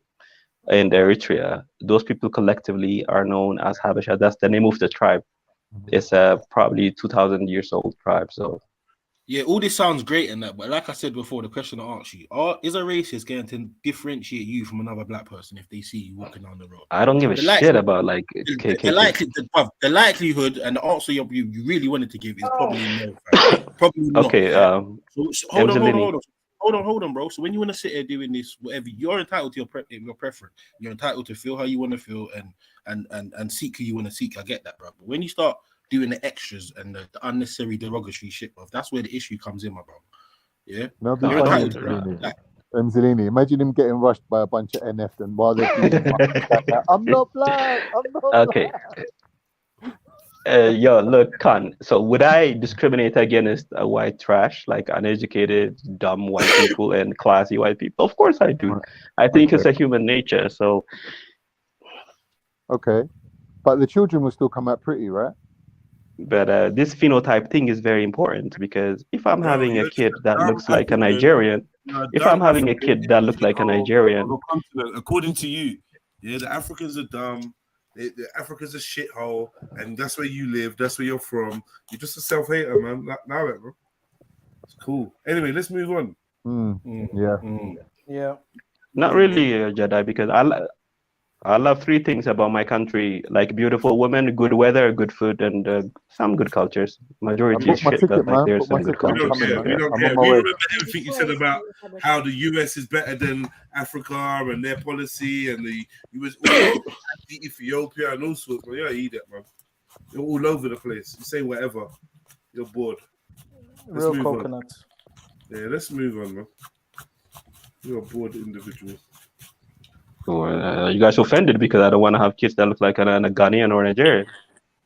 and Eritrea. Those people collectively are known as Habesha. That's the name of the tribe. It's a probably 2,000 years old tribe. So yeah, all this sounds great and that, but like I said before, the question I asked you: is a racist going to differentiate you from another black person if they see you walking down the road? I don't give a shit about like the likelihood and the answer you really wanted to give is probably no. Probably not. Okay. Hold on, bro. So when you want to sit here doing this, whatever, you're entitled to your preference. You're entitled to feel how you want to feel and seek who you want to seek. I get that, bro. But when you start doing the extras and the unnecessary derogatory shit, bro, that's where the issue comes in, my bro. Yeah. No, you're entitled to that. Zellini, imagine him getting rushed by a bunch of NF and while they're beating him up, I'm not black. I'm not Okay. Yo, look, Khan. So would I discriminate against a white trash, like uneducated, dumb white people and classy white people? Of course I do. I think it's a human nature. So. Okay, but the children will still come out pretty, right? But this phenotype thing is very important because if I'm having a kid that looks like a Nigerian, according to you, yeah, the Africans are dumb. The Africa's a shithole, and that's where you live. That's where you're from. You're just a self-hater, man. Now it, bro. It's cool. Anyway, let's move on. Yeah. Not really, Jedi, because I love three things about my country: like beautiful women, good weather, good food, and some good cultures. Majority is shit, but like there's some good cultures. We don't care. We remember everything you said about how the US is better than Africa and their policy, and the US, Ethiopia, and all sorts. Man, you don't eat that, man. You're all over the place. You say whatever. You're bored. Real coconuts. Yeah, let's move on, man. You're a bored individual. Or you guys offended because I don't want to have kids that look like a Ghanaian or a Nigerian?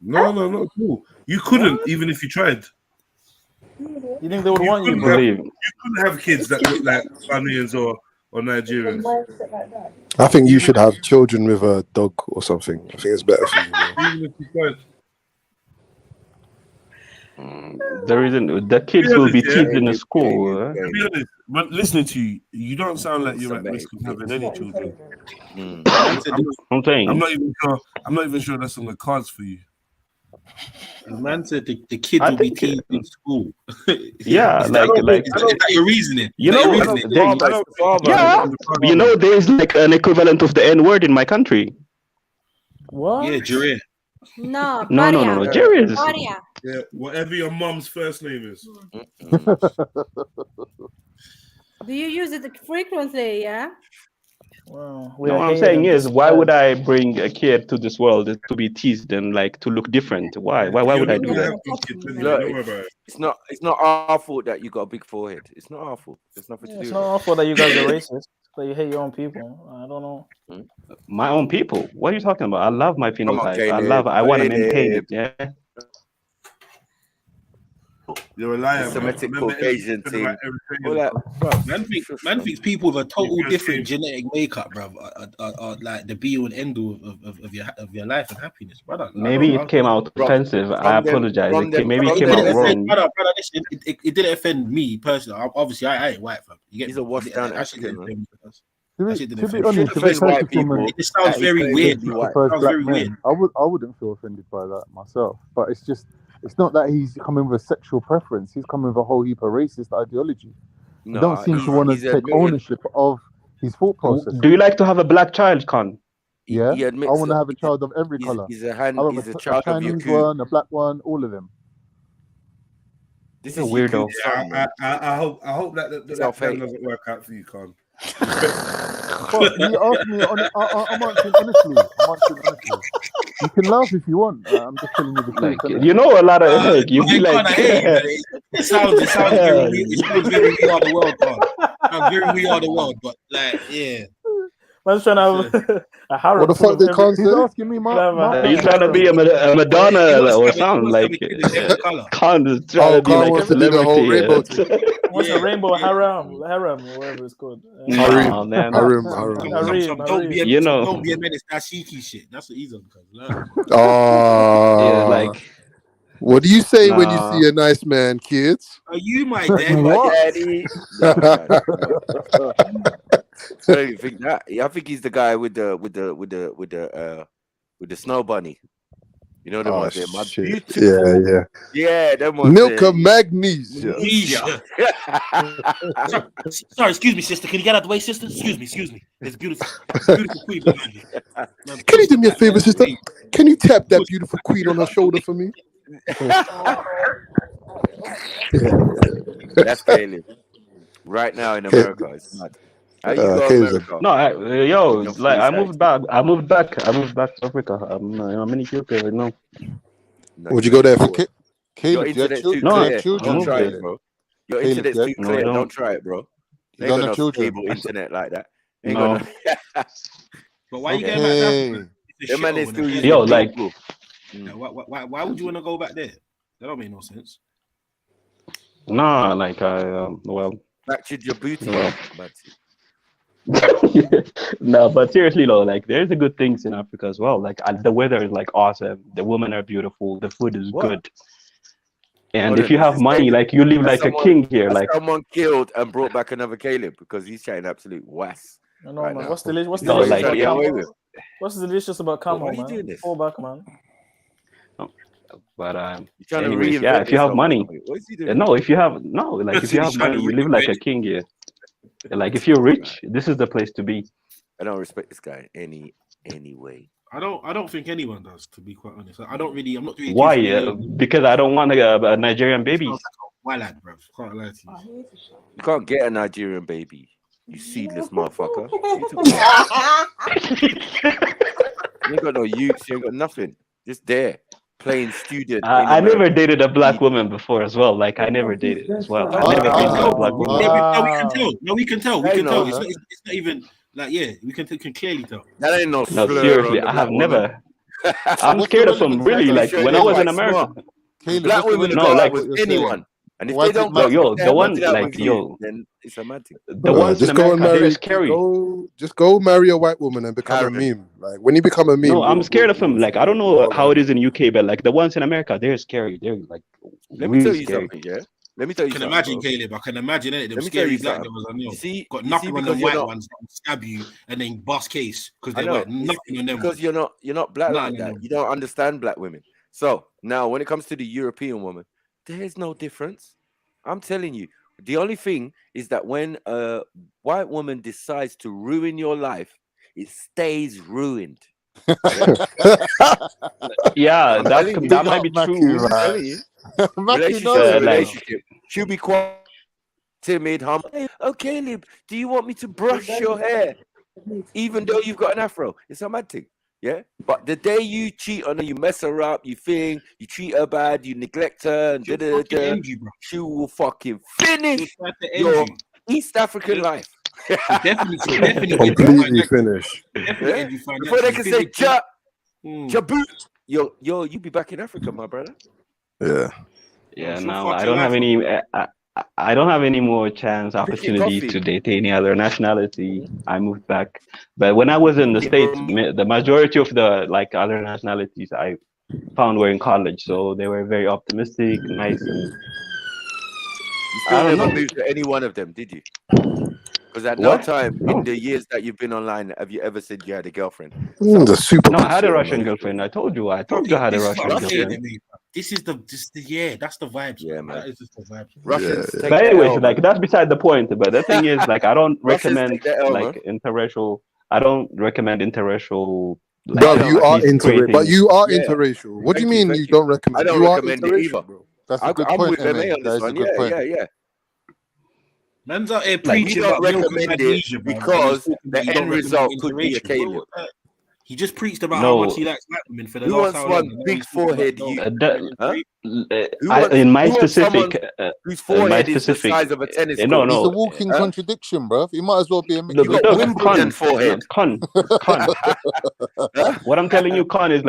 No, not cool. You couldn't, even if you tried. You think they would want you, bro? You couldn't have kids that look like Ghanaians or Nigerians. I think you should have children with a dog or something. I think it's better for you. Even if you tried. The reason the kids will be teased in the school. To be honest, but listening to you, you don't sound like you're at risk of having any children. I'm saying. I'm not even sure that's on the cards for you. The man said the kids will be teased in school. Yeah, is that your reasoning? You know, there's like an equivalent of the N-word in my country. What? Yeah, Jure. No, Jerry is. Yeah, whatever your mom's first name is. Do you use it frequently? Yeah. Well, what I'm saying is, why would I bring a kid to this world to be teased and like to look different? Why would I do that? Look, it's not our fault that you got a big forehead. It's not our fault. It's nothing to do. It's not our fault that you guys are racist. That you hate your own people. I don't know. My own people? What are you talking about? I love my phenotype. I want to maintain it. Yeah. You're a liar. Semitic Caucasian team. Man thinks people with a total different genetic makeup, bro, are like the be all and end all of your life and happiness, brother. Maybe it came out offensive. I apologize. Maybe it came out wrong. Brother, it didn't offend me personally. Obviously, I ain't white, fam. He's a washed down African. To be honest, it just sounds very weird. I wouldn't feel offended by that myself, but it's just. It's not that he's coming with a sexual preference. He's coming with a whole heap of racist ideology. He don't seem to want to take ownership of his thought process. Do you like to have a black child, Khan? Yeah, I want to have a child of every color. He's a child of your one, a black one, all of them. This is a weirdo. Yeah, I hope that plan doesn't work out for you, Khan. But you asked me, I'm answering honestly. You can laugh if you want. I'm just telling you the truth. You know a lot of you be like. It sounds very we are the world, man. Very we are the world, but like, yeah. Man's trying to have a harem. What the fuck they can't say? He's asking me, you trying to be a Madonna or something like? Khan is trying to be like a celebrity. What's a rainbow harem or whatever it's called? Harem, man. Harem. Don't be a menace. That cheeky shit. That's what he's on. Yeah, like. What do you say when you see a nice man, kids? Are you my daddy? I don't think that. I think he's the guy with the snow bunny. You know them ones there, my beautiful. Yeah, them ones. Milka Magnesia. Sorry, excuse me, sister. Can you get out the way, sister? Excuse me. It's beautiful queen. Can you do me a favor, sister? Can you tap that beautiful queen on her shoulder for me? That's crazy. Right now in America, it's not. How you go America? No, I moved back to Africa. I'm in Ethiopia right now. Would you go there for Caleb? Your internet's too clear. Don't try it, bro. Your internet's too clear. Don't try it, bro. They ain't got no stable internet like that. Ain't No. got no. But why you going back there? Them man is still using Yo, like, Google. Why would you want to go back there? That don't make no sense. nah, like well, Back to Djibouti. well. No, but seriously though, like there's the good things in Africa as well. Like the weather is like awesome, the women are beautiful, the food is good, and if you have money, like you live like a king here. Like someone killed and brought back another Caleb because he's chatting absolute was. No, right man. now. What's delicious about Camo, man? Fall back, man. But trying to anyways, reinvent yeah, if you have yourself, money, what is he doing? no, if you have if you have money, you live like a king here. Like if you're rich, this is the place to be. I don't respect this guy anyway. I don't think anyone does, to be quite honest. I'm not really. Why? Because I don't want a Nigerian baby. Why, lad, bro? Can't lie to you. You can't get a Nigerian baby. You seedless motherfucker. You ain't got no youth. You ain't got nothing. Just there. Playing student. I never dated a black woman before as well. Like I never dated as well. I never been to a black woman. No, we can tell. We can tell. It's not even like we can clearly tell. That ain't no. No, seriously, I have never. I'm scared of them. Really, like when I was in America. Black women, no, like with anyone. And if they don't, the one like then it's a mad thing. The ones just in go America, and marry. they're scary. Just go marry a white woman and become a meme. Like when you become a meme. No, I'm scared of them. Like I don't know how it is in UK, but like the ones in America, they're scary. They're like let me tell you something. Yeah, let me tell you. I can imagine, Caleb. I can imagine it. Them scary black girls I know. Got nothing on the white ones that will stab you and then bust case because they got nothing on them. Because you're not black like that. You don't understand black women. So now, when it comes to the European woman, there's no difference. I'm telling you, the only thing is that when a white woman decides to ruin your life, it stays ruined. Yeah, that might be true. Relationship. She'll be quite timid, humble. Hey, oh, Caleb, do you want me to brush your hair? Even though you've got an afro. It's a mad thing. Yeah, but the day you cheat on her, you mess her up, you treat her bad, you neglect her, and she will fucking finish your East African life. Definitely finish. Before they can say Jaboot, you be back in Africa, my brother. Yeah. Now I don't have any. I don't have any more opportunities to date any other nationality. I moved back, but when I was in the States, the majority of the other nationalities I found were in college, so they were very optimistic, nice, and you still never moved to any one of them, did you? Because at no time in the years that you've been online, have you ever said you had a girlfriend? No, I had a Russian girlfriend. I told you I had a Russian girlfriend. That's the vibes. Yeah, man. That is just the vibes. Russians. But anyways, that's beside the point. But the thing is, I don't recommend interracial. I don't recommend interracial. Bro, you are interracial. But you are interracial. What do you mean you don't recommend? I don't recommend it either, bro. That's a good point. That's a good point. Yeah. Man's out here preaching about recommend it because the end result could be a Caleb. He just preached about how much he likes black women for the last hour. Who wants one big forehead? In my specific, whose forehead is the size of a tennis court? No. It's a walking contradiction, bro. He might as well be a you got Wimbledon forehead. Con. What I'm telling you, Con, is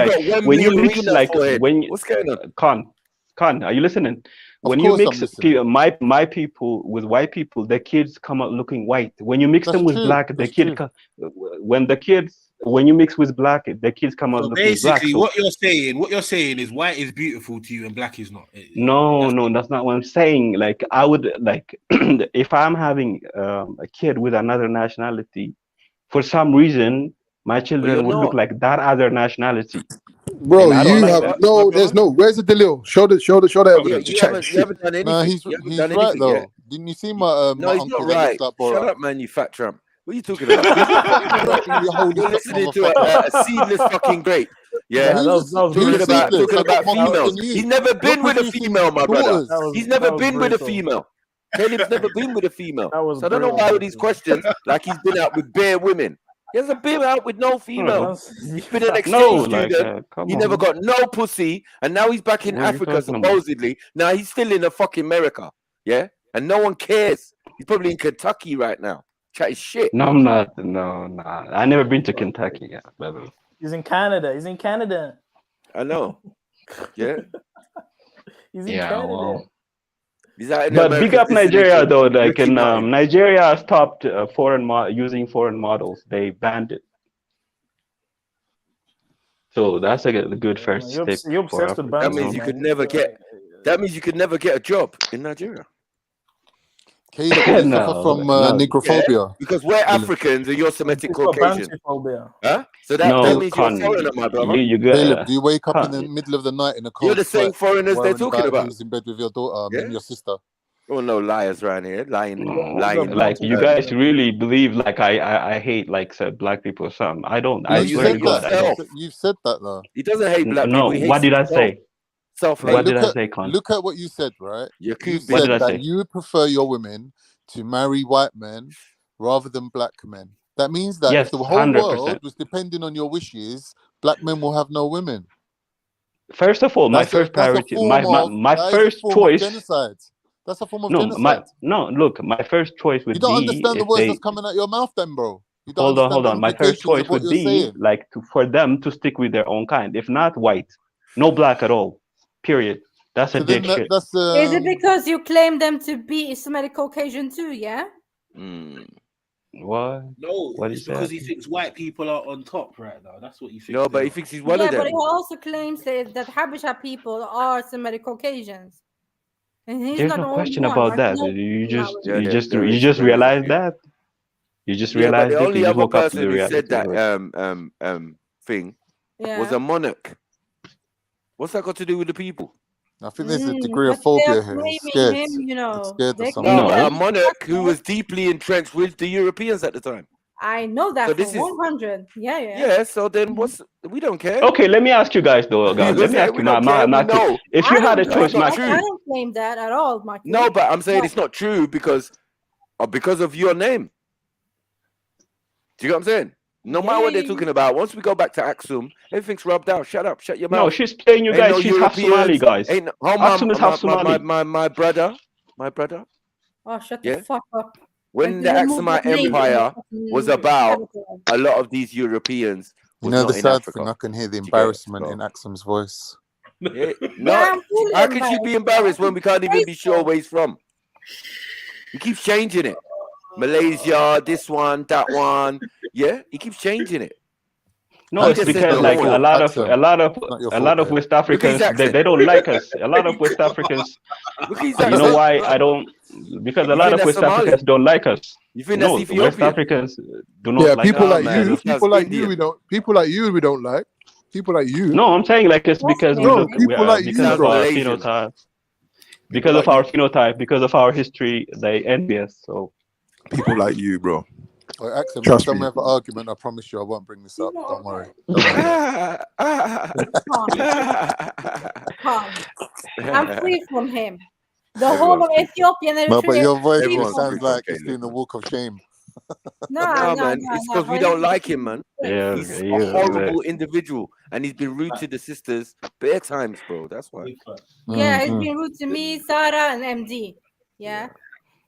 when you mix what's going on? Con, are you listening? When you mix my people with white people, the kids come out looking white. When you mix them with black, when you mix with black, the kids come out looking black. Basically, what you're saying is white is beautiful to you and black is not. No, that's not what I'm saying. I would if I'm having a kid with another nationality, for some reason, my children would look like that other nationality. Bro, you have there's no. Where's the Delil? Show the evidence. You haven't done anything. Nah, he's right though. Yet. Didn't you see my no, he's not right. Shut up, man, you fat Trump. What are you talking about? You're listening to a seedless fucking grape. Yeah, talking about females. He's never been with a female, my brother. He's never been with a female. Caleb's never been with a female. So I don't know why all these questions like he's been out with bare women. He hasn't been out with no female. He's been an exchange student. He never got no pussy, and now he's back in Africa supposedly. Now he's still in a fucking America, yeah, and no one cares. He's probably in Kentucky right now. Chatting shit. No, I'm not. No, nah. I never been to Kentucky yet, brother. He's in Canada. He's in Canada. I know. Yeah. He's in Canada. Well. But big up Nigeria though. Like in Nigeria stopped using foreign models. They banned it. So that's a good first step. You're obsessed with that means you could never get. That means you could never get a job in Nigeria. Caleb, you suffer from negrophobia. Yeah, because we're Africans and you're Semitic Caucasian. Huh? So that means you're a foreigner, my brother. Caleb, do you wake up in the middle of the night in a cold You're the same foreigners they're talking about. Who's in bed with your daughter, and your sister? Oh no, liars around here, lying. Like you guys really believe like I hate like black people or something. I don't. I swear to God, I don't. You've said that though. He doesn't hate black people. No, what did I say? What did I say, Con? Look at what you said, right? You said that you would prefer your women to marry white men rather than black men. That means that if the whole 100%. World was depending on your wishes, black men will have no women. First of all, my first priority, my first choice. Genocide. That's a form of genocide. Look, my first choice would be. You don't understand the words that's coming out your mouth, then, bro. You don't hold on. My first choice would be like for them to stick with their own kind. If not, white, no black at all. Period. That's a dick shit. Is it because you claim them to be Semitic Caucasian too? Yeah. What? No, what it's because he thinks white people are on top right now. That's what he thinks. No, but he thinks he's one of them. Yeah, but he also claims that Habesha people are Semitic Caucasians. And he's There's not no the question only about that. You just realized that. You just realized the only other person who reality. said that thing was a monarch. What's that got to do with the people? I think there's a degree of phobia here. Scared. Him, you know, scared of something. No, a monarch who was deeply entrenched with the Europeans at the time. I know that So for 100. Yeah. Yeah, so then we don't care. Okay, let me ask you guys though, guys. Let me ask you, Mark. If you had a choice, Mark. I don't claim that at all, Mark. No, but I'm saying it's not true because of your name. Do you know what I'm saying? No matter what they're talking about, once we go back to Aksum, everything's rubbed out. Shut up, shut your mouth. No, she's playing you guys. She's half Somali, guys. Aksum is half Somali. My brother. Oh, shut the fuck up. When the Aksumite Empire was about, a lot of these Europeans. You know the sad thing, I can hear the embarrassment in Aksum's voice. No, how can she be embarrassed when we can't even be sure where he's from? He keeps changing it. Malaysia, this one, that one. Yeah, he keeps changing it. No, it's because like a lot of West Africans they don't like us. A lot of West Africans. You know why I don't? Because a lot of West Africans don't like us. You think that's Ethiopian? West Africans do not like people us. like you. People like you. People like you. We don't like. People like you. No, I'm saying like it's because people like you, of our phenotype. Because of our phenotype, because of our history, they envy us. So people like you, bro. Axel, next time we have an argument, I promise you I won't bring this up. Don't worry. I'm free from him. The whole of Ethiopia. No, but your voice sounds like it's doing the walk of shame. No, man. It's because we don't like him, man. Yeah, he's a horrible individual, and he's been rude to the sisters bare times, bro. That's why. Yeah, he's been rude to me, Sarah, and MD. Yeah.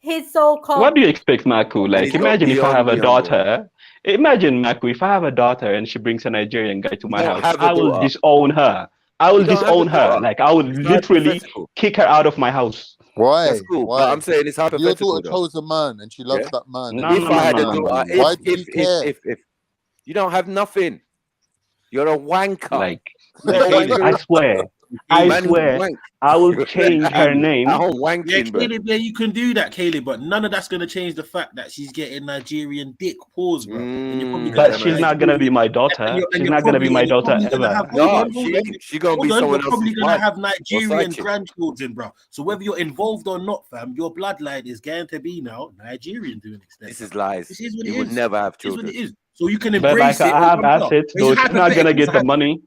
His so-called. What do you expect, Maku? Like, imagine if I have a daughter. Imagine, Maku, if I have a daughter and she brings a Nigerian guy to my house, I will disown her. I will disown her. Like, I would literally kick her out of my house. Why? That's cool. Why? But I'm saying it's hypothetical. Your daughter chose a man and she loves that man. If I had a daughter, why do you care? If you don't have nothing, you're a wanker. Like, I swear. I will change her name. Caleb, you can do that, Caleb, but none of that's going to change the fact that she's getting Nigerian dick. Pause, bro. But she's not going to be my daughter. She's not going to be my daughter ever. No, she's going to be someone else. You're probably going to have Nigerian grandchildren, bro. So whether you're involved or not, fam, your bloodline is going to be now Nigerian to an extent. This is lies. This is what it would never have children. This is what it is. So you can embrace it. But like, I have assets, though she's not going to get the money.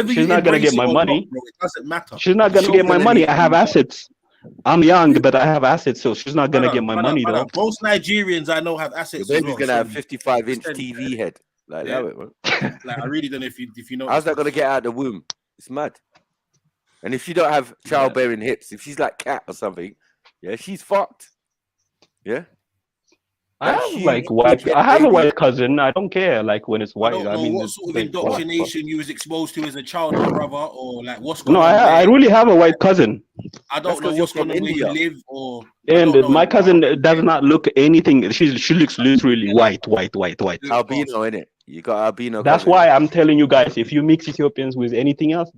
She's not gonna get my money. Bro, it doesn't matter. She's not gonna get my money. I have assets. I'm young, but I have assets, so she's not gonna get my money though. Most Nigerians I know have assets. Your baby's gonna have 55-inch TV head. Like that, like I really don't know if you know. How's that gonna get out of the womb? It's mad. And if she don't have childbearing hips, if she's like Cat or something, yeah, she's fucked. Yeah. I have like white. I have a white cousin. I don't care. Like when it's I white. don't know mean, what sort of indoctrination you was exposed to as a child, my brother, or like what's going no, on. I really have a white cousin. I don't know what's going on where you live, or and my cousin does not look anything. She looks literally white. Albino, innit? You got albino. That's why I'm telling you guys. If you mix Ethiopians with anything else,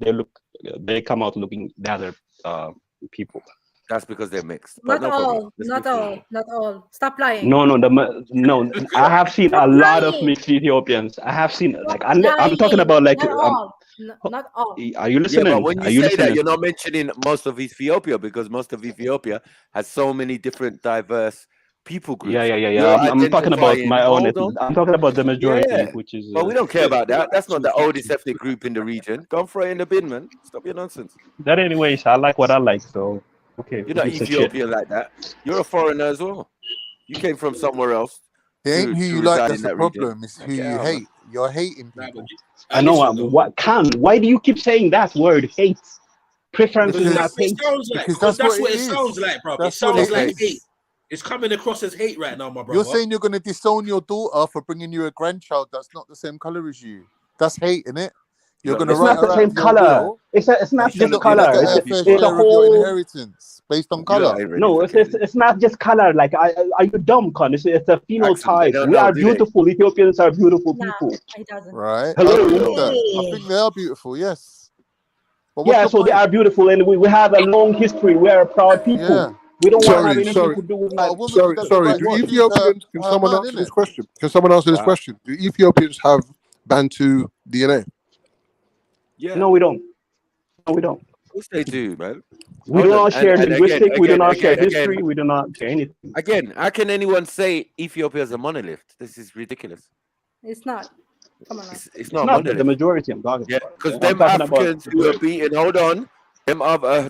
they come out looking the other people. That's because they're mixed. Not all. Not all. Stop lying. No. I have seen a lot of mixed Ethiopians. I have seen like I'm talking about like. Not all. Not all. Are you listening? Yeah, but when you say that, you're not mentioning most of Ethiopia because most of Ethiopia has so many different diverse people groups. Yeah. I'm talking about my own. I'm talking about the majority, which is. But we don't care about that. That's not the oldest ethnic group in the region. Go and throw it in the bin, man. Stop your nonsense. That anyways, I like what I like, so okay. You're not Ethiopian like that. You're a foreigner as well. You came from somewhere else. It ain't who you like that's the problem. It's who you hate. You're hating people. I know. Why do you keep saying that word, hate? Preference is not hate. Because that's what it sounds like, bro. It sounds like hate. It's coming across as hate right now, my brother. You're saying you're going to disown your daughter for bringing you a grandchild that's not the same color as you. That's hate, isn't it? You're going to write not the same color. It's not just color. It's a whole inheritance based on color. No, it's not just color. Like, are you dumb, Con? It's a phenotype. We are beautiful. Ethiopians are beautiful people. Right? Hello. I think they are beautiful. Yes. Yeah, so they are beautiful, and we have a long history. We are proud people. Yeah. We don't want to have anything to do with that. Sorry. Do Ethiopians? Can someone answer this question? Can someone answer this question? Do Ethiopians have Bantu DNA? Yeah. No, we don't. No, we don't. Of course they do, man. We do not share linguistics. We do not share history. We do not share anything. Again, how can anyone say Ethiopia is a monolith? This is ridiculous. It's not. Come on. It's not the majority I'm talking about. Because them Africans who are beaten, hold on.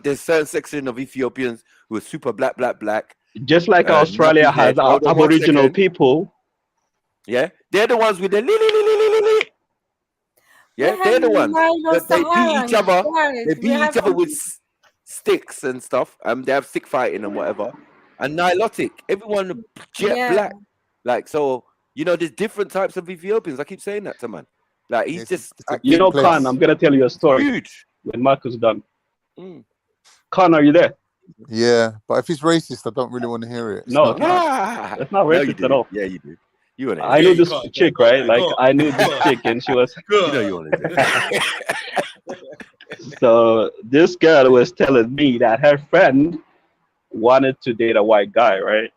There's certain section of Ethiopians who are super black. Just like Australia has Aboriginal people. Yeah, they're the ones with the li. Yeah, they're the ones. They beat each other. They beat each other with sticks and stuff. They have stick fighting and whatever. And Nilotic, everyone jet black. Like, so, there's different types of Ethiopians. I keep saying that to man. Like, he's just... Khan, I'm going to tell you a story. Huge. When Marcus done. Khan, are you there? Yeah, but if it's racist, I don't really want to hear it. It's not racist at all. Yeah, you do. I knew this chick, right? Like, I knew this chick, and she was... you want to. So, this girl was telling me that her friend wanted to date a white guy, right?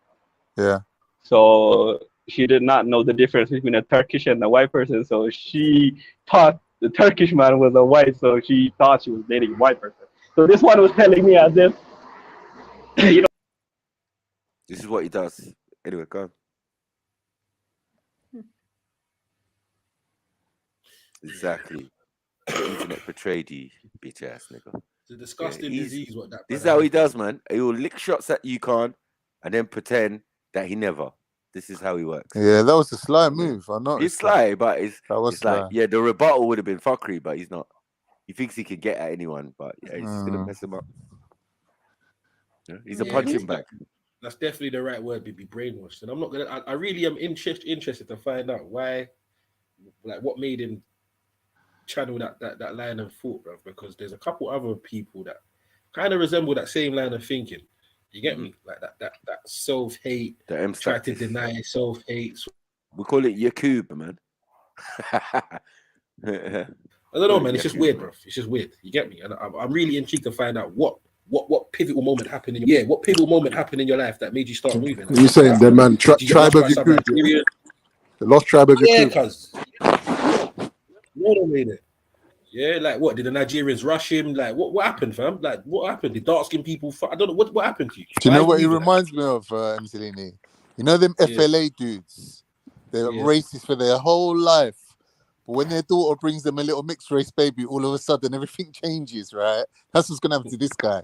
Yeah. So, she did not know the difference between a Turkish and a white person, so she thought the Turkish man was a white, so she thought she was dating a white person. So this one was telling me as if, This is what he does. Anyway, go on. Exactly. The internet portrayed you, bitch ass nigga. It's a disgusting disease. What that? This is how he does, man. He will lick shots at you, Khan, and then pretend that he never. This is how he works. Yeah, that was a sly move. I know it's sly, but it's sly. like, the rebuttal would have been fuckery, but he's not. He thinks he could get at anyone, but he's just gonna mess him up. He's a punching bag. That's definitely the right word. Be brainwashed, and I'm not gonna. I really am interested to find out why, like, what made him channel that line of thought, bro. Because there's a couple other people that kind of resemble that same line of thinking. You get me? Like that self-hate, try to deny self-hate. We call it Yakub, man. I don't know, man. It's just weird, bro. It's just weird. You get me? And I'm really intrigued to find out what pivotal moment happened in your what pivotal moment happened in your life that made you start moving. You're saying that, man? Tribe of Yakub, the lost tribe of Yakub. Cuz. Yeah, like what? Did the Nigerians rush him? Like what happened, fam? Like what happened? The dark skinned people? I don't know what happened to you. Do you know what he reminds me of, Mzilini? You know them FLA dudes? They're racist for their whole life. But when their daughter brings them a little mixed race baby, all of a sudden everything changes, right? That's what's gonna happen to this guy.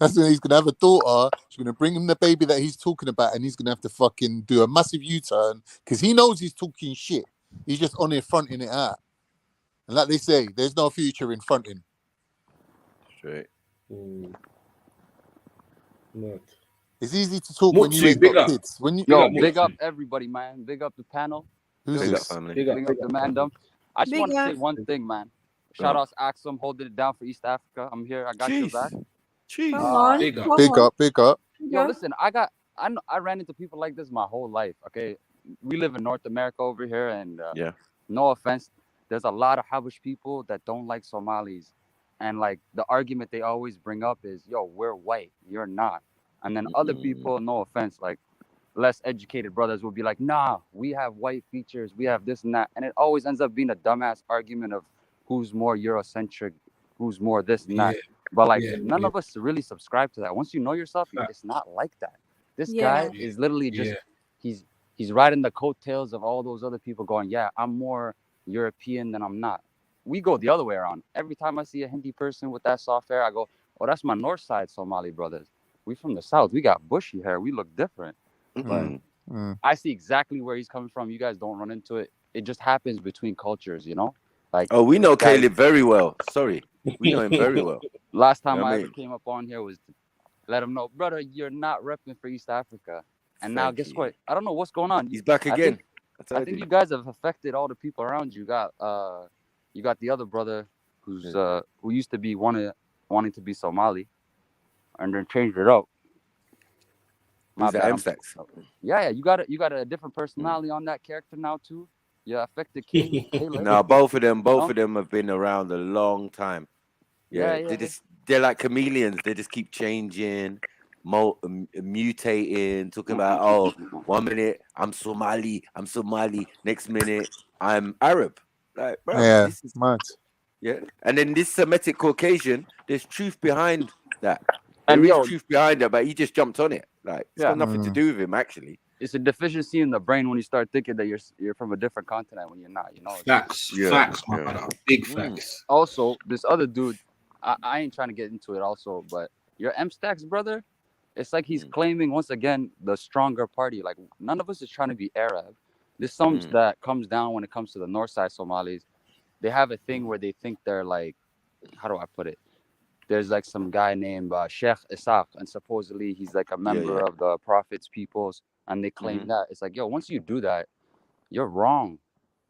That's when he's gonna have a daughter. She's gonna bring him the baby that he's talking about, and he's gonna have to fucking do a massive U-turn because he knows he's talking shit. He's just on it, fronting it out. And like they say, there's no future in fronting. Straight. Not. It's easy to talk when you ain't got kids. When you big up everybody, man. Big up the panel. Who's big this? Up, family. Big up the mandem. I just want to say one thing, man. Shout out to Axum holding it down for East Africa. I'm here. I got your back. Big up. Yo, listen, I ran into people like this my whole life. Okay, we live in North America over here, and no offense, there's a lot of Habash people that don't like Somalis, and like the argument they always bring up is, "Yo, we're white, you're not," and then other people, no offense, like less educated brothers will be like, "Nah, we have white features, we have this and that," and it always ends up being a dumbass argument of who's more Eurocentric, who's more this and that. But like none of us really subscribe to that. Once you know yourself, it's not like that. This guy is literally just he's riding the coattails of all those other people going, yeah, I'm more European than I'm not. We go the other way around. Every time I see a Hindi person with that soft hair, I go, oh, that's my north side Somali brothers. We from the south. We got bushy hair. We look different. But I see exactly where he's coming from. You guys don't run into it. It just happens between cultures, you know? Like, oh, we know Caleb very well. Sorry. We know him very well. Last time I ever came up on here was to let him know, brother, you're not repping for East Africa. And now, guess what? I don't know what's going on. He's back again. I think you guys have affected all the people around you. You got the other brother who's who used to be wanting to be Somali, and then changed it up. Yeah, you got a different personality on that character now too. Yeah, affected King. No, both of them have been around a long time. Yeah, they're like chameleons. They just keep changing, mutating, talking about, oh, 1 minute I'm Somali, next minute I'm Arab. Like, bro, this is mad. Yeah, and then this Semitic Caucasian, there's truth behind that. There is truth behind it, but he just jumped on it. Like, it's got nothing to do with him, actually. It's a deficiency in the brain when you start thinking that you're from a different continent when you're not, you know. Facts, big facts. Also, this other dude, I ain't trying to get into it also, but your M-Stacks brother, it's like he's claiming once again the stronger party. Like, none of us is trying to be Arab. There's some that comes down when it comes to the north side Somalis. They have a thing where they think they're like, how do I put it? There's like some guy named Sheikh Isaac, and supposedly he's like a member of the Prophet's peoples, and they claim that. It's like, yo, once you do that, you're wrong.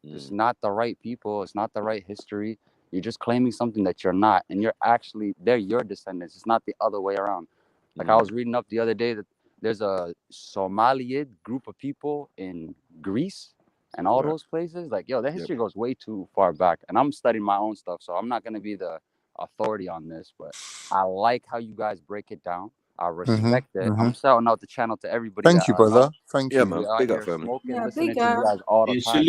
It's not the right people. It's not the right history. You're just claiming something that you're not, and they're your descendants. It's not the other way around. Like I was reading up the other day that there's a Somalid group of people in Greece and all those places. Like, yo, their history goes way too far back, and I'm studying my own stuff, so I'm not gonna be the authority on this, but I like how you guys break it down. I respect it. I'm shouting out the channel to everybody. Thank you, brother. Thank you. Man. Big up, family. Listening to you guys all the time.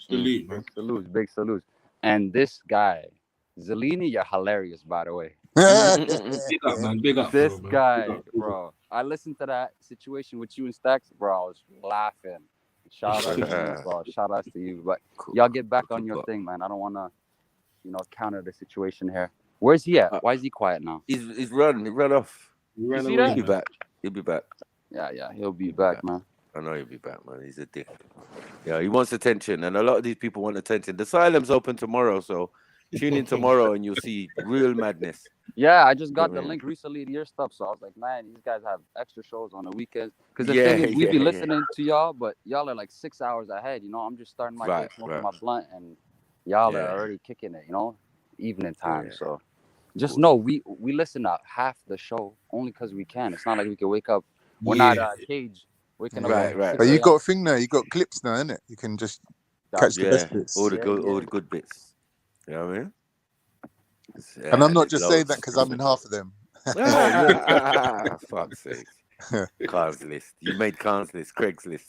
Salute, bro. Salute, big salute. And this guy, Zelini, you're hilarious, by the way. Big up, man. Big up. This guy, bro. I listened to that situation with you and Stacks, bro. I was laughing. Shout out to you, bro. Shout out to you. But y'all get back on your thing, man. I don't want to, counter the situation here. Where's he at? Why is he quiet now? He's run. He ran off. He'll be back. He'll be back. Yeah, he'll be back, man. I know he'll be back, man. He's a dick. Yeah, he wants attention, and a lot of these people want attention. The asylum's open tomorrow, so tune in tomorrow and you'll see real madness. Yeah, I just got the link recently to your stuff, so I was like, man, these guys have extra shows on the weekends. Because the thing is, we be listening to y'all, but y'all are like 6 hours ahead. I'm just starting my day smoking my blunt, and y'all are already kicking it. Evening time. So just know we listen to half the show only because we can. It's not like we can wake up. We're not Cage waking up. Right. But you got a thing now. You got clips now, innit? You can just catch the best bits. All the good bits. You know what I mean? And I'm not just saying that because I'm in half of them. Fuck's sake. Khan's list. You made Khan's list. Craig's list.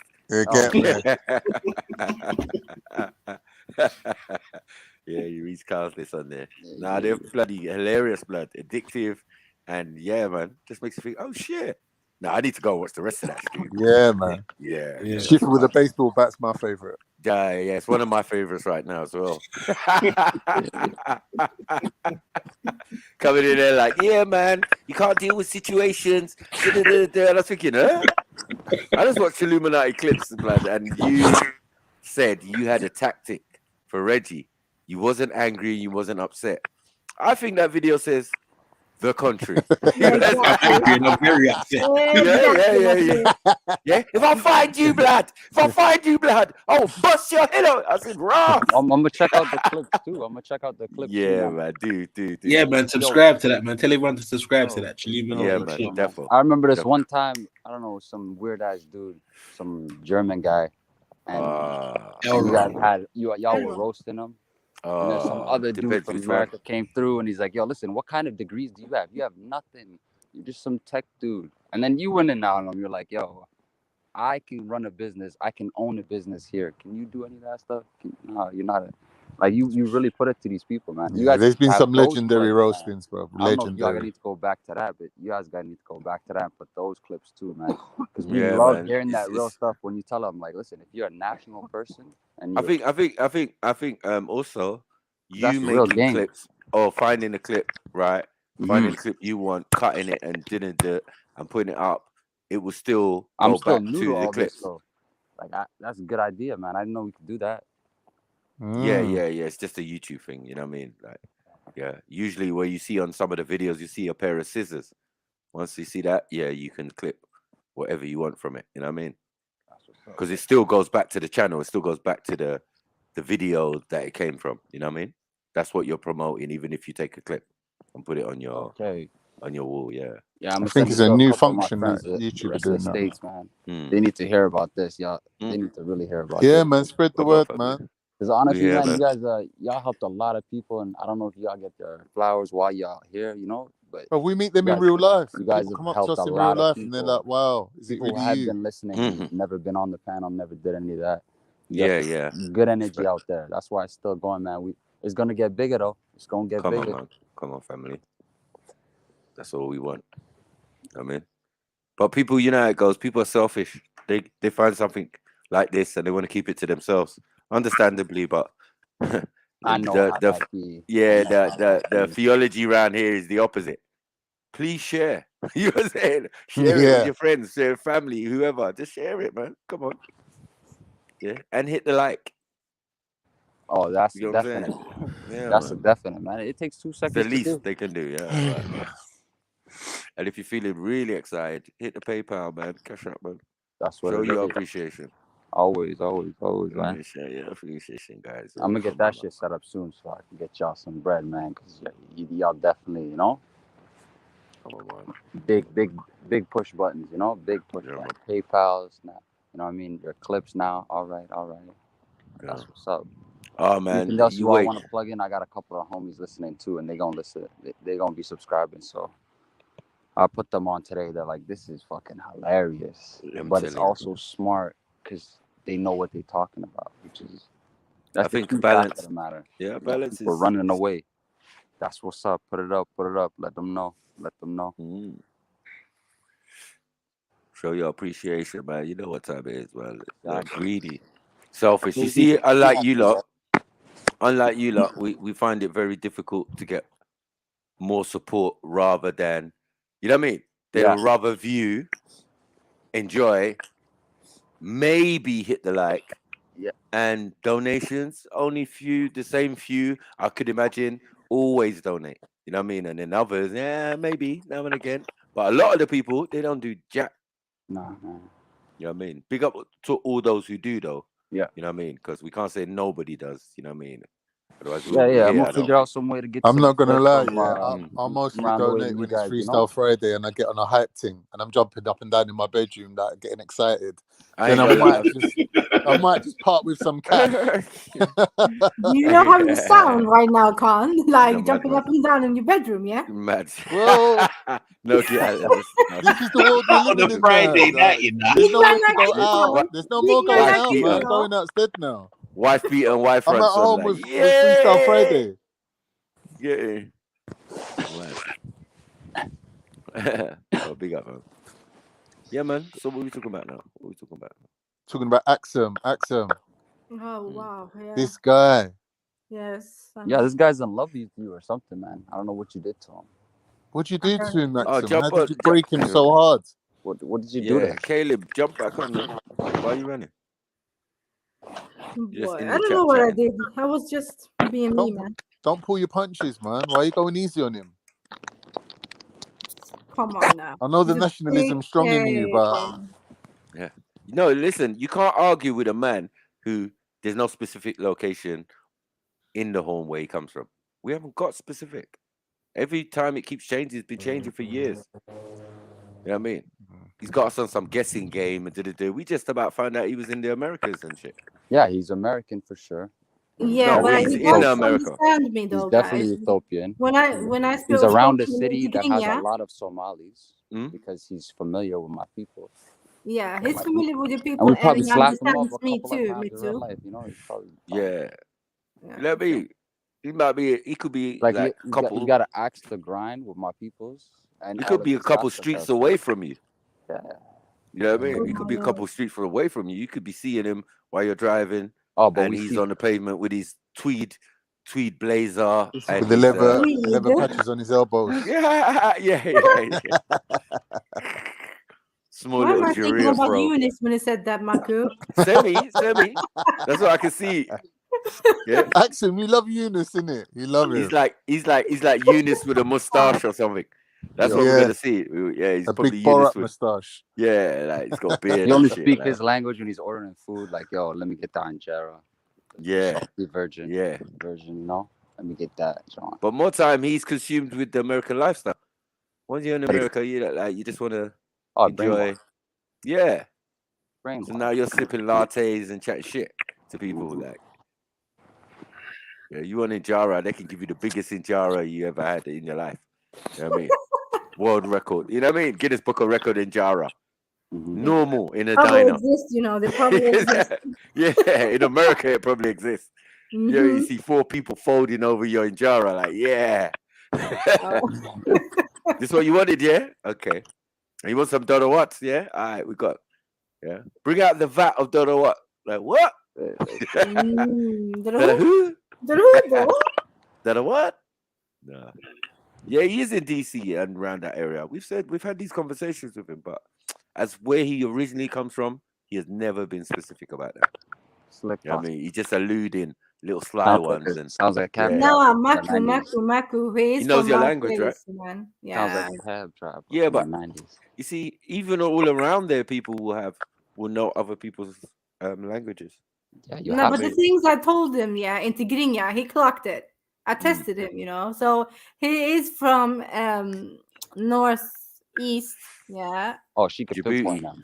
Yeah, you read Khan's list on there. Nah, they're bloody hilarious, blood. Addictive. And yeah, man. Just makes you think, oh shit. Nah, I need to go watch the rest of that stream. Yeah, man. Yeah. Shifting with a baseball bat's my favorite. Yeah, it's one of my favorites right now as well. Coming in there like, yeah, man, you can't deal with situations. And I was thinking, I just watched Trilluminati clips, blood, and you said you had a tactic for Reggie. You wasn't angry, you wasn't upset. I think that video says the country. Yeah, exactly. I'm very upset. Yeah. If I find you, blood, oh, bust your head out. I said, raw. I'm gonna check out the clips too. Yeah, man. Do. Yeah, man. Subscribe to that, man. Tell everyone to subscribe to that. Yeah, man. Defo. I remember this one time. I don't know, some weird ass dude, some German guy, and y'all were roasting him. And then some other dude from America came through, and he's like, "Yo, listen, what kind of degrees do you have? You have nothing. You're just some tech dude." And then you went in on him. You're like, "Yo, I can run a business. I can own a business here. Can you do any of that stuff?" No, you're not. Like you really put it to these people, man. You guys there's been some those legendary clips, roastings, bro. I don't know if y'all Legendary. need to go back to that, but you guys gotta need to go back to that and put those clips too, man. Because we love hearing that real stuff when you tell them, like, listen, if you're a national person, and I think also you making clips or finding a clip, right? Finding a clip you want, cutting it and and putting it up, it will still I'm go still back new to to the all clips. this, so like that's a good idea, man. I didn't know we could do that. Yeah. It's just a YouTube thing, you know what I mean? Like, yeah. Usually, where you see on some of the videos, you see a pair of scissors. Once you see that, you can clip whatever you want from it. You know what I mean? Because it still goes back to the channel. It still goes back to the video that it came from. You know what I mean? That's what you're promoting, even if you take a clip and put it on your wall. Yeah. Yeah, I think it's a new function that YouTube are doing now. States, man. They need to hear about this, y'all. They need to really hear about this. Yeah, man, spread the word, man. Because honestly, man, you guys, y'all helped a lot of people, and I don't know if y'all get their flowers while y'all here, you know. But we meet them in real life. You guys People come have up to helped us a in lot real life, of and they're like, "Wow, is it people really have you?" been listening, never been on the panel, never did any of that. Yeah. Good energy out there. That's why it's still going, man. It's gonna get bigger though. It's gonna get bigger. Come on, man. Come on, family. That's all we want. I mean, but people, you know how it goes. People are selfish. They find something like this and they want to keep it to themselves. Understandably, but I know how that be. the theology around here is the opposite. Please share. You know what I'm saying? Share it with your friends, share family, whoever. Just share it, man. Come on. Yeah, and hit the like. Oh, that's you know definite. Yeah, that's man. a definite, man. It takes 2 seconds. It's the least they can do. Yeah. Right. And if you're feeling really excited, hit the PayPal, man. Cash out, man. That's what show it your is. appreciation. Always, man. Share your appreciation, guys. I'm gonna get that shit set up soon so I can get y'all some bread, man. Because y'all definitely, you know. Come on, man. Big push buttons, you know. Big push buttons. PayPal's now. You know what I mean? Your clips now. All right. That's what's up. Oh man, anything else you all want to plug in? I got a couple of homies listening too, and they gonna listen. They gonna be subscribing, so I put them on today. They're like, "This is fucking hilarious," but it's also smart because they know what they're talking about, which is that's the key fact of the matter. Yeah, balance is. We're running away. That's what's up. Put it up. Let them know. Show your appreciation, man. You know what time it is, man. They're greedy, selfish. You see, unlike you lot, we find it very difficult to get more support rather than, you know what I mean? They'll rather view, enjoy, maybe hit the like, and donations, only the same few, I could imagine, always donate. You know what I mean? And then others, maybe now and again. But a lot of the people, they don't do jack. No. You know what I mean? Big up to all those who do, though. Yeah. You know what I mean? Because we can't say nobody does. You know what I mean? Otherwise, I'm gonna figure out some way to get. I'm not gonna lie, I'll mostly donate when it's Freestyle Friday and I get on a hype thing and I'm jumping up and down in my bedroom, like getting excited. Then I might just part with some cash. You know how you sound right now, Khan? Like jumping up and down in your bedroom, yeah? Mad. Well, no, this is the world we're living in. Friday night, there's no way to go out. There's no more going out, man. I'm going outside now. Wife beat and wife I'm front. at home with Freestyle Friday. Yeah. Oh, big up, man. Yeah, man. So what are we talking about now? Talking about Axum. Oh wow, yeah. This guy. Yes. Yeah, this guy's in love with you or something, man. I don't know what you did to him. What'd you do to him, Axum? How did you break him so hard? What did you do to him? Caleb, jump back on them. Why are you running? Boy, I don't know what I did. I was just being me, man. Don't pull your punches, man. Why are you going easy on him? Come on now. I know the He's a nationalism strong in you, but yeah. No, listen, you can't argue with a man who there's no specific location in the home where he comes from. We haven't got specific. Every time it keeps changing, it's been changing for years. You know what I mean? He's got us on some guessing game and we just about found out he was in the Americas and shit. Yeah, he's American for sure. Yeah, No, but he's you in guys America. understand me though, He's definitely guys. Ethiopian. When I He's spoke around a to city that has a Tigrinya, lot of Somalis because he's familiar with my people. yeah, he's familiar with the And people we and probably he slapped him up understands a me couple of too. times Me in real too. life. You know, he's probably Yeah. Yeah, Let me. He might be. He could be like a couple. you got to axe the grind with my peoples. And He could be a couple streets away from you. Yeah. You know what I mean? He could be a couple streets away from you. You could be seeing him while you're driving. Oh, but and he's on the pavement with his tweed blazer and with the leather patches on his elbows. Yeah. Small Why am little I thinking giraffe, about bro. Eunice when he said that, Maku? Semi. That's what I can see. Yeah. Axel, you love Eunice, innit? You love him. He's like Eunice with a mustache or something. That's what we're gonna see. Yeah, he's a probably big Eunice Borat with mustache. Yeah, like he's got a beard. He only and shit, speak like. his language when he's ordering food. Like, yo, let me get the injera. Yeah. Salty virgin. Yeah. Virgin, you know? Let me get that, John. But more time he's consumed with the American lifestyle. Once you're in America, you just want to enjoy. Yeah. So now you're sipping lattes and chatting shit to people. Like, yeah, you want injera, they can give you the biggest injera you ever had in your life. You know what I mean? World record. You know what I mean? Guinness Book of Record injera. Normal in a probably diner. exist, you know. They probably exist. Yeah, in America it probably exists. Yeah, you see 4 people folding over your injera, like, yeah. This is what you wanted, yeah? Okay. And you want some Dodo Watts, yeah? All right, we got. Yeah. Bring out the vat of Dodo Watt. Like, what? Dodo who? Dodo what? No. Yeah, he is in DC and around that area. We've had these conversations with him, but as where he originally comes from, he has never been specific about that. You know what I mean? He's just alluding little sly ones and sounds like a cab. No, Maku. He knows your language, right? Man. Sounds Yeah. like a cab driver. Yeah, but you see, even all around there, people will know other people's languages. Yeah, No, but the things I told him, in Tigrinya, he clocked it. I tested him, you know. So he is from northeast. Yeah. Oh, she could speak one now.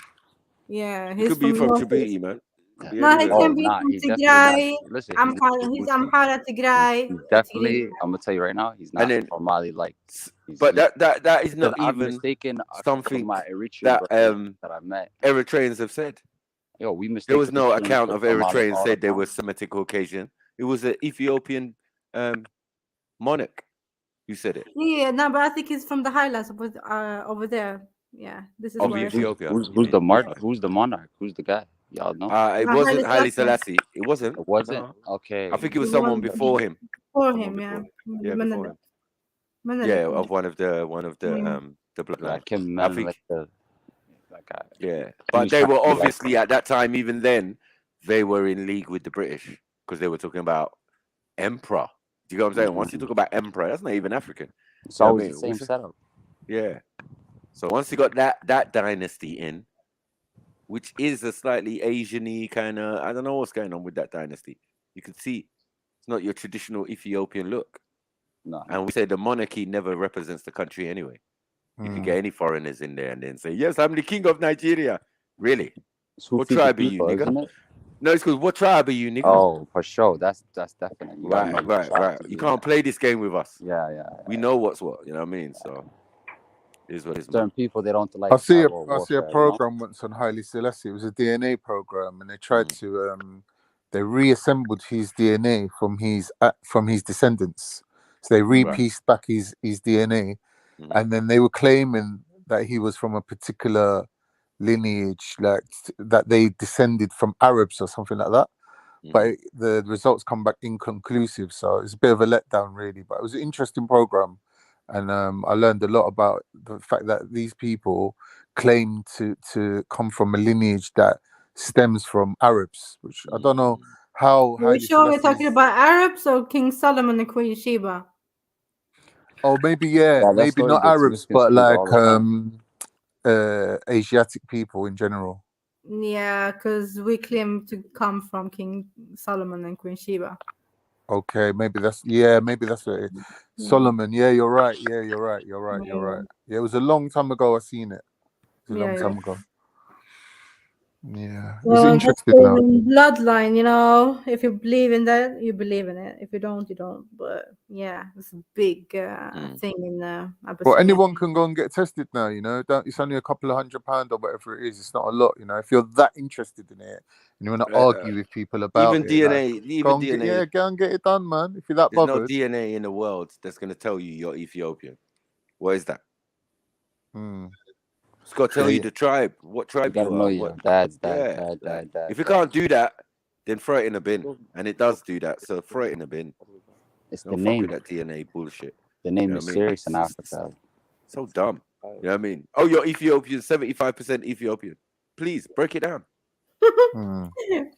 Yeah, He could be from Djibouti, man. No, he can be from Tigray. Listen, he's Amhara Tigray. Definitely, I'm gonna tell you right now, he's not from Mali. Like, but that is not even mistaken something my that that I met. Eritreans have said. Yo, we mistaken. There was no account of Eritreans said they were Semitic Caucasian. It was an Ethiopian monarch who said it. Yeah, no, but I think he's from the highlands over there. Yeah, this is where Ethiopia. Who's the monarch? Who's the monarch? Who's the guy? Y'all know? It wasn't Haile Selassie. It wasn't. It wasn't. No. Okay. I think it was someone before him. Before him, yeah. Yeah, before him. Yeah, of one of the bloodline. I think. Yeah, but they were obviously at that time. Even then, they were in league with the British because they were talking about emperor. Do you know what I'm saying? Once you talk about emperor, that's not even African. It's always the same setup. Yeah. So once you got that dynasty in, which is a slightly Asian-y kind of, I don't know what's going on with that dynasty. You can see it's not your traditional Ethiopian look. No. And we say the monarchy never represents the country anyway. You can get any foreigners in there and then say, yes, I'm the king of Nigeria. Really? What tribe are you, nigga? No, it's because what tribe are you, nigga? Oh, for sure. That's definitely. Right. You can't play this game with us. Yeah. We know what's what, you know what I mean? So it is what it is. Certain people, they don't like. I see a program once on Haile Selassie. It was a DNA program, and they tried to they reassembled his DNA from his descendants. So they repieced back his DNA, and then they were claiming that he was from a particular lineage, like that they descended from Arabs or something like that. But the results come back inconclusive, so it's a bit of a letdown, really. But it was an interesting program, and I learned a lot about the fact that these people claim to come from a lineage that stems from Arabs, which I don't know how. Are you sure we're talking about Arabs or King Solomon and Queen Sheba? Oh, maybe maybe not Arabs, but like Asiatic people in general. Yeah, because we claim to come from King Solomon and Queen Sheba. Okay, maybe that's what it is. Solomon. Yeah, you're right. Yeah, you're right. Yeah, it was a long time ago. I seen it. It was a long time ago. Yeah, it's interesting now. Bloodline, you know. If you believe in that, you believe in it. If you don't, you don't. But yeah, it's a big thing in Abyssinia. Well, anyone can go and get tested now, you know. It's only a couple of £100 or whatever it is. It's not a lot, you know. If you're that interested in it and you want to argue with people about even it, DNA, go and get it done, man. If you're that there's bothered. no DNA in the world that's going to tell you you're Ethiopian. What is that? It's got to tell you the tribe, what tribe you are. Dad. If you can't do that, then throw it in a bin. And it does do that, so throw it in a bin. It's Don't the fuck name. with that DNA bullshit. The name is serious in Africa. So dumb. You know what I mean? Oh, you're Ethiopian, 75% Ethiopian. Please break it down.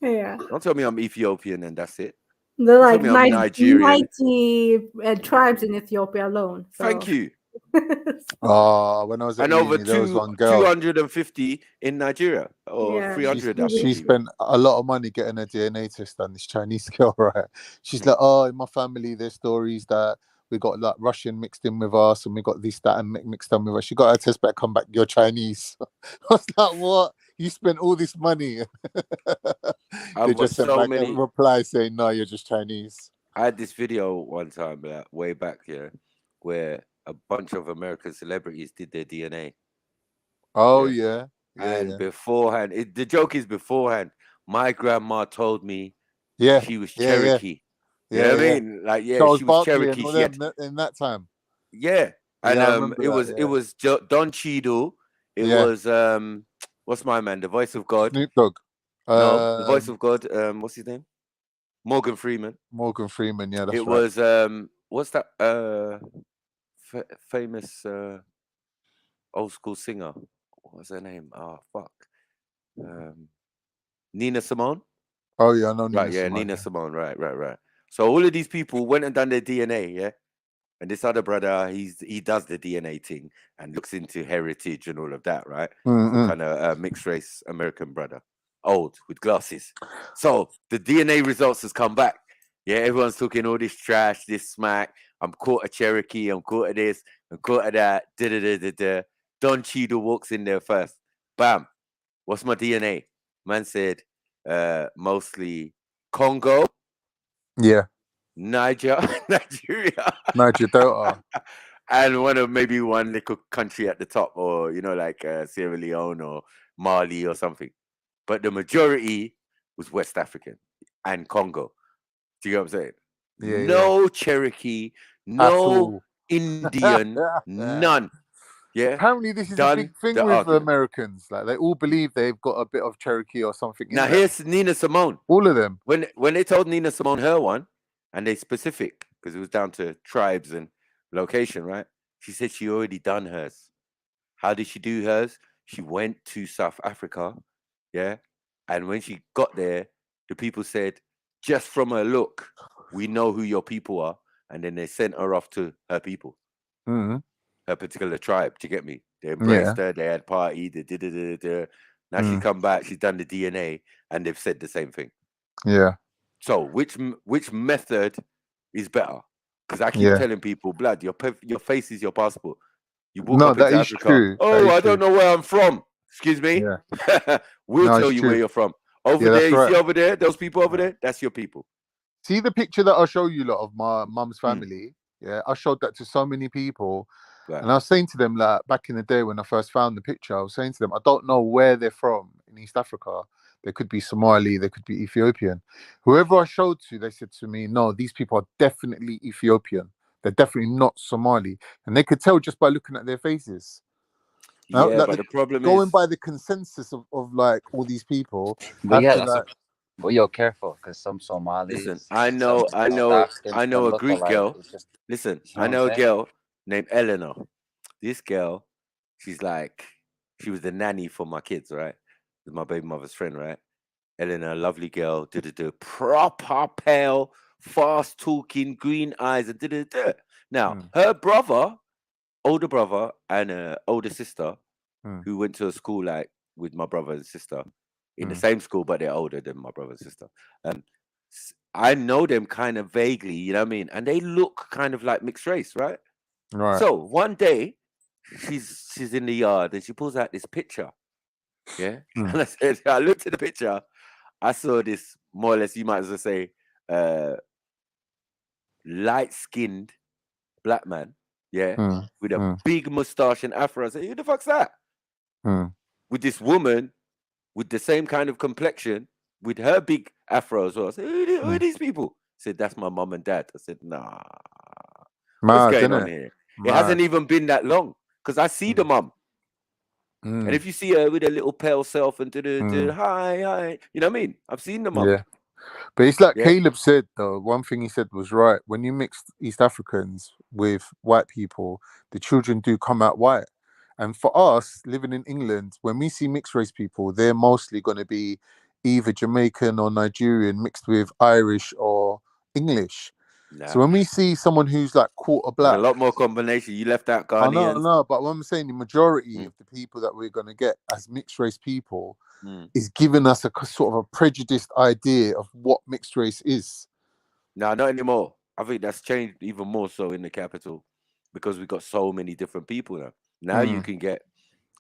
Yeah. Don't tell me I'm Ethiopian and that's it. There are like I'm Nigerian. 90 tribes in Ethiopia alone. So. Thank you. When I was at over uni, there was one girl. 250 in Nigeria, or 300. She spent a lot of money getting a DNA test done. This Chinese girl, right? She's like, oh, in my family, there's stories that we got like Russian mixed in with us, and we got this, that, and mixed in with us. She got her test back, come back, you're Chinese. I was like, what? You spent all this money? They just sent back a reply saying, no, you're just Chinese. I had this video one time, way back here, where a bunch of American celebrities did their DNA. Oh, yeah. And beforehand, the joke is beforehand, my grandma told me she was Cherokee. You know what I mean? Like, she was Cherokee. She had... in that time. Yeah. And it was Don Cheadle. It was, what's my man? The Voice of God. Snoop Dogg. No, the Voice of God. What's his name? Morgan Freeman. Morgan Freeman, yeah, that's right. It was, what's that? Famous old school singer. What was her name? Oh, fuck. Nina Simone. Oh, yeah, I know Nina Simone. Simone. Nina Simone. Right. So all of these people went and done their DNA, yeah? And this other brother, he does the DNA thing and looks into heritage and all of that, right? Kind of mixed race American brother. Old, with glasses. So the DNA results has come back. Yeah, everyone's talking all this trash, this smack. I'm caught a Cherokee, I'm caught of this, I'm caught of that. Don Cheadle walks in there first. Bam. What's my DNA? Man said mostly Congo. Yeah. Nigeria. Niger Delta. And maybe one little country at the top, or, you know, like Sierra Leone or Mali or something. But the majority was West African and Congo. Do you know what I'm saying? Yeah, no Cherokee, no Indian, none. Yeah. Apparently, this is a big thing with Americans. Like, they all believe they've got a bit of Cherokee or something. Now, here's Nina Simone. All of them. When they told Nina Simone her one, and they specific, because it was down to tribes and location, right? She said she already done hers. How did she do hers? She went to South Africa, yeah? And when she got there, the people said, just from her look, we know who your people are. And then they sent her off to her people. Her particular tribe. Do you get me? They embraced her. They had party. Now she's come back. She's done the DNA, and they've said the same thing. Yeah. So which method is better? Because I keep telling people, blood, your face is your passport. You walk up into Africa. True. Oh, I don't know where I'm from. Excuse me. Yeah. We'll tell you where you're from. Over there, you see over there, those people over there, that's your people. See the picture that I'll show you, lot of my mum's family. Yeah, I showed that to so many people. Right. And I was saying to them, like, back in the day when I first found the picture, I was saying to them, I don't know where they're from in East Africa. They could be Somali, they could be Ethiopian. Whoever I showed to, they said to me, no, these people are definitely Ethiopian. They're definitely not Somali. And they could tell just by looking at their faces. Now, yeah, but the problem going is... by the consensus of like all these people. But well, you're careful, because some Somalis... Listen, I know a Greek girl. Listen, I know a girl named Eleanor. This girl, she was the nanny for my kids, right? My baby mother's friend, right? Eleanor, lovely girl, proper pale, fast talking, green eyes, Now, her brother, older brother, and older sister, who went to a school like with my brother and sister in the same school, but they're older than my brother and sister. I know them kind of vaguely, you know what I mean? And they look kind of like mixed race, right? Right. So one day, she's in the yard and she pulls out this picture. Yeah. And I looked at the picture. I saw this, more or less, you might as well say, light-skinned black man, with a big mustache and afro. I said, who the fuck's that? With this woman with the same kind of complexion, with her big afro as well. I said, who are these people? I said, that's my mom and dad. I said, nah. What's going on here? It hasn't even been that long, because I see the mom. And if you see her with a little pale self and hi, you know what I mean? I've seen the mom. Yeah. But it's like Caleb said, though, one thing he said was right. When you mix East Africans with white people, the children do come out white. And for us, living in England, when we see mixed race people, they're mostly going to be either Jamaican or Nigerian mixed with Irish or English. Nah. So when we see someone who's like quarter black, a lot more combination. You left out I Ghanaians. know, but what I'm saying, the majority of the people that we're going to get as mixed race people is giving us a sort of a prejudiced idea of what mixed race is. No, not anymore. I think that's changed even more so in the capital, because we've got so many different people now. Now you can get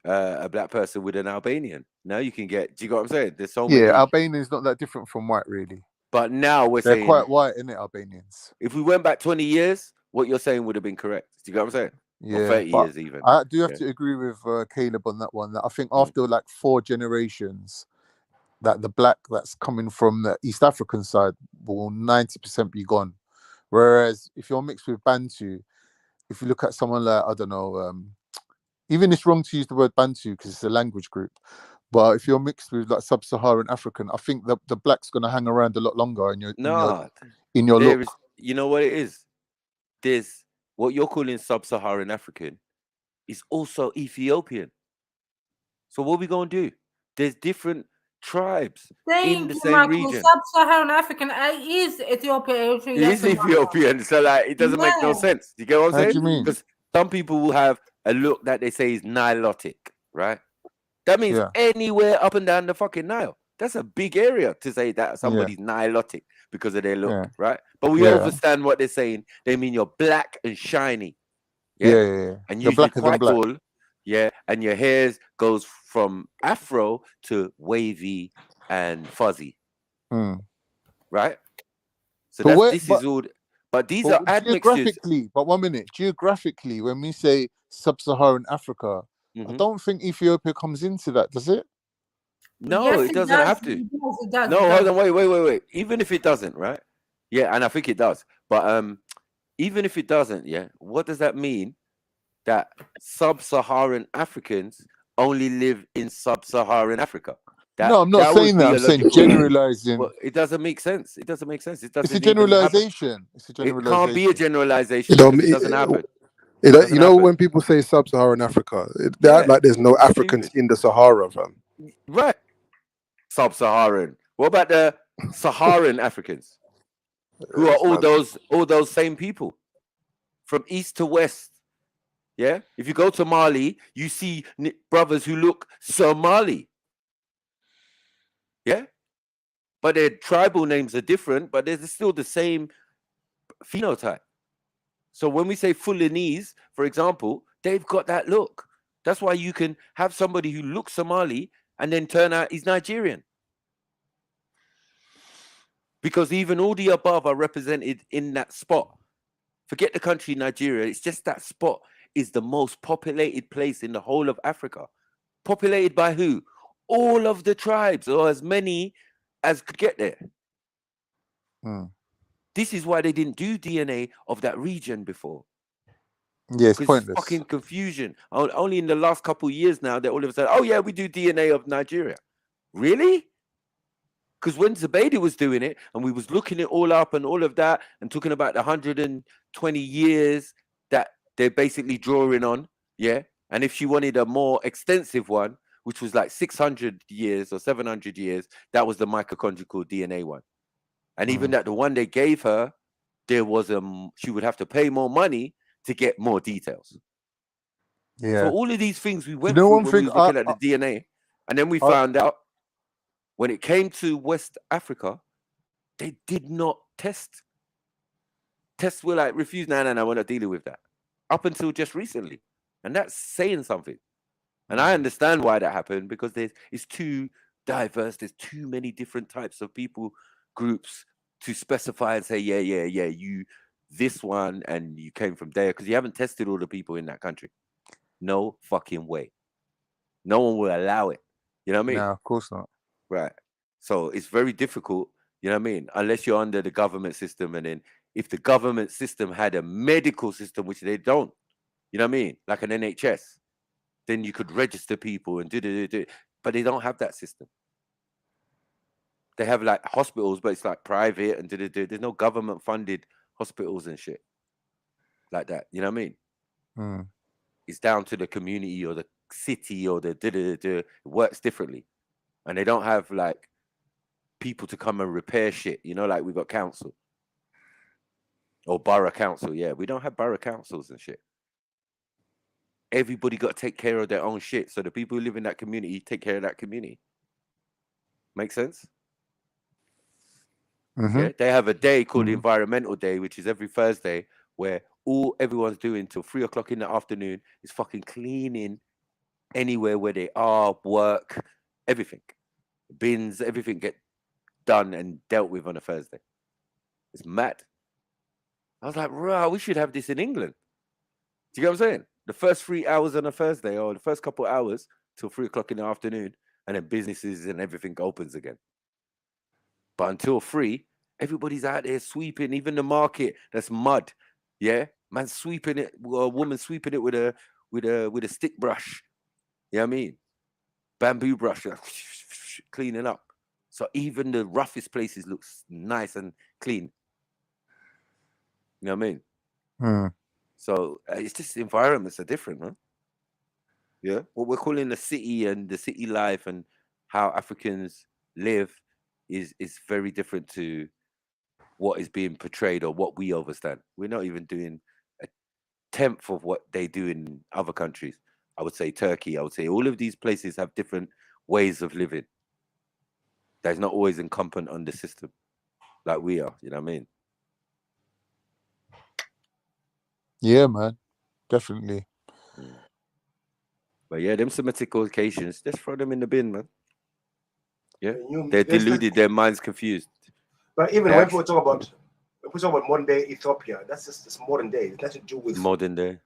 a black person with an Albanian. Now you can get, do you get what I'm saying? There's so many. Albanian's not that different from white, really. But now they're saying, quite white, isn't it, Albanians? If we went back 20 years, what you're saying would have been correct. Do you get what I'm saying? Yeah, or 30 years even. I do have to agree with Caleb on that one. That I think after like 4 generations, that the black that's coming from the East African side will 90% be gone. Whereas if you're mixed with Bantu, if you look at someone like, I don't know, even it's wrong to use the word Bantu because it's a language group. But if you're mixed with like sub-Saharan African, I think the black's going to hang around a lot longer in your look. You know what it is? There's what you're calling sub-Saharan African is also Ethiopian. So what are we going to do? There's different tribes in the same region. Sub-Saharan African is Ethiopia. It is Ethiopian, so like it doesn't make no sense. You get what I'm saying? How do you mean? Because some people will have a look that they say is Nilotic, right? That means anywhere up and down the fucking Nile. That's a big area to say that somebody's Nilotic because of their look, right? But we understand what they're saying. They mean you're black and shiny. And usually quite tall. Yeah, and your hairs goes from afro to wavy and fuzzy. Right? So this is all. But these are admixtures. But 1 minute, geographically, when we say sub-Saharan Africa, I don't think Ethiopia comes into that, does it? No, it doesn't have to. No, hold on, wait. Even if it doesn't, right? Yeah, and I think it does. But even if it doesn't, what does that mean? That sub-Saharan Africans only live in sub-Saharan Africa. No, I'm not saying that. I'm saying generalizing. Well, it doesn't make sense. It doesn't make sense. It's a generalization. It can't be a generalization. It doesn't happen. You know, when people say sub-Saharan Africa, they act like there's no Africans in the Sahara, fam. Right. Sub-Saharan. What about the Saharan Africans? Who are all those same people from east to west? Yeah. If you go to Mali, you see brothers who look Somali. Yeah. But their tribal names are different, but there's still the same phenotype. So when we say Fulanese, for example, they've got that look. That's why you can have somebody who looks Somali and then turn out he's Nigerian. Because even all the above are represented in that spot. Forget the country Nigeria. It's just that spot is the most populated place in the whole of Africa. Populated by who? All of the tribes, or as many as could get there. This is why they didn't do DNA of that region before. Yeah, it's pointless. It's fucking confusion. Only in the last couple of years now, they all of a sudden, oh yeah, we do DNA of Nigeria. Really? Because when Zebedi was doing it, and we was looking it all up and all of that, and talking about the 120 years that they're basically drawing on, and if she wanted a more extensive one, which was like 600 years or 700 years, that was the mitochondrial DNA one. And even that, the one they gave her, there was she would have to pay more money to get more details. Yeah. So all of these things we went know through one when thing? we was looking at the DNA, and then we found out when it came to West Africa, they did not test. Tests were like refused. No, we're not dealing with that. Up until just recently, and that's saying something. And I understand why that happened, because it's too diverse. There's too many different types of people groups to specify and say, yeah, you this one and you came from there, because you haven't tested all the people in that country. No fucking way. No one will allow it. You know what I mean? No, of course not. Right. So it's very difficult, you know what I mean? Unless you're under the government system, and then if the government system had a medical system, which they don't, you know what I mean? Like an NHS, then you could register people and do. But they don't have that system. They have like hospitals, but it's like private and do. There's no government funded hospitals and shit like that. You know what I mean? It's down to the community or the city or the it works differently. And they don't have like people to come and repair shit, you know, like we've got council or borough council. Yeah, we don't have borough councils and shit. Everybody got to take care of their own shit. So the people who live in that community take care of that community. Make sense? Yeah, they have a day called the Environmental Day, which is every Thursday, where everyone's doing till 3 o'clock in the afternoon is fucking cleaning anywhere where they are, work, everything. Bins, everything get done and dealt with on a Thursday. It's mad. I was like, rah, we should have this in England. Do you get what I'm saying? The first 3 hours on a Thursday, or the first couple of hours till 3 o'clock in the afternoon, and then businesses and everything opens again. But until 3, everybody's out there sweeping, even the market that's mud. Yeah, man sweeping it, a woman sweeping it with a stick brush. You know what I mean? Bamboo brush, cleaning up. So even the roughest places looks nice and clean. You know what I mean? So it's just environments are different, huh? Yeah, what we're calling the city and the city life and how Africans live is very different to what is being portrayed or what we understand. We're not even doing a tenth of what they do in other countries. I would say Turkey. I would say all of these places have different ways of living. That's not always incumbent on the system like we are. You know what I mean? Yeah, man, definitely. But yeah, them Semitic occasions, just throw them in the bin, man. Yeah, they're deluded, their minds confused. But even when we talk about modern day Ethiopia, that's just modern day. It's nothing to do with modern day.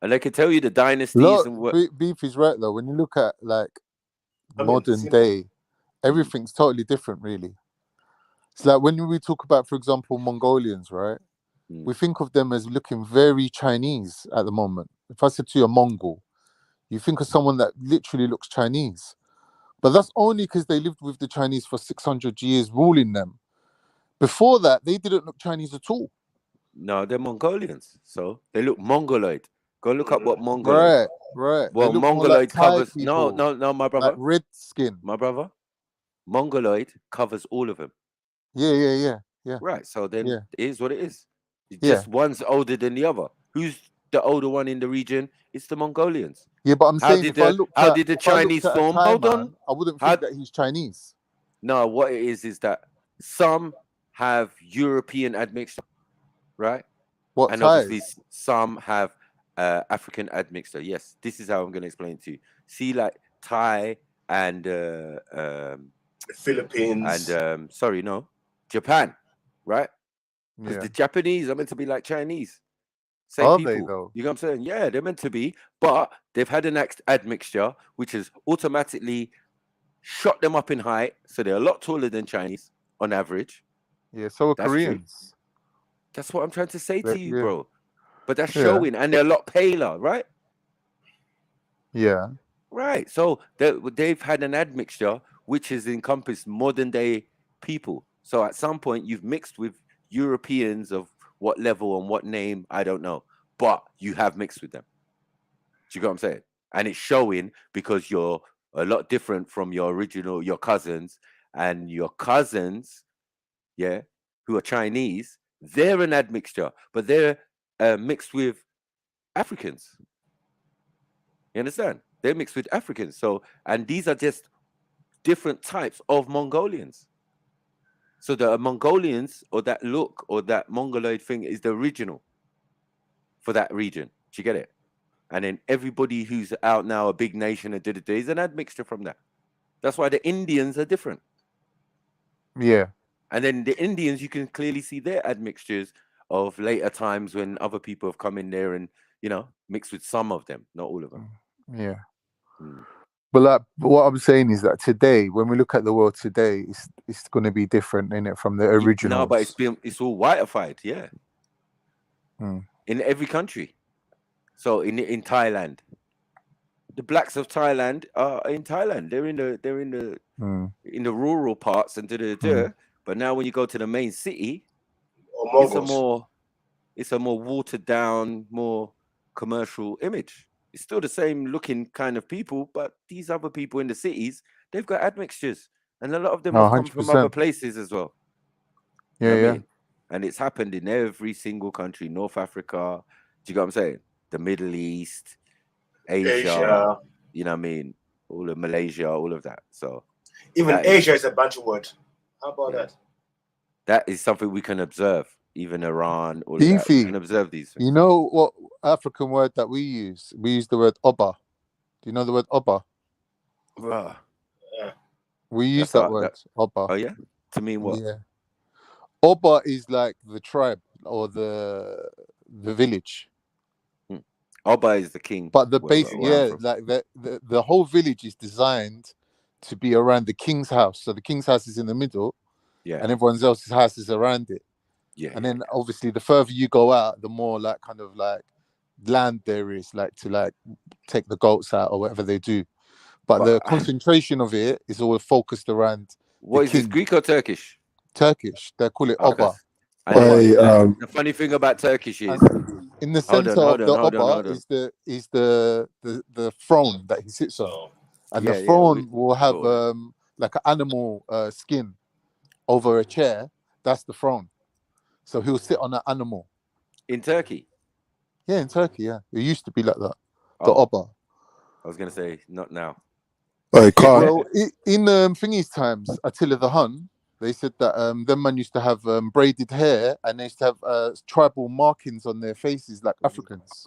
And I can tell you the dynasties and what. Beef is right though. When you look at like modern day, everything's totally different, really. It's like when we talk about, for example, Mongolians, right? We think of them as looking very Chinese at the moment. If I said to you a Mongol, you think of someone that literally looks Chinese. But that's only because they lived with the Chinese for 600 years ruling them. Before that, they didn't look Chinese at all. No, they're Mongolians. So they look Mongoloid. Go look up what Mongoloid. Right. Well, Mongoloid covers... No, my brother. Like red skin. My brother. Mongoloid covers all of them. Yeah. Right, so then it is what it is. Just one's older than the other. Who's the older one in the region? It's the Mongolians. Yeah, but I'm saying how did the Chinese form? Hold on. I wouldn't think that he's Chinese. No, what it is that some have European admixture, right? What and ties? Obviously some have African admixture. Yes, this is how I'm going to explain it to you. See, like Thai and Philippines and Japan, right? Because the Japanese are meant to be like Chinese. Same Are people. they though? You know what I'm saying? Yeah, they're meant to be, but they've had an admixture, which has automatically shot them up in height, so they're a lot taller than Chinese on average. Yeah, so are Koreans. True. That's what I'm trying to say to you, bro. But that's showing, and they're a lot paler, right? Yeah. Right. So they've had an admixture, which has encompassed modern day people. So at some point, you've mixed with Europeans of what level and what name, I don't know. But you have mixed with them. Do you get what I'm saying? And it's showing because you're a lot different from your cousins. And your cousins, who are Chinese, they're an admixture. But they're mixed with Africans. You understand? They're mixed with Africans. So, and these are just different types of Mongolians. So the Mongolians, or that look, or that Mongoloid thing, is the original for that region. Do you get it? And then everybody who's out now, a big nation, is an admixture from that. That's why the Indians are different. Yeah. And then the Indians, you can clearly see their admixtures of later times when other people have come in there and, you know, mixed with some of them, not all of them. Yeah. But like, what I'm saying is that today, when we look at the world today, it's going to be different, innit, from the original. No, but it's all whiteified, yeah. In every country. So in Thailand, the blacks of Thailand are in Thailand. They're in the rural parts and But now when you go to the main city, it's a more watered down, more commercial image. It's still the same looking kind of people, but these other people in the cities, they've got admixtures, and a lot of them have come from other places as well. Yeah, you know what I mean? And it's happened in every single country. North Africa, do you get what I'm saying? The Middle East, Asia. You know what I mean? All of Malaysia, all of that. So even Asia is a bunch of words. How about that? That is something we can observe. Even Iran, all of that. We can observe these things. You know what African word that we use? We use the word oba. Do you know the word oba? We use that word, oba. Oh, yeah? To mean what? Yeah. Oba is like the tribe or the village. Oba is the king. But the base, like the whole village is designed to be around the king's house. So the king's house is in the middle, and everyone else's house is around it. Yeah. And then obviously the further you go out, the more like kind of like land there is, like to like take the goats out or whatever they do. But the concentration of it is all focused around. What is this, Greek or Turkish? Turkish. They call it Oba. And the funny thing about Turkish is, in the center of the Oba is the throne that he sits on, and the throne will have like an animal skin over a chair. That's the throne. So he'll sit on an animal. In Turkey? Yeah, in Turkey, yeah. It used to be like that. The Oba. I was going to say, not now. Well, in Thingy's times, Attila the Hun, they said that them man used to have braided hair, and they used to have tribal markings on their faces like Africans.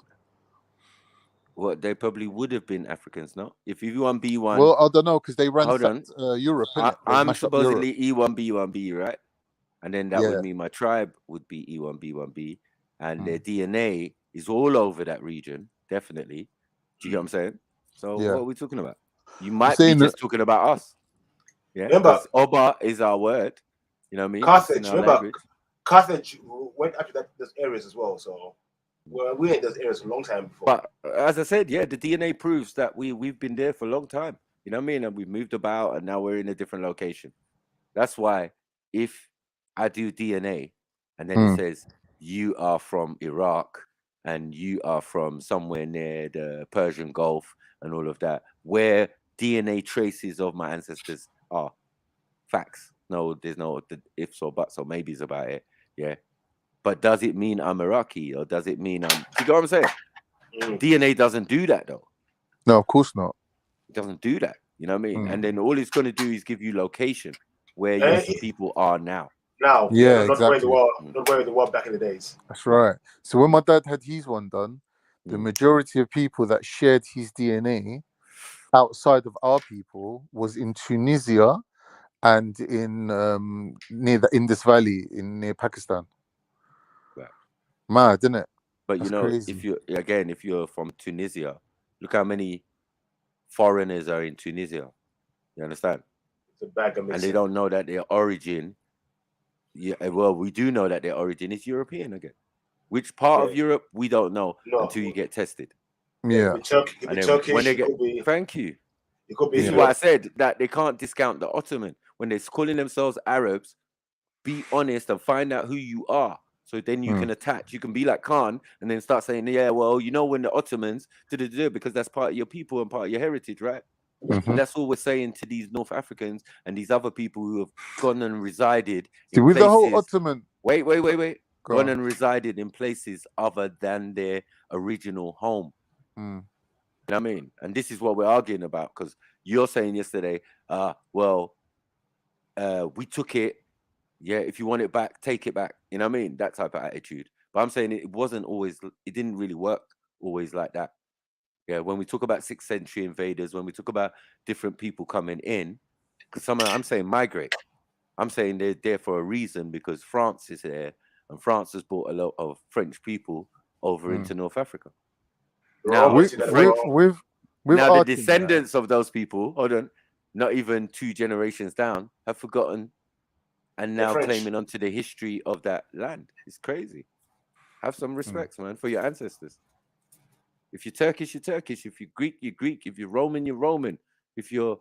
Well, they probably would have been Africans, no? If E1, B1... Well, I don't know, because they ransacked Europe, I'm supposedly E1, B1B, right? And then that would mean my tribe would be E1, B1B, and their DNA is all over that region, definitely. Do you get what I'm saying? So what are we talking about? You might be just talking about us. Yeah, remember, Oba is our word. You know what I mean? Carthage, remember, Carthage went after those areas as well. So we in those areas a long time before. But as I said, the DNA proves that we've been there for a long time. You know what I mean? And we've moved about, and now we're in a different location. That's why if I do DNA, and then it says you are from Iraq and you are from somewhere near the Persian Gulf and all of that, where DNA traces of my ancestors are. Facts. No, there's no ifs or buts or maybes about it. Yeah. But does it mean I'm Iraqi, or does it mean I'm... Do you know what I'm saying? DNA doesn't do that, though. No, of course not. It doesn't do that. You know what I mean? And then all it's going to do is give you location where your people are now. Now, yeah, not exactly. Not where they were back in the days. That's right. So when my dad had his one done, the majority of people that shared his DNA outside of our people was in Tunisia and in near the Indus Valley near Pakistan. Right. Mad, isn't it? But you know, crazy. if you're from Tunisia, look how many foreigners are in Tunisia. You understand? It's a bag of and they don't know that their origin. Yeah, well, we do know that their origin is European again. Which part of Europe we don't know until you get tested. Yeah. Thank you. This is why I said that they can't discount the Ottoman when they're calling themselves Arabs. Be honest and find out who you are. So then you can attach. You can be like Khan and then start saying, yeah, well, you know, when the Ottomans because that's part of your people and part of your heritage, right? And that's all we're saying to these North Africans and these other people who have gone and resided in with places. the whole Ottoman. Wait. gone and resided in places other than their original home. You know what I mean? And this is what we're arguing about, because you're saying yesterday, we took it. Yeah, if you want it back, take it back. You know what I mean? That type of attitude. But I'm saying it wasn't always, it didn't really work always like that. Yeah, when we talk about 6th century invaders, when we talk about different people coming in, because I'm saying migrate. I'm saying they're there for a reason, because France is there, and France has brought a lot of French people over into North Africa. Now, the descendants of those people, hold on, not even 2 generations down, have forgotten and now claiming onto the history of that land. It's crazy. Have some respect, man, for your ancestors. If you're Turkish, you're Turkish. If you're Greek, you're Greek. If you're Roman, you're Roman. If you're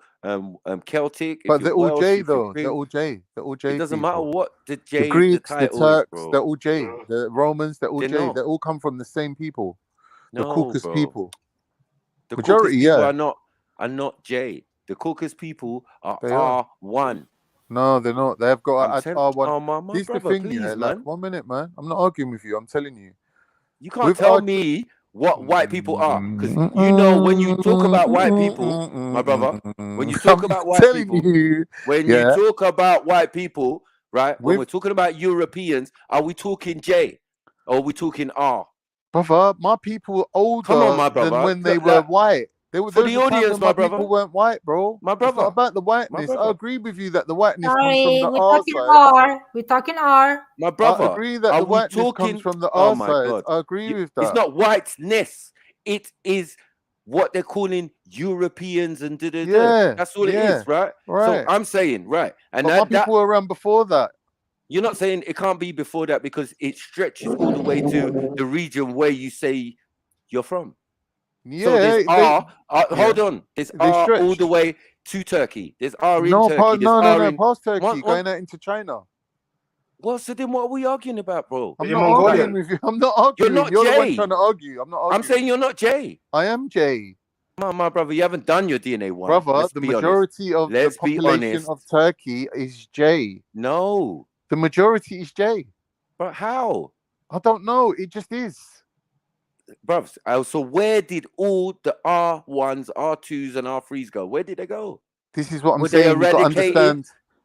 Celtic, but they're all Welsh, J though. They're all J. They're all J. It doesn't matter what the J, the Greeks, the titles, the Turks, bro. they're all J. The Romans, they're all They're J. not. They all come from the same people. The No, Caucasus bro. people. The Majority, Caucasus people are not J. The Caucasus people are R1. No, they're not. They've got R1. Oh, my This brother, the thing, please, yeah. man. Like, 1 minute, man. I'm not arguing with you. I'm telling you. You can't tell me what white people are, because you know when you talk about white people, my brother, when you talk about white people, when you talk about white people, right? When we're talking about Europeans, are we talking J or are we talking R? Brother, my people were older than when they were white. They were for the audience, my brother. People weren't white, bro. My brother. It's not about the whiteness. I agree with you that the whiteness comes Sorry, from the we're R talking side. R. We're talking R. My brother, I agree that the whiteness comes from the oh R my side. God. I agree with that. It's not whiteness. It is what they're calling Europeans and that's all it is, right? So I'm saying, right. And but my people were around before that. You're not saying it can't be before that, because it stretches all the way to the region where you say you're from. Yeah, so there's R. Hold on. There's R all the way to Turkey. There's R in Turkey. No, past Turkey, going out into China. Well, so then what are we arguing about, bro? I'm not arguing with you. I'm not arguing. You're not You're J. the one trying to argue. I'm not arguing. I'm saying you're not J. I am J. My brother, you haven't done your DNA one. Brother, the majority of the population of Turkey is J. No. The majority is J. But how? I don't know. It just is. Bruv, so where did all the R1s, R2s, and R3s go? Where did they go? This is what I'm saying.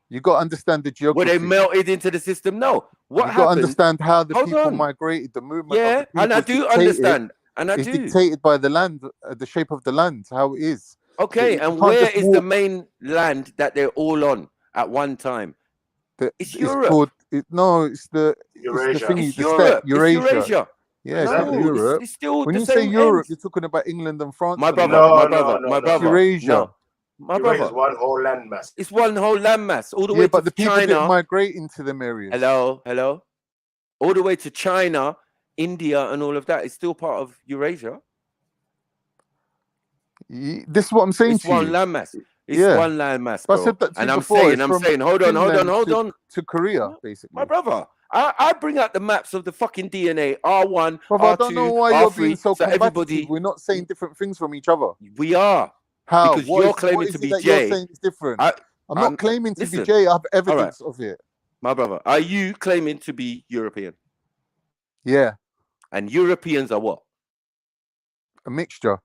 You got to understand the geography. Were they melted into the system? No. What happened? You got to understand how the people migrated, the movement. Yeah, of the people and I do understand. And I do. It's dictated by the land, the shape of the land, how it is. Okay, and where is the main land that they're all on at one time? It's Europe. It's the Eurasia. It's Europe. Eurasia. Yeah, it's not Europe. It's still when the you say same Europe, ends. you're talking about England and France. My brother, my brother. Eurasia. No. My brother. It's one whole landmass. It's one whole landmass, all the way but to the people China. didn't migrate into them areas. Hello. All the way to China, India, and all of that is still part of Eurasia. This is what I'm saying it's to you. It's one landmass. It's one landmass, bro. I said that and I'm before, saying, hold on. To Korea, basically. My brother, I bring out the maps of the fucking DNA, R1, brother, R2, I don't know why R3, you're being so combative. everybody... We're not saying different things from each other. We are. How? Because you're claiming to be J. You're saying it's different. I'm not claiming to be J. I have evidence of it. My brother, are you claiming to be European? Yeah. And Europeans are what? A mixture.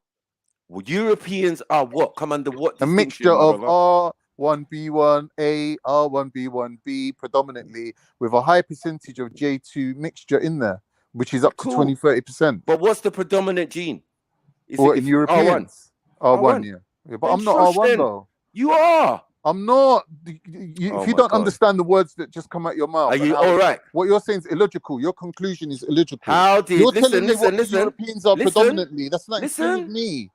Well, Europeans are what? Come under what? A mixture of R1B1A, R1B1B, predominantly, with a high percentage of J2 mixture in there, which is up to 20-30%. But what's the predominant gene? Or in Europeans? R1, yeah. But I'm not R1 though. You are. I'm not. If you don't understand the words that just come out your mouth, are you all right? What you're saying is illogical. Your conclusion is illogical. How did you're telling me what the Europeans are predominantly? That's not with me.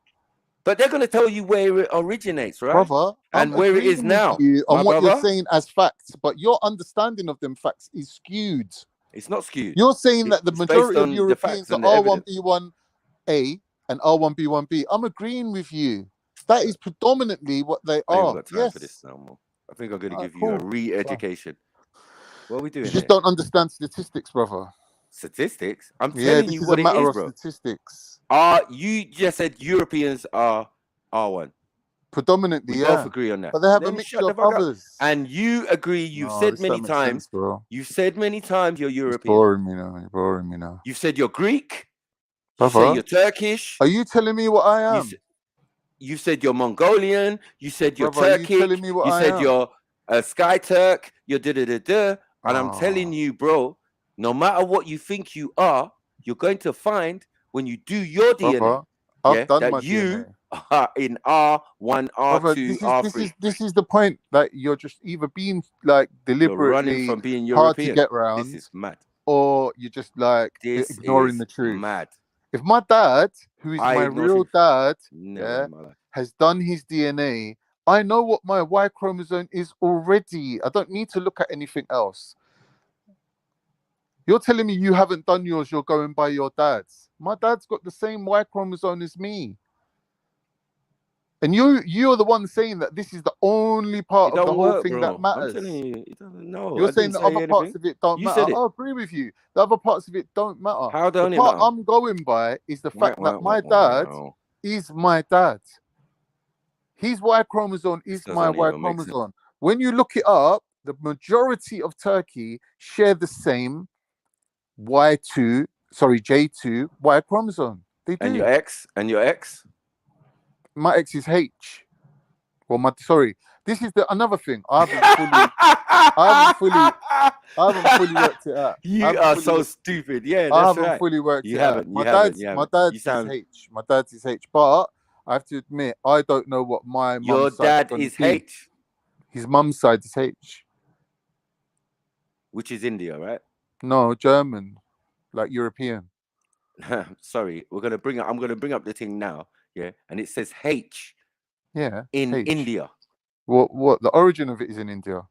But they're going to tell you where it originates, right? Brother, and where it is now. On what you're saying as facts, but your understanding of them facts is skewed. It's not skewed. You're saying that the majority of Europeans are R1B1A and R1B1B. I'm agreeing with you. That is predominantly what they are. I ain't got time for this no more. I think I'm going to give you a re-education. What are we doing? You just don't understand statistics, brother. Statistics? I'm telling you what it is, bro. Statistics. You just said Europeans are R1. Predominantly, We yeah. both agree on that. But they have a Then mixture shut the of fuck up. others. And you agree. You've No, said this many don't make times. sense, bro. You've said many times you're It's European. boring me now. You're boring me now. You've said you're Greek. You say Brother, you're Turkish. are you telling me what I am? You said you're Mongolian. You said you're Brother, are you Turkic. telling me what You I said am? you're a Sky Turk. You're da-da-da-da. And I'm telling you, bro, no matter what you think you are, you're going to find when you do your DNA, Brother, I've done that my you DNA. are in R1, Brother, R2, R3. this is the point. Like, you're just either being like You're running deliberately from being hard to European. get This round, is mad. or you're just like This ignoring is the truth. mad. If my dad, who is I my ignore real truth. dad, Never in my life. has done his DNA, I know what my Y chromosome is already. I don't need to look at anything else. You're telling me you haven't done yours, you're going by your dad's. My dad's got the same Y chromosome as me. And you're the one saying that this is the only part It of the don't whole work, thing that bro. matters. I'm telling you, it doesn't. No, You're I saying didn't the say other parts anything. of it don't You matter. said it. I agree with you. The other parts of it don't matter. How don't the it part matter? I'm going by is the fact that my dad is my dad. His Y chromosome is my doesn't Y even make sense. chromosome. When you look it up, the majority of Turkey share the same J2 Y chromosome. They do. And your ex? My ex is H. Well, this is another thing. I haven't fully worked it out. You are so stupid. Yeah, I that's haven't right. fully worked You it haven't. out. You haven't. My dad's You sound. is H. My dad's is H. But I have to admit, I don't know what my Your mum's side dad gonna is be. H. His mum's side is H. Which is India, right? No, German, like European. Sorry, I'm gonna bring up the thing now. Yeah, and it says H. Yeah. In H. India. What? The origin of it is in India.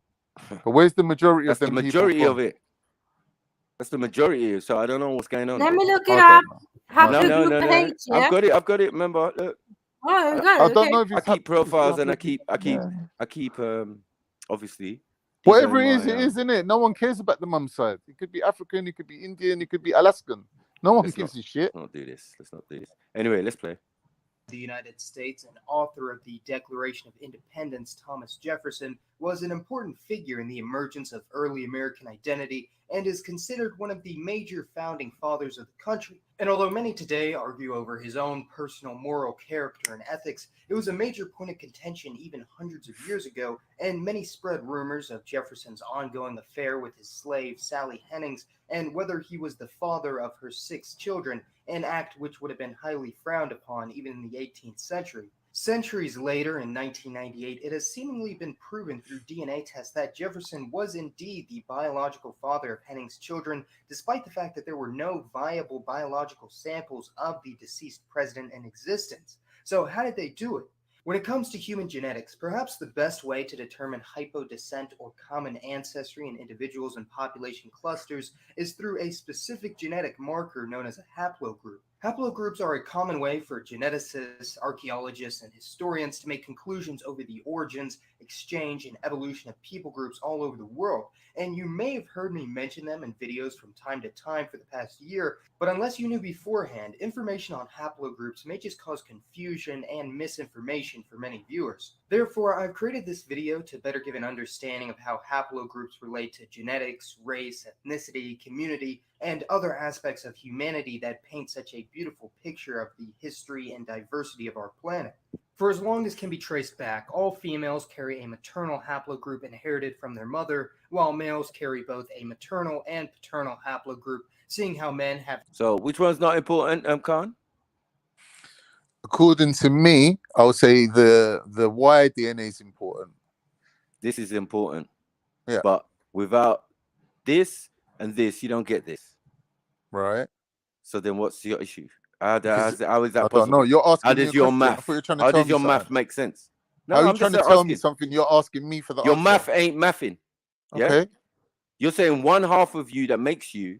But where's the majority of them the people majority from? of it. That's the majority. So I don't know what's going on. Let me look it up. No. H, yeah? I've got it. Remember, look. Oh, you got it. I don't know if I it's keep profiles and I keep obviously. Whatever it is, isn't it? No one cares about the mum side. It could be African, it could be Indian, it could be Alaskan. No one gives a shit. Let's not do this. Anyway, let's play. The United States and author of the Declaration of Independence, Thomas Jefferson, was an important figure in the emergence of early American identity and is considered one of the major founding fathers of the country. And although many today argue over his own personal moral character and ethics, it was a major point of contention even hundreds of years ago, and many spread rumors of Jefferson's ongoing affair with his slave Sally Hemings and whether he was the father of her 6 children, an act which would have been highly frowned upon even in the 18th century. Centuries later, in 1998, it has seemingly been proven through DNA tests that Jefferson was indeed the biological father of Hemings' children, despite the fact that there were no viable biological samples of the deceased president in existence. So how did they do it? When it comes to human genetics, perhaps the best way to determine hypodescent or common ancestry in individuals and population clusters is through a specific genetic marker known as a haplogroup. Haplogroups are a common way for geneticists, archaeologists, and historians to make conclusions over the origins, exchange, and evolution of people groups all over the world, and you may have heard me mention them in videos from time to time for the past year, but unless you knew beforehand, information on haplogroups may just cause confusion and misinformation for many viewers. Therefore, I've created this video to better give an understanding of how haplogroups relate to genetics, race, ethnicity, community, and other aspects of humanity that paint such a beautiful picture of the history and diversity of our planet. For as long as can be traced back, all females carry a maternal haplogroup inherited from their mother, while males carry both a maternal and paternal haplogroup, seeing how men have... So, which one's not important, Khan? According to me, I would say the Y DNA is important. This is important. Yeah. But without this and this, you don't get this. Right. So then what's your issue? How is that I possible? don't know. You're asking how me does a your question. I math? thought you were trying to How tell does me your something. math make sense? No, how are you I'm trying just to tell asking. me something? You're asking me for the your answer. math ain't mathing. Yeah? Okay. You're saying one half of you that makes you,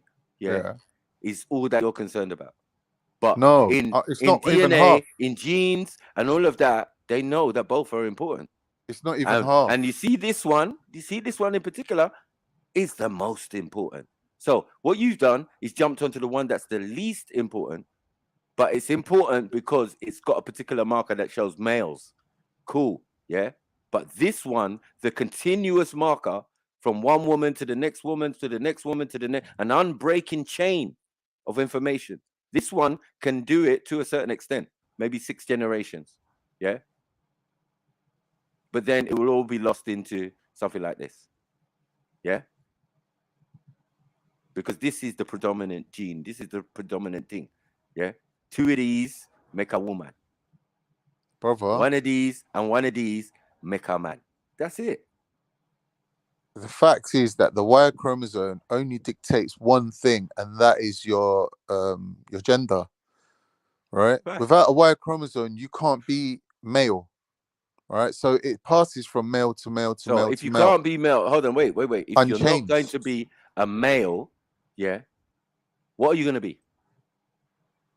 is all that you're concerned about. But no, it's in not DNA, even half. in genes, and all of that, they know that both are important. It's not even half. And you see this one in particular is the most important. So what you've done is jumped onto the one that's the least important, but it's important because it's got a particular marker that shows males. Cool, yeah. But this one, the continuous marker from one woman to the next woman to the next woman to the next, an unbreaking chain of information. This one can do it to a certain extent, maybe 6 generations, yeah. But then it will all be lost into something like this, yeah. Because this is the predominant gene. This is the predominant thing, yeah. 2 of these make a woman. Brother. 1 of these and 1 of these make a man. That's it. The fact is that the Y chromosome only dictates one thing, and that is your gender, right? Without a Y chromosome, you can't be male, right? So it passes from male to male to male. So if to you male. can't be male, hold on, wait. If Unchanged. you're not going to be a male, yeah, what are you going to be?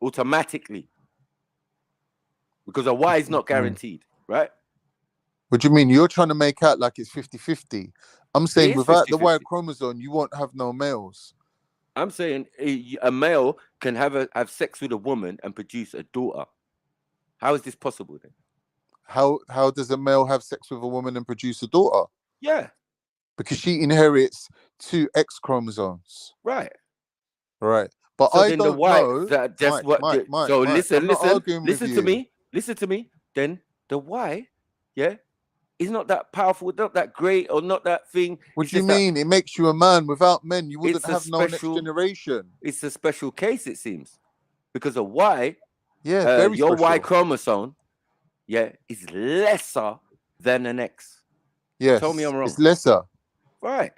Automatically. Because a Y is not guaranteed, right? What do you mean? You're trying to make out like it's 50-50. I'm saying without 50-50. the Y chromosome, you won't have no males. I'm saying a male can have sex with a woman and produce a daughter. How is this possible then? How does a male have sex with a woman and produce a daughter? Yeah. Because she inherits 2 X chromosomes. Right. Right. But so I then don't the Y, know. that just Mike, so Mike, listen you. to me. Then the Y, yeah, is not that powerful, not that great, or not that thing. What do you mean? It makes you a man. Without men, you wouldn't have no next special generation. It's a special case, it seems, because a Y, yeah, very your special. Y chromosome, yeah, is lesser than an X. Yes, tell me I'm wrong. It's lesser, right?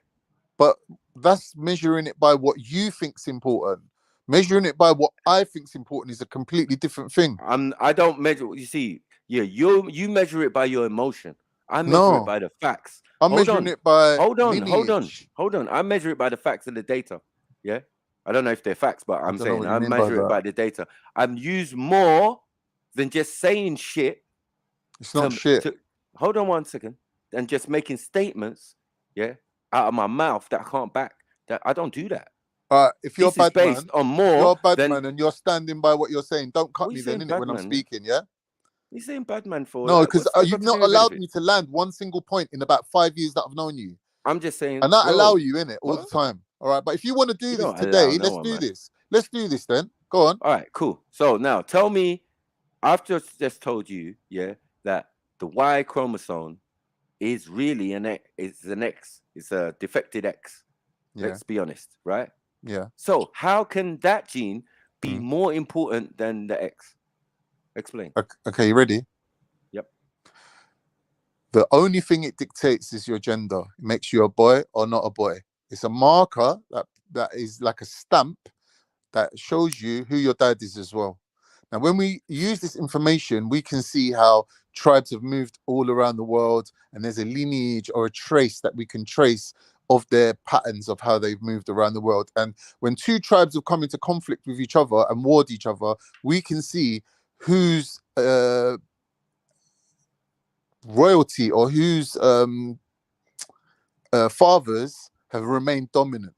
But that's measuring it by what you think's important. Measuring it by what I think's important is a completely different thing. I don't measure. You see, yeah, you measure it by your emotion. I measure it by the facts. I'm measuring it by hold on. I measure it by the facts and the data. Yeah, I don't know if they're facts, but I'm saying I measure it by the data. I'm used more than just saying shit. It's not shit. Hold on 1 second. And just making statements, yeah, out of my mouth that I can't back. That I don't do that. If you're bad man, on more, you're a bad man and you're standing by what you're saying. Don't cut me then, innit, when I'm speaking, yeah? You saying bad man for? No, because you've not allowed me to land one single point in about 5 years that I've known you. I'm just saying, and I allow you in it all the time. All right, but if you want to do this today, let's do this. Let's do this then. Go on. All right, cool. So now tell me, I've just told you, yeah, that the Y chromosome is really an X. It's a defected X. Yeah. Let's be honest, right? Yeah. So how can that gene be more important than the X? Explain. Okay, you ready? Yep. The only thing it dictates is your gender. It makes you a boy or not a boy. It's a marker that is like a stamp that shows you who your dad is as well. Now, when we use this information, we can see how tribes have moved all around the world, and there's a lineage or a trace that we can trace of their patterns of how they've moved around the world. And when 2 tribes have come into conflict with each other and warred each other, we can see whose royalty or whose fathers have remained dominant,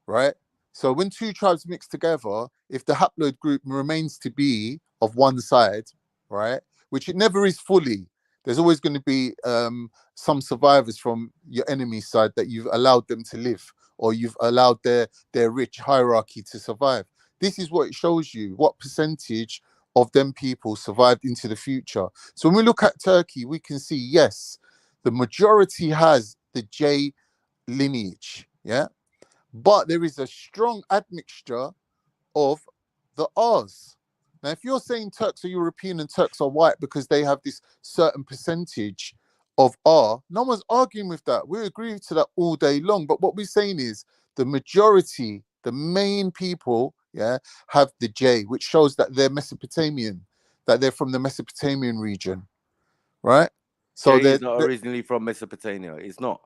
right? So when 2 tribes mix together, if the haploid group remains to be of one side, right, which it never is fully, there's always going to be some survivors from your enemy's side that you've allowed them to live, or you've allowed their rich hierarchy to survive. This is what it shows you, what percentage of them people survived into the future. So when we look at Turkey, we can see, yes, the majority has the J lineage, yeah? But there is a strong admixture of the R's. Now, if you're saying Turks are European and Turks are white because they have this certain percentage of R, no one's arguing with that. We agree to that all day long. But what we're saying is the majority, the main people, yeah, have the J, which shows that they're Mesopotamian, that they're from the Mesopotamian region, right? So J is not originally from Mesopotamia. It's not.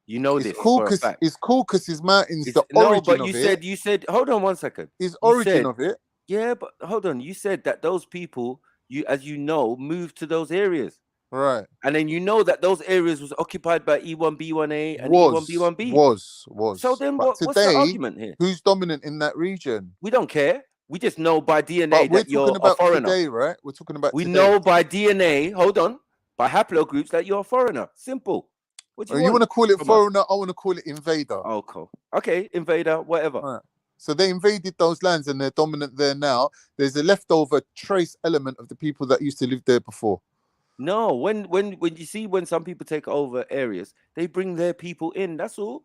You know this for a fact. It's Caucasus Mountains, the origin of it. No, but you said, hold on 1 second. Is origin of it. Yeah, but hold on. You said that those people, as you know, moved to those areas. Right. And then you know that those areas was occupied by E1B1A and E1B1B. Was. So then but what's the argument here? Who's dominant in that region? We don't care. We just know by DNA that you're a foreigner. Today, right? We're talking about we today. know by DNA, hold on, by haplogroups that you're a foreigner. Simple. What do You want to call it from us? foreigner? I want to call it invader. Oh, cool. Okay, invader, whatever. Right. So they invaded those lands and they're dominant there now. There's a leftover trace element of the people that used to live there before. No, when you see when some people take over areas, they bring their people in. That's all.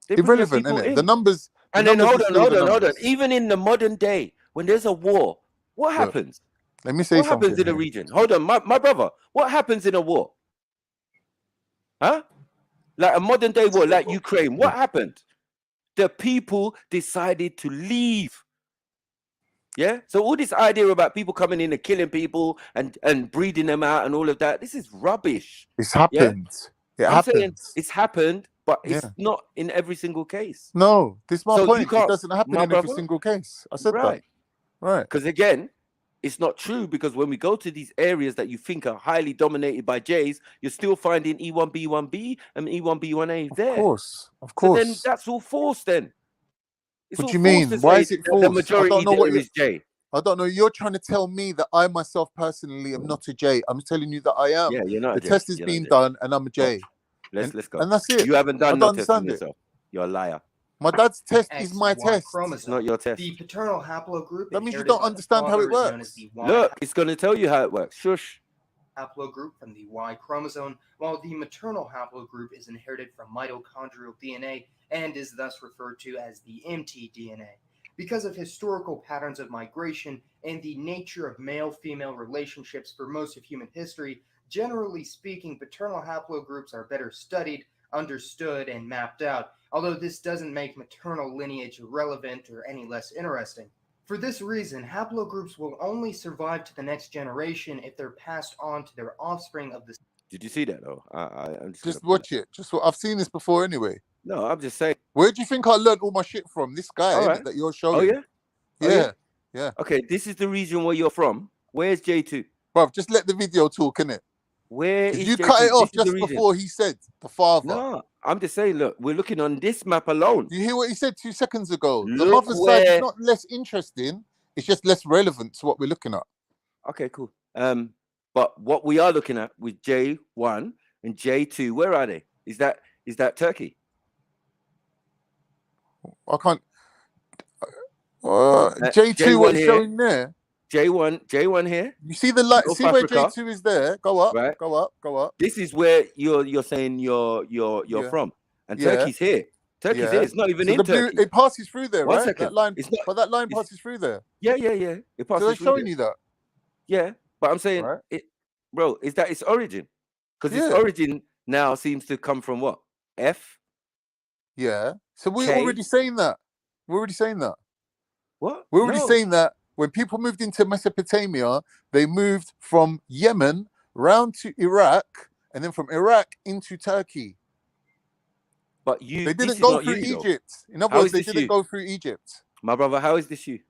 They bring their Irrelevant, people isn't it? in. The numbers. And then hold on. Even in the modern day, when there's a war, what happens? Let me say what something. happens in a region? Hold on, my brother. What happens in a war? Huh? Like a modern day war, like Ukraine. What happened? The people decided to leave. Yeah. So all this idea about people coming in and killing people and breeding them out and all of that, this is rubbish. It's happened. Yeah? I'm saying it's happened, but it's not in every single case. No, this is my point. You can't, it doesn't happen in every single case. I said that. Right. Because again, it's not true, because when we go to these areas that you think are highly dominated by J's, you're still finding E1B1B and E1B1A there. Of course. So then that's all forced then. It's what all do you mean? forced Why is it forced? The majority I don't know what is J. I don't know. You're trying to tell me that I myself personally am not a J. I'm telling you that I am. Yeah, you're not the a J. test is being done and I'm a J. Let's go. And that's it. You haven't done no test on it. yourself. You're a liar. My dad's test is my test. It's not your test. The paternal haplogroup. That means you don't understand how it works. Look, it's going to tell you how it works. Shush. Haplogroup from the Y chromosome, while the maternal haplogroup is inherited from mitochondrial DNA and is thus referred to as the mtDNA. Because of historical patterns of migration and the nature of male-female relationships for most of human history, generally speaking, paternal haplogroups are better studied, understood, and mapped out, although this doesn't make maternal lineage irrelevant or any less interesting. For this reason, haplogroups will only survive to the next generation if they're passed on to their offspring of the... Did you see that, though? I'm just watch it. I've seen this before anyway. No, I'm just saying. Where do you think I learned all my shit from? This guy that you're showing. Oh, yeah? Yeah. Yeah. Okay, this is the region where you're from. Where's J2? Bruv, just let the video talk, innit? Where is you J2? cut it off This is just the region. before he said the father. No, I'm just saying, look, we're looking on this map alone. You hear what he said 2 seconds ago? The Look mother's side where- is not less interesting. It's just less relevant to what we're looking at. Okay, cool. But what we are looking at with J1 and J2, where are they? Is that Turkey? I can't. J2, what is showing there? J1 here. You see the light? North See where Africa. J2 is there? Go up, Right. go up, go up. This is where you're saying you're from, and Turkey's here. Turkey's here. It's not even So in the blue, Turkey. it passes through there, One right? second. That line, It's not- but that line passes through there. Yeah. It So passes they're through showing there. you that. Yeah, but I'm saying, bro, is that its origin? Because its origin now seems to come from what? F? Yeah. So we're K? already saying that. We're already saying that. What? We're already No. saying that when people moved into Mesopotamia, they moved from Yemen round to Iraq, and then from Iraq into Turkey. But They didn't go through Egypt. In other words, they didn't go through Egypt. My brother, how is this you?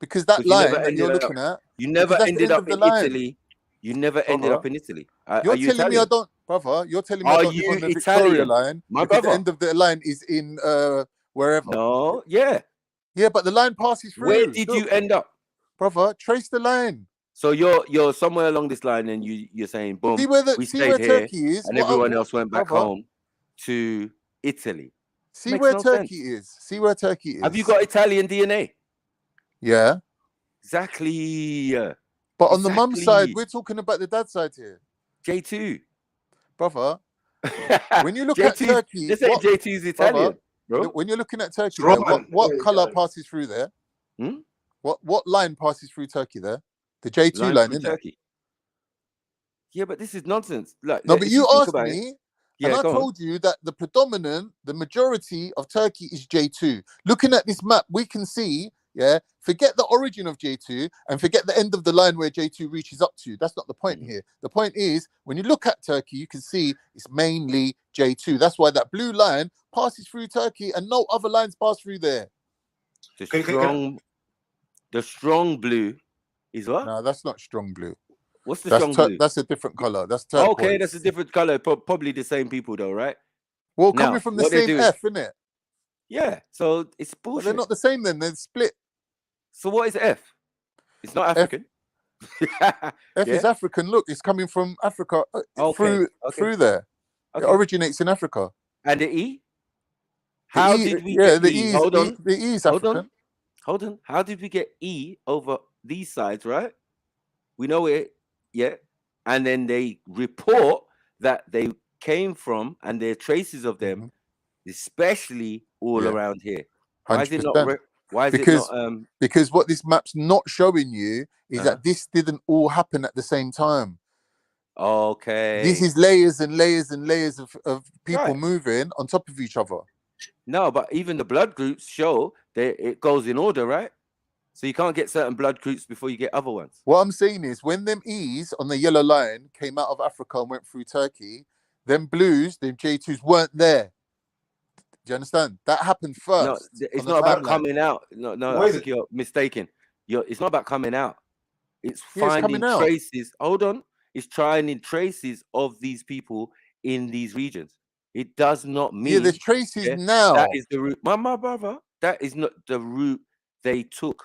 Because that you line never that you're ended looking up- at, You never because that's the ended end up of the in line. Italy. You never ended Brother, up in Italy. Are You're you telling me Italian? I don't, brother. You're telling me I Are don't live you on the Victoria Italian? line. My because brother. the end of the line is in wherever. No, yeah. Yeah, but the line passes through. Where did you Look, end up? brother? Trace the line. So you're somewhere along this line, and you're saying, boom, See where we see stayed where here, Turkey is, and What- everyone what- else went back brother, home to Italy. See Makes where no Turkey sense. is. See where Turkey is. Have you got Italian DNA? Yeah, Exactly. but on the mum side, Exactly. we're talking about the dad side here, J2. brother. When you look at J2 Turkey, Just say what- J2's Italian, brother, bro. when you're looking at Turkey, Roman. there, what Yeah, color Italian. passes through there? Hmm? What line passes through Turkey there? The J2 line, through isn't it? Turkey. Yeah, but this is nonsense. Like, No, if but you think asked about it- me, Yeah, and I go on. told you that the majority of Turkey is J2. Looking at this map, we can see, forget the origin of J2 and forget the end of the line where J2 reaches up to. That's not the point here. The point is, when you look at Turkey, you can see it's mainly J2. That's why that blue line passes through Turkey and no other lines pass through there. The strong blue is what? No, that's not strong blue. What's the strong blue? That's a different color. That's turquoise. Okay, that's a different color. Probably the same people, though, right? Well, Now, coming from the what they same do- F, innit? Yeah, so it's But bullshit. they're not the same then. They're split. So what is F? It's not African. F is African. Look, it's coming from Africa through there. Okay. It originates in Africa. And the E? The How E, did we get the E? E is, Hold on. the E is African. Hold on. How did we get E over these sides, right? We know it, yeah. And then they report that they came from, and there are traces of them, especially all around here. Why is it not? 100%. Why is because, it not? Because what this map's not showing you is that this didn't all happen at the same time. Okay. This is layers and layers and layers of people moving on top of each other. No, but even the blood groups show that it goes in order, right? So you can't get certain blood groups before you get other ones. What I'm saying is, when them E's on the yellow line came out of Africa and went through Turkey, them blues, them J2s weren't there. Do you understand? That happened first. No, it's not about coming out. No, I think you're mistaken. It's not about coming out. It's finding traces. Hold on. It's finding traces of these people in these regions. It does not mean there's traces now. That is the route. My brother, that is not the route they took.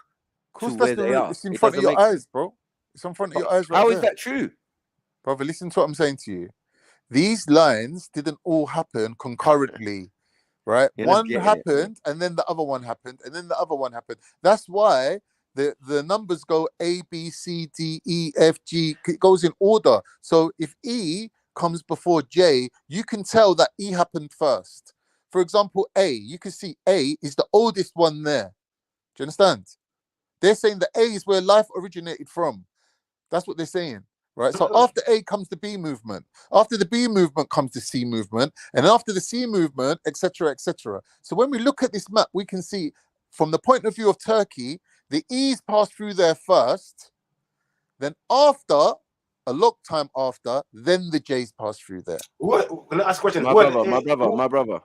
Of course, that's the route. It's in front of your eyes, bro. It's in front of your eyes right How there. is that true? Brother, listen to what I'm saying to you. These lines didn't all happen concurrently, right? One happened, and then the other one happened, and then the other one happened. That's why the numbers go A, B, C, D, E, F, G. It goes in order. So if E comes before J, you can tell that E happened first. For example, A, you can see A is the oldest one there. Do you understand? They're saying that A is where life originated from. That's what they're saying, right? So after A comes the B movement. After the B movement comes the C movement. And after the C movement, etc., etc. So when we look at this map, we can see from the point of view of Turkey, the E's passed through there first. Then after, a long time after, then the J's passed through there. Can I ask a question? My brother.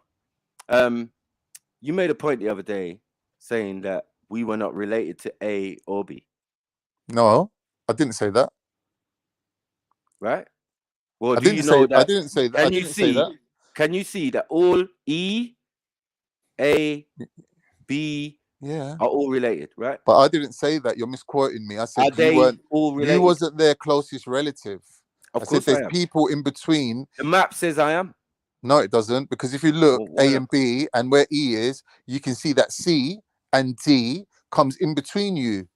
You made a point the other day saying that we were not related to A or B. No, I didn't say that. Right? Well, I didn't say that. Can you see that? Can you see that all E, A, B are all related, right? But I didn't say that. You're misquoting me. I said all related? You wasn't their closest relative. Of course there's people in between. The map says I am. No, it doesn't. Because if you look A and B and where E is, you can see that C and D comes in between you.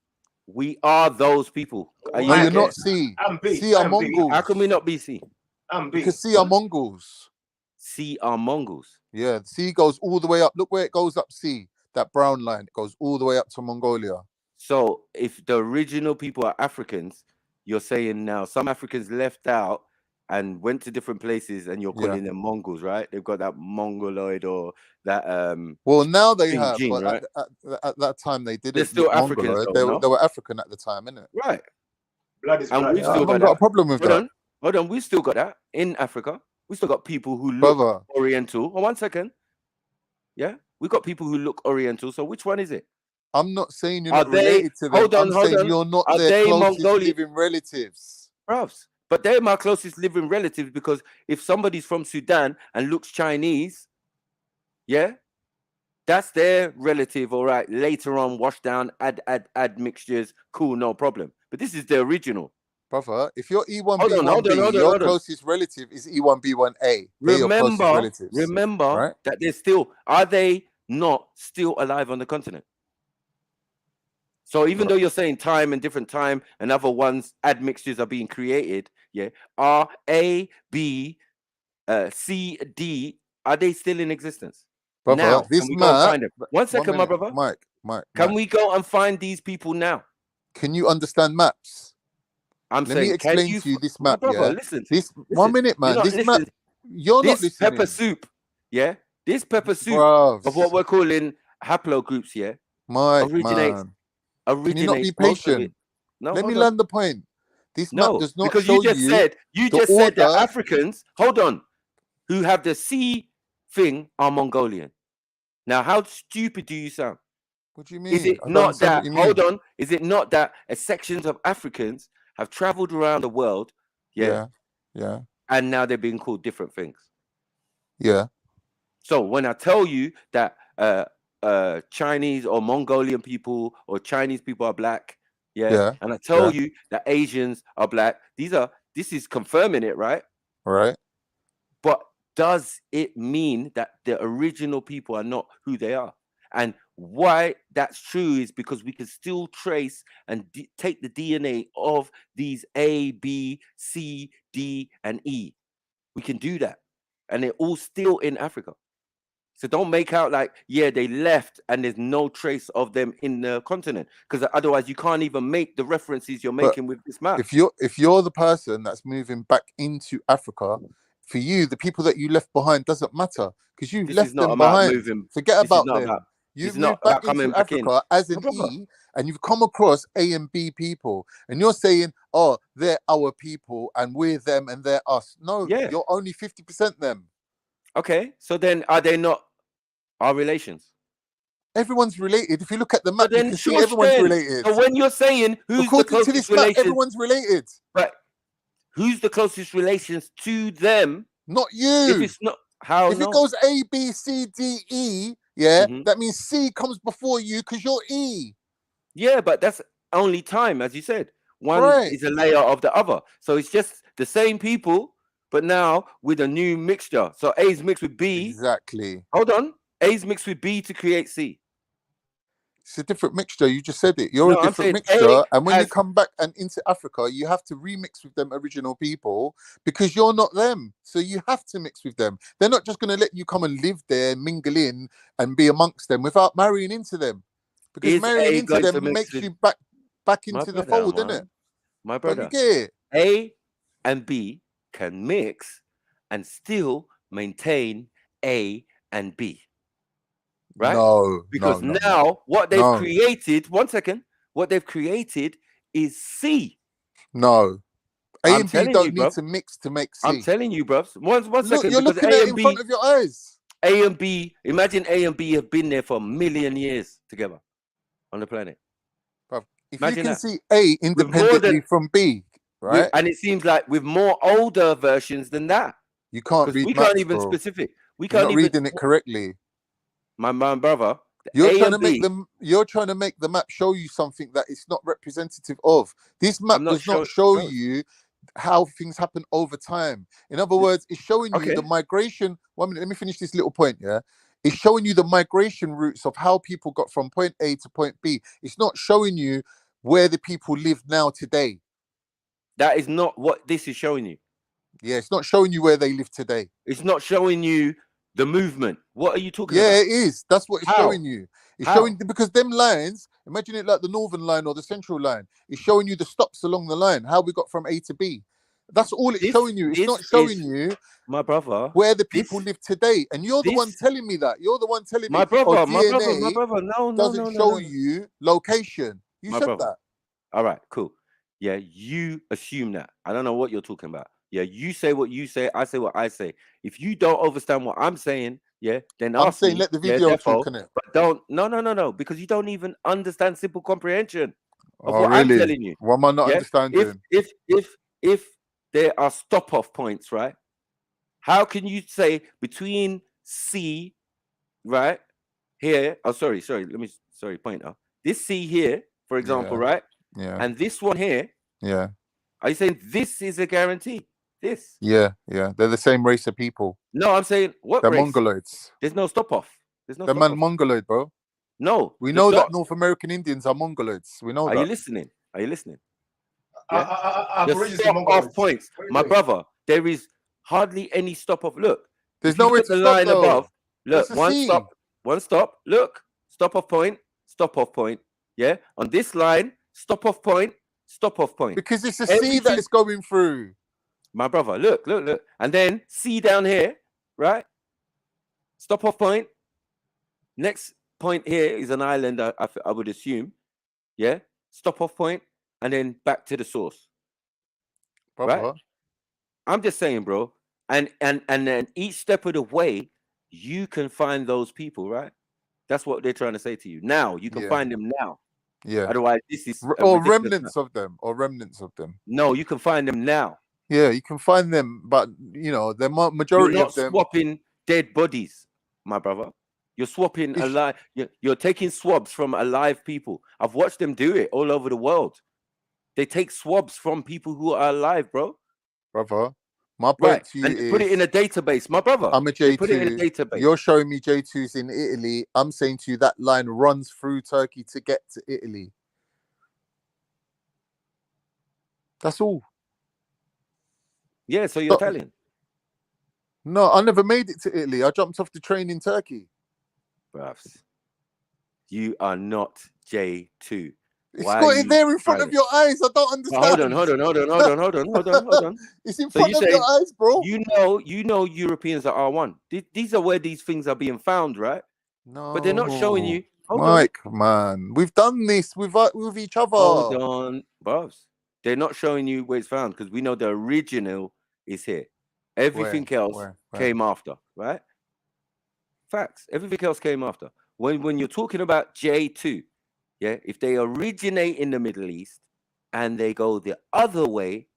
We are those people. No, you're not C. C are Mongols. How can we not be C? Because C are Mongols. C are Mongols. Yeah, C goes all the way up. Look where it goes up, C. That brown line goes all the way up to Mongolia. So if the original people are Africans, you're saying now some Africans left out and went to different places, and you're calling them Mongols, right? They've got that Mongoloid or that well, now they have, gene, but right? at that time they didn't. They're still Africans, they were African at the time, innit? Right. Blood is and blood. we've still got a problem with that. Hold on, we still got that in Africa. We still got people who look Oriental. Oh, 1 second. Yeah, we got people who look Oriental. So which one is it? I'm not saying you're not related to them. I'm saying you're not their closest living relatives. Bros. But they're my closest living relatives, because if somebody's from Sudan and looks Chinese, yeah, that's their relative, all right. Later on, wash down, add mixtures, cool, no problem. But this is the original. Brother, if you're E1B1B, your closest relative is E1B1A. Remember that they're still, are they not still alive on the continent? So even though you're saying time and different time and other ones, admixtures are being created, yeah, are A, B, C, D, are they still in existence? Brother, now, this can we go and find them? 1 second, my brother. Mike. Can we go and find these people now? Can you understand maps? Let me explain to you this map, brother, listen. 1 minute, man. This map, you're not listening. Pepper soup, yeah? This pepper soup of what we're calling haplogroups, yeah? Originates. Can you not be patient? No, let me land the point. This map does not because show you just said that Africans, hold on, who have the C thing are Mongolian. Now, how stupid do you sound? What do you mean? Is it not that? Hold on. Is it not that sections of Africans have traveled around the world? Yeah. And now they're being called different things. Yeah. So when I tell you that Chinese or Mongolian people or Chinese people are black, Yeah. And I tell you that Asians are black. This is confirming it, right? Right. But does it mean that the original people are not who they are? And why that's true is because we can still trace and take the DNA of these A, B, C, D, and E. We can do that. And they're all still in Africa. So don't make out like, yeah, they left and there's no trace of them in the continent. Because otherwise you can't even make the references you're making with this map. If you're the person that's moving back into Africa, for you, the people that you left behind doesn't matter. Because you left them behind. Forget about them. You've moved back into Africa as an E, and you've come across A and B people, and you're saying, oh, they're our people, and we're them, and they're us. No, you're only 50% them. Okay, so then are they not our relations? Everyone's related. If you look at the map, you can see everyone's related. So when you're saying who's the closest to this map, everyone's related. But who's the closest relations to them? Not you. If it's not, how? If it goes A, B, C, D, E, that means C comes before you because you're E. Yeah, but that's only time, as you said. One is a layer of the other. So it's just the same people, but now with a new mixture. So A is mixed with B. Exactly. Hold on. A is mixed with B to create C. It's a different mixture. You just said it. You're a different mixture. And when you come back and into Africa, you have to remix with them original people because you're not them. So you have to mix with them. They're not just going to let you come and live there, mingle in and be amongst them without marrying into them. Because marrying into them makes you back into the fold, isn't it? My brother. But you get it. A and B can mix and still maintain A and B. Right? No. Because now what they've created, one second, what they've created is C. No. A and B don't need to mix to make C. I'm telling you, bruv. One second. You're looking at it in front of your eyes. A and B, imagine A and B have been there for 1 million years together on the planet. Bruv, if you can see A independently from B, right? And it seems like with more older versions than that. You can't read we maps, can't even bro. specific. We You're can't not even reading it correctly. My brother. You're trying to make the map show you something that it's not representative of. This map does not show you how things happen over time. In other words, it's showing you the migration. 1 minute, let me finish this little point. Yeah, it's showing you the migration routes of how people got from point A to point B. It's not showing you where the people live now today. That is not what this is showing you. Yeah, it's not showing you where they live today. It's not showing you the movement. What are you talking about? Yeah, it is. That's what it's showing you. It's showing because them lines, imagine it like the northern line or the central line. It's showing you the stops along the line, how we got from A to B. That's all it's showing you. It's not showing you, my brother, where the people live today. And you're the one telling me that. You're the one telling my me brother, DNA my brother, no, doesn't show you location. You said that. All right, cool. Yeah, you assume that. I don't know what you're talking about. Yeah, you say what you say, I say what I say. If you don't understand what I'm saying, then I'm saying let the video talk on it. But don't, no, because you don't even understand simple comprehension of what I'm telling you. What am I not understanding? If there are stop-off points, right? How can you say between C, right, here? Oh, sorry, point out. This C here, for example, right? Yeah. And this one here. Yeah. Are you saying this is a guarantee? This? Yeah. They're the same race of people. No, I'm saying what They're race? Mongoloids. There's no stop-off. They're Mongoloid, bro. No. We know that North American Indians are Mongoloids. We know that. Are you listening? Yeah? The stop-off points. My brother, there is hardly any stop-off. Look. There's nowhere to stop, though. Above. Look, one stop. Look. Stop-off point. Yeah? On this line, stop-off point. Because it's a C that it's going through. My brother, look. And then C down here, right? Stop-off point. Next point here is an island, I would assume. Yeah? Stop-off point. And then back to the source. Brother. Right? I'm just saying, bro. And then each step of the way, you can find those people, right? That's what they're trying to say to you. Now, you can find them now. Yeah. Otherwise, this is or remnants of them. No, you can find them now. Yeah, you can find them, but the majority of them. Swapping dead bodies, my brother. You're swapping alive. You're taking swabs from alive people. I've watched them do it all over the world. They take swabs from people who are alive, bro. Brother, my point to you and is put it in a database, my brother. I'm a They put it in a J2. database. You're showing me J2s in Italy. I'm saying to you that line runs through Turkey to get to Italy. That's all. Yeah, so you're Italian. No, I never made it to Italy. I jumped off the train in Turkey. Bruv, you are not J2. It's got it there in front of your eyes. I don't understand. Hold on. It's in front of your eyes, bro. You know Europeans are R1. These are where these things are being found, right? No. But they're not showing you. Mike, man. We've done this with each other. Hold on, bruv. They're not showing you where it's found because we know the original is here. Everything else came after, right? Facts. Everything else came after. When you're talking about J2, yeah, if they originate in the Middle East and they go the other way,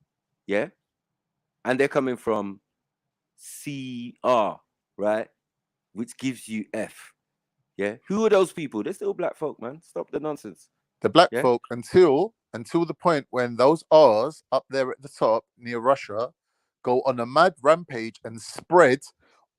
yeah, and they're coming from CR, right, which gives you F, yeah. Who are those people? They're still black folk, man. Stop the nonsense. The black folk until the point when those R's up there at the top near Russia go on a mad rampage and spread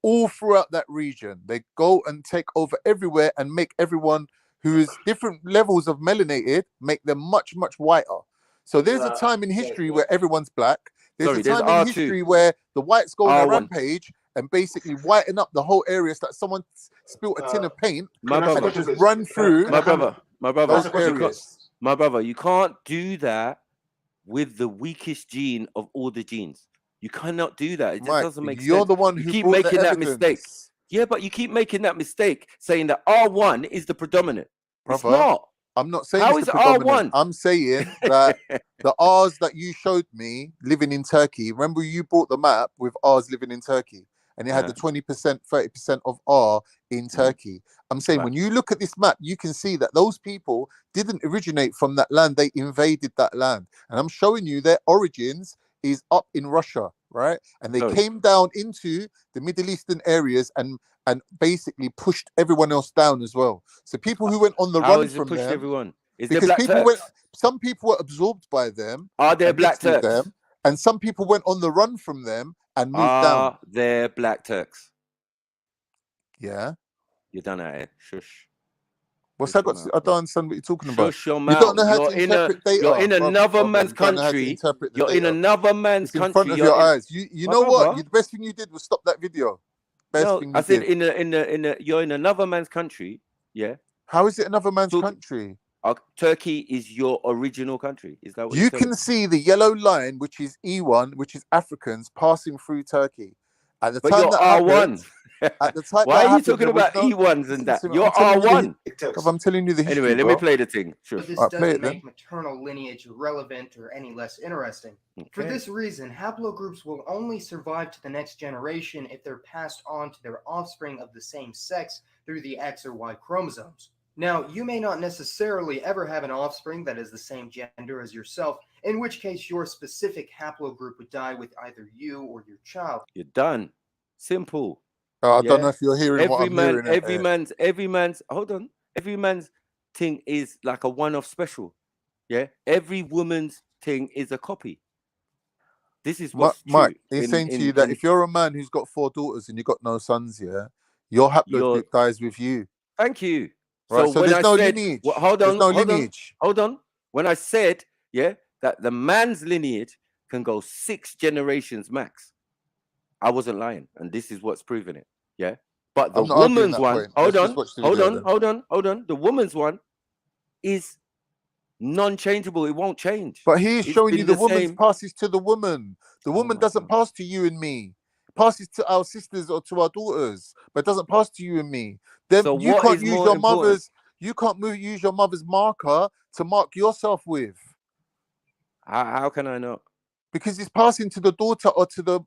all throughout that region. They go and take over everywhere and make everyone who is different levels of melanated, make them much, much whiter. So there's a time in history where everyone's black. There's a time in history where the whites go on a rampage and basically whiten up the whole area so that someone spilt a tin of paint and just run through. My brother, you can't do that with the weakest gene of all the genes. You cannot do that. It just doesn't make sense. You're the one who keep brought making the that evidence. mistake. Yeah, but you keep making that mistake saying that R1 is the predominant. Brother, it's not. I'm not saying How it's is the predominant. R1? I'm saying that the R's that you showed me living in Turkey, remember you brought the map with R's living in Turkey and it had the 20%, 30% of R in Turkey. I'm saying when you look at this map, you can see that those people didn't originate from that land. They invaded that land. And I'm showing you their origins is up in Russia, right? And they came down into the Middle Eastern areas and basically pushed everyone else down as well. So people who went on the run from them, everyone? Because people some people were absorbed by them. Are there black Turks? Them, and some people went on the run from them and moved down. Are there black Turks? Yeah. You're done at it. Shush. What's that got? I don't understand what you're talking about. Shush your You mouth. don't know how to interpret data. You're in another man's country. You're in another man's country. In front of your eyes. You know what? The best thing you did was stop that video. I said you're in another man's country. Yeah. How is it another man's country? Turkey is your original country. Is that what you can see the yellow line, which is E1, which is Africans passing through Turkey. At the time you're that R1. Happened, at the time why are you talking about E1s and that? You're R1. I'm telling you the history. Anyway, let me play the thing. Sure. But this doesn't make maternal lineage irrelevant or any less interesting. Okay. For this reason, haplogroups will only survive to the next generation if they're passed on to their offspring of the same sex through the X or Y chromosomes. Now, you may not necessarily ever have an offspring that is the same gender as yourself, in which case your specific haplogroup would die with either you or your child. You're done. Simple. I don't know if you're hearing what I'm hearing. Every man's thing is like a one-off special. Yeah. Every woman's thing is a copy. This is what's Mike, he's saying to you that if you're a man who's got 4 daughters and you've got no sons, yeah, your haplogroup dies with you. Thank you. Right, so there's no lineage. Hold on. When I said, yeah, that the man's lineage can go 6 generations max, I wasn't lying, and this is what's proving it. Yeah, but the woman's one. Hold on. The woman's one is non-changeable. It won't change. But he's showing you the woman's passes to the woman. The woman doesn't pass to you and me. It passes to our sisters or to our daughters, but it doesn't pass to you and me. Then so you can't use your mother's. You can't use your mother's marker to mark yourself with. How can I not? Because it's passing to the daughter or to the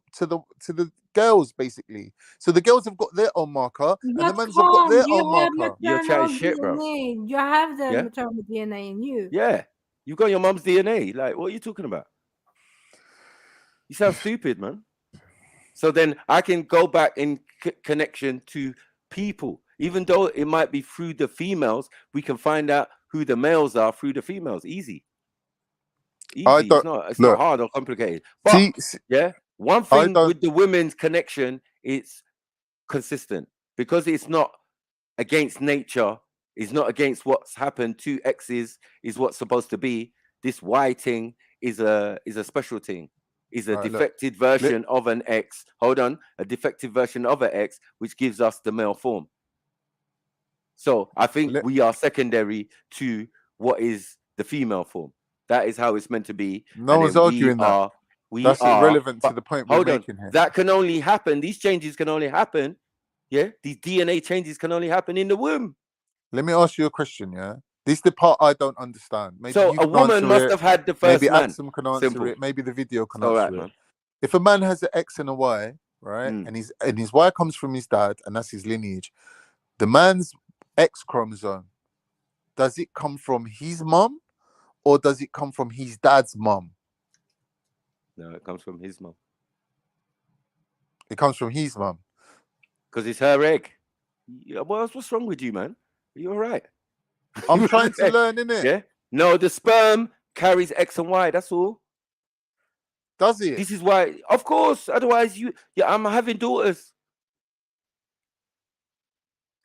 girls, basically. So the girls have got their own marker, and the men have got their own marker. You're chatting shit, bro. You have the maternal DNA in you. Yeah, you've got your mom's DNA. Like, what are you talking about? You sound stupid, man. So then I can go back in connection to people. Even though it might be through the females, we can find out who the males are through the females. Easy. Easy. It's not hard or complicated. But one thing with the women's connection, it's consistent because it's not against nature. It's not against what's happened. 2 X's is what's supposed to be. This Y thing is a special thing. Is a defected version of an X. Hold on, a defective version of an X, which gives us the male form. So I think we are secondary to what is the female form. That is how it's meant to be. No one's arguing that. That's irrelevant to the point we're making here. That can only happen. These changes can only happen. Yeah, these DNA changes can only happen in the womb. Let me ask you a question. Yeah, this is the part I don't understand. Maybe so a woman must have had the first maybe man. Axum can answer Simple. it. Maybe the video can All answer right, it. man. If a man has an X and a Y, right, and his Y comes from his dad, and that's his lineage, the man's X chromosome, does it come from his mum, or does it come from his dad's mum? No, it comes from his mum. It comes from his mum. Because it's her egg. Yeah, what's wrong with you, man? Are you all right? I'm trying to learn, innit? Yeah. No, the sperm carries X and Y. That's all. Does it? This is why, of course. Otherwise, I'm having daughters.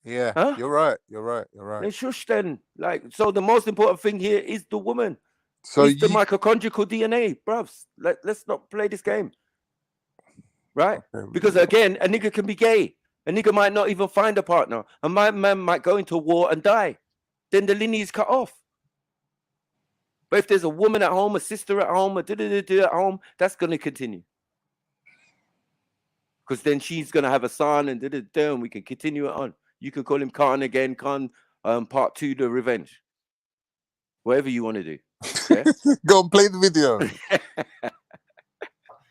Yeah, huh? You're right. You're right. You're right. Then shush then. So the most important thing here is the woman. So it's the mitochondrial DNA, bruvs. Let's not play this game. Right? Okay. Because again, a nigga can be gay. A nigga might not even find a partner. And my man might go into war and die. Then the lineage is cut off. But if there's a woman at home, a sister at home, a at home, that's going to continue. Because then she's going to have a son and and we can continue it on. You can call him Khan again, Khan part 2, the revenge. Whatever you want to do. Yeah? Go and play the video.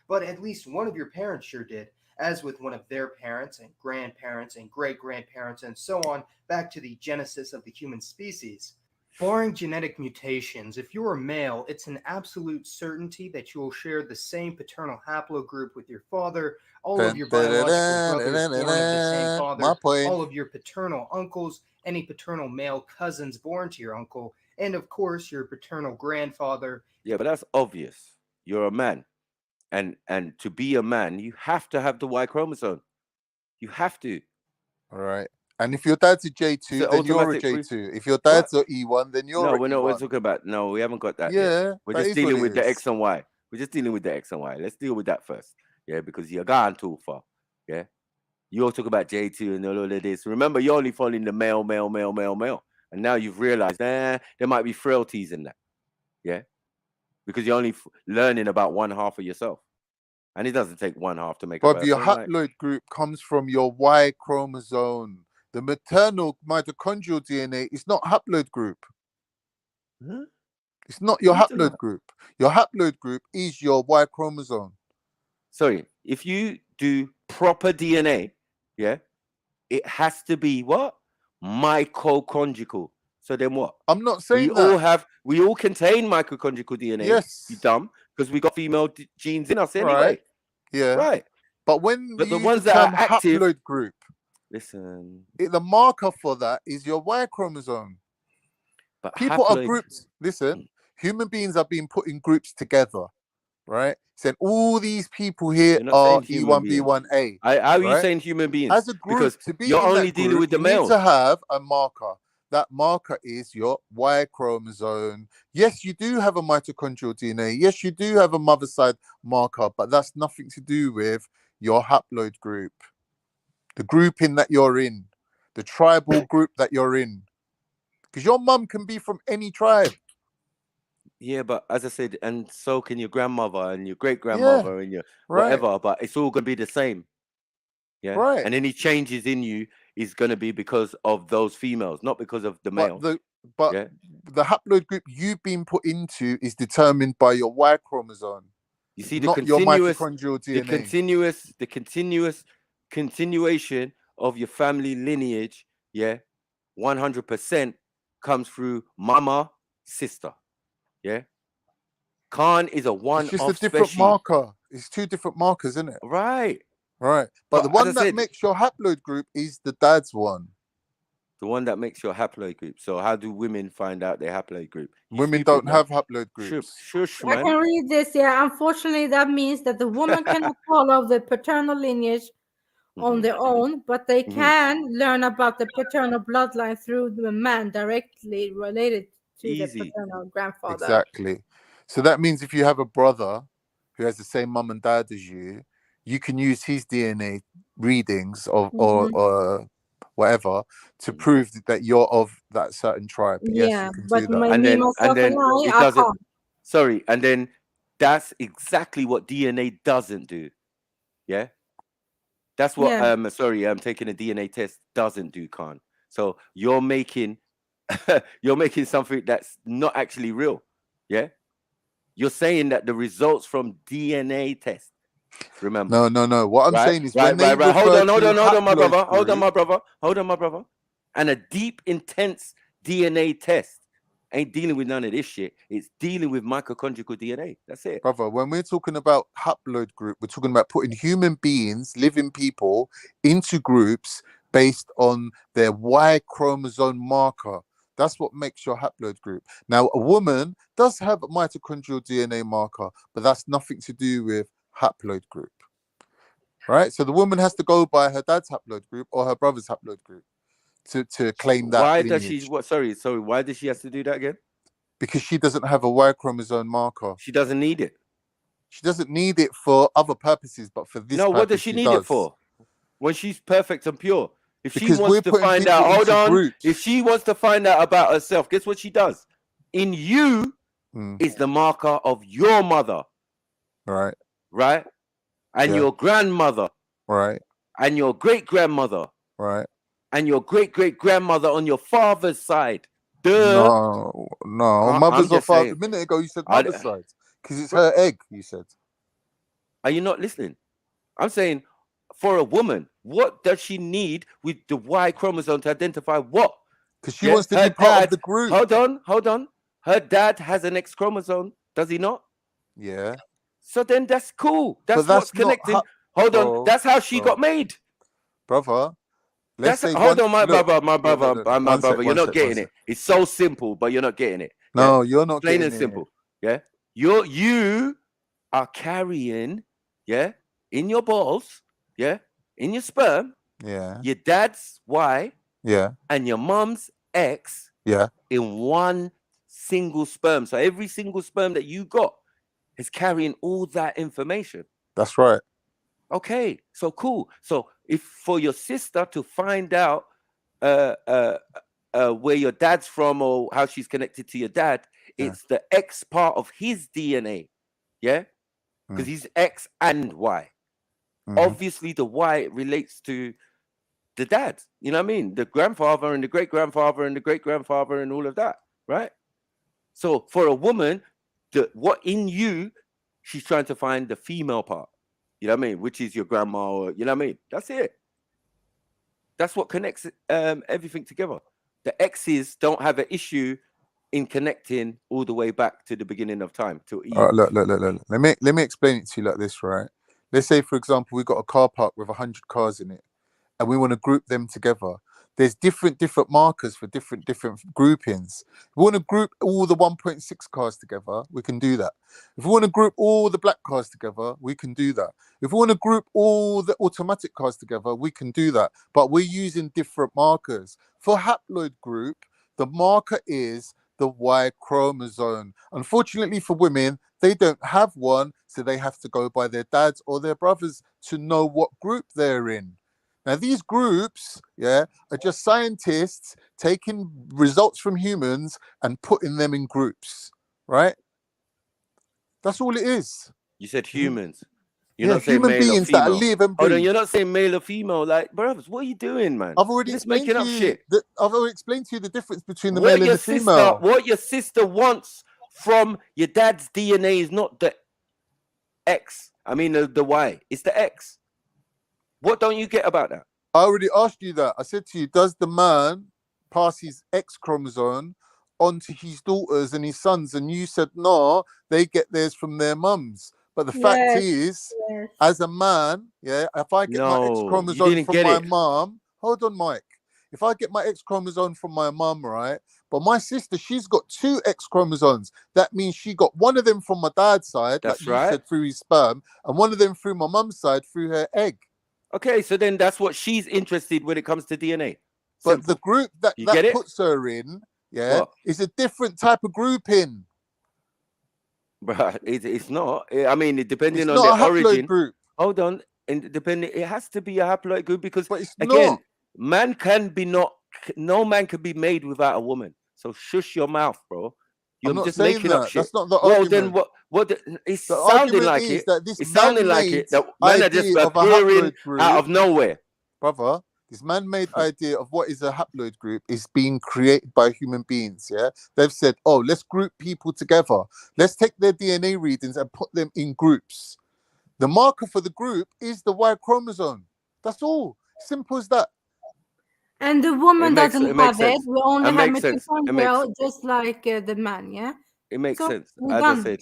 But at least one of your parents sure did, as with one of their parents and grandparents and great-grandparents and so on, back to the genesis of the human species. Barring genetic mutations, if you're a male, it's an absolute certainty that you will share the same paternal haplogroup with your father, all of your biological brothers born of the same father, all of your paternal uncles, any paternal male cousins born to your uncle, and of course your paternal grandfather. Yeah, but that's obvious. You're a man. And to be a man, you have to have the Y chromosome. You have to. All right. And if your dad's a J2, then you're a J2. If your dad's an E1, then you're we're not. We're talking about. No, we haven't got that. Yeah, yet. We're just dealing with the X and Y. We're just dealing with the X and Y. Let's deal with that first. Yeah, because you're gone too far. Yeah, you're talking about J2 and all of this. Remember, you're only following the male, and now you've realized there might be frailties in that. Yeah, because you're only learning about one half of yourself. And it doesn't take one half to make a person. But your haploid group comes from your Y chromosome. The maternal mitochondrial DNA is not haploid group. Huh? It's not your haploid group. Your haploid group is your Y chromosome. Sorry, if you do proper DNA, yeah, it has to be what? Mitochondrial. So then what? I'm not saying that. We all contain mitochondrial DNA. Yes. You dumb. Because we got female genes in us anyway. Right. Yeah. Right. But when the ones that are active, haploid group, listen. The marker for that is your Y chromosome. But people are grouped. Listen, human beings are being put in groups together, right? Saying all these people here are E1B1A. How are you saying human beings? As a group, because to be you're in only that dealing group, with the you males. need to have a marker. That marker is your Y chromosome. Yes, you do have a mitochondrial DNA. Yes, you do have a mother side marker, but that's nothing to do with your haploid group, the grouping that you're in, the tribal group that you're in. Because your mum can be from any tribe. Yeah, but as I said, and so can your grandmother and your great-grandmother and your whatever, but it's all going to be the same. Yeah. Right. And any changes in you is going to be because of those females, not because of the male. But the haploid group you've been put into is determined by your Y chromosome. You see, not your mitochondrial DNA. The continuation of your family lineage, 100% comes through mama, sister. Yeah. Khan is a one-off. It's just a different marker. It's 2 different markers, isn't it? Right. Right. But the one that makes your haploid group is the dad's one. The one that makes your haploid group. So how do women find out their haploid group? Women don't have haploid groups. Shush, I man. can read this. Yeah, unfortunately, that means that the woman cannot follow the paternal lineage on their own, but they can learn about the paternal bloodline through the man directly related to the paternal grandfather. Exactly. So that means if you have a brother who has the same mum and dad as you, you can use his DNA readings or whatever to prove that you're of that certain tribe. Yes, you can do that. And then it doesn't. Sorry, and then that's exactly what DNA doesn't do. Yeah, that's what. Sorry, I'm taking a DNA test doesn't do, Khan. So you're making something that's not actually real. Yeah, you're saying that the results from DNA test. Remember? No. What I'm saying is right. Hold on, my brother. And a deep, intense DNA test ain't dealing with none of this shit. It's dealing with mitochondrial DNA. That's it. Brother, when we're talking about haploid group, we're talking about putting human beings, living people, into groups based on their Y chromosome marker. That's what makes your haploid group. Now, a woman does have a mitochondrial DNA marker, but that's nothing to do with haploid group. Right? So the woman has to go by her dad's haploid group or her brother's haploid group to claim that. Why does she? Sorry. Why does she have to do that again? Because she doesn't have a Y chromosome marker. She doesn't need it. She doesn't need it for other purposes, but for this. No, what does she need it for? When she's perfect and pure. If she wants to find out, if she wants to find out about herself, guess what she does? In you is the marker of your mother. Right. Right? And your grandmother. Right. And your great grandmother. Right. And your great great grandmother on your father's side. No. Mother's or father. A minute ago you said mother's side. Because it's her egg, you said. Are you not listening? I'm saying for a woman, what does she need with the Y chromosome to identify what? Because she wants to be part of the group. Hold on. Her dad has an X chromosome, does he not? Yeah. So then that's cool. That's what's connecting. Hold on. That's how she got made. Brother. Hold on, my brother. You're not getting it. It's so simple, but you're not getting it. No, you're not plain getting and simple. Yeah. You are carrying, in your balls, in your sperm, your dad's Y, and your mom's X, in one single sperm. So every single sperm that you got is carrying all that information. That's right. Okay, so cool. So if for your sister to find out where your dad's from or how she's connected to your dad, it's the X part of his DNA, because he's X and Y. Obviously, the Y relates to the dad. You know what I mean? The grandfather and the great grandfather and the great grandfather and all of that, right? So for a woman, what in you, she's trying to find the female part. You know what I mean? Which is your grandma, or you know what I mean? That's it. That's what connects everything together. The X's don't have an issue in connecting all the way back to the beginning of time. To look. Let me explain it to you like this, right? Let's say, for example, we've got a car park with 100 cars in it, and we want to group them together. There's different markers for different groupings. If we want to group all the 1.6 cars together, we can do that. If we want to group all the black cars together, we can do that. If we want to group all the automatic cars together, we can do that. But we're using different markers. For haploid group, the marker is the Y chromosome. Unfortunately for women, they don't have one, so they have to go by their dads or their brothers to know what group they're in. Now, these groups, are just scientists taking results from humans and putting them in groups, right? That's all it is. You said humans. You're not saying human male beings or female. that live and breathe. Hold on, you're not saying male or female. Like, brothers, what are you doing, man? I've already explained to you. I've already explained to you the difference between the male and the female. What your sister wants from your dad's DNA is not the X. I mean, the Y. It's the X. What don't you get about that? I already asked you that. I said to you, does the man pass his X chromosome onto his daughters and his sons? And you said, no, they get theirs from their mums. But the fact is, as a man, if I get my X chromosome from my mom, hold on, Mike. if I get my X chromosome from my mum, right? But my sister, she's got 2 X chromosomes. That means she got one of them from my dad's side, That's like you right. said, through his sperm, and one of them through my mum's side through her egg. Okay, so then that's what she's interested when it comes to DNA. But the group that get it? puts her in, is a different type of grouping. But it's not. I mean, depending It's on not their a haploid origin. group. Hold on, and depending, it has to be a haploid group because it's again, not. man can be not. No man can be made without a woman. So shush your mouth, bro. You're I'm not just saying making that. up shit. That's not the well, argument. then what? It's The sounding argument like is it. that this It's sounding like man-made it. That men are just idea of a appearing haploid group, out of nowhere. brother. This man-made idea of what is a haploid group is being created by human beings. Yeah, they've said, "Oh, let's group people together. Let's take their DNA readings and put them in groups. The marker for the group is the Y chromosome. That's all. Simple as that." And the woman doesn't have it. sense. We only It have makes sense. It makes mitochondrial, just like the man. Yeah. It makes So sense. we're As done. I said,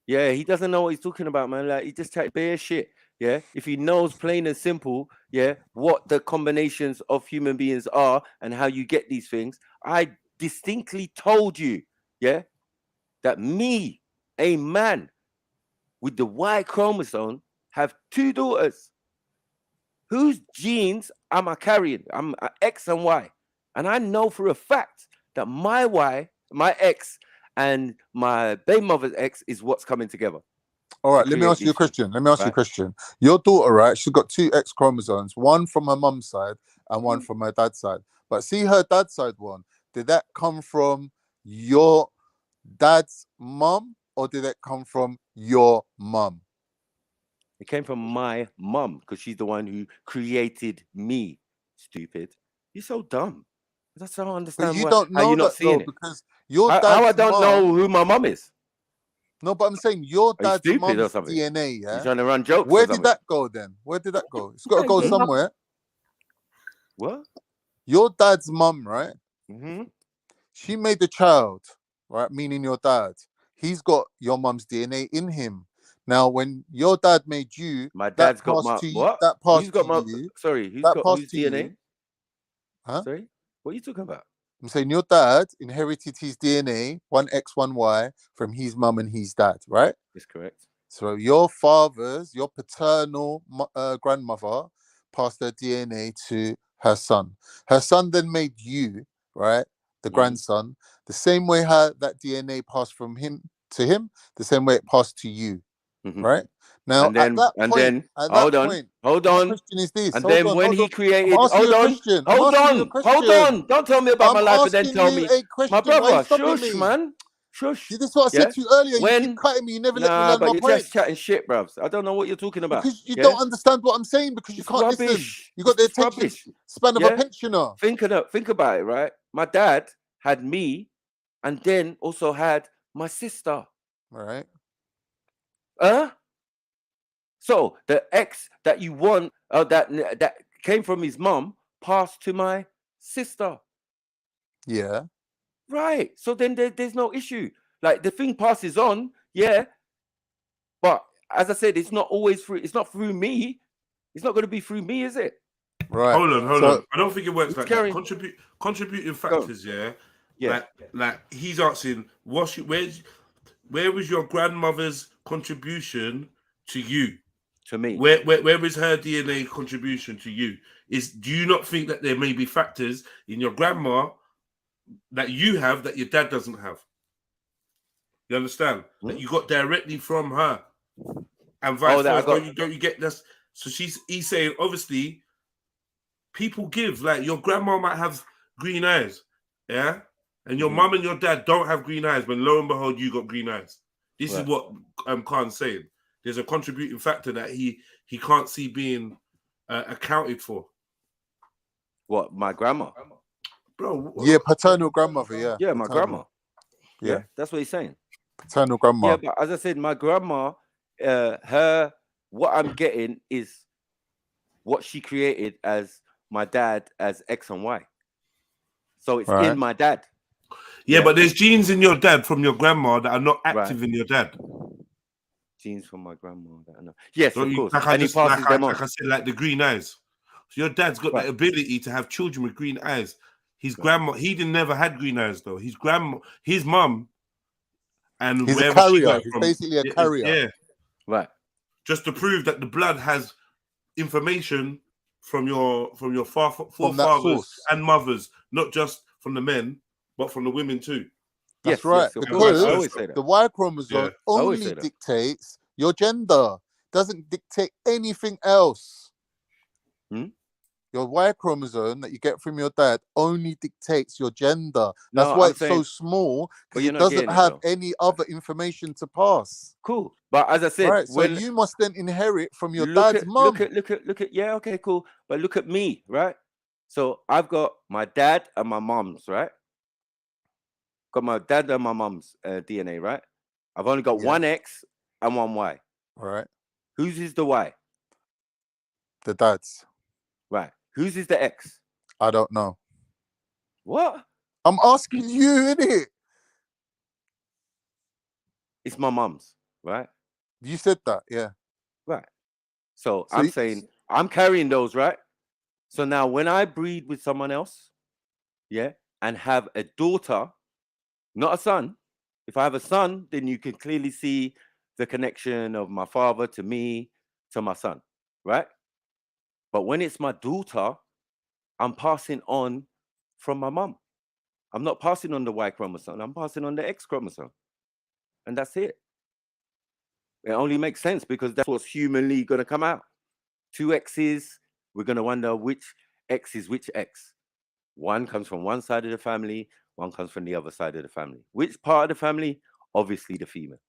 yeah, he doesn't know what he's talking about, man. Like he just chat bare shit. Yeah, if he knows plain and simple, yeah, what the combinations of human beings are and how you get these things. I distinctly told you, yeah, that me, a man with the Y chromosome, have 2 daughters. Whose genes am I carrying? I'm X and Y. And I know for a fact that my Y, my X, and my baby mother's X is what's coming together. All right, let me ask you a question. Your daughter, right? She's got 2 X chromosomes, one from her mum's side and one from her dad's side. But see her dad's side one, did that come from your dad's mum or did that come from your mum? It came from my mum because she's the one who created me. Stupid. You're so dumb. That's how I understand. But you don't know how you're not that seeing though, it. because your How dad's I don't know who my mum is. No, but I'm saying your Are you dad's stupid or mum's something? DNA, yeah? You're trying to run jokes or Where did something? that go then? Where did that go? It's got to go somewhere. What? Your dad's mum, right? Mm-hmm. She made the child, right? Meaning your dad. He's got your mum's DNA in him. Now, when your dad made you, My dad's that got passed my to you, what? that passed Who's got to my? you. Sorry, who's That got passed whose to DNA? you. Huh? Sorry, what are you talking about? I'm saying your dad inherited his DNA, 1 X, 1 Y, from his mum and his dad, right? That's correct. So your paternal grandmother passed her DNA to her son. Her son then made you, right? The grandson, the same way how that DNA passed from him to him, the same way it passed to you, right? Now, And then, hold on. my question is this. And Hold then on, when hold he on. created, I'm asking you a question. I'm hold asking you a on. question. Don't tell me about my I'm life and then asking tell you me. a question. My Why are you brother, stopping shush, me? man. Shush. This is what I said to you earlier. You keep cutting me. You never let me Nah, land but my you're point. just chatting shit, bruv. I don't know what you're talking about. Because you don't understand what I'm saying, because you can't listen. Rubbish. You got the It's attention rubbish. span of a pensioner. Think about it, right? My dad had me and then also had my sister. Right. So the X that you want, that came from his mom, passed to my sister. Yeah. Right. So then there's no issue. Like the thing passes on, yeah. But as I said, it's not always through. It's not through me. It's not going to be through me, is it? Right. Hold on. I don't think it works like carrying. that. Contributing factors, yeah. Like he's asking, where was your grandmother's contribution to you? To me. Where is her DNA contribution to you? Do you not think that there may be factors in your grandma that you have that your dad doesn't have? You understand? That you got directly from her, and vice versa. Don't you get this? So he's saying, obviously, people give. Like your grandma might have green eyes, yeah, and your mum and your dad don't have green eyes. But lo and behold, you got green eyes. This is what Khan's saying. There's a contributing factor that he can't see being accounted for. What, my grandma? Bro. Yeah, paternal grandmother, yeah. Yeah, my grandma. Yeah. That's what he's saying. Paternal grandma. Yeah, but as I said, my grandma, what I'm getting is what she created as my dad as X and Y. So it's in my dad. Yeah, but there's genes in your dad from your grandma that are not active in your dad. Genes from my grandma that I know. Yes, Don't of course. Like and he passes them on. Like I said, like the green eyes. So your dad's got that ability to have children with green eyes. His grandma, he never had green eyes though. His mum, and he's a wherever she carrier. got He's from, basically a carrier. yeah, right. Just to prove that the blood has information from your From that forefathers source. and mothers, not just from the men, but from the women too. That's right. Yes, of because course. I always say that. the Y chromosome I always say only that. dictates your gender. Doesn't dictate anything else. Your Y chromosome that you get from your dad only dictates your gender. That's No, why I'm it's so saying- small, But because you're it not doesn't getting it, have though. any other information to pass. Cool. But as I said, Right, so when you must then inherit from your look dad's at mum. look at yeah, okay, cool. But look at me, right? So I've got my dad and my mom's, right? Got my dad and my mom's DNA, right? I've only got one X and one Y. All right. Whose is the Y? The dad's. Right. Whose is the X? I don't know. What? I'm asking you, innit? It's my mom's, right? You said that, yeah. Right. So So I'm you- saying I'm carrying those, right? So now when I breed with someone else, yeah, and have a daughter, not a son. If I have a son, then you can clearly see the connection of my father to me, to my son, right? But when it's my daughter, I'm passing on from my mom. I'm not passing on the Y chromosome. I'm passing on the X chromosome. And that's it. It only makes sense because that's what's humanly going to come out. 2 X's, we're going to wonder which X is which X. One comes from one side of the family, one comes from the other side of the family. Which part of the family? Obviously the female.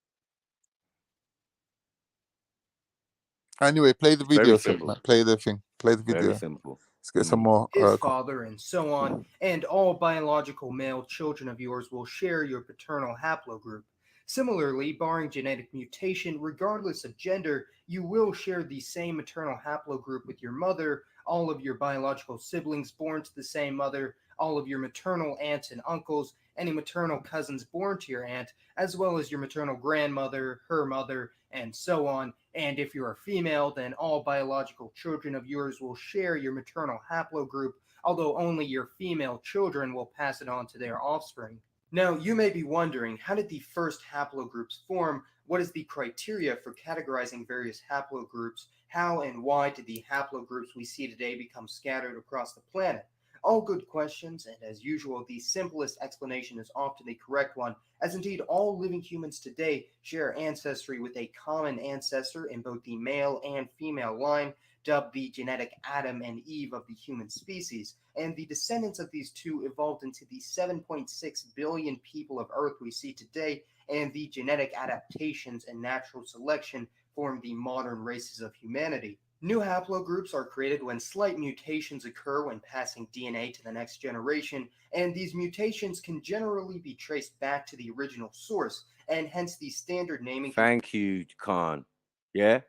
Anyway, play the video, Very Seth, simple. man. Play the thing. Play the video. Very simple. Let's get some more. His father and so on, and all biological male children of yours will share your paternal haplogroup. Similarly, barring genetic mutation, regardless of gender, you will share the same maternal haplogroup with your mother, all of your biological siblings born to the same mother, all of your maternal aunts and uncles, any maternal cousins born to your aunt, as well as your maternal grandmother, her mother, and so on. And if you're a female, then all biological children of yours will share your maternal haplogroup, although only your female children will pass it on to their offspring. Now, you may be wondering, how did the first haplogroups form? What is the criteria for categorizing various haplogroups? How and why did the haplogroups we see today become scattered across the planet? All good questions, and as usual, the simplest explanation is often the correct one, as indeed all living humans today share ancestry with a common ancestor in both the male and female line, dubbed the genetic Adam and Eve of the human species, and the descendants of these two evolved into the 7.6 billion people of Earth we see today, and the genetic adaptations and natural selection form the modern races of humanity. New haplogroups are created when slight mutations occur when passing DNA to the next generation, and these mutations can generally be traced back to the original source, and hence the standard naming. Thank you, Khan. Yeah?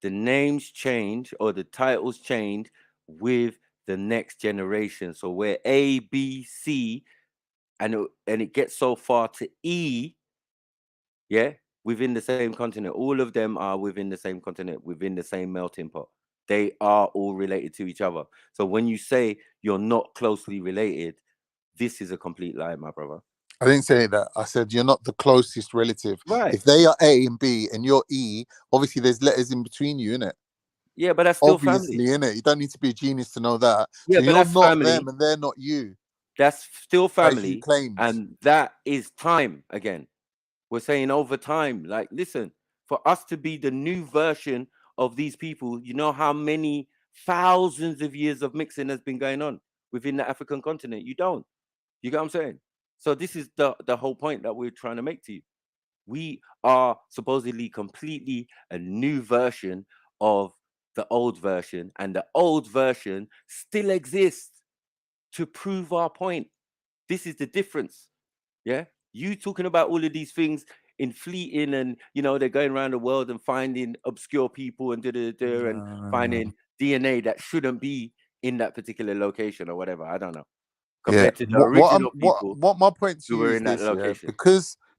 The names change or the titles change with the next generation. So we're A, B, C, and it gets so far to E, yeah, within the same continent. All of them are within the same continent, within the same melting pot. They are all related to each other. So when you say you're not closely related, this is a complete lie, my brother. I didn't say that. I said you're not the closest relative. Right. If they are A and B and you're E, obviously there's letters in between you, innit? Yeah, but that's still obviously, family. innit? You don't need to be a genius to know that. Yeah, so but you're that's not family. them and they're not you. That's still As you family. claimed. And that is time again. We're saying over time, like, listen, for us to be the new version of these people, you know how many thousands of years of mixing has been going on within the African continent? You don't. You get what I'm saying? So this is the whole point that we're trying to make to you. We are supposedly completely a new version of the old version, and the old version still exists to prove our point. This is the difference. Yeah, you talking about all of these things in fleeting, and you know they're going around the world and finding obscure people and and finding DNA that shouldn't be in that particular location or whatever. I don't know. Compared to the original people. What my point to who you were is in that this, yeah, location.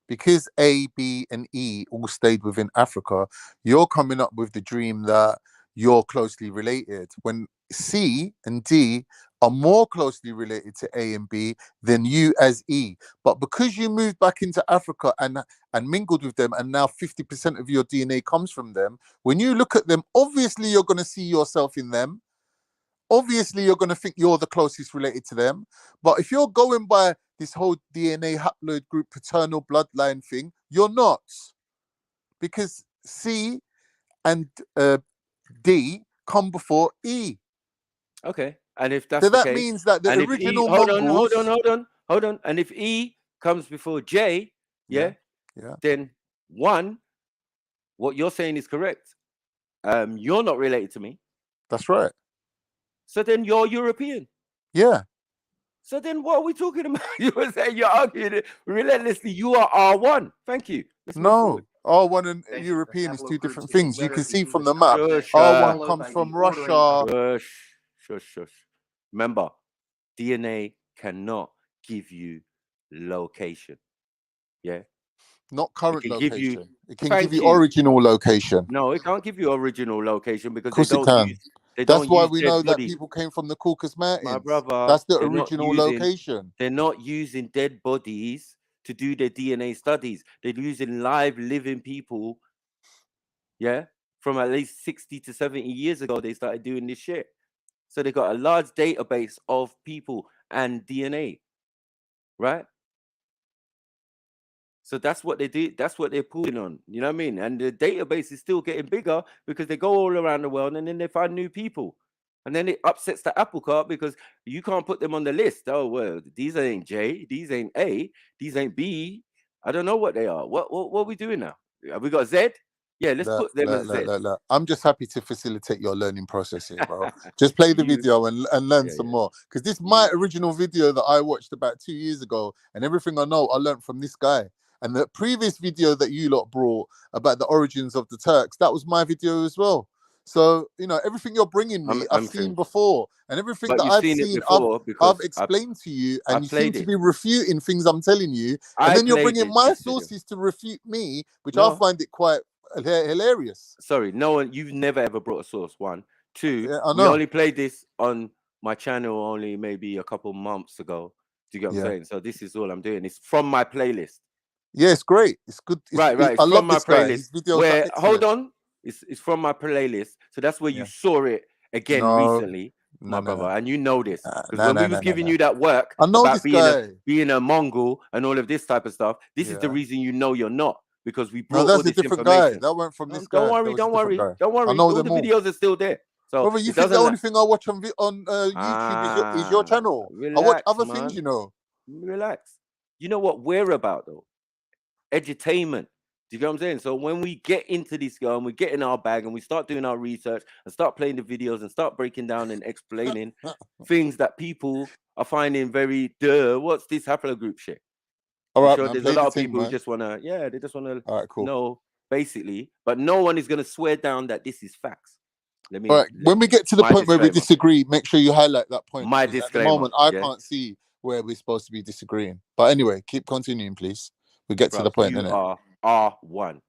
because A, B, and E all stayed within Africa, you're coming up with the dream that you're closely related. When C and D are more closely related to A and B than you as E. But because you moved back into Africa and mingled with them, and now 50% of your DNA comes from them, when you look at them, obviously you're going to see yourself in them. Obviously, you're going to think you're the closest related to them. But if you're going by this whole DNA haploid group paternal bloodline thing, you're not. Because C and D come before E. Okay. And if that's so the that case, means that the and original if E, Mongols... hold on. And if E comes before J, Yeah. then one, what you're saying is correct. You're not related to me. That's right. So then you're European. Yeah. So then what are we talking about? You were saying you're arguing it relentlessly. You are R1. Thank you. Let's move forward. R1 and European is two different things. You can see from the map. R1 comes from Russia. Shush. Remember, DNA cannot give you location. Yeah. Not current location. It can Thank give you you. original location. No, it can't give you original location because Of course they it don't can. use. They That's don't why use we dead know that body. people came from the Caucasus Mountains. My brother, That's the they're not original using- location. They're not using dead bodies to do their DNA studies. They're using live, living people. Yeah, from at least 60 to 70 years ago, they started doing this shit. So they got a large database of people and DNA, right? So that's what they do. That's what they're pulling on. You know what I mean? And the database is still getting bigger because they go all around the world and then they find new people. And then it upsets the apple cart because you can't put them on the list. Oh, well, these ain't J, these ain't A, these ain't B. I don't know what they are. What are we doing now? Have we got Z? Yeah, let's put them as Z. I'm just happy to facilitate your learning process here, bro. Just play the video and learn some more. Because this my original video that I watched about 2 years ago, and everything I know I learned from this guy. And the previous video that you lot brought about the origins of the Turks, that was my video as well. So, you know, everything you're bringing me, I've seen before. And everything But that you've I've seen it seen, before I've because explained to you, I and you seem played to it. be refuting things I'm telling you. I And then you're played bringing it, my this video. sources to refute me, which No. I find it quite hilarious. Sorry, no one. You've never ever brought a source. One, two. Yeah, I we know. only played this on my channel only maybe a couple months ago. Do you get what I'm saying? So this is all I'm doing. It's from my playlist. Yeah, it's great. It's good. Right. I It's love from my this guy. playlist. His videos Where are excellent. hold on, it's from my playlist. So that's where you saw it again recently, my brother. And you know this because when we was giving you that work I know about this guy. being a Mongol and all of this type of stuff. This is the reason you know you're not. Because we No, brought all that's a this different guy. information. That went from this Don't guy. worry, That was a don't different worry, guy. don't worry. I know All them the all. videos are still there. So Brother, you it think the doesn't only thing I watch on YouTube is your channel? I watch other things, you know. Relax. You know what we're about, though? Edutainment. Do you get what I'm saying? So when we get into this girl and we get in our bag and we start doing our research and start playing the videos and start breaking down and explaining things that people are finding very, what's this haplogroup shit? All I'm right, sure man. there's Play a lot the of thing, people who man. just want to, they just want to All right, cool. know, basically, but no one is going to swear down that this is facts. Let me. All right. When we get to the point where we disagree, make sure you highlight that point. My because disclaimer. At the moment, I can't see where we're supposed to be disagreeing. But anyway, keep continuing, please. We get to the point, you innit? are R1.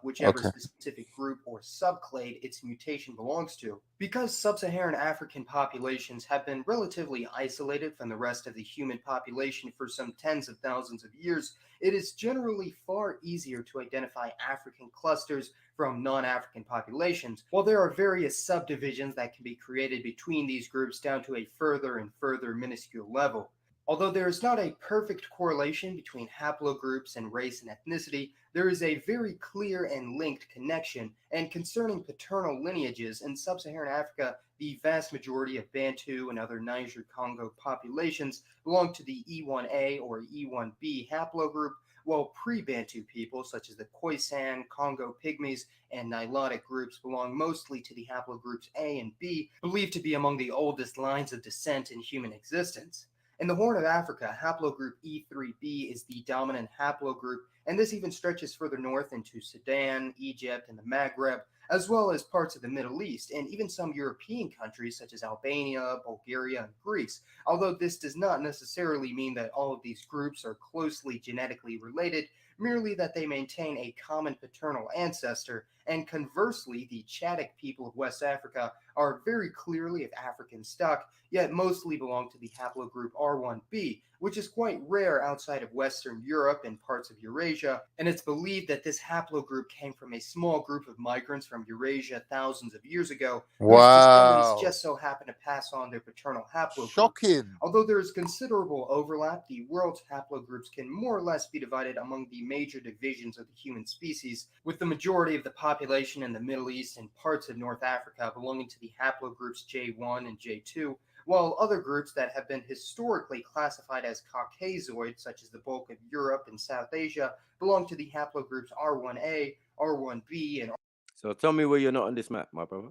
Whichever specific group or subclade its mutation belongs to. Because sub-Saharan African populations have been relatively isolated from the rest of the human population for some tens of thousands of years, it is generally far easier to identify African clusters from non-African populations, while there are various subdivisions that can be created between these groups down to a further and further minuscule level. Although there is not a perfect correlation between haplogroups and race and ethnicity, there is a very clear and linked connection, and concerning paternal lineages, in sub-Saharan Africa, the vast majority of Bantu and other Niger-Congo populations belong to the E1A or E1B haplogroup, while pre-Bantu people, such as the Khoisan, Congo Pygmies, and Nilotic groups belong mostly to the haplogroups A and B, believed to be among the oldest lines of descent in human existence. In the Horn of Africa, haplogroup E3b is the dominant haplogroup, and this even stretches further north into Sudan, Egypt, and the Maghreb, as well as parts of the Middle East, and even some European countries such as Albania, Bulgaria, and Greece, although this does not necessarily mean that all of these groups are closely genetically related, merely that they maintain a common paternal ancestor, and conversely, the Chadic people of West Africa are very clearly of African stock, yet mostly belong to the haplogroup R1b, which is quite rare outside of Western Europe and parts of Eurasia, and it's believed that this haplogroup came from a small group of migrants from Eurasia thousands of years ago, whose descendants just so happen to pass on their paternal haplogroup. Shocking. Although there is considerable overlap, the world's haplogroups can more or less be divided among the major divisions of the human species, with the majority of the population in the Middle East and parts of North Africa belonging to the haplogroups J1 and J2, while other groups that have been historically classified as Caucasoid, such as the bulk of Europe and South Asia, belong to the haplogroups R1A, R1B, and... So tell me where you're not on this map, my brother.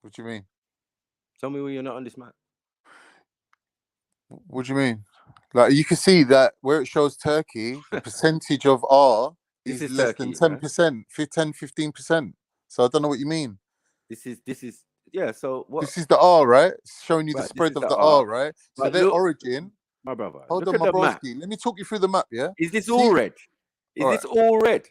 What do you mean? Tell me where you're not on this map. What do you mean? Like, you can see that where it shows Turkey, the percentage of R is less Turkey, than 10%, 10-15%. So I don't know what you mean. This is yeah. So what? This is the R, right? It's showing you the Right, spread this of is the the R, R. right? So But their look, origin. my brother. Hold Look on, at my the map. broski. Let me talk you through the map, yeah? Is this See? all red? Is All this all red?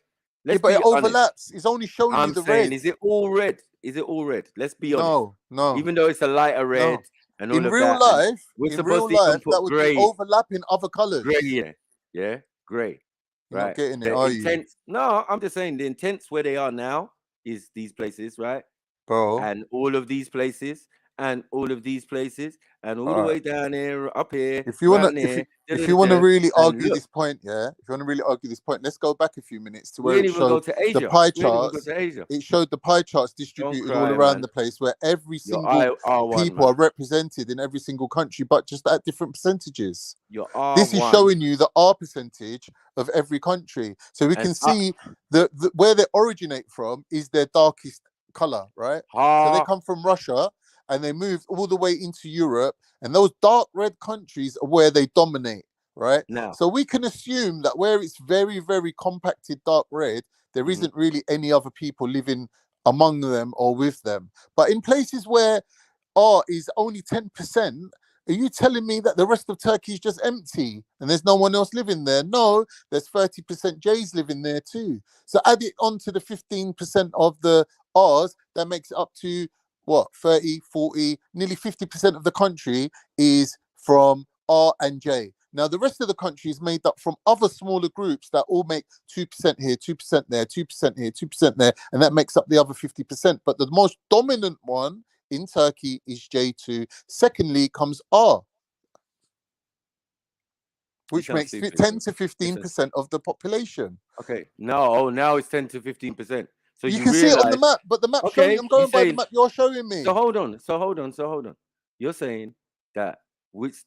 Yeah, Let's but be it honest. overlaps. It's only showing you I'm the saying, red. is it all red? Is it all red? Let's be honest. No, no. Even though it's a lighter red and all In of real that, and life, we're supposed to even that put would be grey, overlapping other colors. grey in, yeah, grey. You're not Right. getting it, The are you? intense. No, I'm just saying the intents where they are now is these places, right? Bro. And all of these places, and all of these places, and all the All way right. down here, up here, If you wanna, down there, if you wanna really and argue look, this point, yeah. If you wanna really argue this point, let's go back a few minutes to we where ain't it even go showed to the Asia. pie We ain't even go charts. to Asia. It showed the pie charts Don't distributed all cry, around man. the place, where every Your single R1, people man. are represented in every single country, but just at different percentages. Your This is R1 showing you the R percentage of every country, so we and can see the where they originate from is their darkest color, right? So they come from Russia and they moved all the way into Europe, and those dark red countries are where they dominate, right? now. So we can assume that where it's very, very compacted dark red, there isn't really any other people living among them or with them. But in places where R is only 10%, are you telling me that the rest of Turkey is just empty and there's no one else living there? No, there's 30% J's living there too. So add it on to the 15% of the R's, that makes it up to what, 30, 40, nearly 50% of the country is from R and J. Now, the rest of the country is made up from other smaller groups that all make 2% here, 2% there, 2% here, 2% there, and that makes up the other 50%. But the most dominant one in Turkey is J2. Secondly comes R, which makes 10 to 15% of the population. Okay, now it's 10 to 15%. So you can see it on the map, but the map showing, I'm going by the map you're showing me. So hold on. You're saying that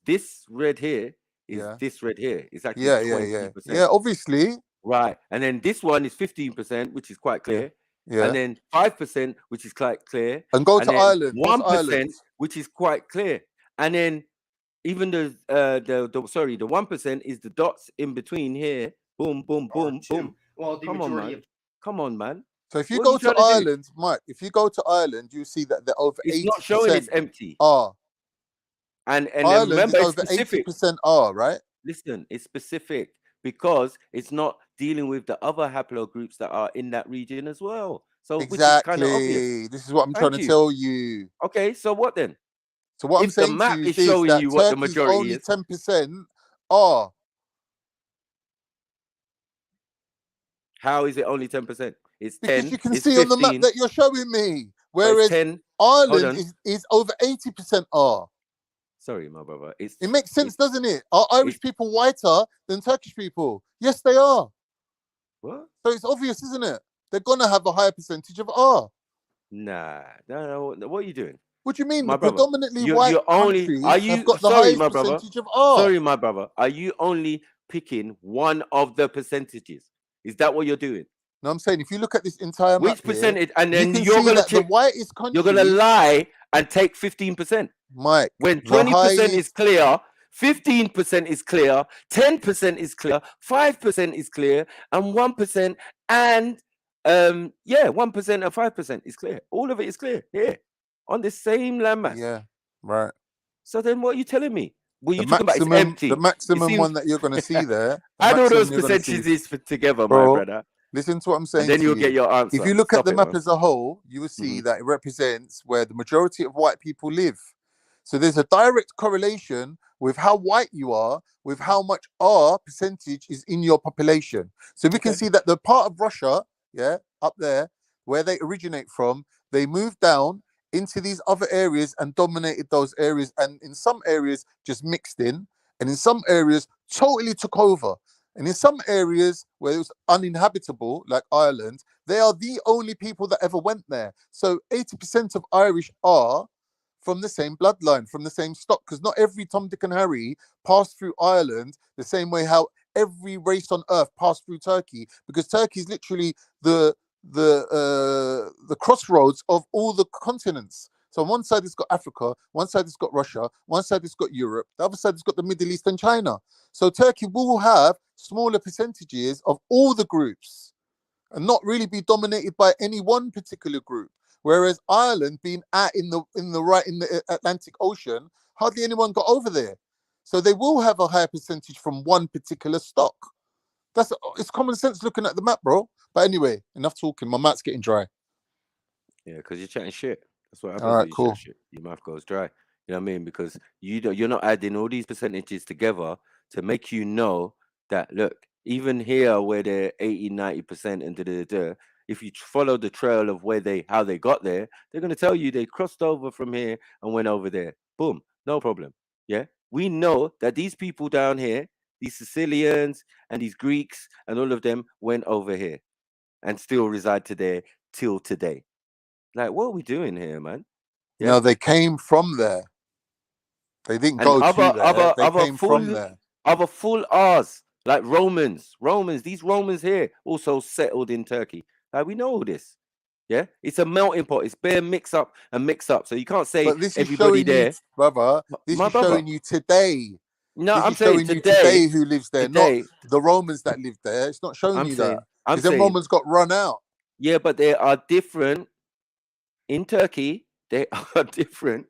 this red here is this red here. It's actually 20%. Yeah, obviously. Right. And then this one is 15%, which is quite clear. Yeah. And then 5%, which is quite clear. And go to Ireland. 1%, which is quite clear. And then even the 1% is the dots in between here. Boom, boom, boom, boom. Well, the Come on, man. So if you go to Ireland, Mike, if you go to Ireland, you see that they're over 80%. It's not showing it's empty. R. And Ireland remember, is over 80% R, right? Listen, it's specific because it's not dealing with the other haplogroups that are in that region as well. So exactly, which is kind of obvious. This is what I'm trying to tell you. Okay, so what then? So what I'm saying to you is showing that what the Turkey's majority only is. 10% R. How is it only 10%? It's 10. Because you can it's see 15, on the map that you're showing me. Whereas 10. Ireland is over 80% R. Sorry, my brother. It makes sense, doesn't it? Are Irish people whiter than Turkish people? Yes, they are. What? So it's obvious, isn't it? They're gonna have a higher percentage of R. Nah, no. What are you doing? What do you mean? My The brother, predominantly white countries have got the highest percentage of R. Sorry, my brother. Are you only picking one of the percentages? Is that what you're doing? No, I'm saying if you look at this entire map, which percentage, here, and then you're gonna the whitest country. You're gonna lie and take 15%, Mike. When 20% is clear, 15% is clear, 10% is clear, 5% is clear, and 1% and 1% and 5% is clear. All of it is clear here on the same landmass. Yeah, right. So then, what are you telling me? What you talking about? It's empty. The maximum one that you're going to see there. Add all those percentages together, my brother. Listen to what I'm saying. And then you'll get your answer. If you look at the map as a whole, you will see that it represents where the majority of white people live. So there's a direct correlation with how white you are, with how much R percentage is in your population. So we can see that the part of Russia, up there, where they originate from, they moved down into these other areas and dominated those areas, and in some areas just mixed in, and in some areas totally took over. And in some areas where it was uninhabitable, like Ireland, they are the only people that ever went there. So 80% of Irish are from the same bloodline, from the same stock, because not every Tom, Dick and Harry passed through Ireland the same way how every race on earth passed through Turkey, because Turkey is literally the crossroads of all the continents. So on one side it's got Africa, one side it's got Russia, one side it's got Europe, the other side it's got the Middle East and China. So Turkey will have smaller percentages of all the groups and not really be dominated by any one particular group. Whereas Ireland, being in the Atlantic Ocean, hardly anyone got over there. So they will have a higher percentage from one particular stock. It's common sense looking at the map, bro. But anyway, enough talking. My mouth's getting dry. Yeah, because you're chatting shit. That's what happens. All right, when you cool. chat shit. Your mouth goes dry. You know what I mean? Because you're not adding all these percentages together to make you know that, look, even here where they're 80-90% and if you follow the trail of how they got there, they're going to tell you they crossed over from here and went over there. Boom, no problem. Yeah, we know that these people down here, these Sicilians and these Greeks and all of them went over here and still reside there till today. Like, what are we doing here, man? Yeah? No, they came from there. They didn't go to there. They came from there. Other full R's, like Romans. These Romans here also settled in Turkey. Like, we know all this. Yeah, it's a melting pot. It's bare mix up. So you can't say everybody there, brother. This is showing you today. No, this I'm is showing saying you today who lives there, not the Romans that lived there. It's not showing you that. Because the Romans got run out. Yeah, but they are different in Turkey. They are different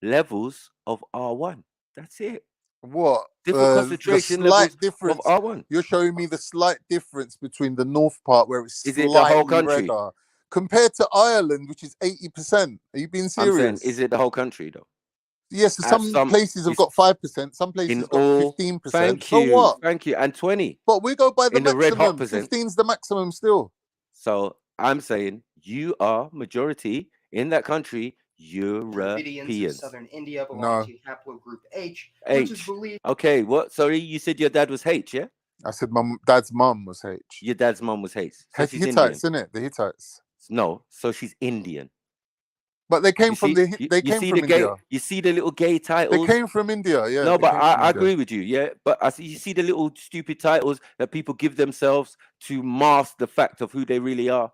levels of R1. That's it. What? Different concentration levels difference of R1. You're showing me the slight difference between the north part where it's is it the whole country redder, compared to Ireland, which is 80%. Are you being serious? I'm saying, is it the whole country though? Yes, some places have got 5%, some places got 15%. Thank you. So what? Thank you. And 20. But we go by the maximum. 15's 15's the maximum still. So I'm saying you are majority in that country. Europeans. Southern India belong to haplogroup H, which is believed. Okay, what? Sorry, you said your dad was H, yeah? I said dad's mum was H. Your dad's mum was H. So she's Hittites, Indian. isn't it? The Hittites. No, so she's Indian. But they came from India. You see the little gay titles. They came from India, yeah. No, but I agree with you, yeah. But you see the little stupid titles that people give themselves to mask the fact of who they really are.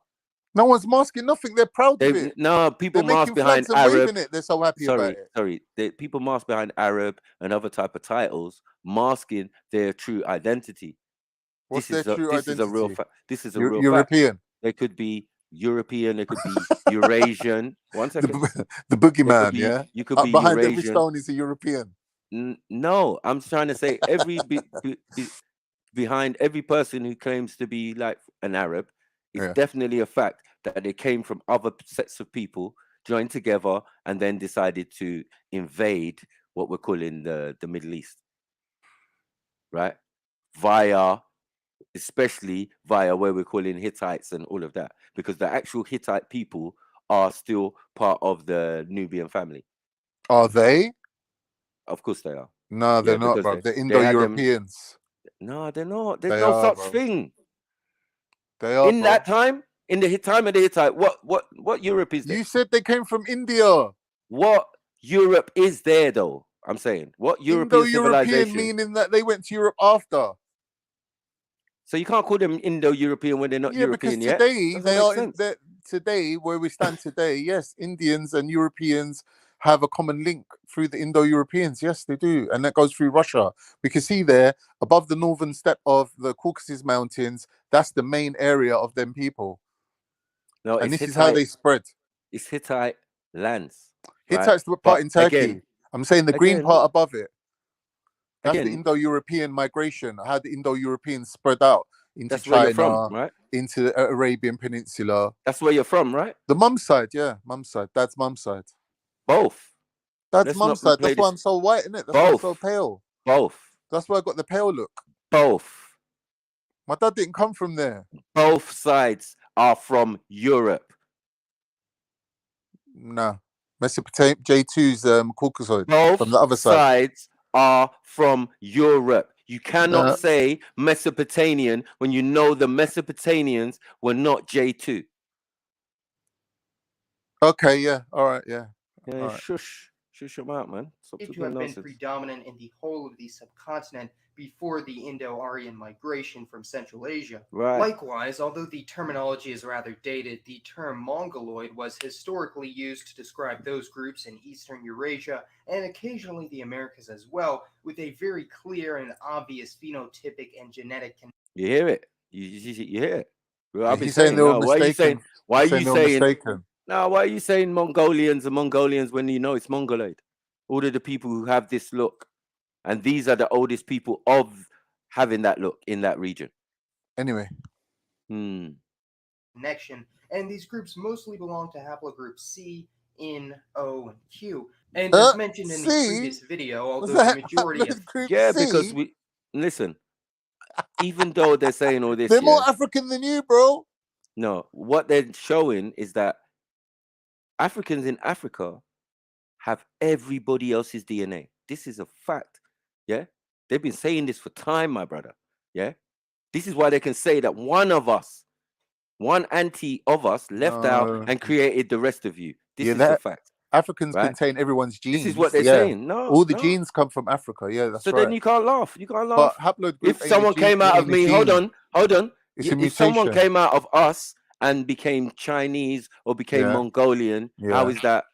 No one's masking nothing. They're proud of it. No, people mask behind Arab. They're so happy about it. Sorry, people mask behind Arab and other type of titles, masking their true identity. What's their true identity? This is a real fact. This is a real European. Fact. They could be European. They could be Eurasian. One second. The boogeyman, yeah. You could be behind Eurasian. every stone is a European. No, I'm trying to say behind every person who claims to be like an Arab. It's definitely a fact that they came from other sets of people, joined together, and then decided to invade what we're calling the Middle East, right? Especially via where we're calling Hittites and all of that, because the actual Hittite people are still part of the Nubian family. Are they? Of course they are. No, they're not, bro. They're Indo-Europeans. No, they're not. There's no such thing. They are in that time, in the time of the Hittite. What Europe is there? You said they came from India. What Europe is there, though? I'm saying what European civilization, meaning that they went to Europe after. So you can't call them Indo-European when they're not European yet. Today they are. Today, where we stand today, yes, Indians and Europeans have a common link through the Indo-Europeans. Yes, they do. And that goes through Russia. We can see there, above the northern steppe of the Caucasus Mountains, that's the main area of them people. No, and this is how they spread. It's Hittite lands. Hittite's the part in Turkey. I'm saying the green part above it. That's the Indo-European migration. How the Indo-Europeans spread out into That's where you're China, from, right? into the Arabian Peninsula. That's where you're from, right? The mum's side, yeah, mum's side. Dad's mum's side. Both. Dad's mum's side. That's why I'm so white, isn't it? That's why I'm so pale. Both. That's why I got the pale look. Both. My dad didn't come from there. Both sides are from Europe. Nah. Mesopotamia, J2's Caucasoid. Both from the other side. sides are from Europe. You cannot say Mesopotamian when you know the Mesopotamians were not J2. Okay, yeah. All right, yeah. Yeah, All right. Shush them out, man. Stop To talking have been nonsense. predominant in the whole of the subcontinent before the Indo-Aryan migration from Central Asia. Right. Likewise, although the terminology is rather dated, the term Mongoloid was historically used to describe those groups in Eastern Eurasia and occasionally the Americas as well, with a very clear and obvious phenotypic and genetic connection. You hear it? You hear it? Well, I've been He's saying they were no, why are you saying? mistaken. Why are He's you saying they were saying? mistaken. No, why are you saying Mongolians and Mongolians when you know it's Mongoloid? All of the people who have this look, and these are the oldest people of having that look in that region. Anyway. Connection, and these groups mostly belong to haplogroup C, N, O, and Q. And as mentioned in the previous video, although the majority of because we listen, even though they're saying all this, they're more African than you, bro. No, what they're showing is that Africans in Africa have everybody else's DNA. This is a fact. Yeah, they've been saying this for time, my brother. Yeah, this is why they can say that one of us, one auntie of us, left out and created the rest of you. This is a fact. Africans right? contain everyone's genes. This is what they're saying. No, all the genes come from Africa. Yeah, that's so right. then you can't laugh. You can't laugh. But haplogroup If someone came out of me, hold on. It's a If someone mutation. came out of us and became Chinese or became Mongolian, how is that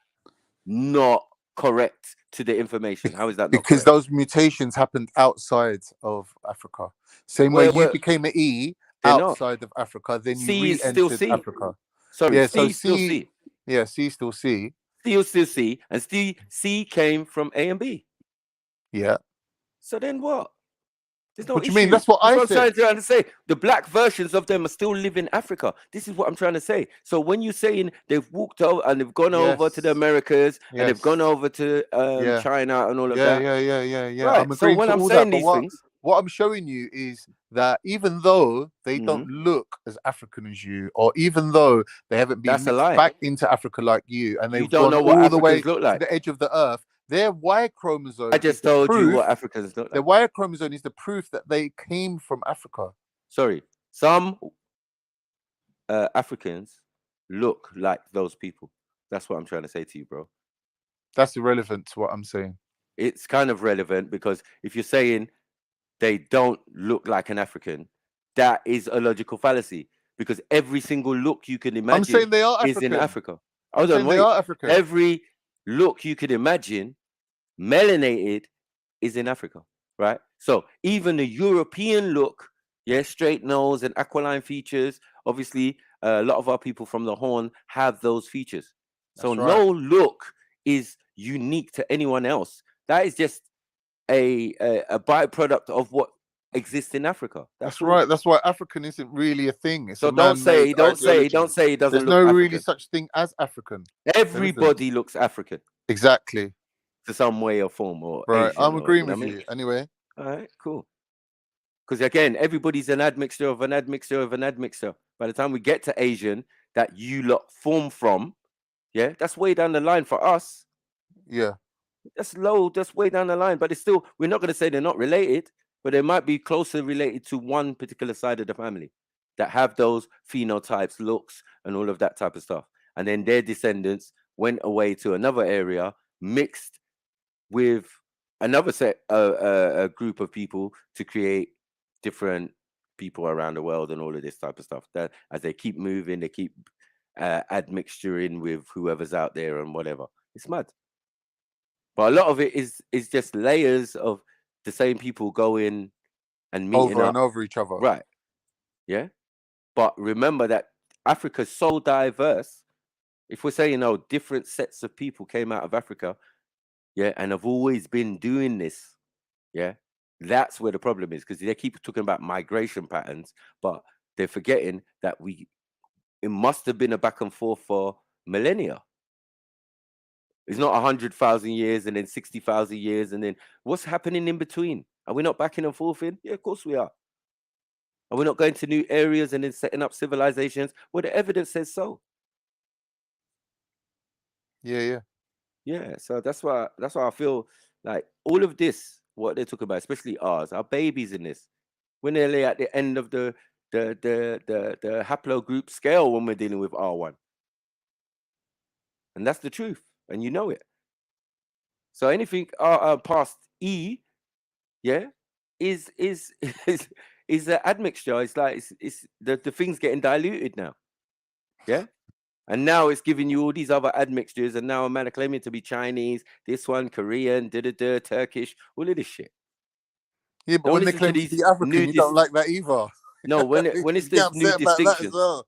not correct to the information? How is that not because correct? those mutations happened outside of Africa. Same way you became an E outside of Africa, then you C is still re-entered C. Africa. Sorry, yeah, C so is still C. Yeah, C still C. Still C, and still C came from A and B. Yeah. So then what? There's no What do issue. you mean? That's what I said. I'm trying to say. The black versions of them are still live in Africa. This is what I'm trying to say. So when you're saying they've walked over and they've gone over to the Americas and they've gone over to China and all of that. Yeah. Right. I'm So agreeing when to I'm all saying that, these but things, what I'm showing you is that even though they don't look as African as you, or even though they haven't been mixed back into Africa like you, and they've don't gone know what all the way Africans look like. to the edge of the earth, their Y chromosome. I just told you what Africans look like. The Y chromosome is the proof that they came from Africa. Sorry, some Africans look like those people. That's what I'm trying to say to you, bro. That's irrelevant to what I'm saying. It's kind of relevant because if you're saying they don't look like an African, that is a logical fallacy because every single look you can imagine I'm saying they are is in African. Africa. Hold on, wait. They are African. Every look you could imagine, melanated, is in Africa, right? So even the European look, straight nose and aquiline features. Obviously, a lot of our people from the Horn have those features. So no look is unique to anyone else. That is just a byproduct of what exists in Africa. That's right. That's why African isn't really a thing. It's so a don't say it doesn't There's look no African. really such thing as African. Everybody looks African. Exactly. To some way or form or right. Asian, I'm agreeing or, with you. Anyway. All right, cool. Because again, everybody's an admixture of an admixture of an admixture. By the time we get to Asian, that you lot form from, that's way down the line for us. Yeah. That's low, that's way down the line. But it's still, we're not going to say they're not related, but they might be closer related to one particular side of the family that have those phenotypes, looks, and all of that type of stuff. And then their descendants went away to another area, mixed with another set, a group of people to create different people around the world and all of this type of stuff. That as they keep moving, they keep admixturing with whoever's out there and whatever. It's mad. But a lot of it is just layers of the same people going and meeting over up. and over each other. Right. Yeah. But remember that Africa's so diverse. If we're saying, different sets of people came out of Africa, and have always been doing this, That's where the problem is, because they keep talking about migration patterns, but they're forgetting that it must have been a back and forth for millennia. It's not 100,000 years and then 60,000 years, and then what's happening in between? Are we not backing and forth in? Yeah, of course we are. Are we not going to new areas and then setting up civilizations? Well, the evidence says so. Yeah. So that's why I feel like all of this, what they're talking about, especially ours, our babies in this, when they're at the end of the haplogroup scale when we're dealing with R1, and that's the truth, and you know it. So anything past E, is an admixture. It's like it's the thing's getting diluted now, and now it's giving you all these other admixtures, and now a man are claiming to be Chinese, this one Korean, Turkish, all of this shit. Yeah, but when they claim to be African, you don't like that either. No, when it's this new distinction. Well.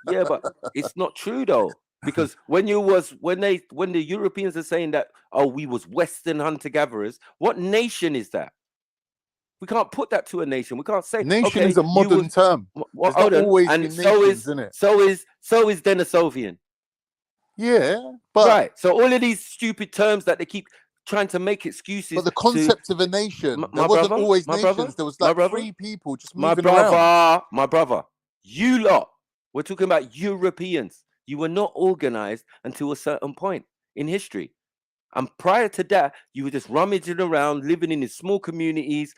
Yeah, but it's not true though, because when the Europeans are saying that, oh, we was Western hunter-gatherers, what nation is that? We can't put that to a nation. We can't say nation is a modern term. Well, hold on. And so is Denisovian. Yeah, but right. So all of these stupid terms that they keep trying to make excuses. But the concept of a nation, there wasn't always nations. There was like three people just moving around. My brother, you lot. We're talking about Europeans. You were not organized until a certain point in history. And prior to that, you were just rummaging around, living in these small communities,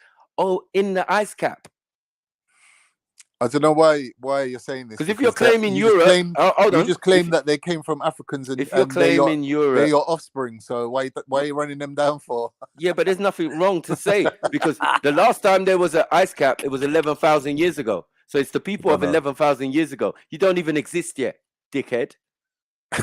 in the ice cap. I don't know why you're saying this. Because if you're claiming Europe, you just claim that they came from Africans, and if you're claiming Europe, they're your offspring. So why are you running them down for? Yeah, but there's nothing wrong to say, because the last time there was an ice cap, it was 11,000 years ago. So it's the people of 11,000 years ago. You don't even exist yet, dickhead. I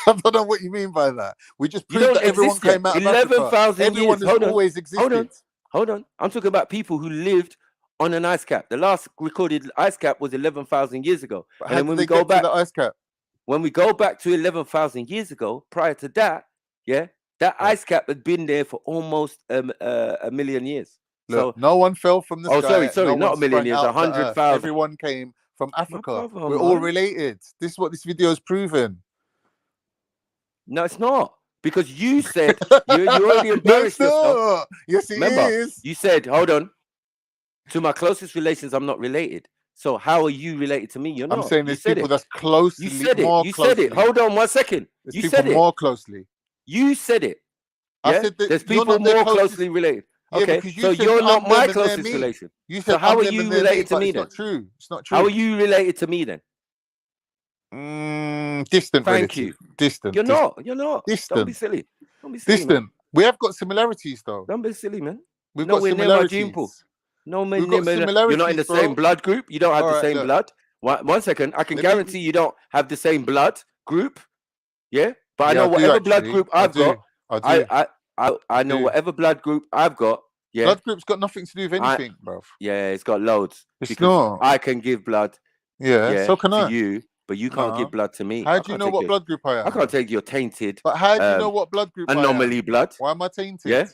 don't know what you mean by that. We just proved that everyone came out of 11,000 years. Everyone has always existed. Hold on. I'm talking about people who lived on an ice cap. The last recorded ice cap was 11,000 years ago. And then when we go back to the ice cap, when we go back to 11,000 years ago, prior to that, that ice cap had been there for almost a million years. Look, so no one fell from the sky. Sorry, not a million years, 100,000. Everyone came from Africa. We're all related. This is what this video is proving. No, it's not. Because you said you already embarrassed yourself. Yes, it is. You said, hold on. To my closest relations, I'm not related. So how are you related to me? You're not. I'm saying there's people that's closely. You said it. You said it. Hold on 1 second. You said it more closely. You said it. I said that there's people more closely related. Okay, so you're not my closest relation. You so how are you related to me then? It's not true. It's not true. How are you related to me then? Distant. Thank you. Distant. You're not. Distant. Don't be silly. Distant. Man. We have got similarities though. Don't be silly, man. We've got similarities. No, man. You're not in the same blood group. You don't have the same blood. 1 second. I can guarantee you don't have the same blood group. Yeah, but I know whatever blood group I've got. I know whatever blood group I've got. Yeah, blood group's got nothing to do with anything, bro. Yeah, it's got loads. It's not. I can give blood. Yeah, so can I. To you, but you can't give blood to me. How do you know what blood group I am? I can't take your tainted. But how do you know what blood group anomaly I am? Blood? Why am I tainted? Yeah,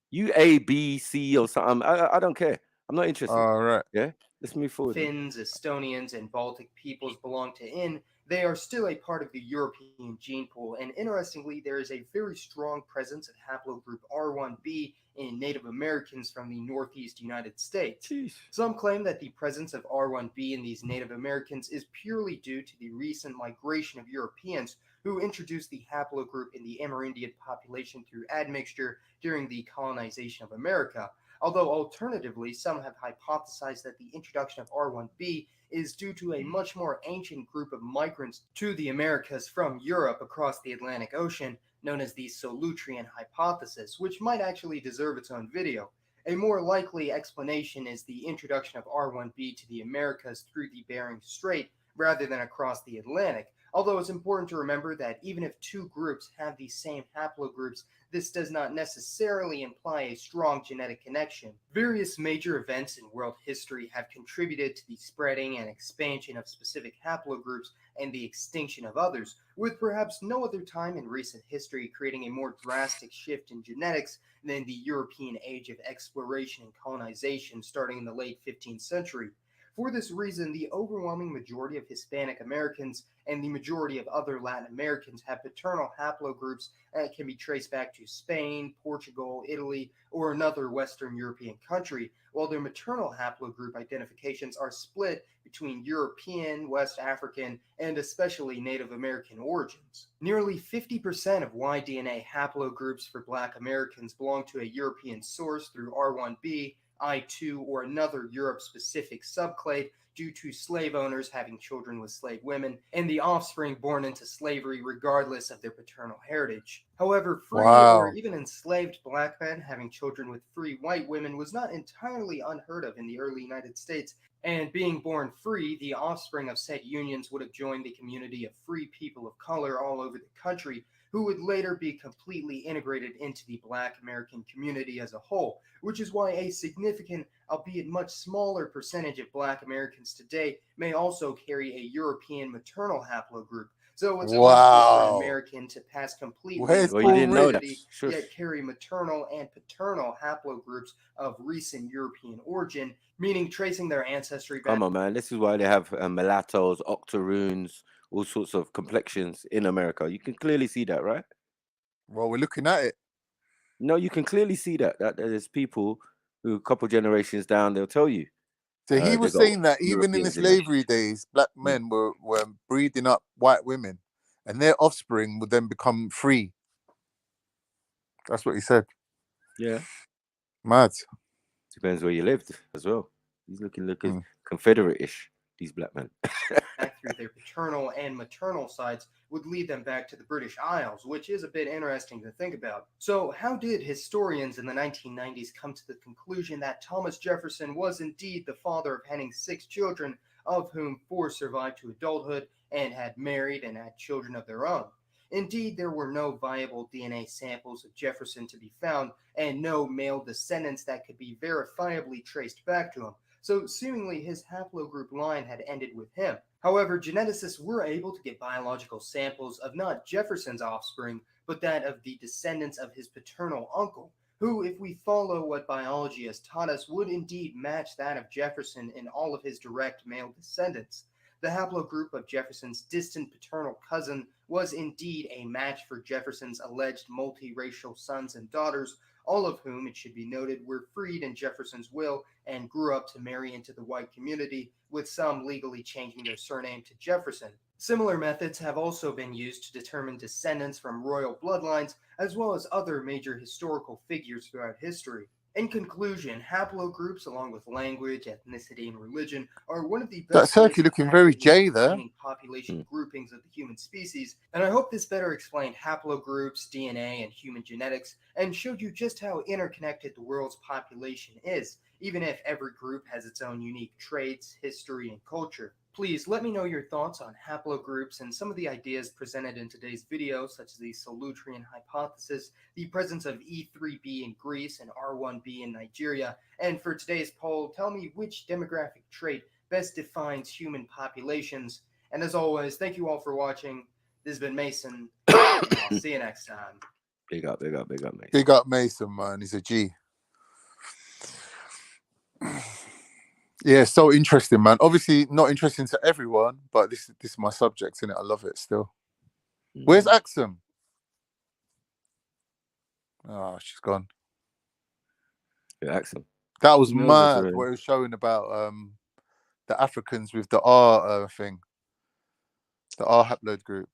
you A, B, C or something. I don't care. I'm not interested. All right. Yeah, let's move forward. Finns, Estonians, and Baltic peoples belong to IN. They are still a part of the European gene pool, and interestingly, there is a very strong presence of haplogroup R1b in Native Americans from the Northeast United States. Jeez. Some claim that the presence of R1b in these Native Americans is purely due to the recent migration of Europeans who introduced the haplogroup in the Amerindian population through admixture during the colonization of America. Although alternatively, some have hypothesized that the introduction of R1b is due to a much more ancient group of migrants to the Americas from Europe across the Atlantic Ocean, known as the Solutrean hypothesis, which might actually deserve its own video. A more likely explanation is the introduction of R1b to the Americas through the Bering Strait rather than across the Atlantic, Although it's important to remember that even if two groups have the same haplogroups, this does not necessarily imply a strong genetic connection. Various major events in world history have contributed to the spreading and expansion of specific haplogroups and the extinction of others, with perhaps no other time in recent history creating a more drastic shift in genetics than the European age of exploration and colonization starting in the late 15th century. For this reason, the overwhelming majority of Hispanic Americans and the majority of other Latin Americans have paternal haplogroups that can be traced back to Spain, Portugal, Italy, or another Western European country, while their maternal haplogroup identifications are split between European, West African, and especially Native American origins. Nearly 50% of Y-DNA haplogroups for Black Americans belong to a European source through R1b, I2, or another Europe-specific subclade due to slave owners having children with slave women and the offspring born into slavery regardless of their paternal heritage. However, free or even enslaved Black men having children with free white women was not entirely unheard of in the early United States, and being born free, the offspring of said unions would have joined the community of free people of color all over the country, who would later be completely integrated into the Black American community as a whole, which is why a significant, albeit much smaller percentage of Black Americans today may also carry a European maternal haplogroup. So it's possible for an American to pass completely into identity, yet carry maternal and paternal haplogroups of recent European origin, meaning tracing their ancestry back. Come on, man. This is why they have mulattoes, octoroons, all sorts of complexions in America. You can clearly see that, right? Well, we're looking at it. No, you can clearly see that there's people who a couple generations down, they'll tell you. So he was saying that even in the slavery days, Black men were breeding up white women, and their offspring would then become free. That's what he said. Yeah. Mad. Depends where you lived as well. He's looking Confederate-ish, these Black men. Back through their paternal and maternal sides would lead them back to the British Isles, which is a bit interesting to think about. So how did historians in the 1990s come to the conclusion that Thomas Jefferson was indeed the father of Henning's 6 children, of whom 4 survived to adulthood and had married and had children of their own? Indeed, there were no viable DNA samples of Jefferson to be found, and no male descendants that could be verifiably traced back to him, so seemingly his haplogroup line had ended with him. However, geneticists were able to get biological samples of not Jefferson's offspring, but that of the descendants of his paternal uncle, who, if we follow what biology has taught us, would indeed match that of Jefferson in all of his direct male descendants. The haplogroup of Jefferson's distant paternal cousin was indeed a match for Jefferson's alleged multiracial sons and daughters, all of whom, it should be noted, were freed in Jefferson's will and grew up to marry into the white community, with some legally changing their surname to Jefferson. Similar methods have also been used to determine descendants from royal bloodlines, as well as other major historical figures throughout history. In conclusion, haplogroups, along with language, ethnicity, and religion, are one of the best That turkey looking very J there. Population groupings of the human species, and I hope this better explained haplogroups, DNA, and human genetics, and showed you just how interconnected the world's population is, even if every group has its own unique traits, history, and culture. Please let me know your thoughts on haplogroups and some of the ideas presented in today's video, such as the Solutrean hypothesis, the presence of E3b in Greece and R1b in Nigeria, and for today's poll, tell me which demographic trait best defines human populations. And as always, thank you all for watching. This has been Mason. I'll see you next time. Big up, Mason. Big up Mason, man. He's a G. Yeah, so interesting, man. Obviously not interesting to everyone, but this is my subject, innit? I love it still. Where's Axum? Oh, she's gone. Yeah, Axum. That was mad what it was showing about the Africans with the R thing. The R haploid group.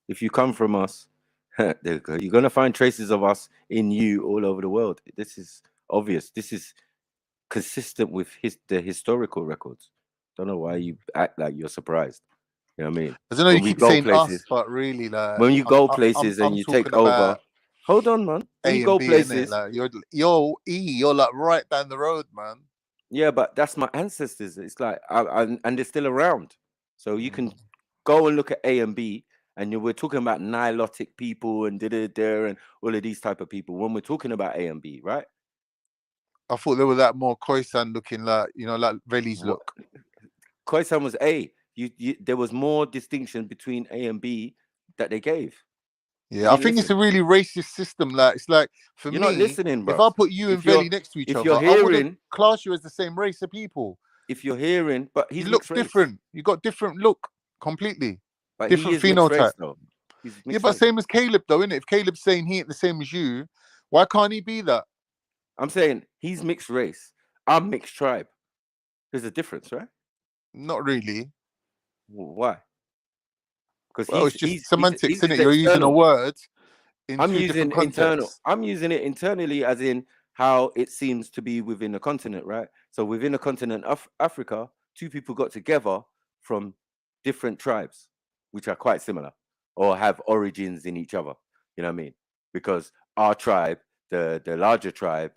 If you come from us, you're gonna find traces of us in you all over the world. This is obvious. This is consistent with the historical records. Don't know why you act like you're surprised. You know what I mean? I don't know. You keep saying places, us, but really, like when you go places and you take over. Hold on, man. When you go places, like, you're like right down the road, man. Yeah, but that's my ancestors. It's like, and they're still around, so you can go and look at A and B, and we're talking about Nilotic people and and all of these type of people. When we're talking about A and B, right? I thought they were that more Khoisan looking, like, you know, like Veli's look. Khoisan was A. There was more distinction between A and B that they gave. Yeah, I think it's a really racist system. Like, it's like, for You're me, not listening, bro. if I put you and Veli next to each other, I wouldn't class you as the same race of people. If you're hearing, but he looks different. You got different look completely. But different he is mixed race, phenotype. though. Yeah, but same as Caleb, though, isn't it? If Caleb's saying he ain't the same as you, why can't he be that? I'm saying he's mixed race. I'm mixed tribe. There's a difference, right? Not really. Why? Because it's just semantics, isn't it? You're using a word in two different contexts. I'm using it internally, as in how it seems to be within the continent, right? So within the continent of Africa, two people got together from different tribes, which are quite similar or have origins in each other. You know what I mean? Because our tribe, the larger tribe,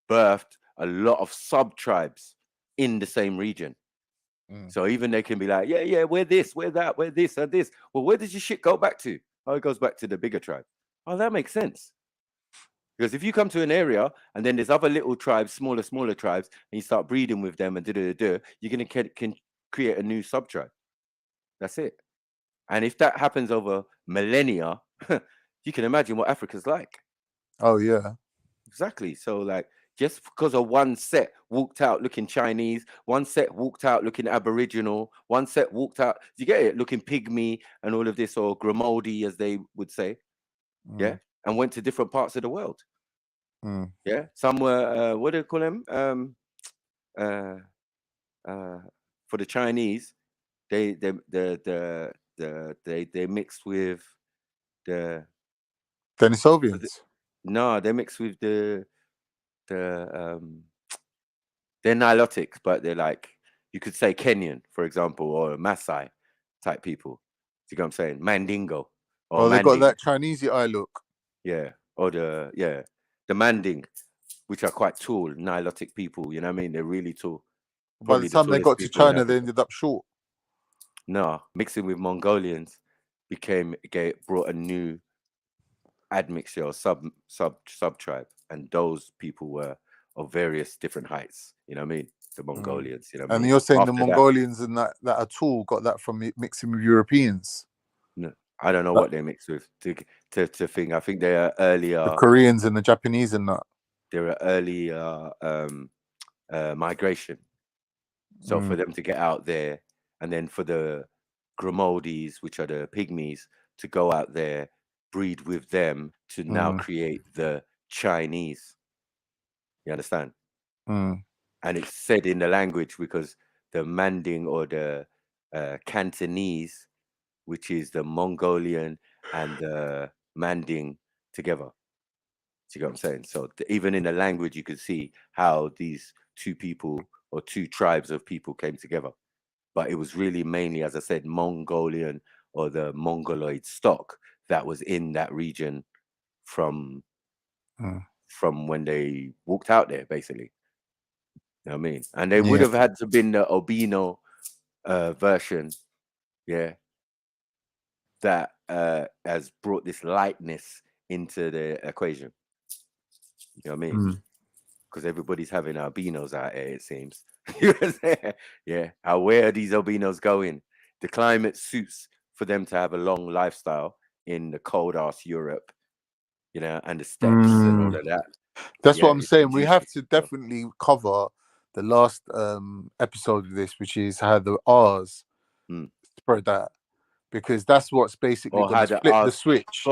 birthed a lot of sub-tribes in the same region. So even they can be like, yeah, we're this, we're that, we're this and this. Well, where does your shit go back to? Oh, it goes back to the bigger tribe. Oh, that makes sense. Because if you come to an area and then there's other little tribes, smaller tribes, and you start breeding with them and you're going to can create a new sub-tribe. That's it. And if that happens over millennia, you can imagine what Africa's like. Oh, yeah. Exactly. So, like, just because of one set walked out looking Chinese, one set walked out looking Aboriginal, one set walked out, you get it, looking pygmy and all of this, or Grimaldi, as they would say, yeah, and went to different parts of the world. Yeah, some were, what do you call them? For the Chinese, they mixed with the Denisovians. No, they mixed with they're Nilotics, but they're like, you could say Kenyan, for example, or Maasai type people. You know what I'm saying? Mandingo. Or they got that Chinese eye look. Yeah. Or the Manding, which are quite tall, Nilotic people. You know what I mean? They're really tall. By the time they got to China, they ended up short. No, mixing with Mongolians brought a new admixture or sub tribe, and those people were of various different heights. You know what I mean? The Mongolians. You know what I mean? And you're saying the Mongolians and that are tall got that from mixing with Europeans? No, I don't know what they mixed with to think. I think they are earlier. The Koreans and the Japanese and that. They're early migration. So for them to get out there, and then for the Grimaldis, which are the pygmies, to go out there, breed with them to now create the Chinese. You understand? And it's said in the language because the Manding or the Cantonese, which is the Mongolian and the Manding together. See what I'm saying? So even in the language, you could see how these two people or two tribes of people came together. But it was really mainly, as I said, Mongolian or the Mongoloid stock that was in that region from when they walked out there, basically. You know what I mean? And they would have had to been the albino version, that has brought this lightness into the equation. You know what I mean? Because everybody's having albinos out here, it seems. Yeah. Where are these albinos going? The climate suits for them to have a long lifestyle in the cold ass Europe, you know, and the steppes and all of that. That's what I'm saying. We have to definitely cover the last episode of this, which is how the R's spread out, because that's what's basically going to flip the switch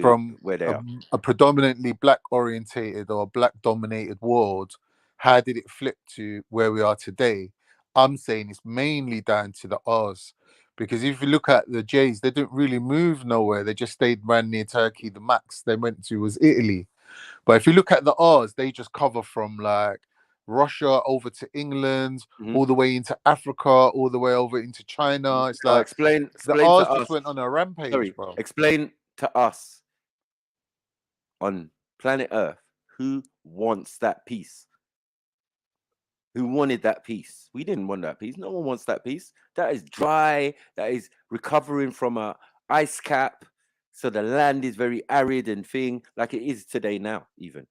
from where they are. A predominantly black orientated or black dominated world. How did it flip to where we are today? I'm saying it's mainly down to the R's, because if you look at the J's, they didn't really move nowhere. They just stayed around near Turkey. The max they went to was Italy. But if you look at the R's, they just cover from like Russia over to England, all the way into Africa, all the way over into China. It's like explain the to R's us. just went on a rampage, bro. Explain to us on planet Earth who wants that peace. who wanted that peace. We didn't want that peace. No one wants that peace. That is dry. That is recovering from a ice cap. So the land is very arid and thing, like it is today now, even.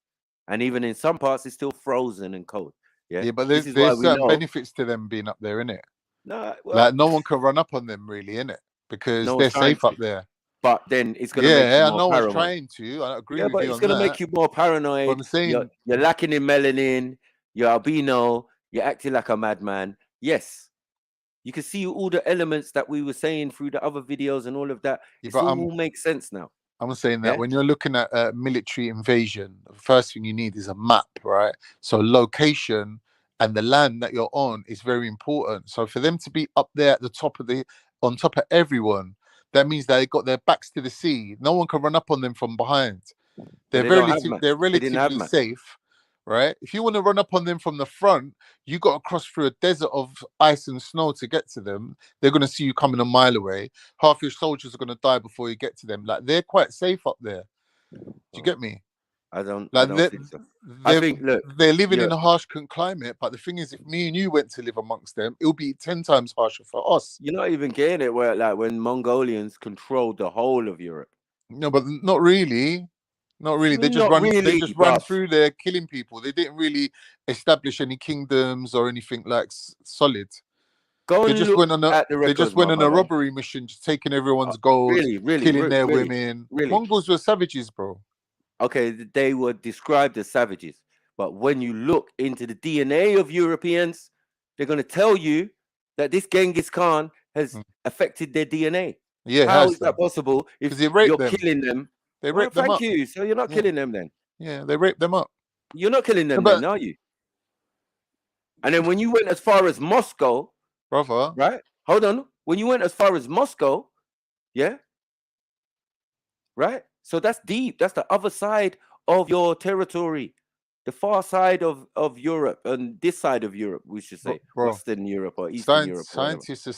And even in some parts, it's still frozen and cold. Yeah, Yeah, but this there's is why we certain know. benefits to them being up there, innit? No, well, Like no one can run up on them, really, innit? Because no they're one's trying safe up to. there. But then it's going to make you Yeah, more no one's paranoid. trying to. I agree Yeah, with but you it's on going to that. make you more paranoid. But I'm saying You're lacking in melanin. You're albino. You're acting like a madman. Yes, you can see all the elements that we were saying through the other videos and all of that. Yeah, It's but all makes sense now. I'm saying that Yeah? when you're looking at a military invasion, the first thing you need is a map, right? So location and the land that you're on is very important. So for them to be up there at the top of on top of everyone, that means they got their backs to the sea. No one can run up on them from behind. They're They don't have maps. they're They didn't have relatively maps. safe, right? If you want to run up on them from the front, you got to cross through a desert of ice and snow to get to them. They're going to see you coming a mile away. Half your soldiers are going to die before you get to them. Like they're quite safe up there. Do you get me? I don't Like think so. I think, look, they're living in a harsh climate, but the thing is, if me and you went to live amongst them, it'll be 10 times harsher for us. You're not even getting it where, like, when Mongolians controlled the whole of Europe. No, but not really. Not really. They just run through there, killing people. They didn't really establish any kingdoms or anything like solid. They just went on a robbery mission, just taking everyone's gold, killing their women. Mongols were savages, bro. Okay, they were described as savages, but when you look into the DNA of Europeans, they're going to tell you that this Genghis Khan has affected their DNA. Yeah, how is that possible if you're killing them? They raped them up. Thank you. So you're not killing them then? Yeah, they raped them up. You're not killing them then, are you? And then when you went as far as Moscow, brother, right? Hold on. When you went as far as Moscow, yeah, right? So that's deep. That's the other side of your territory, the far side of Europe, and this side of Europe, we should say, Western Europe or Eastern Europe. Scientists are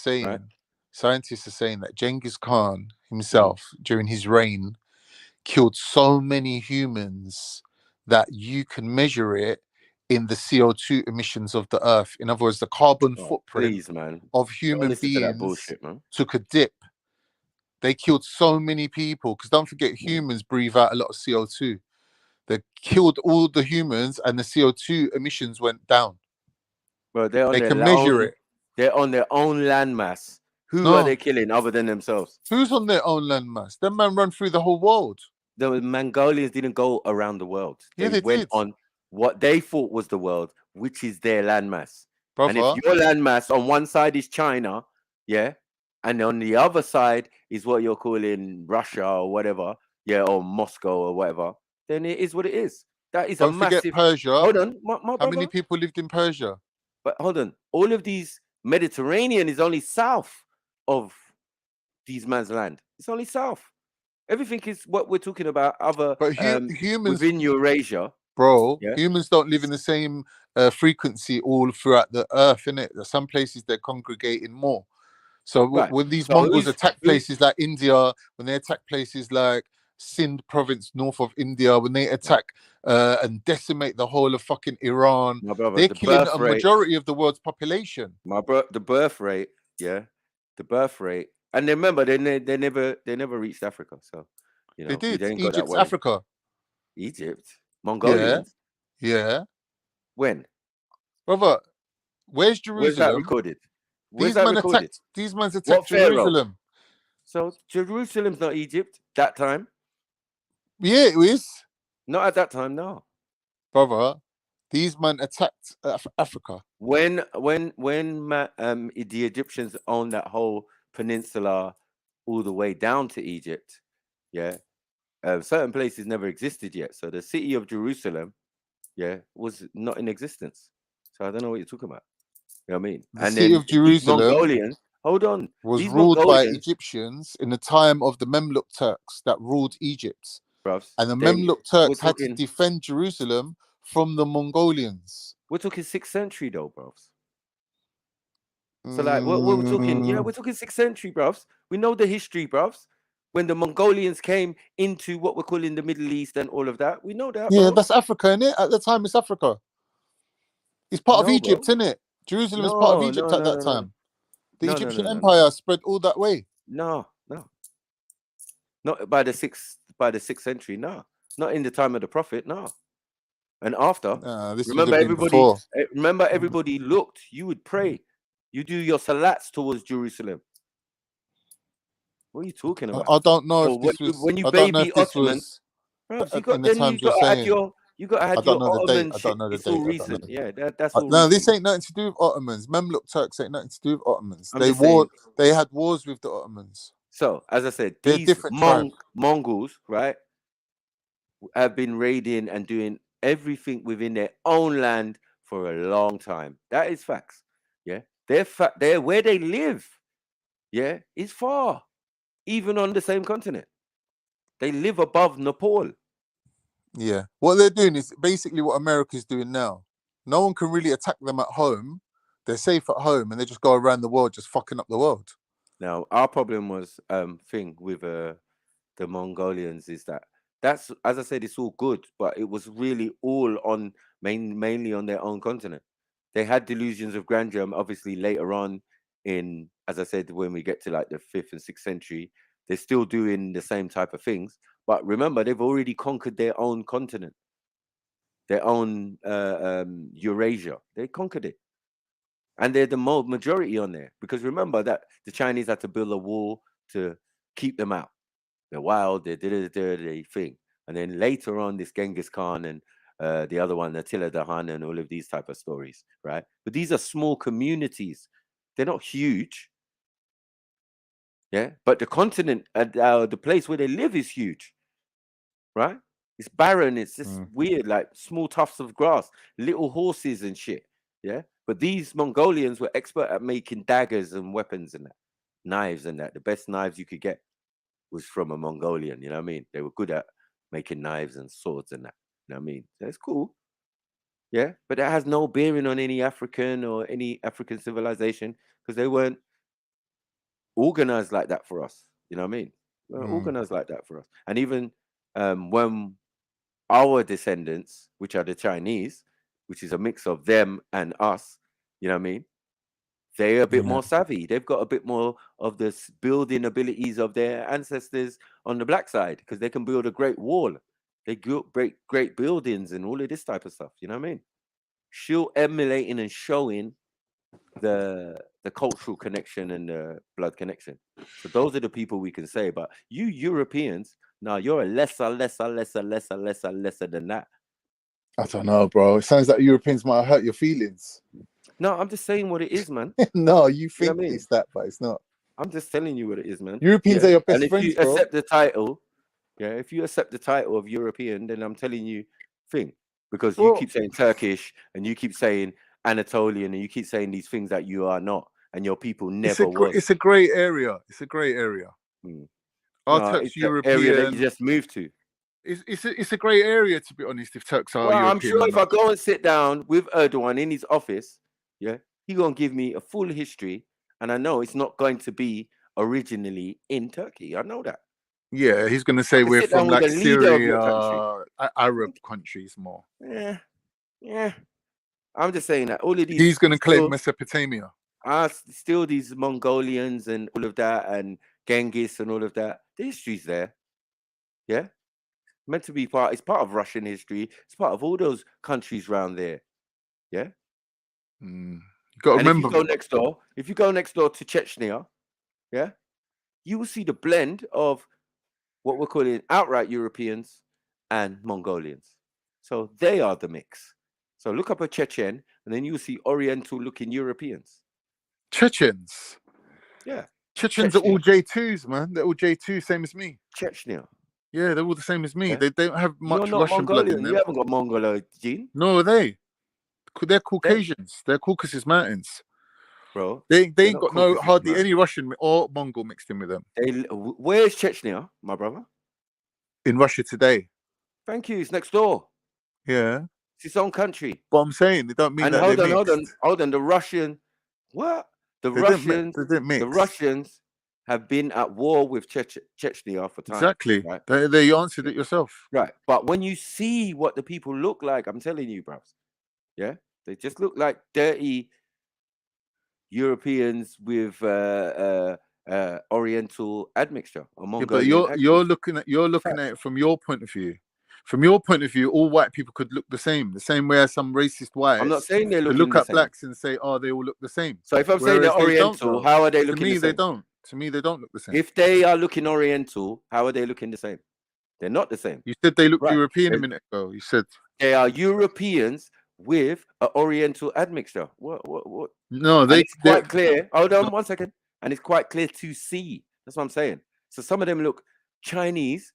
saying that Genghis Khan himself, during his reign, killed so many humans that you can measure it in the CO2 emissions of the earth. In other words, the carbon footprint of human beings took a dip. They killed so many people because don't forget, humans breathe out a lot of CO2. They killed all the humans and the CO2 emissions went down. Well, they can measure it. They're on their own landmass. Who are they killing other than themselves? Who's on their own landmass? Them man run through the whole world. The Mongolians didn't go around the world. They went on what they thought was the world, which is their landmass. And if your landmass on one side is China, yeah, and on the other side is what you're calling Russia or whatever, yeah, or Moscow or whatever, then it is what it is. That is Don't forget Persia. Hold on, how many people lived in Persia? But hold on, all of these Mediterranean is only south of these man's land. It's only south. Everything is what we're talking about. Other humans within Eurasia, bro. Yeah? Humans don't live in the same frequency all throughout the earth, innit? There's some places they're congregating more. So when these Mongols attack places like India, when they attack places like Sindh province north of India, when they attack and decimate the whole of fucking Iran, they're killing a majority of the world's population. The birth rate, yeah, the birth rate. And remember, they never reached Africa. So you know, they did. Egypt's Africa. Egypt, Mongolians. Yeah. When? Brother, where's Jerusalem? Where's that recorded? These men attacked Jerusalem. So Jerusalem's not Egypt that time. Yeah, it is. Not at that time, no. Brother, these men attacked Africa. When the Egyptians owned that whole peninsula all the way down to Egypt, yeah, certain places never existed yet. So the city of Jerusalem, yeah, was not in existence. So I don't know what you're talking about. You know what I mean? The city of Jerusalem, Mongolians, hold on, was ruled by Egyptians in the time of the Mamluk Turks that ruled Egypt. And the Mamluk Turks had to defend Jerusalem from the Mongolians. We're talking 6th century though, bros. So like we're talking, yeah, we're talking 6th century, bros. We know the history, bros. When the Mongolians came into what we're calling the Middle East and all of that, we know that. Yeah, that's Africa, innit? At the time, it's Africa. It's part of No, Egypt, bro. isn't it? Jerusalem is part of Egypt at that time. The Egyptian Empire spread all that way. No. Not by the 6th century, no. Not in the time of the Prophet, no. And after, remember everybody looked, you would pray. You do your salats towards Jerusalem. What are you talking about? I don't know if this was when you I don't know baby if this Ottomans, was bro, you got to add your I Ottoman shit. don't know the It's date. all recent. Yeah, that's all No, recent. this ain't nothing to do with Ottomans. Memluk Turks ain't nothing to do with Ottomans. I'm just saying, they had wars with the Ottomans. So, as I said, they're these different tribes. Mongols, right, have been raiding and doing everything within their own land for a long time. That is facts. Yeah, they're where they live. Yeah, is far, even on the same continent. They live above Nepal. Yeah, what they're doing is basically what America's doing now. No one can really attack them at home. They're safe at home, and they just go around the world, just fucking up the world. Now, our problem was thing with the Mongolians is that's, as I said, it's all good, but it was really all on mainly on their own continent. They had delusions of grandeur. Obviously, later on in, as I said, when we get to like the 5th and 6th century, they're still doing the same type of things. But remember, they've already conquered their own continent, their own Eurasia. They conquered it. And they're the majority on there. Because remember that the Chinese had to build a wall to keep them out. They're wild, they did their thing. And then later on, this Genghis Khan and the other one, Attila the Hun, and all of these type of stories, right? But these are small communities. They're not huge. Yeah, but the continent, the place where they live is huge, right? It's barren. It's just weird, like small tufts of grass, little horses and shit. Yeah, but these Mongolians were expert at making daggers and weapons and that, knives and that. The best knives you could get was from a Mongolian. You know what I mean? They were good at making knives and swords and that. You know what I mean? So it's cool. Yeah, but that has no bearing on any African or any African civilization because they weren't organized like that for us. You know what I mean? They weren't organized like that for us. And even when our descendants, which are the Chinese, which is a mix of them and us, you know what I mean? They're a bit more savvy. They've got a bit more of the building abilities of their ancestors on the black side because they can build a great wall. They built great buildings and all of this type of stuff. You know what I mean? Still emulating and showing the cultural connection and the blood connection. So those are the people we can say. But you Europeans, now you're a lesser than that. I don't know, bro. It sounds like Europeans might have hurt your feelings. No, I'm just saying what it is, man. No, you think what I mean? It's that, but it's not. I'm just telling you what it is, man. Europeans are your best and if friends, you bro. accept the title, if you accept the title of European, then I'm telling you, because you keep saying Turkish and you keep saying Anatolian and you keep saying these things that you are not, and your people never was. It's a great area. It's a great area. Are Turks European? Area that you just moved to. It's a great area, to be honest. If Turks are European, I'm sure if I go and sit down with Erdogan in his office, he's gonna give me a full history, and I know it's not going to be originally in Turkey. I know that. Yeah, he's going to say we're from like Syria, Arab countries more. Yeah. I'm just saying that all of these. He's going to claim Mesopotamia. Still these Mongolians and all of that, and Genghis and all of that. The history's there. Yeah, meant to be part. It's part of Russian history. It's part of all those countries around there. Yeah. You got to remember. If you go next door to Chechnya, you will see the blend of what we're calling outright Europeans and Mongolians. So they are the mix. So look up a Chechen, and then you'll see Oriental-looking Europeans. Chechens? Yeah. Chechens are all J2s, man. They're all J2, same as me. Chechnya? Yeah, they're all the same as me. Yeah. They don't have much You're not Russian Mongolian. blood in them. You haven't got Mongolo gene. No, are they? They're Caucasians. They're Caucasus Mountains. Bro, they ain't got hardly any Russian or Mongol mixed in with them. Where's Chechnya, my brother? In Russia today. Thank you. It's next door. Yeah. It's its own country. But I'm saying they don't mean and that. Hold on. The Russian, what? The Russians have been at war with Chechnya for time. Exactly. Right? They answered it yourself. Right. But when you see what the people look like, I'm telling you, bros. Yeah. They just look like dirty Europeans with Oriental admixture or Mongolian. Yeah, but you're looking at it from your point of view. From your point of view, all white people could look the same way as some racist whites. I'm not saying they look at blacks and say, "Oh, they all look the same." So if I'm saying they're Oriental, how are they looking the same? To me, they don't. To me, they don't look the same. If they are looking Oriental, how are they looking the same? They're not the same. You said they look European a minute ago. You said they are Europeans with an Oriental admixture. What? No, it's quite clear. Hold on 1 second. And it's quite clear to see. That's what I'm saying. So some of them look Chinese,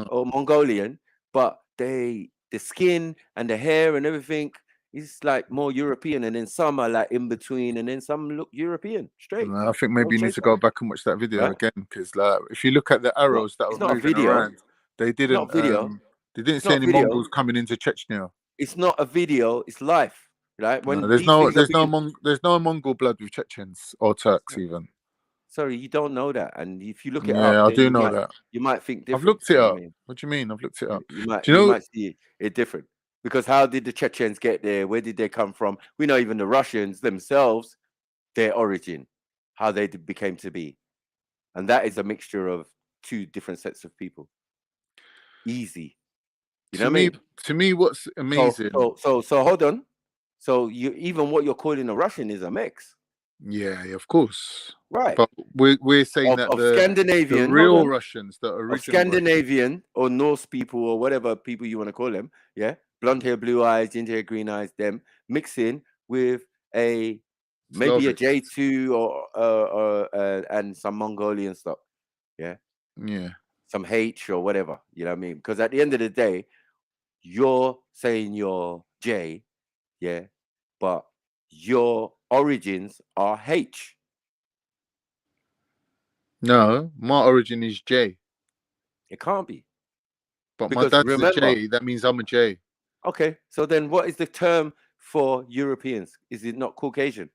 or Mongolian, but the skin and the hair and everything is like more European, and then some are like in between, and then some look European straight. I think maybe you need to go back and watch that video again, because like if you look at the arrows that are moving around, they didn't say any Mongols coming into Chechnya. It's not a video. It's life, right? When there's no Mongol blood with Chechens or Turks even. Sorry, you don't know that, and if you look it up, I do know that. You might think different. I've looked it up. What do you mean? I've looked it up. You might see it different, because how did the Chechens get there? Where did they come from? We know even the Russians themselves, their origin, how they became to be, and that is a mixture of two different sets of people. Easy, you know what I mean? To me, what's amazing. So hold on. So even what you're calling a Russian is a mix. Yeah, of course. Right. But we're saying that the Scandinavian, the real Russians, the original Scandinavian or Norse people or whatever people you want to call them, blonde hair, blue eyes, ginger hair, green eyes, them mixing with maybe a J2 or and some Mongolian stuff. Yeah. Some H or whatever, you know what I mean? Because at the end of the day, you're saying you're J, but your origins are H. No, my origin is J. It can't be. But because my dad's a J, that means I'm a J. Okay, so then what is the term for Europeans? Is it not Caucasian?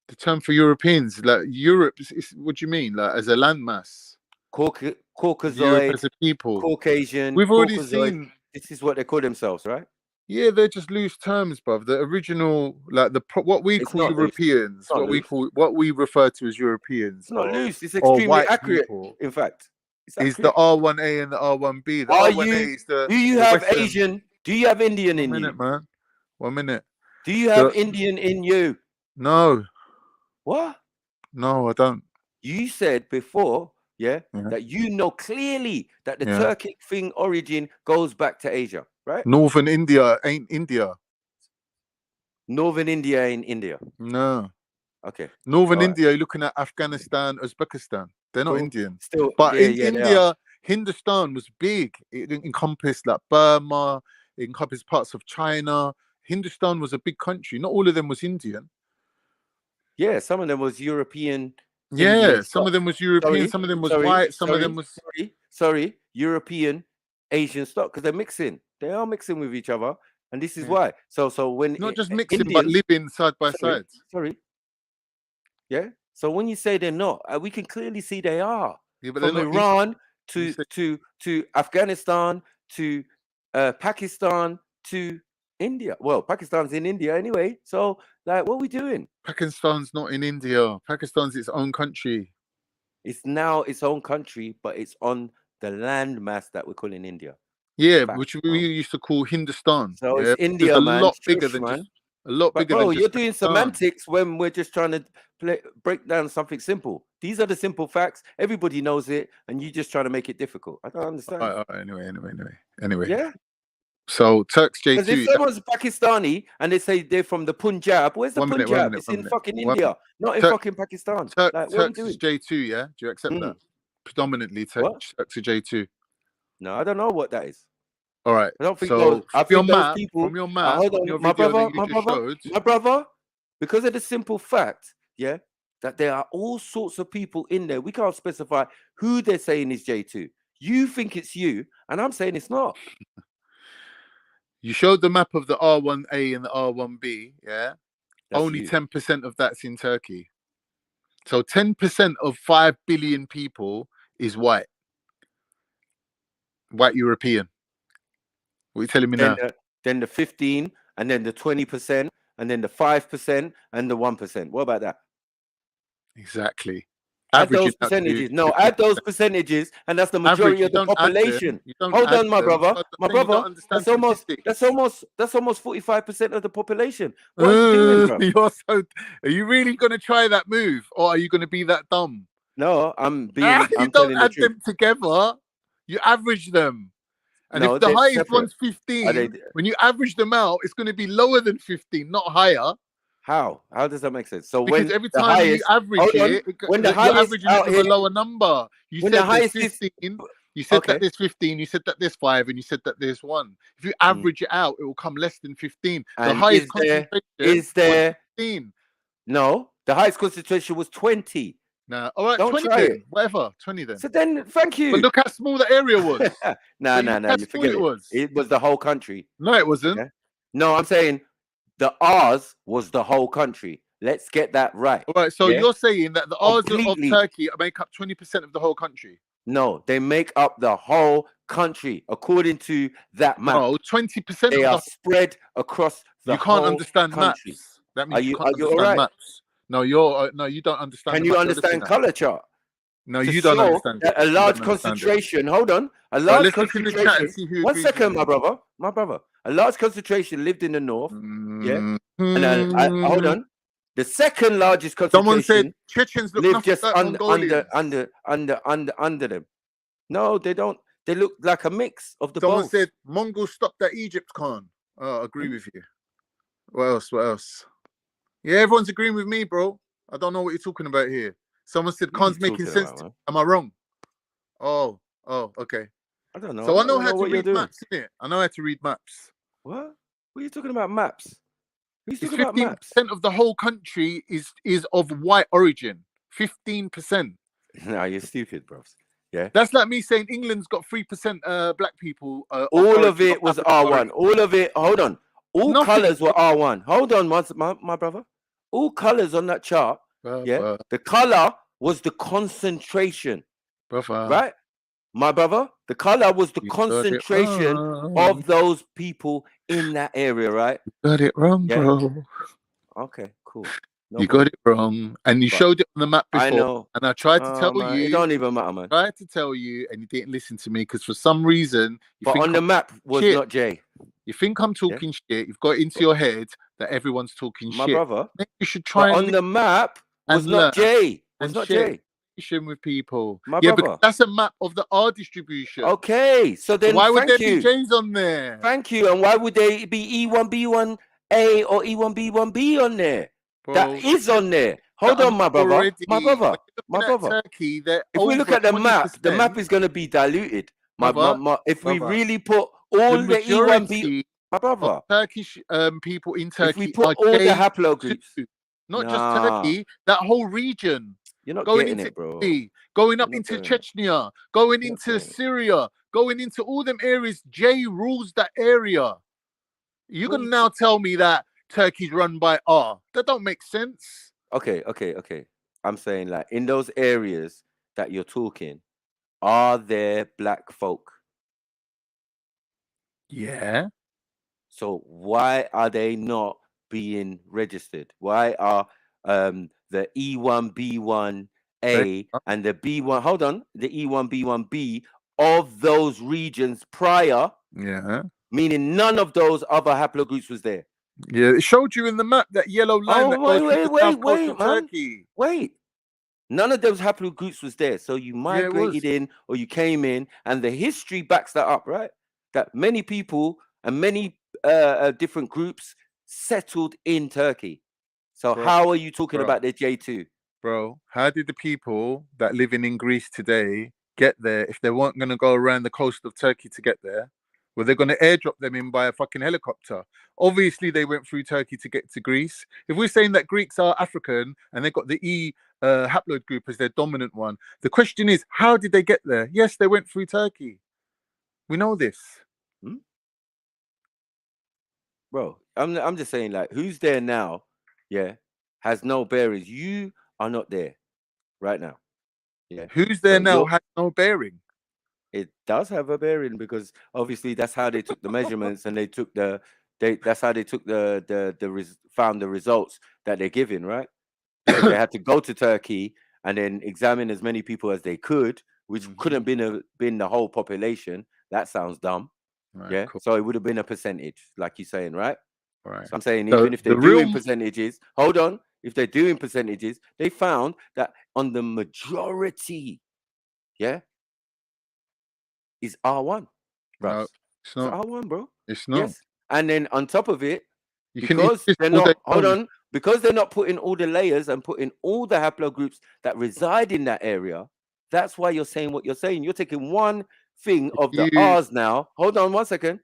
The term for Europeans, like Europe, what do you mean? Like as a landmass? Caucasoid, as a people. Caucasian. We've already seen. This is what they call themselves, right? Yeah, they're just loose terms, bruv. The original, like what we call Europeans, what we refer to as Europeans. It's not loose. It's extremely accurate. In fact, is the R1A and the R1B. The R1A is the. Do you have Western. Asian? Do you have Indian in you? 1 minute, man. 1 minute. Do you have Indian in you? No. What? No, I don't. You said before, that you know clearly that the Turkic thing origin goes back to Asia, right? Northern India ain't India. Northern India ain't India. No. Okay. Northern India, you're looking at Afghanistan, Uzbekistan. They're not Indian. Still, but in India, Hindustan was big. It encompassed like Burma, it encompassed parts of China. Hindustan was a big country. Not all of them was Indian. Yeah, some of them was European. Yeah, some of them was European, some of them was white, some of them was European, Asian stock, because they're mixing. They are mixing with each other, and this is why. So when not just mixing, but living side by side. Yeah. So when you say they're not, we can clearly see they are. Yeah, but from Iran to Afghanistan to Pakistan to India. Well, Pakistan's in India anyway. So, like, what are we doing? Pakistan's not in India. Pakistan's its own country. It's now its own country, but it's on the landmass that we're calling India. Yeah, which we used to call Hindustan. So it's India, man. A lot bigger than just, a lot bigger than just you're doing semantics when we're just trying to break down something simple. These are the simple facts. Everybody knows it, and you're just trying to make it difficult. I don't understand. Anyway. Yeah. So Turks J2. Because if someone's Pakistani and they say they're from the Punjab, where's the Punjab? It's in fucking India, not in fucking Pakistan. Turks is J2, yeah? Do you accept that? Predominantly Turks are J2. No, I don't know what that is. All right. I don't think so I think those people. From your map, my brother, because of the simple fact, that there are all sorts of people in there. We can't specify who they're saying is J2. You think it's you, and I'm saying it's not. You showed the map of the R1A and the R1B, yeah? That's only 10% of that's in Turkey. So 10% of 5 billion people is white. White European. What are you telling me now? Then the 15 and then the 20%, and then the 5% and the 1%. What about that? Exactly. Add those percentages. No, add those percentages, and that's the majority of the population. Hold on, my brother. My brother. That's almost 45% of the population. What are you doing, bro? Are you really gonna try that move, or are you gonna be that dumb? No, I'm being. You don't add them together. You average them. And if the highest one's 15, when you average them out, it's going to be lower than 15, not higher. How? How does that make sense? So because when every time you average when the you're highest averaging it with a lower number. You said there's 15. You said that there's 15. You said that there's 5, and you said that there's 1. If you average it out, it will come less than 15. The highest concentration was 15. No, the highest concentration was 20. No, all right, Don't 20 try then. it. Whatever, 20 then. So then, thank you. But look how small the area was. No, you forget it. It was the whole country. No, it wasn't. Yeah? No, I'm saying the R's was the whole country. Let's get that right. All right, so you're saying that the R's of Turkey make up 20% of the whole country? No, they make up the whole country according to that map. No, 20%. They are spread across the whole You can't understand country. maps. That means you can't you understand all right? maps. No, you don't understand. Can you understand color chart? No, you don't understand. A large concentration. Hold on. A large concentration. One second, my brother. A large concentration lived in the north. Yeah. And hold on. The second largest concentration. Someone said Chechens live just under them. No, they don't. They look like a mix of the both. Someone said Mongols stopped at Egypt, Khan. Oh, I agree with you. What else? Yeah, everyone's agreeing with me, bro. I don't know what you're talking about here. Someone said Khan's making sense. Am I wrong? Oh, okay. I don't know. So I know how to read maps, innit? I know how to read maps. What? What are you talking about maps? It's 15% of the whole country is of white origin. 15%. No, you're stupid, bros. Yeah. That's like me saying England's got 3% black people. All of it was R1. All of it. Hold on. All colors were R1. Hold on, my brother. All colors on that chart. Yeah. The color was the concentration. Right? My brother, the color was the concentration of those people in that area, right? You got it wrong, bro. Okay, cool. You got it wrong, and you showed it on the map before. I know. And I tried to tell you. It don't even matter, man. I tried to tell you, and you didn't listen to me because for some reason. But on the map was not J. You think I'm talking shit? You've got into your head that everyone's talking shit. My brother. Maybe you should try. On the map was not J. Was not J. With people, because that's a map of the R distribution. Okay, so then why would there be J's on there? Thank you, and why would they be E1B1A or E1B1B on there? Bro, that is on there. Hold on, my brother. Turkey, if we look at the map is going to be diluted. If we really put all the E1B, my brother, Turkish people in Turkey, if we put all the haplogroups, not just Turkey, that whole region. You're not going getting into it, bro. Going up into Chechnya, going into Syria, going into all them areas. J rules that area. You're gonna now tell me that Turkey's run by R? That don't make sense. Okay. I'm saying, like, in those areas that you're talking, are there black folk? Yeah. So why are they not being registered? Why are the E1B1A and the B1, hold on, the E1B1B of those regions prior, meaning none of those other haplogroups was there. Yeah, it showed you in the map that yellow line. Wait. None of those haplogroups was there. So you migrated in or you came in, and the history backs that up, right? That many people and many different groups settled in Turkey. So how are you talking about the J2? Bro, how did the people that living in Greece today get there if they weren't going to go around the coast of Turkey to get there? Were they going to airdrop them in by a fucking helicopter? Obviously, they went through Turkey to get to Greece. If we're saying that Greeks are African and they got the E haploid group as their dominant one, the question is, how did they get there? Yes, they went through Turkey. We know this. Bro, I'm just saying, like, who's there now? Yeah, has no bearings. You are not there right now. Yeah, who's there now has no bearing. It does have a bearing because obviously that's how they took the measurements and they took the That's how they took found the results that they're giving, right? Because they had to go to Turkey and then examine as many people as they could, which couldn't been the whole population. That sounds dumb. Right, yeah. cool. So it would have been a percentage, like you're saying, right? Right. So I'm saying So even if they're the doing real percentages, hold on. If they're doing percentages, they found that on the majority, yeah, is R1. No, It's it's not. R1, bro. It's not. Yes. And then on top of it, You can because exist they're all day not, hold long. on, because they're not putting all the layers and putting all the haplogroups that reside in that area, that's why you're saying what you're saying. You're taking one thing of the R's now. Hold on 1 second.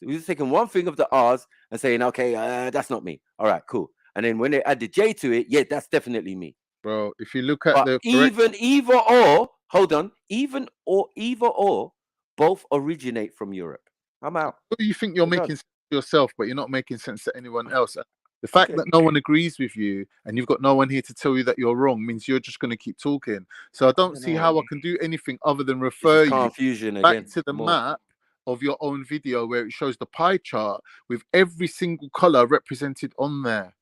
You're taking one thing of the R's and saying, okay, that's not me. All right, cool. And then when they add the J to it, yeah, that's definitely me. Bro, if you look at But the either or, hold on, either or, both originate from Europe. I'm out. you think you're making sense to yourself, but you're not making sense to anyone else. The fact that no one agrees with you and you've got no one here to tell you that you're wrong means you're just going to keep talking. So I don't see how I can do anything other than refer you confusion back again, to the more. map of your own video where it shows the pie chart with every single color represented on there.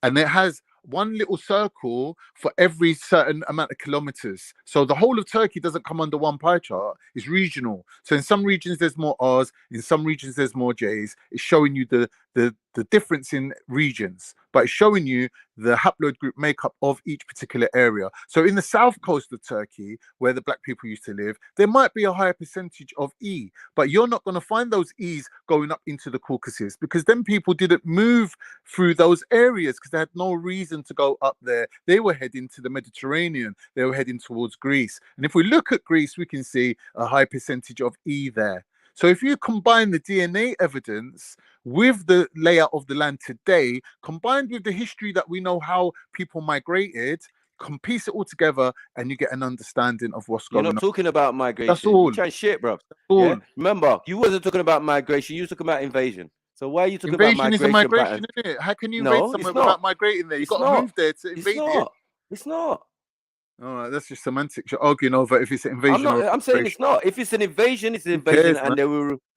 And it has one little circle for every certain amount of kilometers. So the whole of Turkey doesn't come under one pie chart. It's regional. So in some regions there's more R's, in some regions there's more J's. It's showing you the difference in regions, but it's showing you the haploid group makeup of each particular area. So in the south coast of Turkey, where the black people used to live, there might be a higher percentage of E, but you're not going to find those E's going up into the Caucasus because then people didn't move through those areas because they had no reason to go up there. They were heading to the Mediterranean. They were heading towards Greece. And if we look at Greece, we can see a high percentage of E there. So if you combine the DNA evidence with the layout of the land today, combined with the history that we know how people migrated, piece it all together and you get an understanding of what's going on. You're not talking about migration. That's all. You're trying shit, bro. That's all. Yeah? Remember, you wasn't talking about migration. You were talking about invasion. So why are you talking Invasion about migration? is a migration, patterns? isn't it? How can you No, invade it's somewhere not. without migrating there? You've got to move there to invade it. It's not. All right, that's just semantics. You're arguing over if it's an invasion or I'm saying it's not. If it's an invasion, it's an invasion, and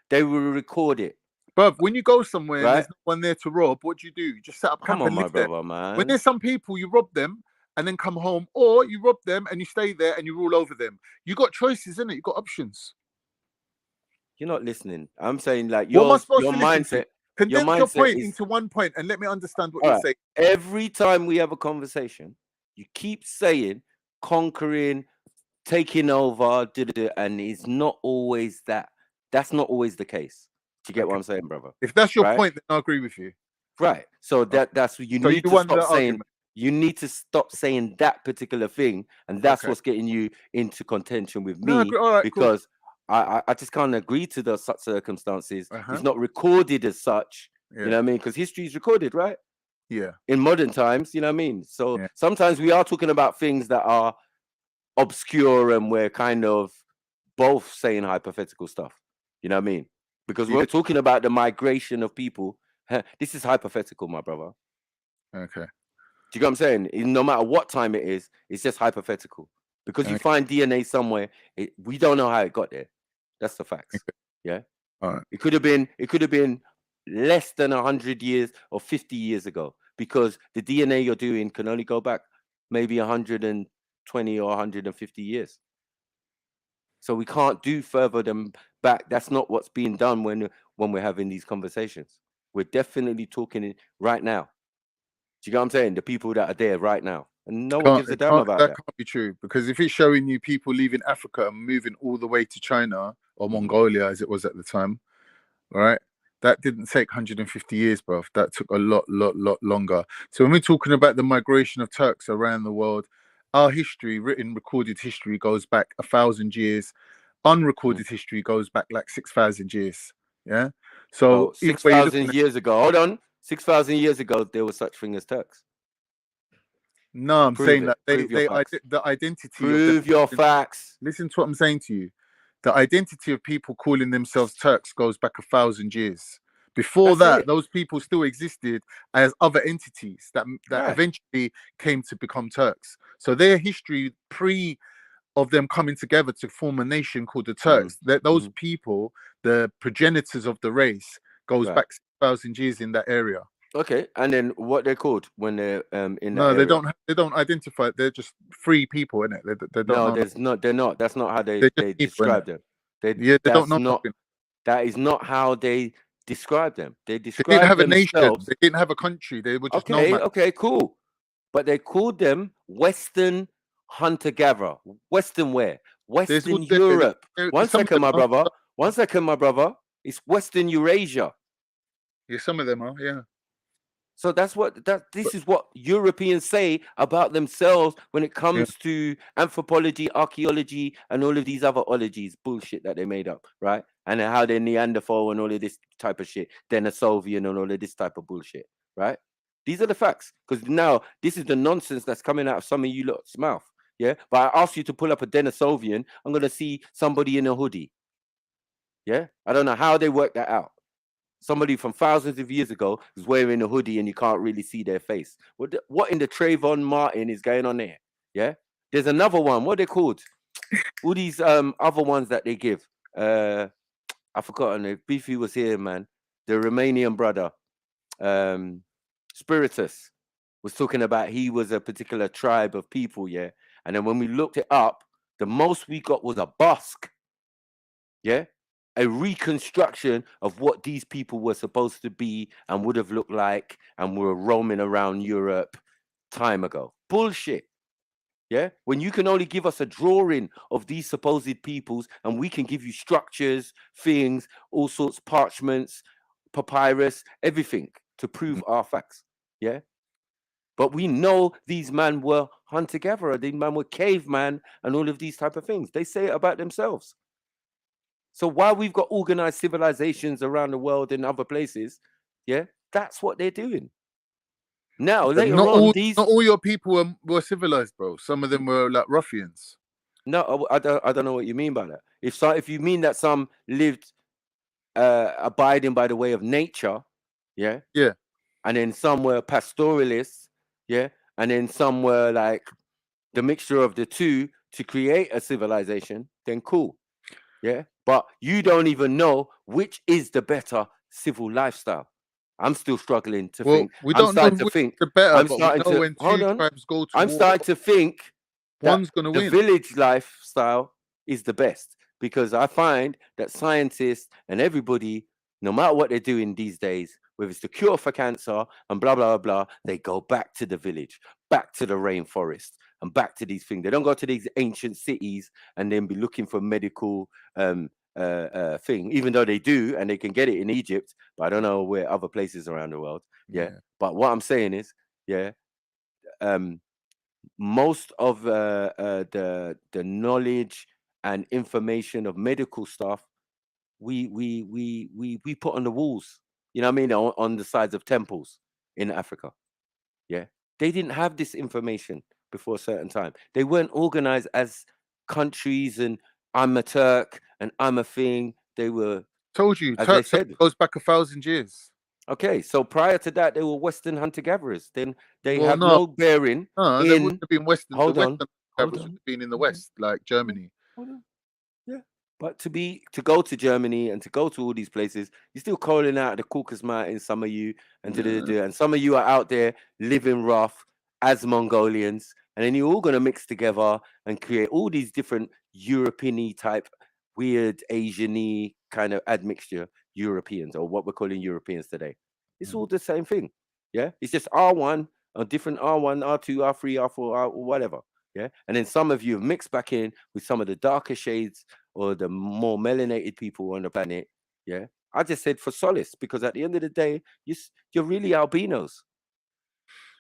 they will record it. But when you go somewhere and Right? there's no one there to rob, what do? You just set up camp and live there. Man. When there's some people, you rob them and then come home, or you rob them and you stay there and you rule over them. You got choices, isn't it? You got options. You're not listening. I'm saying like What am I your supposed to listen mindset. to? Condense your point is, into one point and let me understand what all you're right. saying. Every time we have a conversation, you keep saying conquering, taking over, and it's not always that. That's not always the case. Do you get what I'm saying, brother? If that's your point, then I agree with you. Right. So that's what you need to stop saying. You need to stop saying that particular thing, and that's what's getting you into contention with me. Because I just can't agree to those such circumstances. It's not recorded as such. You know what I mean? Because history is recorded, right? Yeah. In modern times, you know what I mean? So sometimes we are talking about things that are obscure and we're kind of both saying hypothetical stuff. You know what I mean? Because we're talking about the migration of people. This is hypothetical, my brother. Okay. Do you get what I'm saying? No matter what time it is, it's just hypothetical. Because you find DNA somewhere, we don't know how it got there. That's the facts. Yeah. All right. It could have been less than 100 years or 50 years ago, because the DNA you're doing can only go back maybe 120 or 150 years. So we can't do further than back. That's not what's being done when we're having these conversations. We're definitely talking right now. Do you get what I'm saying? The people that are there right now. And no one gives a damn about that. That can't be true, because if it's showing you people leaving Africa and moving all the way to China or Mongolia, as it was at the time, right? That didn't take 150 years, bro. That took a lot longer. So when we're talking about the migration of Turks around the world, our history, recorded history, goes back 1,000 years. Unrecorded history goes back like 6,000 years. Yeah. So 6,000 years ago, hold on. 6,000 years ago, there was such thing as Turks. No, I'm saying that the identity. Prove your facts. Listen to what I'm saying to you. The identity of people calling themselves Turks goes back 1,000 years. Before that, those people still existed as other entities that eventually came to become Turks. So their history of them coming together to form a nation called the Turks, those people, the progenitors of the race, goes back 1,000 years in that area. Okay, and then what they're called when they're in No, that area? they don't identify. They're just free people, innit? They don't No, know. there's not. They're not. That's not how they They're just people, describe innit? them. They don't know nothing. That is not how they describe them. They They describe didn't have a nation. themselves. They didn't have a country. They were just Okay, nomads. okay, cool. But they called them Western hunter-gatherer. Western where? Western Europe. One second, my brother. One second, my brother. It's Western Eurasia. Yeah, some of them are. Yeah. So that's what this is what Europeans say about themselves when it comes to anthropology, archaeology, and all of these other ologies bullshit that they made up, right? And how they're Neanderthal and all of this type of shit, Denisovian and all of this type of bullshit, right? These are the facts, because now this is the nonsense that's coming out of some of you lot's mouth, yeah? But I ask you to pull up a Denisovian, I'm gonna see somebody in a hoodie, yeah? I don't know how they work that out. Somebody from thousands of years ago is wearing a hoodie and you can't really see their face. What in the Trayvon Martin is going on there? Yeah. There's another one. What are they called? All these other ones that they give. I've forgotten. If Beefy was here, man. The Romanian brother, Spiritus, was talking about he was a particular tribe of people, yeah. And then when we looked it up, the most we got was a Basque. Yeah. A reconstruction of what these people were supposed to be and would have looked like and were roaming around Europe time ago. Bullshit. Yeah. When you can only give us a drawing of these supposed peoples and we can give you structures, things, all sorts, parchments, papyrus, everything to prove our facts. Yeah. But we know these men were hunter-gatherer, these men were caveman and all of these type of things. They say it about themselves. So while we've got organized civilizations around the world in other places, yeah, that's what they're doing. Now, later not on, all your people were civilized, bro. Some of them were like ruffians. No, I don't know what you mean by that. If you mean that some lived abiding by the way of nature, yeah, and then some were pastoralists, yeah, and then some were like the mixture of the two to create a civilization, then cool. Yeah, but you don't even know which is the better civil lifestyle. I'm still struggling to think. We don't know which is the better, but we know when two tribes go to war. I'm starting to think one's going to win. The village lifestyle is the best, because I find that scientists and everybody, no matter what they're doing these days, whether it's the cure for cancer and blah, blah, blah, they go back to the village, back to the rainforest, and back to these things. They don't go to these ancient cities and then be looking for medical thing, even though they do, and they can get it in Egypt, but I don't know where other places around the world. Yeah. But what I'm saying is, yeah, most of the knowledge and information of medical stuff, we put on the walls. You know what I mean? On the sides of temples in Africa. Yeah. They didn't have this information before a certain time. They weren't organized as countries and I'm a Turk and I'm a thing. They were. Told you, Turks goes back 1,000 years. Okay, so prior to that, they were Western hunter-gatherers. Then they have no bearing. No, they wouldn't have been Western. Hold on. Western gatherers would have been in the West, like Germany. Hold on. Yeah. But to go to Germany and to go to all these places, you're still calling out the Caucasus Mountains, some of you, and some of you are out there living rough as Mongolians, and then you're all gonna mix together and create all these different European-y type, weird Asian-y kind of admixture Europeans, or what we're calling Europeans today. It's all the same thing. Yeah, it's just R1, a different R1, R2, R3, R4, R whatever. Yeah, and then some of you have mixed back in with some of the darker shades or the more melanated people on the planet. Yeah, I just said for solace, because at the end of the day, you're really albinos.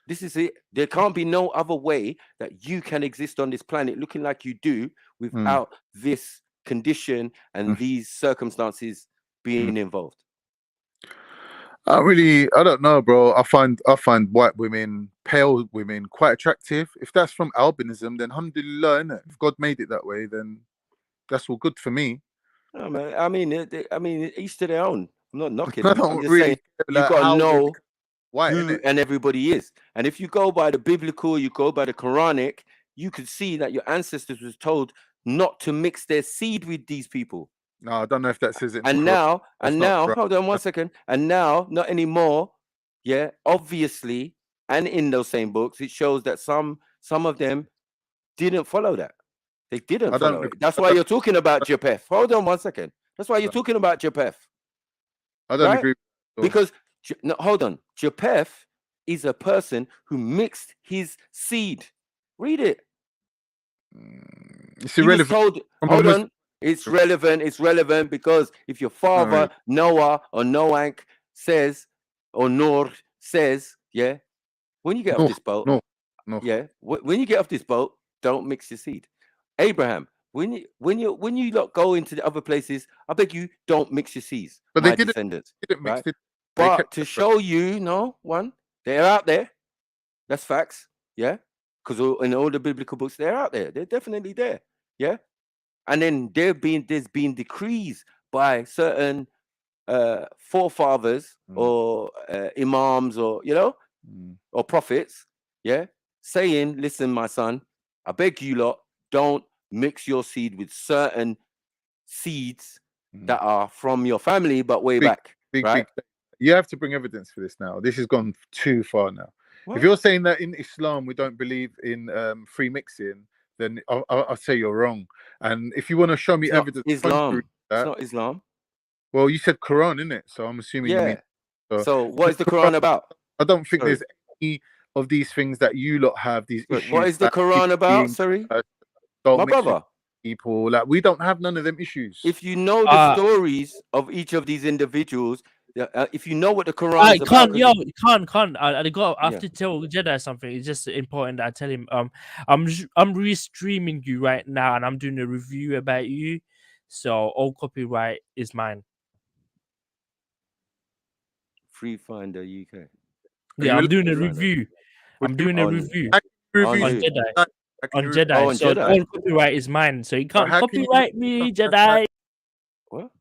This is it. There can't be no other way that you can exist on this planet looking like you do without this condition and these circumstances being involved. I don't know, bro. I find white women, pale women, quite attractive. If that's from albinism, then alhamdulillah, innit? If God made it that way, then that's all good for me. No, man. I mean, each to their own. I'm not knocking. I I'm don't just really saying care, you like, got how to know white, who innit? and everybody is. And if you go by the biblical, you go by the Quranic, you could see that your ancestors was told not to mix their seed with these people. No, I don't know if that says it. And now, hold on 1 second. And now, not anymore. Yeah, obviously, and in those same books, it shows that some of them didn't follow that. They didn't follow it. That's why you're talking about Japheth. Hold on 1 second. That's why you're talking about Japheth. I don't agree. Because no, hold on. Japheth is a person who mixed his seed. Read it. It's irrelevant. Hold on. It's relevant. It's relevant because if your father Noah or Noank says, or Nor says, yeah, when you get off this boat, yeah, when you get off this boat, don't mix your seed. Abraham, when you lot go into the other places, I beg you, don't mix your seeds. But my they didn't, descendants, didn't mix right? it. But to show you, they're out there. That's facts, yeah. Because in all the biblical books, they're out there. They're definitely there, yeah. And then there's been decrees by certain forefathers or imams or or prophets, yeah, saying, "Listen, my son, I beg you lot, don't mix your seed with certain seeds that are from your family, but way back." Right? You have to bring evidence for this now. This has gone too far now. What? If you're saying that in Islam we don't believe in free mixing, then I'll say you're wrong. And if you want to show me evidence, Islam. It's not Islam. Well, you said Quran, innit? So I'm assuming you mean. So what is the Quran about? I don't think there's any of these things that you lot have. These issues. What is the Quran about? Sorry, my brother. People like we don't have none of them issues. If you know the stories of each of these individuals, if you know what the Quran is about, I have to tell Jedi something. It's just important that I tell him. I'm restreaming you right now, and I'm doing a review about you. So all copyright is mine. Free Finder UK. Yeah, I'm doing a review. I'm doing a review on Jedi. On Jedi. So all copyright is mine. So you can't copyright me, Jedi. What?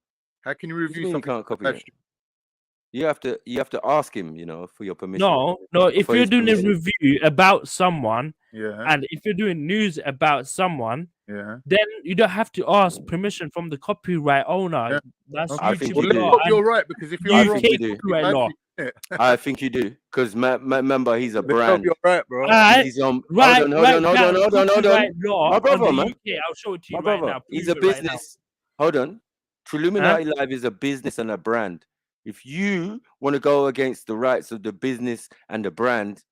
How can you review something? You can't copyright. You have to ask him, for your permission. No. If you're doing a review about someone, and if you're doing news about someone, then you don't have to ask permission from the copyright owner. That's I think you're right, because if you're wrong, copyright law. I think you do, because remember he's a brand. You're right, bro. He's on. Hold on. My brother, man. I'll show it to you right now. He's a business. Hold on. Trilluminati Live is a business and a brand. If you want to go against the rights of the business and the brand,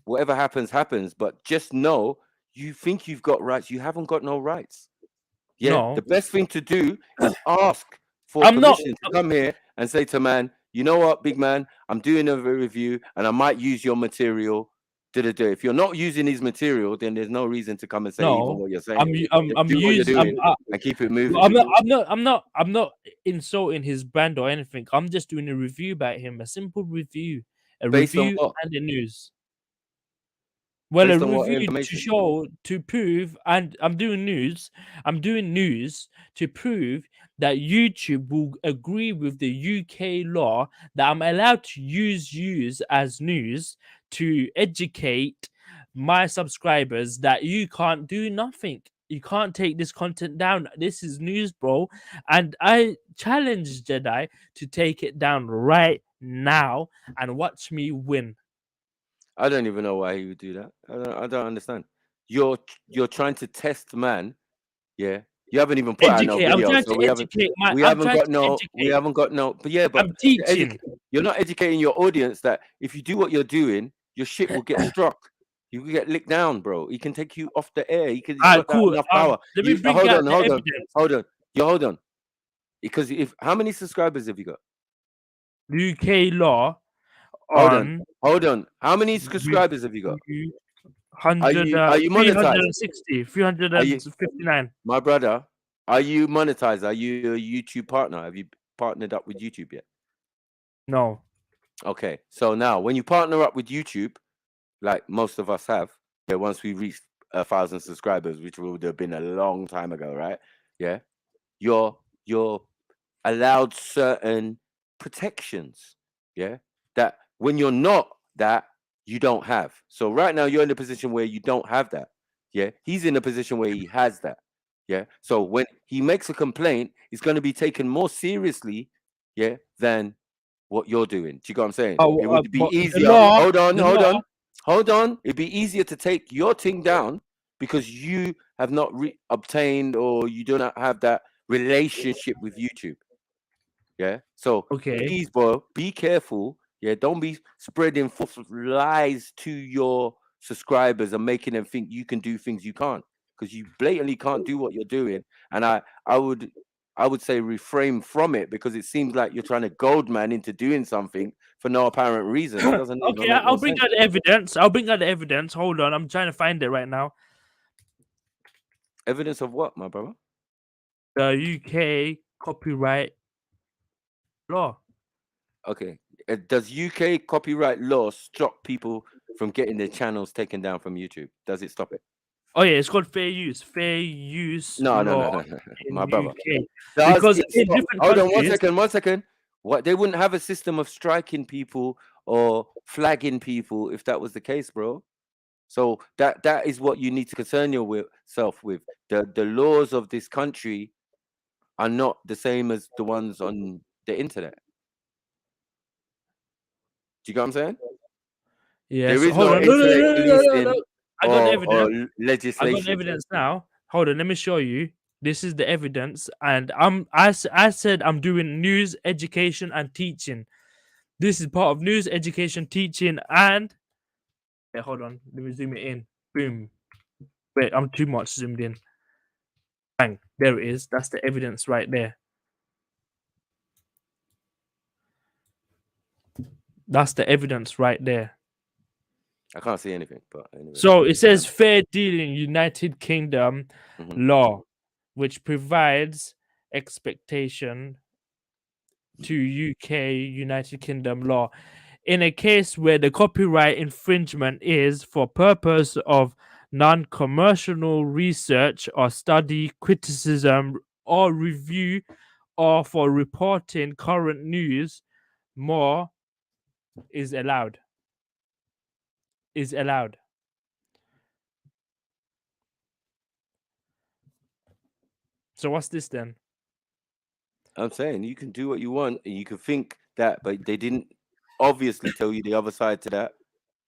whatever happens. But just know, you think you've got rights, you haven't got no rights. The best thing to do is ask for permission to come here and say to man, you know what, big man, I'm doing a review and I might use your material. If you're not using his material, then there's no reason to come and say even what you're saying. I'm using and keep it moving. I'm not insulting his brand or anything. I'm just doing a review about him, a simple review, Based on review what? and the news. Well, Based a on what review to information? show, to prove, and I'm doing news to prove that YouTube will agree with the UK law that I'm allowed to use as news to educate my subscribers that you can't do nothing. You can't take this content down. This is news, bro. And I challenge Jedi to take it down right now and watch me win. I don't even know why he would do that. I don't understand. You're trying to test man, You haven't even put out no video, so we haven't got no. But but I'm teaching. You're not educating your audience that if you do what you're doing, your shit will get struck. You can get licked down, bro. He can take you off the air. He can cool. enough power. Let me bring out the evidence. Hold on. Because how many subscribers have you got? UK law. Hold on. How many subscribers have you got? 100. Are you monetized? 359. My brother, are you monetized? Are you a YouTube partner? Have you partnered up with YouTube yet? No. Okay. So now, when you partner up with YouTube, like most of us have, once we reach 1,000 subscribers, which would have been a long time ago, right? You're allowed certain protections, that when you're not that, you don't have. So right now you're in a position where you don't have that. He's in a position where he has that. Yeah. So when he makes a complaint, it's going to be taken more seriously, yeah, than what you're doing. Do you get what I'm saying? It would be easier. Hold on. It'd be easier to take your thing down because you have not obtained or you do not have that relationship with YouTube. Yeah. So please, bro, be careful. Yeah. Don't be spreading false lies to your subscribers and making them think you can do things you can't, because you blatantly can't do what you're doing. And I would say refrain from it, because it seems like you're trying to goad man into doing something for no apparent reason. It doesn't even make I'll no bring sense. out the evidence. I'll bring out the evidence. Hold on, I'm trying to find it right now. Evidence of what, my brother? The UK copyright law. Okay. Does UK copyright law stop people from getting their channels taken down from YouTube? Does it stop it? Oh yeah, it's called fair use. Fair use No, law my in brother. UK. Does Because it in stop? different Hold countries, on, 1 second. What, they wouldn't have a system of striking people or flagging people if that was the case, bro. So that is what you need to concern yourself with. The laws of this country are not the same as the ones on the internet. Do you get what I'm saying? yes. There is Hold no on. internet policing I got the or evidence. I legislation. got the evidence now. Hold on, let me show you. This is the evidence, and I said I'm doing news, education, and teaching. This is part of news, education, teaching, and yeah, hold on. Let me zoom it in. Boom. Wait, I'm too much zoomed in. Bang. There it is. That's the evidence right there. That's the evidence right there. I can't see anything, but anyway. So it says fair dealing United Kingdom law, which provides expectation to UK United Kingdom law. In a case where the copyright infringement is for purpose of non-commercial research or study, criticism or review, or for reporting current news, more is allowed. Is allowed. So what's this then? I'm saying you can do what you want and you can think that, but they didn't obviously tell you the other side to that.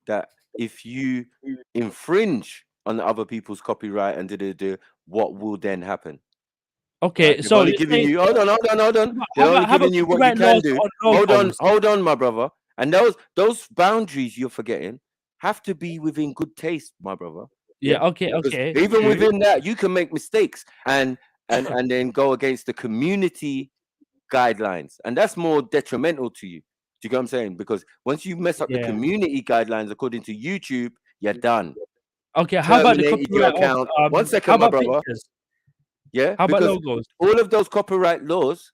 That if you infringe on other people's copyright and what will then happen? Okay, Right? so only giving you hold on. They're only giving you what you can do. Hold on, my brother. And those boundaries you're forgetting have to be within good taste, my brother. Yeah. Okay. Even within that, you can make mistakes and then go against the community guidelines, and that's more detrimental to you. Do you get what I'm saying? Because once you mess up the community guidelines according to YouTube, you're done. Okay, how about the Terminated your copyright account? of, 1 second, my brother. Pictures? Yeah. How about because logos? all of those copyright laws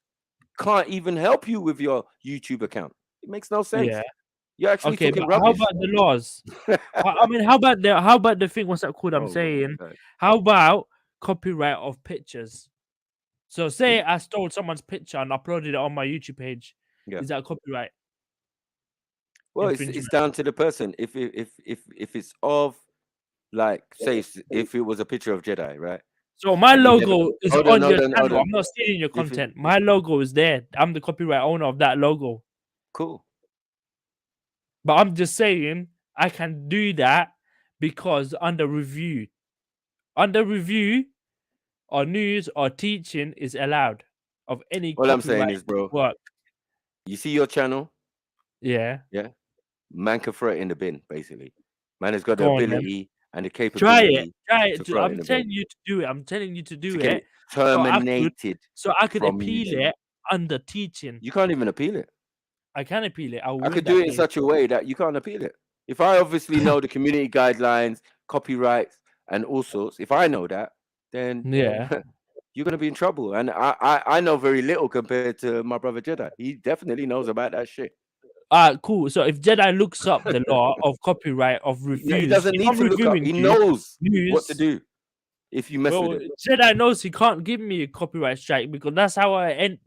can't even help you with your YouTube account. It makes no sense. Yeah. You're actually talking but rubbish. how about the laws? I mean, how about the thing? What's that called? I'm saying, how about copyright of pictures? So, say I stole someone's picture and uploaded it on my YouTube page. Yeah. Is that copyright? Well, it's down to the person. If it's of, like, say, if it was a picture of Jedi, right? So my logo is on your channel. Hold on. I'm not stealing your content. My logo is there. I'm the copyright owner of that logo. Cool. But I'm just saying I can do that because under review, or news or teaching is allowed of any. All I'm saying is, bro, work. You see your channel? Yeah. Yeah. Man can throw it in the bin, basically. Man has got the Go on, ability and the capability. Try it. I'm telling you to do it. I'm telling you to do it. Terminated. So I could appeal YouTube. it under teaching. You can't even appeal it. I can appeal it. I could do it in such a way that you can't appeal it. If I obviously know the community guidelines, copyrights, and all sorts, if I know that, then you're gonna be in trouble. And I know very little compared to my brother Jedi. He definitely knows about that shit. Cool. So if Jedi looks up the law of copyright of reviews, he doesn't need to look up. He knows what to do. If you mess with him, Jedi knows he can't give me a copyright strike because that's how I You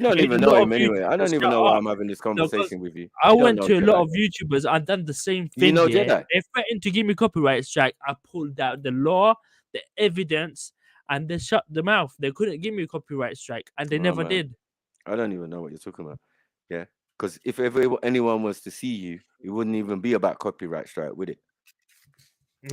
don't even know him anyway. I don't even know why I'm having this conversation with you. I went to a lot of YouTubers and done the same thing. You know Jedi? They threatened to give me copyright strike. I pulled out the law, the evidence, and they shut the mouth. They couldn't give me a copyright strike, and they never did. I don't even know what you're talking about. Yeah, because if ever anyone was to see you, it wouldn't even be about copyright strike, would it?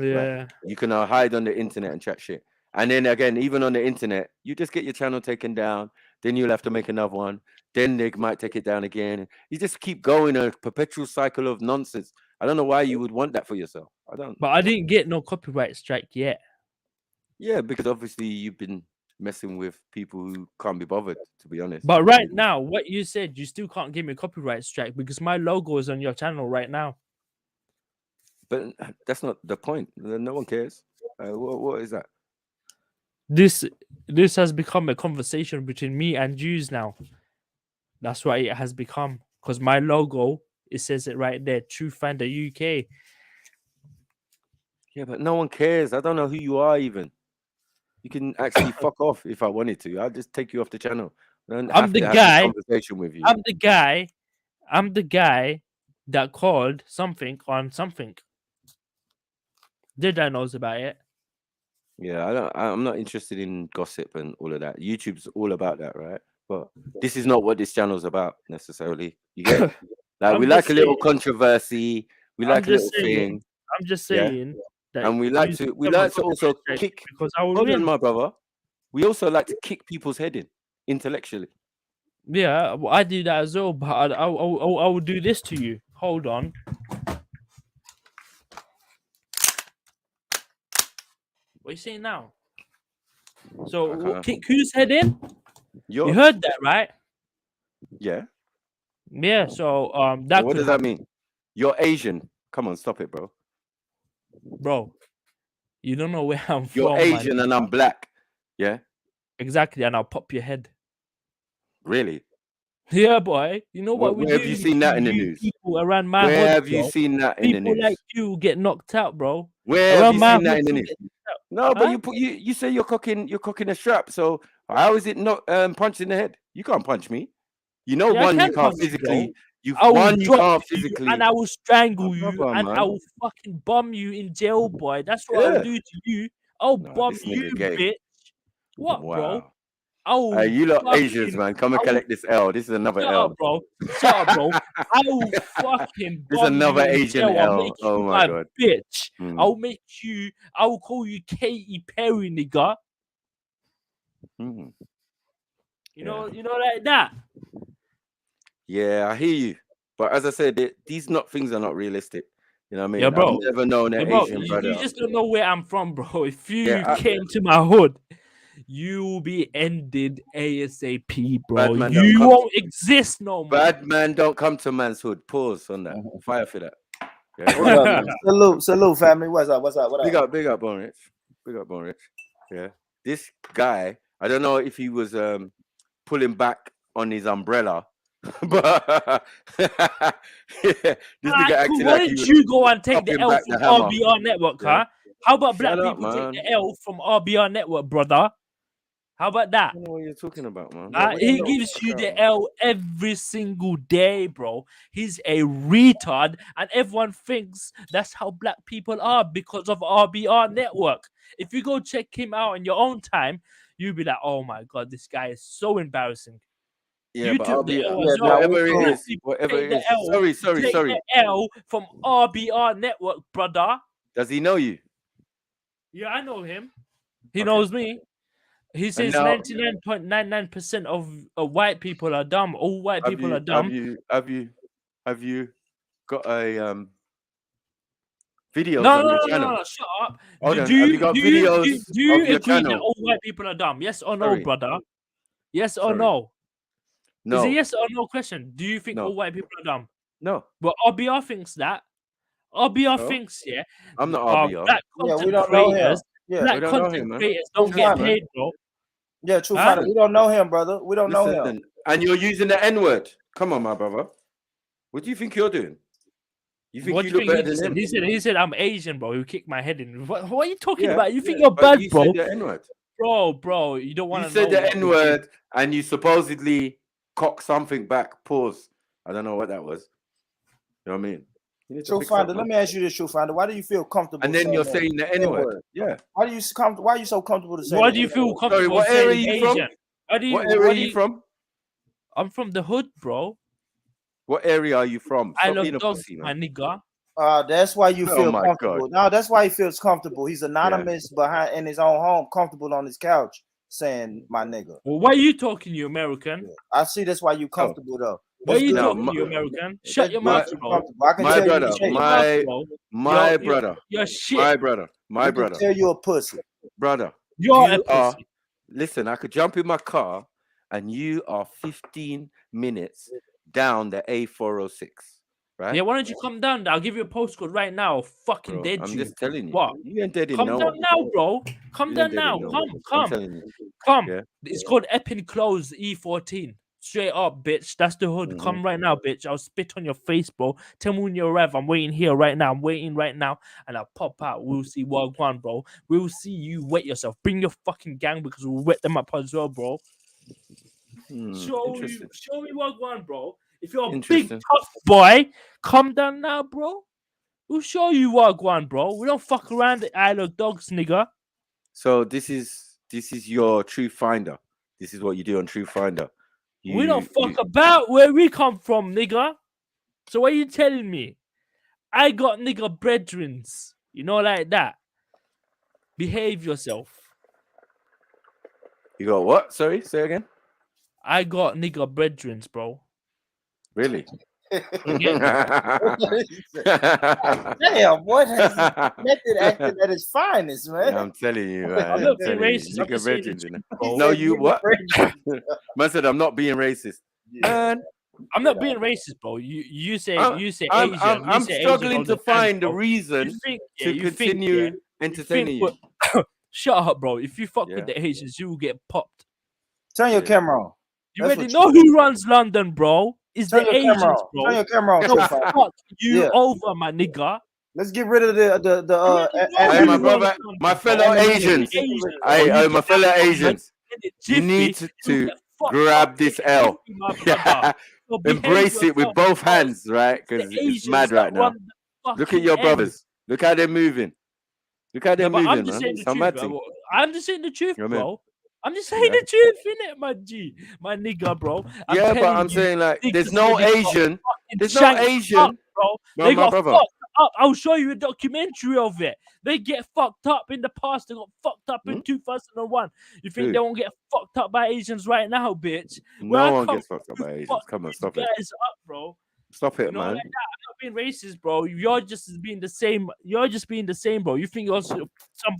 Yeah. Right? You can hide on the internet and chat shit. And then again, even on the internet, you just get your channel taken down. Then you'll have to make another one. Then they might take it down again. You just keep going a perpetual cycle of nonsense. I don't know why you would want that for yourself. I don't. But I didn't get no copyright strike yet. Yeah, because obviously you've been messing with people who can't be bothered, to be honest. But right now, what you said, you still can't give me a copyright strike because my logo is on your channel right now. But that's not the point. No one cares. What is that? This has become a conversation between me and Jews now. That's what it has become. Because my logo, it says it right there, Truth Finder UK. Yeah, but no one cares. I don't know who you are even. You can actually fuck off if I wanted to. I'll just take you off the channel. I'm the guy. Conversation with you. I'm the guy that called something on something. Jedi knows about it. Yeah, I'm not interested in gossip and all of that. YouTube's all about that, right? But this is not what this channel's about necessarily. You get it? Like we like a little controversy. We like a little thing. I'm just saying that, and we like to also kick. Because I will hold win. on, my brother. We also like to kick people's head in intellectually. Yeah, well, I do that as well. But I will do this to you. Hold on. What are you saying now? So kick whose head in? You heard that, right? Yeah. Yeah. So what does that mean? You're Asian. Come on, stop it, bro. Bro, you don't know where I'm from. You're Asian and I'm black. Yeah. Exactly, and I'll pop your head. Really? Yeah, boy. You know what we do? Where have you seen that in the news? People around my Where hood, have you seen that in the news? People like you get knocked out, bro. Where have you seen that in the news? No, but you say you're cooking a strap. So how is it not punched in the head? You can't punch me. You know, Yeah, you can't physically. You can't physically, and I will strangle you, and I will fucking bomb you in jail, boy. That's what I'll do to you. I'll bomb you, bitch. What, bro? Oh, you lot Asians, man, come and collect this L. This is another L, bro. Shut up, bro. I will fucking. This is another Asian L. Oh my god, bitch! I'll make you. I will call you Katy Perry, nigga. You know, like that. Yeah, I hear you, but as I said, these things are not realistic. You know what I mean? Yeah, bro. I've never known an Asian brother. You just don't know where I'm from, bro. If you came to my hood, you will be ended ASAP, bro. You won't exist no more. Bad man don't come to man's hood. Pause on that. Fire for that. Yeah. salute, family. What's up? What up? Big up, Bone Rich. Big up, Bone Rich. Yeah. This guy, I don't know if he was pulling back on his umbrella. But this nigga acting why like didn't you go and take the L from RBR Network, Yeah. huh? How about black Shut up, people man. take the L from RBR Network, brother? How about that? I don't know what you're talking about, man. He gives you the L every single day, bro. He's a retard, and everyone thinks that's how black people are because of RBR Network. If you go check him out in your own time, you'll be like, oh my god, this guy is so embarrassing. Yeah, You but took the L as well. whatever it is, whatever Take it is. the L. Sorry. Take the L from RBR Network, brother. Does he know you? Yeah, I know him. He knows me. He says 99.99% of white people are dumb. All white people are dumb. Have you got a videos No, on your channel? No, shut up. Hold on. Have you got videos do you of your agree that channel? all white people are dumb? Yes or no, Sorry. brother? Yes or Sorry. no? No. Is it yes or no question? Do you think No. all white people are dumb? No. But RBR thinks that. RBR thinks, yeah. I'm not RBR. Black Yeah, we content don't know him. creators, Yeah, black we don't know content him, man. creators don't True get finder. paid, bro. Yeah, true. Huh? We don't know him, brother. We don't know him. Listen, and you're using the N-word. Come on, my brother. What do you think you're doing? You think What you do look you better think than him? he said I'm Asian, bro. Who kicked my head in? What are you talking Yeah, about? You think yeah, you're but bad, you bro? said the N-word. Bro, you don't want You to said know. the N-word and you supposedly cock something back. Pause. I don't know what that was. You know what I mean? True Finder, let me ask you this, True Finder. Why do you feel comfortable? And then you're saying the N-word. Yeah. Why are you so comfortable to say Why that? do you feel comfortable? Sorry, what area are saying you from? Asian? What area are you from? I'm from the hood, bro. What area are you from? I Stop love being a dogs, pussy, my man. nigga. That's why you Oh feel my comfortable. God. No, that's why he feels comfortable. He's anonymous behind in his own home, comfortable on his couch, saying my nigga. Well, why are you talking, you American? I see that's why you comfortable though. Why are you That's good. talking, you American? Shut your mouth, bro. I can My tell brother, you my brother, You're shit. my brother, my we can brother. tell you a pussy. Brother, You're a you are. pussy. Listen, I could jump in my car, and you are 15 minutes down the A406, right? Yeah, why don't you come down there? I'll give you a postcode right now. Fucking Bro, dead I'm you. just telling you. What? You ain't dead in Come no down one. now, bro. Come You down ain't dead now. in no Come, one. I'm come, telling you. come. Yeah. It's called Epping Close E14. Straight up, bitch. That's the hood. Come right now, bitch. I'll spit on your face, bro. Tell me when you arrive. I'm waiting here right now. I'm waiting right now. And I'll pop out. We'll see what one, bro. We'll see you wet yourself. Bring your fucking gang because we'll wet them up as well, bro. Show me what one, bro. If you're a big tough boy, come down now, bro. We'll show you what one, bro. We don't fuck around the Isle of Dogs, nigga. So this is your Truth Finder. This is what you do on Truth Finder. We don't fuck about where we come from, nigga. So what are you telling me? I got nigga brethrens. You know, like that. Behave yourself. You got what? Sorry, say again. I got nigga brethrens, bro. Really? Damn, boy, that's method acting at its finest, man. Yeah, I'm telling you, man. I'm not being racist. I'm Nigga just saying the virgins, truth, you know. bro. No, you what? Man said I'm not being racist. Man, I'm not being racist, bro. You say I'm Asian. struggling Asian to find a reason to continue entertaining you. Shut up, bro. If you fuck with the Asians, you will get popped. Turn your camera on. You already know who runs London, bro. It's Turn the your camera Asians, on. bro. Turn your camera on, They'll True Finder. fuck you over, my nigga. Let's get rid of the Hey, my brother, my fellow Asians. Hey, my fellow Asians. You need to grab this L. Embrace it with both hands, right? Because it's mad right now. Look at your brothers. Look how they're moving. Look how they're moving, I'm just man. saying the truth, bro. I'm just saying the truth, You know what I mean? bro. I'm just saying the truth, innit, my G, my nigga, bro. Yeah, but I'm saying like, there's no Asian. There's no Asian, bro. No, They my got brother. fucked up. I'll show you a documentary of it. They get fucked up in the past. They got fucked up in 2001. You think Who? they won't get fucked up by Asians right now, bitch? No one gets fucked up by Asians. Come on, stop it. Guys up, bro. Stop it, You know, man. like that. I'm not being racist, bro. You're just being the same. You're just being the same, bro. You think you're some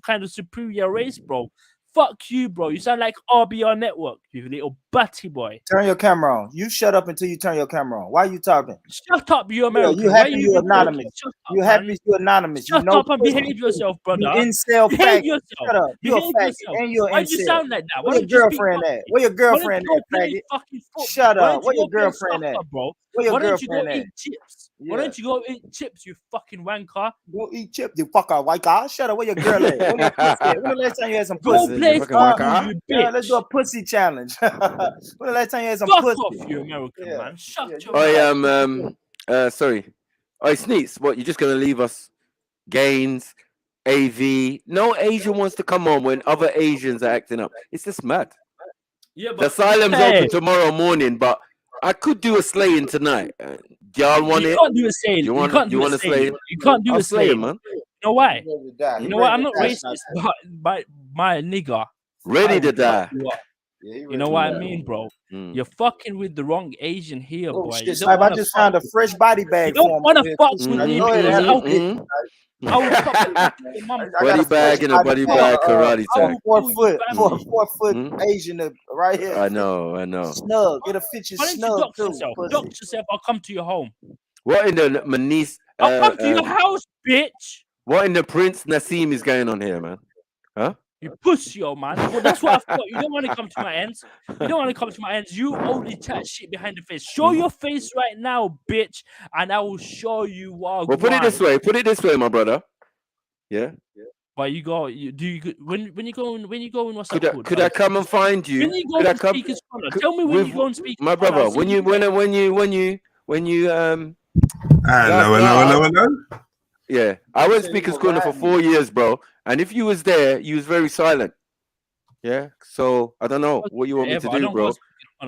kind of superior race, bro? Fuck you, bro. You sound like RBR Network, you little batty boy. Turn your camera on. You shut up until you turn your camera on. Why are you talking? Shut up, you American. You Why happy you you even anonymous. talking? Shut up, You happy man. you anonymous. Shut you know up and behave yourself, brother. You incel behave faggot. yourself. Shut up. You a Behave faggot yourself. and you're Why incel. do you sound like that? Why Where your don't you speak girlfriend at? properly? Where your Why girlfriend don't at, you go play faggot? fucking football? Shut Why up. don't Where you your go play girlfriend at? soccer, bro? Where your Why don't you go girlfriend at? eat chips? Yeah. Why don't you go eat chips, you fucking wanker? Go eat chips, you fucker, white guy. Shut up. Where your girl at? Where your pussy at? When the last time you had some Go pussy? play football, you Yeah, let's bitch. do a pussy challenge. When the last time you had some Fuck pussy? off, you American man. Shut your I mouth. sorry. Oh, Sneaks, what? You're just gonna leave us? Gains, AV. No Asian wants to come on when other Asians are acting up. It's just mad. Yeah, The but asylum's open tomorrow morning, but I could do a slaying tonight. Y'all want you it? can't do a slaying. You You want? can't You do a want to slay? slaying. You can't do I'll a slay him, slaying. man. You know why? You You know what? I'm not racist, but my nigga. Ready to die. You know what I mean, bro? You're fucking with the wrong Asian here, Oh boy. shit, You don't Snipe, I wanna just fuck found a with- fresh body bag You don't for him. want to fuck with I me know it because had I'll, it. I will fuck with your mum. I got Body a bag fresh and a body bag karate I tag. was 4 foot Asian right here. I know. Snug. It'll fit you Why don't you snug dox too. yourself? pussy. Dox yourself. I'll come to your home. What in the Manice? I'll come to your house, bitch. What in the Prince Nassim is going on here, man? Huh? You pussy, yo, man. Well, that's what I thought. You don't want to come to my ends. You don't want to come to my ends. You only chat shit behind the face. Show your face right now, bitch, and I will show you what. Well, put it this way. Put it this way, my brother. Yeah. But you go. When you go in what's Could that I, called? could I come and find you? When you go Could I to come? Speaker's Corner, tell me when you go and speak. My brother, when you Hello. Yeah, I went Speaker's Corner for 4 years, bro. And if you was there, you was very silent. Yeah, so I don't know what you want me to do, bro.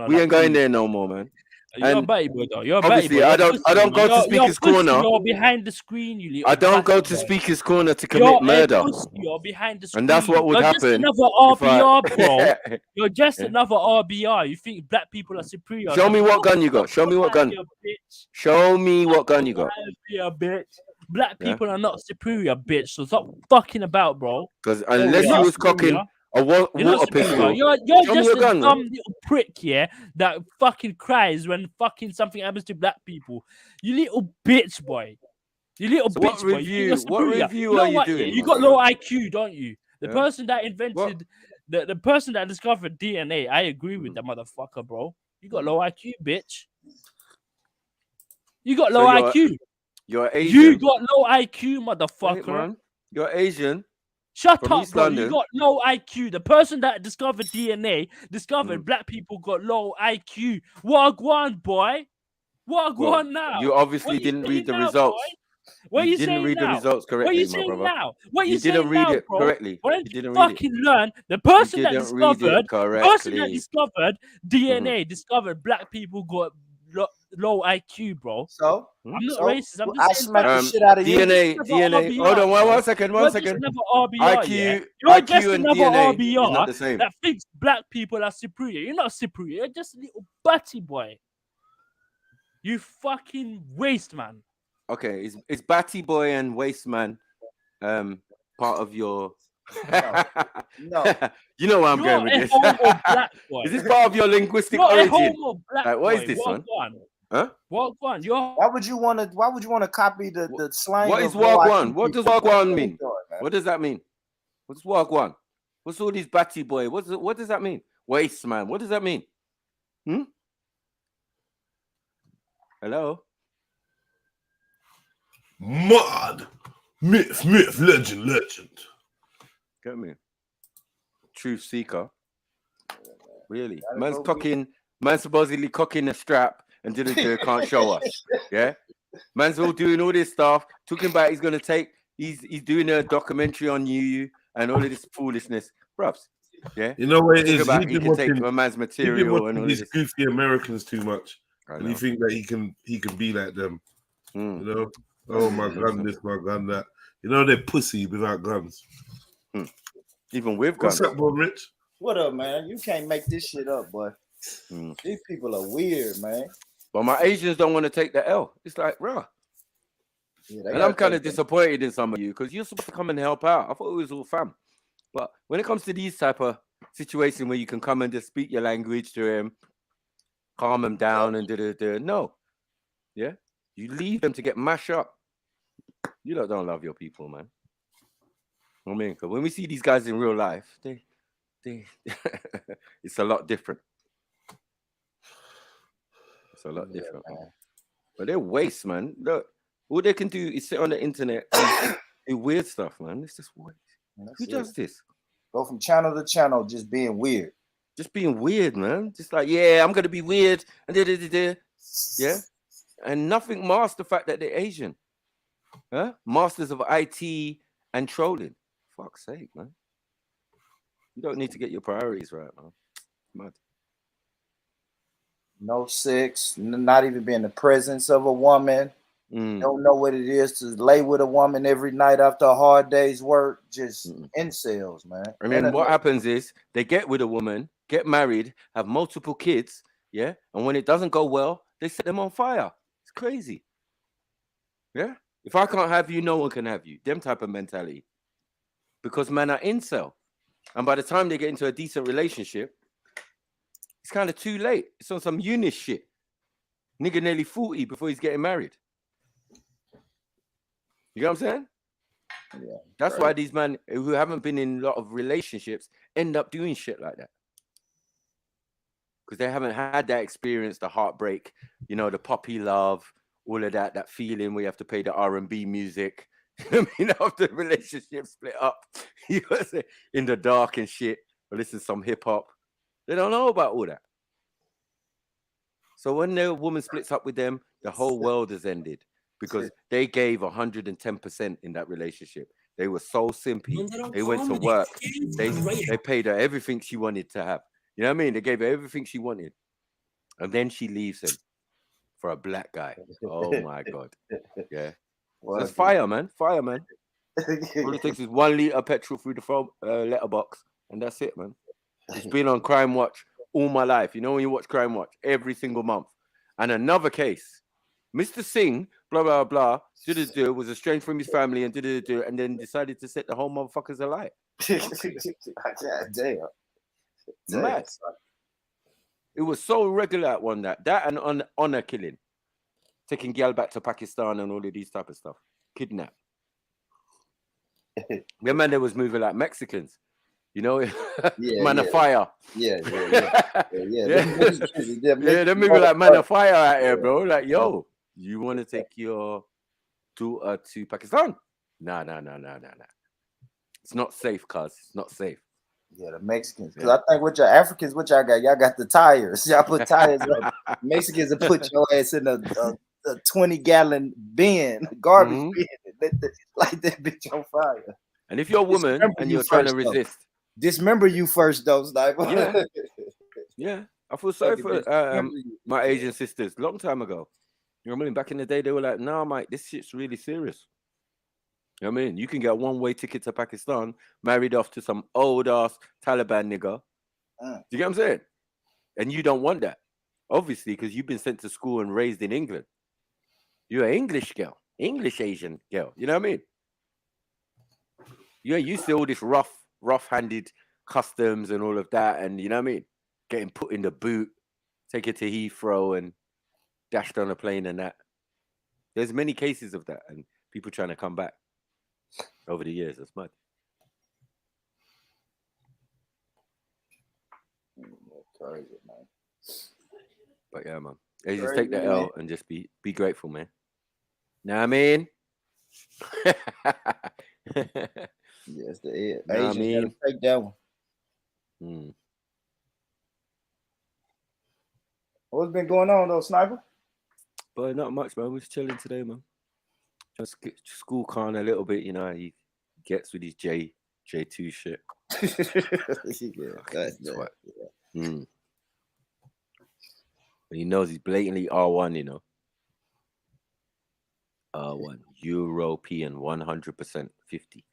We ain't going there no more, man. You're a batty boy, though. You're a batty Obviously, boy. I don't go to Speaker's Corner. You're behind the screen, you little I don't go to bastard. Speaker's Corner to commit murder. You're behind the screen. And that's what would happen. You're just another RBR, bro. You're just another RBR. You think black people are superior. Show me what gun you got. Show me what gun. Show me what gun you got. Bitch. Black people are not superior, bitch. So stop fucking about, bro. Because unless you was cocking a water pistol, you're just a dumb little prick, yeah, that fucking cries when fucking something happens to black people. You little bitch, boy. You little bitch, boy. What review are you doing? You got low IQ, don't you? The person that invented, the person that discovered DNA, I agree with that motherfucker, bro. You got low IQ, bitch. You got low IQ. You're Asian. You got low IQ, motherfucker. Wait, man. You're Asian. Shut from up, East bro. London. You got low IQ. The person that discovered DNA discovered black people got low IQ. Wagwan, boy. Wagwan now. You obviously didn't read the results. What are you didn't saying read now? the results correctly, What are you my saying brother. now? What are you didn't saying read now, it bro? correctly. Why You don't you didn't read it. fucking learn? The person that didn't read it discovered DNA discovered black people got low IQ, bro. So I'm not racist. I'm just saying smack the shit out of you. DNA. Hold on, one second. You're just another RBR, IQ, You're just IQ and another DNA RBR is not the same. that thinks black people are superior. You're not superior. You're just a little batty boy. You fucking waste, man. Okay, is Batty Boy and Waste Man part of your No. You know where I'm going with this. Is this part of your linguistic origin? Like, what is this one? Huh? Wagwan, Why would you want to copy the slang? What is Wagwan? What does Wagwan mean? What does that mean? What's Wagwan? What's all these Batty Boy? What does that mean? Waste Man. What does that mean? Hello? Mud. Myth, legend. Get me? Truth seeker. Really? Man's supposedly cocking a strap and can't show us. Yeah? Man's all doing all this stuff, talking about he's doing a documentary on you and all of this foolishness. Bruv. Yeah? You know what it is? He can take a man's material and all these this. goofy Americans too much. And you think that he can be like them. You know? Oh, my gun, this, my gun, that. You know, they're pussy without guns. Even with guns. What's up, boy, Rich? What up, man? You can't make this shit up, boy. These people are weird, man. But my Asians don't want to take the L. It's like, rah. Yeah, and I'm kind of disappointed in some of you because you're supposed to come and help out. I thought it was all fam. But when it comes to these type of situations where you can come and just speak your language to him, calm him down and no. Yeah? You leave them to get mashed up. You don't love your people, man. I mean, because when we see these guys in real life, they it's a lot different. It's a lot different. Man. But they're waste, man. Look, all they can do is sit on the internet and do weird stuff, man. It's just waste. Who does this? Go from channel to channel, just being weird. Just being weird, man. Just like, yeah, I'm gonna be weird and yeah. And nothing masks the fact that they're Asian. Huh? Masters of IT and trolling. Fuck's sake, man. You don't need to get your priorities right, man. Mad. No sex, not even be in the presence of a woman. Don't know what it is to lay with a woman every night after a hard day's work. Just incels, man. And then what happens is they get with a woman, get married, have multiple kids, yeah? And when it doesn't go well, they set them on fire. It's crazy. Yeah? If I can't have you, no one can have you. Them type of mentality. Because men are incel. And by the time they get into a decent relationship, it's kind of too late. It's on some Eunice shit. Nigga nearly 40 before he's getting married. You know what I'm saying? Yeah. That's why these men who haven't been in a lot of relationships end up doing shit like that. Because they haven't had that experience, the heartbreak, you know, the puppy love, all of that feeling where you have to play the R&B music. I mean, after the relationship split up, you know, in the dark and shit, or listen to some hip hop. They don't know about all that. So when their woman splits up with them, The whole world has ended because they gave 110% in that relationship. They were so simpy. They went to work. They paid her everything she wanted to have. You know what I mean? They gave her everything she wanted. And then she leaves him for a black guy. Oh my God. Yeah. That's fire, man. Fire, man. All it takes is 1 liter of petrol through the phone letterbox, and that's it, man. It's been on Crime Watch all my life. You know when you watch Crime Watch every single month. And another case, Mr. Singh, blah blah blah, was estranged from his family and and then decided to set the whole motherfuckers alight. Damn. Mad. It was so regular at one that and honor killing, taking girl back to Pakistan and all of these type of stuff, kidnap. The man that was moving like Mexicans, you know, man of fire. Yeah. They're moving like man of fire out here, bro. Like, yo, you want to take your daughter to Pakistan? Nah. It's not safe, cuz. It's not safe. Yeah, the Mexicans. Because I think with your Africans, what y'all got? Y'all got the tires. Y'all put tires up. Mexicans will put your ass in a 20-gallon bin, garbage bin. Light that bitch on fire. And if you're a woman and you're trying to resist, dismember you first, though, Sniper. Yeah. I feel sorry for my Asian sisters. Long time ago. You know what I mean? Back in the day, they were like, "Nah, mate, this shit's really serious." You know what I mean? You can get a one-way ticket to Pakistan, married off to some old-ass Taliban nigga. Do you get what I'm saying? And you don't want that, obviously, because you've been sent to school and raised in England. You're an English girl, English Asian girl. You know what I mean? You're used to all this rough-handed customs and all of that, and you know what I mean? Getting put in the boot, take it to Heathrow and dashed on a plane and that. There's many cases of that, and people trying to come back over the years. That's mad. Crazy, man. But yeah, man. You just take the L and just be grateful, man. Know what I mean? Yes, the Know what I Asians mean? gotta take that one. What's been going on though, Sniper? But not much, man. We're just chilling today, man. Just get school con a little bit, you know. He gets with his J2 shit. And he knows he's blatantly R1, you know. R1 European 100% 50.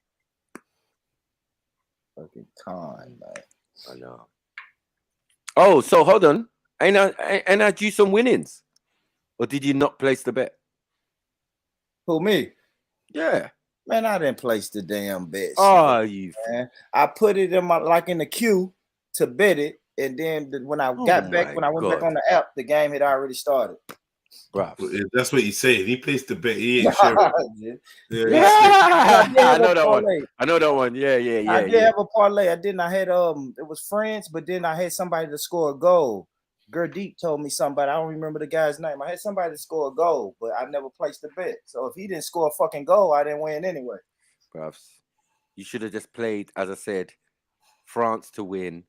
Fucking con, man. I know. Oh, so hold on. Ain't I due some winnings? Or did you not place the bet? Who, me? Yeah. Man, I didn't place the damn bet. Oh, man. I put it in my in the queue to bet it, and then when I got back, when I went back on the app, the game had already started. Bro, that's what he's saying. He placed the bet. He ain't sure. I know that one. I know that one. Yeah. I did have a parlay. I had it was France, but then I had somebody to score a goal. Gurdeep told me somebody. I don't remember the guy's name. I had somebody to score a goal, but I never placed the bet. So if he didn't score a fucking goal, I didn't win anyway. Bruv, you should have just played, as I said, France to win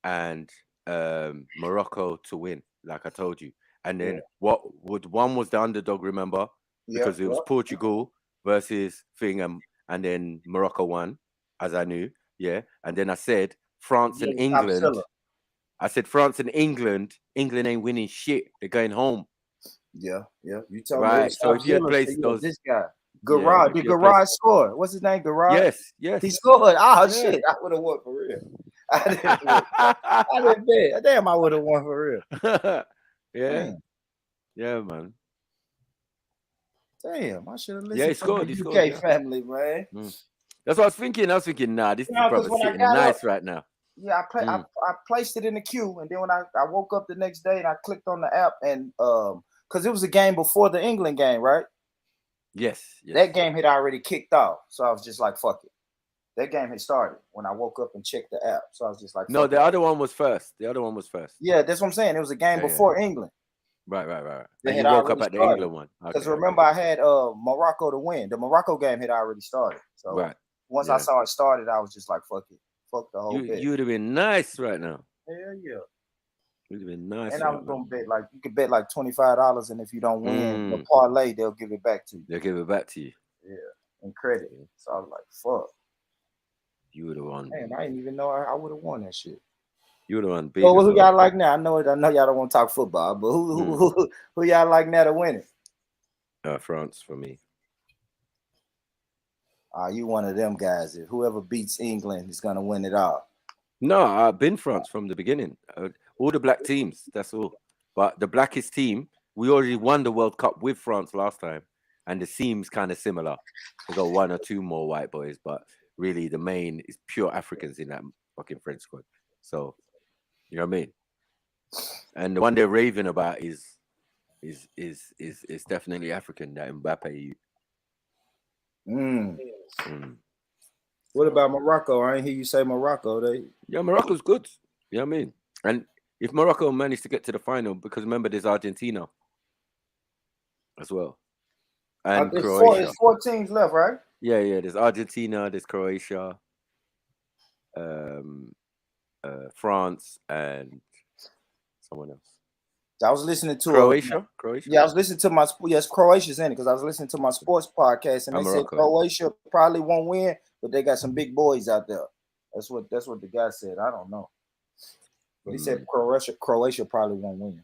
and Morocco to win, like I told you. And then one was the underdog, remember? Because it was Portugal versus thing, and then Morocco won, as I knew. Yeah. And then I said France and England. I said France and England. England ain't winning shit. They're going home. Yeah. You told me. Right. So if you had placed those, this guy. Garage. Did Garage score? What's his name? Garage? Yes. He scored. Oh shit. I would have won for real. I didn't bet. Damn, I would have won for real. Yeah, man. Damn, I should have listened he scored, to the UK family, man. That's what I was thinking. Nah, this brother's sitting nice right now. Yeah, I placed it in the queue, and then when I woke up the next day and I clicked on the app, and because it was a game before the England game, right? Yes. That game had already kicked off, so I was just like, "Fuck it." That game had started when I woke up and checked the app, so I was just like, "No, the other one was first. The other one was first." Yeah, that's what I'm saying. It was a game before England. Right. And you woke up at the England one. Because remember, I had Morocco to win. The Morocco game had already started. So once I saw it started, I was just like, "Fuck it." Fuck the whole bit. You would have been nice right now. Hell yeah. It'd have been nice. And I was gonna bet like you could bet like $25, and if you don't win the parlay, they'll give it back to you. They'll give it back to you. Yeah, and credit. So I was like, "Fuck." You would have won. Man, I didn't even know I would have won that shit. You would have won big. So who y'all like now? I know y'all don't want to talk football, but who y'all like now to win it? France for me. You one of them guys. Whoever beats England is gonna win it all. No, I've been France from the beginning. All the black teams, that's all. But the blackest team, we already won the World Cup with France last time, and the team's kind of similar. We got one or two more white boys, but really the main is pure Africans in that fucking French squad. So, you know what I mean? And the one they're raving about is definitely African. That Mbappe. What about Morocco? I ain't hear you say Morocco. Morocco's good. You know what I mean? And if Morocco managed to get to the final, because remember there's Argentina as well. And Croatia. There's 4 teams left, right? Yeah. There's Argentina, there's Croatia, France, and someone else. I was listening to Croatia. Yeah, I was listening to my Croatia's in it because I was listening to my sports podcast and they said Croatia probably won't win, but they got some big boys out there. That's what the guy said. I don't know. But he said Croatia probably won't win.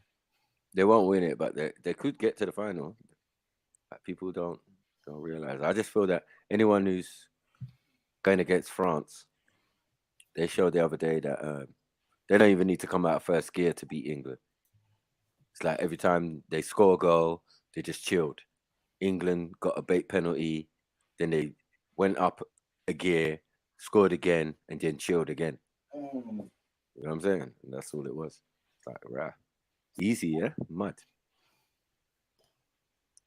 They won't win it, but they could get to the final. People don't realize. I just feel that anyone who's going against France, they showed the other day that they don't even need to come out of first gear to beat England. It's like every time they score a goal, they just chilled. England got a bait penalty, then they went up a gear, scored again, and then chilled again. You know what I'm saying? And that's all it was. It's like, rah. Easy, yeah? Mud.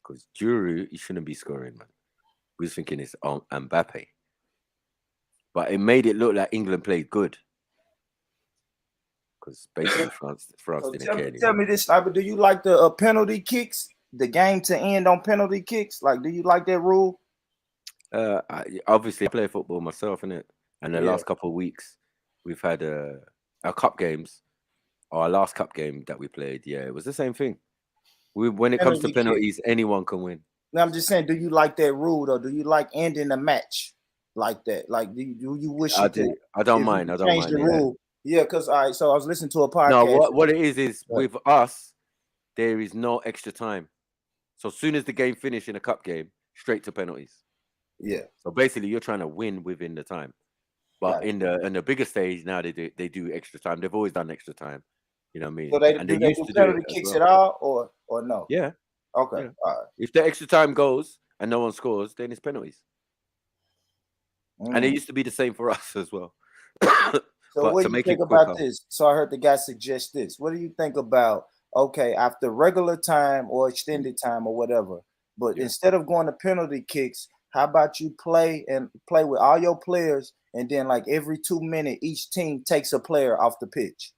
Because Giroud, he shouldn't be scoring, man. We was thinking it's on Mbappe. But it made it look like England played good. Because basically France didn't care. Tell me this, Sniper. Do you like the penalty kicks? The game to end on penalty kicks? Like, do you like that rule? Obviously, I play football myself, innit? And the last couple of weeks, we've had our cup games. Our last cup game that we played, it was the same thing. When it comes to penalties, anyone can win. No, I'm just saying, do you like that rule, or do you like ending a match like that? Like, do you wish I do? I don't mind. I don't mind the rule. Yeah, because so I was listening to a podcast. No, what it is with us, there is no extra time. So as soon as the game finishes in a cup game, straight to penalties. Yeah. So basically, you're trying to win within the time. But in the bigger stage now, they do extra time. They've always done extra time. You know what I mean? So they do penalty kicks at all, or no? Yeah. Okay. Yeah. All right. If the extra time goes and no one scores, then it's penalties. And it used to be the same for us as well. So what do you think about this? So I heard the guy suggest this. What do you think about, after regular time or extended time or whatever, but instead of going to penalty kicks, how about you play with all your players, and then like every 2 minutes, each team takes a player off the pitch.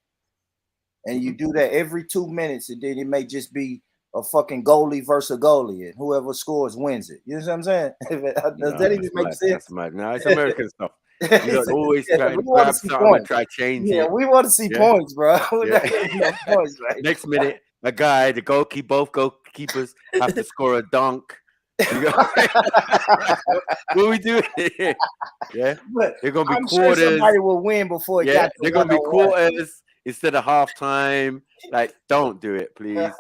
And you do that every 2 minutes, and then it may just be a fucking goalie versus a goalie, and whoever scores wins it. You know what I'm saying? Does that even make sense? No, it's American stuff. You don't always try to grab something and try to change it. Yeah, we want to see points, bro. Points, right? Next minute, both goalkeepers have to score a dunk. What are we doing here? Yeah, they're gonna be quarters. Sure somebody will win before it got to they're gonna be quarters instead of halftime. Like, don't do it, please.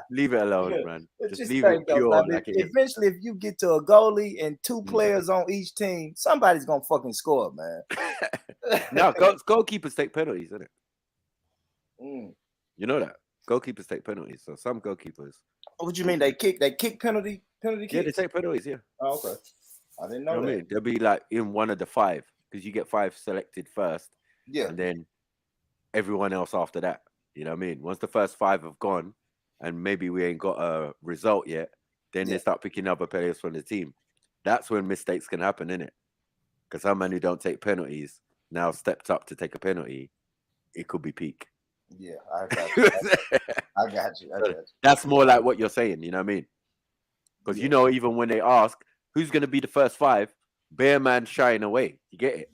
Leave it alone, man. Just leave it pure. Eventually, if you get to a goalie and 2 players on each team, somebody's gonna fucking score, man. No, goalkeepers take penalties, isn't it? You know that goalkeepers take penalties. So some goalkeepers. What you mean? They kick penalty kicks? Yeah, they take penalties. Yeah. Oh, okay. I didn't know that. What I mean? They'll be like in one of the 5 because you get 5 selected first. Yeah. And then everyone else after that. You know what I mean? Once the first 5 have gone, and maybe we ain't got a result yet, then they start picking other players from the team. That's when mistakes can happen, innit? Because some man who don't take penalties now stepped up to take a penalty. It could be peak. Yeah, I got you. I got you. That's more like what you're saying, you know what I mean? Because you know, even when they ask who's going to be the first 5, bare man shying away. You get it?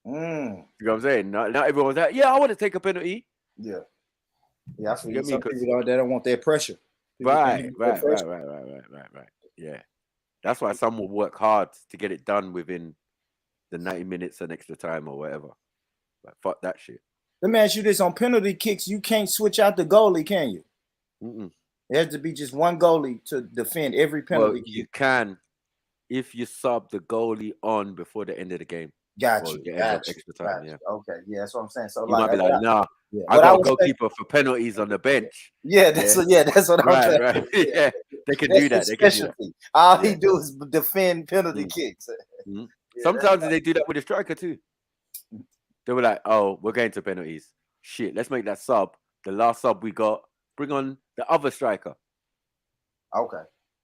You know what I'm saying? Not everyone's like, yeah, I want to take a penalty. Yeah. Yeah, I feel Get me? some people they don't want that pressure. People Right. Yeah. That's why some will work hard to get it done within the 90 minutes and extra time or whatever. Like, fuck that shit. Let me ask you this: on penalty kicks, you can't switch out the goalie, can you? Mm-mm. It has to be just one goalie to defend every penalty. Well, you can if you sub the goalie on before the end of the game. Got you. Extra time, yeah. Okay, yeah, that's what I'm saying. So you might be like, nah, yeah. I got a goalkeeper for penalties on the bench. Yeah, that's what I'm saying. Right. Yeah, they can do that. They can do that. All he do is defend penalty kicks. Mm-hmm. Sometimes they do that with a striker too. They were like, oh, we're going to penalties. Shit, let's make that sub. The last sub we got, bring on the other striker. Okay.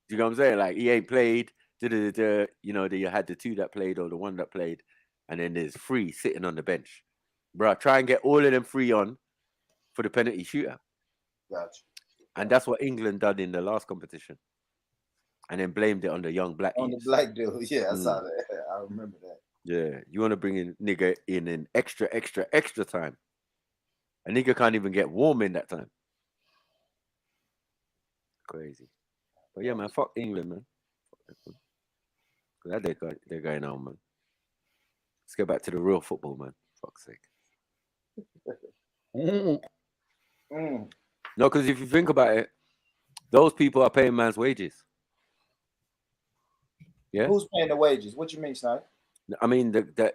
You know what I'm saying? Like, he ain't played. You know, you had the two that played or the one that played. And then there's 3 sitting on the bench. Bro, try and get all of them 3 on for the penalty shootout. Gotcha. And that's what England done in the last competition. And then blamed it on the young black on youths. The black dude. Yeah, I saw that. I remember that. Yeah, you want to bring in nigga in an extra time. A nigga can't even get warm in that time. Crazy. But yeah, man, fuck England, man. That they're going on, man. Let's get back to the real football, man. Fuck's sake. No, because if you think about it, those people are paying man's wages. Yeah. Who's paying the wages? What you mean, Snipe? I mean,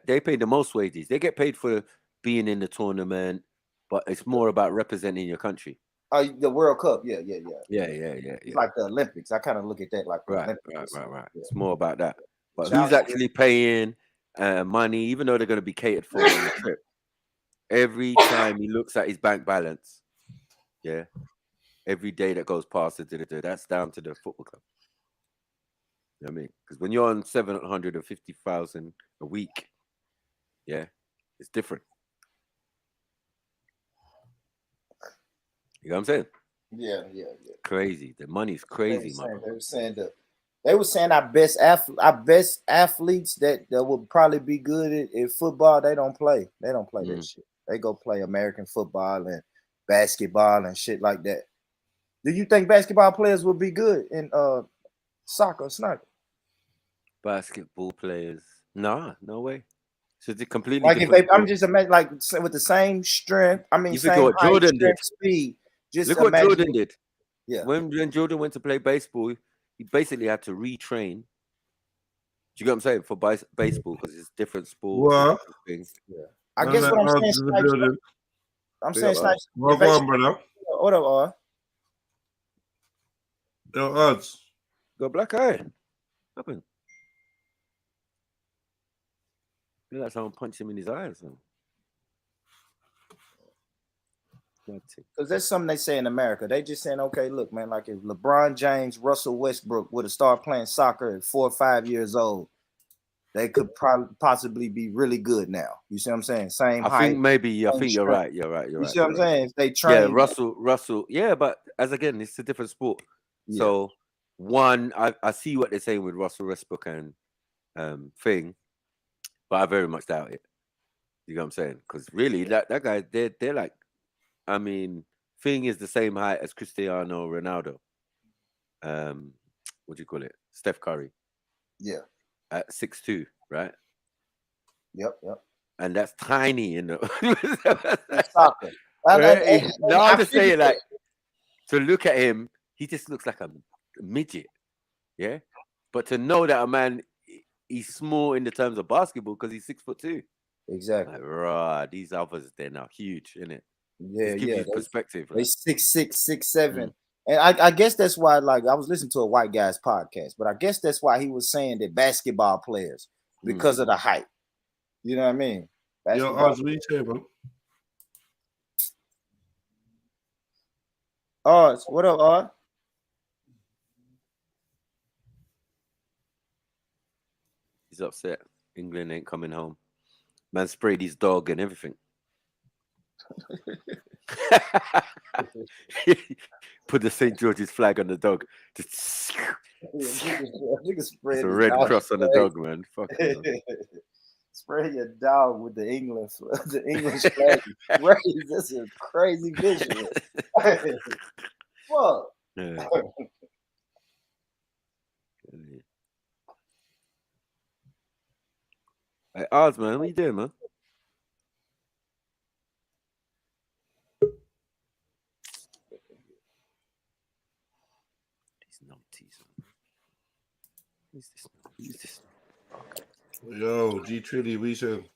they pay the most wages. They get paid for being in the tournament, but it's more about representing your country. The World Cup, yeah. It's like the Olympics. I kind of look at that like right. Yeah. It's more about that. But who's actually paying money, even though they're going to be catered for on the trip? Every time he looks at his bank balance, yeah, every day that goes past, that's down to the football club. You know what I mean? Because when you're on 750,000 a week, yeah, it's different. You know what I'm saying? Yeah. Crazy. The money's crazy, man. They were saying our best athletes that would probably be good at football. They don't play. They don't play that shit. They go play American football and basketball and shit like that. Do you think basketball players would be good in soccer or sniper? Basketball players? Nah, no way. So it's completely like if I'm just imagining like with the same strength. I mean, same what Jordan did. Speed. Just look what Jordan did. Yeah. When Jordan went to play baseball, he basically had to retrain. Do you get what I'm saying? For baseball, because it's different sports. What? Things. Yeah. I guess what I'm saying. I'm saying, what on, brother? What up, Yo, odds. Got black eye. Happened. Feel like someone punched him in his eye or something. Because that's something they say in America. They just saying, okay, look, man, like if LeBron James, Russell Westbrook would have started playing soccer at 4 or 5 years old, they could probably possibly be really good now. You see what I'm saying? Same height. I think you're right. You're right. You see what I'm saying? If they train. Yeah, Russell. Yeah, but as again, it's a different sport. Yeah. So one, I see what they're saying with Russell Westbrook and thing, but I very much doubt it. You know what I'm saying? Because really, that guy, they're like, I mean, thing is the same height as Cristiano Ronaldo. What do you call it? Steph Curry. Yeah. At 6'2", right? Yep. And that's tiny, you know. Soccer. No, I'm just saying, like, to look at him, he just looks like a midget. Yeah. But to know that a man, he's small in the terms of basketball because he's 6'2". Exactly. Like, right. These others, they're now huge, isn't it? Yeah, give you perspective. They 6'6", 6'7". And I guess that's why, like, I was listening to a white guy's podcast, but I guess that's why he was saying that basketball players, because of the height. You know what I mean? Yo, Oz, what you say, bro? Oz, what up, Oz? He's upset. England ain't coming home. Man sprayed his dog and everything. Put the St. George's flag on the dog. It's a red cross on the dog, man. Fuck Spray your dog with the English flag. Crazy. This is crazy visual. Fuck. Yeah. Hey, Oz, man, what you doing, man? These numpties. Who's this? Yo, G-Trilly, we should.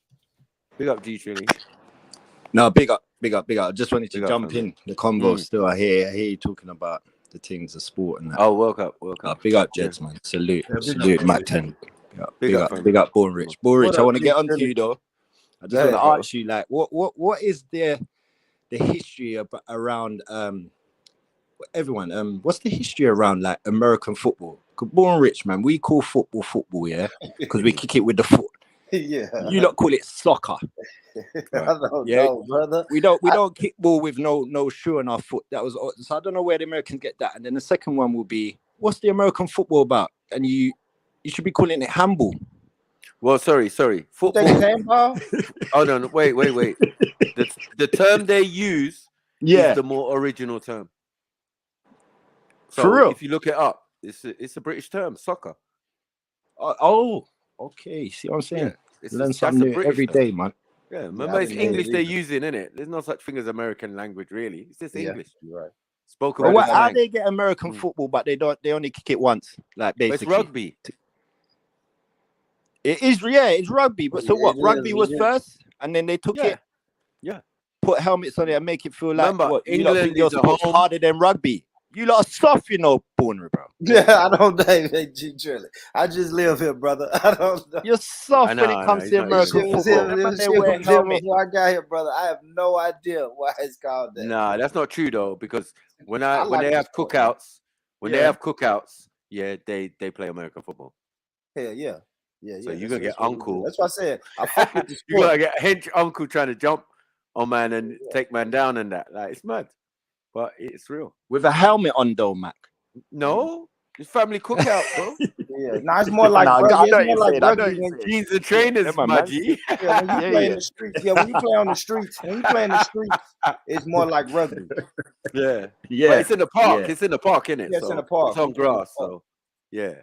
Big up, G-Trilly. No, big up. I just wanted to Big up, jump family. in the convo. Still, I hear you talking about the things of sport and that. Oh, welcome. Big up, Jeds, man. Salute, Yeah, big salute, up, Mac 10. Big up, big up, Born Rich. Born Rich, What I up, want to get onto G-Trilly? you though. I just Yeah, want to bro. ask you, like, what is the history around everyone? What's the history around like American football? 'Cause Born Rich, man, we call football, yeah, because we kick it with the foot. Yeah. You lot call it soccer. I don't Yeah, know, brother. we don't kick ball with no shoe on our foot. That was so I don't know where the Americans get that. And then the second one will be, what's the American football about? And you should be calling it handball. Well, sorry. Football. Handball? Oh no, wait. The term they use Yeah. is the more original term. So For real? if you look it up, it's a British term, soccer. Oh, okay. See what I'm saying? Yeah, Learn that's something a new British every term. day, man. Yeah, remember it's English they're using, innit? There's no such thing as American language, really. It's just English. You're right. Spoken But with how slang. they get American football, but they only kick it once, like But basically. it's rugby. It's rugby. But so what? Rugby was is. first, and then they took it, Yeah. put helmets on it, and make it feel like Remember, what? You lot England think your is a sport's home. harder than rugby? You lot are soft, you know, Born, bro. Yeah, I don't know, G-Trilly. I just live here, brother. I don't know. You're soft I know, when it comes to he's not American even- football. It Remember was they here wear helmets. before I got here, brother. I have no idea why it's called that. Nah, that's not true though, because when like they the have sport, cookouts, Yeah. they play American football. Hell yeah. So you're that's- gonna get that's what we do. uncle. That's what I said. I fuck with the You gotta sport. get hench uncle trying to jump on man and take man down and that. Like it's mad, but it's real. With a helmet on, though, Mac. No, it's family cookout, bro. Yeah, no, it's more like Nah, rugby. I know It's more you're like saying, I know rugby you're when, saying. Jeans and trainers, Never my mind. G. yeah, when you Yeah, play yeah. in the streets. Yeah, when you play on the streets. When you play in the streets, it's more like rugby. Yeah, Yeah. but it's in the park. Yeah. It's in the park, innit? Yeah, it's so in the park. It's on It's in the grass, park. so yeah.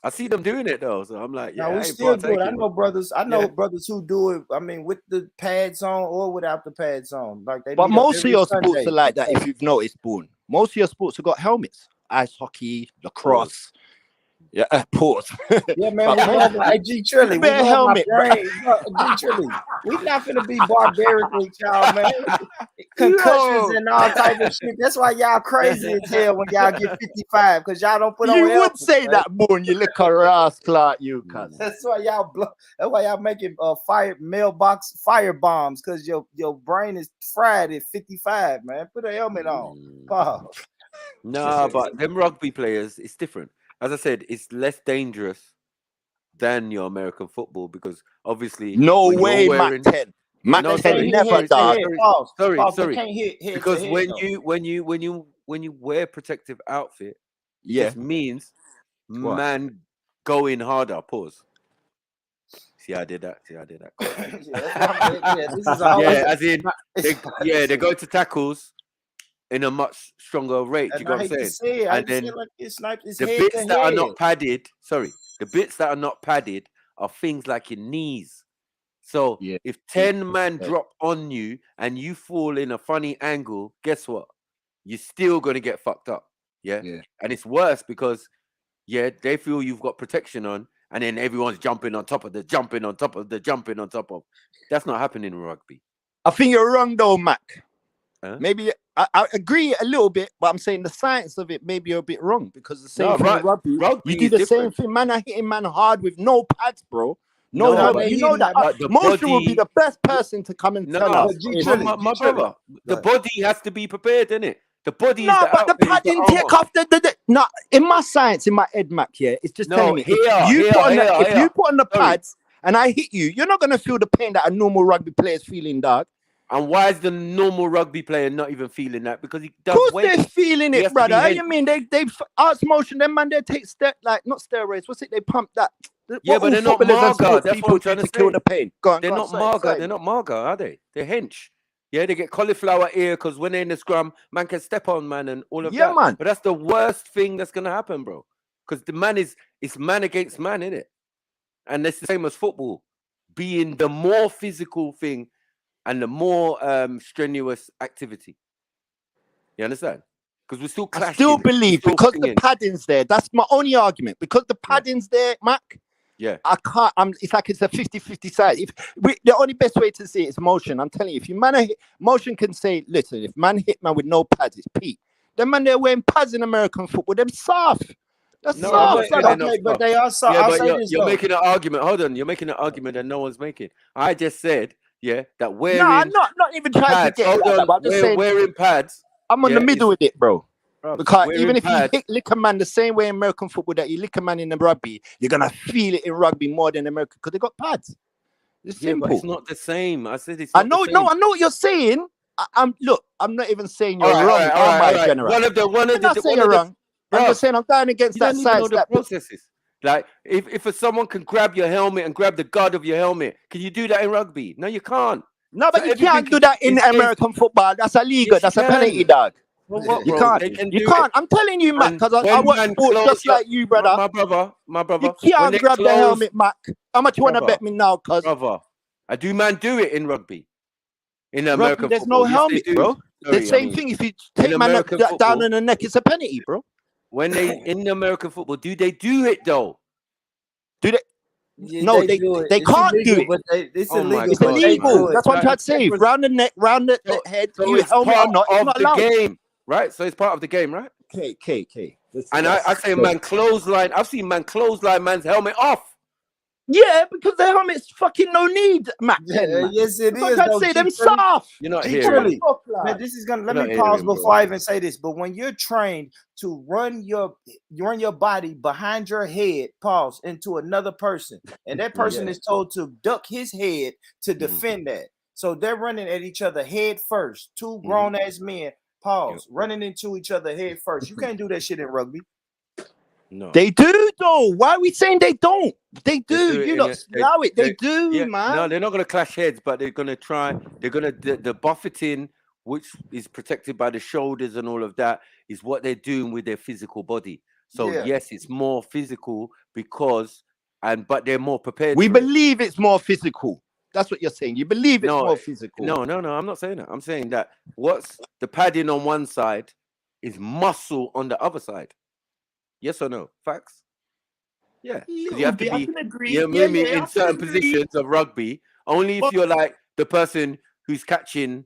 I see them doing it though, so I'm like, yeah, Now I we ain't still do it. I partaking. know brothers. I know Yeah. brothers who do it. I mean, with the pads on or without the pads on. Like they. But meet up most of every your Sunday. sports are like that. If you've noticed, Born. Most of your sports have got helmets. Ice hockey, lacrosse. Yeah, pause. Yeah, man. But We most- love hey, G-Trilly. We Bear love helmet, my brain. G-Trilly. We not finna be barbaric with y'all, man. Concussions and all type of shit. That's why y'all crazy as hell when y'all get 55, because y'all don't put on You would helmets, say man. that, Born. You look a rascal, you cuz. That's why y'all that's why y'all making mailbox fire bombs, because your brain is fried at 55, man. Put a helmet on. Pause. Nah, but them rugby players, it's different. As I said, it's less dangerous than your American football because obviously No when way, you're wearing... Mac 10. Mac No, 10 sorry, never, sorry, dog. sorry. They can't hit head Because to head, when you wear protective outfit, it Yeah. just means What? man going harder. Pause. See, I did that. Yeah, that's what I'm saying. This is always, Yeah, as in, they go to tackles in a much stronger rate. and You know I what I'm hate to saying? say it. I And hate to say then it like it's not it's the head bits to that are head. not padded, the bits that are not padded are things like your knees. So if 10 man drop on you and you fall in a funny angle, guess what? You're still gonna get fucked up. Yeah. And it's worse because they feel you've got protection on, and then everyone's jumping on top of the jumping on top of the jumping on top of. That's not happening in rugby. I think you're wrong though, Mac. Huh? Maybe I agree a little bit, but I'm saying the science of it maybe you're a bit wrong because the same No, thing with rugby. rugby You do is the same different. thing. Man are hitting man hard with no pads, bro. No, No, helmet. but You know that but the Motion will be body- the best person to come and tell No, us. my brother, the body has to be prepared, innit? The body is No, the but the outfit, is pad the didn't take armor. off the. No, in my science, in my Ed Mac, it's just No, telling me here, if you here, put on here, if here. you put on the Sorry. pads and I hit you, you're not gonna feel the pain that a normal rugby player is feeling, dog. And why is the normal rugby player not even feeling that? Because he does Of course weight. they're feeling He it, has to brother. be How you mean they arts motion? Them man, they take not steroids. What's it? They pump that Yeah, but they're not marga. That's what I'm trying to kill say. the pain. Go on, They're not marga. They're not marga, are they? They're hench. Yeah, they get cauliflower ear because when they're in the scrum, man can step on man and all of that. Man. But that's the worst thing that's gonna happen, bro. Because the man it's man against man, isn't it? And it's the same as football, being the more physical thing and the more strenuous activity. You understand? Because we're still clashing. I still believe because the padding's there. That's my only argument. Because the padding's there, Mac. Yeah. I can't. It's like it's a 50-50 side. The only best way to see it is motion. I'm telling you, if you motion can say, listen, if man hit man with no pads, it's Pete. Them man they're wearing pads in American football. Them soft. That's soft. But they are soft. Yeah, but you're making an argument. Hold on, you're making an argument that no one's making. I just said, that wearing. No, I'm not even trying to get. Hold on, I'm just saying, wearing pads. I'm on the middle with it, bro. Because even if pads, you lick a man the same way in American football that you lick a man in the rugby, you're gonna feel it in rugby more than American because they got pads. It's simple. But it's not the same. I said it's. I know what you're saying. I'm not even saying you're wrong. All right. One of I'm not saying you're wrong. I'm just saying I'm going against that side. The processes. Like if someone can grab your helmet and grab the guard of your helmet, can you do that in rugby? No, you can't. No, but you can't do that in American football. That's illegal. That's a penalty, dog. You can't. You can't. I'm telling you, Mac, because I watch sport just like you, brother. My brother. You can't grab the helmet, Mac. How much you want to bet me now, cuz? Brother, I do do it in rugby. In American there's football. no helmet, bro. The same thing. If you take man down on the neck, it's a penalty, bro. When they in the American football, do they do it though? Do they? Yeah, no, they can't do it. But it's illegal. It's illegal. That's what I'm trying to say. Round the neck, round the head. So You it's helmet part or not? It's of not the allowed. game, right? So it's part of the game, right? Okay. And I say, man, clothesline. I've seen man clothesline man's helmet off. Yeah, because the helmet's fucking no need, Mac. Yes, it is. I'm trying to say them soft. You're not hearing. Man, this is gonna let me pause before I even say this. But when you're trained to run your body behind your head, pause, into another person, and that person is told to duck his head to defend that. So they're running at each other head first. Two grown ass men, pause, running into each other head first. You can't do that shit in rugby. No, they do though. Why are we saying they don't? They do. You don't allow it. They do, man. No, they're not going to clash heads, but they're going to try. They're going to the buffeting, which is protected by the shoulders and all of that, is what they're doing with their physical body. So yes, it's more physical but they're more prepared. We believe it's more physical. That's what you're saying. You believe it's more physical. No. I'm not saying that. I'm saying that what's the padding on one side is muscle on the other side. Yes or no? Facts? Yeah. Because you have to be in certain positions of rugby. Only if you're like the person who's catching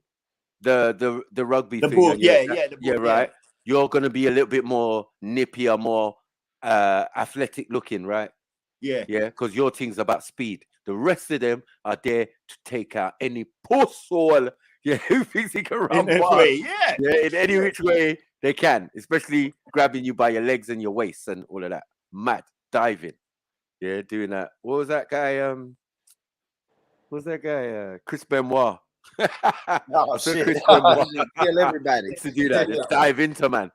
the rugby thing. Ball. The ball, right. You're gonna be a little bit more nippier, more athletic looking, right? Yeah. Because your thing's about speed. The rest of them are there to take out any poor soul. Who thinks he can run in any which way they can, especially grabbing you by your legs and your waist and all of that. Mad diving. Yeah, doing that. What was that guy? Chris Benoit. Shit. Chris Benoit. Kill everybody. Used to do that. Just dive into man.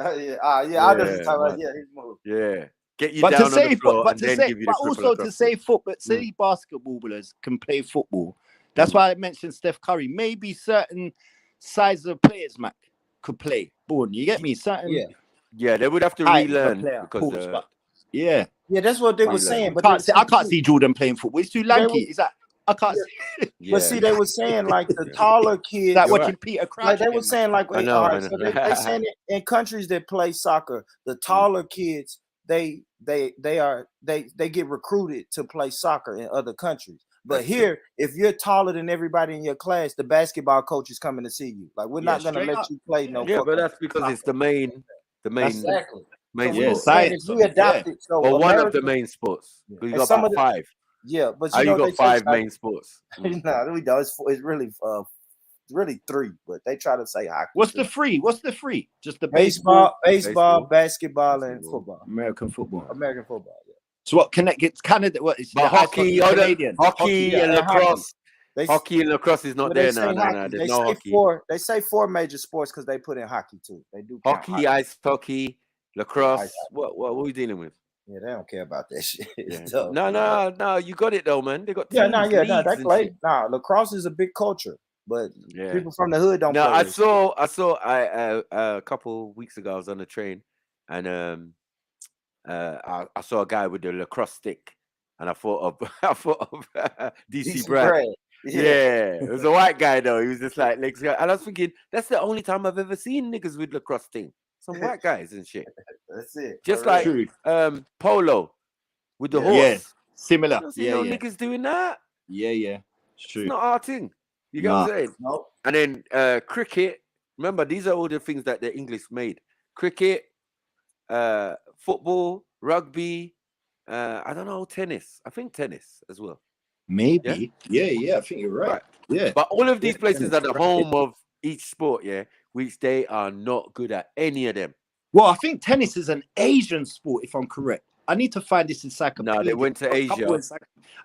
I know this time. Yeah, he's moved. Yeah. Get you down on the floor and then give you the also to say football, say basketballers can play football. That's why I mentioned Steph Curry. Maybe certain size of players, Mac, could play. Born, you get me? Certain. Yeah, they would have to relearn because. Yeah, that's what they were saying. But I can't see Jordan playing football. He's too lanky. Is that? I can't see. But see, they were saying like the taller kids, like watching Peter Crouch. Like they were saying like, they saying it in countries that play soccer, the taller kids they get recruited to play soccer in other countries. But here, if you're taller than everybody in your class, the basketball coach is coming to see you. Like we're not gonna let you play no. Yeah, but that's because it's the main. Exactly. Main science. We adopted. So well, one of the main sports. You got about 5. Yeah, but you got 5 main sports. No, we don't. It's really 3, but they try to say hockey. What's the free? Just the baseball, basketball, and football. American football. Yeah. So what gets Canada? What is hockey? Hockey and lacrosse. Hockey. Hockey and lacrosse is not there. No. There's no hockey. They say 4 major sports because they put in hockey too. They do hockey, ice hockey, lacrosse. What are we dealing with? Yeah, they don't care about that shit. Yeah. So, No, you got it though, man. They got yeah, teams, no, leagues they and play. shit. Nah, lacrosse is a big culture, but Yeah. people from the hood don't No, play. I this saw a couple weeks ago. I was on the train, and I saw a guy with a lacrosse stick, and I thought of DC Brad. Yeah, it was a white guy though. He was just like, and I was thinking that's the only time I've ever seen niggas with lacrosse thing. Some white guys and shit. That's it. Just like polo with the horse. Yeah, similar. You don't see no niggas doing that. Yeah. True. It's not our thing. You get what I'm saying? No. And then cricket. Remember, these are all the things that the English made. Cricket, football, rugby. I don't know, tennis. I think tennis as well. Maybe. Yeah. I think you're right. Yeah. But all of these places tennis, are the home of each sport, which they are not good at any of them. Well, I think tennis is an Asian sport, if I'm correct. I need to find this encyclopedia. No, they went to Asia.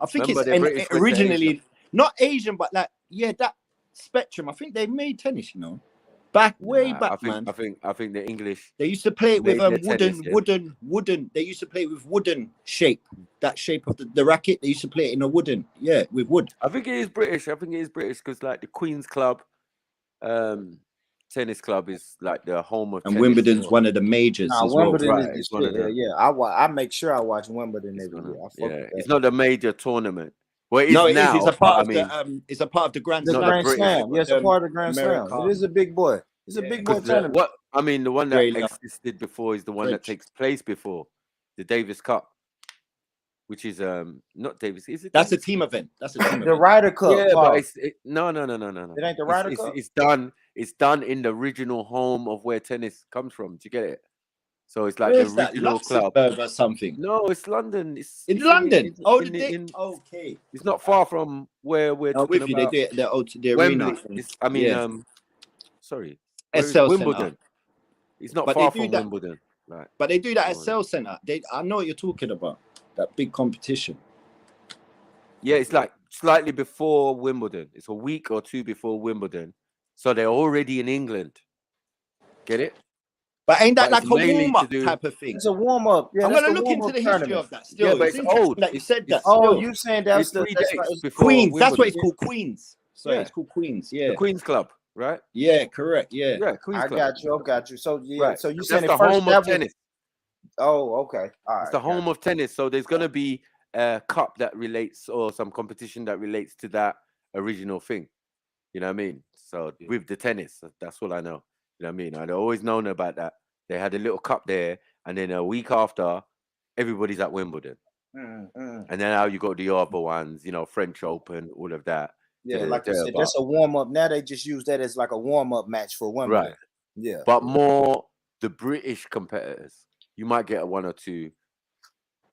I think Remember, the British it's went to originally Asia. not Asian, but like that spectrum. I think they made tennis, way back, man. I think the English. They used to play it with made their tennis, wooden. They used to play it with wooden shape. That shape of the racket. They used to play it in a wooden, with wood. I think it is British. Because like the Queen's Club, tennis club is like the home of. And tennis. Wimbledon's one of the majors as well. Wimbledon is the shit. Yeah. I make sure I watch Wimbledon every year. It's not a major tournament. Well, it is now. It's a part of it's a part of the Grand The Slam. Grand Slam. Yes, a part of the Grand Slam. It is a big boy. It's a big boy tournament. The one that existed before is the one that takes place before the Davis Cup, which is not Davis. Is it? That's a team event. That's a team event. The Ryder Cup. Yeah, but no. It ain't the Ryder Cup. It's done in the original home of where tennis comes from. Do you get it? So it's like Where's the original club or something. No, it's London. It's London. Okay. It's not far from where we're talking with you. about. They do the Wembley. arena. Sorry. SL Wimbledon. Centre. It's not But far they do from that- Wimbledon. Right. But they do that at SL Centre. I know what you're talking about. That big competition. Yeah, it's like slightly before Wimbledon. It's a week or two before Wimbledon. So they're already in England. Get it? But ain't that But like it's a mainly warm-up to do- type of thing? It's a warm up. Yeah, I'm that's gonna the look into warm-up the history tournament. of that. Still, Yeah, but it's interesting old. that you said that. Oh, still. you saying that's It's 3 days before Queens. That's what it's Wimbledon. called. Queens. Sorry, it's called Queens. Yeah. The Queen's Club, right? Yeah, correct. Yeah. Yeah, Queen's I Club. got you. So Right. so you That's saying the it first home of tennis. Oh, okay. All right. It's the home of tennis. So there's gonna be a cup that relates or some competition that relates to that original thing. You know what I mean? So with the tennis, that's all I know. You know what I mean? I'd always known about that. They had a little cup there, and then a week after, everybody's at Wimbledon. And then now you got the other ones, French Open, all of that. Yeah, like you said, that's a warm up. Now they just use that as like a warm up match for women. Right. Yeah. But more the British competitors, you might get one or two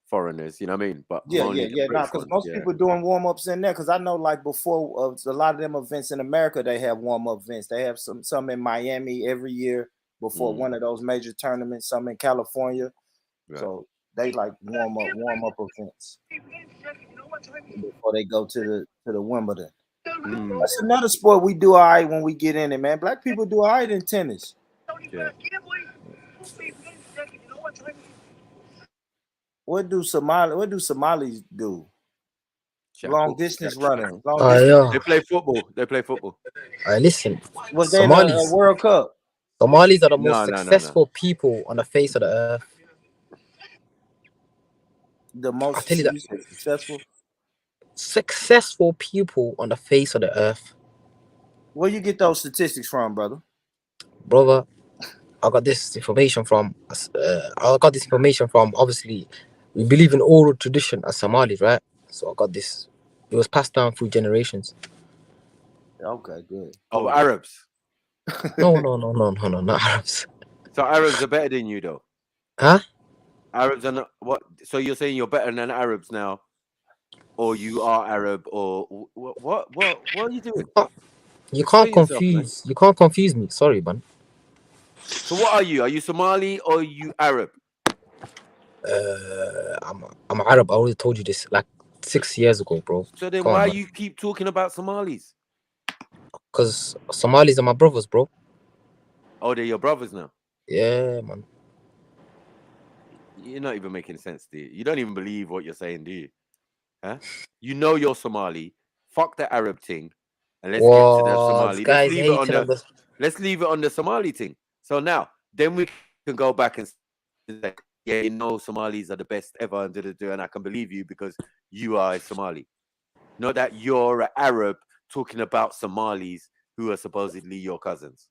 foreigners, you know what I mean? But Yeah. only the British Because ones, most yeah. people doing warm ups in there. Because I know, like before, a lot of them events in America, they have warm up events. They have some in Miami every year before one of those major tournaments. Some in California. Right. So they like warm up events before they go to the Wimbledon. That's another sport we do all right when we get in it, man. Black people do all right in tennis. Yeah. What do Somalis do? Long distance running. They play football. Listen, Was they in Somalis. the World Cup? Somalis are the most No. successful people on the face of the earth. The most I'll tell you that. successful people on the face of the earth. Where you get those statistics from, brother? Brother, I got this information from obviously we believe in oral tradition as Somalis, right? So I got this. It was passed down through generations. Okay, good. Of Arabs. No, not Arabs. So Arabs are better than you, though. Huh? Arabs are not what? So you're saying you're better than Arabs now, or you are Arab, or what are you doing? You can't confuse. You can't confuse me. Sorry, man. So what are you? Are you Somali or are you Arab? I'm Arab. I already told you this like 6 years ago, bro. So then Come on, why man. you keep talking about Somalis? Because Somalis are my brothers, bro. Oh, they're your brothers now. Yeah, man. You're not even making sense, do you? You don't even believe what you're saying, do you? Huh? You know you're Somali. Fuck the Arab thing, and let's get to the Somali. Let's leave it on the Somali thing. So now, then we can go back and say, yeah, you know, Somalis are the best ever, and I can believe you because you are a Somali. Not that you're an Arab talking about Somalis who are supposedly your cousins.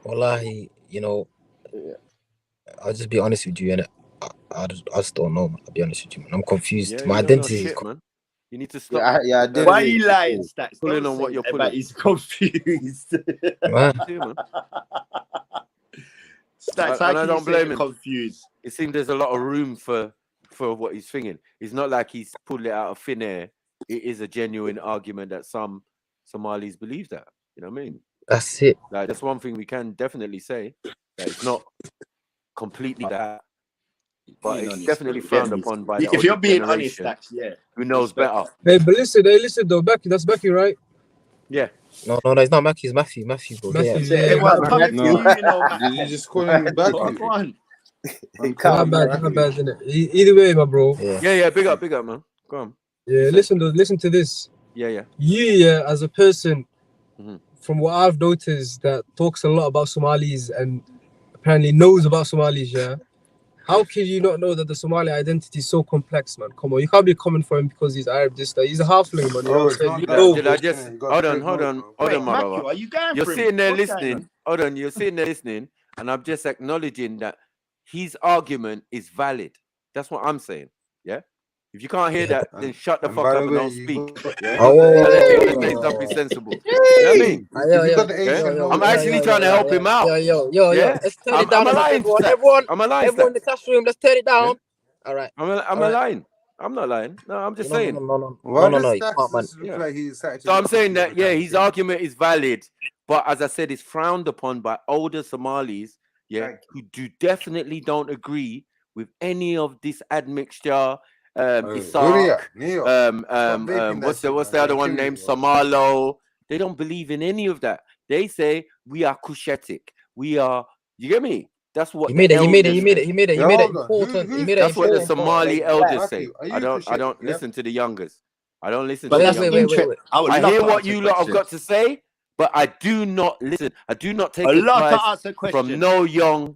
Wallahi, you know, I'll just be honest with you, and I just don't know, man. I'll be honest with you, man. I'm confused. Yeah, my identity is man. You need to stop. Why are you lying, Stacks? Pulling on what you're pulling. But he's confused. Stacks, And I don't blame him. Confused. It seems there's a lot of room for what he's thinking. It's not like he's pulled it out of thin air. It is a genuine argument that some Somalis believe that. You know what I mean? That's it. Like, that's one thing we can definitely say. That it's not completely that, but it's definitely frowned upon by the if you're being honest, Stacks, who knows better. Hey, but listen though, Becky, that's Becky, right? Yeah. No, it's not Mackie, it's Matthew, bro. Matthew, You just call him back. My bad, isn't it? Either way, my bro. Yeah, big up, man. Go on. Yeah, listen to this. Yeah. You, as a person, from what I've noticed, that talks a lot about Somalis and apparently knows about Somalis, yeah. How can you not know that the Somali identity is so complex, man? Come on, you can't be coming for him because he's Arab, this, that. He's a halfling, man. You know what I'm saying? Did I just hold on, my brother. Are you going You're for sitting there What's listening. Hold on, you're sitting there listening, and I'm just acknowledging that his argument is valid. That's what I'm saying. Yeah. If you can't hear that, then shut the fuck up and don't speak. Yeah? Say something sensible. You know what I mean? I'm actually trying to help him out. Yo. Let's turn it down. Everyone in the classroom, let's turn it down. All right. I'm lying. I'm not lying. No, I'm just saying. No. So I'm saying that, his argument is valid, but as I said, it's frowned upon by older Somalis, who definitely don't agree with any of this admixture. Isaac, what's the other one named Somalo? They don't believe in any of that. They say we are Cushitic. We are. You get me? That's what he made it important. That's what the Somali elders say. I don't listen to the youngers. I don't listen to the youngers. Wait. I hear what you lot have got to say, but I do not listen. I do not take advice from no young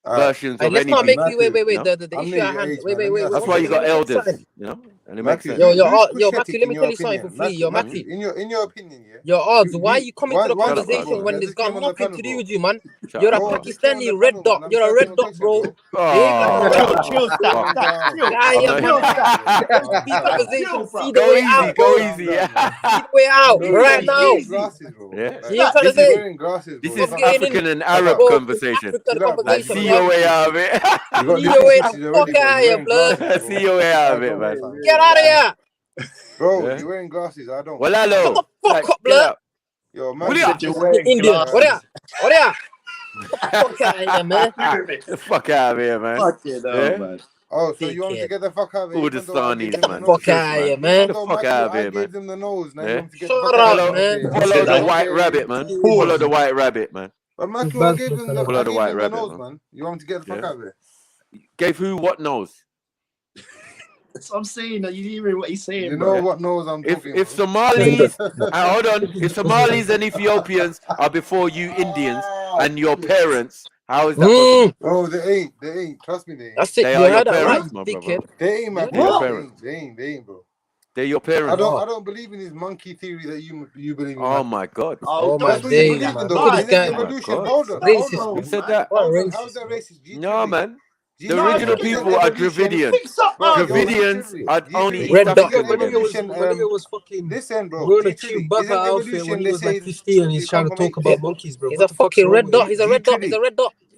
versions of let's anything. not make you wait. No? The issue at hand. Wait. That's why you got elders, you know. And it makes sense. Yo, Matthew, let me tell you something for free. Yo, Matthew. In your opinion, Yo, odds. Why are you coming to the conversation when it's got nothing to do with you, man? You're a Pakistani red dot. You're a red dot, bro. Chill, Go easy. See the way out right now. This is African and Arab conversation. Like, see your way out of it. See your way the fuck out of here, blood. See your way out of it, man. Get out of here. Bro, you're wearing glasses. I don't. Well, hello. Shut the fuck up, blood. Yo, man. Indian. What are fuck out of here, man. Get the fuck out of here, man. Fuck it, man. Oh, so you want me to get the fuck out of here? All the Sanis, man. Fuck out of here, man. Get the fuck out of here, man. I gave them the nose. Now you want to get Shut up, man. Follow the white rabbit, man. Follow the white rabbit, man. But Matthew, I gave them the white rabbit, nose, man. You want me to get the fuck out of here? Gave who what nose? That's what I'm saying. You didn't hear what he's saying. You know what nose I'm talking If Somalis, hold on, if Somalis and Ethiopians are before you Indians and your parents, how is that possible? Oh, they ain't. Trust me, they ain't. That's it. They You are your heard that parents, right, my dickhead. brother. They ain't, man. They're your parents. They ain't, bro. They're your parents. I don't believe in this monkey theory that you believe in. Oh my God. Oh my days, man. Look at this guy. Who said that? How's that racist? No, man. The original people are Dravidians. Dravidians are only Red Dot. was fucking. Listen, bro. Wearing a Chewbacca outfit when he was like 50 and he's trying to talk about monkeys, bro. He's a fucking red dot. He's a red dot. He's a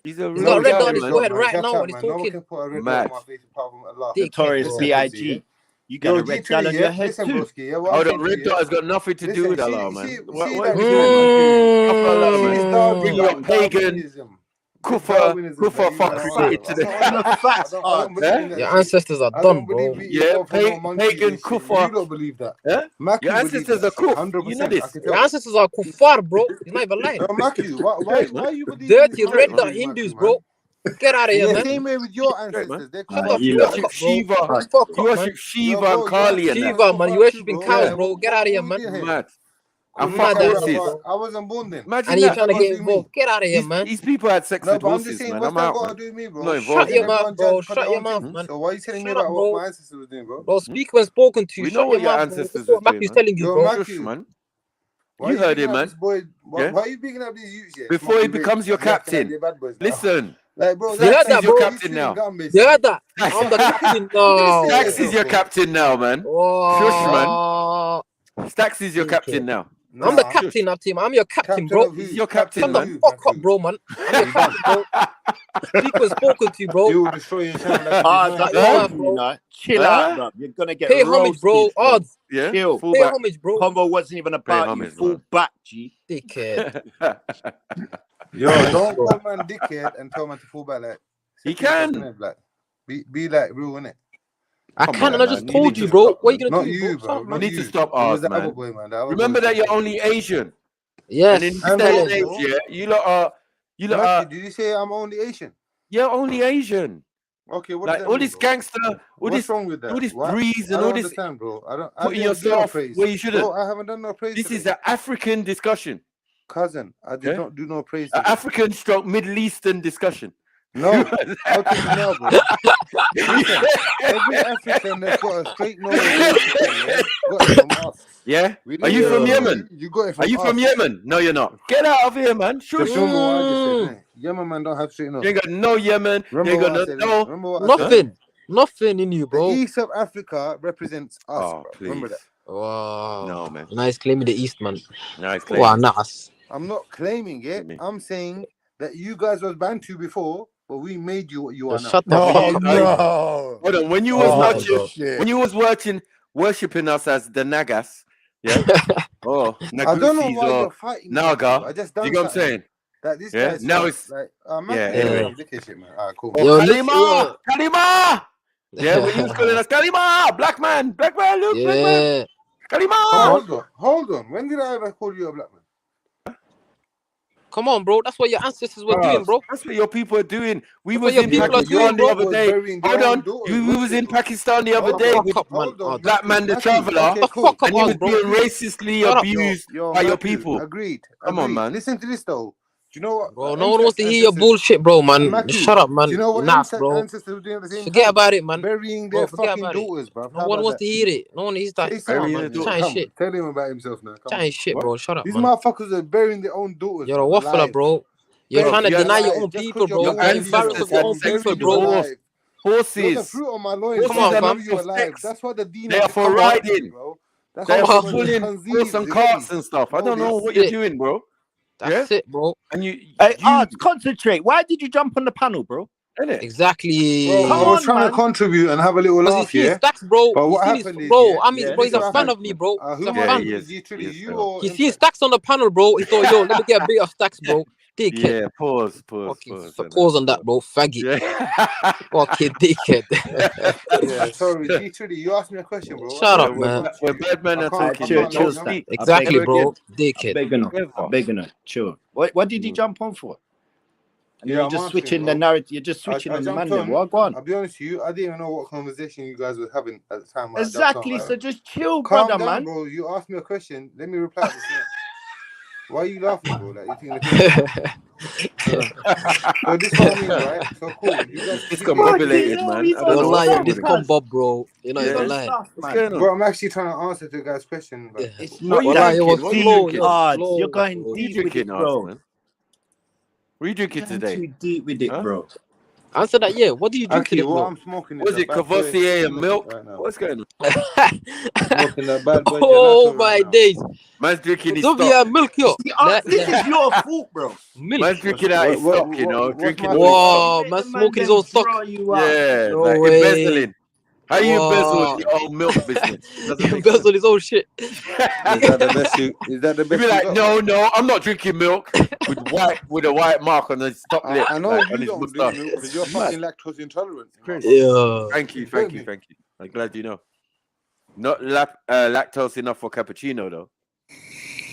He's got a red dot on his forehead right now when he's No one talking. can put a red Mad. dot on my face apart from Allah. Notorious B.I.G. You got a red dot on your head too. Oh, the red dot has got nothing to do with Allah, man. What are you doing? Bring your pagan, kufa fuck into the Your ancestors are done, bro. Yeah, pagan kufa. You don't believe that. Yeah? Your ancestors are kuf. You know this. Your ancestors are kuffar, bro. He's not even lying. Why you believe Dirty red dot Hindus, bro. Get out of here, The man. same way with your ancestors. They're Shut cool. the fuck up, bro. Fuck You up, worship man. Shiva and Kali and that. Shiva, man. You worshiping cows, bro. Get out of here, man. Mad. And Mad fuck out horses. here, bro. I wasn't born then. Imagine And you're that. trying to get involved. Get out of here, man. These people had sex with I'm just horses, saying, man. what's I'm that out, got man. to do with me, bro? I'm not involved. Shut your mouth, Everyone bro. judge for Shut their your own mouth, thing. man. So why are you telling me Shut about up, what bro. my ancestors were doing, bro? Bro, speak when spoken to. We Shut know your what your mouth, bro. ancestors This is what was doing, Matthew's man. telling you, Yo, bro. Matthew, Man. why You you heard bigging him, up man. this boy? Yeah? Why are you bigging up these youths? Yeah, Before he smoking becomes vapes your and acting like captain. they're bad boys now? Listen. Like, bro, You heard Stax that, is your bro? captain now. You heard that? I'm the captain now. Stax is your captain now, man. Shush, man. Oh, Stax is your captain now. I'm the captain of team. I'm your captain, bro. He's your captain, Shut the man. fuck up, bro, man. I'm your captain, bro. Speak when spoken to, bro. You will destroy your channel. Like Shut your mouth, bro. Chill out, bro. You're gonna get Pay homage, bro. roasted, Odds. Yeah. Chill. Full Pay back. homage, bro. Convo wasn't even about homage, you. Full man. back, G. Dickhead. Yo, don't call man dickhead and tell man to fall back. Like He can. Like, be like real, innit? I Come can't, on, and I man. just You told need you, to bro. stop, What are you man. gonna Not do, you, bro? bro. You need to stop It was ours, the other man. boy, man. The other Remember boy that was you're only Asian. Yes. And in this And day and bro, age, yeah, you lot are Matthew, did you say I'm only Asian? you're only Asian. Okay, what Like does that all mean, this bro? gangster, all What's this, wrong with that? all this What? breeze I and don't all this understand, bro. I putting didn't do no yourself praise. where you shouldn't. Bro, I haven't done no praise. This today. is an African discussion. Cousin, I did not do no praise. An today. African stroke Middle Eastern discussion. No, I'll tell you now, bro. Listen, every African that's got a straight nose, basically, got it from us. Yeah? We Are you didn't from do Yemen? You got it from Are you us. from Yemen? No, you're not. Get out of here, man. Shush. Just remember what I just said, innit? Yemen man don't have straight nose. You ain't got no Yemen. Remember you ain't what got I said, no. innit? Remember what I said? Nothing. Nothing in you, The bro. East of Africa represents us, Oh, bro. please. Remember that. Wow. No, man. Nice claiming the East, man. Nice Wow, claim. nice. I'm not claiming it. I'm saying that you guys was Bantu before, but we made you what you are now. Shut up. Oh, no. Hold on. When you was watching, worshiping us as the Nagas, yeah. Oh, I don't know Nagusis why or you're fighting. Naga. I just You done know what I'm something saying? That this Yeah. guy's Now fine. it's like, yeah. anyway. Shit, man. All right, cool. Oh, Kalima, Kalima. Yeah, when you was calling us Kalima, black man, look, black man, Kalima. Hold on. When did I ever call you a black man? Come on, bro. That's what your ancestors were doing, bro. That's what your people are doing. We That's was what in your people are Pakistan doing, the bro. other day. Hold on, we was in Pakistan the other day with Black Man the Traveler, and he was being racistly abused by your people. Agreed. Come on, man. Listen to this though. Do you know what? Bro, no one wants to hear your bullshit, bro, man. Matthew, Shut up, man. Do you know what Nas, bro. ancestors were doing at the same Forget time? about it, man. Burying Bro, their forget fucking about it. daughters, bro. No one wants to hear it. No one needs that. Say Come on, something, man. man. Chatting shit. Tell him about himself now. Chatting shit, bro. Shut up, These man. motherfuckers are burying their own daughters. You're a waffler, bro. You're trying to deny your own people, bro. You're embarrassed of your own people, bro. Horses. You're the fruit on my loins. Come on, fam. You alive. That's what the demons They are for riding. bro. That's They're what for pulling horse and carts and stuff. I don't know what you're doing, bro. That's it, bro. And you concentrate. Why did you jump on the panel, bro? Exactly. Bro, I was trying to contribute and have a little laugh, He's yeah? Stacks, bro. But what He's happened is, bro, I mean, bro, he's this a is fan what of me, bro. He's a who fan. He seen Stacks on the panel, bro. He thought, yo, let me get a bit of Stacks, bro. Dickhead. Yeah, pause. Pause on that, bro. Faggot. Fucking dickhead. Yeah, sorry, Dietary, you asked me a question, bro. Shut up, man. When bad men are talking, Chill, exactly, bro. Dickhead. I'm begging her. Chill. What did he jump on for? And you're just switching the narrative. You're just switching the man. Well, go on. I'll be honest with you. I didn't even know what conversation you guys were having at the time. Exactly. So just chill, calm brother, down, man. Bro, you asked me a question. Let me reply to this. Why are you laughing, bro? Like you think so this is what I mean, right? So cool. You guys discombobulated, man. I don't know lie, discombob, bro. You know, it's a lie. Bro, I'm actually trying to answer the guy's question. But it's not you're going deep with it, bro. What are you drinking today? Too deep with it, bro. Answer that, yeah. What do you drink today, bro? I'm smoking. Was it Cavossier and milk? What's going on? Smoking that bad boy. Oh my days. Man's drinking his stock. Milk, yo. This is your fault, bro. Man's drinking out his stock, you know. Drinking. Whoa, man, smoking his own stock. Yeah, no like way. embezzling. How you embezzle your own milk business? He embezzled his own shit. Is that the best? Is that the best? You'd be like, no, I'm not drinking milk with a white mark on the top lip. I know like, you on his don't mustache. do milk because you're fucking lactose intolerant. Yeah. Thank you. I'm glad you know. Not lactose enough for cappuccino though.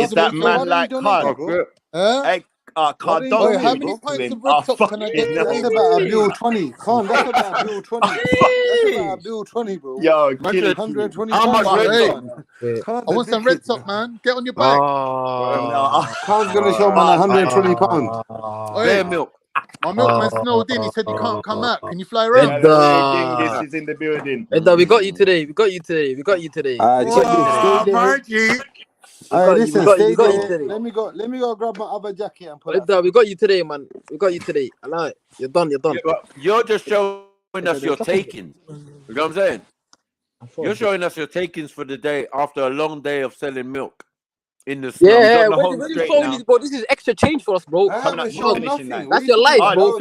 Is that man like Card? Hey, Card, don't how do many this to pints him. of red top can I get? That's about a bill 20. Con, that's about a bill 20. That's about a bill 20, bro. Yo, kill it. 120 How much pounds. red Hey, top? I want some red top, man. Get on your bike. No. Khan's gonna show man 120 pounds. Hey, milk. My milkman snowed in. He said you can't come out. Can you fly around? This is in the building. Edda, we got you today. We got you today. We got you today. Margie. Listen, stay there. Let me go grab my other jacket and put Edda, we got you today, man. We got you today. I know it. You're done. You're done. Yeah, but you're just showing us your takings. You know what I'm saying? You're showing us your takings for the day after a long day of selling milk in the snow. Yeah, when you showing this, bro, this is extra change for us, bro. That's your life, bro.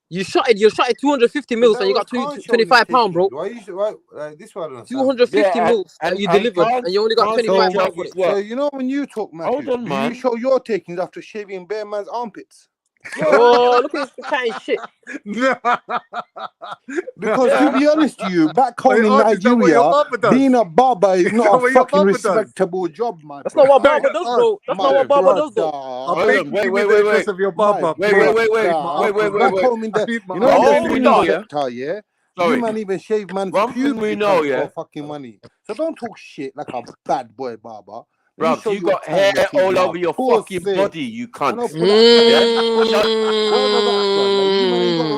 You shot it 250 mils and you got £25, bro. This one, 250 mils and you delivered and you only got £25 for it. So you know when you talk, Matthew, you show your takings after shaving bare man's armpits. Oh, look at this chatting shit. Because to be honest to you, back home in Nigeria, being a barber is not a fucking respectable job, man. That's not what barber does, bro. That's not what barber does, though. Wait. Back home in the, you know, yeah. You man even shave man's pubic for fucking money. So don't talk shit like a bad boy barber. Bro, you got hair all over your fucking body, you cunt.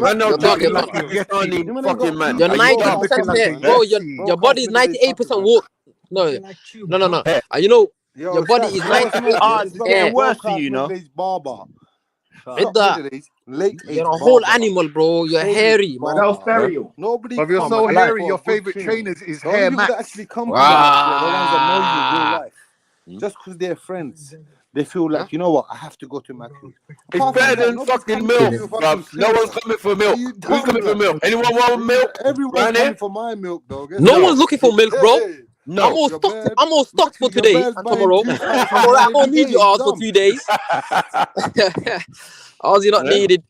I know talking like Pakistani fucking man. You're 90% hair, bro. Your body is 98% water. No. And you know, your body is 98% hair. Worse for you, know. You're a whole animal, bro. You're hairy, man. Nobody. If you're so hairy, your favorite trainer is Hair Max. Actually come the ones that know you in real life. Just because they're friends, they feel like, you know what, I have to go to Matthew. It's better than fucking milk, bruv. No one's coming for milk. Who's coming for milk? Anyone want milk? Everyone's coming for my milk, though. No one's looking for milk, bro. No. I'm all stocked for today and tomorrow. I don't need you all for 2 days. Ours, you're not needed.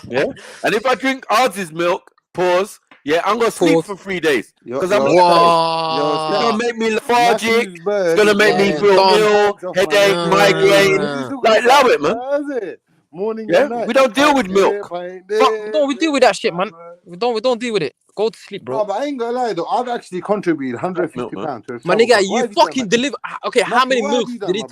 Yeah. And if I drink Oz's milk, pause. Yeah, I'm gonna sleep for 3 days because I'm it's gonna make me lethargic. It's gonna make me feel ill, headache, migraine. Like, love it, man. Morning, we don't deal with milk. We deal with that shit, man. We don't deal with it. Go to sleep, bro. No, but I ain't gonna lie though. I've actually contributed £150 to my nigga, you fucking deliver. Okay, how many milks did he take?